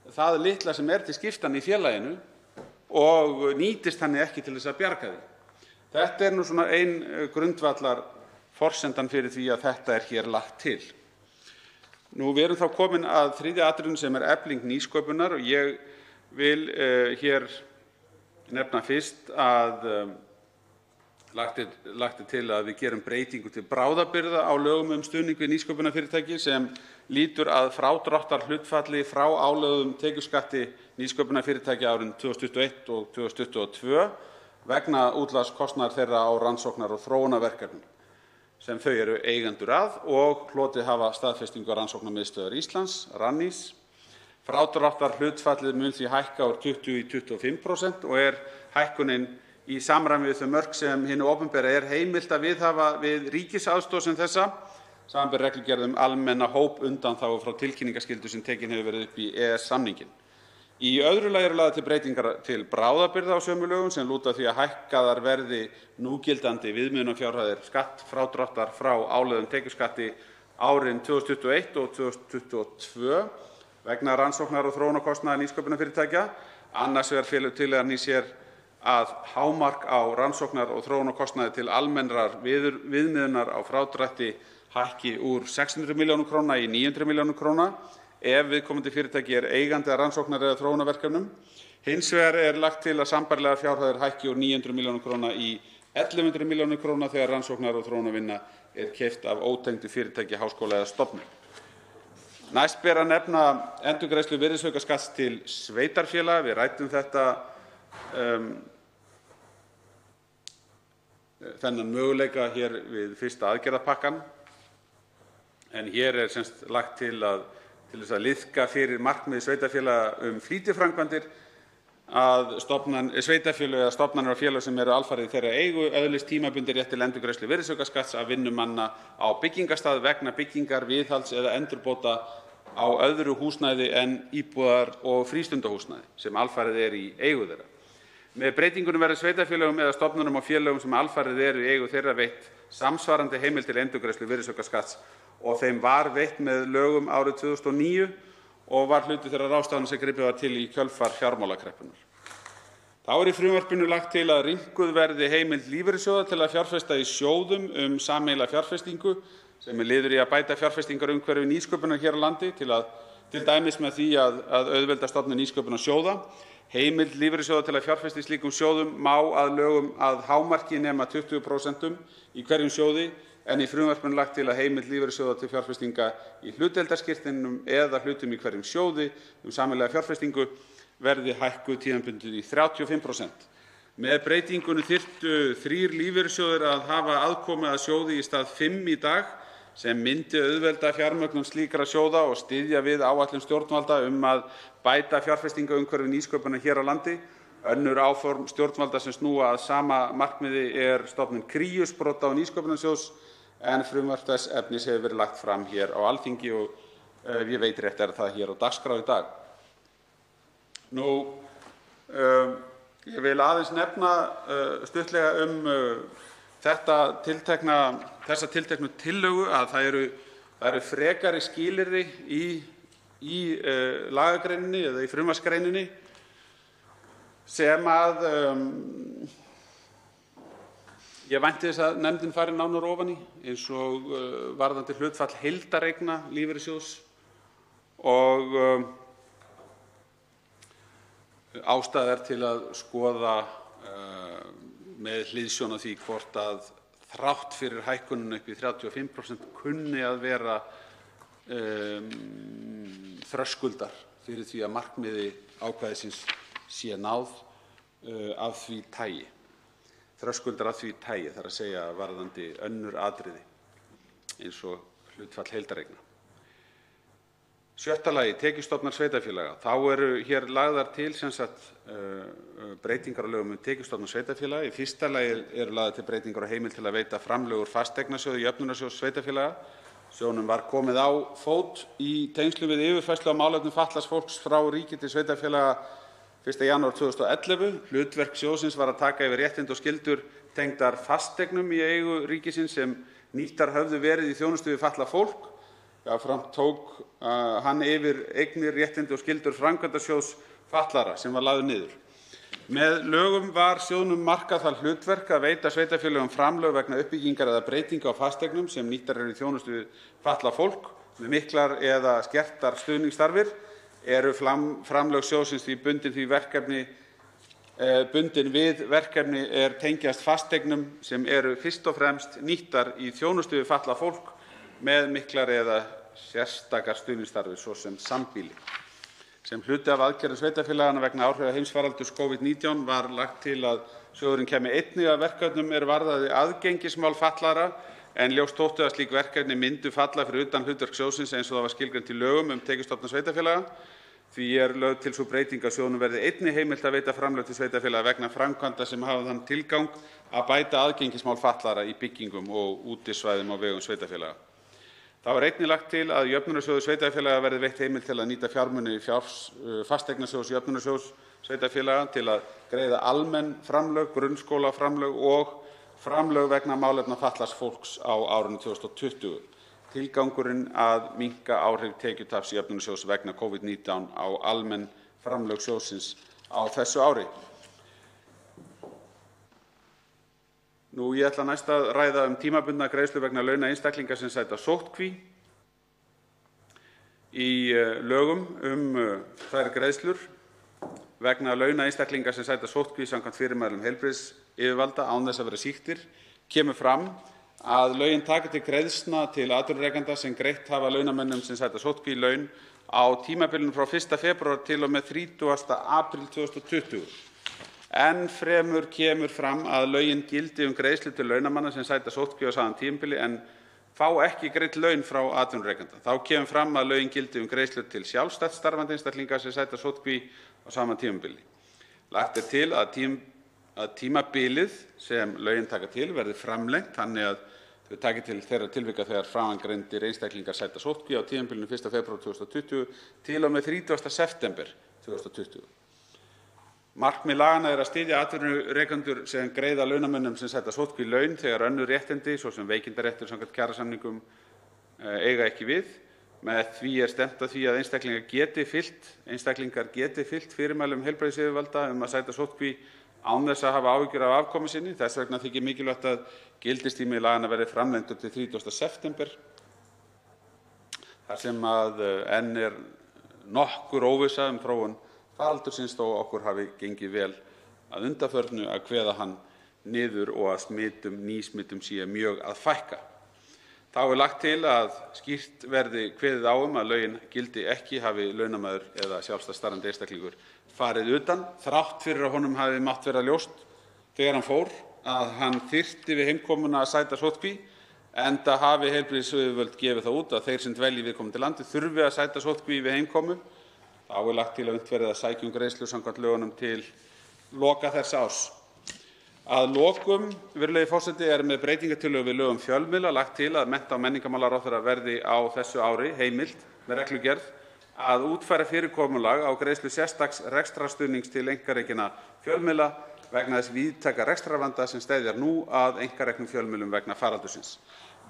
það litla sem er til skiptanna í félaginu og nýtist þannig ekki til þess að bjarga því. Þetta er nú svona ein grundvallar forsendan fyrir því að þetta er hér lagt til. Við erum þá komin að þriðja atriðinu sem er efling nýsköpunar og ég vil hér nefna fyrst að lagt er til að við gerum breytingu til bráðabirgða á lögum stuðning við nýsköpunarfyrirtæki sem lýtur að frádráttarhlutfalli frá álögðum tekjuskatti nýsköpunarfyrirtækja árin 2021 og 2022 vegna útlagskostnaðar þeirra á rannsóknar- og þróunarverkefnum sem þau eru eigendur að og hlotið hafa staðfestingu Rannsóknarmiðstöðvar Íslands, Rannís. Frádráttarhlutfallið mun því hækka úr 20% í 25% og er hækkunin í samræmi við þau mörk sem hinu opinbera er heimilt að viðhafa við ríkisaðstoð sem þessa, samanber reglugerð almenna hópundanþágu frá tilkynningarskyldu sem tekin hefur verið upp í EES-samninginn. Í öðru lagi eru lagðar til breytingar til bráðabirgða á sömu lögum sem lúta að því að hækkaðar verði núgildandi viðmiðunarfjárhæðir skattfrádráttar frá álögðum tekjuskatti árin 2021 og 2022 vegna rannsóknar- og þróunarkostnaðar nýsköpunarfyrirtækja. Annars vegar felur tillagan í sér að hámark á rannsóknar- og þróunarkostnaði til almennrar viðmiðunar á frádrætti hækki úr 600 milljónum króna í 900 milljónum króna ef viðkomandi fyrirtæki er eigandi að rannsóknar- eða þróunarverkefnum. Hins vegar er lagt til að sambærilegar fjárhæðir hækki úr 900 milljónum króna í 1100 milljónir króna þegar rannsóknar- og þróunarvinna er keypt af ótengdu fyrirtæki, háskóla eða stofnun. Næst ber að nefna endurgreiðslu virðisaukaskatts til sveitarfélaga. Við ræddum þennan möguleika hér við fyrsta aðgerðapakkann en hér er semst lagt til þess að liðka fyrir markmið sveitarfélaga flýtiframkvæmdir að sveitarfélög eða stofnanir og félög sem eru alfarið í þeirra eigu öðlist tímabundið rétt til endurgreiðslu virðisaukaskatts af vinnu manna á byggingarstað vegna byggingar, viðhalds eða endurbóta á öðru húsnæði en íbúðar- og frístundahúsnæði sem alfarið er í eigu þeirra. Með breytingunum verður sveitarfélögum eða stofnunum og félögum sem alfarið eru í eigu þeirra veitt samsvarandi heimild til endurgreiðslu virðisaukaskatts og þeim var veitt með lögum árið 2009 og var hluti þeirra ráðstafana sem gripið var til í kjölfar fjármálakreppunnar. Þá í frumvarpinu lagt til að rýmkuð verði heimild lífeyrissjóða til að fjárfesta í sjóðum sameiginlega fjárfestingu sem liður í að bæta fjárfestingarumhverfi nýsköpunar hér á landi til dæmis með því að auðvelda stofnun nýsköpunarsjóða. Heimild lífeyrissjóða til að fjárfesta í slíkum sjóðum má að lögum að hámarki nema 20% í hverjum sjóði en í frumvarpinu lagt til að heimild lífeyrissjóða til fjárfestinga í hlutdeildarskírteinum eða hlutum í hverjum sjóði sameiginlega fjárfestingu verði hækkuð tímabundið í 35%. Með breytingunni þyrftu 3 lífeyrissjóðir að hafa aðkomu að sjóði í stað 5 í dag sem myndi auðvelda fjármögnun slíkra sjóða og styðja við áætlun stjórnvalda að bæta fjárfestingarumhverfi nýsköpunar hér á landi. Önnur áform stjórnvalda sem snúa að sama markmiði stofnun Kríu, sprota- og nýsköpunarsjóðs en frumvarp þess efnis hefur verið lagt fram hér á Alþingi og ef ég veit rétt það hér á dagskrá í dag. Ég vil aðeins nefna stuttlega þessa tilteknu tillögu að það eru frekari skilyrði í lagagreininni eða í frumvarpsgreininni sem að ég vænti þess að nefndin fari nánar ofan í eins og varðandi hlutfall heildareigna lífeyrissjóðs og ástæða til að skoða með hliðsjón af því hvort að þrátt fyrir hækkunina upp í 35% kunni að vera þröskuldar fyrir því að markmiði ákvæðisins sé náð af því tagi. Þröskuldar af því tagi, þar að segja varðandi önnur atriði eins og hlutfall heildareigna. 6. Tekjustofnar sveitarfélaga. Þá eru hér lagðar til breytingar á lögum tekjustofna sveitarfélaga. Í fyrsta lagi eru lagðar til breytingar á heimild til að veita framlög úr fasteignasjóði Jöfnunarsjóðs sveitarfélaga. Sjóðnum var komið á fót í tengslum við yfirfærslu á málefnum fatlaðs fólks frá ríki til sveitarfélaga 1. janúar 2011. Hlutverk sjóðsins var að taka yfir réttindi og skyldur tengdar fasteignum í eigu ríkisins sem nýttar höfðu verið í þjónustu við fatlað fólk. Jafnframt tók hann yfir eignir, réttindi og skyldur framkvæmdasjóðs fatlaðra sem var lagður niður. Með lögum var sjóðnum markað það hlutverk að veita sveitarfélögum framlög vegna uppbyggingar eða breytinga á fasteignum sem nýttar eru í þjónustu við fatlað fólk með miklar eða skertar stuðningsþarfir. Eru framlög sjóðsins því bundin við verkefni tengjast fasteignum sem eru fyrst og fremst nýttar í þjónustu við fatlað fólk með miklar eða sérstakar stuðningsþarfir svo sem sambýli. Sem hluti af aðgerðum sveitarfélaganna vegna áhrifa heimsfaraldurs COVID-19 var lagt til að sjóðurinn kæmi einnig að verkefnum varðaði aðgengismál fatlaðra en ljóst þótti að slík verkefni myndu falla fyrir utan hlutverk sjóðsins eins og það var skilgreint í lögum tekjustofna sveitarfélaga. Því lögð til sú breyting að sjóðnum verði einnig heimilt að veita framlög til sveitarfélaga vegna framkvæmda sem hafa þann tilgang að bæta aðgengismál fatlaðra í byggingum og útisvæðum á vegum sveitarfélaga. Það var einnig lagt til að Jöfnunarsjóði sveitarfélaga verði veitt heimild til að nýta fjármuni fasteignasjóðs Jöfnunarsjóðs sveitarfélaga til að greiða almenn framlög, grunnskólaframlög og framlög vegna málefna fatlaðs fólks á árinu 2020. Tilgangurinn að minnka áhrif tekjutaps Jöfnunarsjóðs vegna COVID-19 á almenn framlög sjóðsins á þessu ári. Ég ætla næst að ræða tímabundna greiðslur vegna launa einstaklinga sem sæta sóttkví. Í lögum þær greiðslur vegna launa einstaklinga sem sæta sóttkví samkvæmt fyrirmælum heilbrigðisyfirvalda án þess að vera sýktir kemur fram að lögin taki til greiðslna til atvinnurekenda sem greitt hafa launamönnum sem sæta sóttkví laun á tímabilinu frá 1. febrúar til og með 30. apríl 2020. Enn fremur kemur fram að lögin gildi greiðslur til launamanna sem sæta sóttkví á sama tímabili en fá ekki greidd laun frá atvinnurekanda. Þá kemur fram að lögin gildi greiðslur til sjálfstætt starfandi einstaklinga sem sæta sóttkví á sama tímabili. Lagt til að tímabilið sem lögin taka til verði framlengt þannig að þau taki til þeirra tilvika þegar framangreindir einstaklingar sæta sóttkví á tímabilinu 1. febrúar 2020 til og með 30. september 2020. Markmið laganna að styðja atvinnurekendur sem greiða launamönnum sem sæta sóttkví laun þegar önnur réttindi, svo sem veikindaréttur samkvæmt kjarasamningum, eiga ekki við. Með því stefnt að því að einstaklingar geti fylgt fyrirmælum heilbrigðisyfirvalda að sæta sóttkví án þess að hafa áhyggjur af afkomu sinni. Þess vegna þykir mikilvægt að gildistími laganna verði framlengdur til 30. september þar sem enn nokkur óvissa þróun faraldursins þó okkur hafi gengið vel að undanförnu að kveða hann niður og að nýsmittum sé mjög að fækka. Þá lagt til að skýrt verði kveðið á að lögin gildi ekki hafi launamaður eða sjálfstætt starfandi einstaklingur farið utan, þrátt fyrir að honum hafi mátt vera ljóst þegar hann fór að hann þyrfti við heimkomuna að sæta sóttkví, enda hafi heilbrigðisyfirvöld gefið það út að þeir sem dvelji viðkomandi landi þurfi að sæta sóttkví við heimkomu. Þá lagt til að unnt verði að sækja greiðslur samkvæmt lögunum til loka þessa árs. Að lokum, virðulegi forseti, með breytingartillögu við lög um fjölmiðla lagt til að mennta- og menningarmálaráðherra verði á þessu ári heimilt með reglugerð að útfæra fyrirkomulag á greiðslu sérstaks rekstrarstuðnings til einkarekinna fjölmiðla vegna þess víðtæka rekstrarvanda sem steðjar nú að einkareknum fjölmiðlum vegna faraldursins.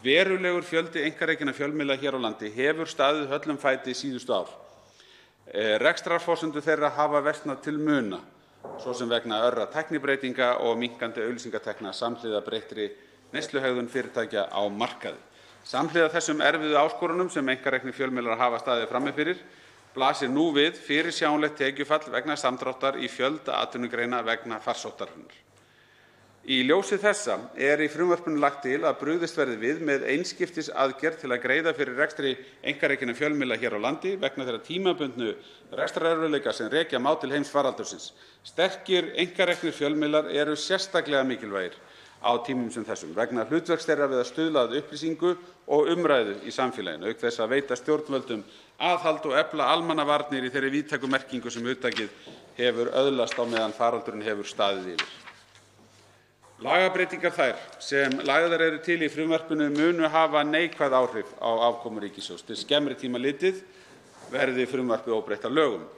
Verulegur fjöldi einkarekinna fjölmiðla hér á landi hefur staðið höllum fæti síðustu ár. Rekstrarforsendur þeirra hafa versnað til muna, svo sem vegna örra tæknibreytinga og minnkandi auglýsingatekna samhliða breyttri neysluhegðun fyrirtækja á markaði. Samhliða þessum erfiðu áskorunum sem einkareknir fjölmiðlar hafa staðið frammi fyrir blasir nú við fyrirsjáanlegt tekjufall vegna samdráttar í fjölda atvinnugreina vegna farsóttarinnar. Í ljósi þessa í frumvarpinu lagt til að brugðist verði við með einskiptisaðgerð til að greiða fyrir rekstri einkarekinna fjölmiðla hér á landi vegna þeirra tímabundnu rekstrarerfiðleika sem rekja má til heimsfaraldursins. Sterkir einkareknir fjölmiðlar eru sérstaklega mikilvægir á tímum sem þessum vegna hlutverks þeirra við að stuðla að upplýsingu og umræðu í samfélaginu, auk þess að veita stjórnvöldum aðhald og efla almannavarnir í þeirri víðtæku merkingu sem hugtakið hefur öðlast á meðan faraldurinn hefur staðið yfir. Lagabreytingar þær sem lagðar eru til í frumvarpinu munu hafa neikvæð áhrif á afkomu ríkissjóðs til skemmri tíma litið verði frumvarpið óbreytt að lögum.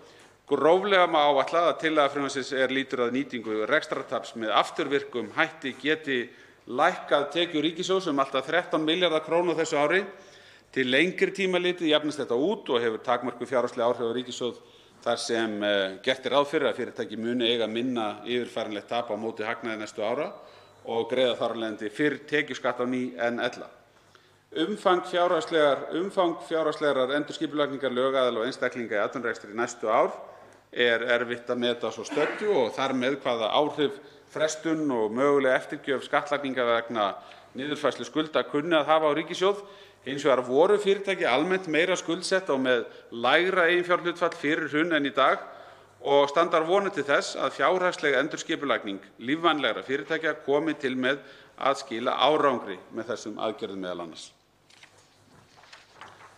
Gróflega má áætla að tillaga frumvarpsins lýtur að nýtingu rekstrartaps með afturvirkum hætti geti lækkað tekjur ríkissjóðs allt að 13 milljarða króna á þessu ári. Til lengri tíma litið jafnast þetta út og hefur takmörkuð fjárhagsleg áhrif á ríkissjóð þar sem gert ráð fyrir að fyrirtæki muni eiga minna yfirfæranlegt tap á móti hagnaði næstu ára og greiða þar af leiðandi fyrr tekjuskatt á ný en ella. Umfang fjárhagslegrar endurskipulagningar lögaðila og einstaklinga í atvinnurekstri næstu ár erfitt að meta svo stöddu og þar með hvaða áhrif frestun og möguleg eftirgjöf skattlagninga vegna niðurfærslu skulda kunni að hafa á ríkissjóð. Hins vegar voru fyrirtæki almennt meira skuldsett og með lægra eiginfjárhlutfall fyrir hrun en í dag og standar vonir til þess að fjárhagsleg endurskipulagning lífvænlegra fyrirtækja komi til með að skila árangri með þessum aðgerðum meðal annars.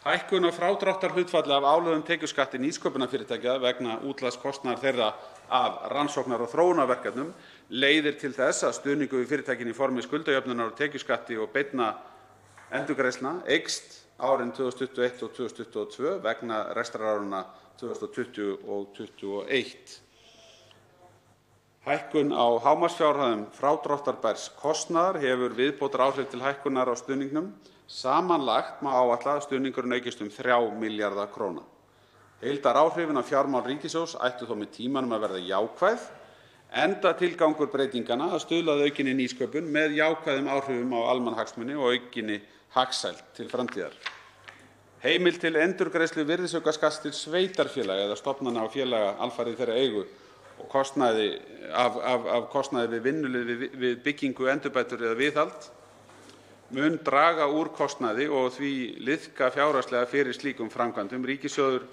Hækkun á frádráttarhlutfalli af álögðum tekjuskatti nýsköpunarfyrirtækja vegna útlagskostnaðar þeirra af rannsóknar- og þróunarverkefnum leiðir til þess að stuðningur við fyrirtækin í formi skuldajöfnunar og tekjuskatti og beinna endurgreiðslna eykst árin 2021 og 2022 vegna rekstrarárunna 2020 og 2021. Hækkun á hámarksfjárhæðum frádráttarbærs kostnaðar hefur viðbótaráhrif til hækkunar á stuðningnum. Samanlagt má áætla að stuðningurinn aukist 3 milljarða króna. Heildaráhrifin á fjármál ríkissjóðs ættu þó með tímanum að verða jákvæð, enda tilgangur breytinganna að stuðla að aukinni nýsköpun með jákvæðum áhrifum á almannahagsmuni og aukinni hagsæld til framtíðar. Heimild til endurgreiðslu virðisaukaskatts til sveitarfélaga eða stofnana og félaga alfarið þeirra eigu og kostnaði við vinnulið við byggingu, endurbætur eða viðhald mun draga úr kostnaði og því liðka fjárhagslega fyrir slíkum framkvæmdum. Ríkissjóður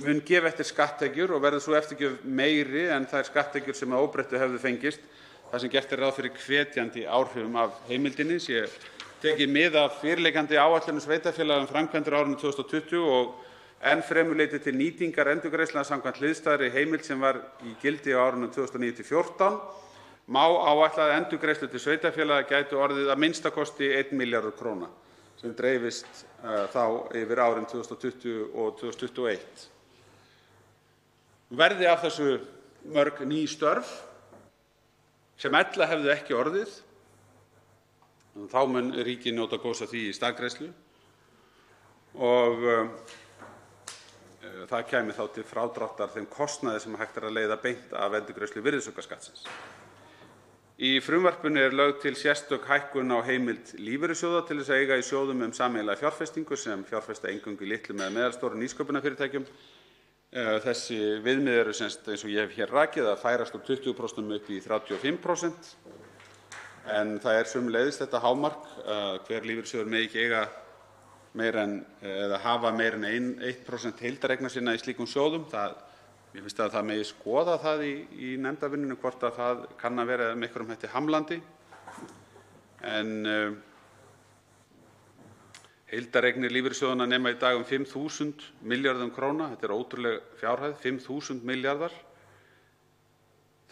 mun gefa eftir skatttekjur og verður sú eftirgjöf meiri en þær skatttekjur sem að óbreyttu hefðu fengist, þar sem gert ráð fyrir hvetjandi áhrifum af heimildinni. Sé tekið mið af fyrirliggjandi áætlunum sveitarfélaga framkvæmdir á árinu 2020 og enn fremur leitið til nýtingar endurgreiðslna samkvæmt hliðstæðri heimild sem var í gildi á árunum 2009–14 má áætla að endurgreiðslur til sveitarfélaga gætu orðið að minnsta kosti 1 milljarður króna sem dreifist þá yfir árin 2020 og 2021. Verði af þessu mörg ný störf sem ella hefðu ekki orðið, þá mun ríkið njóta góðs af því í staðgreiðslu og það kæmi þá til frádráttar þeim kostnaði sem hægt að leiða beint af endurgreiðslu virðisaukaskattsins. Í frumvarpinu er lögð til sérstök hækkun á heimild lífeyrissjóða til þess að eiga í sjóðum sameiginlega fjárfestingu sem fjárfesta eingöngu í litlum eða meðalstórum nýsköpunarfyrirtækjum. Þessi viðmið eru eins og ég hef hér rakið að færast úr 20% upp í 35%. En það er sömuleiðis þetta hámark að hver lífeyrissjóður megi ekki eiga meira en eða hafa meira en 1% heildareigna sinna í slíkum sjóðum. Mér finnst að það megi skoða það í nefndarvinnunni hvort að það kann að vera með einhverjum hætti hamlandi. En heildareignir lífeyrissjóðanna nema í dag 5.000 milljörðum króna. Þetta er ótrúleg fjárhæð, 5.000 milljarðar.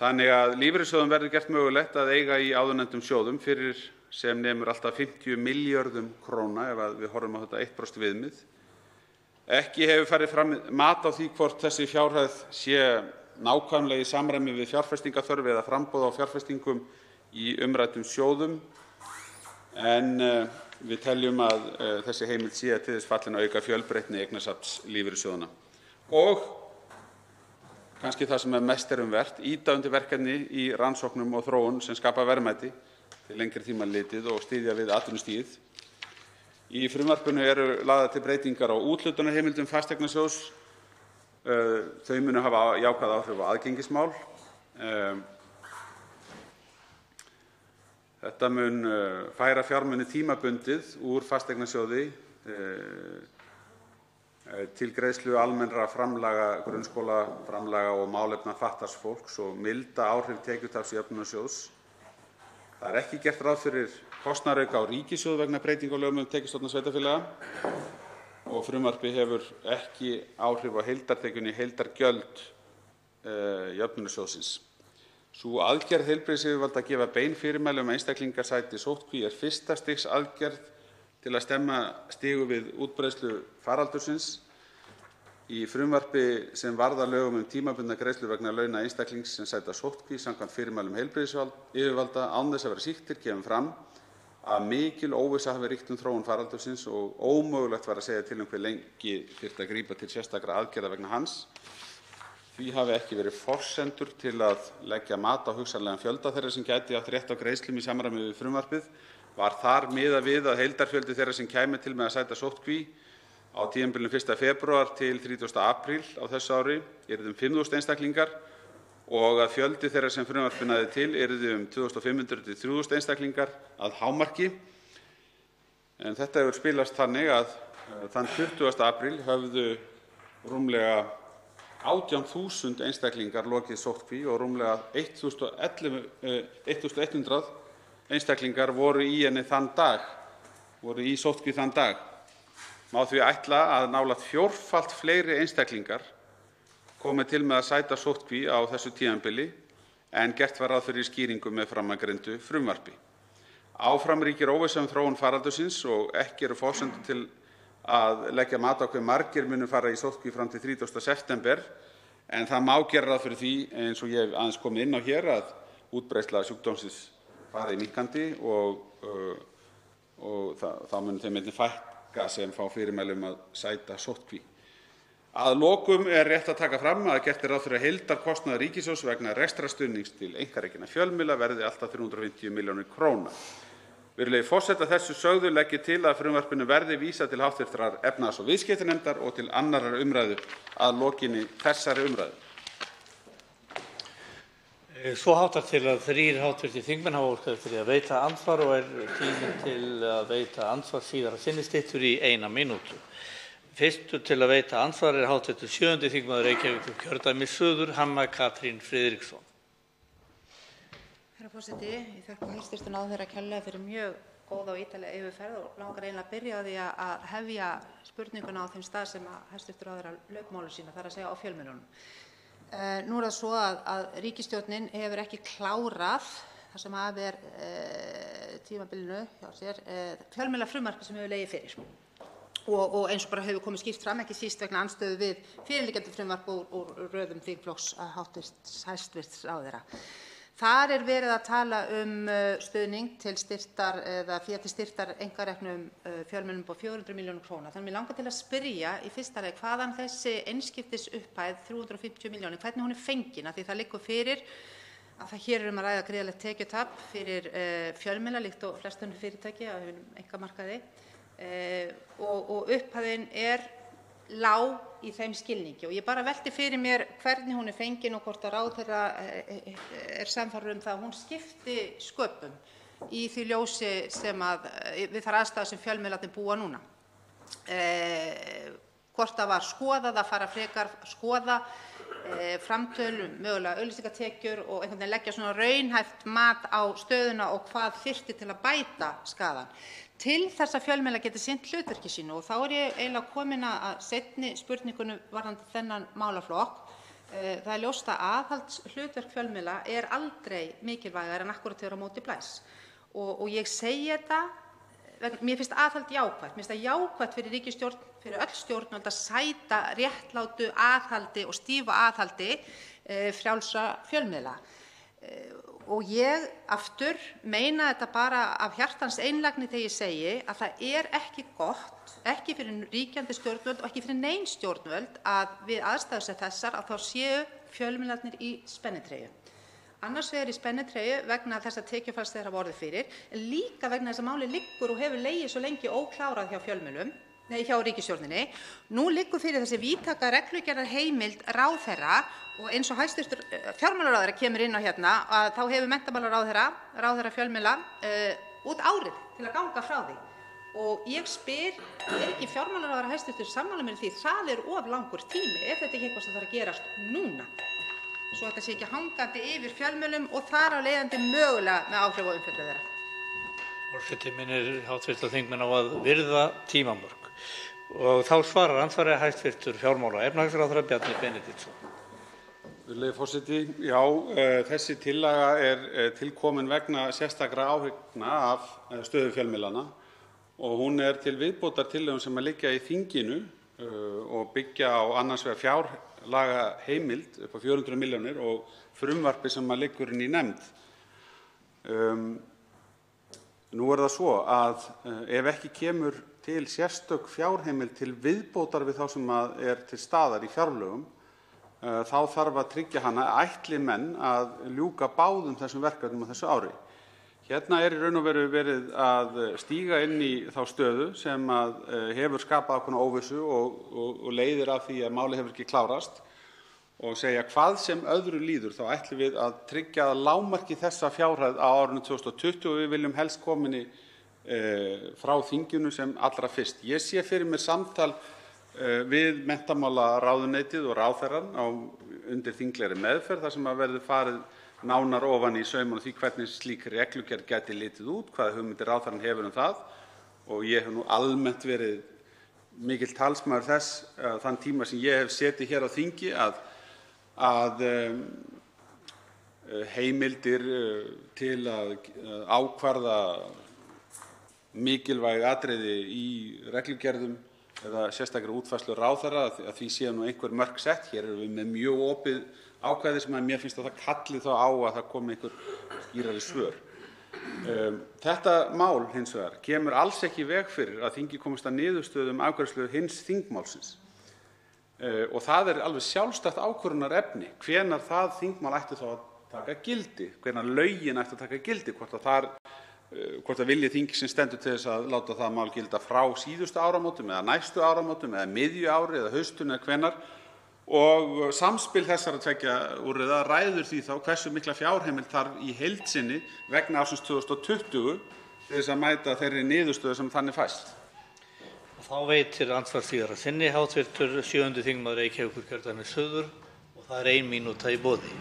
Þannig að lífeyrissjóðum verður gert mögulegt að eiga í áðurnefndum sjóðum fyrir sem nemur alltaf 50 milljörðum króna ef við horfum á þetta 1% viðmið. Ekki hefur farið fram mat á því hvort þessi fjárhæð sé nákvæmlega í samræmi við fjárfestingarþörf eða framboð á fjárfestingum í umræddum sjóðum, en við teljum að þessi heimild sé til þess fallin að auka fjölbreytni eignasafns lífeyrissjóðanna. Og kannski það sem mest vert, ýta undir verkefni í rannsóknum og þróun sem skapa verðmæti til lengri tíma litið og styðja við atvinnustigið. Í frumvarpinu eru lagðar til breytingar á úthlutunarheimildum fasteignasjóðs. Þau munu hafa jákvæð áhrif á aðgengismál. Þetta mun færa fjármuni tímabundið úr fasteignasjóði til greiðslu almennra framlaga, grunnskólaframlaga og málefna fatlaðs fólks og milda áhrif tekjutapsjöfnunarsjóðs. Það er ekki gert ráð fyrir kostnaðarauka á ríkissjóð vegna breytinga á lögum um tekjustofna sveitarfélaga og frumvarpið hefur ekki áhrif á heildartekjur né heildargjöld jöfnunarsjóðsins. Sú aðgerð heilbrigðisyfirvalda að gefa bein fyrirmæli um einstaklingar sæti sóttkví er fyrsta stigs aðgerð til að stemma stigu við útbreiðslu faraldursins. Í frumvarpi sem varðar lögum um tímabundna greiðslur vegna launa einstaklings sem sæta sóttkví samkvæmt fyrirmælum heilbrigðisyfirvalda án þess að vera sýktir kemur fram að mikil óvissa hafi ríkt þróun faraldursins og ómögulegt var að segja til hve lengi þyrfti að grípa til sérstakra aðgerða vegna hans. Því hafi ekki verið forsendur til að leggja mat á hugsanlegan fjölda þeirra sem gæti átt rétt á greiðslum í samræmi við frumvarpið. Var þar miðað við að heildarfjöldi þeirra sem kæmi til með að sæta sóttkví á tímabilinu 1. febrúar til 30. apríl á þessu ári yrði 5.000 einstaklingar og að fjöldi þeirra sem frumvarpið næði til yrði 2.500 til 3.000 einstaklingar að hámarki. En þetta hefur spilast þannig að þann 20. apríl höfðu rúmlega 18.000 einstaklingar lokið sóttkví og rúmlega 1.100 einstaklingar voru í henni þann dag, voru í sóttkví þann dag. Má því ætla að nálægt fjórfalt fleiri einstaklingar komi til með að sæta sóttkví á þessu tímabili en gert var ráð fyrir í skýringum með framangreindu frumvarpi. Áfram ríkir óvissa um þróun faraldursins og ekki eru forsendur til að leggja mat á hve margir munu fara í sóttkví fram til 30. september, en það má gera ráð fyrir því, eins og ég hef aðeins komið inn á hér, að útbreiðsla sjúkdómsins fari minnkandi og þá mun þeim einnig fækka sem fá fyrirmæli um að sæta sóttkví. Að lokum er rétt að taka fram að gert ráð fyrir að heildarkostnaður ríkissjóðs vegna rekstrarstuðnings til einkarekinna fjölmiðla verði allt að 350 milljónir króna. Virðulegi forseti, að þessu sögðu legg ég til að frumvarpinu verði vísað til hv. efnahags- og viðskiptanefndar og til 2. umræðu að lokinni þessari umræðu. Svo háttar til að 3 hv. þingmenn hafa óskað eftir að veita andsvar og er tíminn til að veita andsvar síðara sinni styttur í 1 mínútu. Fyrstur til að veita andsvar er hv. 7. þingmaður Reykjavíkurkjördæmis suður, Hanna Katrín Friðriksson. Herra forseti, ég þakka hæstv. ráðherra kærlega fyrir mjög góða og ítarlega yfirferð og langar eiginlega að byrja á því að hefja spurninguna á þeim stað sem hæstv. ráðherra lauk máli sínu, þar að segja á fjölmiðlunum. Nú er það svo að ríkisstjórnin hefur ekki klárað það sem af er tímabilinu hjá sér fjölmiðlafrumvarpið sem hefur legið fyrir. Og eins og bara hefur komið skýrt fram, ekki síst vegna andstöðu við fyrirliggjandi frumvarp úr röðum þingflokks hæstv. ráðherra. Þar er verið að tala stuðning til styrktar eða fé til styrktar einkareknum fjölmiðlum upp á 400 milljónir króna. Þannig mig langar til að spyrja í fyrsta lagi hvaðan þessi einskiptisupphæð 350 milljónir, hvernig hún er fengin, af því það liggur fyrir að það hér að ræða gríðarlegt tekjutap fyrir fjölmiðla líkt og flest önnur fyrirtæki á hinum einkamarkaði og upphæðin lág í þeim skilningi og ég bara velti fyrir mér hvernig hún fengin og hvort að ráðherra sannfærður það að hún skipti sköpum í því ljósi sem við þær aðstæður sem fjölmiðlarnir búa núna. Hvort það var skoðað að fara frekar skoða framtöl, mögulega auglýsingatekjur og einhvern veginn leggja svona raunhæft mat á stöðuna og hvað þyrfti til að bæta skaðann. Til þess að fjölmiðlar geti sinnt hlutverki sínu og þá ég eiginlega komin að seinni spurningunni varðandi þennan málaflokk. Það ljóst að aðhaldshlutverk fjölmiðla aldrei mikilvægara en akkúrat þegar á móti blæs. Og ég segi þetta, mér finnst aðhald jákvætt. Mér finnst það jákvætt fyrir ríkisstjórn, fyrir öll stjórnvöld að sæta réttlátu aðhaldi og stífu aðhaldi frjálsra fjölmiðla. Og ég aftur meina þetta bara af hjartans einlægni þegar ég segi að það ekki gott, ekki fyrir ríkjandi stjórnvöld og ekki fyrir nein stjórnvöld að við aðstæður sem þessar að þá séu fjölmiðlarnir í spennitreyju. Annars vegar í spennitreyju vegna þess að tekjufalls þeirra hafa orðið fyrir, en líka vegna þess að málið liggur og hefur legið svo lengi óklárað hjá ríkisstjórninni. Nú liggur fyrir þessi víðtæka reglugerðarheimild ráðherra og eins og hæstv. Fjármálaráðherra kemur inn á hérna að þá hefur menntamálaráðherra fjölmiðla út árið til að ganga frá því. Og ég spyr, ekki fjármálaráðherra hæstv. Sammála mér því það of langur tími ef þetta ekki eitthvað sem þarf að gerast núna? Svo þetta sé ekki hangandi yfir fjölmiðlum og þar á leiðandi mögulega með áhrif á umfjöllun þeirra. Forseti minnir hv. þingmenn á að virða tímamörk. Og þá svarar andsvari hæstv. fjármála- og efnahagsráðherra Bjarni Benediktsson. Virðulegi forseti, já, þessi tillaga tilkomin vegna sérstakra áhyggna af stöðu fjölmiðlanna og hún til viðbótar tillögum sem liggja í þinginu og byggja á annars vegar fjárlagaheimild upp á 400 milljónir og frumvarpi sem liggur inn í nefnd. Nú það svo að ef ekki kemur til sérstök fjárheimild til viðbótar við þá sem til staðar í fjárlögum, þá þarf að tryggja hana ætli menn að ljúka báðum þessum verkefnum á þessu ári. Hérna í raun og veru verið að stíga inn í þá stöðu sem hefur skapað ákveðna óvissu og leiðir af því að málið hefur ekki klárast og segja hvað sem öðru líður þá ætlum við að tryggja að lágmarki þessa fjárhæð á árinu 2020 og við viljum helst kominni frá þinginu sem allra fyrst. Ég sé fyrir mér samtal við menntamálaráðuneytið og ráðherrann undir þinglegri meðferð þar sem verður farið nánar ofan í saumana á því hvernig slík reglugerð gæti litið út, hvaða hugmyndir ráðherrann hefur það og ég hef nú almennt verið mikill talsmaður þess þann tíma sem ég hef setið hér á þingi að heimildir til að ákvarða mikilvæg atriði í reglugerðum eða sérstakri útfærslu ráðherra að því séu nú einhver mörk sett. Hér erum við með mjög opið ákvæði sem mér finnst að það kalli þá á að það komi einhver skýrari svör. Þetta mál hins vegar kemur alls ekki í veg fyrir að þingið komist að niðurstöðu afgreiðslu hins þingmálsins. Og það alveg sjálfstætt ákvörðunarefni hvenær það þingmál ætti þá að taka gildi, hvenær lögin ætti að taka gildi, hvort vilji þingsins stendur til þess að láta það mál gilda frá síðustu áramótum eða næstu áramótum eða miðju ári eða haustinu eða hvenær. Og samspil þessara tveggja úrræða ræður því þá hversu mikla fjárheimild þarf í heild sinni vegna ársins 2020 til þess að mæta þeirri niðurstöðu sem þannig fæst. Þá veitir andsvarstíðara sinni hv. 7. þingmaður Reykjavíkurkjördæmis suður og það 1 mínúta í boði.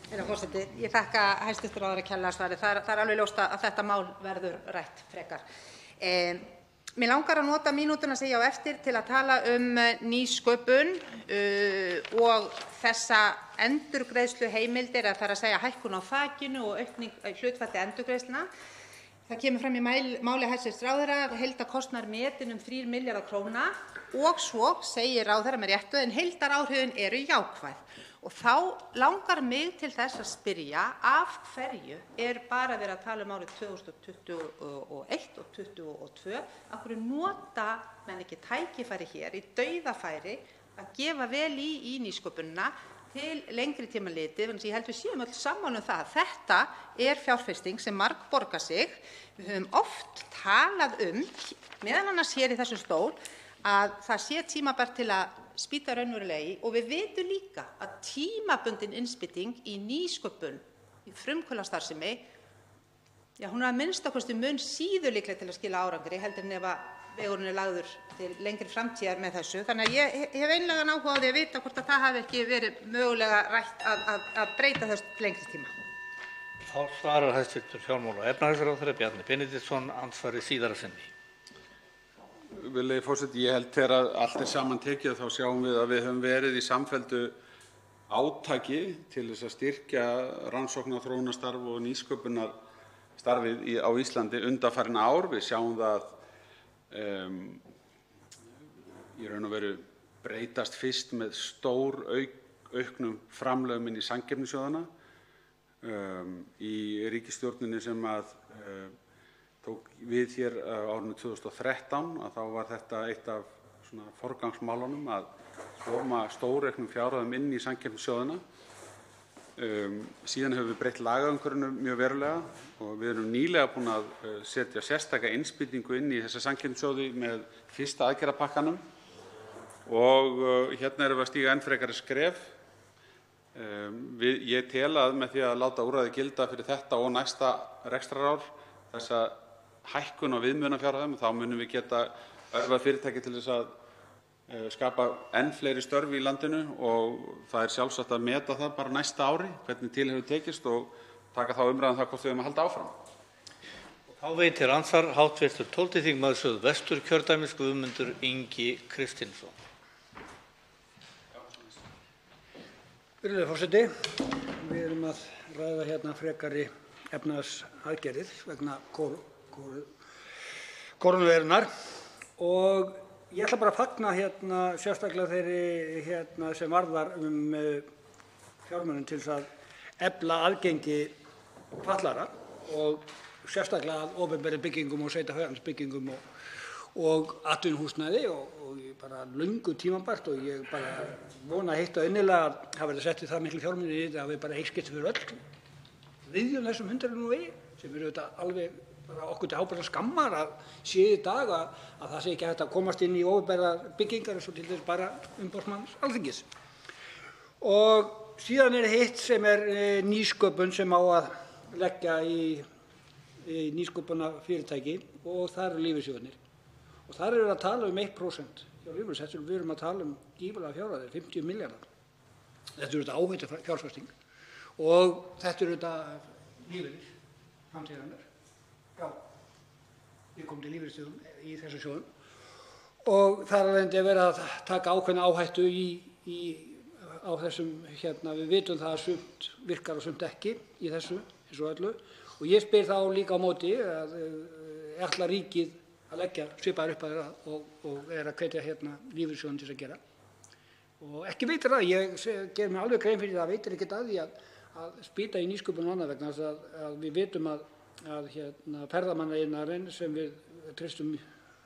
Herra forseti, ég þakka hæstv. Ráðherra kærlega svarið. Það alveg ljóst að þetta mál verður rætt frekar. Mig langar að nota mínútuna sem ég á eftir til að tala nýsköpun og þessa endurgreiðsluheimildir, það að segja hækkun á þakinu og aukning hlutfalli endurgreiðslna. Það kemur fram í máli hæstv. Ráðherra heildarkostnaður metinn 3 milljarðar króna og svo segir ráðherra með réttu en heildaráhrifin eru jákvæð. Og þá langar mig til þess að spyrja af hverju bara verið að tala árið 2021 og 2022, af hverju nota menn ekki tækifæri hér í dauðafæri að gefa vel í nýsköpunina, til lengri tíma litið, þannig að ég held við séum öll sammála það að þetta er fjárfesting sem margborgar sig. Við höfum oft talað meðal annars hér í þessum stól, að það sé tímabært til að spýta raunverulega í og við vitum líka að tímabundin innspýting í nýsköpun, í frumkvöðlastarfsemi, hún er að minnsta kosti mun síður líkleg til að skila árangri heldur en ef vegurinn er lagður til lengri framtíðar með þessu. Þannig að ég hef einlægan áhuga á því að vita hvort að það hafi ekki verið mögulega rætt að breyta þessu til lengri tíma. Þá svarar hæstv. Fjármála- og efnahagsráðherra Bjarni Benediktsson andsvari síðara sinni. Virðulegi forseti, ég held þegar allt er saman tekið þá sjáum við að við höfum verið í samfelldu átaki til þess að styrkja rannsókna- og þróunarstarf og nýsköpunarstarfið á Íslandi undanfarin ár. Við sjáum það í raun og veru breytast fyrst með stór auknum framlögum inn í samkeppnissjóðina í ríkisstjórninni sem tók við hér á árinu 2013, að þá var þetta eitt af svona forgangsmálunum að koma stórauknum fjárhæðum inn í samkeppnissjóðina. Síðan höfum við breytt lagaumhverfinu mjög verulega og við erum nýlega búin að setja sérstaka innspýtingu inn í þessa samkeppnissjóði með fyrsta aðgerðapakkanum og hérna erum við að stíga enn frekari skref. Ég tel að með því að láta úrræði gilda fyrir þetta og næsta rekstrarár, þessa hækkun á viðmiðunarfjárhæðum, þá munum við geta örvað fyrirtæki til þess að skapa enn fleiri störf í landinu og það er sjálfsagt að meta það bara næsta ári, hvernig til hefur tekist og taka þá umræðu það hvort við höfum að halda áfram. Þá veitir andsvar hv. 12. þingmaður Suðvesturkjördæmis Guðmundur Ingi Kristinsson. Virðulegi forseti, við erum að ræða hérna frekari efnahagsaðgerðir vegna kórónuveirunnar og ég ætla bara að fagna sérstaklega þeirri sem varðar fjármunum til þess að efla aðgengi fatlaðra og sérstaklega að opinberri byggingum og sveitarfélagsbyggingum og atvinnuhúsnæði og bara löngu tímabært og ég bara vona heitt og innilega að það verði settið það miklu fjármunir í þetta að við bara eitt skipti fyrir öll viðjum þessum hundrarinn og vegi sem eru þetta alveg okkur til ábyrgðar skammar að sé í dag að það sé ekki hægt að komast inn í opinberar byggingar eins og til þess bara umboðsmanns Alþingis. Og síðan hitt sem nýsköpun sem á að leggja í nýsköpunarfyrirtæki og það eru lífeyrissjóðirnir. Og þar erum við að tala 1% hjá lífeyrissjóðum, við erum að tala gífurlegar fjárhæðir, 50 milljarðar. Þetta eru þetta áhættu fjárfesting og þetta eru þetta lífeyrir framtíðarinnar. Já, við komum til lífeyrissjóðum í þessu sjóðum og þar af leiðandi verið að taka ákveðna áhættu á þessum við vitum það að sumt virkar og sumt ekki í þessu eins og öllu og ég spyr þá líka á móti að ætlar ríkið að leggja svipaðar upphæðir og að hvetja lífeyrissjóðum til þess að gera og ekki veitir það, ég ger mér alveg grein fyrir það, veitir ekkert að því að spýta í nýsköpun og annað vegna þess að við vitum að ferðamannaiðnaðurinn sem við treystum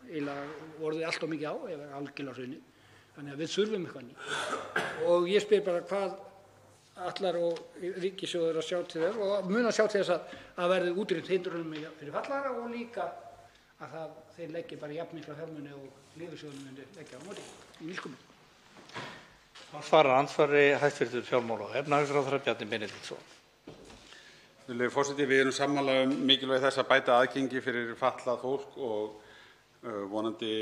eiginlega orðið allt of mikið á ef algjörlega hruni. Þannig að við þurfum eitthvað nýtt. Og ég spyr bara hvað ætlar og ríkissjóður að sjá til þess og mun að sjá til þess að verði útrýmt hindrunum fyrir fallara og líka að þeir leggja bara jafn mikla fjármuni og lífeyrissjóðurinn myndi leggja á móti í nýsköpun. Þá svarar andsvari hæstv. Fjármála- og efnahagsráðherra Bjarni Benediktsson. Virðulegi forseti, við erum sammála mikilvægi þess að bæta aðgengi fyrir fatlað fólk og vonandi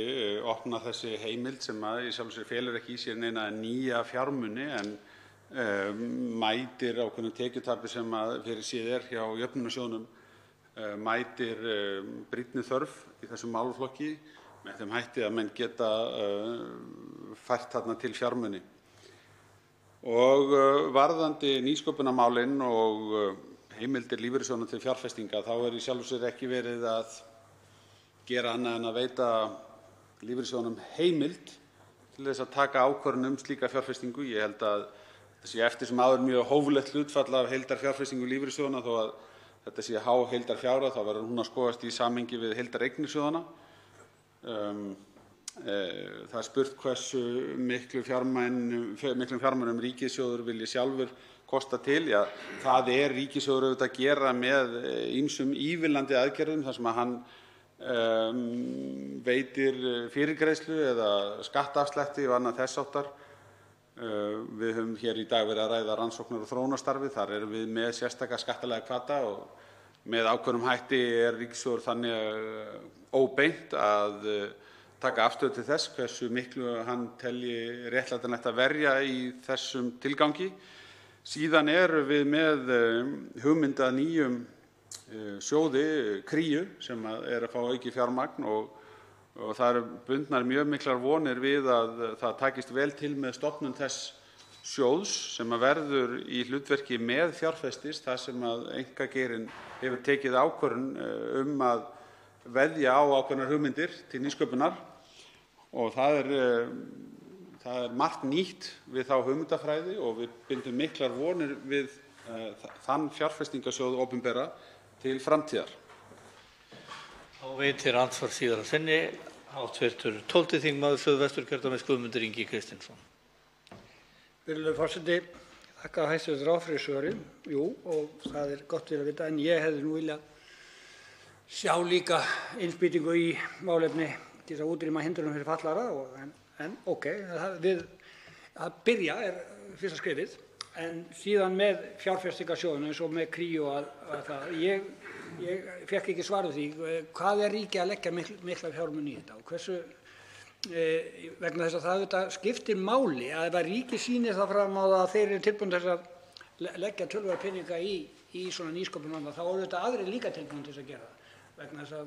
opna þessi heimild sem í sjálfu sér felur ekki í sér neina nýja fjármuni en mætir ákveðnu tekjutapi sem fyrir séð hjá jöfnunarsjóðnum, mætir brýnni þörf í þessum málaflokki með þeim hætti að menn geta fært þarna til fjármuni. Og varðandi nýsköpunarmálin og heimildir lífeyrissjóðanna til fjárfestinga þá í sjálfu sér ekki verið að gera annað en að veita lífeyrissjóðunum heimild til þess að taka ákvörðun slíka fjárfestingu. Ég held að þetta sé eftir sem áður mjög hóflegt hlutfall af heildarfjárfestingu lífeyrissjóðanna þó að þetta sé há heildarfjárhæð þá verður hún að skoðast í samhengi við heildareignir sjóðanna. Það er spurt hversu miklum fjármunum ríkissjóður vilji sjálfur kosta til. Já, það ríkissjóður auðvitað að gera með ýmsum ívilnandi aðgerðum þar sem að hann veitir fyrirgreiðslu eða skattafslætti og annað þess háttar. Við höfum hér í dag verið að ræða rannsóknar- og þróunarstarfið. Þar erum við með sérstaka skattalega hvata og með ákveðnum hætti ríkissjóður þannig óbeint að taka afstöðu til þess hversu miklu hann telji réttlætanlegt að verja í þessum tilgangi. Síðan erum við með hugmynd að nýjum sjóði, Kríu, sem að fá aukið fjármagn og það eru bundnar mjög miklar vonir við að það takist vel til með stofnun þess sjóðs sem að verður í hlutverki með fjárfestis þar sem að einkageirinn hefur tekið ákvörðun að veðja á ákveðnar hugmyndir til nýsköpunar og það er margt nýtt við þá hugmyndafræði og við bindum miklar vonir við þann fjárfestingarsjóð opinbera til framtíðar. Þá veitir andsvar síðar að sinni hv. 12. þingmaður Suðvesturkjördæmis Guðmundur Ingi Kristinsson. Virðulegur forseti, þakka hæstv. ráðherra fyrir svörin. Jú, og það er gott fyrir að vita, en ég hefði nú viljað sjá líka innspýtingu í málefni til þess að útrýma hindrunum fyrir fatlaða en ok, að byrja fyrsta skrefið, en síðan með fjárfestingarsjóðina eins og með Kríu og það. Ég fékk ekki svar við því hvað ríkið að leggja mikla fjármuni í þetta og hversu vegna þess að það auðvitað skiptir máli að ef ríkið sýnir það fram á að þeir eru tilbúin til að leggja töluverða peninga í svona nýsköpunarvanda þá eru þetta aðrir líka tilbúin til þess að gera það vegna þess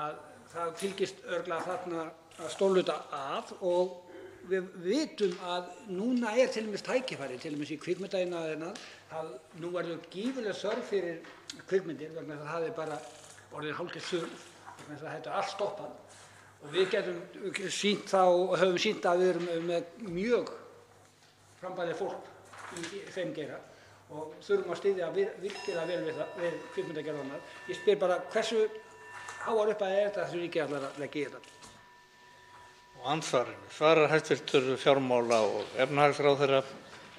að það fylgist örugglega þarna að stórhluta að og við vitum að núna til dæmis tækifæri, til dæmis í kvikmyndaiðnaðinum, nú verður gífurleg þörf fyrir kvikmyndir vegna þess að það bara orðið hálfgert þurr, vegna þess að þetta allt stoppað og við getum sýnt þá og höfum sýnt að við erum með mjög frambærilegt fólk í þeim geira og þurfum að styðja virkilega vel við kvikmyndagerðarnar. Ég spyr bara hversu háar upphæðir þetta sem ríkið ætlar að leggja í þetta? Og andsvarinu svarar hæstv. fjármála- og efnahagsráðherra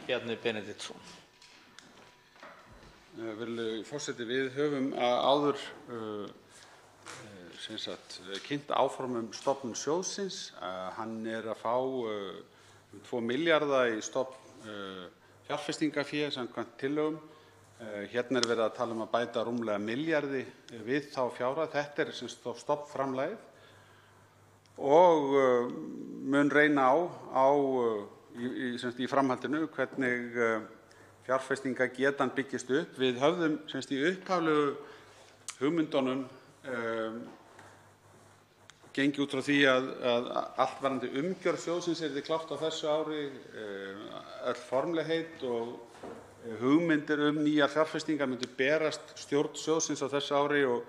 Bjarni Benediktsson. Virðulegi forseti, við höfum áður kynnt áform stofnun sjóðsins. Hann að fá 2 milljarða í stofn fjárfestingafé samkvæmt tillögum. Hérna verið að tala að bæta rúmlega milljarði við þá fjárhæð. Þetta stofnframlagið og mun reyna í framhaldinu hvernig fjárfestingagetan byggist upp. Við höfðum í upphaflegu hugmyndunum gengið út frá því að allt varðandi umgjörð sjóðsins yrði klárt á þessu ári, öll formlegheit og hugmyndir nýjar fjárfestingar myndu berast stjórn sjóðsins á þessu ári og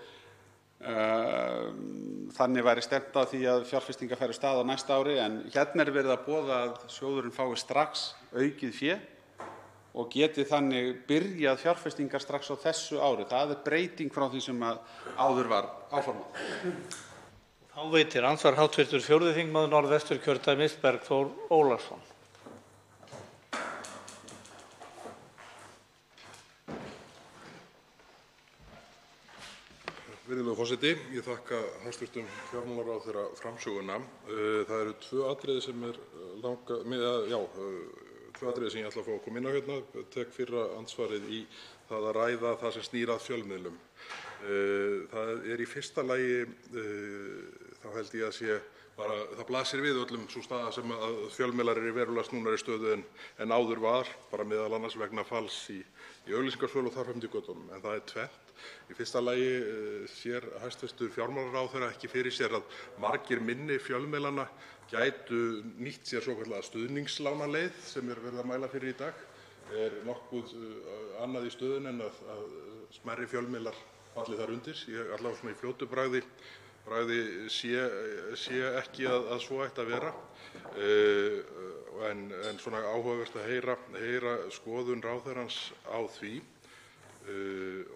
þannig væri stefnt að því að fjárfestingar færu af stað á næsta ári en hérna verið að boða að sjóðurinn fái strax aukið fé og geti þannig byrjað fjárfestingar strax á þessu ári. Það breyting frá því sem áður var áformað. Þá veitir andsvar hv. 4. þingmaður Norðvesturkjördæmis Bergþór Ólason. Virðulegur forseti, ég þakka hæstv. fjármálaráðherra framsöguna. Það eru 2 atriði sem ég ætla að fá að koma inn á hérna. Tek fyrra andsvarið í það að ræða það sem snýr að fjölmiðlum. Það í fyrsta lagi, þá held ég að það blasir við öllum sú staða sem að fjölmiðlar eru í verulega snúnari stöðu en áður var, bara meðal annars vegna falls í auglýsingasölu og þar fram eftir götunum. En það tvennt. Í fyrsta lagi sér hæstv. fjármálaráðherra ekki fyrir sér að margir minni fjölmiðlanna gætu nýtt sér svokallaða stuðningslánaleið sem verið að mæla fyrir í dag. Nokkuð annað í stöðunni en að smærri fjölmiðlar falli þar undir. Ég allavega svona í fljótu bragði sé ekki að svo ætti að vera. En svona áhugavert að heyra skoðun ráðherrans á því.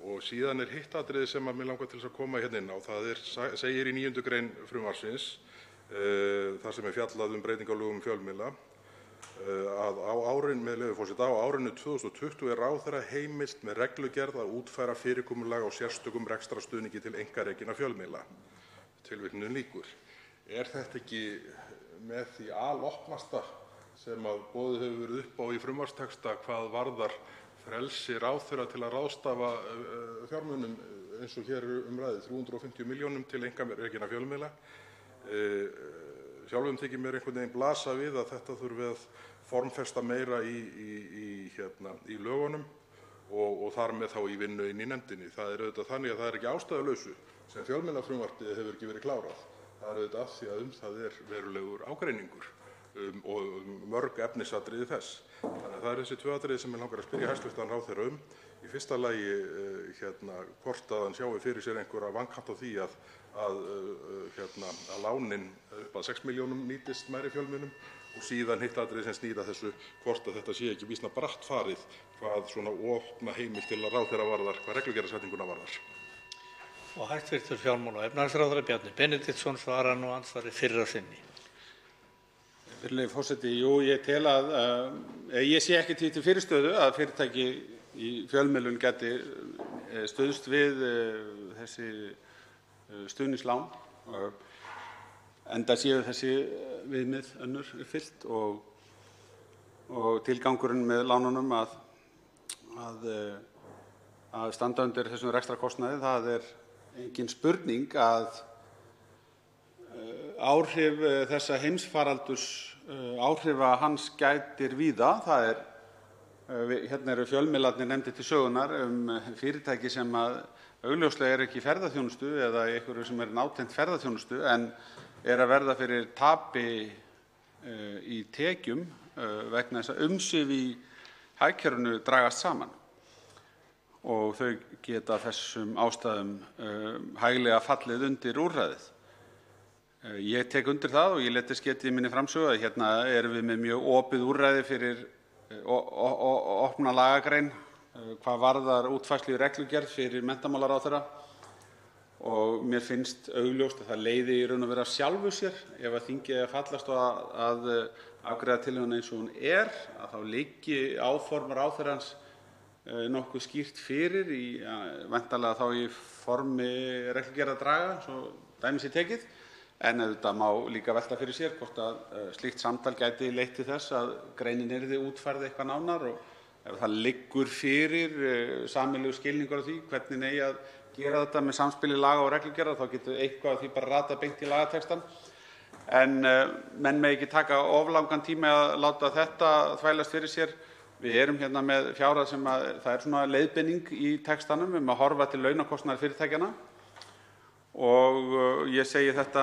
Og síðan hitt atriði sem mig langar til þess að koma hérna inn á. Það segir í 9. grein frumvarpsins þar sem fjallað breytingu á lögum um fjölmiðla, að með leyfi forseta, á árinu 2020 ráðherra heimilt með reglugerð að útfæra fyrirkomulag á sérstökum rekstrarstuðningi til einkarekinna fjölmiðla. Tilvitnunin lýkur. Er þetta ekki með því alopnasta sem boðið hefur verið upp á í frumvarpstexta hvað varðar frelsi ráðherra til að ráðstafa fjármunum eins og hér ræðir, 350 milljónum til einkarekinna fjölmiðla? Sjálfum þykir mér einhvern veginn blasa við að þetta þurfi að formfesta meira í lögunum og þar með þá í vinnu inni í nefndinni. Það auðvitað þannig að það ekki ástæðulausu sem fjölmiðlafrumvarpið hefur ekki verið klárað. Það auðvitað af því að það verulegur ágreiningur og mörg efnisatriði þess. Þannig að það eru þessi 2 atriði sem mig langar að spyrja hæstv. Ráðherra um. Í fyrsta lagi hvort að hann sjái fyrir sér einhverja vankant á því að lánin upp að 6 milljónum nýtist smærri fjölmiðlum og síðan hitt atriði sem snýr að þessu hvort að þetta sé ekki býsna bratt farið hvað svona opna heimild til að ráðherra varðar, hvað reglugerðarsetninguna varðar. Og hæstv. fjármála- og efnahagsráðherra Bjarni Benediktsson svarar nú andsvari fyrra sinni. Virðulegi forseti, jú, ég tel að ég sé ekki til fyrirstöðu að fyrirtæki í fjölmiðlun geti stuðst við þessi stuðningslán, enda séu þessi viðmið önnur uppfyllt og tilgangurinn með lánunum að standa undir þessum rekstrarkostnaði. Það engin spurning að áhrif þessa heimsfaraldurs, áhrifa hans gætir víða. Hérna eru fjölmiðlarnir nefndir til sögunnar fyrirtæki sem augljóslega ekki í ferðaþjónustu eða einhverju sem nátengt ferðaþjónustu en að verða fyrir tapi í tekjum vegna þess að umsvif í hagkerfinu dragast saman og þau geta þessum ástæðum hæglega fallið undir úrræðið. Ég tek undir það og ég let þess getið í minni framsögu að hérna erum við með mjög opið úrræði fyrir opna lagagrein hvað varðar útfærslu í reglugerð fyrir menntamálaráðherra og mér finnst augljóst að það leiði í raun og veru af sjálfu sér ef að þingið fallast að afgreiða tillöguna eins og hún að þá liggi áform ráðherrans nokkuð skýrt fyrir væntanlega þá í formi reglugerðardraga, svo dæmi sé tekið. En auðvitað má líka velta fyrir sér hvort að slíkt samtal gæti leitt til þess að greinin yrði útfærð eitthvað nánar og ef það liggur fyrir sameiginlegur skilningur á því hvernig eigi að gera þetta með samspili laga og reglugerðar þá getur eitthvað af því bara ratað beint í lagatextann. En menn mega ekki taka of langan tíma að láta þetta þvælast fyrir sér. Við erum hérna með fjárhæð sem það svona leiðbeining í textanum að horfa til launakostnaðar fyrirtækjanna. Og ég segi þetta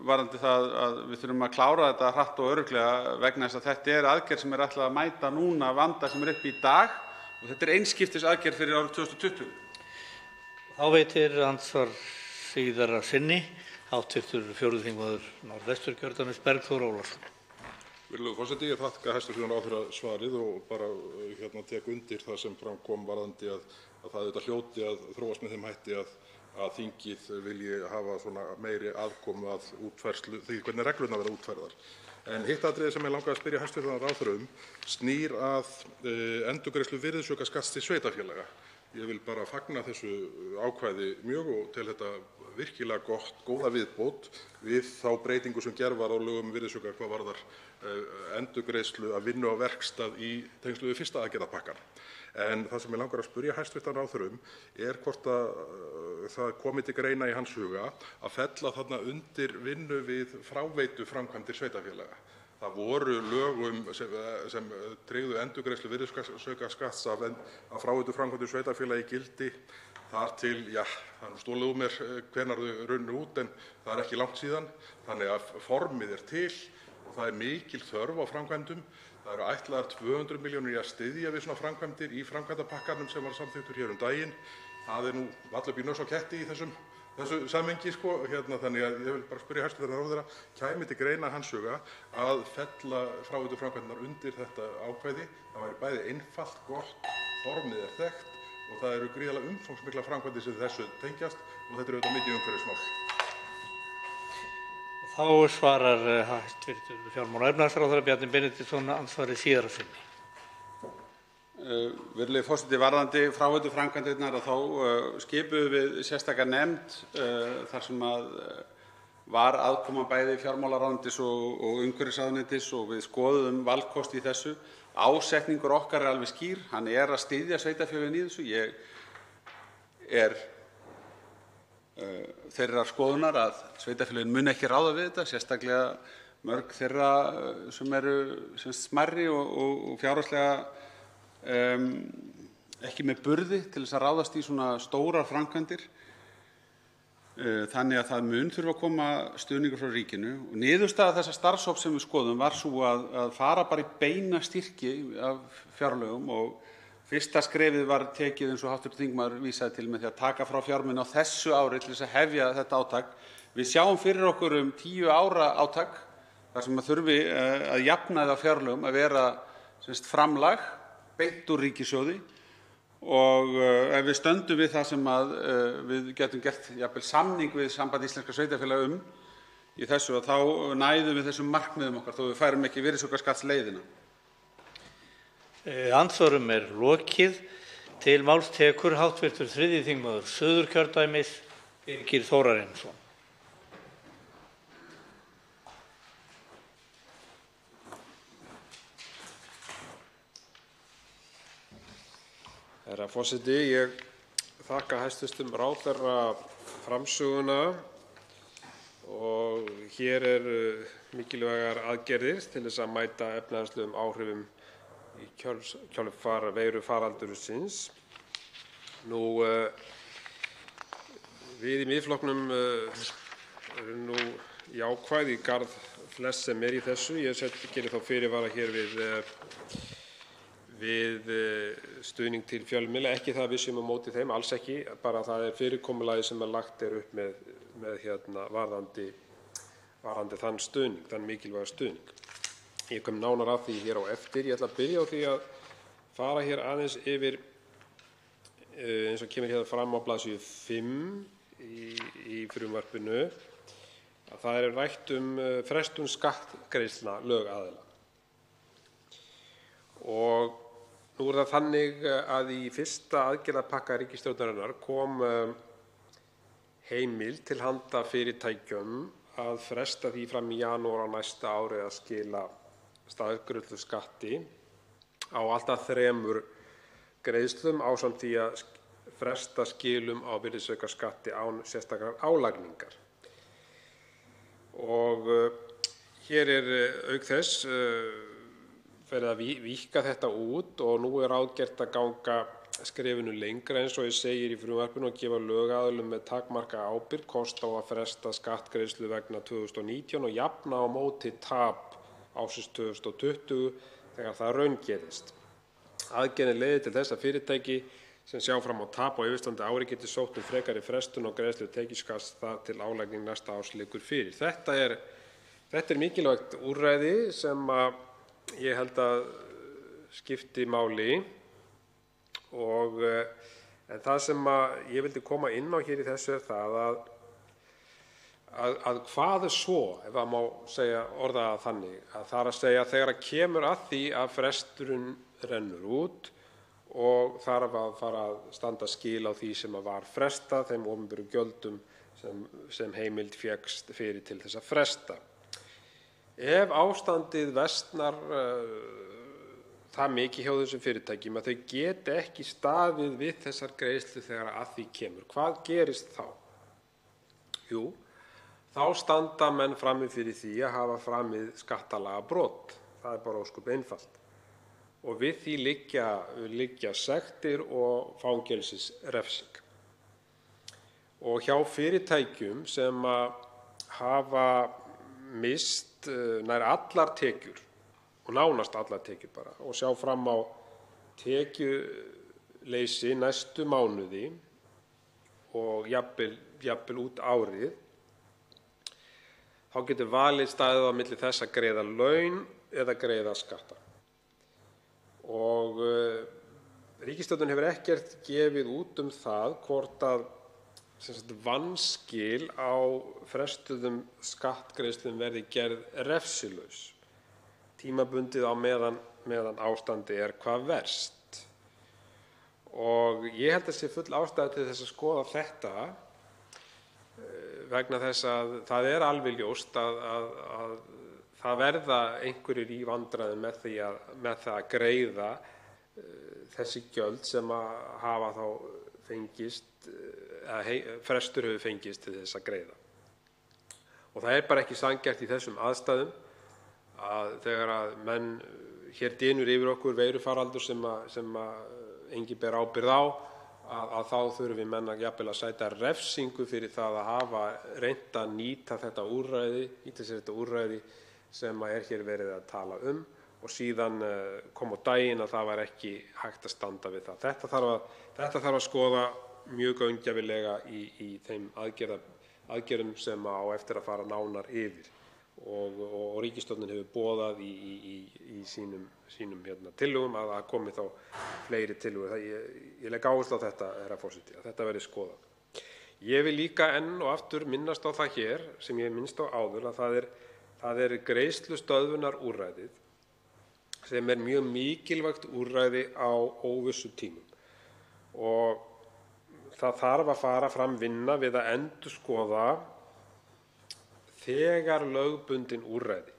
varðandi það að við þurfum að klára þetta hratt og örugglega vegna þess að þetta aðgerð sem ætlað að mæta núna vanda sem uppi í dag og þetta einskiptis aðgerð fyrir árið 2020. Þá veitir andsvar síðara sinni hv. 4. þingmaður Norðvesturkjördæmis Bergþór Ólason. Virðulegur forseti, ég þakka hæstv. Ráðherra svarið og bara tek undir það sem fram kom varðandi að það auðvitað hljóti að þróast með þeim hætti að þingið vilji hafa svona meiri aðkomu að útfærslu því hvernig reglurnar verða útfærðar. En hitt atriði sem ég langaði að spyrja hæstv. Ráðherra snýr að endurgreiðslu virðisaukaskatts til sveitarfélaga. Ég vil bara fagna þessu ákvæði mjög og tel þetta virkilega góða viðbót við þá breytingu sem gerð var á lögum um virðisauka hvað varðar endurgreiðslu af vinnu á verkstað í tengslum við fyrsta aðgerðapakkann. En það sem ég langar að spyrja hæstv. Ráðherra hvort að það komi til greina í hans huga að fella þarna undir vinnu við fráveituframkvæmdir sveitarfélaga. Það voru lög sem tryggðu endurgreiðslu virðisaukaskatts af fráveituframkvæmdum sveitarfélaga í gildi þar til, það stolið úr mér hvenær þau runnu út en það ekki langt síðan. Þannig að formið til og það mikil þörf á framkvæmdum. Það eru ætlaðar 200 milljónir í að styðja við svona framkvæmdir í framkvæmdapakkanum sem var samþykktur hér daginn. Það nú varla upp í nös og ketti í þessu samhengi þannig að ég vil bara spyrja hæstv. Ráðherra kæmi til greina hans huga að fella fráveituframkvæmdirnar undir þetta ákvæði. Það væri bæði einfalt, gott, formið þekkt og það eru gríðarlega umfangsmiklar framkvæmdir sem þessu tengjast og þetta auðvitað mikið umhverfismál. Þá svarar hæstv. fjármála- og efnahagsráðherra Bjarni Benediktsson andsvari síðara sinni. Virðulegi forseti, varðandi fráveituframkvæmdirnar þá skipuðum við sérstaka nefnd þar sem var aðkoma bæði fjármálaráðuneytis og umhverfisráðuneytis og við skoðuðum valkosti í þessu. Ásetningur okkar alveg skýr, hann að styðja sveitarfélögin í þessu. Ég þeirrar skoðunar að sveitarfélögin muni ekki ráða við þetta, sérstaklega mörg þeirra sem eru smærri og fjárhagslega ekki með burði til þess að ráðast í svona stórar framkvæmdir. Þannig að það mun þurfa að koma stuðningur frá ríkinu og niðurstaða þessa starfshóps sem við skoðum var sú að fara bara í beina styrki af fjárlögum og fyrsta skrefið var tekið eins og hv. þingmaður vísaði til með því að taka frá fjármuni á þessu ári til þess að hefja þetta átak. Við sjáum fyrir okkur 10 ára átak þar sem þurfi að jafnaði á fjárlögum að vera framlag beint úr ríkissjóði og ef við stöndum við það sem við getum gert jafnvel samning við Samband íslenskra sveitarfélaga í þessu þá næðum við þessum markmiðum okkar þó við færum ekki virðisaukaskattsleiðina. Andsvörum lokið. Til máls tekur hv. 3. þingmaður Suðurkjördæmis Birgir Þórarinsson. Herra forseti, ég þakka hæstv. ráðherra framsöguna og hér mikilvægar aðgerðir til þess að mæta efnahagslegum áhrifum í kjölfar veirufaraldursins. Við í Miðflokknum erum jákvæð í garð flest sem í þessu. Ég geri þá fyrirvara hér við stuðning til fjölmiðla, ekki það að við séum á móti þeim, alls ekki, bara það fyrirkomulagið sem lagt upp með varðandi þann stuðning, þann mikilvæga stuðning. Ég kom nánar að því hér á eftir. Ég ætla að byrja á því að fara hér aðeins yfir, eins og kemur hér fram á blaðsíðu 5 í frumvarpinu, að það rætt frestun skattgreiðslna lögaðila. Og nú það þannig að í fyrsta aðgerðapakka ríkisstjórnarinnar kom heimild til handa fyrirtækjum að fresta því fram í janúar á næsta ári að skila staðgreiðsluskatti á allt að 3 greiðslum ásamt því að fresta skilum á virðisaukaskatti án sérstakrar álagningar. Og hér auk þess verið að víkka þetta út og nú ráðgert að ganga skrefinu lengra eins og segir í frumvarpinu og gefa lögaðilum með takmarkaða ábyrgð kost á að fresta skattgreiðslu vegna 2019 og jafna á móti tap ársins 2020 þegar það raungerist. Aðgerðin leiðir til þess að fyrirtæki sem sjá fram á tap á yfirstandandi ári geti sótt frekari frestun og greiðslu tekjuskatts þar til álagning næsta árs liggur fyrir. Þetta er mikilvægt úrræði sem ég held að skipti máli en það sem ég vildi koma inn á hér í þessu það að hvað svo, ef það má orða það þannig, að það að segja þegar kemur að því að fresturinn rennur út og þarf að fara að standa skil á því sem var frestað, þeim opinberu gjöldum sem heimild fékkst fyrir til þess að fresta. Ef ástandið versnar það mikið hjá þessum fyrirtækjum að þau geta ekki staðið við þessar greiðslur þegar að því kemur, hvað gerist þá? Jú, þá standa menn frammi fyrir því að hafa framið skattalagabrot. Það bara ósköp einfalt. Og við því liggja sektir og fangelsisrefsing. Og hjá fyrirtækjum sem hafa misst nær allar tekjur og nánast allar tekjur bara og sjá fram á tekjuleysi næstu mánuði og jafnvel út árið, þá getur valið staðið á milli þess að greiða laun eða greiða skatta. Og ríkisstjórnin hefur ekkert gefið út það hvort að vanskil á frestuðum skattgreiðslum verði gerð refsilaus tímabundið á meðan ástandið er hvað verst. Og ég held að sé full ástæða til þess að skoða þetta vegna þess að það er alveg ljóst að það verða einhverjir í vandræðum með það að greiða þessi gjöld sem hafa þá fengist, frestur hefur fengist til þess að greiða. Og það er bara ekki sanngjarnt í þessum aðstæðum að þegar að menn hér dynur yfir okkur veirufaraldur sem enginn ber ábyrgð á, að þá þurfum menn jafnvel að sæta refsingu fyrir það að hafa reynt að nýta sér þetta úrræði sem er hér verið að tala og síðan kom á daginn að það var ekki hægt að standa við það. Þetta þarf að skoða mjög gaumgæfilega í þeim aðgerðum sem á eftir að fara nánar yfir og ríkisstjórnin hefur boðað í sínum tillögum að það komi þá fleiri tillögur. Ég legg áherslu á þetta, herra forseti, að þetta verði skoðað. Ég vil líka enn og aftur minnast á það hér sem ég minnst á áður að það er greiðslustöðvunarúrræðið sem er mjög mikilvægt úrræði á óvissutímum og það þarf að fara fram vinna við að endurskoða þegar lögbundin úrræði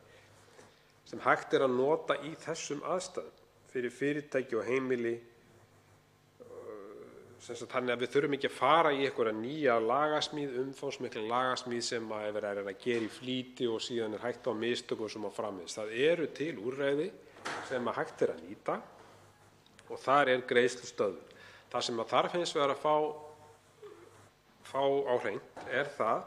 sem hægt er að nota í þessum aðstæðum fyrir fyrirtæki og heimili, þannig að við þurfum ekki að fara í einhverja nýja lagasmíð, umfangsmikla lagasmíð sem er verið að gera í flýti og síðan er hægt á mistökum sem á framvegis. Það eru til úrræði sem hægt er að nýta og þar er greiðslustöðvun. Það sem þarf hins vegar að fá á hreint er það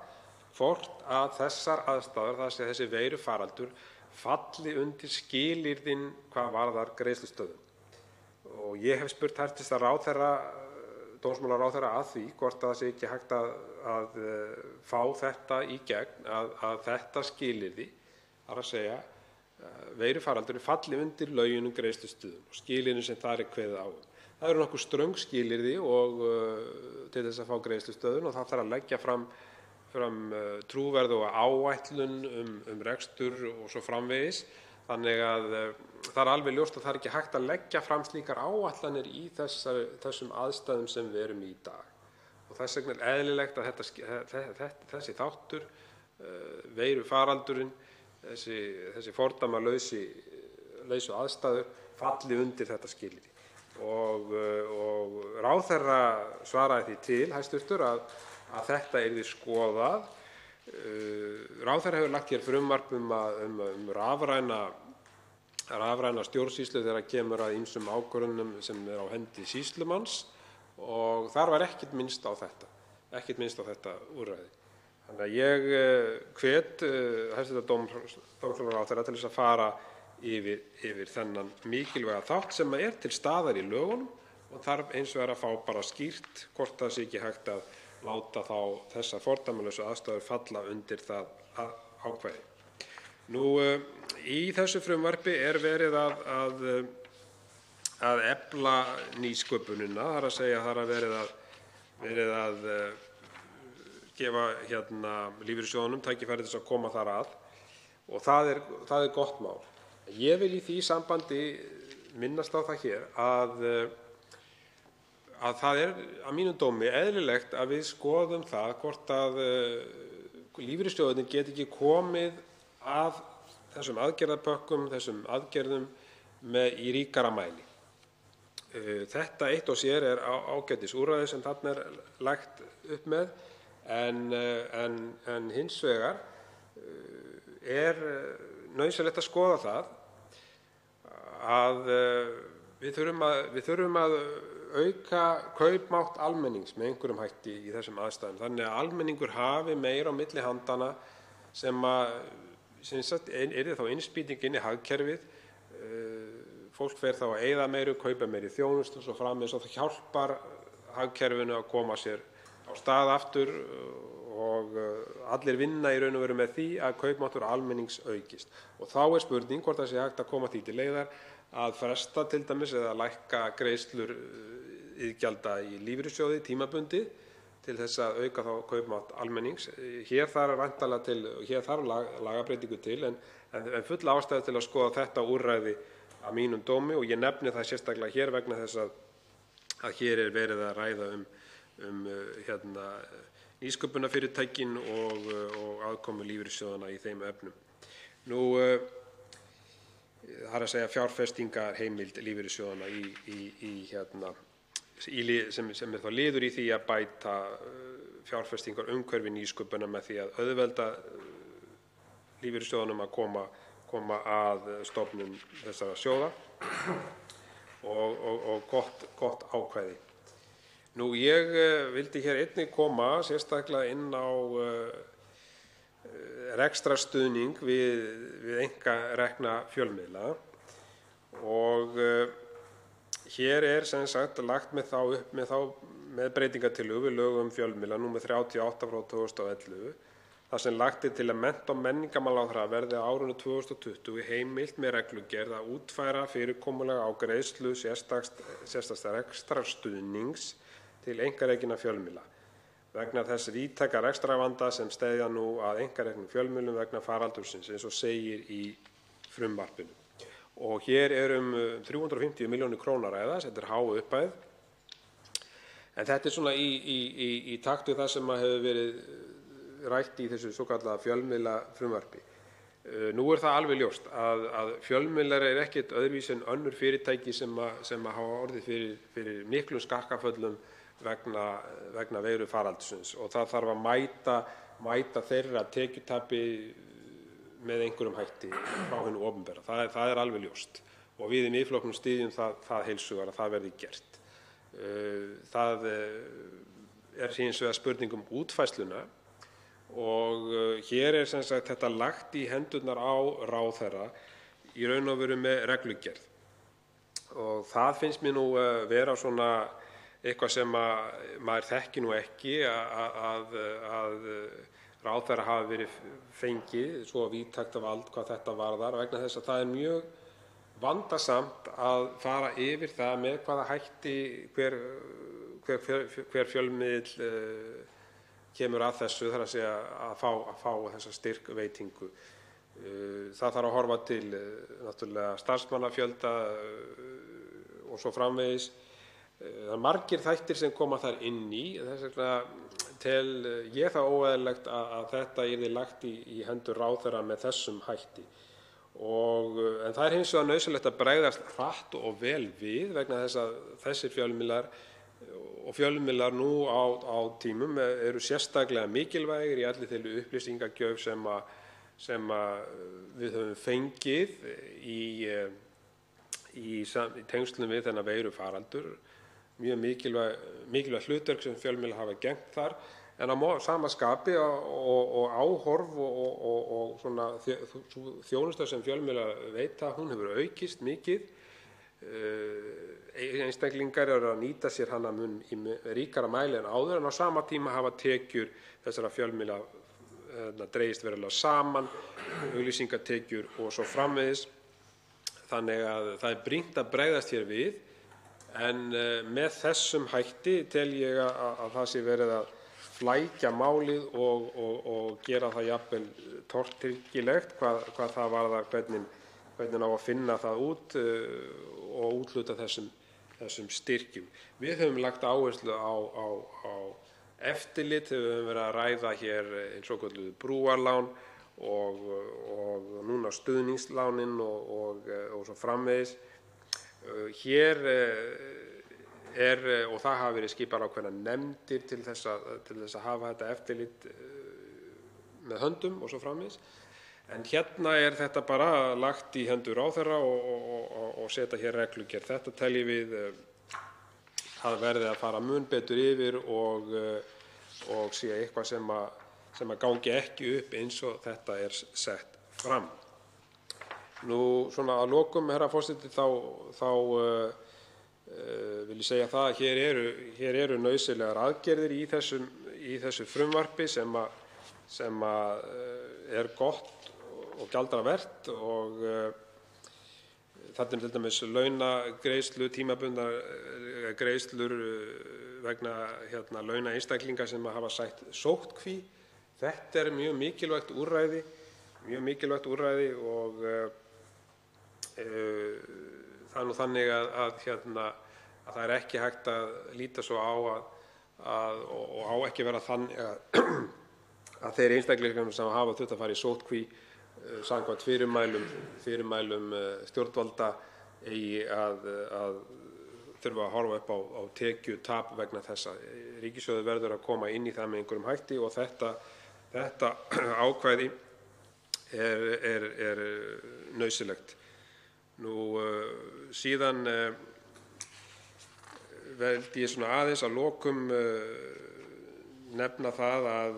hvort að þessar aðstæður, þessi veirufaraldur, falli undir skilyrðin hvað varðar greiðslustöðvun. Og ég hef spurt hæstv. Dómsmálaráðherra að því hvort það sé ekki hægt að fá þetta í gegn, að þetta skilyrði, þar að segja veirufaraldurinn, falli undir lögin greiðslustöðvun og skilyrðin sem þar er kveðið á. Það eru nokkuð ströng skilyrði til þess að fá greiðslustöðvun og það þarf að leggja fram trúverðuga áætlun rekstur og svo framvegis. Þannig að það er alveg ljóst að það er ekki hægt að leggja fram slíkar áætlanir í þessum aðstæðum sem við erum í dag. Og þess vegna er eðlilegt að þessi þáttur, veirufaraldurinn, þessi fordæmalausu aðstæður falli undir þetta skilyrði. Og ráðherra svaraði því til, hæstvirtur, að þetta yrði skoðað. Ráðherra hefur lagt hér frumvarp um rafræna stjórnsýslu þegar kemur að ýmsum ákvörðunum sem er á hendi sýslumanns og þar var ekkert minnst á þetta úrræði. Þannig að ég hvet hæstv. Dómsmálaráðherra til þess að fara yfir þennan mikilvæga þátt sem er til staðar í lögunum og þarf eins vegar að fá bara skýrt hvort það sé ekki hægt að láta þá þessar fordæmalausu aðstæður falla undir það ákvæði. Í þessu frumvarpi er verið að efla nýsköpunina, það er að segja það er verið að gefa lífeyrissjóðunum tækifæri til þess að koma þar að og það er gott mál. Ég vil í því sambandi minnast á það hér að það er að mínum dómi eðlilegt að við skoðum það hvort að lífeyrissjóðirnir geti ekki komið að þessum aðgerðapökkum, þessum aðgerðum í ríkara mæli. Þetta eitt og sér er ágætis úrræði sem þarna er lagt upp með en hins vegar er nauðsynlegt að skoða það að við þurfum að auka kaupmátt almennings með einhverjum hætti í þessum aðstæðum þannig að almenningur hafi meira á milli handanna sem er þá innspýting inn í hagkerfið. Fólk fer þá að eyða meiru, kaupa meiri þjónustu og svo framvegis og það hjálpar hagkerfinu að koma sér á stað aftur og allir vinna í raun og veru með því að kaupmáttur almennings aukist. Og þá er spurning hvort það sé hægt að koma því til leiðar að fresta til dæmis eða lækka greiðslur iðgjalda í lífeyrissjóði tímabundið til þess að auka þá kaupmátt almennings. Hér þarf lagabreytingu til en full ástæða til að skoða þetta úrræði að mínum dómi og ég nefni það sérstaklega hér vegna þess að hér er verið að ræða nýsköpunarfyrirtækin og aðkomu lífeyrissjóðanna í þeim efnum. Það er að segja fjárfestingarheimild lífeyrissjóðanna sem er þá liður í því að bæta fjárfestingarumhverfi nýsköpunar með því að auðvelda lífeyrissjóðunum að koma að stofnun þessara sjóða og gott ákvæði. Ég vildi hér einnig koma sérstaklega inn á rekstrarstuðning við einkarekna fjölmiðla og hér er sem sagt lagt með breytingartillögu við lög um fjölmiðla nr. 38/2011 þar sem lagt til að mennta- og menningarmálaráðherra verði á árinu 2020 heimilt með reglugerð að útfæra fyrirkomulag á greiðslu sérstaks rekstrarstuðnings til einkarekinna fjölmiðla vegna þess víðtæka rekstrarvanda sem steðja nú að einkareknum fjölmiðlum vegna faraldursins eins og segir í frumvarpinu. Og hér er 350 milljónir króna að ræða, þetta er há upphæð. En þetta er svona í takt við það sem hefur verið rætt í þessu svokallaða fjölmiðlafrumvarpi. Nú er það alveg ljóst að fjölmiðlar er ekkert öðruvísi en önnur fyrirtæki sem hafa orðið fyrir miklum skakkaföllum vegna veirufaraldursins og það þarf að mæta þeirra tekjutapi með einhverjum hætti frá hinu opinbera. Það er alveg ljóst og við í Miðflokknum styðjum það heils hugar að það verði gert. Það er hins vegar spurning um útfærsluna og hér er sem sagt þetta lagt í hendurnar á ráðherra í raun og veru með reglugerð og það finnst mér nú vera svona eitthvað sem maður þekki nú ekki að ráðherra hafi verið fengið svo víðtækt vald hvað þetta varðar vegna þess að það er mjög vandasamt að fara yfir það með hvaða hætti hver fjölmiðill kemur að þessu, þar að segja að fá þessa styrkveitingu. Það þarf að horfa til náttúrulega starfsmannafjölda og svo framvegis. Það eru margir þættir sem koma þar inn í, þess vegna tel ég það óeðlilegt að þetta yrði lagt í hendur ráðherra með þessum hætti. En það er hins vegar nauðsynlegt að bregðast hratt og vel við vegna þess að þessir fjölmiðlar og fjölmiðlar nú á tímum eru sérstaklega mikilvægir í allri þeirri upplýsingagjöf sem við höfum fengið í tengslum við þennan veirufaraldur. Mjög mikilvæg hlutverk sem fjölmiðlar hafa gegnt þar en á sama skapi og áhorf og svona þjónusta sem fjölmiðlar veita, hún hefur aukist mikið. Einstaklingar eru að nýta sér hana mun í ríkara mæli en áður en á sama tíma hafa tekjur þessara fjölmiðla dregist verulega saman, auglýsingatekjur og svo framvegis. Þannig að það er brýnt að bregðast hér við en með þessum hætti tel ég að það sé verið að flækja málið og gera það jafnvel tortryggilegt hvað það varðar hvernig á að finna það út og úthluta þessum styrkjum. Við höfum lagt áherslu á eftirlit, við höfum verið að ræða hér eins og kölluðu brúarlán og núna stuðningslánin og svo framvegis. Hér og það hafa verið skipar ákveðnar nefndir til þess að hafa þetta eftirlit með höndum og svo framvegis. En hérna er þetta bara lagt í hendur ráðherra og setja hér reglugerð. Þetta teljum við að verði að fara mun betur yfir og sé eitthvað sem að gangi ekki upp eins og þetta er sett fram. Svona að lokum, herra forseti, þá vil ég segja það að hér eru nauðsynlegar aðgerðir í þessu frumvarpi sem er gott og gjaldravert og Þarna til dæmis launagreiðslur, tímabundnar greiðslur vegna launa einstaklinga sem hafa sætt sóttkví. Þetta er mjög mikilvægt úrræði og það er nú þannig að það er ekki hægt að líta svo á og á ekki að vera þannig að þeir einstaklingar sem hafa þurft að fara í sóttkví samkvæmt fyrirmælum stjórnvalda eigi að þurfa að horfa upp á tekjutap vegna þessa. Ríkissjóður verður að koma inn í það með einhverjum hætti og þetta ákvæði er nauðsynlegt. Síðan veldi ég svona aðeins að lokum nefna það að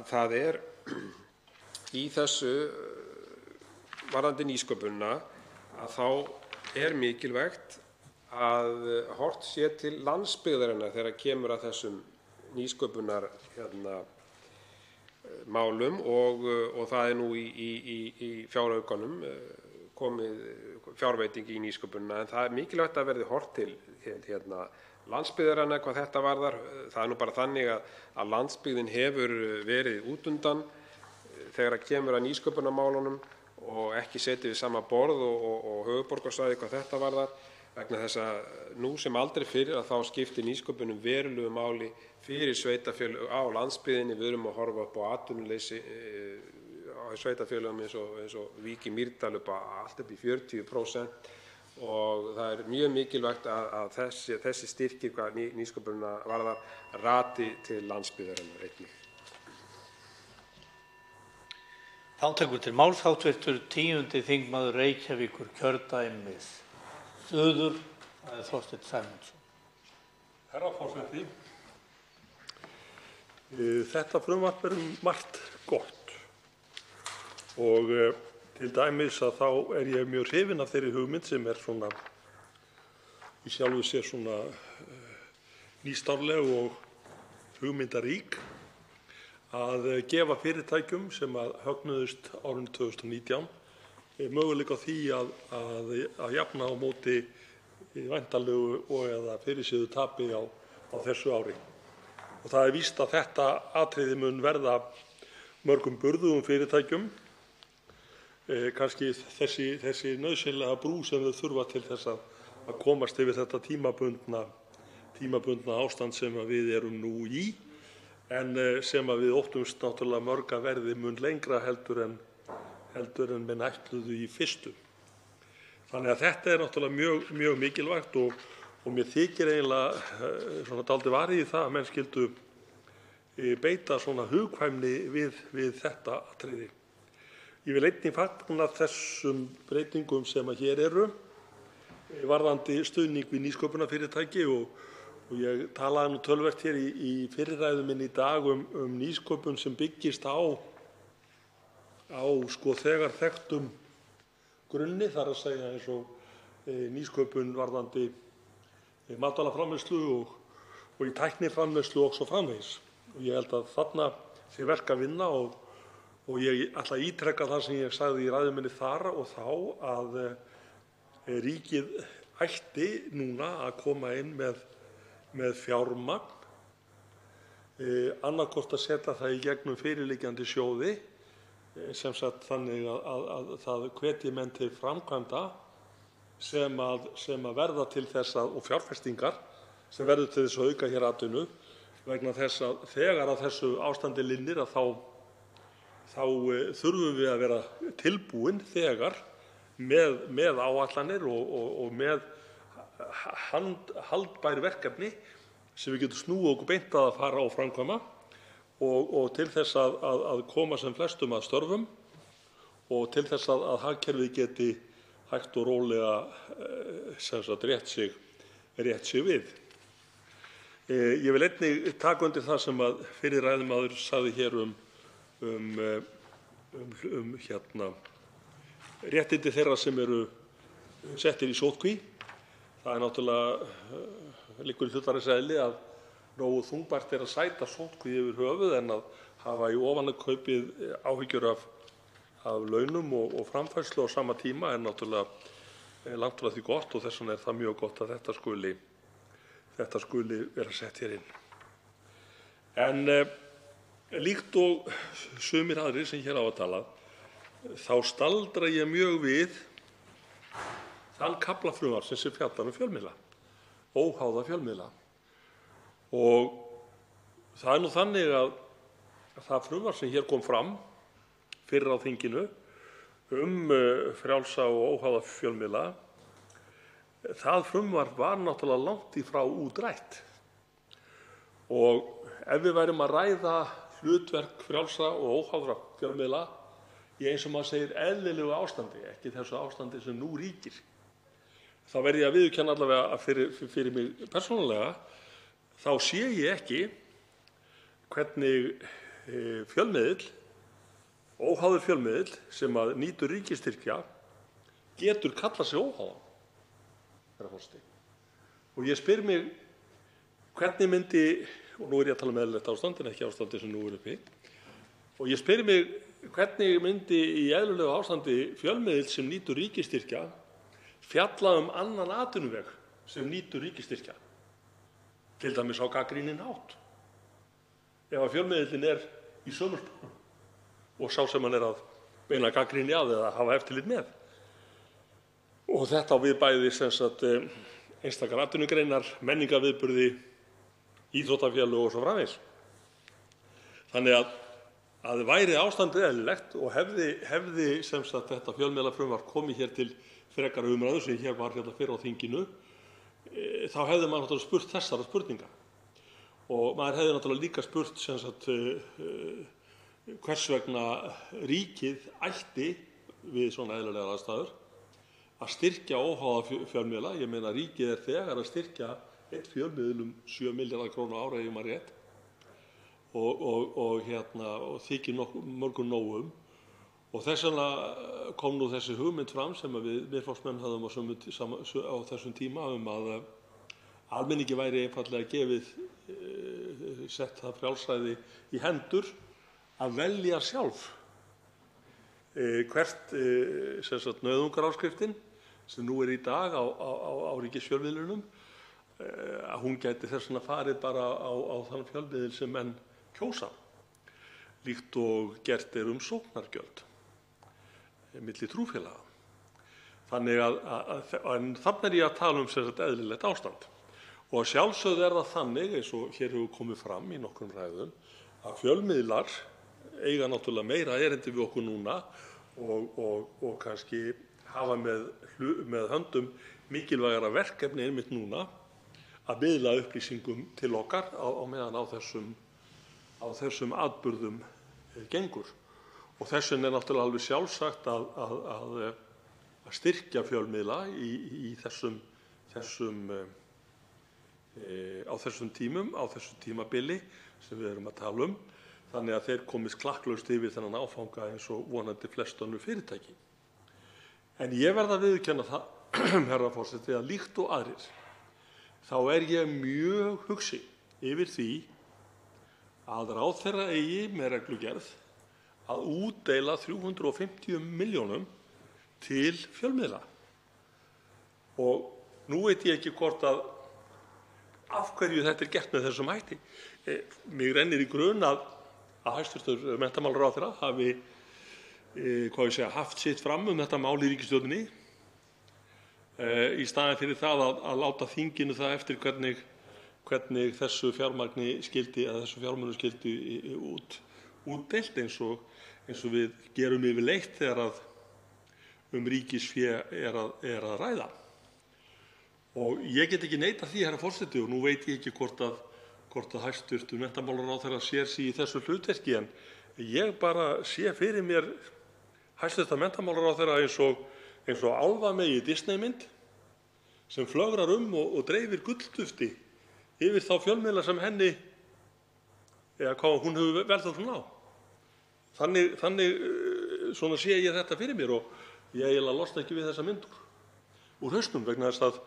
það er í þessu varðandi nýsköpunina að þá er mikilvægt að horft sé til landsbyggðarinnar þegar kemur að þessum nýsköpunar málum og það er nú í fjáraukanum komið fjárveiting í nýsköpunina en það er mikilvægt að verði horft til landsbyggðarinnar hvað þetta varðar. Það er nú bara þannig að landsbyggðin hefur verið út undan þegar kemur að nýsköpunarmálunum og ekki setið við sama borð og höfuðborgarsvæðið hvað þetta varðar vegna þess að nú sem aldrei fyrr að þá skiptir nýsköpunum verulegu máli fyrir sveitarfélög á landsbyggðinni. Við erum að horfa upp á atvinnuleysi á sveitarfélögum eins og Vík í Mýrdal allt upp í 40% og það er mjög mikilvægt að þessi styrkir hvað nýsköpunina varðar rati til landsbyggðarinnar einnig. Þá tekur til máls hv. 10. þingmaður Reykjavíkurkjördæmis suður, Þorsteinn Sæmundsson. Herra forseti, þetta frumvarp er margt gott og til dæmis að þá er ég mjög hrifinn af þeirri hugmynd sem er svona í sjálfu sér svona nýstárleg og hugmyndarík að gefa fyrirtækjum sem að högnuðust árinu 2019 möguleika á því að jafna á móti væntanlegu og eða fyrirséðu tapi á þessu ári. Og það er víst að þetta atriði mun verða mörgum burðugum fyrirtækjum, kannski þessi nauðsynlega brú sem þau þurfa til þess að komast yfir þetta tímabundna ástand sem við erum nú í, en sem við óttumst náttúrulega mörg að verði mun lengra heldur en menn ætluðu í fyrstu. Þannig að þetta er náttúrulega mjög mikilvægt og mér þykir eiginlega svona dálítið varið í það að menn skyldu beita svona hugkvæmni við þetta atriði. Ég vil einnig fagna þessum breytingum sem að hér eru varðandi stuðning við nýsköpunarfyrirtæki og ég talaði nú töluvert hér í fyrri ræðu minni í dag nýsköpun sem byggist á sko þegar þekktum grunni, þar að segja eins og nýsköpun varðandi matvælaframleiðslu og í tækniframleiðslu og svo framvegis. Og ég held að þarna sé verk að vinna og ég ætla að ítreka það sem ég sagði í ræðu minni þar og þá að ríkið ætti núna að koma inn með fjármagn, annaðhvort að setja það í gegnum fyrirliggjandi sjóði, sem sagt þannig að það hvetji menn til framkvæmda sem að verða til þess og fjárfestingar sem verður til þess að auka hér atvinnu vegna þess að þegar að þessu ástandi linnir að þá þurfum við að vera tilbúin þegar með áætlanir og með haldbær verkefni sem við getum snúið okkur beint að fara á framkvæma og til þess að koma sem flestum að störfum og til þess að hagkerfið geti hægt og rólega rétt sig við. Ég vil einnig taka undir það sem að fyrri ræðumaður sagði hér réttindi þeirra sem eru settir í sóttkví. Það er náttúrulega liggur í hlutarins eðli að nógu þungbært er að sæta sóttkví yfir höfuð en að hafa í ofankaupið áhyggjur af launum og framfærslu á sama tíma er náttúrulega langt frá því gott og þess vegna það mjög gott að þetta skuli vera sett hér inn. En líkt og sumir aðrir sem hér á að tala, þá staldra ég mjög við þann kafla frumvarpsins sem fjallar fjölmiðla, óháða fjölmiðla. Og það nú þannig að það frumvarp sem hér kom fram fyrr á þinginu frjálsa og óháða fjölmiðla, það frumvarp var náttúrulega langt í frá útrætt. Og ef við værum að ræða hlutverk frjálsra og óháðra fjölmiðla í eins og maður segir eðlilegu ástandi, ekki þessu ástandi sem nú ríkir, þá verð ég að viðurkenna allavega fyrir mig persónulega, þá sé ég ekki hvernig fjölmiðill, óháður fjölmiðill sem að nýtur ríkisstyrkja getur kallað sig óháðan, herra forseti. Og ég spyr mig hvernig myndi, og nú ég að tala um eðlilegt ástand en ekki ástandi sem nú uppi, og ég spyr mig hvernig myndi í eðlilegu ástandi fjölmiðill sem nýtur ríkisstyrkja fjalla annan atvinnuveg sem nýtur ríkisstyrkja, til dæmis á gagnrýninn hátt. Ef að fjölmiðillinn í sömu sporum og sá sem hann að beina gagnrýni að eða hafa eftirlit með. Og þetta á við bæði einstakar atvinnugreinar, menningarviðburði, íþróttafélög og svo framvegis. Þannig að væri ástandið eðlilegt og hefði þetta fjölmiðlafrumvarp komið hér til frekara umræðu sem hér var fyrr á þinginu, þá hefði maður náttúrulega spurt þessara spurninga. Og maður hefði náttúrulega líka spurt hvers vegna ríkið ætti við svona eðlilegar aðstæður að styrkja óháða fjölmiðla. Ég meina ríkið þegar að styrkja einn fjölmiðil 7 milljarða króna á ári ef ég man rétt og þykir mörgum nóg Og þess vegna kom nú þessi hugmynd fram sem við Miðflokksmenn höfðum á þessum tíma að almenningi væri einfaldlega gefið sett það frjálsræði í hendur að velja sjálf hvert nauðungaráskriftin sem nú í dag á ríkisfjölmiðlunum að hún gæti þess vegna farið bara á þann fjölmiðil sem menn kjósa, líkt og gert sóknargjöld milli trúfélaga. Þannig en þarna ég að tala eðlilegt ástand. Og að sjálfsögðu það þannig, eins og hér hefur komið fram í nokkrum ræðum, að fjölmiðlar eiga náttúrulega meira erindi við okkur núna og kannski hafa með höndum mikilvægara verkefni einmitt núna að miðla upplýsingum til okkar á meðan á þessum atburðum gengur. Og þess vegna náttúrulega alveg sjálfsagt að styrkja fjölmiðla á þessum tímum, á þessu tímabili sem við erum að tala þannig að þeir komist klakklaust yfir þennan áfanga eins og vonandi flest önnur fyrirtæki. En ég verð að viðurkenna það, herra forseti, að líkt og aðrir, þá ég mjög hugsi yfir því að ráðherra eigi með reglugerð að útdeila 350 milljónum til fjölmiðla. Og nú veit ég ekki hvort af hverju þetta gert með þessum hætti. Mig rennir í grun að hæstv. Menntamálaráðherra hafi haft sitt fram þetta mál í ríkisstjórninni í staðinn fyrir það að láta þinginu það eftir hvernig þessu fjármagni skyldi eða þessu fjármuni skyldi útdeilt eins og við gerum yfirleitt þegar ríkisfé er að ræða. Og ég get ekki neitað því, herra forseti, og nú veit ég ekki hvort að hæstv. Menntamálaráðherra sér sig í þessu hlutverki, en ég bara sé fyrir mér hæstv. Menntamálaráðherra eins og álfamey í Disneymynd sem flögrar og dreifir gulldufti yfir þá fjölmiðla sem henni hvað hún hefur veltað hún á. Þannig svona sé ég þetta fyrir mér og ég eiginlega losna ekki við þessa mynd úr hausnum vegna þess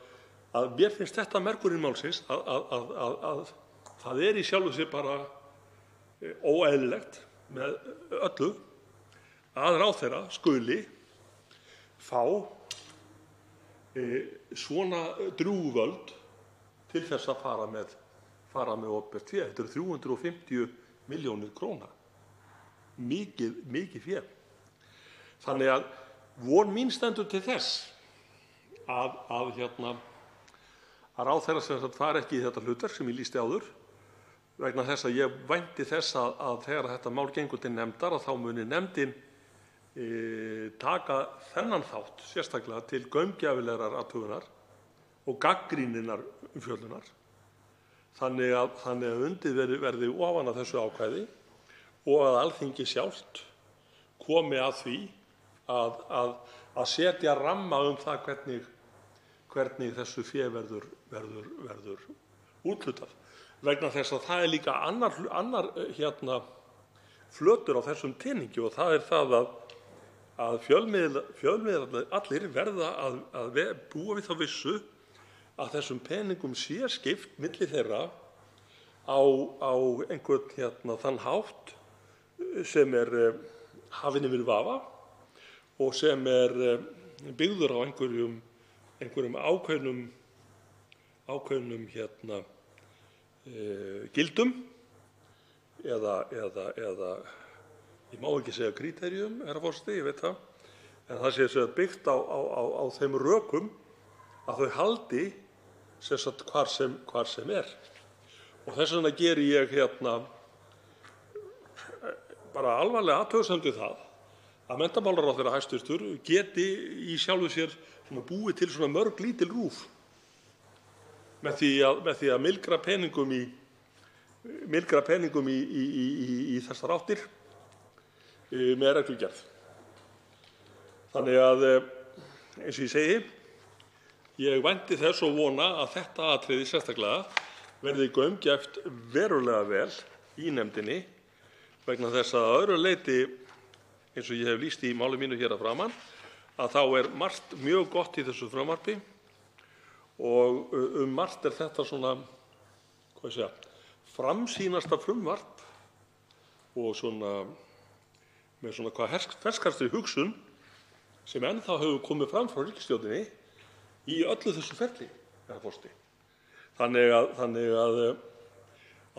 að mér finnst þetta mergurinn málsins að það í sjálfu sér bara óeðlilegt með öllu að ráðherra skuli fá svona drjúg völd til þess að fara með opinbert fé. Þetta eru 350 milljónir króna. Mikið fé. Þannig að von mín stendur til þess að ráðherra sem sagt fari ekki í þetta hlutverk sem ég lýsti áður, vegna þess að ég vænti þess að þegar þetta mál gengur til nefndar að þá muni nefndin taka þennan þátt sérstaklega til gaumgæfilegrar athugunar og gagnrýninnar umfjöllunar. Þannig að undið verði ofan af þessu ákvæði og að Alþingi sjálft komi að því að setja ramma það hvernig þessu fé verður úthlutað. Vegna þess að það líka annar flötur á þessum teningi og það það að fjölmiðlar allir verða að búa við þá vissu að þessum peningum sé skipt milli þeirra á einhvern þann hátt sem hafinn yfir vafa og sem byggður á einhverjum ákveðnum gildum eða ég má ekki segja kríteríum, herra forseti, ég veit það, en það sé byggt á þeim rökum að þau haldi sem sagt hvar sem er. Og þess vegna geri ég bara alvarlega athugasemd við það að menntamálaráðherra hæstvirtur geti í sjálfu sér búið til svona mörg lítil rúf með því að mylgra peningum í þessar áttir með reglugerð. Þannig að eins og ég segi, ég vænti þess og vona að þetta atriði sérstaklega verði gaumgæft verulega vel í nefndinni vegna þess að öðru leyti, eins og ég hef lýst í máli mínu hér að framan, að þá margt mjög gott í þessu frumvarpi og margt þetta svona, framsýnasta frumvarp og með svona ferskastri hugsun sem ennþá hefur komið fram frá ríkisstjórninni í öllu þessu ferli, herra forseti. Þannig að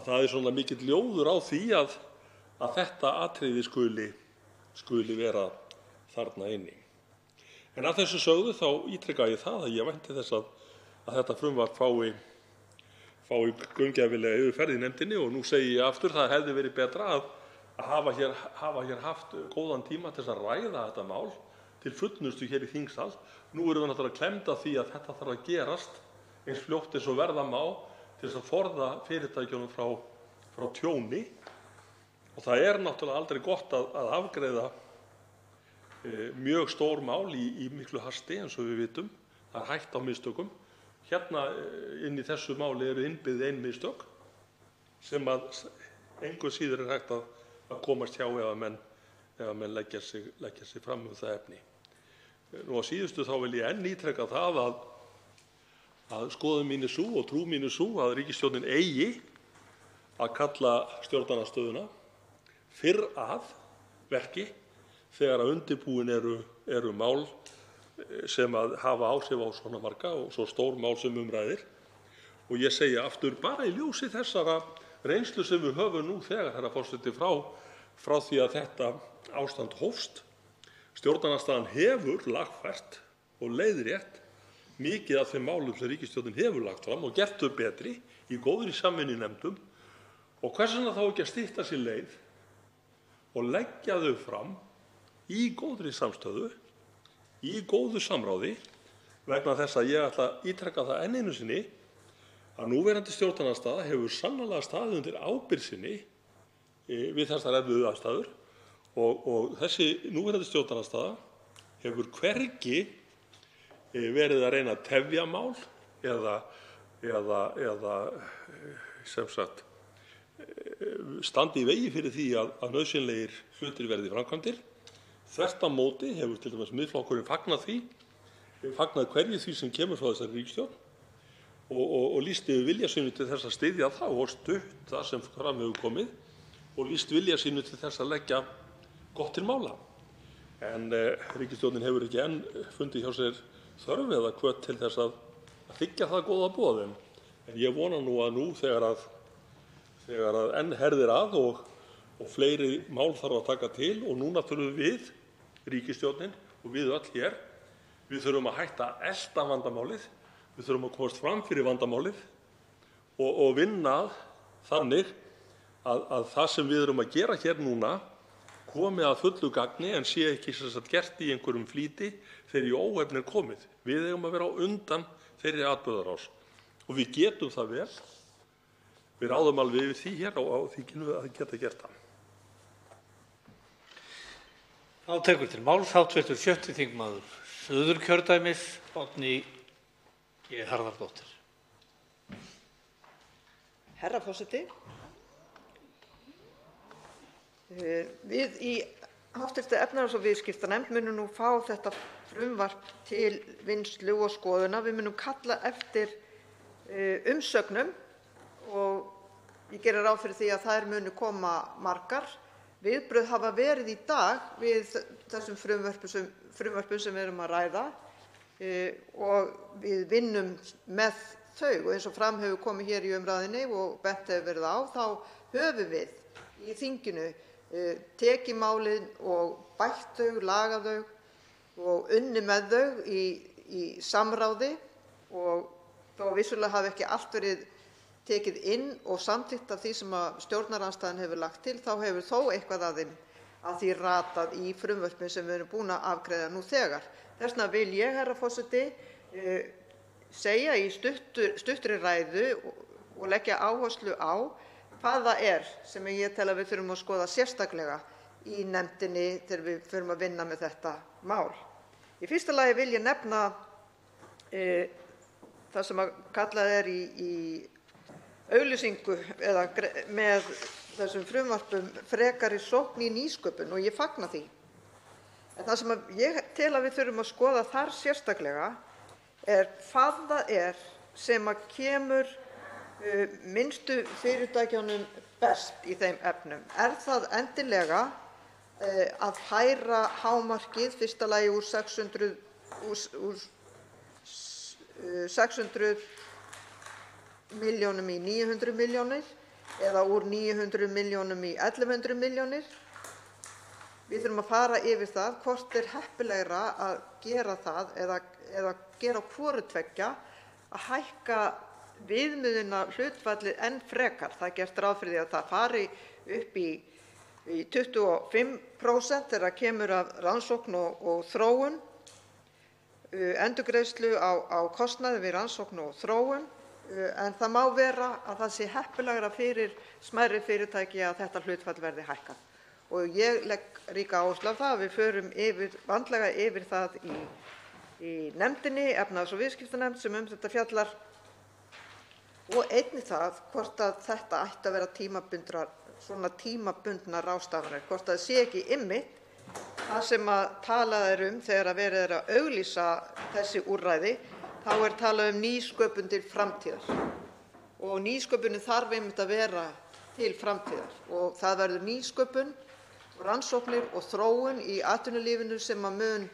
það svona mikill ljóður á því að þetta atriði skuli vera þarna inni. En að þessu sögðu þá ítreka ég það að ég vænti þess að þetta frumvarp fái gaumgæfilega yfirferð í nefndinni og nú segi ég aftur, það hefði verið betra að hafa hér haft góðan tíma til að ræða þetta mál til fullnustu hér í þingsal. Nú erum við náttúrulega klemmd af því að þetta þarf að gerast eins fljótt eins og verða má til þess að forða fyrirtækjunum frá tjóni og það náttúrulega aldrei gott að afgreiða mjög stór mál í miklu hasti eins og við vitum. Það hætt á mistökum. Hérna inn í þessu máli eru innbyggð ein mistök sem að engu síður hægt að komast hjá ef að menn leggja sig fram það efni. Nú á síðustu þá vil ég enn ítreka það að skoðun mín sú og trú mín sú að ríkisstjórnin eigi að kalla stjórnarandstöðuna fyrr að verki þegar að undirbúin eru mál sem að hafa áhrif á svona marga og svo stór mál sem ræðir. Og ég segi aftur bara í ljósi þessara reynslu sem við höfum nú þegar, herra forseti, frá því að þetta ástand hófst. Stjórnarandstaðan hefur lagfært og leiðrétt mikið af þeim málum sem ríkisstjórnin hefur lagt fram og gert þau betri í góðri samvinnu í nefndum. Og hvers vegna þá ekki að stytta sér leið og leggja þau fram í góðri samstöðu, í góðu samráði, vegna þess að ég ætla að ítreka það enn einu sinni að núverandi stjórnarandstaða hefur sannarlega staðið undir ábyrgð sinni við þessar erfiðu aðstæður og þessi núverandi stjórnarandstaða hefur hvergi verið að reyna að tefja mál eða sem sagt standi í vegi fyrir því að nauðsynlegir hlutir verði framkvæmdir. Þvert á móti hefur til dæmis Miðflokkurinn fagnað hverju því sem kemur frá þessari ríkisstjórn og lýst yfir vilja sínu til þess að styðja það og stutt það sem fram hefur komið og lýst vilja sínu til þess að leggja gott til mála. en ríkisstjórnin hefur ekki enn fundið hjá sér þörf eða hvöt til þess að þiggja það góða boð. En ég vona nú að þegar enn herðir að og fleiri mál þarf að taka til og núna þurfum við, ríkisstjórnin og við öll hér, við þurfum að hætta að elta vandamálið, við þurfum að komast fram fyrir vandamálið og vinna þannig að það sem við erum að gera hér núna komi að fullu gagni en sé ekki gert í einhverjum flýti þegar í óefni er komið. Við eigum að vera á undan þeirri atburðarás og við getum það vel. Við ráðum alveg yfir því hér á þinginu að geta gert það. Þá tekur til máls hv. 6. þingmaður Suðurkjördæmis, Oddný G. Harðardóttir. Herra forseti. Við í hv. efnahags- og viðskiptanefnd munum nú fá þetta frumvarp til vinnslu og skoðunar. Við munum kalla eftir umsögnum og ég geri ráð fyrir því að þær munu koma margar. Viðbrögð hafa verið í dag við þessum frumvörpum sem við erum að ræða og við vinnum með þau og eins og fram hefur komið hér í umræðunni og bent hefur verið á, þá höfum við í þinginu tekið málin og bætt þau, lagað þau og unnið með þau í samráði og þó vissulega hafi ekki allt verið tekið inn og samþykkt af því sem að stjórnarandstaðan hefur lagt til, þá hefur þó eitthvað að því ratað í frumvörpin sem við erum búin að afgreiða nú þegar. Þess vegna vil ég, herra forseti, segja í stuttri ræðu og leggja áherslu á hvað það er sem ég tel að við þurfum að skoða sérstaklega í nefndinni þegar við förum að vinna með þetta mál. Í fyrsta lagi vil ég nefna það sem kallað er í auglýsingu eða með þessum frumvarpum frekari sókn í nýsköpun og ég fagna því. En það sem ég tel að við þurfum að skoða þar sérstaklega er hvað það er sem að kemur minnstu fyrirtækjunum best í þeim efnum. Er það endilega að færa hámarkið fyrsta lagi úr 600 milljónum í 900 milljónir eða úr 900 milljónum í 1100 milljónir? Við þurfum að fara yfir það hvort er heppilegra að gera það eða gera hvoru tveggja, að hækka viðmiðunarhlutfallið enn frekar. Það er gert ráð fyrir því að það fari upp í 25% þegar kemur að rannsókn og þróun, endurgreiðslu á kostnaði við rannsókn og þróun, en það má vera að það sé heppilegra fyrir smærri fyrirtæki að þetta hlutfall verði hækkað. Og ég legg ríka áherslu á það að við förum vandlega yfir það í nefndinni, efnahags- og viðskiptanefnd, sem þetta fjallar, og einnig það hvort að þetta ætti að vera tímabundnar ráðstafanir, hvort það sé ekki einmitt það sem að talað er þegar verið er að auglýsa þessi úrræði, þá er talað nýsköpun til framtíðar og nýsköpunin þarf einmitt að vera til framtíðar og það verður nýsköpun, rannsóknir og þróun í atvinnulífinu sem að mun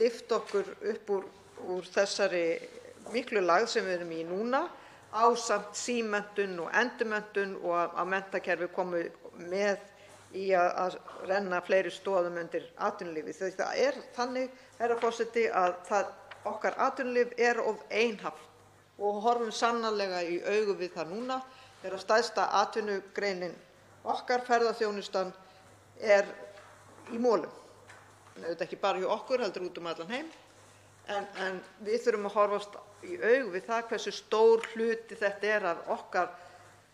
lyfta okkur upp úr þessari miklu lægð sem við erum í núna, ásamt símenntun og endurmenntun og að menntakerfi komi með í að renna fleiri stoðum undir atvinnulífið. Það er þannig, herra forseti, að okkar atvinnulíf er of einhaft og horfum sannarlega í augu við það núna þegar stærsta atvinnugreinin okkar, ferðaþjónustan, er í molum. Auðvitað ekki bara hjá okkur, heldur út um allan heim, en við þurfum að horfast í augu við það hversu stór hluti þetta er af okkar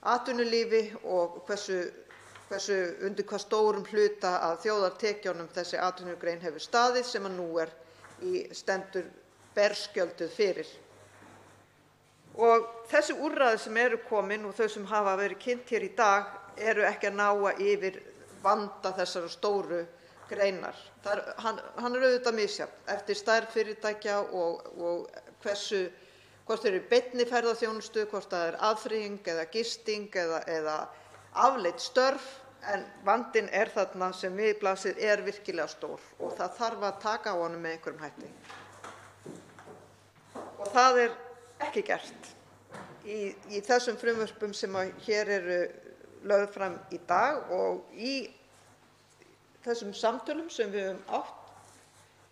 atvinnulífi og hversu undir hvað stórum hluta af þjóðartekjunum þessi atvinnugrein hefur staðið sem að nú stendur berskjölduð fyrir. Og þessi úrræði sem eru komin og þau sem hafa verið kynnt hér í dag eru ekki að ná yfir vanda þessara stóru greinar. Hann er auðvitað misjafn eftir stærð fyrirtækja og hvort þeir eru í beinni ferðaþjónustu, hvort það er aðþreying eða gisting eða afleidd störf, En vandinn þarna sem við blasir virkilega stór og það þarf að taka á honum með einhverjum hætti. Og það er ekki gert í þessum frumvörpum sem hér eru lögð fram í dag og í þessum samtölum sem við höfum átt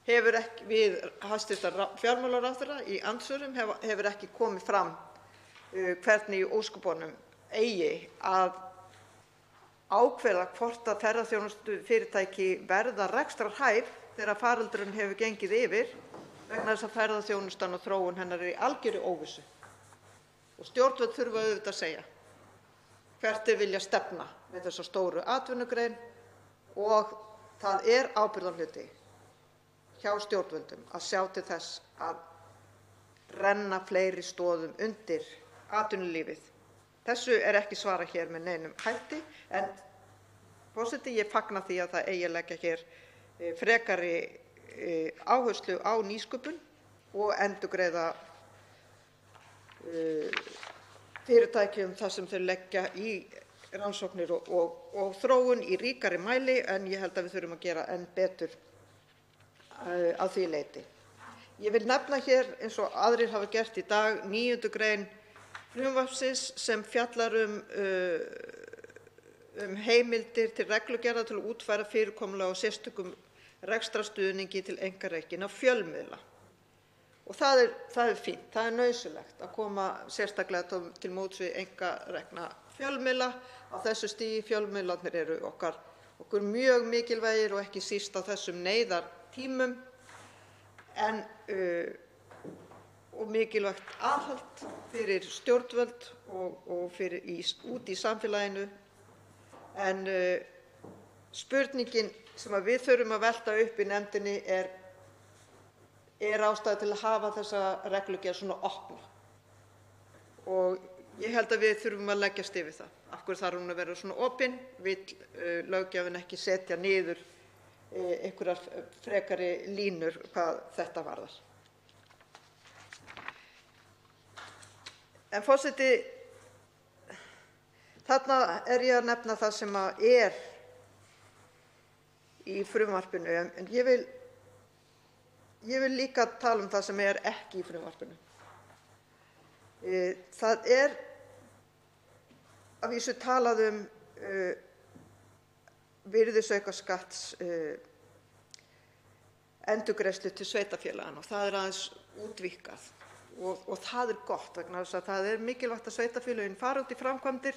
hefur ekki við hæstv. Fjármálaráðherra í andsvörum hefur ekki komið fram hvernig í ósköpunum eigi að ákveða hvort að ferðaþjónustufyrirtæki verða rekstrarhæf þegar faraldurinn hefur gengið yfir vegna þess að ferðaþjónustan og þróun hennar í algjörri óvissu. Og stjórnvöld þurfa auðvitað að segja hvert þeir vilja stefna með þessa stóru atvinnugrein og það ábyrgðarhluti hjá stjórnvöldum að sjá til þess að renna fleiri stoðum undir atvinnulífið. Þessu ekki svarað hér með neinum hætti en forseti, ég fagna því að það eigi að leggja hér frekari áherslu á nýsköpun og endurgreiða fyrirtækjum það sem þau leggja í rannsóknir og þróun í ríkari mæli en ég held að við þurfum að gera enn betur að því leyti. Ég vil nefna hér eins og aðrir hafa gert í dag 9. grein frumvarpsins sem fjallar heimildir til reglugerðar til að útfæra fyrirkomulag á sérstökum rekstrarstuðningi til einkarekinna fjölmiðla. Og það er fínt, það er nauðsynlegt að koma sérstaklega til móts við einkarekna fjölmiðla. Á þessu stigi fjölmiðlarnir eru okkur mjög mikilvægir og ekki síst á þessum neyðartímum og mikilvægt aðhald fyrir stjórnvöld og fyrir út í samfélaginu. En spurningin sem við þurfum að velta upp í nefndinni er ástæða til að hafa þessa reglugerð svona opna. Og ég held að við þurfum að leggjast yfir það. Af hverju þarf hún að vera svona opin? Vill löggjafinn ekki setja niður einhverjar frekari línur hvað þetta varðar? En forseti, þarna ég að nefna það sem í frumvarpinu, en ég vil líka tala það sem ekki í frumvarpinu. Það að vísu talað virðisaukaskatts endurgreiðslu til sveitarfélaganna og það aðeins útvíkkað og það gott vegna þess að það mikilvægt að sveitarfélögin fari út í framkvæmdir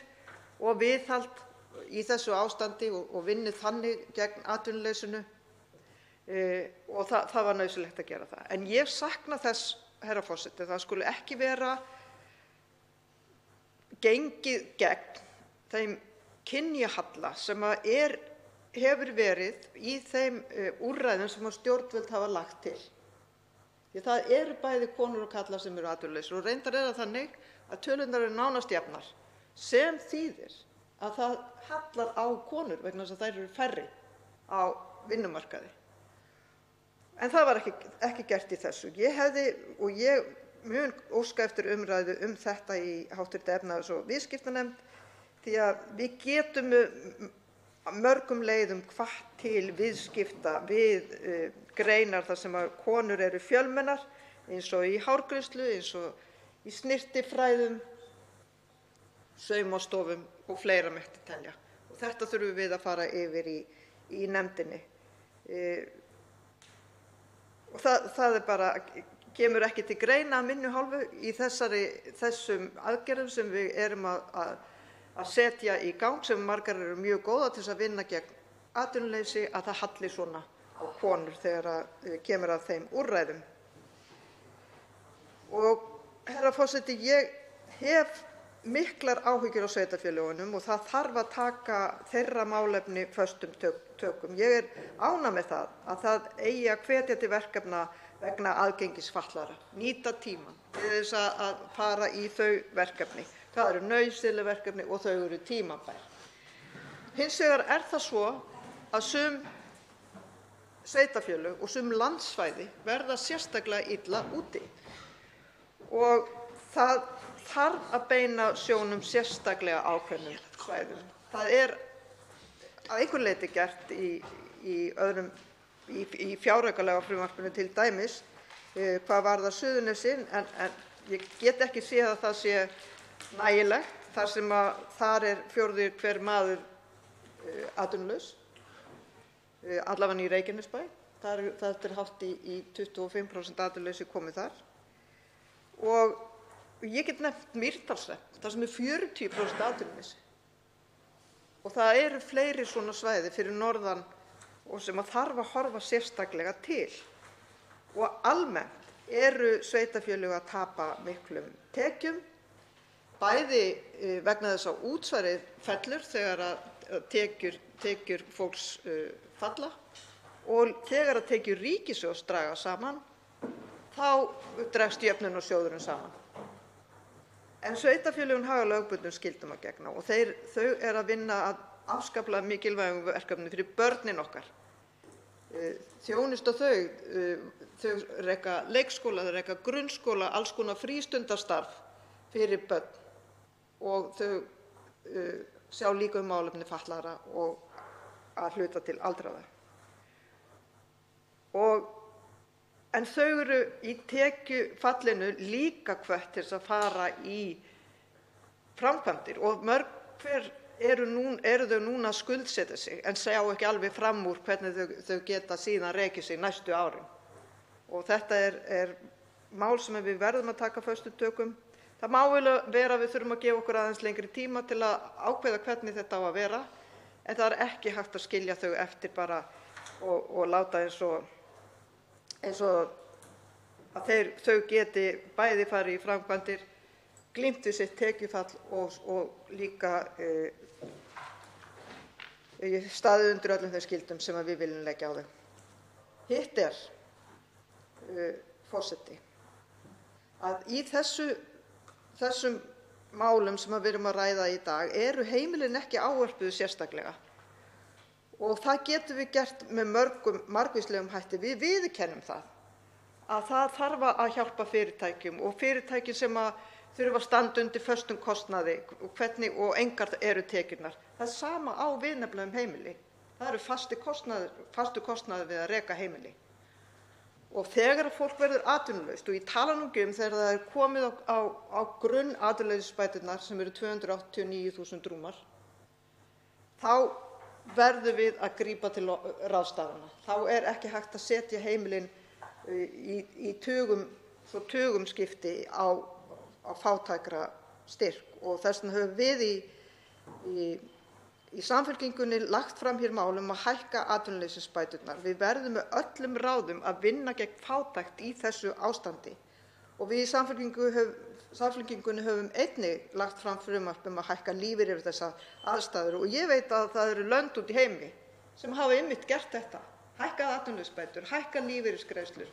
og viðhald í þessu ástandi og vinni þannig gegn atvinnuleysinu og það var nauðsynlegt að gera það. En ég sakna þess, herra forseti, það skuli ekki vera gengið gegn þeim kynjahalla sem hefur verið í þeim úrræðum sem stjórnvöld hafa lagt til. Því það eru bæði konur og karlar sem eru atvinnulausir og reyndar það þannig að tölurnar eru nánast jafnar sem þýðir að það hallar á konur vegna þess að þær eru færri á vinnumarkaði. En það var ekki gert í þessu. Ég mun óska eftir umræðu þetta í hv. efnahags- og viðskiptanefnd því að við getum mörgum leiðum hvatt til viðskipta við greinar þar sem að konur eru fjölmennar eins og í hárgreiðslu, eins og í snyrtifræðum, saumastofum og fleira mætti telja. Og þetta þurfum við að fara yfir í nefndinni. Og það kemur ekki til greina af minni hálfu í þessum aðgerðum sem við erum að setja í gang sem margar eru mjög góðar til þess að vinna gegn atvinnuleysi að það halli svona á konur þegar kemur að þeim úrræðum. Og herra forseti, ég hef miklar áhyggjur af sveitarfélögunum og það þarf að taka þeirra málefni föstum tökum. Ég ánægð með að það eigi að hvetja til verkefna vegna aðgengis fatlaðra, nýta tímann til þess að fara í þau verkefni. Það eru nauðsynleg verkefni og þau eru tímabær. Hins vegar það svo að sum sveitarfélög og sum landsvæði verða sérstaklega illa úti og það þarf að beina sjónum sérstaklega ákveðnum svæðum. Það að einhverju leyti gert í fjáraukalagafrumvarpinu til dæmis hvað varðar Suðurnesin, en ég get ekki séð að það sé nægilegt þar sem þar er fjórði hver maður atvinnulaus, allavega í Reykjanesbæ. Það er hátt í 25% atvinnuleysi komið þar. Og ég get nefnt Mýrdalshrepp, þar sem er 40% atvinnuleysi. Og það eru fleiri svona svæði fyrir norðan og sem þarf að horfa sérstaklega til. Og almennt eru sveitarfélög að tapa miklum tekjum, bæði vegna þess að útsvarið fellur þegar að tekjur fólks falla og þegar að tekjur ríkissjóðs draga saman, þá dregst jöfnunarsjóðurinn saman. En sveitarfélögin hafa lögbundnum skyldum að gegna og þau eru að vinna að afskaplega mikilvægum verkefnum fyrir börnin okkar. Þjónusta þau reka leikskóla, þau reka grunnskóla, alls konar frístundastarf fyrir börn og þau sjá líka málefni fatlaðra og að hluta til aldraðra. En þau eru í tekjufallinu líka hvött til að fara í framkvæmdir og mörg hver eru þau núna að skuldsetja sig en sjá ekki alveg fram úr hvernig þau geta síðan rekið sig næstu árin. Og þetta er mál sem við verðum að taka föstum tökum. Það má vel vera að við þurfum að gefa okkur aðeins lengri tíma til að ákveða hvernig þetta á að vera, en það er ekki hægt að skilja þau eftir bara og láta eins og að þau geti bæði farið í framkvæmdir, glímt við sitt tekjufall og líka staðið undir öllum þeim skyldum sem við viljum leggja á þau. Hitt er, forseti, að í þessum málum sem við erum að ræða í dag eru heimilin ekki ávarpuð sérstaklega og það getum við gert með margvíslegum hætti. Við viðurkennum að það þarf að hjálpa fyrirtækjum og fyrirtækjum sem þurfa að standa undir föstum kostnaði og engar eru tekjurnar. Það sama á við nefnilega heimili. Það eru fastur kostnaður við að reka heimili. Og þegar fólk verður atvinnulaust, og ég tala nú ekki þegar það er komið á grunnatvinnuleysisbæturnar sem eru 289.000 rúmar, þá verðum við að grípa til ráðstafana. Þá er ekki hægt að setja heimilin í tugum skipti á fátækra styrk og þess vegna höfum við í Samfylkingunni lagt fram hér mál að hækka atvinnuleysisbæturnar. Við verðum með öllum ráðum að vinna gegn fátækt í þessu ástandi og við í Samfylkingunni höfum einnig lagt fram frumvarp að hækka lífeyri yfir þessar aðstæður og ég veit að það eru lönd úti í heimi sem hafa einmitt gert þetta, hækkað atvinnuleysisbætur, hækkað lífeyrisgreiðslur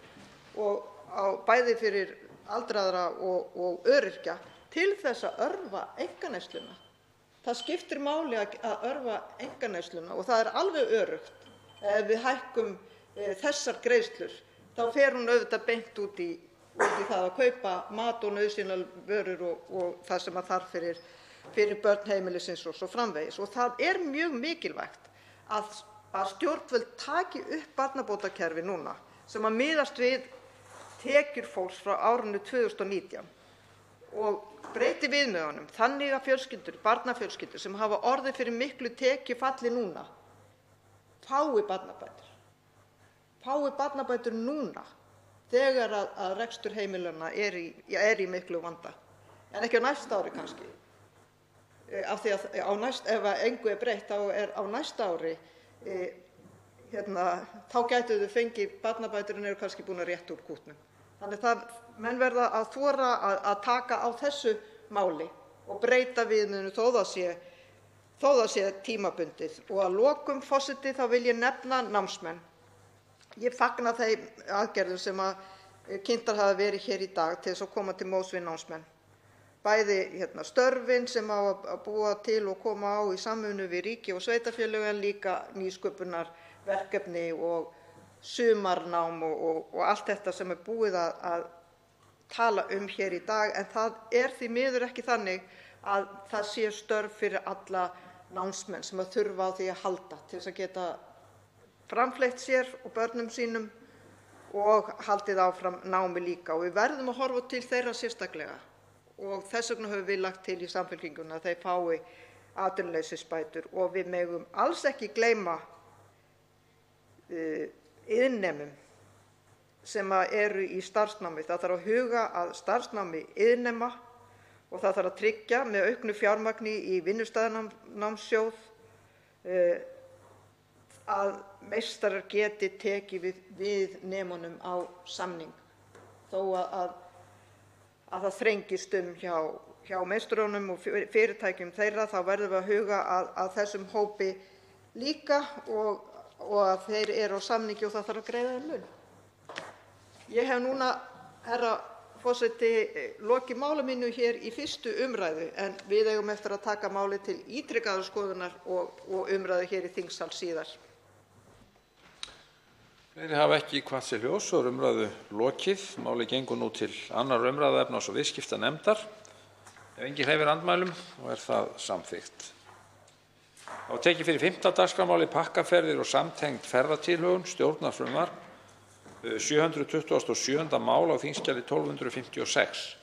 og bæði fyrir aldraðra og öryrkja til þess að örva einkaneysluna. Það skiptir máli að örva einkaneysluna og það er alveg öruggt ef við hækkum þessar greiðslur þá fer hún auðvitað beint út í það að kaupa mat og nauðsynlegar vörur og það sem þarf fyrir börn heimilisins og svo framvegis. Og það er mjög mikilvægt að stjórnvöld taki upp barnabótakerfi núna sem miðast við tekjur fólks frá árinu 2019 og breyti viðmiðunum þannig að barnafjölskyldur sem hafa orðið fyrir miklu tekjufalli núna fái barnabætur núna þegar að rekstur heimilanna er í miklu vanda, en ekki á næsta ári kannski. Af því að ef engu er breytt þá er á næsta ári þá gætu þau fengið barnabætur en eru kannski búin að rétta úr kútnum. Þannig að menn verða að þora að taka á þessu máli og breyta viðmiðinu þó það sé tímabundið. Og að lokum, forseti, þá vil ég nefna námsmenn. Ég fagna þeim aðgerðum sem kynntar hafa verið hér í dag til þess að koma til móts við námsmenn. Bæði störfin sem á að búa til og koma á í samvinnu við ríki og sveitarfélög en líka nýsköpunarverkefni og sumarnám og allt þetta sem er búið að tala hér í dag, en það er því miður ekki þannig að það sé störf fyrir alla námsmenn sem þurfa á því að halda til þess að geta framfleytt sér og börnum sínum og haldið áfram námi líka. Og við verðum að horfa til þeirra sérstaklega og þess vegna höfum við lagt til í Samfylkingunni að þeir fái atvinnuleysisbætur og við megum alls ekki gleyma iðnnemum sem eru í starfsnámi. Það þarf að huga að starfsnámi iðnnema og það þarf að tryggja með auknu fjármagni í vinnustaðanámssjóð að meistarar geti tekið við nemunum á samning. Þó að það þrengist hjá meisturunum og fyrirtækjum þeirra, þá verðum við að huga að þessum hópi líka og að þeir eru á samningi og það þarf að greiða þeim laun. Ég hef núna, herra forseti, lokið máli mínu hér í 1. umræðu en við eigum eftir að taka málið til ítrekaðrar skoðunar og umræðu hér í þingsal síðar. Fleiri hafa ekki kvatt sér hljóðs og umræðu lokið. Málið gengur nú til 2. umræðu efnahags- og viðskiptanefndar. Ef enginn hreyfir andmælum og það samþykkt. Þá tekið fyrir 5. dagskrármálið pakkaferðir og samtengd ferðatilhögun, stjórnarfrumvarp, 727. mál á þingskjali 1256.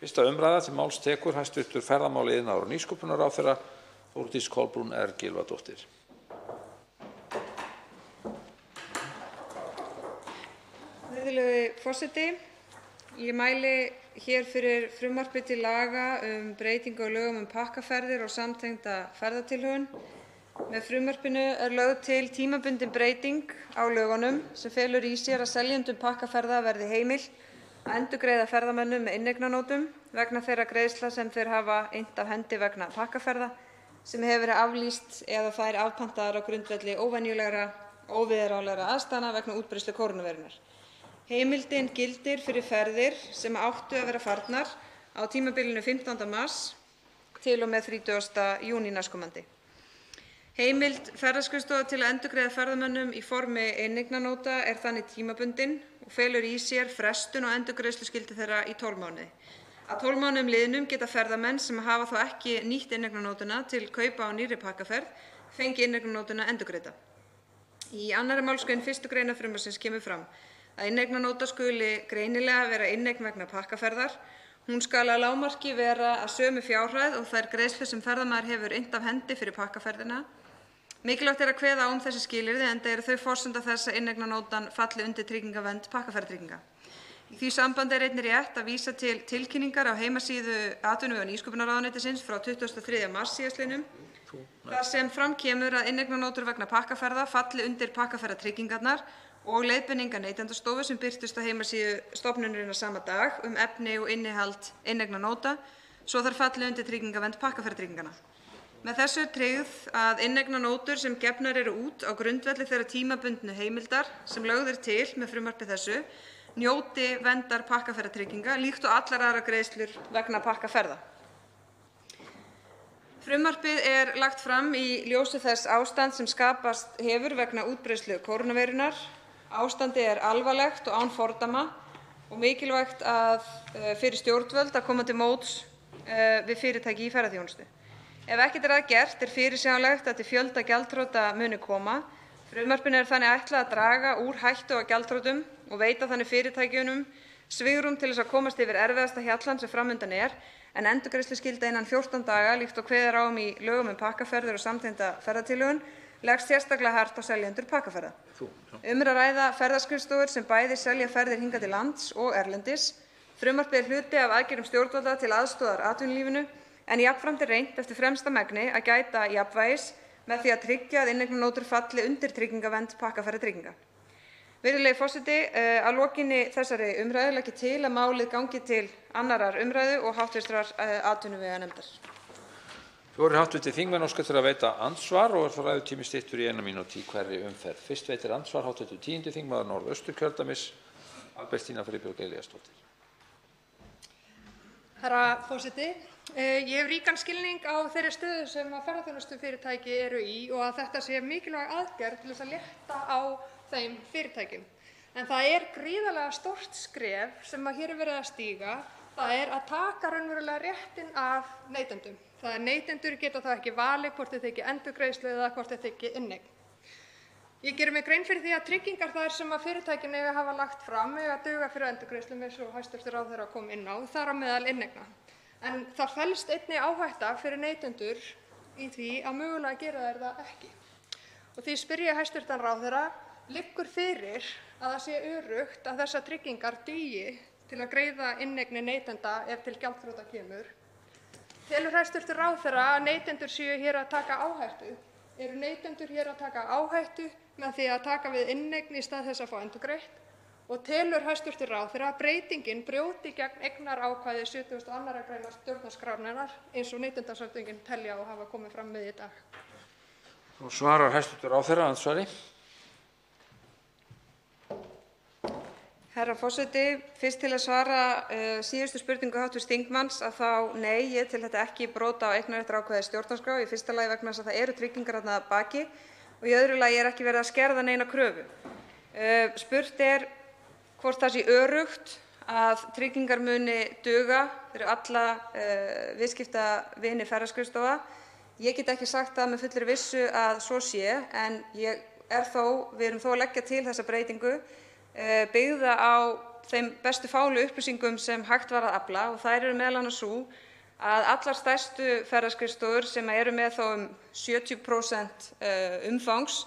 1. umræða. Til máls tekur hæstv. ferðamála-, iðnaðar- og nýsköpunarráðherra Þórdís Kolbrún R. Gylfadóttir. Virðulegi forseti. Ég mæli hér fyrir frumvarpi til laga breytingu á lögum pakkaferðir og samtengda ferðatilhögun. Með frumvarpinu lögð til tímabundin breyting á lögunum sem felur í sér að seljendum pakkaferða verði heimilt að endurgreiða ferðamönnum með inneignarnótum vegna þeirra greiðslna sem þeir hafa innt af hendi vegna pakkaferða sem hefur verið aflýst eða þær afpantaðar á grundvelli óvenjulegra, óviðráðanlegra aðstæðna vegna útbreiðslu kórónuveirunnar. Heimildin gildir fyrir ferðir sem áttu að vera farnar á tímabilinu 15. mars til og með 30. júní næstkomandi. Heimild ferðaskrifstofa til að endurgreiða ferðamönnum í formi inneignarnóta er þannig tímabundin og felur í sér frestun á endurgreiðsluskyldu þeirra í 12 mánuði. Að 12 mánuðum liðnum geta ferðamenn sem hafa þó ekki nýtt inneignarnótuna til kaupa á nýrri pakkaferð fengið inneignarnótuna endurgreidda. Í 2. málsgrein 1. greinar frumvarpsins kemur fram að inneignarnóta skuli greinilega vera inneign vegna pakkaferðar. Hún skal að lágmarki vera að sömu fjárhæð og þær greiðslur sem ferðamaður hefur innt af hendi fyrir pakkaferðina. Mikilvægt er að kveða á þessi skilyrði enda eru þau forsenda þess að inneignarnótan falli undir tryggingavernd pakkaferðatrygginga. Í því sambandi er einnig rétt að vísa til tilkynningar á heimasíðu atvinnuvega- og nýsköpunarráðuneytisins frá 23. mars síðastliðnum þar sem fram kemur að inneignarnótur vegna pakkaferða falli undir pakkaferðatryggingarnar og leiðbeiningar Neytendastofu sem birtust á heimasíðu stofnunarinnar sama dag efni og innihald inneignarnóta svo þær falli undir tryggingavernd pakkaferðatrygginganna. Með þessu er tryggð að inneignarnótur sem gefnar eru út á grundvelli þeirra tímabundnu heimildar sem lögð er til með frumvarpi þessu njóti verndar pakkaferðatrygginga líkt og allar aðrar greiðslur vegna pakkaferða. Frumvarpið er lagt fram í ljósi þess ástands sem skapast hefur vegna útbreiðslu kórónuveirunnar. Ástandið er alvarlegt og án fordæma og mikilvægt fyrir stjórnvöld að koma til móts við fyrirtæki í ferðaþjónustu. Ef ekkert er að gert er fyrirsjáanlegt að til fjölda gjaldþrota muni koma. Frumvarpinu er þannig ætlað að draga úr hættu á gjaldþrotum og veita þannig fyrirtækjunum svigrúm til þess að komast yfir erfiðasta hjallann sem fram undan er en endurgreiðsluskylda innan 14 daga líkt og kveðið er á í lögum pakkaferðir og samtengda ferðatilhögun leggst sérstaklega hart á seljendur pakkaferða. Er að ræða ferðaskrifstofur sem bæði selja ferðir hingað til lands og erlendis. Frumvarpið er hluti af aðgerðum stjórnvalda til aðstoðar atvinnulífinu en jafnframt er reynt eftir fremsta megni að gæta jafnvægis með því að tryggja að inneignarnótur falli undir tryggingavernd pakkaferðatrygginga. Virðulegi forseti, að lokinni þessari umræðu legg ég til að málið gangi til 2. umræðu og hv. atvinnuveganefndar. 4 hv. þingmenn óska eftir að veita andsvar og þá ræðutími styttur í 1 mínútu í hverri umferð. Fyrst veitir andsvar hv. 10. þingmaður Norðausturkjördæmis, Albertína Friðbjörg Elíasdóttir. Herra forseti, ég hef ríkan skilning á þeirri stöðu sem ferðaþjónustufyrirtæki eru í og að þetta sé mikilvæg aðgerð til þess að létta á þeim fyrirtækjum. En það er gríðarlega stórt skref sem hér er verið að stíga, það er að taka raunverulega réttinn af neytendum. Neytendur geta þá ekki valið hvort þeir þiggi endurgreiðslu eða hvort þeir þiggi inneign. Ég geri mér grein fyrir því að tryggingar þær sem að fyrirtækin eiga að hafa lagt fram eiga að duga fyrir endurgreiðslum eins og hæstv. ráðherra kom inn á, þar á meðal inneigna. En það felst einnig áhætta fyrir neytendur í því að mögulega gera þeir það ekki. Og því spyr ég hæstv. ráðherra, liggur fyrir að það sé öruggt að þessar tryggingar dugi til að greiða inneignir neytenda ef til gjaldþrota kemur? Telur hæstv. ráðherra að neytendur séu hér að taka áhættu? Eru neytendur hér að taka áhættu með því að taka við inneign í stað þess að fá endurgreitt? Og telur hæstv. ráðherra að breytingin brjóti gegn eignarákvæði 72. greinar stjórnarskrárinnar eins og Neytendasamtökin telja og hafa komið fram með í dag? Nú svarar hæstv. ráðherra andsvari. Herra forseti, fyrst til að svara síðustu spurningu hv. þingmanns að þá nei, ég tel þetta ekki brot á eignarréttarákvæði stjórnarskrár, í fyrsta lagi vegna þess að það eru tryggingar þarna að baki og í öðru lagi er ekki verið að skerða neina kröfu. Spurt er hvort það sé öruggt að tryggingar muni duga fyrir alla viðskiptavini ferðaskrifstofa. Ég get ekki sagt það með fullri vissu að svo sé, en við erum þó að leggja til þessa breytingu byggða á þeim bestu fálu upplýsingum sem hægt var að afla og þær eru meðal annars sú að allar stærstu ferðaskrifstofur sem eru með þó 70% umfangs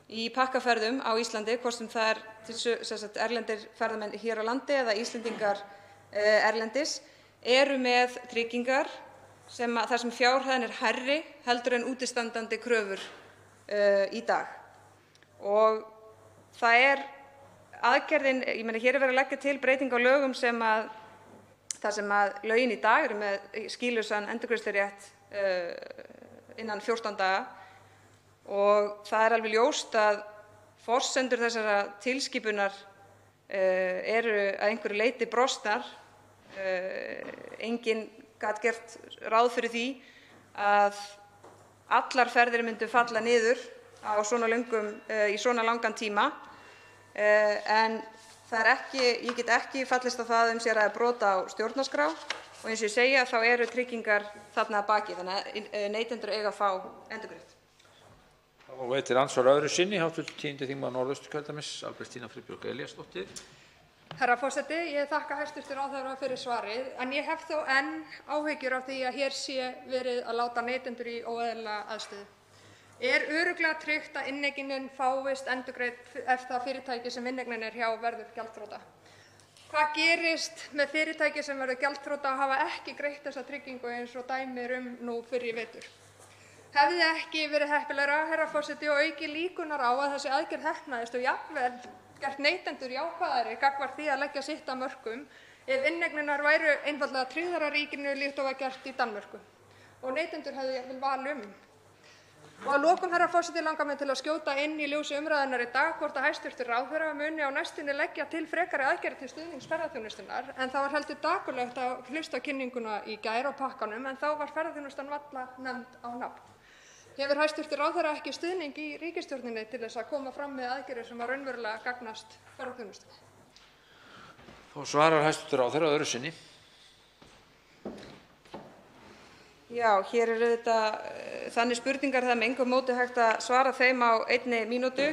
í pakkaferðum á Íslandi, hvort sem það erlendir ferðamenn hér á landi eða Íslendingar erlendis, eru með tryggingar þar sem fjárhæðin er hærri heldur en útistandandi kröfur í dag. Og það er aðgerðin, hér er verið að leggja til breytingu á lögum þar sem lögin í dag eru með skýlausan endurgreiðslurétt innan 14 daga og það er alveg ljóst að forsendur þessara tilskipunar eru að einhverju leyti brostnar. Enginn gat gert ráð fyrir því að allar ferðir myndu falla niður á í svona langan tíma. En ég get ekki fallist á það sé að ræða brot á stjórnarskrá og eins og ég segi þá eru tryggingar þarna að baki, þannig að neytendur eiga að fá endurgreitt. Þá veitir andsvar öðru sinni hv. 10. þingmaður Norðausturkjördæmis, Albertína Friðbjörg Elíasdóttir. Herra forseti, ég þakka hæstv. ráðherra fyrir svarið, en ég hef þó enn áhyggjur af því að hér sé verið að láta neytendur í óeðlilega aðstöðu. Er örugglega tryggt að inneignin fáist endurgreidd ef það fyrirtæki sem inneignin er hjá verður gjaldþrota? Hvað gerist með fyrirtæki sem verður gjaldþrota og hafa ekki greitt þessa tryggingu eins og dæmi nú fyrr í vetur? Hefði ekki verið heppilegra, herra forseti, og auki líkunar á að þessi aðgerð heppnaðist og jafnvel gert neytendur jákvæðari gagnvart því að leggja sitt af mörkum ef inneigninar væru einfaldlega tryggðar af ríkinu líkt og var gert í Danmörku og neytendur hefðu jafnvel val Og að lokum, herra forseti, langar mig til að skjóta inn í ljósi umræðunnar í dag hvort að hæstv. ráðherra muni á næstunni leggja til frekari aðgerðir til stuðnings ferðaþjónustunnar, en það var heldur dapurlegt að hlusta á kynninguna í gær á pakkanum, en þá var ferðaþjónustan varla nefnd á nafn. Hefur hæstv. ráðherra ekki stuðning í ríkisstjórninni til þess að koma fram með aðgerðir sem að raunverulega gagnast ferðaþjónustunni? Þá svarar hæstv. ráðherra öðru sinni. Já, hér eru þetta þannig spurningar það með engu móti hægt að svara þeim á 1 mínútu.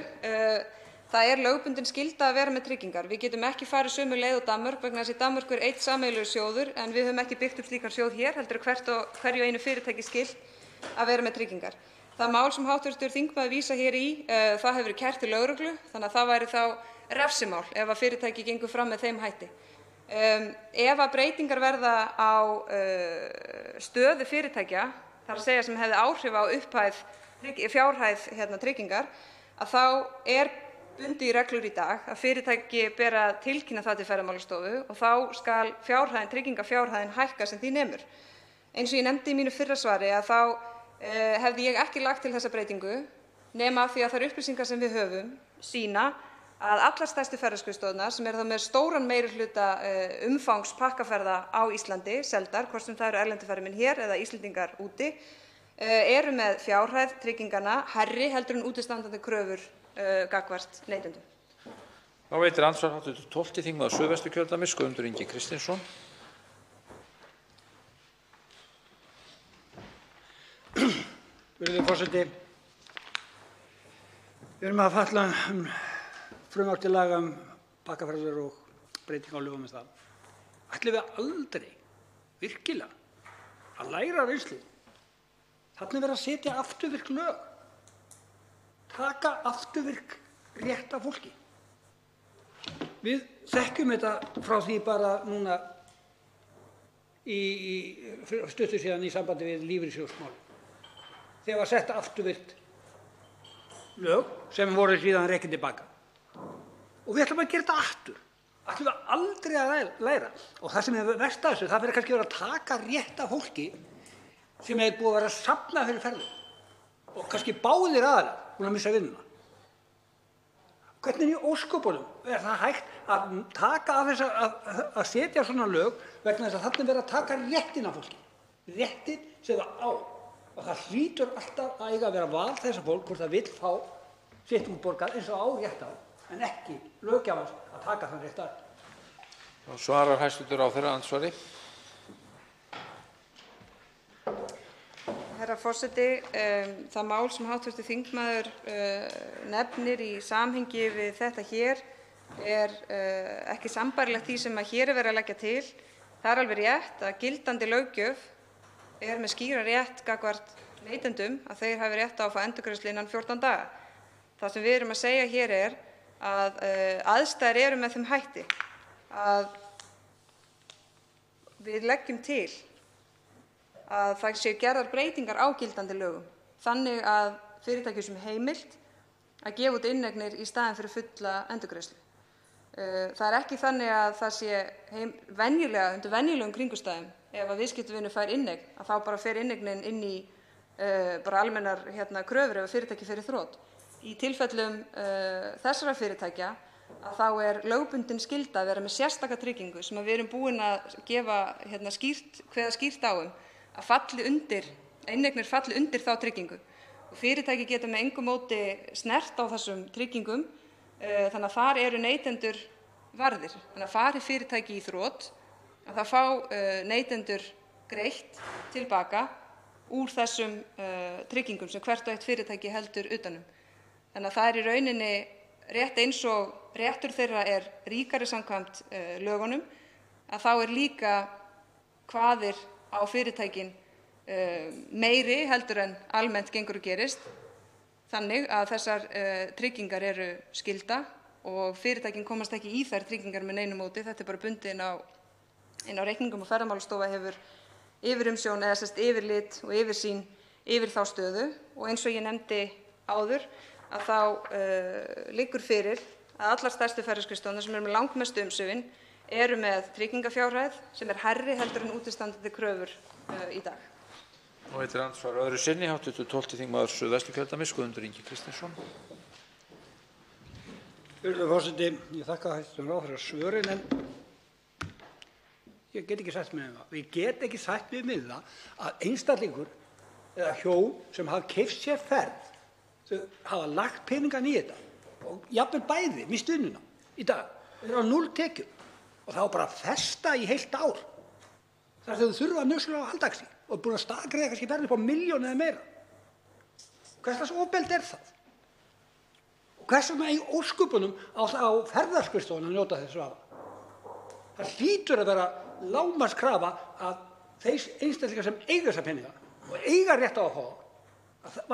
Það er lögbundin skylda að vera með tryggingar. Við getum ekki farið sömu leið og Danmörk vegna þess að í Danmörku er einn sameiginlegur sjóður en við höfum ekki byggt upp slíkan sjóð hér, heldur hverju einu fyrirtæki skylt að vera með tryggingar. Það mál sem hv. þingmaður vísar hér í, það hefur verið kært til lögreglu, þannig að það væri þá refsimál ef að fyrirtæki gengur fram með þeim hætti. Ef að breytingar verða á stöðu fyrirtækja, þar að segja sem hefði áhrif á fjárhæð tryggingar, að þá er bundið í reglur í dag að fyrirtæki ber að tilkynna það til Ferðamálastofu og þá skal tryggingafjárhæðin hækka sem því nemur. Eins og ég nefndi í mínu fyrra svari að þá hefði ég ekki lagt til þessa breytingu nema af því að þær upplýsingar sem við höfum sýna að allar stærstu ferðaskrifstofurnar sem eru þá með stóran meirihluta umfangs pakkaferða á Íslandi seldar, hvort sem það eru erlendir ferðamenn hér eða Íslendingar úti, eru með fjárhæð trygginganna hærri heldur en útistandandi kröfur gagnvart neytendum. Þá veitir andsvar hv. 12. þingmaður Suðvesturkjördæmis, Guðmundur Ingi Kristinsson. Virðulegur forseti. Við erum að fjalla frumvarp til laga pakkaferðir og breytingar á lögum um það. Ætlum við aldrei virkilega að læra af reynslu? Þarna er verið að setja afturvirk lög, taka afturvirk rétt af fólki. Við þekkjum þetta frá því bara núna í stuttu síðan í sambandi við lífeyrissjóðsmálin. Þegar var sett afturvirkt lög sem voru síðan rekin tilbaka. Og við ætlum að gera þetta aftur. Ætlum við aldrei að læra. Og það sem er verst af þessu, það fyrir kannski verið að taka rétt af fólki sem er búið að vera að safna fyrir ferðum. Og kannski báðir aðilar búin að missa vinnuna. Hvernig í ósköpunum er það hægt að taka af þess að setja svona lög vegna þess að þarna er verið að taka réttin af fólki. Réttin sem það á. Og það hlýtur alltaf að eiga að vera val þessa fólk hvort það vill fá sitt útborgað eins og á rétt á, en ekki löggjafans að taka þann rétt af. Svarar hæstv. ráðherra andsvari. Herra forseti, það mál sem hv. þingmaður nefnir í samhengi við þetta hér er ekki sambærilegt því sem hér er verið að leggja til. Það er alveg rétt að gildandi löggjöf er með skýra rétt gagnvart neytendum að þeir hafi rétt á að fá endurgreiðslu innan 14 daga. Það sem við erum að segja hér er að aðstæður eru með þeim hætti að við leggjum til að það séu gerðar breytingar á gildandi lögum þannig að fyrirtækjum sem heimilt að gefa út inneignir í staðinn fyrir fulla endurgreiðslu. Það er ekki þannig að það sé undir venjulegum kringumstæðum ef að viðskiptavinur fær inneign að þá bara fer inneignin inn í bara almennar kröfur ef fyrirtæki fer í þrot. Í tilfellum þessara fyrirtækja að þá er lögbundin skylda að vera með sérstaka tryggingu sem við erum búin að gefa kveða skýrt á að inneignir falli undir þá tryggingu. Og fyrirtæki geta með engu móti snert á þessum tryggingum þannig að þar eru neytendur varðir. Þannig að fari fyrirtæki í þrot að það fá neytendur greitt tilbaka úr þessum tryggingum sem hvert og eitt fyrirtæki heldur utanum. Þannig að það er í rauninni rétt eins og réttur þeirra er ríkari samkvæmt lögunum að þá er líka kvaðir á fyrirtækin meiri heldur en almennt gengur og gerist. Þannig að þessar tryggingar eru skylda og fyrirtækin komast ekki í þær tryggingar með neinu móti. Þetta er bara bundið inn á reikningum og Ferðamálastofa hefur yfirumsjón eða yfirlit og yfirsýn yfir þá stöðu. Og eins og ég nefndi áður að þá liggur fyrir að allar stærstu ferðaskrifstofurnar sem eru með langmestu umsvifin eru með tryggingafjárhæð sem er hærri heldur en útistandandi kröfur í dag. Nú heitir andsvar öðru sinni hv. 12. þingmaður Suðvesturkjördæmis Guðmundur Ingi Kristinsson. Virðulegur forseti, ég þakka hæstv. ráðherra svörin en ég get ekki sætt mig við það. Ég get ekki sætt mig við það að einstaklingur eða hjón sem hafa keypt sér ferð, þau hafa lagt peningan í þetta og jafnvel bæði misst vinnuna í dag, eru á 0 tekjum og þá bara að festa í heilt ár þar sem þau þurfa nauðsynlega á haldaxi og búin að stakgreiða kannski ferð upp á 1 milljón eða meira. Hvers lags ofbeldi er það? Og hvers vegna í ósköpunum á ferðaskrifstofuna að njóta þess vafa? Það hlýtur að vera lágmarkskrafa að þeir einstaklingar sem eiga þessa peninga og eiga rétt á að fá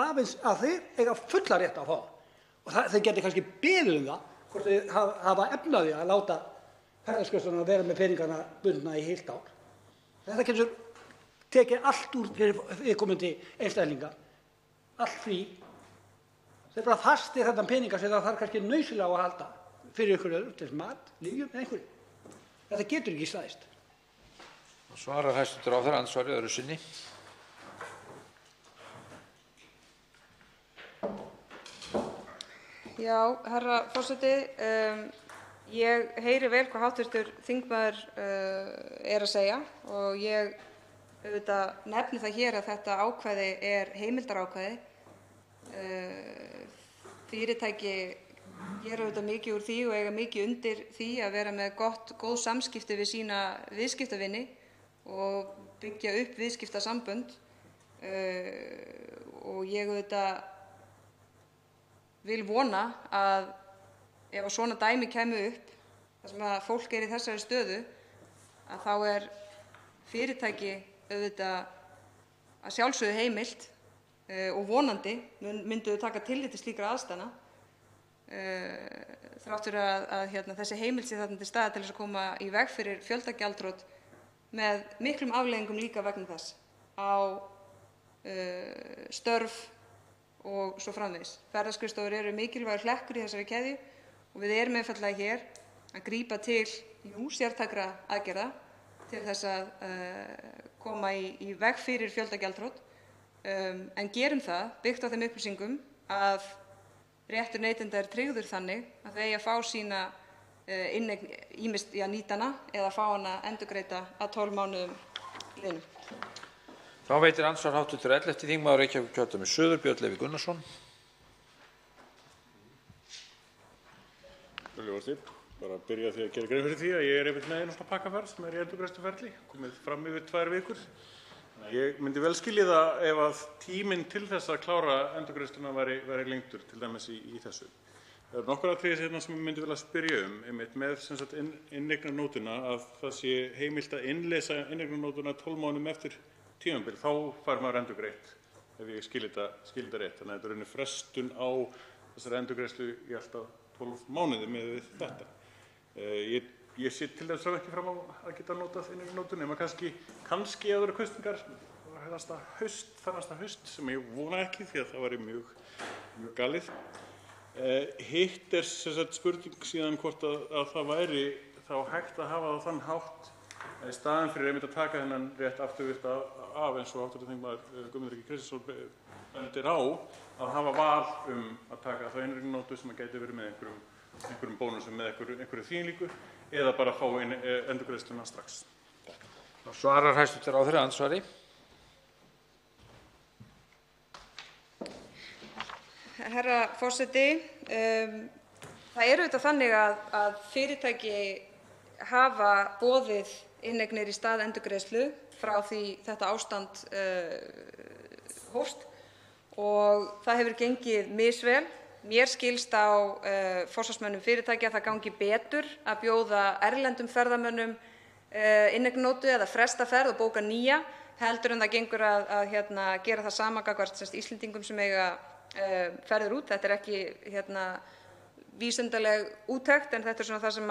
að þeir eiga fulla rétt á að fá og þeir geti kannski beðið það hvort þeir hafa efnaði að láta ferðaskrifstofuna vera með peningana bundna í heilt ár. Þetta getur tekið allt úr fyrir viðkomandi einstaklinga, allt frí. Þeir bara fastir þetta peninga sem það þarf kannski nauðsynlega á að halda fyrir ykkur öðru, til mat, lyfjum eða einhverju. Þetta getur ekki staðist. Svarar hæstv. ráðherra andsvari öðru sinni. Já, herra forseti, ég heyri vel hvað hv. þingmaður er að segja og ég auðvitað nefni það hér að þetta ákvæði er heimildarákvæði. Fyrirtæki gera auðvitað mikið úr því og eiga mikið undir því að vera með góð samskipti við sína viðskiptavini og byggja upp viðskiptasambönd og ég auðvitað vil vona að ef svona dæmi kæmu upp þar sem að fólk í þessari stöðu, að þá fyrirtæki auðvitað að sjálfsögðu heimilt og vonandi myndu taka tillit til slíkra aðstæðna þrátt fyrir að þessi heimild sé þarna til staðar til þess að koma í veg fyrir fjöldagjaldþrot með miklum afleiðingum líka vegna þess á störf og svo framvegis. Ferðaskrifstofur eru mikilvægur hlekkur í þessari keðju og við erum einfaldlega hér að grípa til sértækra aðgerða til þess að koma í veg fyrir fjöldagjaldþrot, en gerum það byggt á þeim upplýsingum að réttur neytenda tryggður þannig að þau eigi að fá sína inneign ýmist nýta hana eða fá hana endurgreidda að 12 mánuðum liðnum. Þá veitir andsvar hv. 11. þingmaður Reykjavíkurkjördæmis suður, Björn Leví Gunnarsson. Bara að byrja því að gera grein fyrir því að ég einmitt með eina pakkaferð sem í endurgreiðsluferli, komið fram yfir 2 vikur. Ég myndi vel skilja það ef að tíminn til þess að klára endurgreiðsluna væri lengdur, til dæmis í þessu. Það eru nokkur atriði sem ég myndi vilja spyrja einmitt með inneignarnótuna, að það sé heimilt að innleysa inneignarnótuna 12 mánuðum eftir tímabil, þá fær maður endurgreitt, ef ég skil þetta rétt. Þannig að þetta er frestun á þessari endurgreiðslu í alltaf 12 mánuði með þetta. Ég sé til þess ekki fram á að geta notað inneignarnótuna, nema kannski að það eru kosningar þarnasta haust, sem ég vona ekki því að það væri mjög galið. Hitt spurning síðan hvort að það væri þá hægt að hafa það þann hátt í staðinn fyrir einmitt að taka þennan rétt afturvirkt af, eins og hv. þingmaður Guðmundur Ingi Kristinsson bendir á, að hafa val að taka þá inneignarnótu sem gæti verið með einhverjum bónusum með einhverju þýðingu eða bara fá endurgreiðsluna strax. Svarar hæstv. ráðherra andsvari. Herra forseti, það auðvitað þannig að fyrirtæki hafa boðið inneignir í stað endurgreiðslu frá því þetta ástand hófst og það hefur gengið misvel. Mér skilst á forsvarsmönnum fyrirtækja að það gangi betur að bjóða erlendum ferðamönnum inneignarnótu eða fresta ferð og bóka nýja heldur en það gengur að gera það sama gagnvart Íslendingum sem eiga ferðir út. Þetta ekki vísindaleg úttekt, en þetta svona það sem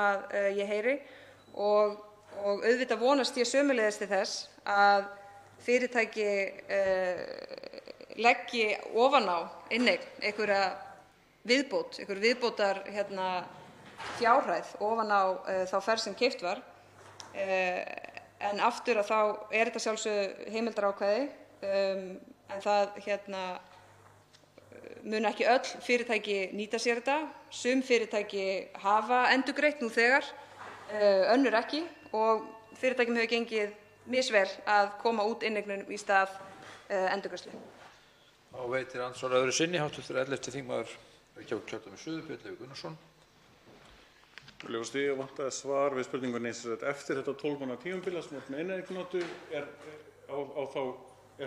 ég heyri og auðvitað vonast ég sömuleiðis til þess að fyrirtæki leggi ofan á inneign einhverja viðbótar fjárhæð ofan á þá ferð sem keypt var. En aftur að þá þetta sjálfsögðu heimildarákvæði, en það mun ekki öll fyrirtæki nýta sér þetta. Sum fyrirtæki hafa endurgreitt nú þegar, önnur ekki, og fyrirtækjum hefur gengið misvel að koma út inneignum í stað endurgreiðslu. Þá veitir andsvar öðru sinni hv. 11. þingmaður Reykjavíkurkjördæmis suður, Björn Leví Gunnarsson. Ég vantaði svar við spurningunni eftir þetta 12 mánaða tímabil sem með inneignarnótu er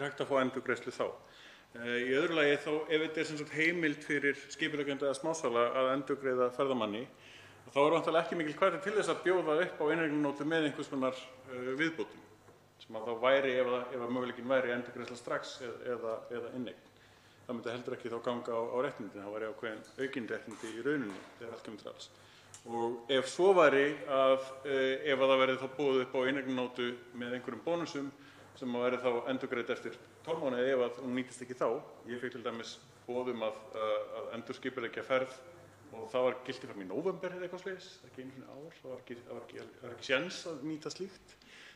hægt að fá endurgreiðslu þá. Í öðru lagi þá ef þetta heimild fyrir skipuleggjanda eða smásala að endurgreiða ferðamanni, þá vantarlega ekki mikil hvati til þess að bjóða upp á inneignarnótu með einhvers konar viðbótum, sem að þá væri ef möguleikinn væri endurgreiðsla strax eða inneign. Það myndi heldur ekki þá ganga á réttindin, það væri ákveðin aukin réttindi í rauninni þegar allt kemur til alls. Og ef svo væri að ef það verði þá boðið upp á inneignarnótu með einhverjum bónusum sem væri þá endurgreidd eftir 12 mánuði ef hún nýtist ekki þá. Ég fékk til dæmis boð að endurskipuleggja ferð og það var gilti fram í nóvember eða eitthvað svoleiðis, ekki einu sinni ár, það var ekki séns að nýta slíkt.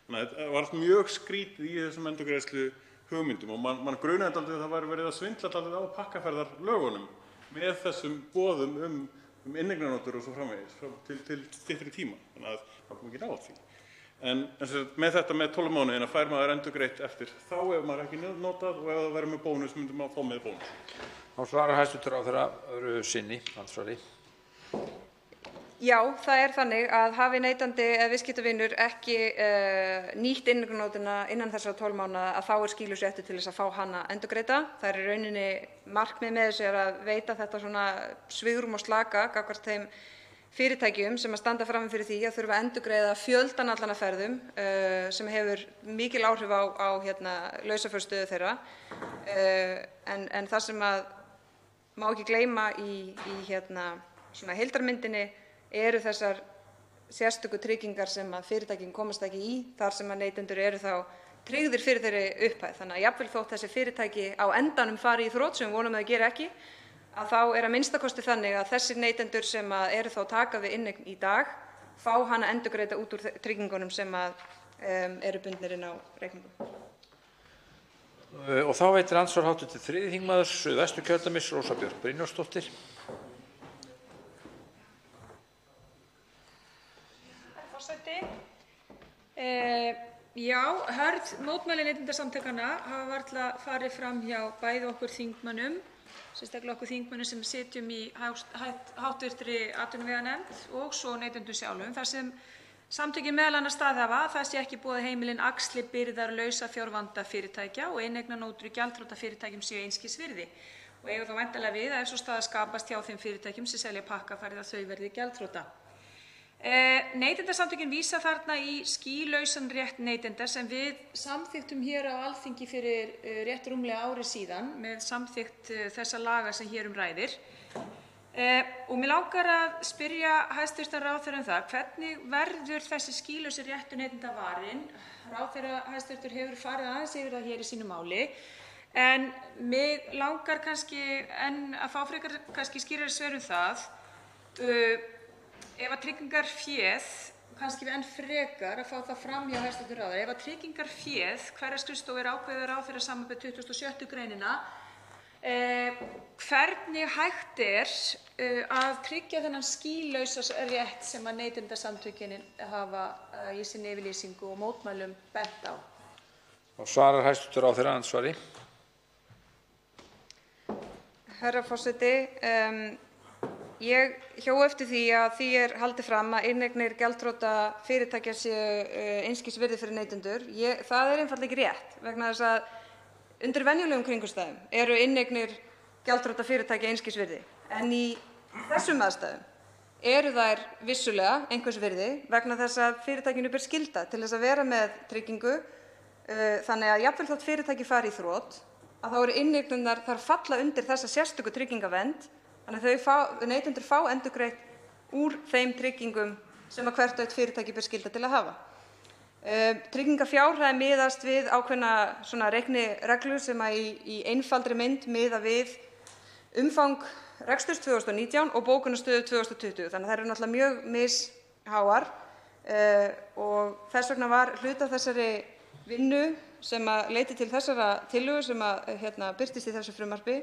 Þannig að það var mjög skrítið í þessum endurgreiðslu hugmyndum og mann grunaði dálítið að það væri verið að svindla dálítið á pakkaferðarlögunum með þessum boðum inneignarnótur og svo framvegis til styttri tíma. Þannig að það kom ekki náð því. En með þetta með 12 mánuðina fær maður endurgreitt eftir þá ef maður ekki notað og ef það verður með bónus myndum maður fá með bónus. Þá svarar hæstv. ráðherra öðru sinni andsvari. Já, það er þannig að hafi neytandi eða viðskiptavinur ekki nýtt inneignarnótina innan þessara 12 mánaða að þá er skýlausréttur til þess að fá hana endurgreidda. Það er í rauninni markmið með þessu er að veita þetta svona svigrúm og slaka gagnvart þeim fyrirtækjum sem að standa frammi fyrir því að þurfa að endurgreiða fjöldan allan af ferðum sem hefur mikil áhrif á lausafjárstöðu þeirra. En það sem að má ekki gleyma í svona heildarmyndinni eru þessar sérstöku tryggingar sem að fyrirtækin komast ekki í þar sem að neytendur eru þá tryggðir fyrir þeirri upphæð. Þannig að jafnvel þótt þessi fyrirtæki á endanum fari í þrot, sem við vonum að það geri ekki, að þá er að minnsta kosti þannig að þessir neytendur sem að eru þá að taka við inneign í dag fá hana endurgreidda út úr tryggingunum sem að eru bundnir inn á reikningum. Og þá veitir andsvar hv. 3. þingmaður Suðvesturkjördæmis, Rósa Björk Brynjólfsdóttir. Já, hörð mótmæli Neytendasamtakanna hafa varla farið fram hjá bæði okkur þingmönnum, sérstaklega okkur þingmönnum sem sitjum í háttvirtri atvinnuveganefnd og svo neytendum sjálfum, þar sem samtökin meðal annars staðhæfa að það sé ekki boðið að heimilin axli byrðar lausafjárvanda fyrirtækja og inneignarnótur í gjaldþrota fyrirtækjum séu einskis virði og eiga þá væntanlega við að ef svo staða skapast hjá þeim fyrirtækjum sem selja pakkaferðir að þau verði gjaldþrota. Neytendasamtökin vísa þarna í skýlausan rétt neytenda sem við samþykktum hér á Alþingi fyrir rétt rúmlega ári síðan með samþykkt þessa laga sem hér ræðir. Og mig langar að spyrja hæstv. Ráðherra það, hvernig verður þessi skýlausi réttur neytenda varinn? Ráðherra hæstv. Hefur farið aðeins yfir það hér í sínu máli, en mig langar kannski að fá frekar skýrari svör það. Ef að tryggingarféð, kannski við enn frekar að fá það fram hjá hæstv. Ráðherra, ef að tryggingarféð hverrar skrifstofu er ákveðið af ráðherra samanber 26. greinina, hvernig hægt að tryggja þennan skýlausa rétt sem að Neytendasamtökin hafa í sinni yfirlýsingu og mótmælum bent á? Og svarar hæstv. ráðherra andsvari. Herra forseti, ég hjó eftir því að því er haldið fram að inneignir gjaldþrota fyrirtækja séu einskis virði fyrir neytendur. Það er einfaldlega ekki rétt vegna þess að undir venjulegum kringumstæðum eru inneignir gjaldþrota fyrirtækja einskis virði. En í þessum aðstæðum eru þær vissulega einhvers virði vegna þess að fyrirtækinu ber skylda til þess að vera með tryggingu. Þannig að jafnvel þótt fyrirtæki fari í þrot, að þá eru inneignirnar þar falla undir þessa sérstöku tryggingavernd. Þannig að neytendur fá endurgreitt úr þeim tryggingum sem að hvert og eitt fyrirtæki ber skylda til að hafa. Tryggingafjárhæð miðast við ákveðna svona reiknireglur sem að í einfaldri mynd miða við umfang reksturs 2019 og bókunarstöðu 2020. Þannig að þær eru náttúrulega mjög misháar og þess vegna var hluti af þessari vinnu sem að leiddi til þessara tillögu sem að birtist í þessu frumvarpi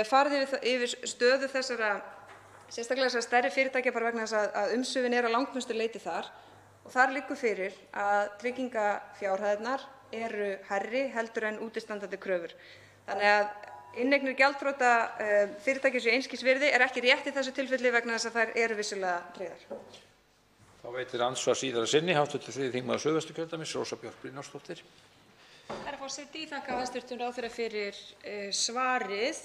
farið yfir stöðu þessara, sérstaklega þessara stærri fyrirtækja bara vegna þess að umsvifin eru að langmestu leyti þar og þar liggur fyrir að tryggingafjárhæðirnar eru hærri heldur en útistandandi kröfur. Þannig að inneignir gjaldþrota fyrirtækja séu einskis virði er ekki rétt í þessu tilfelli vegna þess að þær eru vissulega tryggðar. Þá veitir andsvar síðara sinni hv. 3. þingmaður Suðvesturkjördæmis, Rósa Björk Brynjólfsdóttir. Herra forseti, ég þakka hæstv. Ráðherra fyrir svarið.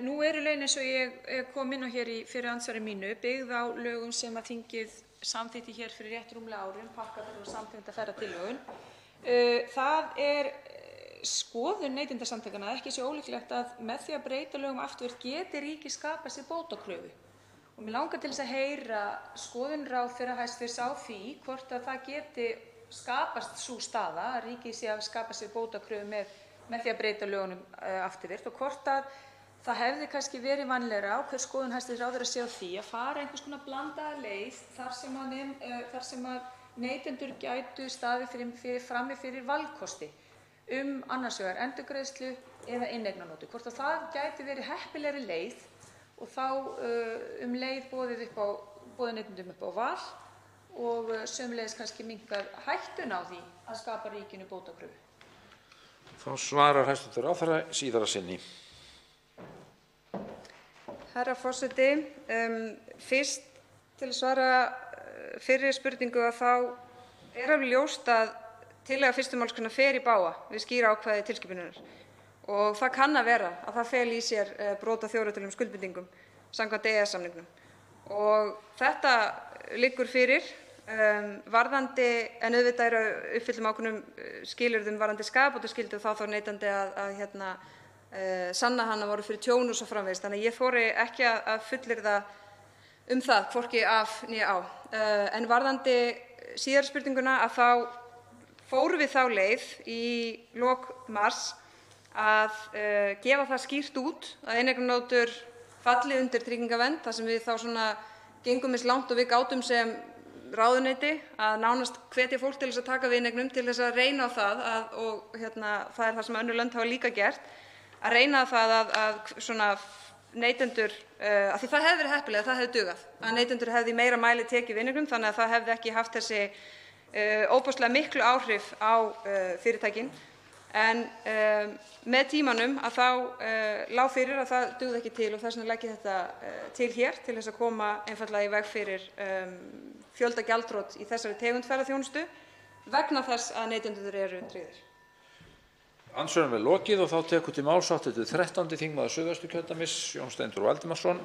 Nú eru lögin eins og ég kom inn á hér í fyrra andsvari mínu byggð á lögum sem að þingið samþykkti hér fyrir rétt rúmlega ári pakkaferð og samtengda ferðatilhögun. Það er skoðun Neytendasamtakanna að ekki sé ólíklegt að með því að breyta lögum aftur geti ríkið skapað sér bótakröfu. Og mig langar til þess að heyra skoðun ráðherra hæstv. Á því hvort að það geti skapast sú staða að ríkið sé að skapa sér bótakröfu með því að breyta lögunum afturvirkt og hvort að það hefði kannski verið vænlegra og hver skoðun hæstv. Ráðherra sé á því að fara einhvers konar blandaða leið þar sem að neytendur gætu staðið frammi fyrir valkosti annars vegar endurgreiðslu eða inneignarnótu. Hvort að það gæti verið heppilegri leið og þá leið boðið neytendum upp á val og sömuleiðis kannski minnkað hættuna á því að skapa ríkinu bótakröfu. Þá svarar hæstv. ráðherra síðara sinni. Herra forseti, fyrst Til að svara fyrri spurningu þá er alveg ljóst að tillaga 1. málsgreinar fer í bága við skýr ákvæði tilskipunarinnar og það kann að vera að það feli í sér brot á þjóðréttarlegum skuldbindingum samkvæmt EES-samningnum. Og þetta liggur fyrir varðandi, en auðvitað uppfyllum ákveðnum skilyrðum varðandi skaðabótaskyldu þá neytandi að sanna hana voru fyrir tjón og svo framvegis. Þannig að ég þori ekki að fullyrða það, hvorki af né á. En varðandi síðari spurninguna þá fórum við þá leið í lok mars að gefa það skýrt út að inneignarnótur falli undir tryggingavernd, þar sem við þá gengum eins langt og við gátum sem ráðuneyti að nánast hvetja fólk til þess að taka við inneignum til þess að reyna á það og það er það sem önnur lönd hafa líka gert, að reyna á það að neytendur, af því það hefði verið heppilega, það hefði dugað, að neytendur hefði í meira mæli tekið við inneignum þannig að það hefði ekki haft þessi ofboðslega miklu áhrif á fyrirtækin. En með tímanum þá lá fyrir að það dugði ekki til og þess vegna legg ég þetta til hér til þess að koma einfaldlega í veg fyrir fjöldagjaldþrot í þessari tegund ferðaþjónustu vegna þess að neytendur eru tryggðir. Andsvörum er lokið og þá tekur til máls hv. 13. þingmaður Suðvesturkjördæmis, Jón Steindór Valdimarsson.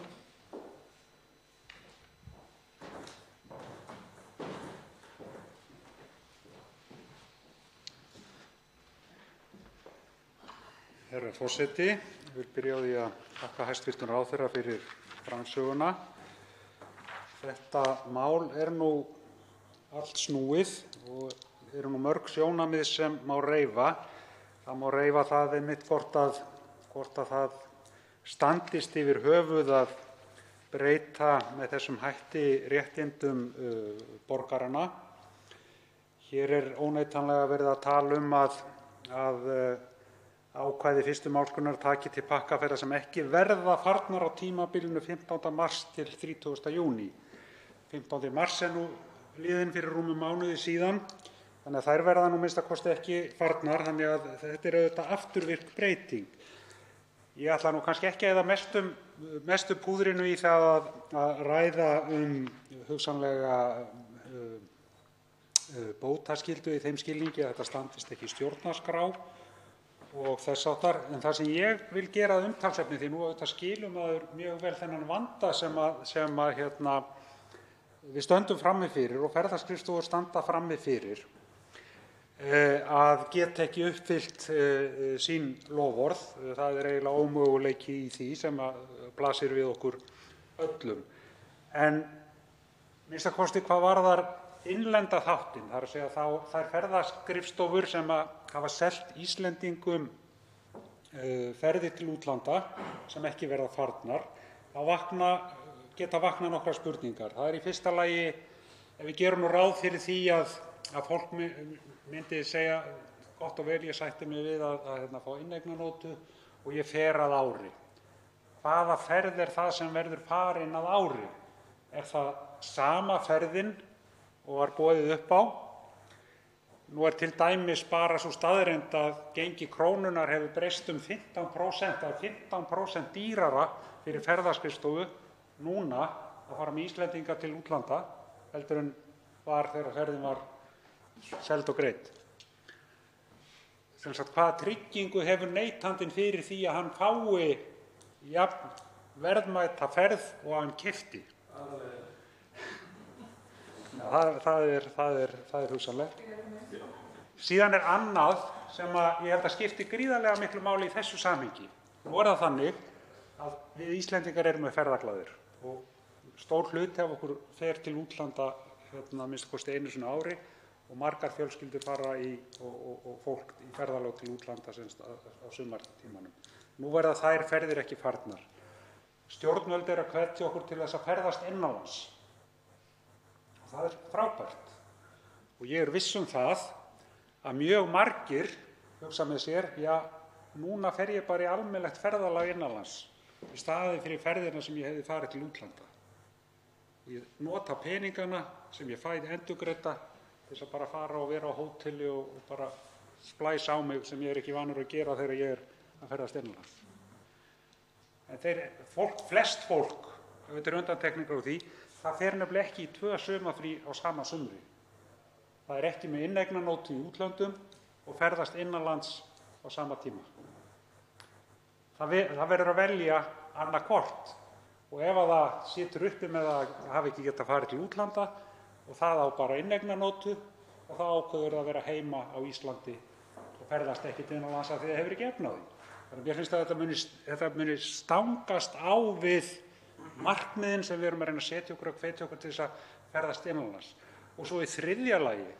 Herra forseti, ég vil byrja á því að þakka hæstv. Ráðherra fyrir framsöguna. Þetta mál er nú allt snúið og eru nú mörg sjónarmið sem má reifa. Það má reifa það einmitt hvort að það standist yfir höfuð að breyta með þessum hætti réttindum borgaranna. Hér er óneitanlega verið að tala um að ákvæði 1. málsgreinar taki til pakkaferða sem ekki verða farnar á tímabilinu 15. mars til 30. júní. 15. mars er nú liðinn fyrir rúmum mánuði síðan, þannig að þær verða nú minnsta kosti ekki farnar, þannig að þetta er auðvitað afturvirk breyting. Ég ætla nú kannski ekki að eyða mestu púðrinu í það að ræða hugsanlega bótaskyldu í þeim skilningi að þetta standist ekki stjórnarskrá og þess háttar. En það sem ég vil gera að umtalsefni, því nú auðvitað skilum maður mjög vel þennan vanda sem við stöndum frammi fyrir og ferðaskrifstofur standa frammi fyrir, að geta ekki uppfyllt sín loforð. Það er eiginlega ómöguleiki í því sem blasir við okkur öllum. En minnsta kosti hvað varðar innlenda þáttinn, það er að segja þær ferðaskrifstofur sem hafa selt Íslendingum ferðir til útlanda sem ekki verða farnar, þá geta vaknað nokkrar spurningar. Það er í fyrsta lagi, ef við gerum nú ráð fyrir því að fólk myndi segja gott og vel, ég sætti mig við að fá inneignarnótu og ég fer að ári. Hvaða ferð er það sem verður farin að ári? Er það sama ferðin og var boðið upp á? Nú er til dæmis bara sú staðreynd að gengi krónunnar hefur breyst 15%, það er 15% dýrara fyrir ferðaskrifstofu núna að fara með Íslendinga til útlanda heldur en var þegar ferðin var seld og greidd. Sem sagt, hvaða tryggingu hefur neytandinn fyrir því að hann fái jafn verðmæta ferð og hann keypti? Það er hugsanlegt. Síðan er annað sem ég held að skipti gríðarlega miklu máli í þessu samhengi. Nú er það þannig að við Íslendingar erum með ferðaglaðir og stór hluti af okkur fer til útlanda minnsta kosti einu sinni á ári og margar fjölskyldur fara og fólk í ferðalög til útlanda á sumartímanum. Nú verða þær ferðir ekki farnar. Stjórnvöld eru að hvetja okkur til þess að ferðast innanlands. Það er frábært og ég er viss um það að mjög margir hugsa með sér, já, núna fer ég bara í almennilegt ferðalag innanlands í staðinn fyrir ferðina sem ég hefði farið til útlanda. Ég nota peningana sem ég fæ endurgreidda til þess að bara fara og vera á hóteli og bara splæsa á mig sem ég er ekki vanur að gera þegar ég er að ferðast innanlands. En flest fólk, ef þetta er undantekningar á því, það fer nefnilega ekki í 2 sumarfrí á sama sumri. Það er ekki með inneignarnótu í útlöndum og ferðast innanlands á sama tíma. Það verður að velja annaðhvort og ef að það situr uppi með að hafa ekki getað farið til útlanda og það á bara inneignarnótu og það ákveður að vera heima á Íslandi og ferðast ekkert innanlands af því það hefur ekki efni á því. Þannig að mér finnst að þetta muni stangast á við markmiðin sem við erum að reyna að setja okkur og hvetja okkur til þess að ferðast innanlands. Og svo í 3. lagi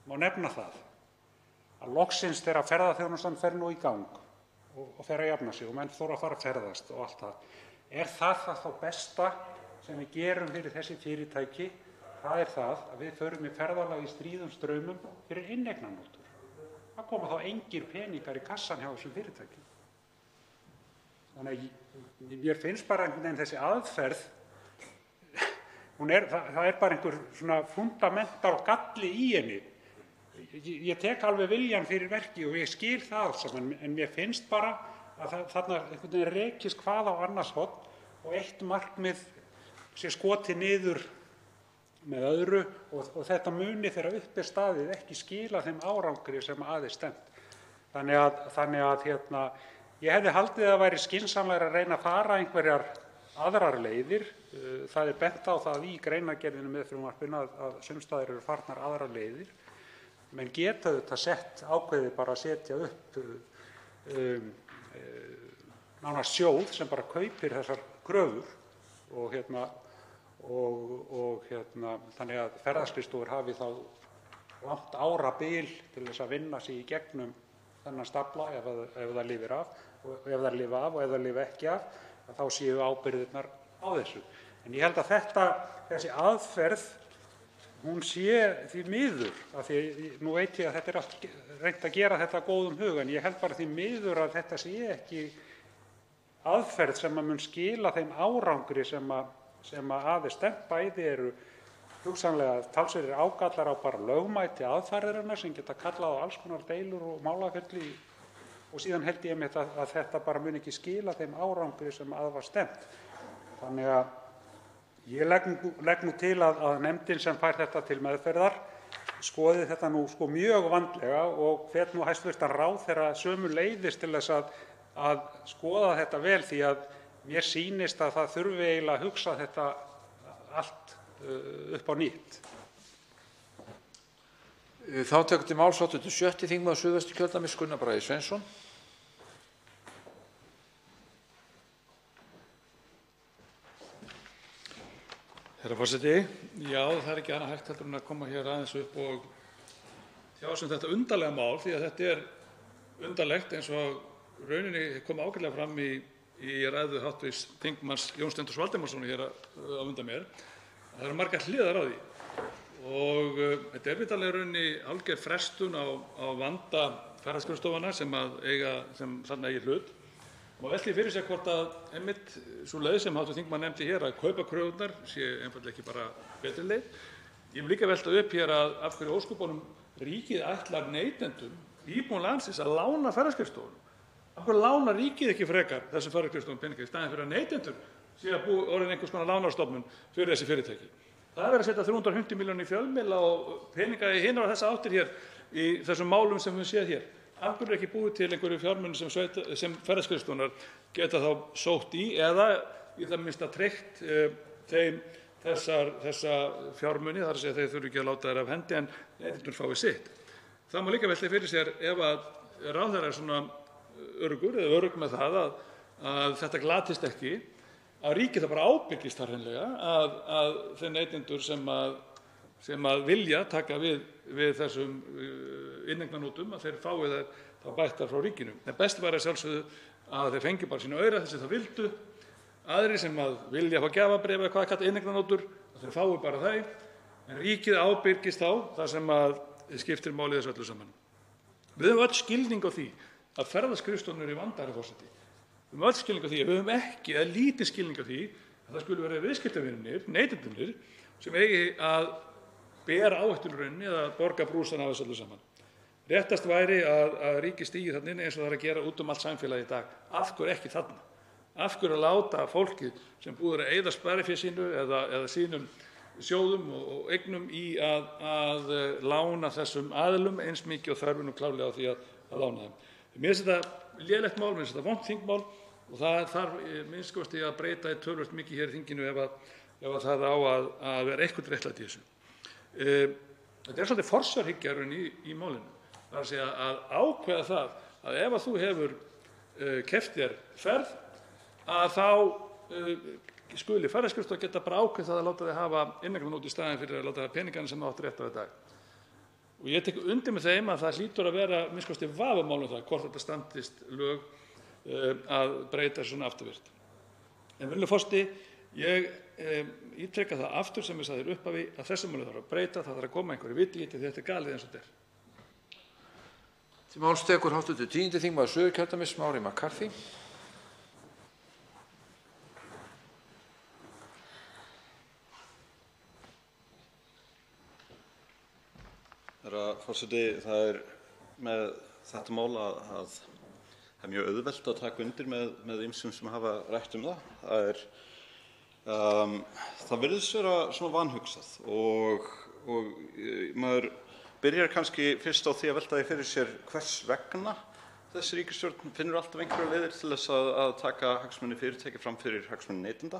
má nefna það að loksins þegar ferðaþjónustan fer nú í gang og fer að jafna sig og menn þora að fara að ferðast og allt það, er það þá besta sem við gerum fyrir þessi fyrirtæki, það er það að við förum í ferðalag í stríðum straumum fyrir inneignarnótur. Það koma þá engir peningar í kassan hjá þessum fyrirtækjum. Þannig að mér finnst bara einhvern veginn þessi aðferð, það er bara einhver svona fundamental galli í henni. Ég tek alveg viljan fyrir verki og ég skil það allt saman, en mér finnst bara að þarna einhvern veginn rekist hvað á annars horn og eitt markmið sé skotið niður með öðru og þetta muni þegar upp er staðið ekki skila þeim árangri sem að er stefnt. Þannig að ég hefði haldið að það væri skynsamlegra að reyna að fara einhverjar aðrar leiðir. Það er bent á það í greinargerðinni með frumvarpinu að sums staðar eru farnar aðrar leiðir. Menn geta auðvitað sett ákveðið bara að setja upp nánast sjóð sem bara kaupir þessar kröfur og þannig að ferðaskrifstofur hafi þá langt árabil til þess að vinna sig í gegnum þennan stafla ef það lifir af og ef það lifa af og ef það lifa ekki af, þá séu ábyrgðirnar á þessu. En ég held að þessi aðferð, hún sé því miður, af því nú veit ég að þetta er allt reynt að gera þetta góðum hug, en ég held bara því miður að þetta sé ekki aðferð sem mun skila þeim árangri sem að er stefnt. Bæði eru hugsanlega talsverðir ágallar á bara lögmæti aðferðarinnar sem geta kallað á alls konar deilur og málaferli og síðan held ég einmitt að þetta bara mun ekki skila þeim árangri sem að var stefnt. Þannig að ég legg nú til að nefndin sem fær þetta til meðferðar skoði þetta nú mjög vandlega og hvet nú hæstv. Ráðherra sömuleiðis til þess að skoða þetta vel, því að mér sýnist að það þurfi eiginlega að hugsa þetta allt upp á nýtt. Þá tekur til máls hv. 6. þingmaður Suðvesturkjördæmis, Gunnar Bragi Sveinsson. Herra forseti, já, það er ekki annað hægt heldur en að koma hér aðeins upp og tjá sem þetta undarlega mál, því að þetta er undarlegt eins og rauninni kom ágætlega fram í ræðu hv. þingmanns Jóns Steindórs Valdimarssonar hér á undan mér. Það eru margar hliðar á því og þetta er vitanlega rauninni alger frestun á vanda ferðaskrifstofanna sem þarna eigi hlut. Og velti fyrir sér hvort að einmitt sú leið sem hv. þingmaður nefndi hér, að kaupa kröfurnar, sé einfaldlega ekki bara betri leið. Ég vil líka velta upp hér að af hverju ósköpunum ríkið ætlar neytendum, íbúum landsins, að lána ferðaskrifstofunum. Af hverju lánar ríkið ekki frekar þessum ferðaskrifstofum peninga í staðinn fyrir að neytendur sé að orðin einhvers konar lánastofnun fyrir þessi fyrirtæki? Það er verið að setja 350 milljónir í fjölmiðla og peninga í hinar og þessa áttir hér í þessum málum sem við séð hér. Af hverju er ekki búið til einhverju fjármunir sem ferðaskrifstofunnar geta þá sótt í eða í það minnsta tryggt þeim þessa fjármuni, þar að segja þeir þurfi ekki að láta þeir af hendi en neytendur fái sitt. Það má líka velta fyrir sér ef að ráðherra er svona örugg með það að þetta glatist ekki, að ríkið það bara ábyrgist þar hreinlega að þeir neytendur sem að vilja taka við þessum inneignarnótum, að þeir fái þær þá bættar frá ríkinu. En best væri að sjálfsögðu að þeir fengi bara sína aura þess að það vildu. Aðrir sem að vilja fá gjafabréf eða hvað kalla inneignarnótur, að þeir fái bara þær. En ríkið ábyrgist þá það sem að skiptir máli þessu öllu saman. Við höfum öll skilning á því að ferðaskrifstofur eru í vanda, herra forseti. Við höfum öll skilning á því, við höfum ekki eða lítið skilning á því að það skuli vera viðskiptavinir, neytendurnir, sem eigi að bera áhættulrauninni eða borga brúsann af þessu öllu saman. Réttast væri að ríkið stígi þarna inn eins og það er að gera út um allt samfélagið í dag. Af hverju ekki þarna? Af hverju að láta fólkið sem búið er að eyða sparifé sínu eða sínum sjóðum og eignum í að lána þessum aðilum eins mikið og þörf er nú klárlega á því að lána þeim. Mér finnst þetta lélegt mál, mér finnst þetta vont þingmál og það þarf minnst kosti að breyta töluvert mikið hér í þinginu ef það á að vera eitthvað réttlæti í þessu. Þetta svolítið forsjárhyggja í málinu. Það er að segja að ákveða það að ef að þú hefur keypt þér ferð að þá skuli ferðaskrifstofa geta bara ákveðið það að láta þig hafa inneignarnót í staðinn fyrir að láta það peningana sem þú átt rétt á í dag. Og ég tek undir með þeim að það hlýtur að vera minnst kosti vafamál um það hvort þetta standist lög að breyta svona afturvirkt. En virðulegur forseti, ég ítreka það aftur sem ég sagði í upphafi að þessu máli þarf að breyta, það þarf að koma einhverju viti í þetta, þetta er galið eins og þetta er. Til máls tekur hv. 10. þingmaður Suðurkjördæmis, Smári McCarthy. Herra forseti, það er með þetta mál að það er mjög auðvelt að taka undir með ýmsum sem hafa rætt það. Það virðist vera svona vanhugsað og maður byrjar kannski fyrst á því að velta því fyrir sér hvers vegna þessi ríkisstjórn finnur alltaf einhverjar leiðir til þess að taka hagsmuni fyrirtækja fram fyrir hagsmuni neytenda.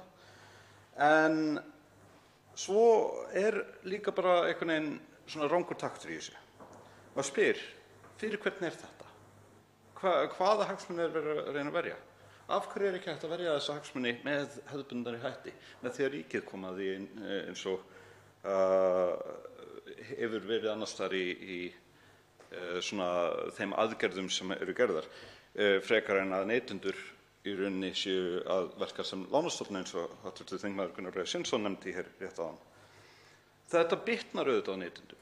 En svo er líka bara einhvern veginn svona rangur taktur í þessu. Maður spyr, fyrir hvern er þetta? Hvaða hagsmuni er verið að reyna að verja? Af hverju er ekki hægt að verja þessa hagsmuni með hefðbundnari hætti, með því að ríkið kom að því eins og hefur verið annars þar í svona þeim aðgerðum sem eru gerðar, frekar en að neytendur í rauninni séu að verka sem lánastofnun eins og hv. þingmaður Gunnar Bragi Sveinsson nefndi hér rétt áðan. Þetta bitnar auðvitað á neytendum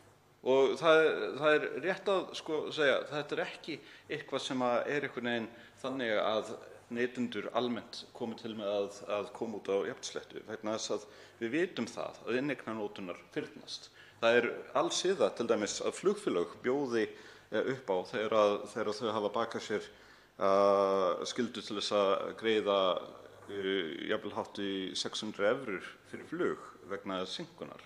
og það er rétt að segja að þetta er ekki eitthvað sem er einhvern veginn þannig að neytendur almennt komi til með að koma út á jafnsléttu vegna þess að við vitum það að inneignarnóturnar fyrnast. Það er alsiða til dæmis að flugfélög bjóði upp á þegar þau hafa bakað sér skyldu til þess að greiða jafnvel hátt í 600 evrur fyrir flug vegna seinkunar.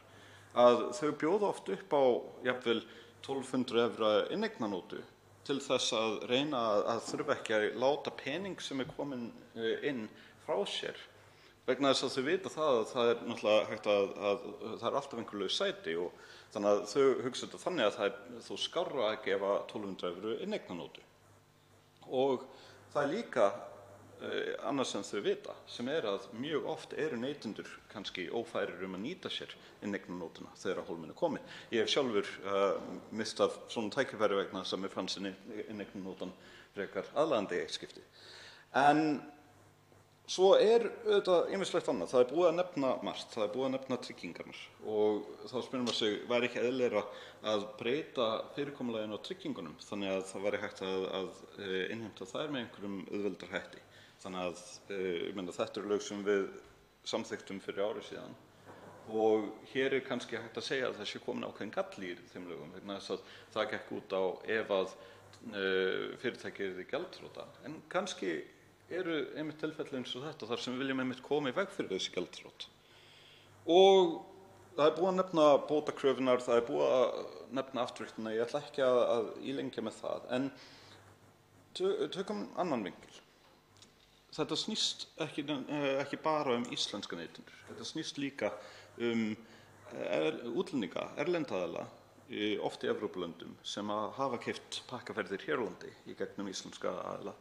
Að þau bjóða oft upp á jafnvel 1200 evra inneignarnótu til þess að reyna að þurfa ekki að láta pening sem kominn inn frá sér vegna þess að þau vita það að það er náttúrulega hægt að það er alltaf einhver laus sæti og þannig að þau hugsa þetta þannig að það er þó skárra að gefa 1200 evru inneignarnótu. Og það er líka annað sem þau vita, sem að mjög oft eru neytendur kannski ófærir að nýta sér inneignarnótuna þegar að hólminn er kominn. Ég hef sjálfur misst af svona tækifæri vegna þess að mér fannst inneignarnótan frekar aðlaðandi í eitt skipti. En svo auðvitað ýmislegt annað. Það er búið að nefna margt, það er búið að nefna tryggingarnar og þá spyrir maður sig, væri ekki eðlilegra að breyta fyrirkomulaginu á tryggingunum þannig að það væri hægt að innheimta þær með einhverjum auðveldar hætti. Þannig að þetta eru lög sem við samþykktum fyrir ári síðan og hér kannski hægt að segja að það sé komin ákveðin galli í þeim lögum vegna þess að það gekk út á ef að fyrirtæki yrði gjaldþrota. En kannski eru einmitt tilfelli eins og þetta þar sem við viljum einmitt koma í veg fyrir þessi gjaldþrot. Og það er búið að nefna bótakröfunar, það er búið að nefna afturvirknina, ég ætla ekki að ílengja með það, en tökum annan vinkil. Þetta snýst ekki bara íslenska neytendur. Þetta snýst líka útlendinga, erlenda aðila, oft í Evrópulöndum, sem hafa keypt pakkaferðir hér á landi í gegnum íslenska aðila.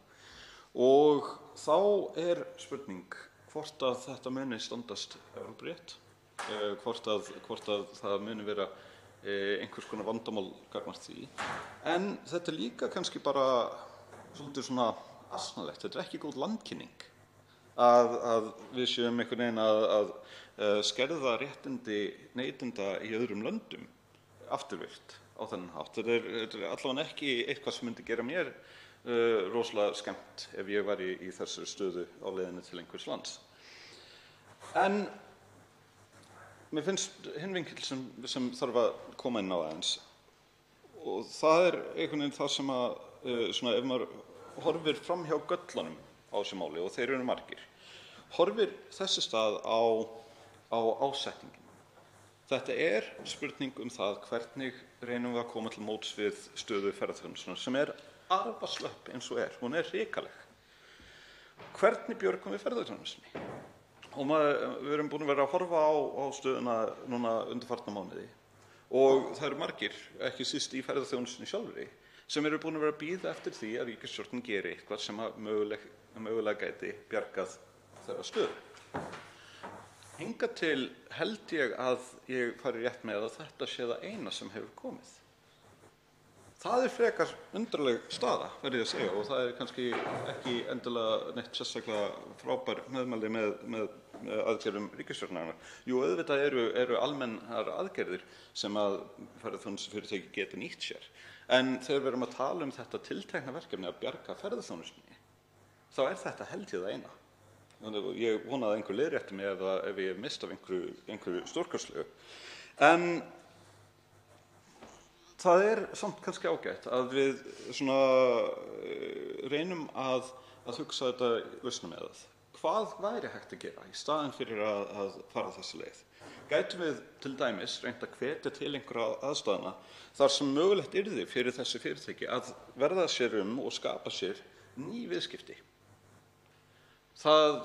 Og þá spurning hvort að þetta muni standast Evrópurétt, hvort að það muni vera einhvers konar vandamál gagnvart því. En þetta líka kannski bara svolítið svona asnalegt. Þetta ekki góð landkynning að við séum einhvern veginn að skerða réttindi neytenda í öðrum löndum afturvirkt á þennan hátt. Þetta er allavega ekki eitthvað sem myndi gera mér rosalega skemmt ef ég væri í þessari stöðu á leiðinni til einhvers lands. En mér finnst hinn vinkil sem þarf að koma inn á aðeins og það einhvern veginn það sem svona ef maður horfir fram hjá göllunum á þessu máli og þeir eru margir. horfir þess í stað á ásetninginn. Þetta er spurning það hvernig reynum við að koma til móts við stöðu ferðaþjónustunnar sem afar slöpp eins og hún hrikaleg. Hvernig björgum við ferðaþjónustunni? Og við erum búin að vera að horfa á stöðuna núna undanfarna mánuði og það eru margir, ekki síst í ferðaþjónustunni sjálfri, sem eru búin að vera að bíða eftir því að ríkisstjórnin geri eitthvað sem mögulega gæti bjargað þeirra stöðu. Hingað til held ég að ég fari rétt með að þetta sé það eina sem hefur komið. Það frekar undarleg staða, verð ég að segja, og það kannski ekki endilega neitt sérstaklega frábær meðmæli með aðgerðum ríkisstjórnarinnar. Jú, auðvitað eru almennar aðgerðir sem að ferðaþjónustufyrirtæki geta nýtt sér. En þegar við erum að tala þetta tiltekna verkefni að bjarga ferðaþjónustunni, þá þetta held ég það eina. Ég vona að einhver leiðrétti mig ef ég hef misst af einhverju stórkostlegu. En það samt kannski ágætt að við reynum að hugsa þetta lausnum með það. Hvað væri hægt að gera í staðinn fyrir að fara þessa leið? Gætum við til dæmis reynt að hvetja til einhverja aðstæðna þar sem mögulegt yrði fyrir þessi fyrirtæki að verða sér og skapa sér ný viðskipti. Það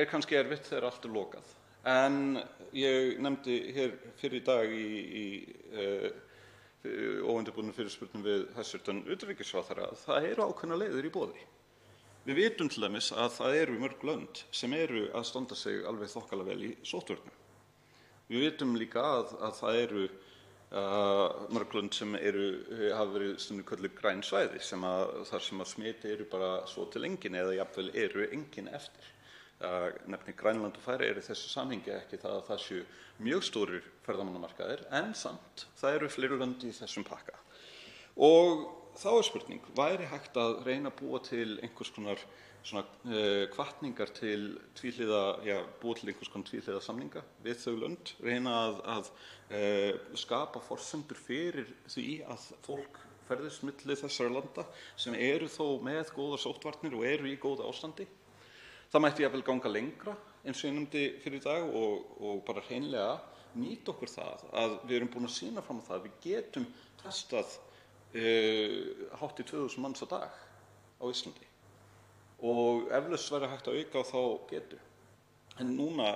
kannski erfitt þegar allt lokað, en ég nefndi hér fyrr í dag í óundirbúnum fyrirspurnum við hæstv. Utanríkisráðherra að það eru ákveðnar leiðir í boði. Við vitum til dæmis að það eru mörg lönd sem eru að standa sig alveg þokkalega vel í sóttvörnum. Við vitum líka að það eru mörg lönd sem hafa verið stundum kölluð græn svæði þar sem að smiti eru bara svo til engin eða jafnvel eru engin eftir. Nefnir Grænland og Færeyjar í þessu samhengi ekki það að það séu mjög stórir ferðamannamarkaðir, en samt það eru fleiri lönd í þessum pakka. Og þá spurning, væri hægt að reyna að búa til einhvers konar hvatningar til búa til einhvers konar tvíhliða samninga við þau lönd, reyna að skapa forsendur fyrir því að fólk ferðist milli þessara landa sem eru þó með góðar sóttvarnir og eru í góðu ástandi. Það mætti jafnvel ganga lengra eins og ég nefndi fyrir í dag og bara hreinlega nýta okkur það að við erum búin að sýna fram á það að við getum testað hátt í 2000 manns á dag á Íslandi og eflaust væri hægt að auka á þá getu. En núna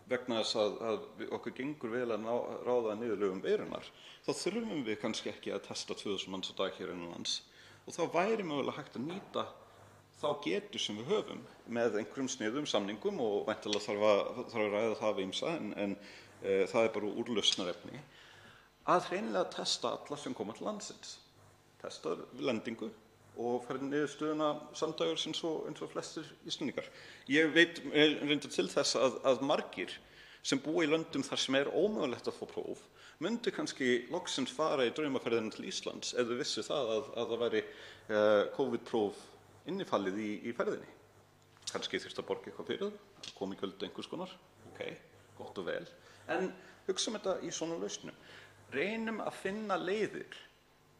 vegna þess að okkur gengur vel að ráða niðurlögum veirunnar, þá þurfum við kannski ekki að testa 2000 manns á dag hér innanlands og þá væri mögulega hægt að nýta þá getu sem við höfum með einhverjum sniðum samningum og væntanlega þarf að ræða það við ýmsa en það bara úrlausnarefni að hreinlega testa alla sem koma til landsins. Testa lendingu og fara niðurstöðuna samdægurs eins og flestir Íslendingar. Ég veit reyndar til þess að margir sem búa í löndum þar sem ómögulegt að fá próf myndu kannski loksins fara í draumaferðina til Íslands ef þau vissu það að það væri COVID-próf innifallið í ferðinni. Kannski þurfti að borga eitthvað fyrir það, komi gjöld einhvers konar, gott og vel. En hugsaum þetta í svona lausnum. Reynum að finna leiðir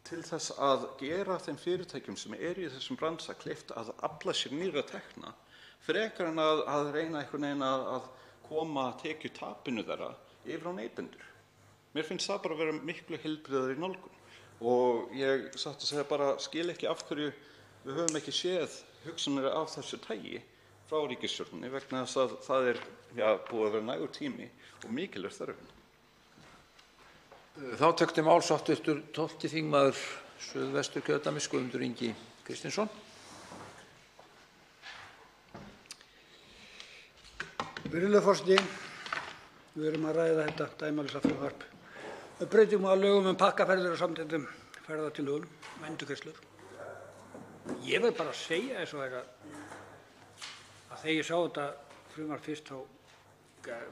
til þess að gera þeim fyrirtækjum sem eru í þessum bransa kleift að afla sér nýrra tekna, frekar en að reyna einhvern veginn að koma tekjutapinu þeirra yfir á neytendur. Mér finnst það bara að vera miklu heilbrigðari nálgun og ég satt að segja bara skil ekki af hverju við höfum ekki séð hugsanir af þessu tagi frá ríkisstjórninni vegna þess að það búið að vera nægur tími og mikil þörfin. Þá tekur til máls hv. 12. þingmaður Suðvesturkjördæmis Guðmundur Ingi Kristinsson. Virðulegur forseti, við erum að ræða þetta dæmalausa frumvarp um breytingu á lögum um pakkaferðir og samtengdum ferðatilhögun, endurgreiðslur. Ég verð bara að segja eins og að þegar ég sá þetta frumvarp fyrst þá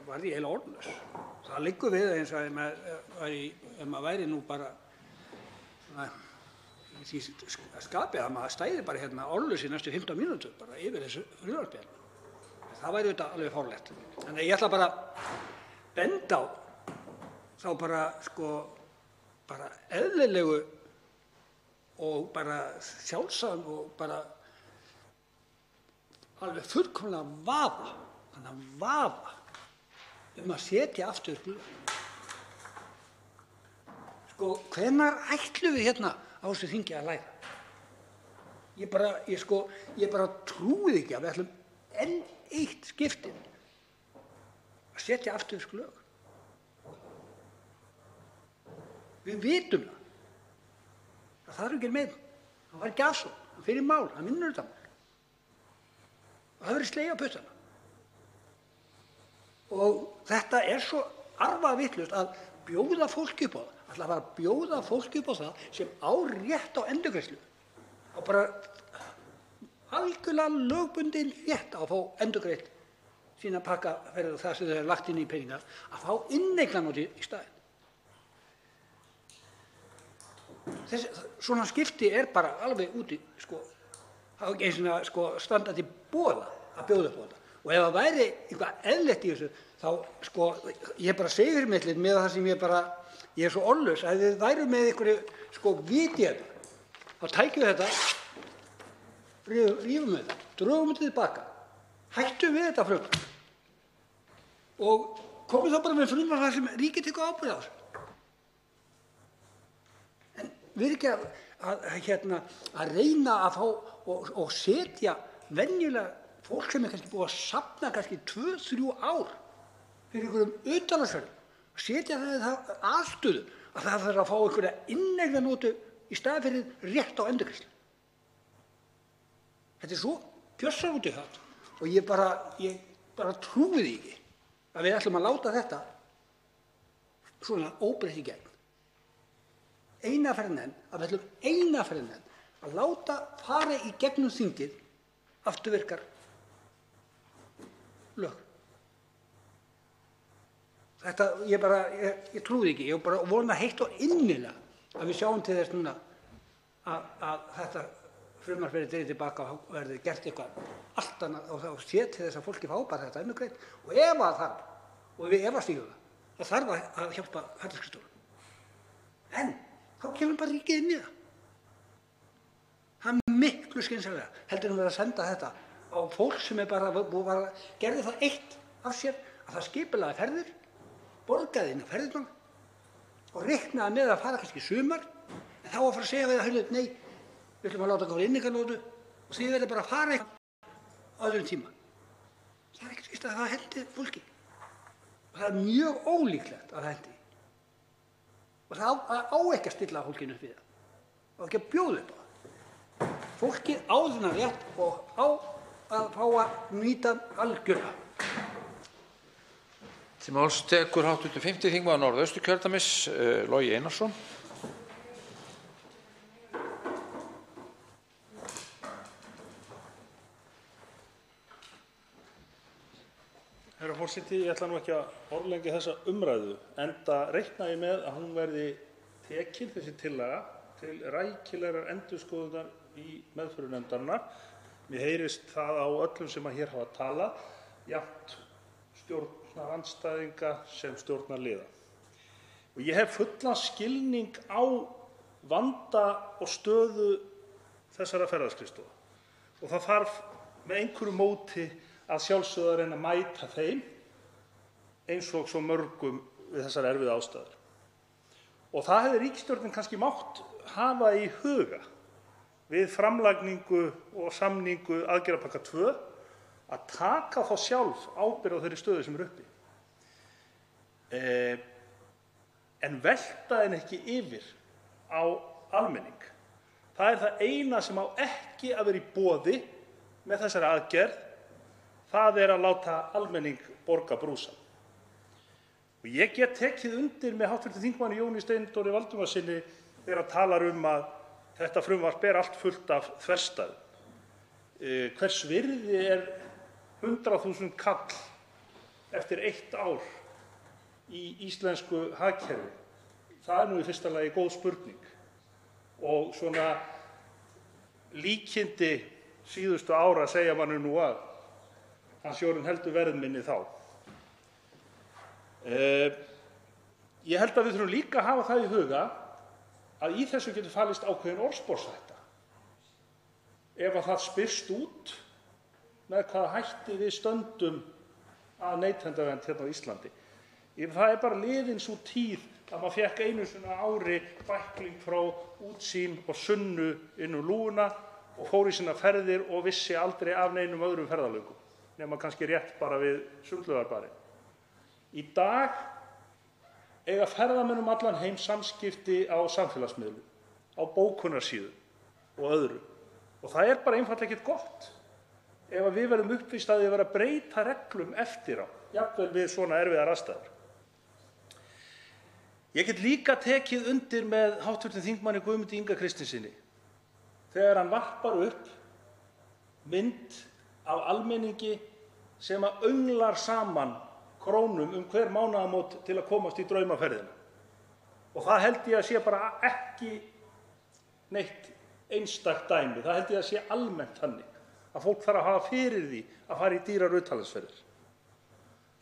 varð ég eiginlega orðlaus. Það liggur við eins og ef maður væri nú bara í því skapi að maður stæði bara hérna orðlaus í næstu 15 mínútur bara yfir þessu frumvarpi. Það væri þetta alveg fáránlegt. Þannig ég ætla bara að benda á þá bara eðlilegu og bara sjálfsagðan og bara alveg fullkomlega vafa þannig vafa að setja aftur lög. Sko, hvenær ætlum við hérna á þessu þingi að læra? Ég bara trúi ekki að við ætlum enn eitt skiptið að setja aftur lög. Við vitum það þarf ekki meira. Það var ekki afsókn, það fyrir mál, það minnur þetta mál. Það verður slegið á puttana. Og þetta er svo arfavitlaust að bjóða fólki upp á það, ætla að fara að bjóða fólki upp á það sem á rétt á endurgreiðslu og bara algjörlega lögbundin rétt á að fá endurgreitt sína pakkaferðir og það sem þau eru lagt inn í peningar, að fá inneignarnót í staðinn. Svona skipti er bara alveg úti, sko, það er ekki eins og standa til boða að bjóða upp á þetta. Og ef það væri eitthvað eðlilegt í þessu, þá, sko, ég bara segi fyrir mig með það sem ég er svo orðlaus, að við værum með einhverju, sko, viti þetta, þá tækjum við þetta, rífum við þetta, drögum þetta tilbaka, hættum við þetta frumvarp og komum þá bara með frumvarp sem ríkið tekur ábyrgð á þessu. En við erum ekki að reyna að fá og setja venjulega fólk sem kannski búið að safna kannski 2-3 ár fyrir einhverjum utanlandsferðum, setja það aðstöðu að það þarf að fá einhverja inneignarnótu í staðinn fyrir rétt á endurgreiðslu. Þetta er svo gjörsamlega út í það og ég bara trúi því ekki að við ætlum að láta þetta svona óbreytt í gegn. Eina ferðin enn, að við ætlum eina ferðin enn að láta fara í gegnum þingið afturvirkar lög. Þetta, ég trúi ekki, ég bara vona heitt og innilega að við sjáum til þess núna að þetta frumvarp verði dregið tilbaka og verði gert eitthvað allt annað og þá sé til þess að fólki fá bara þetta endurgreitt og ef það þarf, og við efast í það þarf að hjálpa ferðaskrifstofum. En þá kemur bara ríkið inn í það. Það er miklu skynsamlega heldur en við að senda þetta á fólk sem gerði það eitt af sér að það skipulagði ferðir, borgaði inn á ferðirnar og reiknaði með að fara kannski sumar, en þá að fara að segja við það, nei, við ætlum að láta okkur inneignarnótu og þið verður bara að fara eitthvað á öðrum tíma. Það er ekkert víst að það hendi fólki. Og það er mjög ólíklegt að það hendi. Og það á ekki að stilla fólkinu upp við það. Það á ekki að bjóða upp á það. Fólkið á þennan rétt og á að fá að nýta algjörlega. Til máls tekur hv. 5. þingmaður Norðausturkjördæmis, Logi Einarsson. Herra forseti, ég ætla nú ekki að orðlengja þessa umræðu, enda reikna ég með að hún verði tekin þessi tillaga til rækilegrar endurskoðunar í meðförum nefndarinnar. Mér heyrist það á öllum sem hér hafa talað, jafnt stjórnarandstæðinga sem stjórnarliða. Og ég hef fullan skilning á vanda og stöðu þessara ferðaskrifstofa og það þarf með einhverju móti að sjálfsögðu að reyna að mæta þeim eins og svo mörgum við þessar erfiðu ástæður. Og það hefði ríkisstjórnin kannski mátt hafa í huga við framlagningu og samningu aðgerðapakka 2 að taka þá sjálf ábyrgð á þeirri stöðu sem uppi. En velta henni ekki yfir á almenning. Það er það eina sem á ekki að vera í boði með þessari aðgerð, það er að láta almenning borga brúsann. Og ég get tekið undir með hv. þingmanni Jóni Steindóri Valdimarssyni þegar hann talar að þetta frumvarp er allt fullt af þverstæðum. Hvers virði er 100.000 kall eftir 1 ár í íslensku hagkerfi? Það er nú í fyrsta lagi góð spurning. Og svona líkindi síðustu ára segja manni nú að hans jórinn heldur verðminni þá. Ég held að við þurfum líka að hafa það í huga að í þessu getur falist ákveðin orðsporshætta. Ef að það spyrst út með hvaða hætti við stöndum að neytendavernd hérna á Íslandi. Það bara liðin sú tíð að maður fékk einu sinni á ári bækling frá Útsýn og Sunnu inn lúguna og fór í sínar ferðir og vissi aldrei af neinum öðrum ferðalöngum, nema kannski rétt bara við Sundlaugarbarinn. Í dag eiga ferðamenn allan heim samskipti á samfélagsmiðlum, á bókunarsíðum og öðru. Og það bara einfaldlega ekkert gott ef við verðum uppvíst að því að vera að breyta reglum eftir á, jafnvel við svona erfiðar aðstæður. Ég get líka tekið undir með hv. þingmanni Guðmundi Inga Kristinssyni þegar hann varpar upp mynd af almenningi sem önglar saman krónum hver mánaðamót til að komast í draumaferðina. Og það held ég að sé bara ekki neitt einstakt dæmi. Það held ég að sé almennt þannig að fólk þarf að hafa fyrir því að fara í dýrar utanlandsferðir,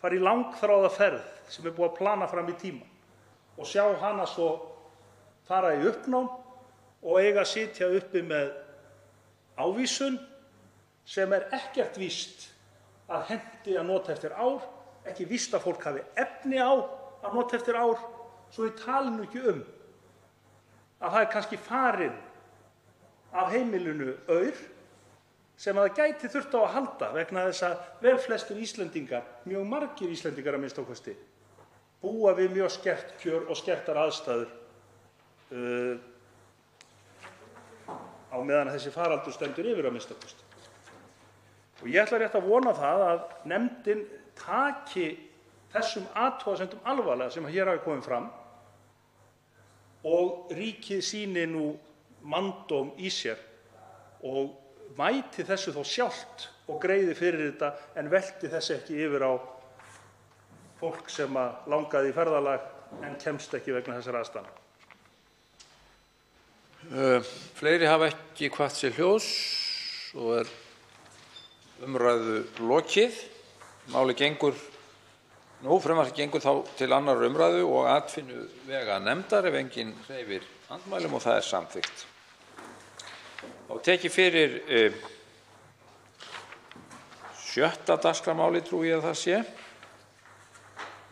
fara í langþráða ferð sem búið að plana fram í tíma og sjá hana svo fara í uppnám og eiga að sitja uppi með ávísun sem ekkert víst að henti að nota eftir ár, ekki víst að fólk hafi efni á að nota eftir ár, svo ég tali nú ekki að það kannski farin af heimilinu aur sem að það gæti þurft á að halda vegna þess að vel flestir Íslendingar, mjög margir Íslendingar að minnsta kosti, búa við mjög skert kjör og skertar aðstæður á meðan að þessi faraldur stendur yfir að minnsta kosti. Og ég ætla rétt að vona það að nefndin taki þessum athugasemdum alvarlega sem hér hafi komið fram og ríkið sýni nú manndóm í sér og mæti þessu þó sjálft og greiði fyrir þetta en velti þessu ekki yfir á fólk sem langaði í ferðalag en kemst ekki vegna þessara aðstæðna. Fleiri hafa ekki kvatt sér hljóðs og umræðu lokið. Frumvarpið gengur þá til 2. umræðu og atvinnuveganefndar ef enginn hreyfir andmælum og það samþykkt. Þá tek ég fyrir 6. dagskrármálið, trúi ég að það sé.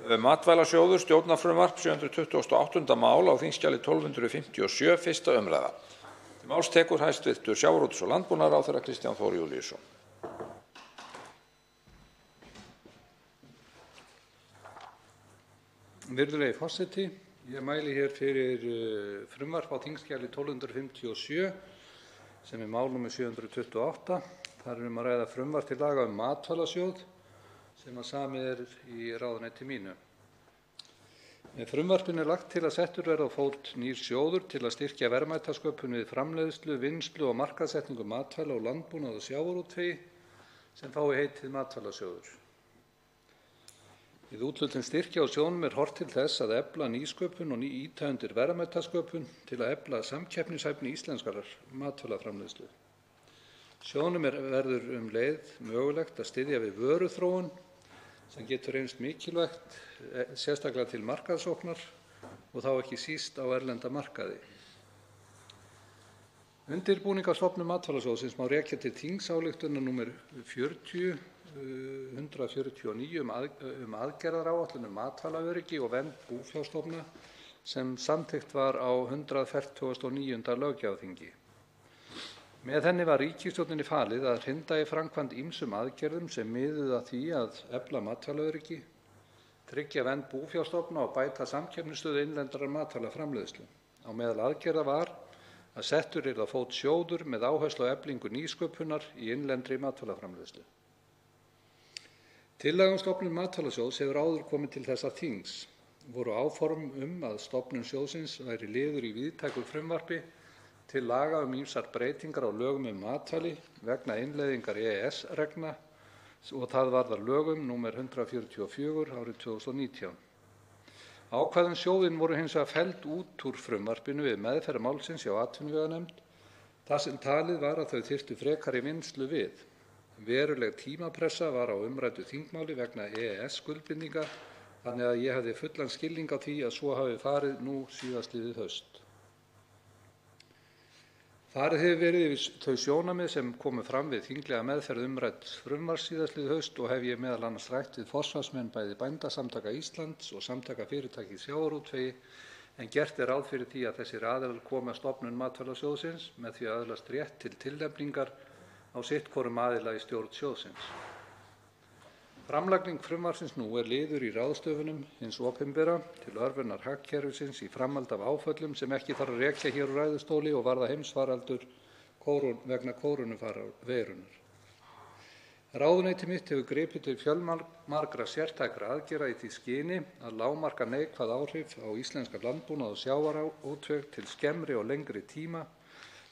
Matvælasjóður, stjórnarfrumvarp, 728. mál á þingskjali 1257, 1. umræða. Til máls tekur hæstv. sjávarútvegs- og landbúnaðarráðherra Kristján Þór Júlíusson. Virðulegi forseti, ég mæli hér fyrir frumvarp á þingskjali 1257 sem mál númer 728. Þar að ræða frumvarp til laga matvælasjóð sem samið í ráðuneyti mínu. Með frumvarpinu lagt til að settur verði á fót nýr sjóður til að styrkja verðmætasköpun við framleiðslu, vinnslu og markaðssetningu matvæla og landbúnað og sjávarútvegi sem fái heitið matvælasjóður. Við úthlutun styrkja á sjóðnum horft til þess að efla nýsköpun og ýta undir verðmætasköpun til að efla samkeppnishæfni íslenskrar matvælaframleiðslu. Sjóðnum verður leið mögulegt að styðja við vöruþróun sem getur reynst mikilvægt, sérstaklega til markaðssóknar og þá ekki síst á erlenda markaði. Undirbúning á stofnun matvælasjóðsins má rekja til þingsályktunar númer 149 um aðgerðaáætlun matvælaöryggi og vernd búfjárstofna sem samþykkt var á 149. löggjafarþingi. Með henni var ríkisstjórninni falið að hrinda í framkvæmd ýmsum aðgerðum sem miðuðu að því að efla matvælaöryggi, tryggja vernd búfjárstofna og bæta samkeppnisstöðu innlendrar matvælaframleiðslu. Á meðal aðgerða var að settur yrði á fót sjóður með áherslu á eflingu nýsköpunar í innlendri matvælaframleiðslu. Tillaga um stofnun matvælasjóðs hefur áður komið til þessa þings. Voru áform að stofnun sjóðsins væri liður í víðtæku frumvarpi til laga ýmsar breytingar á lögum matvæli vegna innleiðingar EES-reglna og það varðar lögum númer 144 árið 2019. Ákvæði sjóðinn voru hins vegar felld út úr frumvarpinu við meðferð málsins hjá atvinnuveganefnd þar sem talið var að þau þyrftu frekari vinnslu við. Veruleg tímapressa var á umræddu þingmáli vegna EES-skuldbindinga þannig að ég hefði fullan skilning á því að svo hafi farið nú síðastliðið haust. Farið hefur verið yfir þau sjónarmið sem komu fram við þinglega meðferð umrædds frumvarps síðastliðið haust og hef ég meðal annars rætt við forsvarsmenn bæði Bændasamtaka Íslands og Samtaka fyrirtækja í sjávarútvegi, en gert er ráð fyrir því að þessir aðilar komi að stofnun Matvælasjóðsins með því að öðlast rétt til tilnefningar á sitthvorum aðila í stjórn sjóðsins. Framlagning frumvarpsins nú er liður í ráðstöfunum hins opinbera til örvunar hagkerfisins í framhaldi af áföllum sem ekki þarf að rekja hér úr ræðustóli og varða heimsfaraldur vegna kórónuveirunar. Ráðuneyti mitt hefur gripið til fjölmargra sértækra aðgerða í því skyni að lágmarka neikvæð áhrif á íslenska landbúnað og sjávarútveg til skemmri og lengri tíma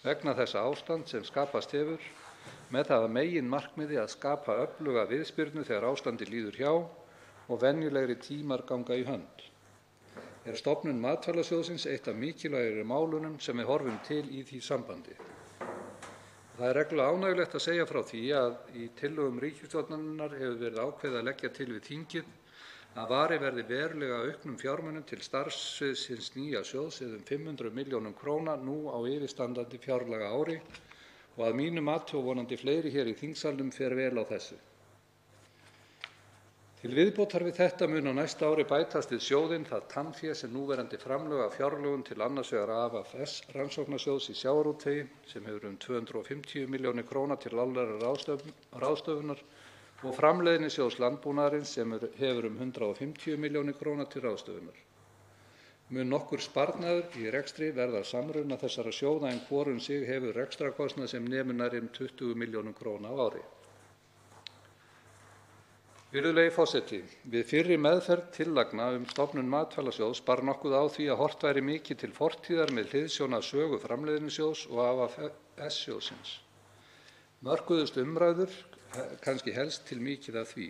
vegna þessa ástands sem skapast hefur, með það að meginmarkmiði að skapa öfluga viðspyrnu þegar ástandið líður hjá og venjulegri tímar ganga í hönd. Er stofnun Matvælasjóðsins eitt af mikilvægari málunum sem við horfum til í því sambandi. Það er reglulega ánægjulegt að segja frá því að í tillögum ríkisstjórnarinnar hefur verið ákveðið að leggja til við þingið að varið verði verulega auknum fjármunum til starfssviðs hins nýja sjóðs eða 500 milljónum króna nú á yfirstandandi fjárlagaári og að mínu mati og vonandi fleiri hér í þingsalnum fer vel á þessu. Til viðbótar við þetta mun á næsta ári bætast við sjóðinn það tannfé sem núverandi framlög af fjárlögum til annars vegar AFS rannsóknarsjóðs í sjávarútvegi sem hefur 250 milljónir króna til árlegrar ráðstöfunar og framleiðnisjóðs landbúnaðarins sem hefur 150 milljónir króna til ráðstöfunar. Mun nokkur sparnaður í rekstri verða samruna þessara sjóða en hvor sig hefur rekstrarkostnað sem nemur nærri 20 milljónum króna á ári. Virðulegi forseti, við fyrri meðferð tillagna stofnun Matvælasjóðs bar nokkuð á því að horft væri mikið til fortíðar með hliðsjón af sögu Framleiðnisjóðs og AFS-sjóðsins. Mörkuðust umræður kannski helst til mikið af því.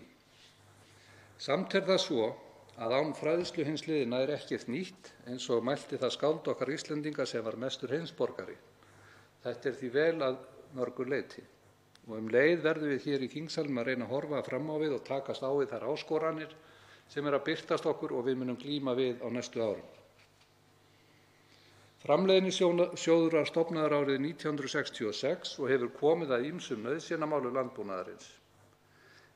Samt er það svo að án fræðslu hins liðina er ekkert nýtt eins og mælti það skáld okkar Íslendinga sem var mestur heimsborgari. Þetta er því vel að mörgu leyti og leið verðum við hér í þingsalnum að reyna að horfa fram á við og takast á við þær áskoranir sem að birtast okkur og við munum glíma við á næstu árum. Framleiðnisjóður var stofnaður árið 1966 og hefur komið að ýmsum nauðsynjamálum landbúnaðarins.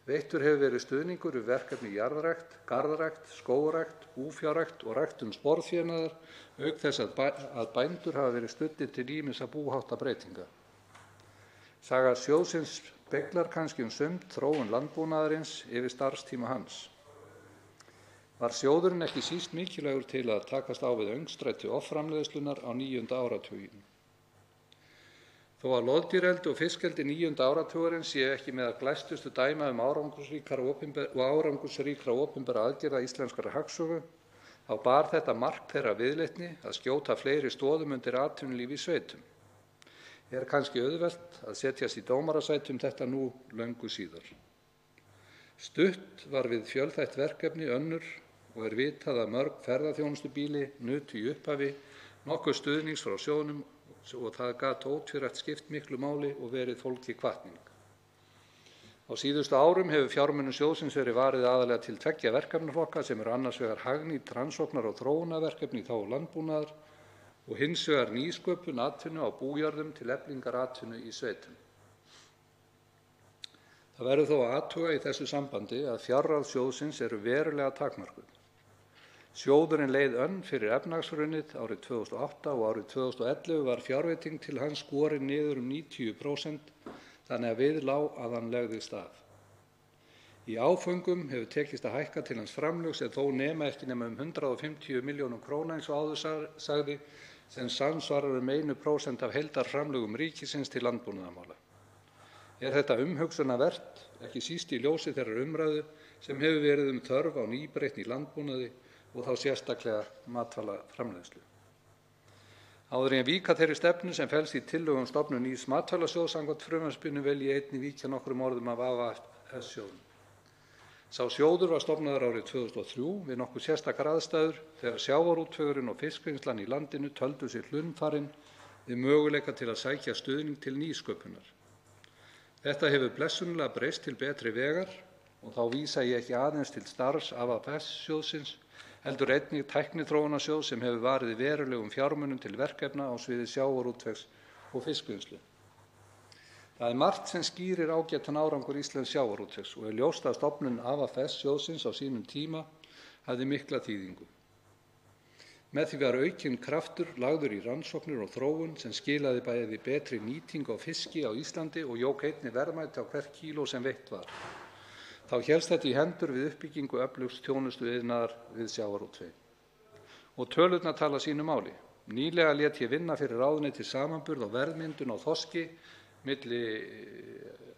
Veittur hefur verið stuðningur við verkefni í jarðrækt, garðrækt, skógrækt, búfjárrækt og ræktun sporðfénaðar, auk þess að bændur hafa verið studdir til ýmissa búháttabreytinga. Saga sjóðsins speglar kannski sumt þróun landbúnaðarins yfir starfstíma hans. Var sjóðurinn ekki síst mikilvægur til að takast á við öngstræti offramleiðslunnar á 9. áratugnum. Þó að loðdýreldi og fiskeldi 9. áratugarins sé ekki með að glæstustu dæma árangursríkra opinbera aðgerða íslenskrar hagsögu, þá bar þetta mark þeirra viðleitni að skjóta fleiri stoðum undir atvinnulíf í sveitum. Er kannski auðvelt að setjast í dómarasætum þetta nú löngu síðar. Stutt var við fjölþætt verkefni önnur og er vitað að mörg ferðaþjónustubíli nutu í upphafi nokkuð stuðnings frá sjóðnum og það gat ótvírætt skipt miklu máli og verið fólki hvatning. Á síðustu árum hefur fjármunum sjóðsins verið varið aðallega til 2 verkefnaflokka sem eru annars vegar hagnýt rannsóknar- og þróunarverkefni í þágu landbúnaðar og hins vegar nýsköpun atvinnu á bújörðum til eflingar atvinnu í sveitum. Það verður þó að athuga í þessu sambandi að fjárráð sjóðsins eru verulega takmörkuð. Sjóðurinn leið fyrir efnahagshrunið árið 2008 og árið 2011 var fjárveiting til hans skorin niður 90%, þannig að við lá að hann legðist af. Í áföngum hefur tekist að hækka til hans framlög sem þó nema ekki nema 150 milljónum króna eins og áður sagði, sem samsvarar 1% af heildarframlögum ríkisins til landbúnaðarmála. Er þetta umhugsunarvert, ekki síst í ljósi þeirrar umræðu sem hefur verið þörf á nýbreytni í landbúnaði og þá sérstaklega matvælaframleiðslu. Áður en ég vík að þeirri stefnu sem felst í tillögum stofnun nýs matvælasjóðs samkvæmt frumvarpinu vil ég einnig víkja nokkrum orðum af AFS-sjóðnum. Sá sjóður var stofnaður árið 2003 við nokkuð sérstakar aðstæður þegar sjávarútvegurinn og fiskvinnslan í landinu töldu sig hlunnfarin við möguleika til að sækja stuðning til nýsköpunar. Þetta hefur blessunarlega breyst til betri vegar og þá vísa ég ekki aðeins til starfs AFS-sjóðsins, heldur einnig tækniþróunarsjóðs sem hefur varið verulegum fjármunum til verkefna á sviði sjávarútvegs og fiskvinnslu. Það er margt sem skýrir ágætan árangur íslensks sjávarútvegs og er ljóst að stofnun AFS sjóðsins á sínum tíma hafði mikla þýðingu. Með því var aukinn kraftur lagður í rannsóknir og þróun sem skilaði bæði betri nýtingu á fiski á Íslandi og jók einnig verðmæti á hvert kíló sem veitt var. Þá hélst þetta í hendur við uppbyggingu öflugs þjónustuiðnaðar við sjávarútveg. Og tölurnar tala sínu máli. Nýlega lét ég vinna fyrir ráðuneyti samanburð á verðmyndun á þorski milli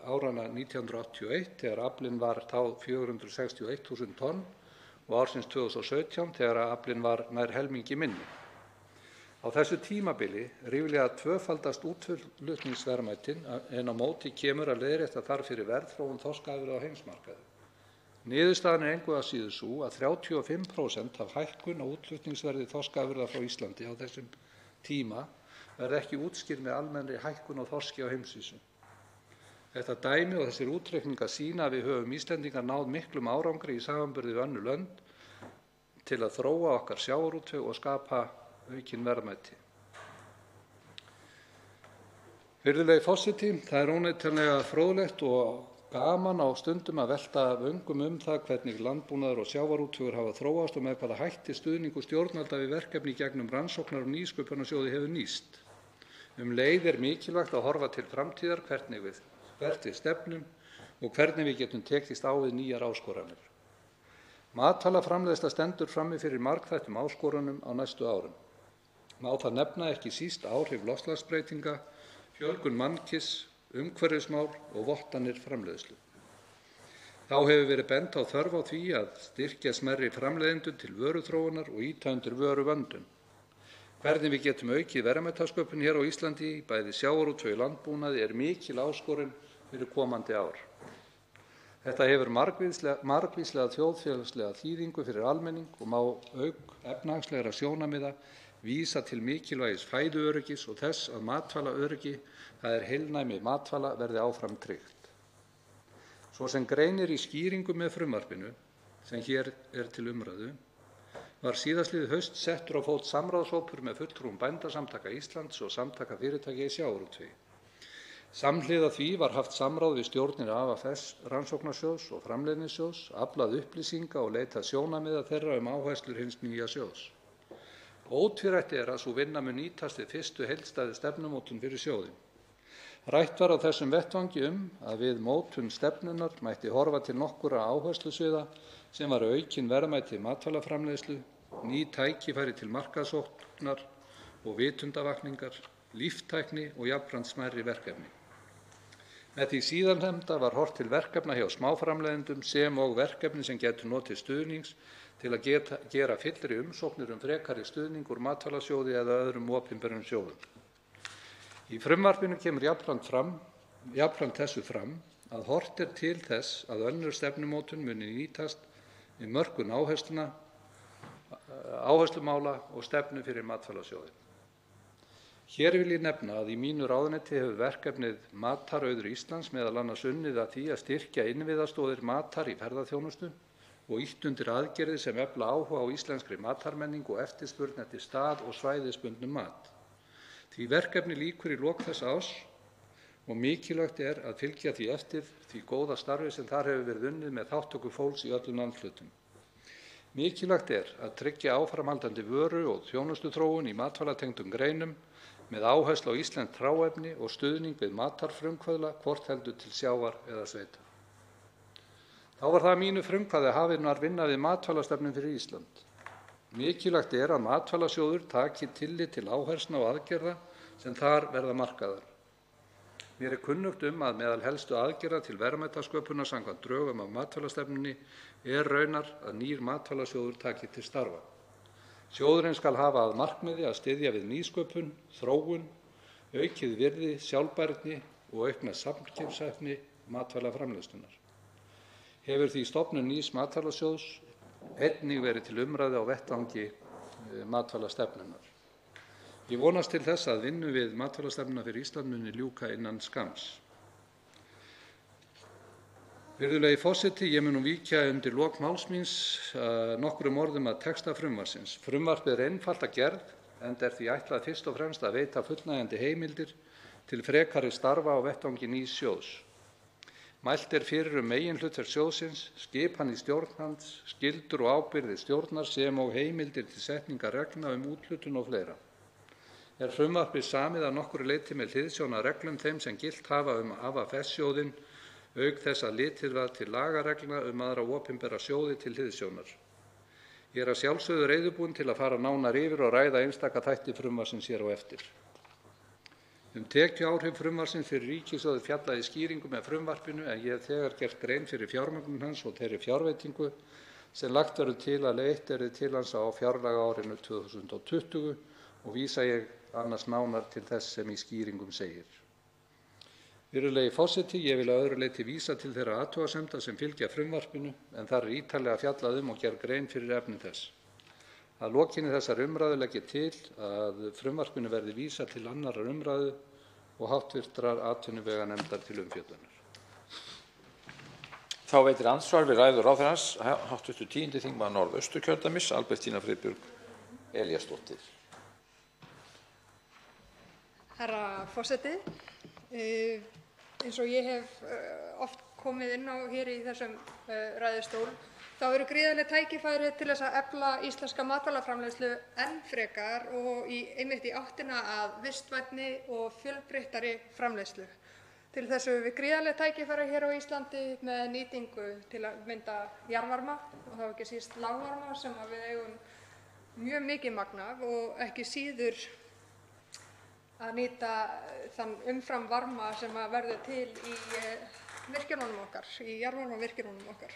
áranna 1981 þegar aflinn var þá 461.000 tonn og ársins 2017 þegar aflinn var nær helmingi minni. Á þessu tímabili ríflega tvöfaldast útflutningsverðmætin en á móti kemur að leiðrétta þarf fyrir verðþróun þorskafurða á heimsmarkaði. Niðurstaðan er engu að síður sú að 35% af hækkun á útflutningsverði þorskafurða frá Íslandi á þessum tíma verði ekki útskýrð með almennri hækkun á þorski á heimsvísu. Þetta dæmi og þessir útreikningar sýna að við höfum Íslendingar náð miklum árangri í samanburði við önnur lönd til að þróa okkar sjávarútveg og skapa aukin verðmæti. Virðulegi forseti, það er óneitanlega fróðlegt og gaman á stundum að velta vöngum það hvernig landbúnaður og sjávarútvegur hafa þróast og með hvaða hætti stuðningur stjórnvalda við verkefni í gegnum rannsóknar- og nýsköpunarsjóði hefur nýst. Leið er mikilvægt að horfa til framtíðar hvert við stefnum og hvernig við getum tekist á við nýjar áskoranir. Matvælaframleiðsla stendur frammi fyrir margþættum áskorunum á næstu árum. Má það nefna ekki síst áhrif loftslagsbreytinga, fjölgun mannkyns, umhverfismál og vottanir framleiðslu. Þá hefur verið bent á þörf á því að styrkja smærri framleiðendur til vöruþróunar og ýta undir vöruvöndun. Hvernig við getum aukið verðmætasköpun hér á Íslandi, bæði sjávarútveg og landbúnaði, er mikil áskorun fyrir komandi ár. Þetta hefur margvíslega þjóðfélagslega þýðingu fyrir almenning og má auk efnahagslegra sjónarmiða vísa til mikilvægis fæðuöryggis og þess að matvælaöryggi, það er heilnæmi matvæla, verði áfram tryggt. Svo sem greinir í skýringum með frumvarpinu, sem hér er til umræðu, var síðastliðið haust settur á fót samráðshópur með fulltrúum Bændasamtaka Íslands og Samtaka fyrirtækja í sjávarútvegi. Samhliða því var haft samráð við stjórnir AFS rannsóknarsjóðs og framleiðnisjóðs, aflað upplýsinga og leitað sjónarmiða þeirra áherslur hins nýja sjóðs. Ótvírætt er að sú vinna mun nýtast við fyrstu heildstæðu stefnumótun fyrir sjóðinn. Rætt var á þessum vettvangi að við mótun stefnunnar mætti horfa til nokkurra áherslusviða sem var aukin verðmæti matvælaframleiðslu, ný tækifæri til markaðssóknar og vitundavakningar, líftækni og jafnframt smærri verkefni. Með því síðarnefnda var horft til verkefna hjá smáframleiðendum sem og verkefni sem getur notið stuðnings til að gera fyllri umsóknir frekari stuðning úr matvælasjóði eða öðrum opinberum sjóðum. Í frumvarpinu kemur jafnframt þessu fram að horft er til þess að önnur stefnumótun muni nýtast við mörkun áherslumála og stefnu fyrir matvælasjóði. Hér vil ég nefna að í mínu ráðuneyti hefur verkefnið Matarauður Íslands meðal annars unnið að því að styrkja innviðastoðir matar í ferðaþjónustu og ýtt undir aðgerðir sem efla áhuga á íslenskri matarmenningu og eftirspurn eftir stað- og svæðisbundnum mat. Því verkefni lýkur í lok þessa árs og mikilvægt er að fylgja því eftir því góða starfi sem þar hefur verið unnið með þátttöku fólks í öllum landshlutum. Mikilvægt er að tryggja áframhaldandi vöru- og þjónustuþróun í matvælatengdum greinum með áherslu á íslenskt hráefni og stuðning við matarfrumkvöðla, hvort heldur til sjávar eða sveita. Þá var það að mínu frumkvæði að hafin var vinna við matvælastefnu fyrir Ísland. Mikilvægt er að matvælasjóður taki tillit til áherslna og aðgerða sem þar verða markaðar. Mér er kunnugt að meðal helstu aðgerða til verðmætasköpunar samkvæmt drögum af matvælastefnunni er raunar að nýr matvælasjóður taki til starfa. Sjóðurinn skal hafa að markmiði að styðja við nýsköpun, þróun, aukið virði, sjálfbærni og aukna samkeppnishæfni matvælaframleiðslunnar. Hefur því stofnun nýs matvælasjóðs einnig verið til umræðu á vettvangi matvælastefnunnar. Ég vonast til þess að vinnu við matvælastefnuna fyrir Ísland muni ljúka innan skamms. Virðulegi forseti, ég mun nú víkja undir lok máls míns nokkrum orðum að texta frumvarpsins. Frumvarpið er einfalt að gerð enda er því ætlað fyrst og fremst að veita fullnægjandi heimildir til frekari starfa á vettvangi nýs sjóðs. Mælt er fyrir meginhlutverk sjóðsins, skipan í stjórn hans, skyldur og ábyrgðir stjórnar sem og heimildir til setningar reglna úthlutun og fleira. Er frumvarpið samið að nokkru leyti með hliðsjón af reglum þeim sem gilt hafa AFS-sjóðinn, auk þess að litið var til lagareglna aðra opinbera sjóði til hliðsjónar. Ég er að sjálfsögðu reiðubúinn til að fara nánar yfir og ræða einstaka þætti frumvarpsins hér á eftir. Tekjuáhrif frumvarpsins fyrir ríkissjóð fjallaði í skýringum með frumvarpinu en ég hef þegar gert grein fyrir fjármögnun hans og þeirri fjárveitingu sem lagt verður til að leitt verði til hans á fjárlagaárinu 2020 og vísa ég annars nánar til þess sem í skýringum segir. Virðulegi forseti, ég vil að öðru leyti vísa til þeirra athugasemda sem fylgja frumvarpinu en þar er ítarlega fjallað og gerð grein fyrir efni þess. Að lokinni þessari umræðu legg ég til að frumvarpinu verði vísað til 2. umræðu og hv. atvinnuveganefndar til umfjöllunar. Þá veitir andsvar við ræðu ráðherrans hv. 10. þingmaður Norðausturkjördæmis, Albertína Friðbjörg Elíasdóttir. Herra forseti, eins og ég hef oft komið inn á hér í þessum ræðustól, þá eru gríðarleg tækifæri til þess að efla íslenska matvælaframleiðslu enn frekar og einmitt í áttina að vistvænni og fjölbreyttari framleiðslu. Til þess höfum við gríðarleg tækifæri hér á Íslandi með nýtingu til að mynda jarðvarma og þá ekki síst lágvarma sem við eigum mjög mikið magn af og ekki síður að nýta þann umframvarma sem verður til í virkjununum okkar, í jarðvarmavirkjununum okkar.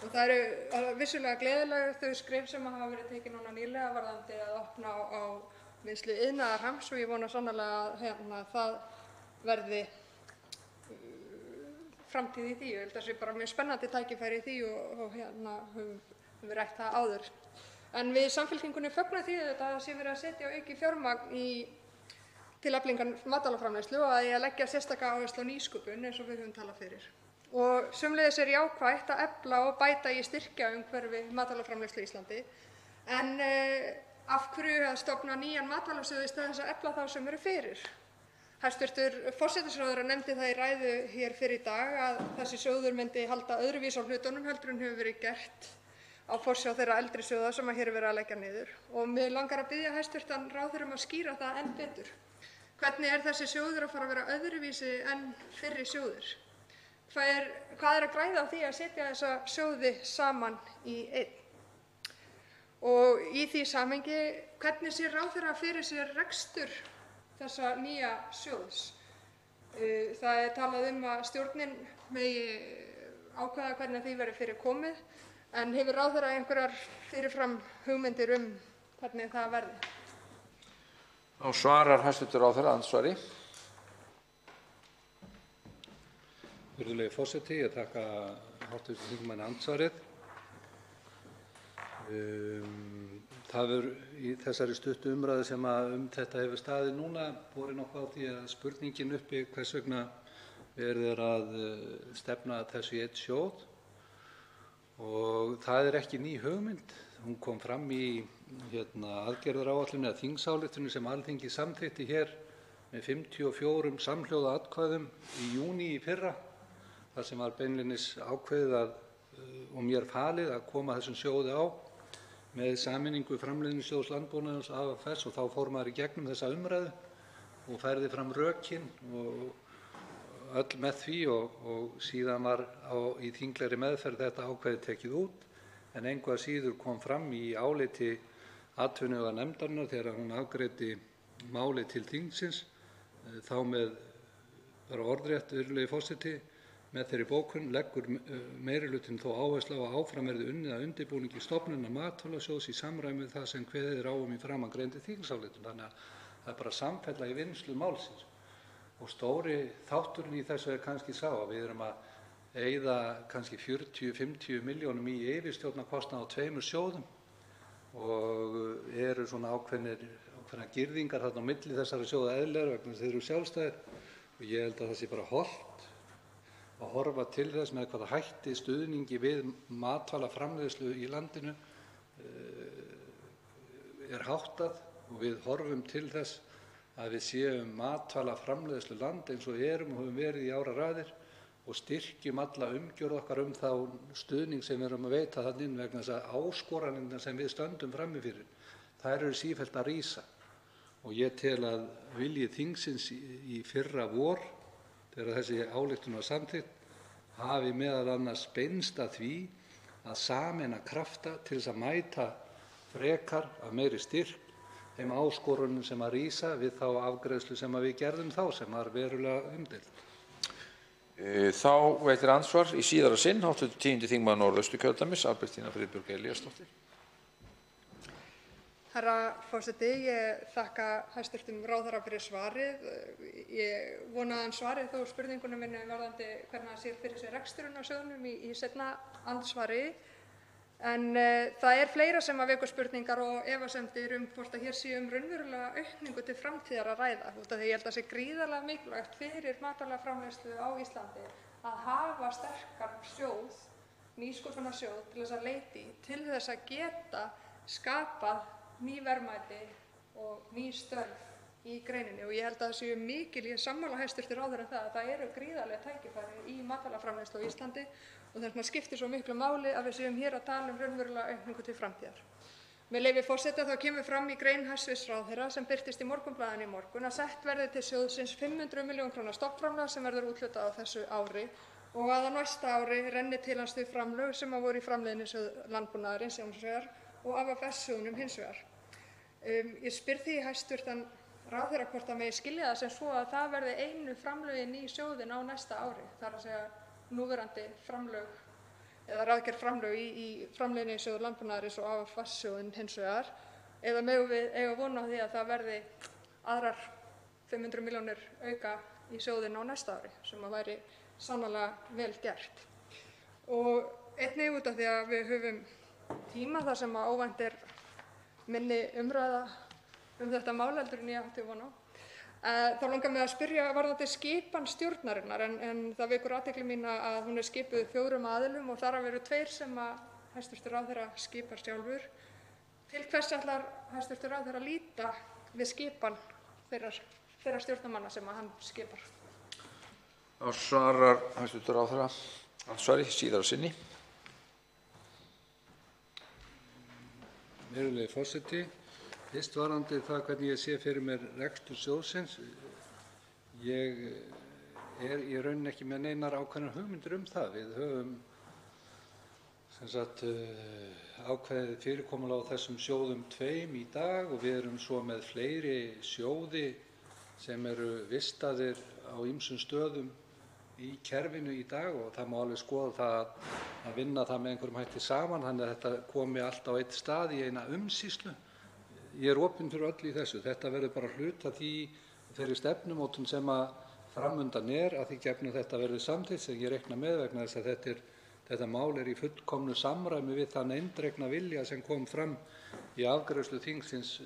Og það eru vissulega gleðileg þau skref sem hafa verið tekin núna nýlega varðandi að opna á vinnslu iðnaðarhams og ég vona sannarlega að það verði framtíð í því. Ég held að það sé bara mjög spennandi tækifæri í því og höfum við rætt það áður. En við í Samfylkingunni fögnum því að það sé verið að setja aukið fjármagn til eflingar matvælaframleiðslu og að leggja sérstaka áherslu á nýsköpun eins og við höfum talað fyrir. Og sömuleiðis er jákvætt að efla og bæta í styrkjaumhverfi matvælaframleiðslu í Íslandi. En af hverju að stofna nýjan matvælasjóð í stað þess að efla þá sem eru fyrir? Hæstv. forsætisráðherra nefndi það í ræðu hér fyrr í dag að þessi sjóður myndi halda öðruvísi á hlutunum heldur en hefur verið gert á forsjá þeirra eldri sjóða sem hér er verið að leggja niður. Og mig langar að biðja hæstv. ráðherra að skýra það enn betur. Hvernig er þessi sjóður að fara að vera öðruvísi en fyrri sjóður? Hvað er að græða á því að setja þessa sjóði saman í einn? Og í því samhengi, hvernig sér ráðherra fyrir sér rekstur þessa nýja sjóðs? Það er talað að stjórnin megi ákveða hvernig því verður fyrir komið, en hefur ráðherra einhverjar fyrirfram hugmyndir hvernig það verði? Þá svarar hæstv. ráðherra andsvari. Virðulegi forseti, ég þakka hv. þingmanni andsvarið. Það hefur í þessari stuttu umræðu sem þetta hefur staðið núna borið nokkuð á því að spurningin uppi hvers vegna verið er að stefna þessu í einn sjóð og það er ekki ný hugmynd. Hún kom fram í aðgerðaáætlun eða þingsályktun sem Alþingi samþykkti hér með 54 samhljóða atkvæðum í júní í fyrra. Það sem var beinlínis ákveðið og mér falið að koma þessum sjóði á með sameiningu Framleiðnisjóðs landbúnaðarins AFS og þá fór maður í gegnum þessa umræðu og færði fram rökin og öll með því og síðan var í þinglegri meðferð þetta ákvæði tekið út en engu að síður kom fram í áliti atvinnuveganefndarinnar þegar hún afgreiddi málið til þingsins þá með bara orðrétt, virðulegi forseti, með þeirri bókun leggur meirihlutinn þó áherslu á að áfram verði unnið að undirbúningi stofnunar matvælasjóðs í samræmi við það sem kveðið er á í framangreindri þingsályktun. Þannig að það er bara samfella í vinnslu málsins. Og stóri þátturinn í þessu er kannski sá að við erum að eyða kannski 40–50 milljónum í yfirstjórnarkostnað á 2 sjóðum og eru svona ákveðnar girðingar þarna á milli þessara sjóða eðlilegar vegna þess að þeir eru sjálfstæðir og ég held að það sé bara hollt að horfa til þess með hvaða hætti stuðningi við matvælaframleiðslu í landinu er háttað og við horfum til þess að við séum matvælaframleiðsluland eins og erum og höfum verið í áraraðir og styrkjum alla umgjörð okkar þá stuðning sem við erum að veita þarna inn vegna þess að áskoranirnar sem við stöndum frammi fyrir, þær eru sífellt að rísa. Og ég tel að vilji þingsins í fyrra vor, þegar þessi ályktun var samþykkt, hafi meðal annars beinst að því að sameina krafta til þess að mæta frekar af meiri styrk þeim áskorunum sem að rísa við þá afgreiðslu sem að við gerðum þá, sem var verulega umdeild. Þá veitir andsvar í síðara sinn hv. 10. þingmaður Norðausturkjördæmis, Albertína Friðbjörg Elíasdóttir. Herra forseti, ég þakka hæstv. Ráðherra fyrir svarið. Ég vona að hann svari þó spurningunum minni varðandi hvernig hann sér fyrir sér reksturinn á sjóðnum í seinna andsvari. En það er fleira sem að vekur spurningar og efasemdir hvort að hér sé raunverulega aukningu til framtíðar að ræða. Út af því ég held að það sé gríðarlega mikilvægt fyrir matvælaframleiðslu á Íslandi að hafa sterkan sjóð, nýsköpunarsjóð, til þess að leita í, til þess að geta skapað ný verðmæti og ný störf í greininni. Og ég held að það séu mikil, ég sammála hæstv. Ráðherra að það eru gríðarleg tækifæri í matvælaframleiðslu á Íslandi og þess vegna skiptir svo miklu máli að við séum hér að tala raunverulega aukningu til framtíðar. Með leyfi forseta þá kemur fram í grein hæstv. Ráðherra sem birtist í Morgunblaðinu í morgun að sett verði til sjóðsins 500 millj. kr. stofnframlag sem verður úthlutað á þessu ári og að á næsta ári renni til hans þau framlög sem voru í framleiðnisjóði landbúnaðarins annars vegar og AFS-sjóðnum hins vegar. Ég spyr því hæstv. Ráðherra hvort það megi skilja það sem svo að það verði einu framlögin í sjóðinn á næsta ári, þar að segja núverandi framlög eða ráðgerð framlög í framleiðnisjóði landbúnaðarins og AFS-sjóðinn hins vegar, eða megum við eiga von á því að það verði aðrar 500 milljónir auka í sjóðinn á næsta ári, sem að væri sannarlega vel gert. Og einnig út af því að við höfum tíma þar sem að óvænt er minni umræða þetta mál heldur en ég átti von á. Þá langar mig að spyrja varðandi skipan stjórnarinnar en það vekur athygli mína að hún er skipuð 4 aðilum og þar af eru 2 sem að hæstv. Ráðherra skipar sjálfur. Til hvers ætlar hæstv. Ráðherra að líta við skipan þeirra stjórnarmanna sem að hann skipar? Þá svarar hæstv. Ráðherra andsvari síðara sinni. Virðulegi forseti, fyrst varðandi það hvernig ég sé fyrir mér rekstur sjóðsins. Ég er í rauninni ekki með neinar ákveðnar hugmyndir það. Við höfum ákveðið fyrirkomulag á þessum sjóðum 2 í dag og við erum svo með fleiri sjóði sem eru vistaðir á ýmsum stöðum í kerfinu í dag og það má alveg skoða það að vinna það með einhverjum hætti saman þannig að þetta komi allt á einn stað í eina umsýslu. Ég er opinn fyrir öllu í þessu. Þetta verður bara hluti af þeirri stefnumótun sem að framundan að því gefnu þetta verður samþykkt sem ég reikna með vegna þess að þetta mál í fullkomnu samræmi við þann eindregna vilja sem kom fram í afgreiðslu þingsins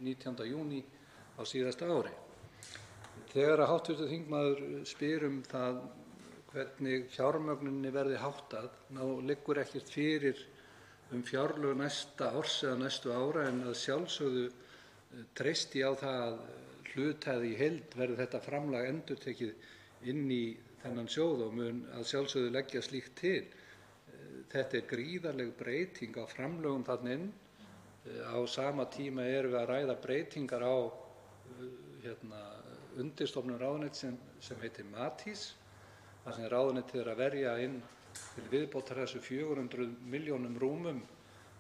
19. júní á síðasta ári. Þegar að hv. þingmaður spyr það hvernig fjármögnuninni verði háttað, liggur ekkert fyrir fjárlög næsta árs eða næstu ára en að sjálfsögðu treysti á það að hluthafi í heild verði þetta framlag endurtekið inn í þennan sjóð og mun að sjálfsögðu leggja slíkt til. Þetta gríðarleg breyting á framlögum þarna inn. Á sama tíma erum við að ræða breytingar á undirstofnun ráðuneytis sem heitir Matís, þar sem ráðuneytið að verja inn til viðbótar þessu 400 milljónum rúmum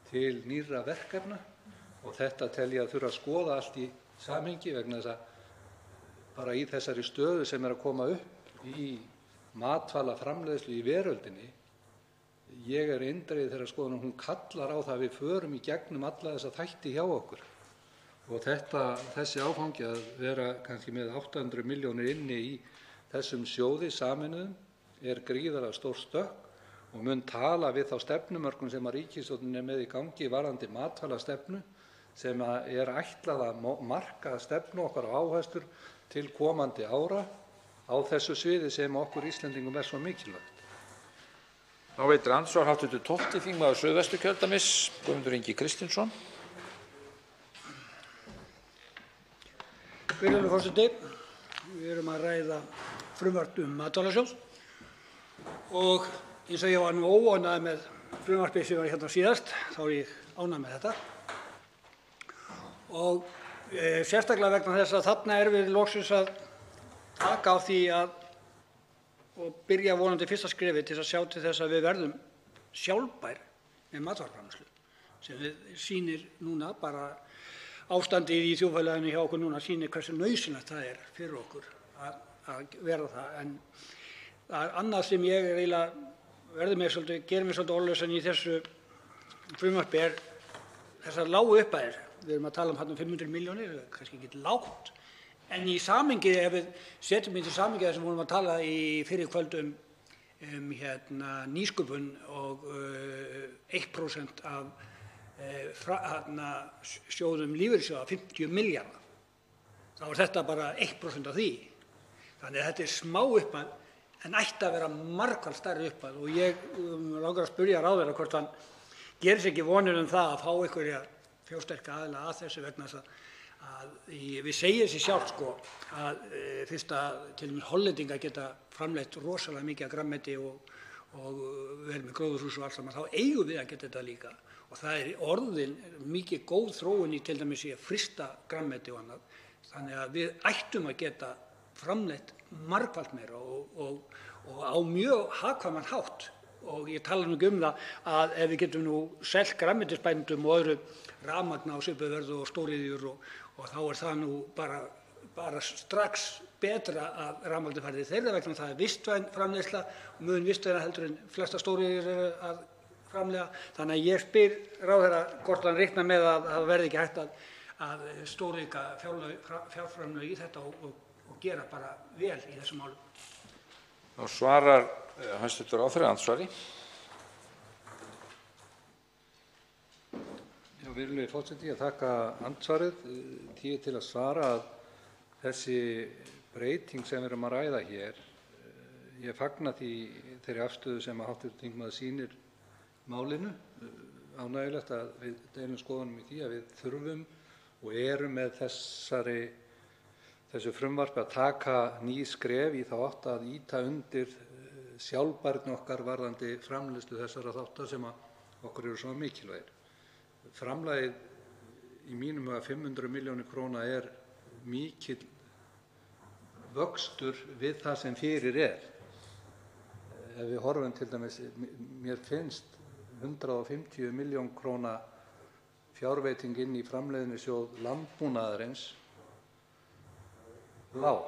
til nýrra verkefna og þetta tel ég að þurfa að skoða allt í samhengi vegna þess að bara í þessari stöðu sem að koma upp í matvælaframleiðslu í veröldinni, ég eindregið þeirrar skoðunar hún kallar á það að við förum í gegnum alla þessa þætti hjá okkur. Og þessi áfangi að vera kannski með 800 milljónir inni í þessum sjóði sameinuðum gríðarlega stór stökk og mun tala við þá stefnumörkun sem að ríkisstjórnin með í gangi varðandi matvælastefnu sem ætlað að marka stefnu okkar á áherslur til komandi ára á þessu sviði sem okkur Íslendingum svo mikilvægt. Þá veitir andsvar hv. 12. þingmaður Suðvesturkjördæmis, Guðmundur Ingi Kristinsson. Virðulegur forseti. Við erum að ræða frumvarp Matvælasjóð og eins og ég var óánægður með frumvarpið sem var hérna síðast, þá er ég ánægður með þetta. Og sérstaklega vegna þess að þarna erum við loksins að taka á því og byrja vonandi fyrsta skrefi til að sjá til þess að við verðum sjálfbær með matvælaframleiðslu, sem við sýnir núna bara ástandið í þjóðfélaginu hjá okkur núna sýnir hversu nauðsynlegt það er fyrir okkur að vera það. En það er annað sem ég gerir mér svolítið orðlausan í þessu frumvarpi er þessar lágu upphæðir. Við erum að tala um 500 milljónir, kannski ekki lágt, en í samhengi, ef við setjum í samhengi það sem við vorum að tala í fyrir kvöld nýsköpun og 1% af sjóðum lífeyrissjóða, 50 milljarða, þá er þetta bara 1% af því. Þannig að þetta er smá upphæð en ætti að vera margfalt stærri upphæð og ég langar að spyrja ráðherra hvort hann gerir sér ekki vonir það að fá einhverja fjársterka aðila að þessu vegna þess að við segjum sér sjálft að fyrst að til dæmis Hollendingar geta framleitt rosalega mikið af grænmeti og verið með gróðurhús og allt saman, þá eigum við að geta þetta líka. Og það er orðin mikið góð þróun í til dæmis í að frysta grænmeti og annað. Þannig að við ættum að geta framleitt margfalt meira og á mjög hagkvæman hátt. Og ég tala nú ekki það að ef við getum nú selt grænmetisbændum og öðru rafmagn á svipuðu verði og stóriðjur og þá er það nú bara strax betra að rafmagnið fari til þeirra vegna það er vistvæn framleiðsla og mun vistvæna heldur en flesta stóriðjur að framleiða. Þannig að ég spyr ráðherra hvort hann reiknar með að það verði ekki hægt að stórauka fjárframlög í þetta og gera bara vel í þessum málum. Nú svarar hæstv. Ráðherra andsvari. Virðulegi forseti, ég þakka andsvarið. Því til að svara að þessi breyting sem við erum að ræða hér, ég fagna þeirri afstöðu sem hv. þingmaður sýnir málinu. Ánægjulegt að við deilum skoðunum í því að við þurfum og erum með þessu frumvarpi að taka ný skref í þá átt að ýta undir sjálfbærni okkar varðandi framleiðslu þessara þátta sem okkur eru svo mikilvægir. Framlagið í mínum huga 500 milljónir króna er mikill vöxtur við það sem fyrir er. Ef við horfum til dæmis, mér finnst 150 milljón króna fjárveiting inn í framleiðnisjóð landbúnaðarins lág.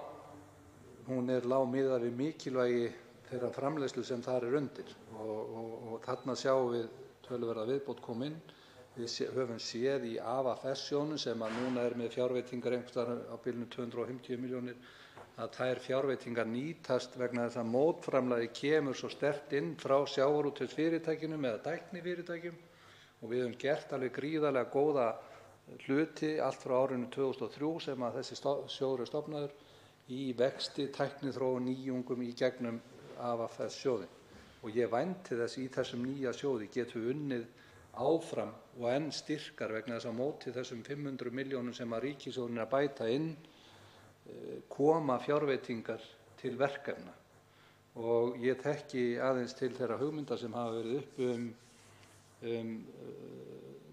Hún er lág miðað við mikilvægi þeirrar framleiðslu sem þar er undir og þarna sjáum við töluverða viðbót koma inn. Við höfum séð í AFS-sjóðnum sem núna er með fjárveitingar einhvers staðar á bilinu 250 milljónir að þær fjárveitingar nýtast vegna þess að mótframlagið kemur svo sterkt inn frá sjávarútvegsfyrirtækjunum eða tæknifyrirtækjum og við höfum gert alveg gríðarlega góða hluti allt frá árinu 2003 sem að þessi sjóður er stofnaður í vexti, tækniþróun, nýjungum í gegnum AFS-sjóðinn. Og ég vænti þess í þessum nýja sjóði getum við unnið áfram og enn styrkar vegna þess að móti þessum 500 milljónum sem að ríkissjóðurinn er að bæta inn koma fjárveitingar til verkefna. Og ég þekki aðeins til þeirra hugmynda sem hafa verið uppi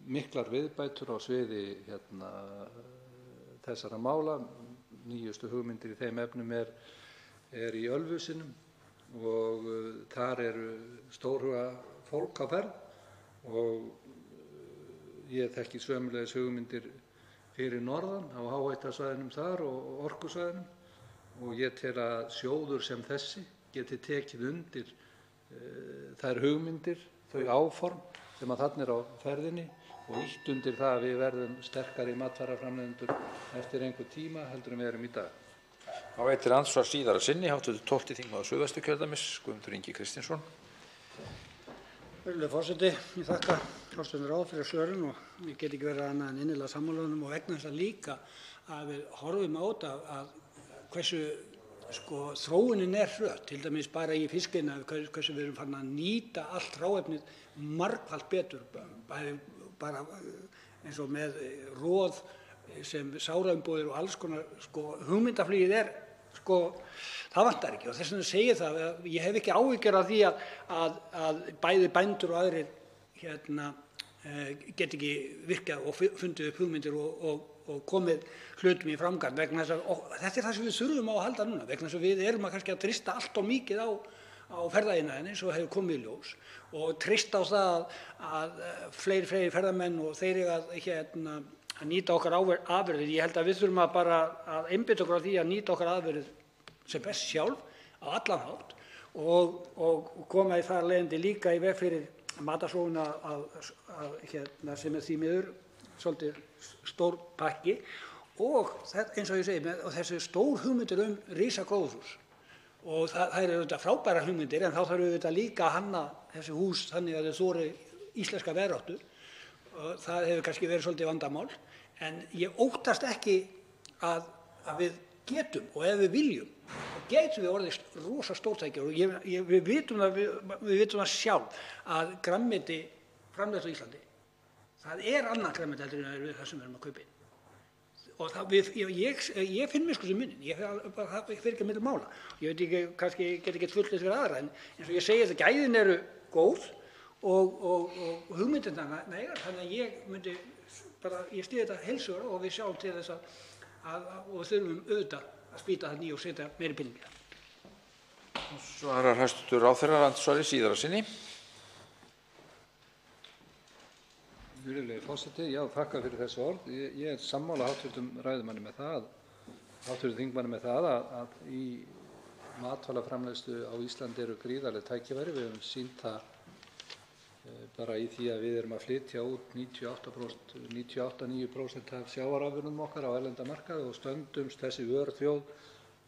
miklar viðbætur á sviði þessara mála. Nýjustu hugmyndir í þeim efnum er í Ölfusinum og þar eru stórhuga fólk á ferð og ég þekki sömuleiðis hugmyndir fyrir norðan á háhitasvæðunum þar og orkusvæðunum og ég tel að sjóður sem þessi geti tekið undir þær hugmyndir, þau áform sem að þarna er á ferðinni og ýtt undir það að við verðum sterkari matvælaframleiðendur eftir einhver tíma heldur en við erum í dag. Þá veitir andsvar síðara sinni hv. 12. þingmaður Suðvesturkjördæmis, Guðmundur Ingi Kristinsson. Virðulegur forseti, ég þakka hæstv. ráðherra fyrir svörin og ég get ekki verið annað en innilega sammála honum og vegna þess að líka að við horfum á þetta að hversu þróunin er hröð, til dæmis bara í fiskiðnaði, hversu við erum farin að nýta allt hráefnið margfalt betur, bara eins og með roð sem sáraumbúðir og alls konar, hugmyndaflugið það vantar ekki og þess vegna segi það að ég hef ekki áhyggjur af því að bæði bændur og aðrir get ekki virkað og fundið upp hugmyndir og komið hlutum í framkvæmd vegna þess að þetta það sem við þurfum á að halda núna vegna þess að við erum kannski að treysta allt of mikið á ferðaiðnaðinn eins og hefur komið í ljós og treysta á það að fleiri ferðamenn og þeir eiga að nýta okkar afurðir. Ég held að við þurfum bara að einbeita okkur á því að nýta okkar afurðir sem best sjálf á allan hátt og koma í þar leiðandi líka í veg fyrir matarsóun sem því miður svolítið stór pakki og eins og ég segi og þessi stór hugmyndir risagróðurhús og það eru auðvitað frábærar hugmyndir en þá þarf auðvitað líka að hanna þessi hús þannig að þau þori íslenska veðráttu. Það hefur kannski verið svolítið vandamál en ég óttast ekki að við getum og ef við viljum og getum við orðið rosa stórtækjar og við vitum það sjálf að grænmeti framleitt á Íslandi það annað grænmeti heldur en það sem við erum að kaupa inn og ég finn mér sem muninn það fer ekki að milli mála ég veit ekki, kannski get ekki fullist fyrir aðra en eins og ég segi þetta gæðin eru góð og hugmyndirnar nægar þannig að ég styð þetta heilshugar og við sjáum til þess að og þurfum auðvitað að spýta það og setja meiri peningi. Svarar hæstv. Ráðherra andsvari síðara sinni. Virðulegi forseti, já, þakka fyrir þessi orð. Ég er sammála hv. ræðumanni með það, hv. þingmanni með það að í matvælaframleiðslu á Íslandi eru gríðarleg tækifæri. Við höfum sýnt það bara í því að við erum að flytja út 98–99% af sjávarafurðum okkar á erlenda markaði og stöndumst þessi örþjóð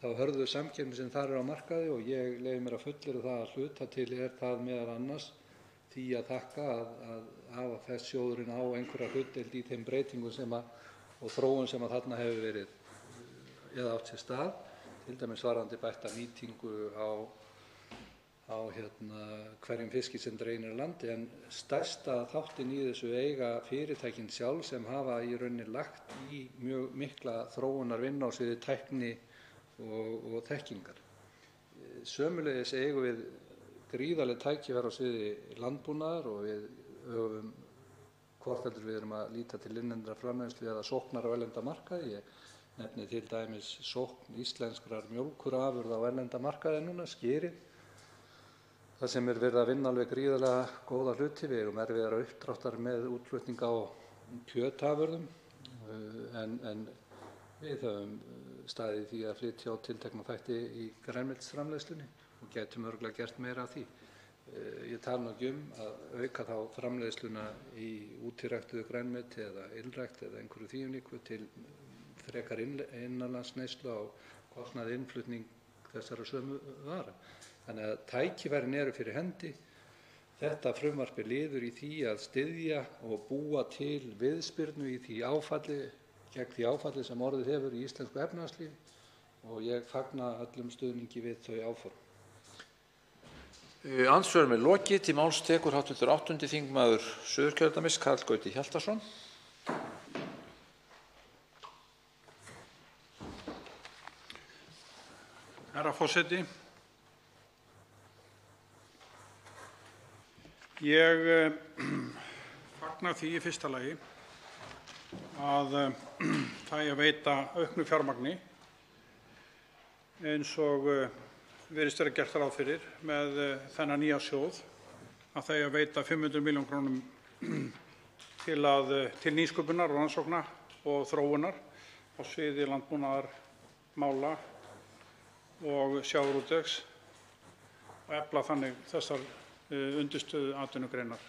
þá hörðu samkeppni sem þar er á markaði og ég leyfi mér að fullyrða það að hluta til það meðal annars því að þakka að hafa þess sjóðurinn á einhverja hlutdeild í þeim breytingum og þróun sem þarna hefur verið eða átt sér stað, til dæmis varðandi bætta nýtingu á hverjum fiski sem dregnir landi en stærsta þáttinn í þessu eiga fyrirtækin sjálf sem hafa í rauninni lagt í mjög mikla þróunarvinnu á sviði tækni og þekkingar. Sömuleiðis eigum við gríðarleg tækifæri á sviði landbúnaðar og við höfum hvort heldur við erum að líta til innlendrar framleiðslu eða sóknar á erlenda markaði. Ég nefni til dæmis sókn íslenskrar mjólkurafurða á erlenda markaði núna, skýrið. Það sem verið að vinna alveg gríðarlega góða hluti. Við eigum erfiðara uppdráttar með útflutning á kjötafurðum en við höfum staðið í því að flytja á tiltekna þætti í grænmetisframleiðslunni og gætum örugglega gert meira af því. Ég tala nú ekki að auka þá framleiðsluna í útiræktuðu grænmeti eða ylrækt eða einhverju því um líku til frekar innanlandsneyslu á kostnaði innflutning þessara sömu vara. Þannig að tækifærin eru fyrir hendi. Þetta frumvarp er liður í því að styðja og búa til viðspyrnu í því áfalli, gegn því áfalli sem orðið hefur í íslensku efnahagslífi og ég fagna öllum stuðningi við þau áform. Andsvörum er lokið. Til máls tekur hv. 8. þingmaður Suðurkjördæmis, Karl Gauti Hjaltason. Herra forseti, ég fagna því í fyrsta lagi að það eigi að veita auknu fjármagni eins og virðist vera gert ráð fyrir með þennan nýja sjóð, að það eigi að veita 500 milljónum krónum til nýsköpunar og rannsókna og þróunar á sviði landbúnaðarmála og sjávarútvegs og efla þannig þessar undirstöðu atvinnugreinar.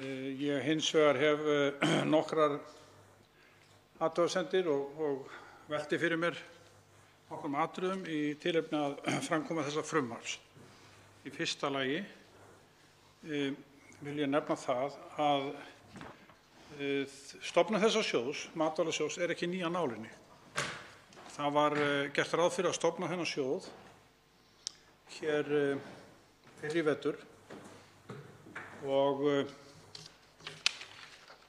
Ég hins vegar hef nokkrar athugasemdir og velti fyrir mér nokkrum atriðum í tilefni að framkoma þessa frumvarps. Í fyrsta lagi vil ég nefna það að stofnun þessa sjóðs, matvælasjóðs, er ekki ný af nálinni. Það var gert ráð fyrir að stofna þennan sjóð hér fyrr í vetur og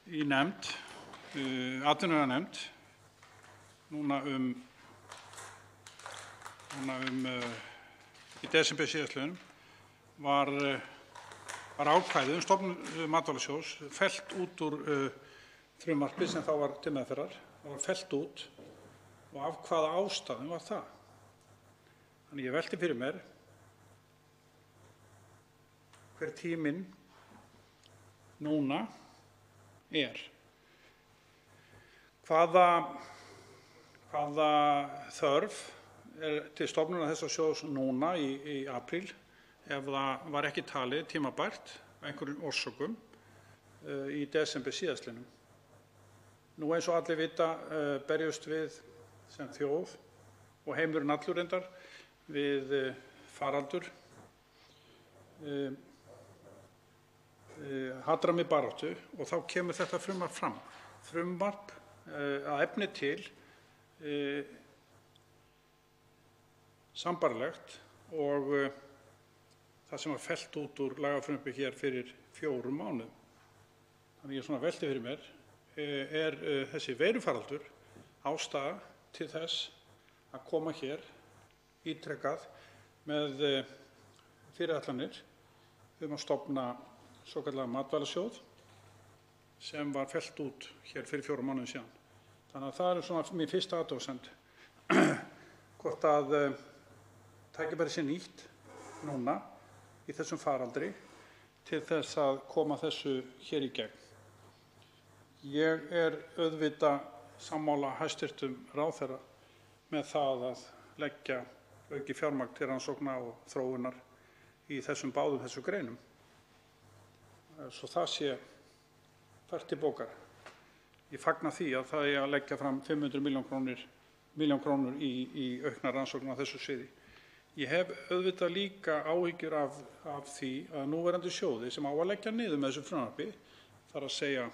í nefnd atvinnuveganefnd núna í desember síðastliðnum var ákvæði stofnun Matvælasjóðs fellt út úr frumvarpi sem þá var til meðferðar. Það var fellt út og af hvaða ástæðum var það? Þannig ég velti fyrir mér hver tíminn núna er. Hvaða þörf er til stofnunar þessa sjóðs núna í apríl ef það var ekki talið tímabært af einhverjum orsökum í desember síðastliðnum. Nú eins og allir vita berjumst við sem þjóð og heimurinn allur reyndar við faraldur, hatrammri baráttu og þá kemur þetta frumvarp fram. Frumvarp að efni til sambærilegt og það sem var fellt út úr lagafrumvarpi hér fyrir 4 mánuðum. Þannig ég velti fyrir mér, er þessi veirufaraldur ástæða til þess að koma hér ítrekað með fyrirætlanir að stofna svokallaðan Matvælasjóð sem var fellt út hér fyrir 4 mánuðum síðan. Þannig að það er mín fyrsta athugasemd, hvort að tækifæri sé nýtt núna í þessum faraldri til þess að koma þessu hér í gegn. Ég er auðvitað sammála hæstv. Ráðherra með það að leggja aukið fjármagn til rannsókna og þróunar í báðum þessum greinum, svo það sé fært til bókar. Ég fagna því að það eigi að leggja fram 500 milljón krónur í auknar rannsóknir á þessu sviði. Ég hef auðvitað líka áhyggjur af því að núverandi sjóði sem á að leggja niður með þessu frumvarpi, þar að segja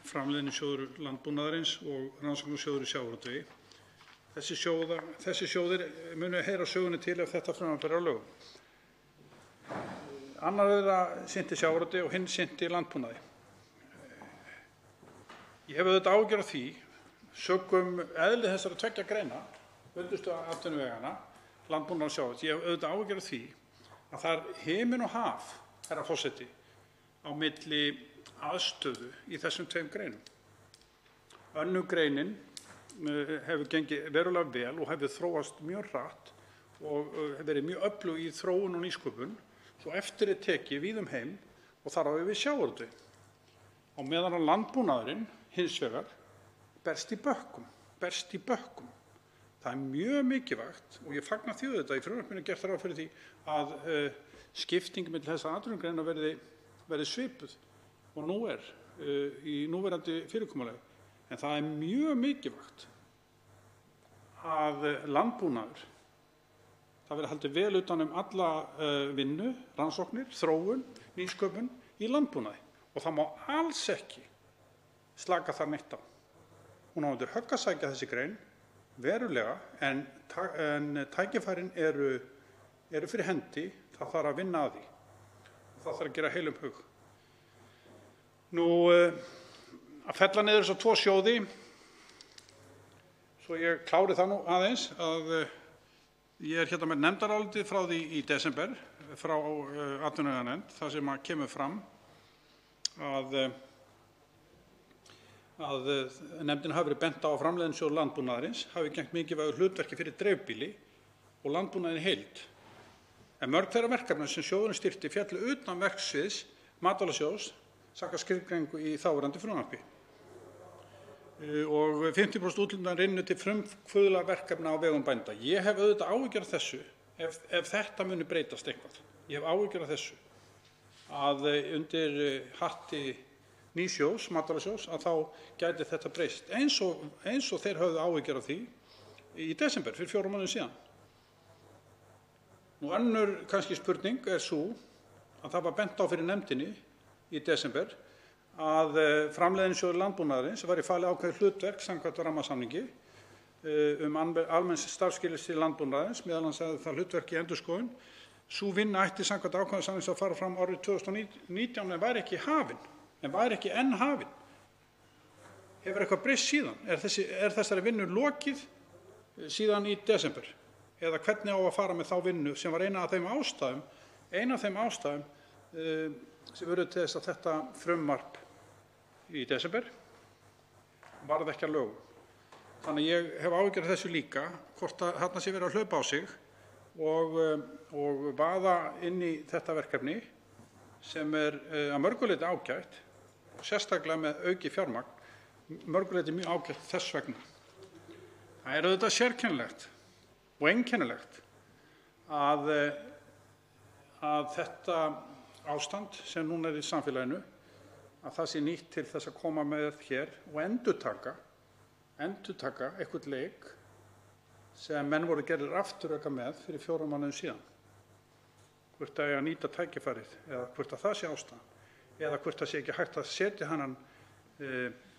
Framleiðnisjóður landbúnaðarins og Rannsóknasjóður í sjávarútvegi. Þessi sjóðir munu heyra sögunni til ef þetta frumvarp er á lögum. Annar þeirra sinnti sjávarútvegi og hinn sinnti landbúnaði. Ég hef auðvitað áhyggjur af því, sökum eðli þessara 2 greina, undirstu atvinnuveganna, landbúnaðar og sjávarútvegs, ég hef auðvitað áhyggjur af því að það er himinn og haf, herra forseti, á milli aðstöðu í þessum 2 greinum. Önnur greinin hefur gengið verulega vel og hefur þróast mjög hratt og hefur verið mjög öflug í þróun og nýsköpun, svo eftir er tekið víða um heim og þar á við sjávarútveg. Á meðan að landbúnaðurinn hins vegar berst í bökkum. Það er mjög mikilvægt og ég fagna því auðvitað, í frumvarpinu er gert ráð fyrir því að skipting milli þessara atvinnugreina verði svipuð og nú er í núverandi fyrirkomulagi. En það er mjög mikilvægt að landbúnaður, það verði haldið vel utan alla vinnu, rannsóknir, þróun, nýsköpun í landbúnaði og það má alls ekki slaka þar neitt á. Hún á undir högg að sækja þessi grein verulega en tækifærin eru fyrir hendi, það þarf að vinna að því og það þarf að gera heilum hug. Að fella niður þessa 2 sjóði, svo ég klári það nú aðeins, að ég er hérna með nefndarálitið frá því í desember frá atvinnuveganefnd, þar sem kemur fram að nefndin hafi verið bent á að Framleiðnisjóður landbúnaðarins hafi gegnt mikilvægu hlutverki fyrir dreifbýli og landbúnaðinn í heild. En mörg þeirra verkefna sem sjóðurinn styrkti féllu utan verksviðs Matvælasjóðs samkvæmt skilgreiningu í þáverandi frumvarpi. Og 50% úthlutana rynnu til frumkvöðlaverkefna á vegum bænda. Ég hef auðvitað áhyggjur af þessu ef þetta muni breytast eitthvað. Ég hef áhyggjur af þessu að undir hatti nýs sjóðs, Matvælasjóðs, að þá gæti þetta breyst eins og þeir höfðu áhyggjur af því í desember fyrir 4 mánuðum síðan. Nú önnur kannski spurning er sú að það var bent á fyrir nefndinni í desember að Framleiðnisjóður landbúnaðarins væri falið ákveðið hlutverk samkvæmt rammasamningi almenns starfsskilyrði landbúnaðarins, meðal annars að það hlutverk í endurskoðun. Sú vinna ætti samkvæmt ákvæðum samnings að fara fram árið 2019 en væri ekki enn hafin. Hefur eitthvað breyst síðan? Er þessari vinnu lokið síðan í desember? Eða hvernig á að fara með þá vinnu sem var eina af þeim ástæðum sem urðu til þess að þetta frumvarp í desember varð ekki að lögum. Þannig ég hef áhyggjur af þessu líka, hvort að þarna sé verið að hlaupa á sig og vaða inn í þetta verkefni sem er að mörgu leyti ágætt og sérstaklega með aukið fjármagn, mörgu leyti mjög ágætt þess vegna. Það er auðvitað sérkennilegt og einkennilegt að þetta ástand sem núna er í samfélaginu, að það sé nýtt til þess að koma með hér og endurtaka einhvern leik sem menn voru gerðir afturreka með fyrir 4 mánuðum síðan. Hvort að nýta tækifærið eða hvort að það sé ástæðan eða hvort það sé ekki hægt að setja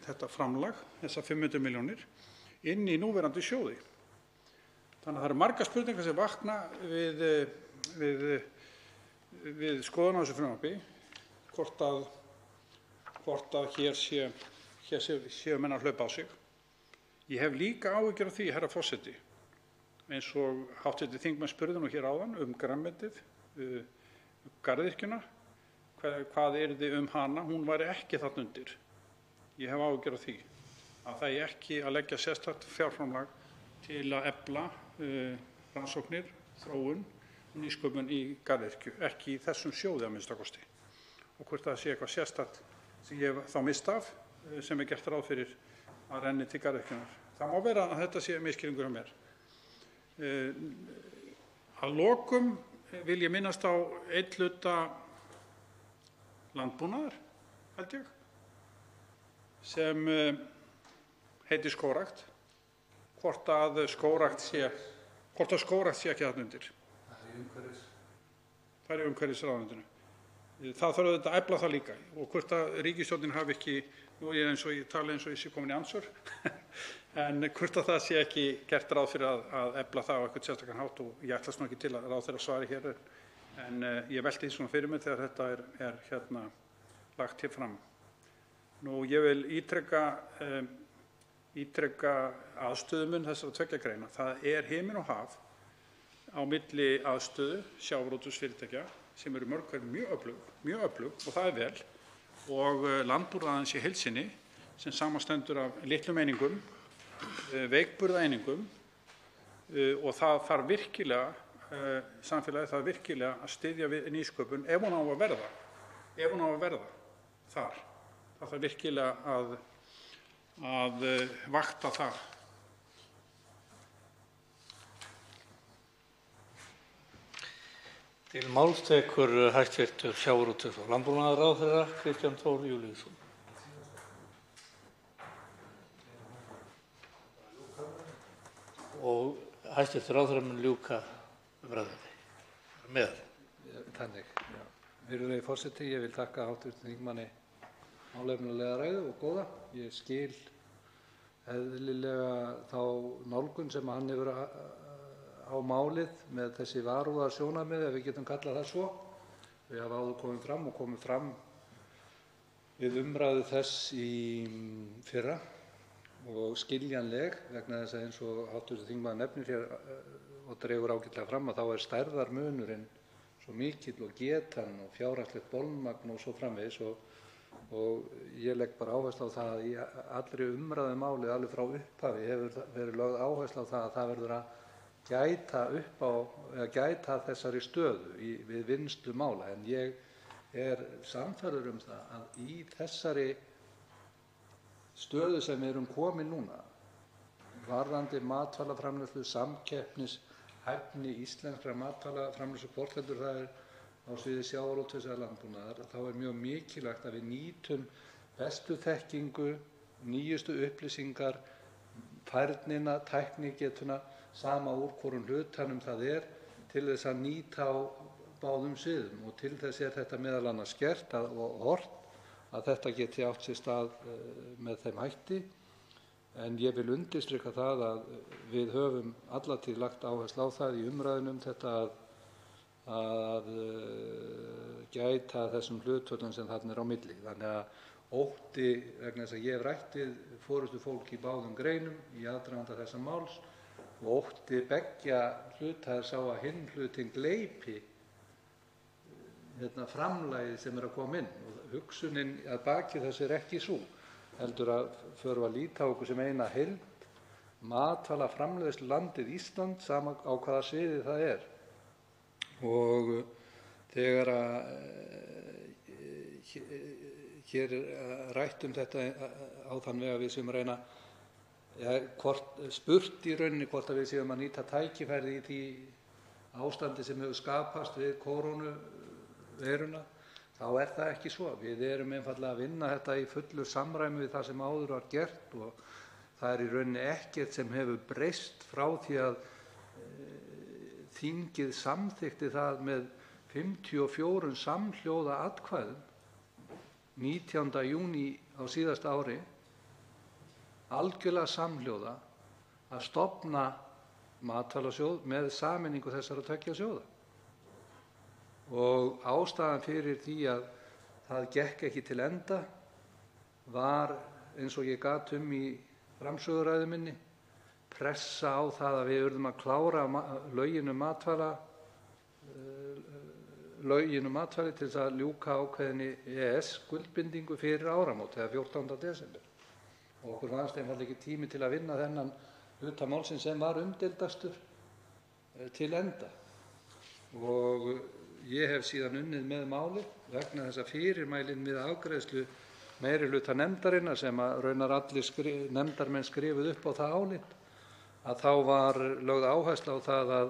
þetta framlag, þessar 500 milljónir, inn í núverandi sjóði. Þannig að það eru margar spurningar sem vakna við skoðun á þessu frumvarpi, hvort að hér séu menn að hlaupa á sig. Ég hef líka áhyggjur af því, herra forseti, eins og hv. þingmenn spurðu nú hér áðan grænmetið, garðyrkjuna, hvað yrði hana, hún væri ekki þarna undir. Ég hef áhyggjur af því að það er ekki að leggja sérstakt fjárframlag til að efla rannsóknir, þróun og nýsköpun í garðyrkju, ekki í þessum sjóði að minnsta kosti. Og hvort það sé eitthvað sérstakt sem ég hef þá misst af, sem er gert ráð fyrir að renni til garðyrkjunnar. Það má vera að þetta sé misskilningur hjá mér. Að lokum vil ég minnast á einn hluta landbúnaðar, held ég, sem heitir skógrækt. Hvort að skógrækt sé ekki þarna undir. Það er í umhverfisráðuneytinu. Það þarf auðvitað að efla það líka og hvort að ríkisstjórnin hafi ekki, nú er ég tala eins og ég sé komin í andsvör, en hvort að það sé ekki gert ráð fyrir að efla það á eitthvað sérstakann hátt og ég ætlast nú ekki til að ráðherra svari hér, en ég velti því svona fyrir mig þegar þetta er lagt hér fram. Nú ég vil ítreka aðstöðumun þessara tveggja greina. Það er himinn og haf á milli aðstöðu sjávarútvegsfyrirtækja sem eru mörg hver mjög öflug og það er vel, og landbúnaðarins í heild sinni sem samanstendur af litlum einingum, veikburða einingum, og það þarf virkilega, samfélagið þarf virkilega að styðja við nýsköpun ef hún á að verða þar. Það þarf virkilega að vakta það. Til máls tekur hæstv. sjávarútvegs- og landbúnaðarráðherra Kristján Þór Júlíusson. Og hæstv. ráðherra mun ljúka umræðunni. Þannig, já. Virðulegi forseti, ég vil þakka hv. þingmanni málefnalega ræðu og góða. Ég skil eðlilega þá nálgun sem hann hefur á málið með þessi varúðarsjónarmið, ef við getum kallað það svo. Við hafa áður komið fram við umræðu þess í fyrra og skiljanleg vegna þess að eins og hv. þingmaður nefnir hér og dregur ágætlega fram að þá er stærðarmunurinn svo mikill og getan og fjárhagslegt bolmagn og svo framvegis og ég legg bara áherslu á það að í allri umræðu málið alveg frá upphafi hefur verið lögð áherslu á það að það verður að gæta þessari stöðu við vinnslu mála, en ég er sannfærður það að í þessari stöðu sem við erum komin núna varðandi matvælaframleiðslu, samkeppnishæfni íslenskra matvælaframleiðslu, hvort heldur það er á sviði sjávarútvegs eða landbúnaðar, þá er mjög mikilvægt að við nýtum bestu þekkingu, nýjustu upplýsingar, færnina, tæknigetuna, sama úr hvorum hlutanum það er, til þess að nýta á báðum sviðum, og til þess er þetta meðal annars gert og horft að þetta geti átt sér stað með þeim hætti. En ég vil undirstrika það að við höfum alla tíð lagt áherslu á það í umræðunum þetta að gæta þessum hlutföllum sem þarna er á milli. ótti vegna þess að ég hef rætt við forystufólk í báðum greinum í aðdraganda þessa máls og ótti beggja hluta sá að hinn hlutinn gleypi framlagið sem að koma inn. Og hugsunin að baki þessu ekki sú, heldur að förum að líta á okkur sem eina heild, matvælaframleiðslu landið Ísland, sama á hvaða sviði það er. Og þegar hér rætt þetta á þann veg að við séum að reyna spurt í rauninni hvort að við séum að nýta tækifærið í því ástandi sem hefur skapast við kórónuveiruna, þá er það ekki svo. Við erum einfaldlega að vinna þetta í fullu samræmi við það sem áður var gert og það er í rauninni ekkert sem hefur breyst frá því að þingið samþykkti það með 54 samhljóða atkvæðum 19. júní á síðasta ári, algjörlega samhljóða, að stofna matvælasjóð með sameiningu þessara tveggja sjóða. Og ástæðan fyrir því að það gekk ekki til enda var, eins og ég gat í framsöguræðu minni, pressa á það að við urðum að klára lögin um matvæli til þess að ljúka ákveðinni EES-skuldbindingu fyrir áramót, eða 14. desember. Og okkur fannst einfaldlega ekki tími til að vinna þennan hluta málsins sem var umdeildastur til enda. Og ég hef síðan unnið með málið vegna þess að fyrirmælin við afgreiðslu meirihluta nefndarinnar, sem að raunar allir nefndarmenn skrifuðu upp á það álit, að þá var lögð áhersla á það að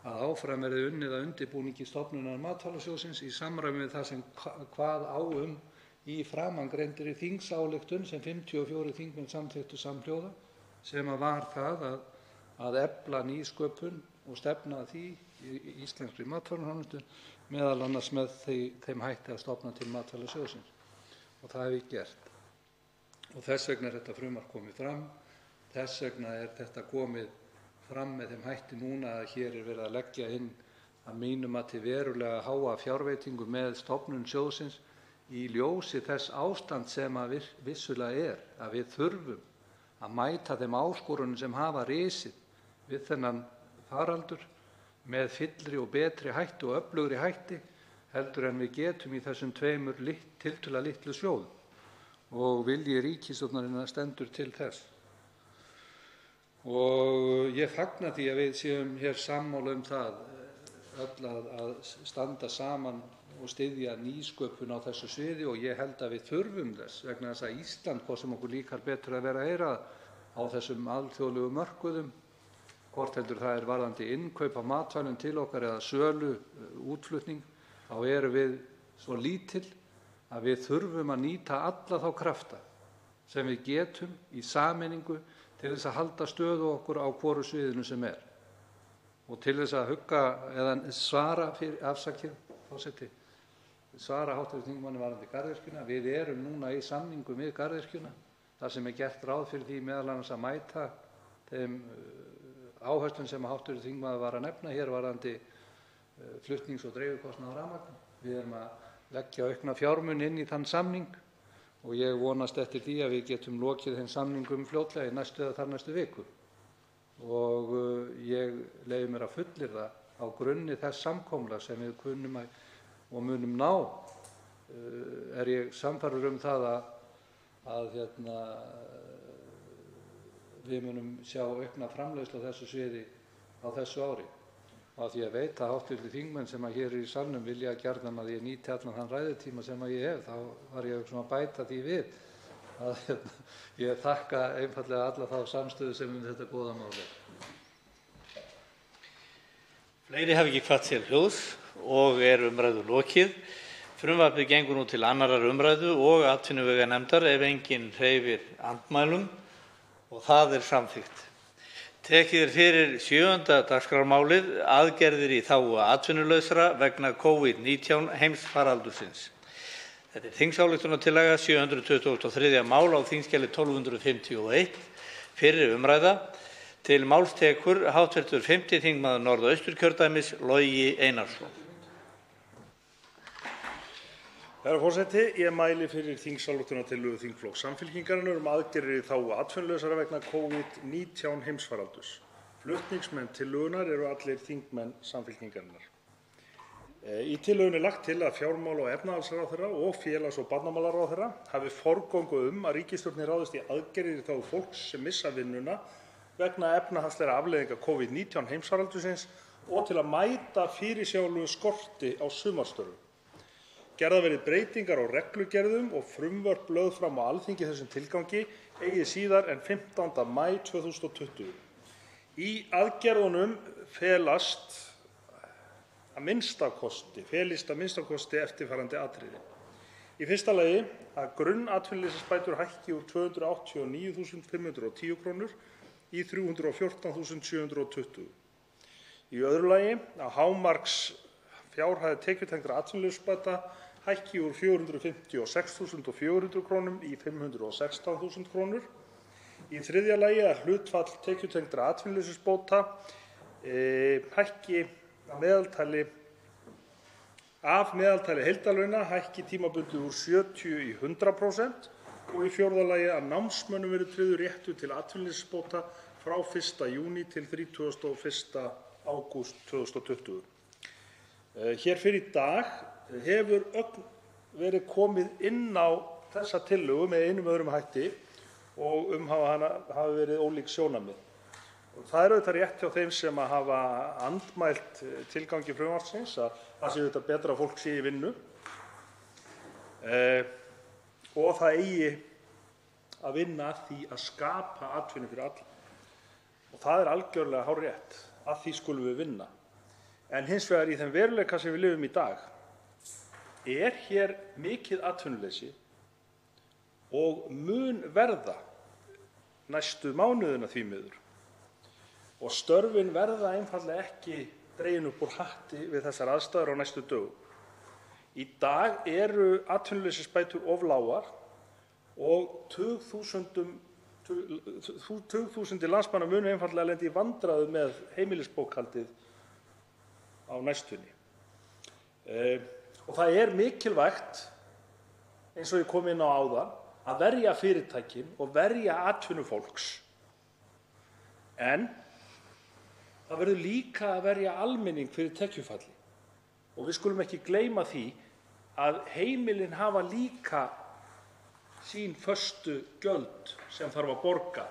áfram verði unnið að undirbúningi stofnunar matvælasjóðsins í samræmi við það sem kvað á í framangreindri þingsályktun sem 54 þingmenn samþykktu samhljóða, sem var það að efla nýsköpun og stefna að því í íslenskri matvælaframleiðslu, meðal annars með þeim hætti að stofna til matvælasjóðsins. Og það hef ég gert. Og þess vegna er þetta frumvarp komið fram. Þess vegna er þetta komið fram með þeim hætti núna að hér er verið að leggja inn að mínu mati verulega háa fjárveitingu með stofnun sjóðsins í ljósi þess ástand sem að vissulega er, að við þurfum að mæta þeim áskorunum sem hafa risið við þennan faraldur með fyllri og betri hætti og öflugri hætti heldur en við getum í þessum tveimur tiltölulega litlu sjóðum, og vilji ríkisstjórnarinnar stendur til þess. Og ég fagna því að við séum hér sammála það öll að standa saman og styðja nýsköpun á þessu sviði, og ég held að við þurfum þess vegna þess að Ísland, hvort sem okkur líkar betur að vera heyra á þessum alþjóðlegu mörkuðum, hvort heldur það er varðandi innkaup á matvælum til okkar eða sölu, útflutning, þá erum við svo lítil að við þurfum að nýta alla þá krafta sem við getum í sameiningu til þess að halda stöðu okkur á hvoru sviðinu sem er. Og til þess að hugga eða svara hv. þingmanni varðandi garðyrkjuna. Við erum núna í samningum við garðyrkjuna þar sem er gert ráð fyrir því meðal annars að mæta þeim áherslum sem hv. þingmaður var að nefna hér varðandi flutnings- og dreifikostnað á rafmagni. Við erum að leggja aukna fjármuni inn í þann samning og ég vonast eftir því að við getum lokið þeim samningum fljótlega í næstu eða þarnæstu viku. Og ég leyfi mér að fullyrða á grunni þess samkomulags sem við kunnum og munum ná, er ég sannfærður það að við munum sjá aukna framleiðslu á þessu sviði á þessu ári. Og af því að veit að hv. þingmenn sem hér eru í salnum vilja gjarnan að ég nýti allan þann ræðutíma sem ég hef, þá var ég að bæta því við að ég þakka einfaldlega alla þá samstöðu sem þetta góða mál er. Fleiri hafa ekki hvatt sér hljóðs og er umræðu lokið. Frumvarpið gengur nú til 2. umræðu og atvinnuveganefndar ef enginn hreyfir andmælum, og það er samþykkt. Tekið er fyrir 7. dagskrármálið, aðgerðir í þágu atvinnulausra vegna COVID-19 heimsfaraldursins. Þetta er þingsályktunartillaga 723. mál á þingskjali 1251, fyrri umræða. Til máls tekur hv. 5. þingmaður Norðausturkjördæmis, Logi Einarsson. Herra forseti. Ég mæli fyrir þingsályktunartillögu þingflokks Samfylkingarinnar um aðgerðir í þágu atvinnulausra vegna Covid-19 heimsfaraldurs. Flutningsmenn tillögunnar eru allir þingmenn Samfylkingarinnar. Í tillögunni er lagt til að fjármála- og efnahagsráðherra og félags- og barnamálaráðherra hafi forgöngu að ríkisstjórnin ráðist í aðgerðir í þágu fólks sem missa vinnuna vegna efnahagslegra afleiðinga Covid-19 heimsfaraldursins og til að mæta fyrirsjáanlegum skorti á sumarstörfum. Gerðar verði breytingar á reglugerðum og frumvörp lögð fram á Alþingi í þessum tilgangi eigi síðar en 15. maí 2020. Í aðgerðunum felist að minnsta kosti eftirfarandi atriði. Í fyrsta lagi að grunnatvinnuleysisbætur hækki úr 289.510 kr. í 314.720. Í öðru lagi að hámarksfjárhæð tekjutengdra atvinnuleysisbóta hækki úr 456.400 kr. í 516.000 kr. Í þriðja lagi að hlutfall tekjutengdra atvinnuleysisbóta hækki af meðaltali heildarlauna hækki tímabundið úr 70% í 100% og í fjórða lagi að námsmönnum verði tryggður réttur til atvinnuleysisbóta frá 1. júní til 31. ágúst 2020. Hér fyrr í dag hefur verið komið inn á þessa tillögu með einum öðrum hætti og hafa verið ólík sjónarmið. Það er auðvitað rétt hjá þeim sem hafa andmælt tilgangi frumvarpsins að það sé auðvitað betra að fólk sé í vinnu og það eigi að vinna að því að skapa atvinnu fyrir alla. Og það er algjörlega hárrétt, að því skulum við vinna. En hins vegar í þeim veruleika sem við lifum í dag er hér mikið atvinnuleysi og mun verða næstu mánuðina því miður. Og störfin verða einfaldlega ekki dregin upp úr hatti við þessar aðstæður á næstu dögum. Í dag eru atvinnuleysisbætur of lágar og tugþúsundir landsmanna munu einfaldlega lenda í vandræðum með heimilisbókhaldið á næstunni. Og það er mikilvægt, eins og ég kom inn á áðan, að verja fyrirtækin og verja atvinnu fólks. En það verður líka að verja almenning fyrir tekjufalli. Og við skulum ekki gleyma því að heimilin hafa líka sín föstu gjöld sem þarf að borga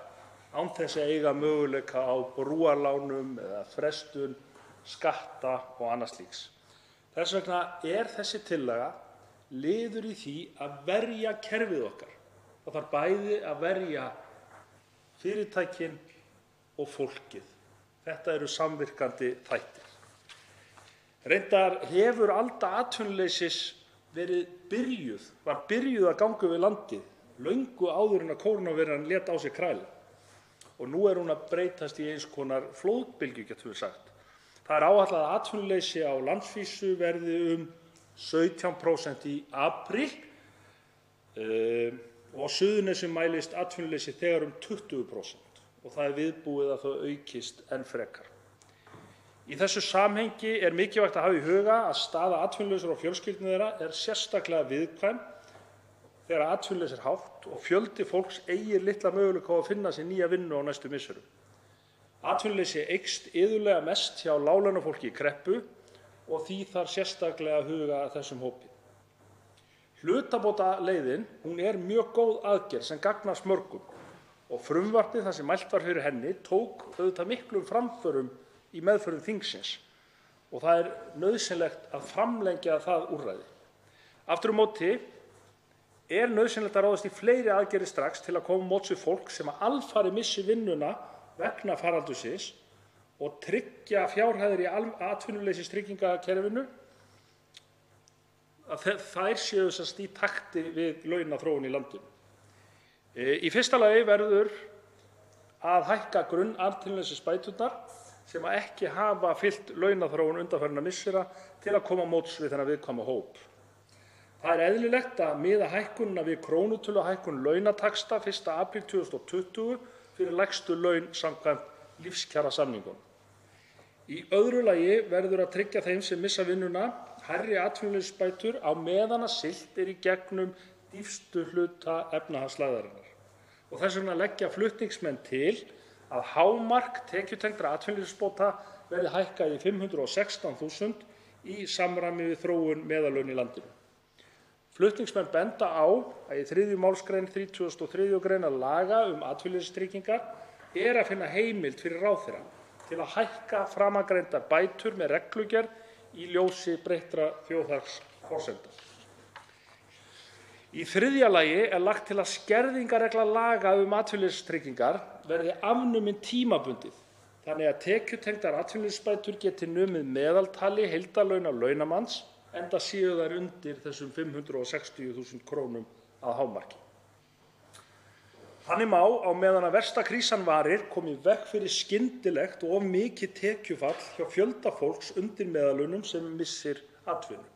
án þess að eiga möguleika á brúarlánum eða frestun, skatta og annars slíks. Þess vegna er þessi tillaga liður í því að verja kerfið okkar. Það þarf bæði að verja fyrirtækin og fólkið. Þetta eru samvirkandi þættir. Reyndar hefur alda atvinnuleysis var byrjuð að ganga við landið löngu áður en að kórónuveiran lét á sig kræla. Og nú er hún að breytast í eins konar flóðbylgju, getum við sagt. Það er áætlað að atvinnuleysi á landsvísu verði 17% í apríl og á Suðurnesjum mælist atvinnuleysi þegar 20%. Og það er viðbúið að það aukist enn frekar. Í þessu samhengi er mikilvægt að hafa í huga að staða atvinnulausra og fjölskyldna þeirra er sérstaklega viðkvæm þegar atvinnuleysi er hátt og fjöldi fólks eigi litla möguleika á að finna sér nýja vinnu á næstu misserum. Atvinnuleysi eykst iðulega mest hjá láglaunafólki í kreppu og því þarf sérstaklega að huga að þessum hópi. Hlutabótaleiðin, hún er mjög góð aðgerð sem gagnast mörgum. Og frumvarpið þar sem mælt var fyrir henni tók auðvitað miklum framförum í meðförum þingsins og það er nauðsynlegt að framlengja það úrræði. Aftur á móti er nauðsynlegt að ráðast í fleiri aðgerðir strax til að koma á móts við fólk sem alfarið missi vinnuna vegna faraldursins og tryggja fjárhæðir í atvinnuleysistryggingakerfinu að þær séu í takti við launaþróun í landinu. Í fyrsta lagi verður að hækka grunnatvinnuleysisbæturnar sem ekki hafa fylgt launaþróun undanfarinna missera til að koma á móts við þennan viðkvæma hóp. Það er eðlilegt að miða hækkunina við krónutöluhækkun launataxta 1. apríl 2020 fyrir lægstu laun samkvæmt lífskjarasamningunum. Í öðru lagi verður að tryggja þeim sem missa vinnuna hærri atvinnuleysisbætur á meðan að siglt í gegnum dýpstu hluta efnahagslægðarinnar. Og þess vegna leggja flutningsmenn til að hámark tekjutengdra atvinnuleysisbóta verði hækkað í 516.000 í samræmi við þróun meðallauna í landinu. Flutningsmenn benda á að í 3. málsgrein 33. greinar laga atvinnuleysistryggingar að finna heimild fyrir ráðherra til að hækka framangreindar bætur með reglugerð í ljósi breyttra þjóðhagsforsenda. Í 3. lagi lagt til að skerðingarregla laga atvinnuleysistryggingar verði afnumin tímabundið þannig að tekjutengdar atvinnuleysisbætur geti numið meðaltali heildarlauna launamanns enda séu þær undir þessum 560.000 krónum að hámarki. Þannig má á meðan að versta krísan varir koma í veg fyrir skyndilegt og of mikið tekjufall hjá fjölda fólks undir meðallaunum sem missir atvinnu.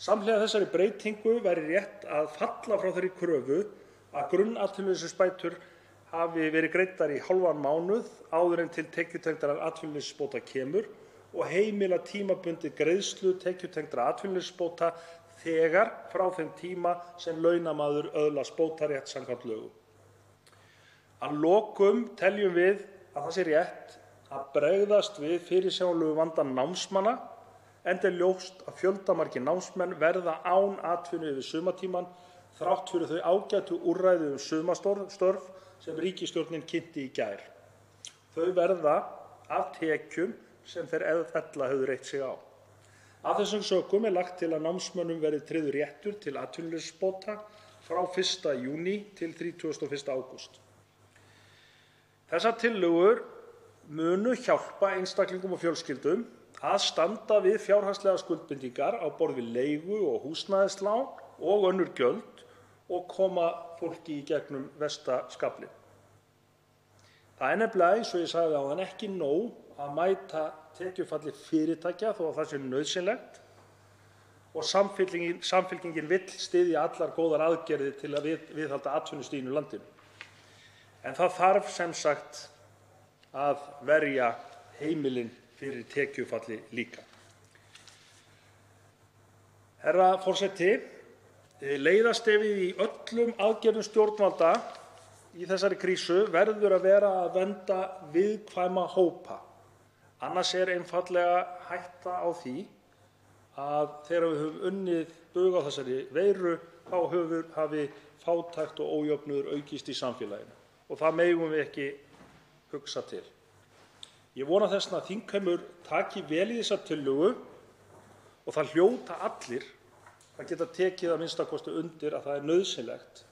Samhliða þessari breytingu væri rétt að falla frá þeirri kröfu að grunnatvinnuleysisbætur hafi verið greiddar í hálfan mánuð áður en til tekjutengdrar atvinnuleysisbóta kemur og heimila tímabundið greiðslu tekjutengdra atvinnuleysisbóta þegar frá þeim tíma sem launamaður öðlast bótarétt samkvæmt lögum. Að lokum teljum við að það sé rétt að bregðast við fyrirsjáanlegum vanda námsmanna enda ljóst að fjöldamargir námsmenn verða án atvinnu yfir sumartímann þrátt fyrir þau ágætu úrræði sumarstörf sem ríkisstjórnin kynnti í gær. Þau verða af tekjum sem þeir ella höfðu reitt sig á. Af þessum sökum lagt til að námsmönnum verði tryggður réttur til atvinnuleysisbóta frá 1. júní til 31. ágúst. Þessar tillögur munu hjálpa einstaklingum og fjölskyldum að standa við fjárhagslegar skuldbindingar á borð við leigu og húsnæðislán og önnur gjöld og koma fólki í gegnum versta skaflinn. Það nefnilega, eins og ég sagði áðan, ekki nóg að mæta tekjufalli fyrirtækja þó að það sé nauðsynlegt og Samfylkingin vill styðja allar góðar aðgerðir til að viðhalda atvinnustiginu í landinu. En það þarf sem sagt að verja heimilin fyrir tekjufalli líka. Herra forseti, leiðarstefið í öllum aðgerðum stjórnvalda í þessari krísu verður að vera að vernda viðkvæma hópa. Annars einfaldlega hætta á því að þegar við höfum unnið bug á þessari veiru þá hafi fátækt og ójöfnuður aukist í samfélaginu og það megum við ekki hugsa til. Ég vona þess vegna að þingheimur taki vel í þessa tillögu og það hljóta allir að geta tekið að minnsta kosti undir að það nauðsynlegt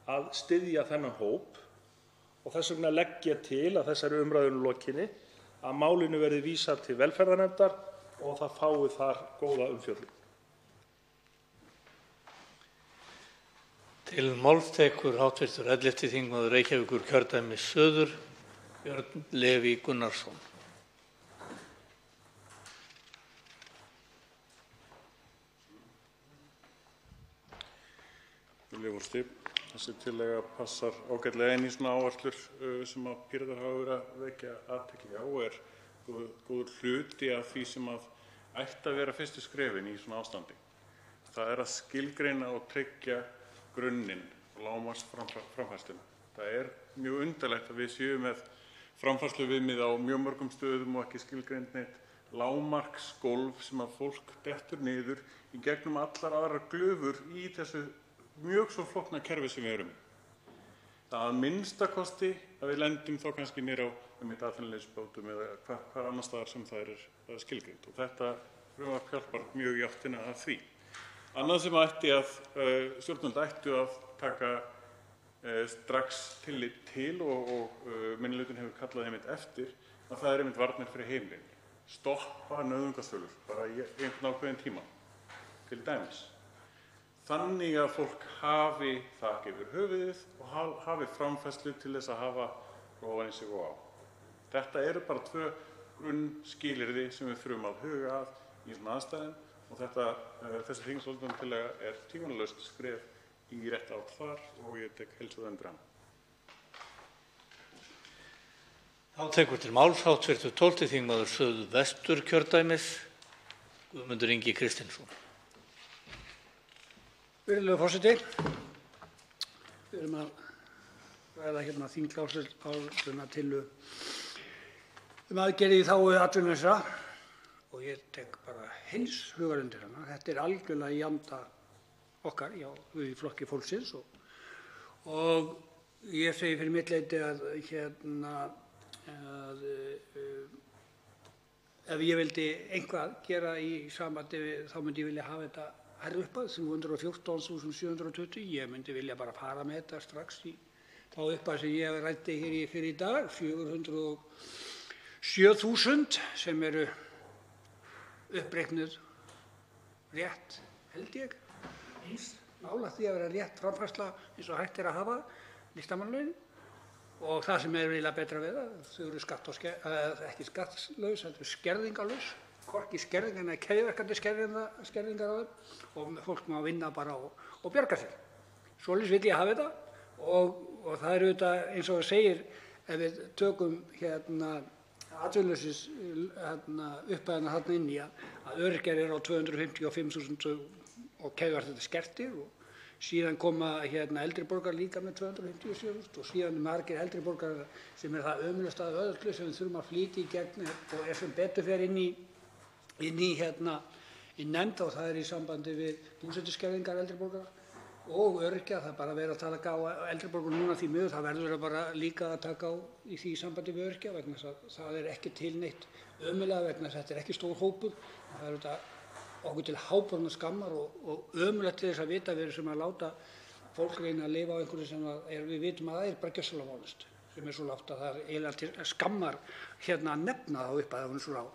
að styðja þennan hóp og þess vegna legg ég til að þessari umræðu lokinni að málinu verði vísað til velferðarnefndar og það fái þar góða umfjöllun. Til máls tekur hv. 11. þingmaður Reykjavíkurkjördæmis suður, Björn Leví Gunnarsson. Þessi tillaga passar ágætlega inn í svona áherslur sem að Píratar hafa verið að vekja athygli á og er góður hluti af því sem að ætti að vera fyrstu skrefin í svona ástandi. Það er að skilgreina og tryggja grunninn og lágmarksframfærsluna. Það er mjög undarlegt að við séum með framfærsluviðmið á mjög mörgum stöðum og ekki skilgreint neitt lágmarksgólf sem að fólk dettur niður í gegnum allar aðrar glufur í þessu mjög svo flókna kerfi sem við erum í. Það að minnsta kosti að við lendum þá kannski niður á atvinnuleysisbótum eða hvar annars staðar sem það er skilgreint og þetta frumvarp hjálpar mjög í áttina að því. Annað sem stjórnvöld ættu að taka strax tillit til og minnihlutinn hefur kallað einmitt eftir að það er einmitt varnir fyrir heimilin. Stoppa nauðungarsölur bara í einhvern ákveðinn tíma til dæmis. Þannig að fólk hafi þak yfir höfuðið og hafi framfærslu til þess að hafa ofan í sig og á. Þetta eru bara 2 grunnskilyrði sem við þurfum að huga að í svona aðstæðum og þessi þingsályktunartillaga er tímalaust skref í rétt átt þar og ég tek heils hugar undir hana. Þá tekur til máls hv. 12. þingmaður Suðvesturkjördæmis Guðmundur Ingi Kristinsson. Virðulegur forseti. Við erum að ræða hérna þingsályktun aðgerðir í þágu atvinnulausra og ég tek bara heils hugar undir hana. Þetta er algjörlega í anda okkar í Flokki fólksins og ég segi fyrir mitt leyti að ef ég vildi eitthvað gera í sambandi við þá myndi ég vilja hafa þetta hærra upphæð, 314.720. Ég myndi vilja bara fara með þetta strax í þá upphæð sem ég ræddi hér fyrir í dag, 407.000 sem eru uppreiknuð rétt, held ég, eins nálægt því að vera rétt framfærsla eins og hægt er að hafa listamannalaun. Og það sem er eiginlega betra við það, þau eru ekki skattlaus, heldur skerðingarlaus, hvorki skerðingar eða keðjuverkandi skerðingar á þeim og fólk má vinna bara og bjarga sér. Svoleiðis vil ég hafa þetta og það er auðvitað eins og það segir ef við tökum atvinnuleysis upphæðina þarna inn í að öryrkjar eru á 255.000 og keðjuverkandi skertir og síðan koma eldri borgarar líka með 257.000 og síðan margir eldri borgarar sem er það ömurlegasta af öllu sem við þurfum að flýta í gegn og er sem betur fer inn í nefnd og það er í sambandi við búsetuskerðingar eldri borgara og öryrkja. Það er bara verið að taka á eldri borgurum núna því miður, það verður bara líka að taka á í því sambandi við öryrkja vegna þess að það er ekki til neitt ömurlega vegna þess að þetta er ekki stór hópur. Það er þetta okkur til háborna skammar og ömurlegt til þess að vita við erum sem að láta fólk reyna að lifa á einhverju sem við vitum að það er bara gjörsamlega vonlaust, sem er svo lágt að það er eiginlega til skammar að nefna það upp að það er svo lág.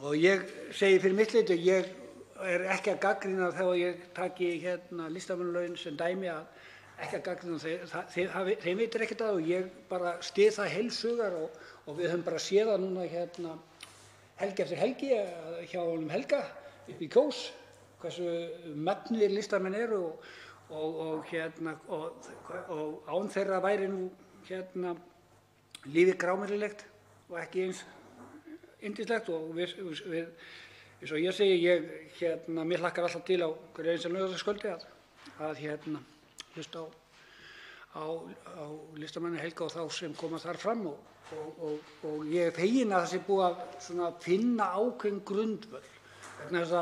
Og ég segi fyrir mitt leyti, ég er ekki að gagnrýna þegar ég taki listamannalaun sem dæmi að ekki að gagnrýna þeim veitir ekkert að og ég bara styð það heils hugar og við höfum bara séð það núna helgi eftir helgi hjá honum Helga upp í Kjós, hversu megnuðir listamenn eru og án þeirra væri nú lífið grámyndilegt og ekki eins yndislegt og við eins og ég segi, mér hlakkar alltaf til á hverju eins og laugardagskvöldi að hlusta á listamenn Helga og þá sem koma þar fram og ég er feginn að það sé búið að finna ákveðinn grundvöll vegna þess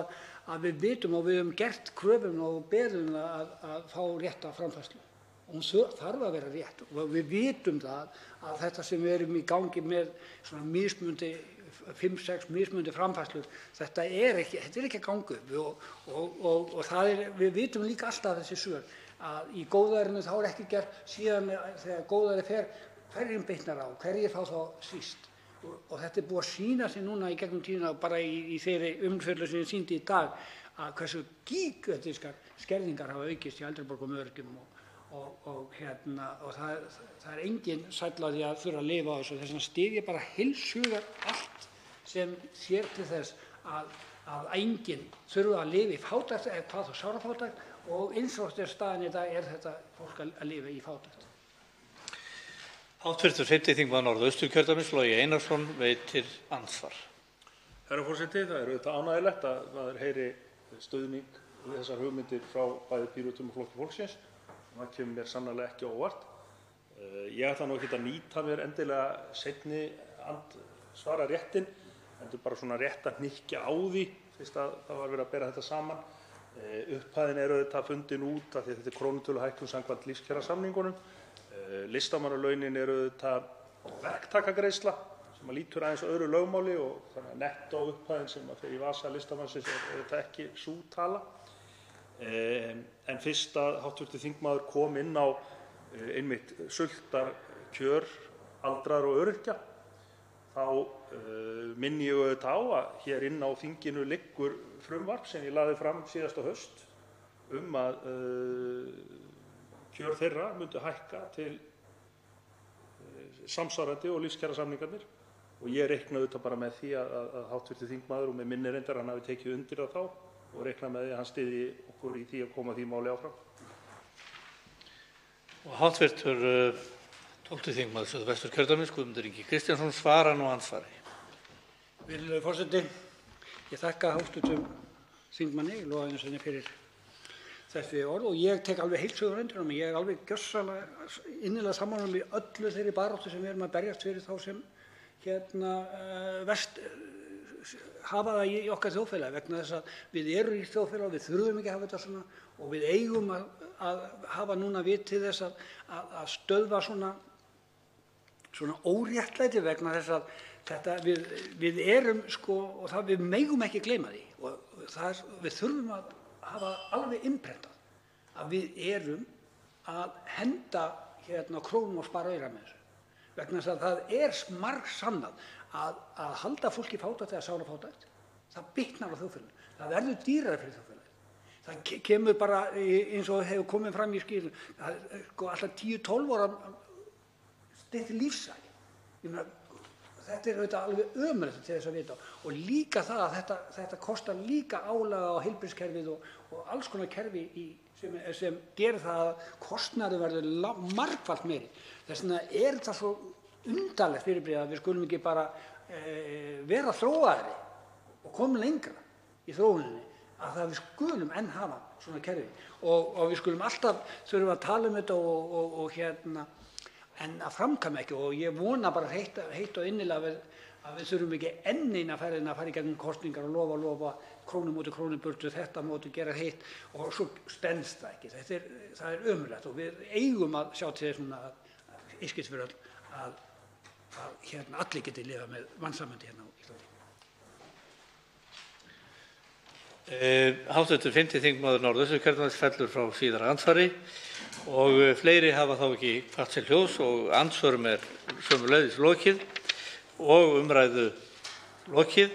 að við vitum og við höfum gert kröfum og beðum að fá rétta framfærslu. Hún þarf að vera rétt og við vitum það að þetta sem við erum í gangi með svona mismunandi 5-6 mismunandi framfærslur, þetta er ekki að ganga upp og það við vitum líka alltaf þessi svör að í góðærinu þá er ekki gert síðan þegar góðæri fer hverjum bitnar á, hverjir fá þá síst og þetta er búið að sýna sig núna í gegnum tíðina bara í þeirri umfjöllun sem ég sýndi í dag að hversu gígantískar skerðingar hafa aukist í eldri borgurum og öryrkjum og það er engin sæll á því að þurfa að lifa á þessu. Þess vegna styð ég bara heils hugar allt sem sér til þess að enginn þurfa að lifa í fátækt eða hvað þá sárafátækt og eins og þetta staðan í dag er þetta fólk að lifa í fátækt. Hv. 5. þingmaður Norðausturkjördæmis, Logi Einarsson, veitir andsvar. Herra forseti, það er auðvitað ánægjulegt að maður heyri stuðning við þessar hugmyndir frá bæði Pírötum og Flokki fólksins. Það kemur mér sannarlega ekki á óvart. Ég ætla nú ekki að nýta mér endilega seinni andsvara réttin, heldur bara svona rétt að hnykkja á því fyrst að það var verið að bera þetta saman. Upphæðin er auðvitað fundin út af því að þetta er krónutöluhækkun samkvæmt lífskjarasamningunum. Listamannalaunin eru auðvitað verktakagreiðsla sem lítur aðeins öðru lögmáli og þannig að nettó upphæðin sem fer í vasa listamannsins er auðvitað ekki sú tala. En fyrst að hv. þingmaður kom inn á einmitt sultarkjör aldraðra og öryrkja þá minni ég auðvitað á að hér inn á þinginu liggur frumvarp sem ég lagði fram síðasta haust að kjör þeirra myndu hækka til samsvarandi og lífskjarasamningarnir og ég reikna auðvitað bara með því að hv. þingmaður og með minni reyndar hann hafi tekið undir það þá og reikna með því að hann styðji okkur í því að koma því máli áfram. Og hv. 12. þingmaður Suðvesturkjördæmis, Guðmundur Ingi Kristinsson, svarar nú andsvari. Virðulegur forseti. Ég þakka hv. þingmanni Loga Einarssyni fyrir þessi orð og ég tek alveg heils hugar undir honum. Ég er alveg gjörsamlega innilega sammála í öllu þeirri baráttu sem við erum að berjast fyrir þá sem verst hafa það í okkar þjóðfélagi, vegna þess að við erum í þjóðfélagi og við þurfum ekki að hafa þetta svona og við eigum að hafa núna vit til þess að stöðva svona óréttlæti, vegna þess að við erum og það við megum ekki gleyma því og við þurfum að hafa alveg innprentað að við erum að henda krónum og spara aura með þessu, vegna þess að það er margsannað að halda fólki fátækt eða sárafátækt, það bitnar á þjóðfélaginu. Það verður dýrara fyrir þjóðfélagið. Það kemur bara eins og hefur komið fram í skýrslunni, alltaf 10-12 ára styttri lífsævi. Ég meina, þetta er auðvitað alveg ömurlegt til þess að vita og líka það að þetta kostar líka álag á heilbrigðiskerfið og alls konar kerfi sem gerir það að kostnaður verður margfalt meiri. Þess vegna er þetta svo undarlegt fyrirbrigði að við skulum ekki bara vera þróaðri og koma lengra í þróuninni, að við skulum enn hafa svona kerfi og við skulum alltaf þurfa að tala um þetta en að framkvæma ekki og ég vona bara heitt og innilega að við þurfum ekki enn eina ferðina að fara í gegnum kosningar og lofa krónu móti krónu burtu, þetta móti gera hitt og svo stenst það ekki. Það er ömurlegt og við eigum að sjá til þess núna að einskis fyrir öll að allir geti lifað með mannsæmandi hérna á Íslandi. Hv. 5. þingmaður Norðausturkjördæmis fellur frá síðara andsvari og fleiri hafa þá ekki kvatt sér hljóðs og andsvörum sömuleiðis lokið og umræðu lokið.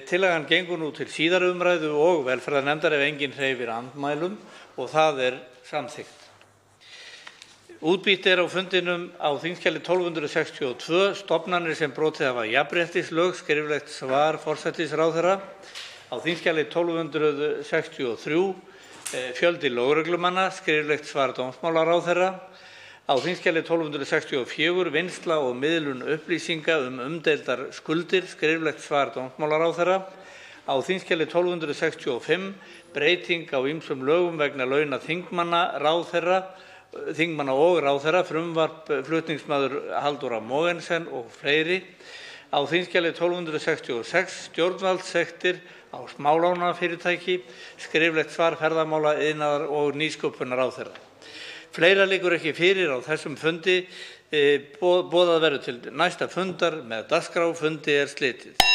Tillagan gengur nú til síðari umræðu og velferðarnefndar ef enginn hreyfir andmælum og það er samþykkt. Útbýtt er á fundinum á þingskjali 1262 stofnanir sem brotið hafa jafnréttislög, skriflegt svar forsætisráðherra. Á þingskjali 1263 fjöldi lögreglumanna, skriflegt svar dómsmálaráðherra. Á þingskjali 1264 vinnsla og miðlun upplýsinga umdeildar skuldir, skriflegt svar dómsmálaráðherra. Á þingskjali 1265 breyting á ýmsum lögum vegna launa þingmanna og ráðherra, frumvarp flutningsmaður Halldóra Mogensen og fleiri. Á þingskjali 1266 stjórnvaldssektir á smálánafyrirtæki, skriflegt svar ferðamála-, iðnaðar- og nýsköpunarráðherra. Fleira liggur ekki fyrir á þessum fundi. Boðað verður til næsta fundar með dagskrá. Fundi er slitið.